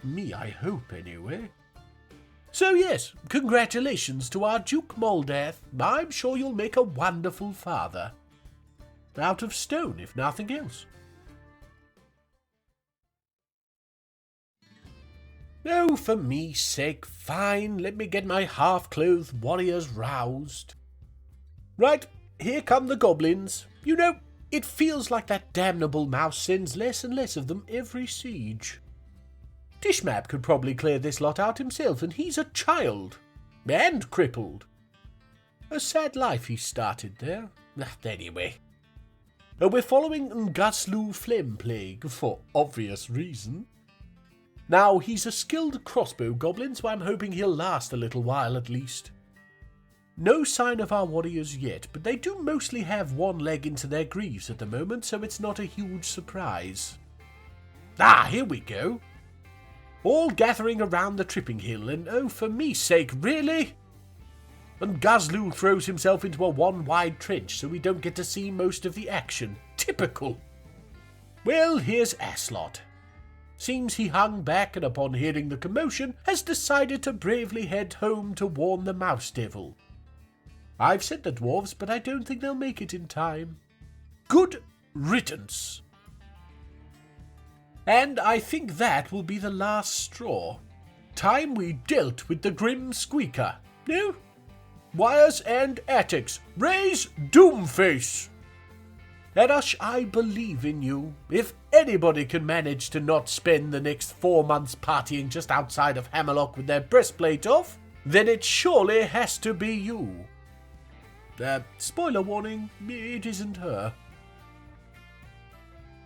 Me, I hope, anyway. So yes, congratulations to our Duke Moldath. I'm sure you'll make a wonderful father. Out of stone, if nothing else. Oh, for me sake, fine, let me get my half-clothed warriors roused. Right, here come the goblins. You know, it feels like that damnable mouse sends less and less of them every siege. Tishmap could probably clear this lot out himself, and he's a child. And crippled. A sad life he started there. Anyway. We're following Nguslu Phlegm Plague, for obvious reason. Now, he's a skilled crossbow goblin, so I'm hoping he'll last a little while at least. No sign of our warriors yet, but they do mostly have one leg into their greaves at the moment, so it's not a huge surprise. Ah, here we go. All gathering around the tripping hill, and oh, for me sake, really? And Guzlu throws himself into a one-wide trench, so we don't get to see most of the action. Typical. Well, here's Aslot. Seems he hung back and upon hearing the commotion has decided to bravely head home to warn the Mouse Devil. I've sent the dwarves, but I don't think they'll make it in time. Good riddance. And I think that will be the last straw. Time we dealt with the grim squeaker. No? Wires and attics. Raise Doomface! Erash, I believe in you. If anybody can manage to not spend the next 4 months partying just outside of Hammerlock with their breastplate off, then it surely has to be you. Spoiler warning, it isn't her.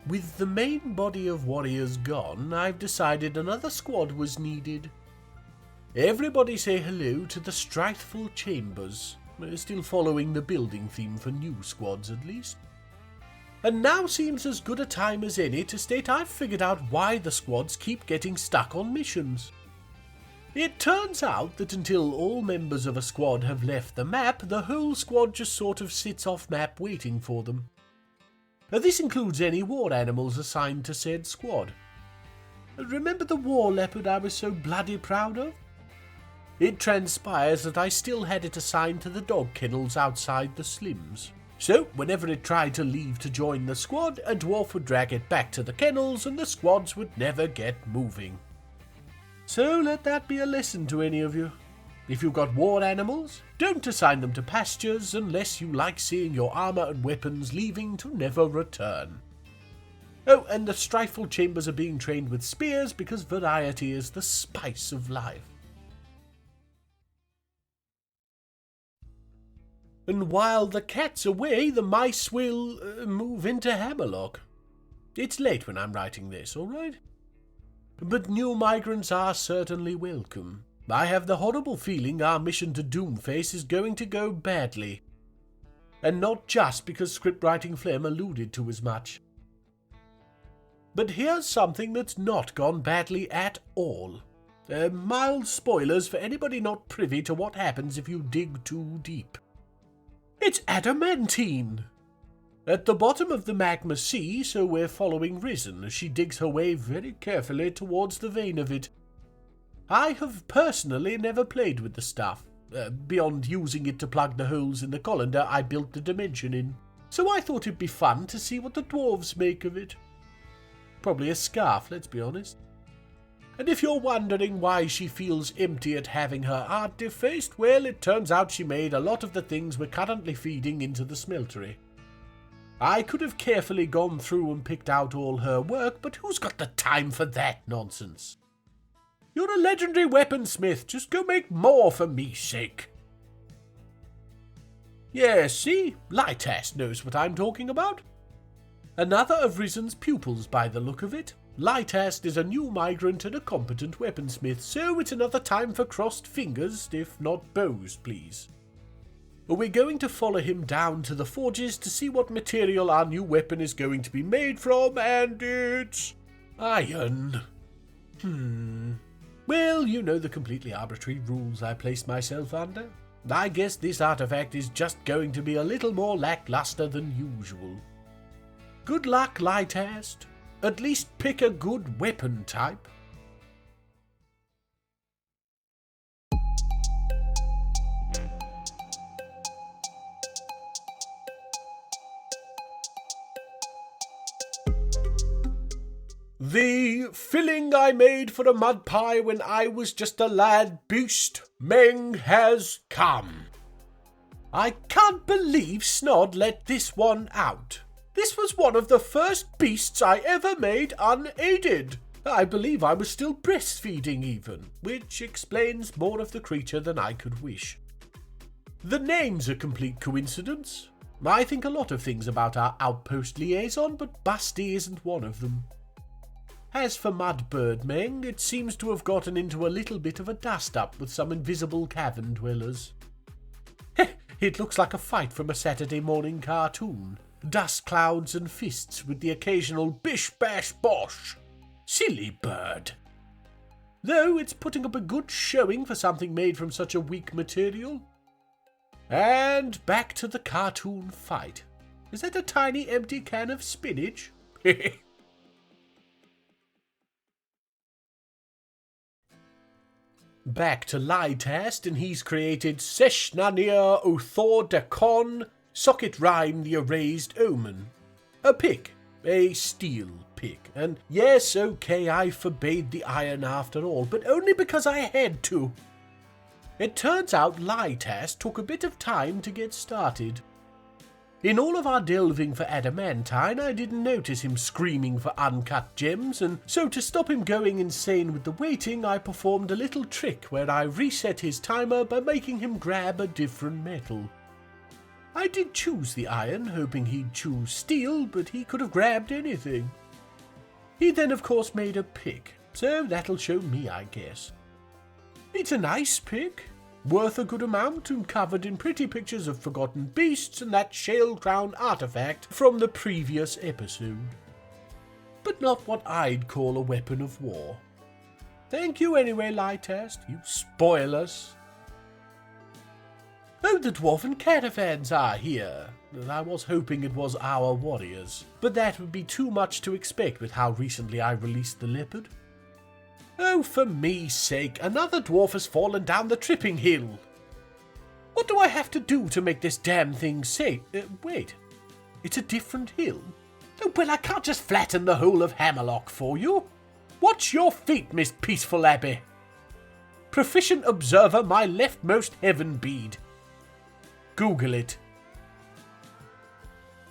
With the main body of warriors gone, I've decided another squad was needed. Everybody say hello to the Strithful Chambers. We're still following the building theme for new squads at least. And now seems as good a time as any to state I've figured out why the squads keep getting stuck on missions. It turns out that until all members of a squad have left the map, the whole squad just sort of sits off map waiting for them. This includes any war animals assigned to said squad. Remember the war leopard I was so bloody proud of? It transpires that I still had it assigned to the dog kennels outside the Slims. So, whenever it tried to leave to join the squad, a dwarf would drag it back to the kennels and the squads would never get moving. So let that be a lesson to any of you. If you've got war animals, don't assign them to pastures unless you like seeing your armour and weapons leaving to never return. Oh, and the Strifeful Chambers are being trained with spears because variety is the spice of life. And while the cat's away, the mice will move into Hammerlock. It's late when I'm writing this, all right? But new migrants are certainly welcome. I have the horrible feeling our mission to Doomface is going to go badly. And not just because scriptwriting Phlegm alluded to as much. But here's something that's not gone badly at all. Mild spoilers for anybody not privy to what happens if you dig too deep. It's adamantine! At the bottom of the magma sea, so we're following Risen as she digs her way very carefully towards the vein of it. I have personally never played with the stuff, beyond using it to plug the holes in the colander I built the dimension in, so I thought it'd be fun to see what the dwarves make of it. Probably a scarf, let's be honest. And if you're wondering why she feels empty at having her art defaced, well, it turns out she made a lot of the things we're currently feeding into the smeltery. I could have carefully gone through and picked out all her work, but who's got the time for that nonsense? You're a legendary weaponsmith, just go make more for me sake. Yes, see, Lytas knows what I'm talking about. Another of Risen's pupils by the look of it. Lytast is a new migrant and a competent weaponsmith, so it's another time for crossed fingers, if not bows, please. We're going to follow him down to the forges to see what material our new weapon is going to be made from, and it's iron. Well, you know the completely arbitrary rules I placed myself under. I guess this artifact is just going to be a little more lackluster than usual. Good luck, Lytast. At least pick a good weapon type. The filling I made for a mud pie when I was just a lad beast, Meng, has come. I can't believe Snod let this one out. This was one of the first beasts I ever made unaided. I believe I was still breastfeeding even, which explains more of the creature than I could wish. The name's a complete coincidence. I think a lot of things about our outpost liaison, but Busty isn't one of them. As for Mudbird Meng, it seems to have gotten into a little bit of a dust-up with some invisible cavern dwellers. It looks like a fight from a Saturday morning cartoon. Dust clouds and fists with the occasional bish-bash-bosh. Silly bird. Though it's putting up a good showing for something made from such a weak material. And back to the cartoon fight. Is that a tiny empty can of spinach? Back to Lytast, and he's created Seshnania Uthor Dakon Socket Rhyme the Erased Omen. A pick. A steel pick. And yes, okay, I forbade the iron after all, but only because I had to. It turns out Lytast took a bit of time to get started. In all of our delving for adamantine, I didn't notice him screaming for uncut gems, and so to stop him going insane with the waiting, I performed a little trick where I reset his timer by making him grab a different metal. I did choose the iron, hoping he'd choose steel, but he could have grabbed anything. He then, of course, made a pick, so that'll show me, I guess. It's a nice pick, worth a good amount and covered in pretty pictures of forgotten beasts and that shale-crown artifact from the previous episode. But not what I'd call a weapon of war. Thank you anyway, Lytast, you spoil us. Oh, the Dwarven caravans are here. I was hoping it was our warriors, but that would be too much to expect with how recently I released the leopard. Oh, for me's sake, another dwarf has fallen down the tripping hill. What do I have to do to make this damn thing safe? Wait, it's a different hill? Oh, well, I can't just flatten the whole of Hammerlock for you. Watch your feet, Miss Peaceful Abbey. Proficient observer, my leftmost heaven bead. Google it.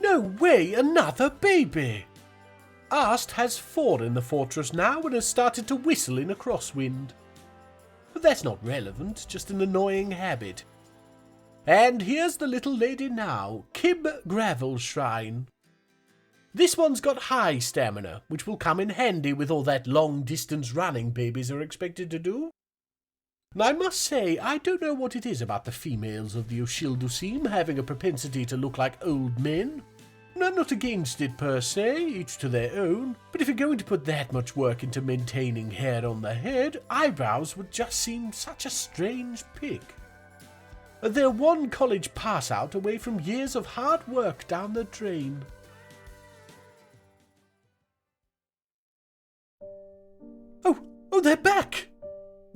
No way, another baby. Ast has 4 in the fortress now and has started to whistle in a crosswind. But that's not relevant, just an annoying habit. And here's the little lady now, Kib Gravel Shrine. This one's got high stamina, which will come in handy with all that long-distance running babies are expected to do. And I must say, I don't know what it is about the females of the Ushildusim having a propensity to look like old men. I'm not against it per se, each to their own, but if you're going to put that much work into maintaining hair on the head, eyebrows would just seem such a strange pick. They're one college pass-out away from years of hard work down the drain. Oh, they're back!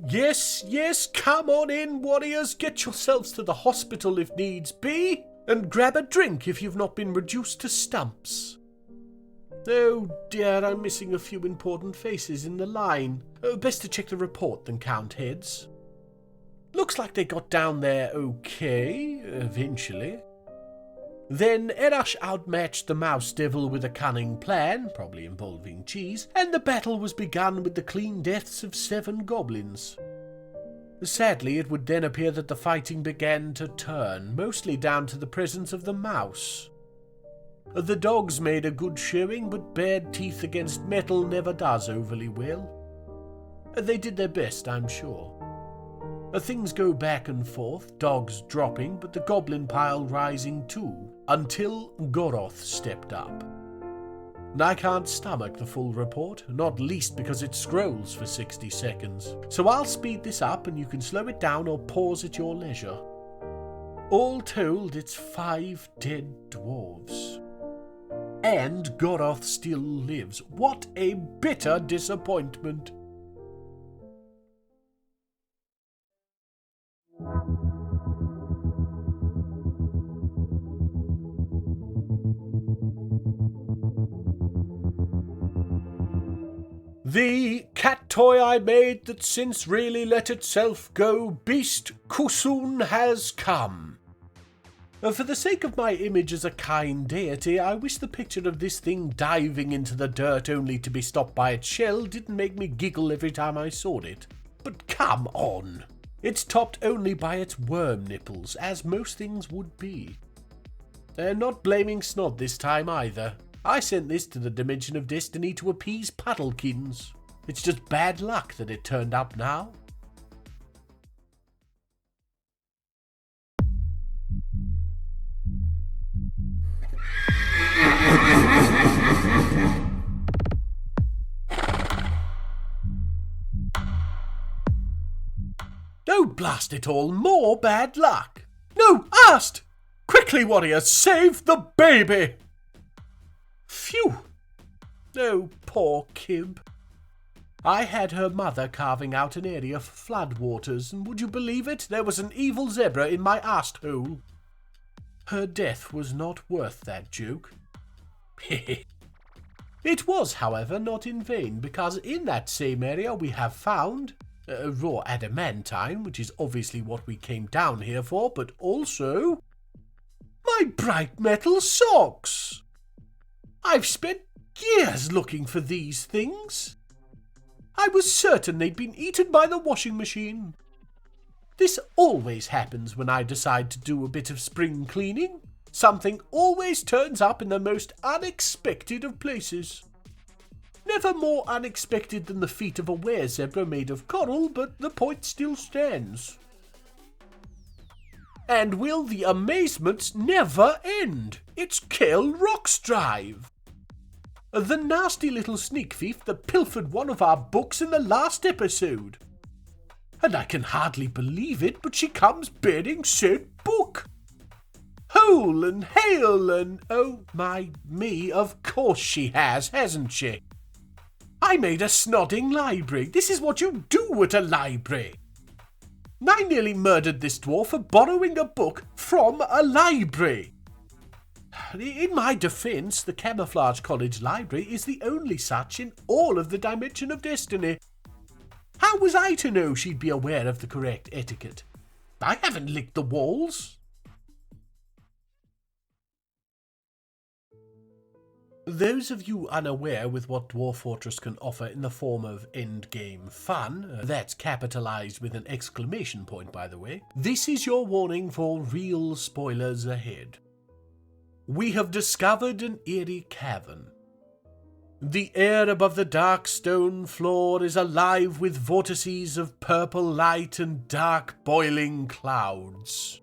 Yes, come on in, warriors, get yourselves to the hospital if needs be. And grab a drink if you've not been reduced to stumps. Oh dear, I'm missing a few important faces in the line. Best to check the report than count heads. Looks like they got down there okay, eventually. Then Erash outmatched the Mouse Devil with a cunning plan, probably involving cheese, and the battle was begun with the clean deaths of 7 goblins. Sadly, it would then appear that the fighting began to turn, mostly down to the presence of the mouse. The dogs made a good showing, but bared teeth against metal never does overly well. They did their best, I'm sure. Things go back and forth, dogs dropping, but the goblin pile rising too, until Goroth stepped up. I can't stomach the full report, not least because it scrolls for 60 seconds, so I'll speed this up and you can slow it down or pause at your leisure. All told, it's 5 dead dwarves. And Goroth still lives. What a bitter disappointment! The cat toy I made that since really let itself go, Beast Kusun, has come. For the sake of my image as a kind deity, I wish the picture of this thing diving into the dirt only to be stopped by its shell didn't make me giggle every time I saw it. But come on! It's topped only by its worm nipples, as most things would be. Not blaming Snod this time either. I sent this to the Dimension of Destiny to appease Puddlekins. It's just bad luck that it turned up now. Oh, blast it all, more bad luck! No, Ast! Quickly, warriors, save the baby! Phew! Oh, poor Kib. I had her mother carving out an area for floodwaters, and would you believe it, there was an evil zebra in my ast hole. Her death was not worth that joke. It was, however, not in vain, because in that same area we have found raw adamantine, which is obviously what we came down here for, but also my bright metal socks. I've spent years looking for these things. I was certain they'd been eaten by the washing machine. This always happens when I decide to do a bit of spring cleaning. Something always turns up in the most unexpected of places. Never more unexpected than the feet of a were-zebra made of coral, but the point still stands. And will the amazements never end? It's Kel Rockstrive, the nasty little sneak thief that pilfered one of our books in the last episode. And I can hardly believe it, but she comes bearing said book. Hole and hail and oh my me, of course she has, hasn't she? I made a snodding library. This is what you do at a library. I nearly murdered this dwarf for borrowing a book from a library. In my defence, the Camouflage College Library is the only such in all of the Dimension of Destiny. How was I to know she'd be aware of the correct etiquette? I haven't licked the walls. Those of you unaware with what Dwarf Fortress can offer in the form of endgame fun, that's capitalised with an exclamation point by the way, this is your warning for real spoilers ahead. We have discovered an eerie cavern. The air above the dark stone floor is alive with vortices of purple light and dark boiling clouds.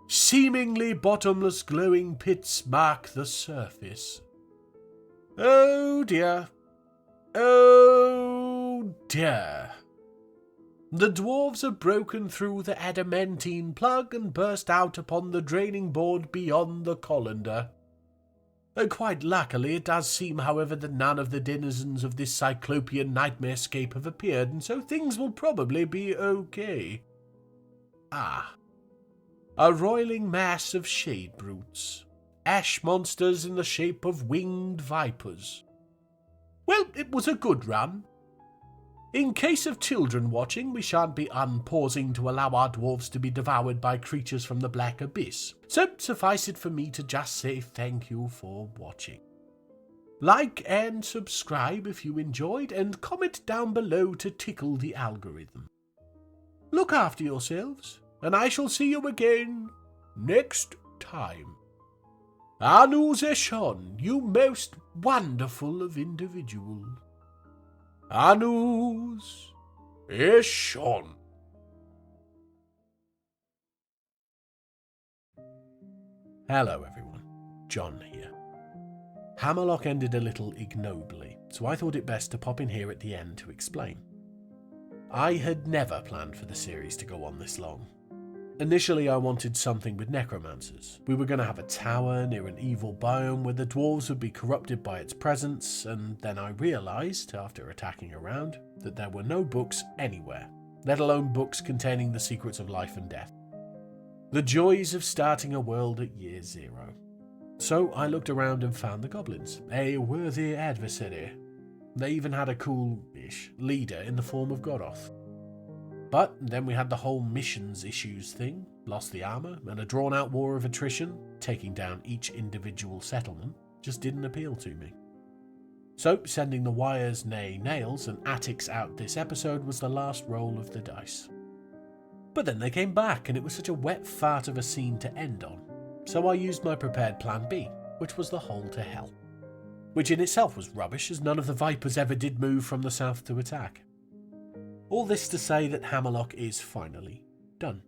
Seemingly bottomless glowing pits mark the surface. Oh dear. Oh dear. The dwarves have broken through the adamantine plug and burst out upon the draining board beyond the colander. Quite luckily, it does seem, however, that none of the denizens of this cyclopean nightmarescape have appeared, and so things will probably be okay. Ah. A roiling mass of shade brutes. ash monsters in the shape of winged vipers. Well, it was a good run. In case of children watching, we shan't be unpausing to allow our dwarves to be devoured by creatures from the black abyss. So suffice it for me to just say thank you for watching. Like and subscribe if you enjoyed, and comment down below to tickle the algorithm. Look after yourselves, and I shall see you again next time. Anu Zeshon, you most wonderful of individuals. Anus Eshon. Hello everyone, John here. Hammerlock ended a little ignobly, so I thought it best to pop in here at the end to explain. I had never planned for the series to go on this long. Initially I wanted something with necromancers. We were going to have a tower near an evil biome where the dwarves would be corrupted by its presence, and then I realised, after attacking around, that there were no books anywhere, let alone books containing the secrets of life and death. The joys of starting a world at year zero. So I looked around and found the goblins, a worthy adversary. They even had a cool-ish leader in the form of Goroth. But then we had the whole missions issues thing, lost the armour, and a drawn-out war of attrition, taking down each individual settlement, just didn't appeal to me. So sending the wires, nay nails, and attics out this episode was the last roll of the dice. But then they came back, and it was such a wet fart of a scene to end on, so I used my prepared plan B, which was the hole to hell. Which in itself was rubbish, as none of the Vipers ever did move from the south to attack. All this to say that Hammerlock is finally done.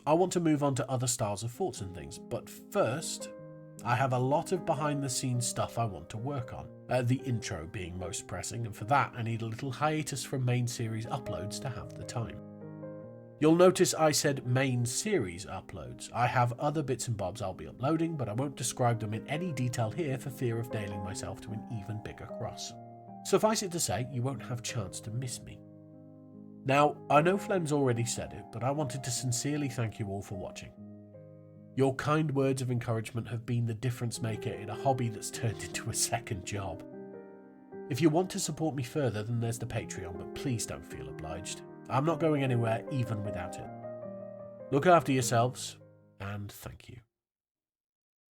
I want to move on to other styles of forts and things, but first, I have a lot of behind-the-scenes stuff I want to work on, the intro being most pressing, and for that I need a little hiatus from main series uploads to have the time. You'll notice I said main series uploads. I have other bits and bobs I'll be uploading, but I won't describe them in any detail here for fear of nailing myself to an even bigger cross. Suffice it to say, you won't have chance to miss me. Now, I know Phlegm's already said it, but I wanted to sincerely thank you all for watching. Your kind words of encouragement have been the difference maker in a hobby that's turned into a second job. If you want to support me further, then there's the Patreon, but please don't feel obliged. I'm not going anywhere even without it. Look after yourselves, and thank you.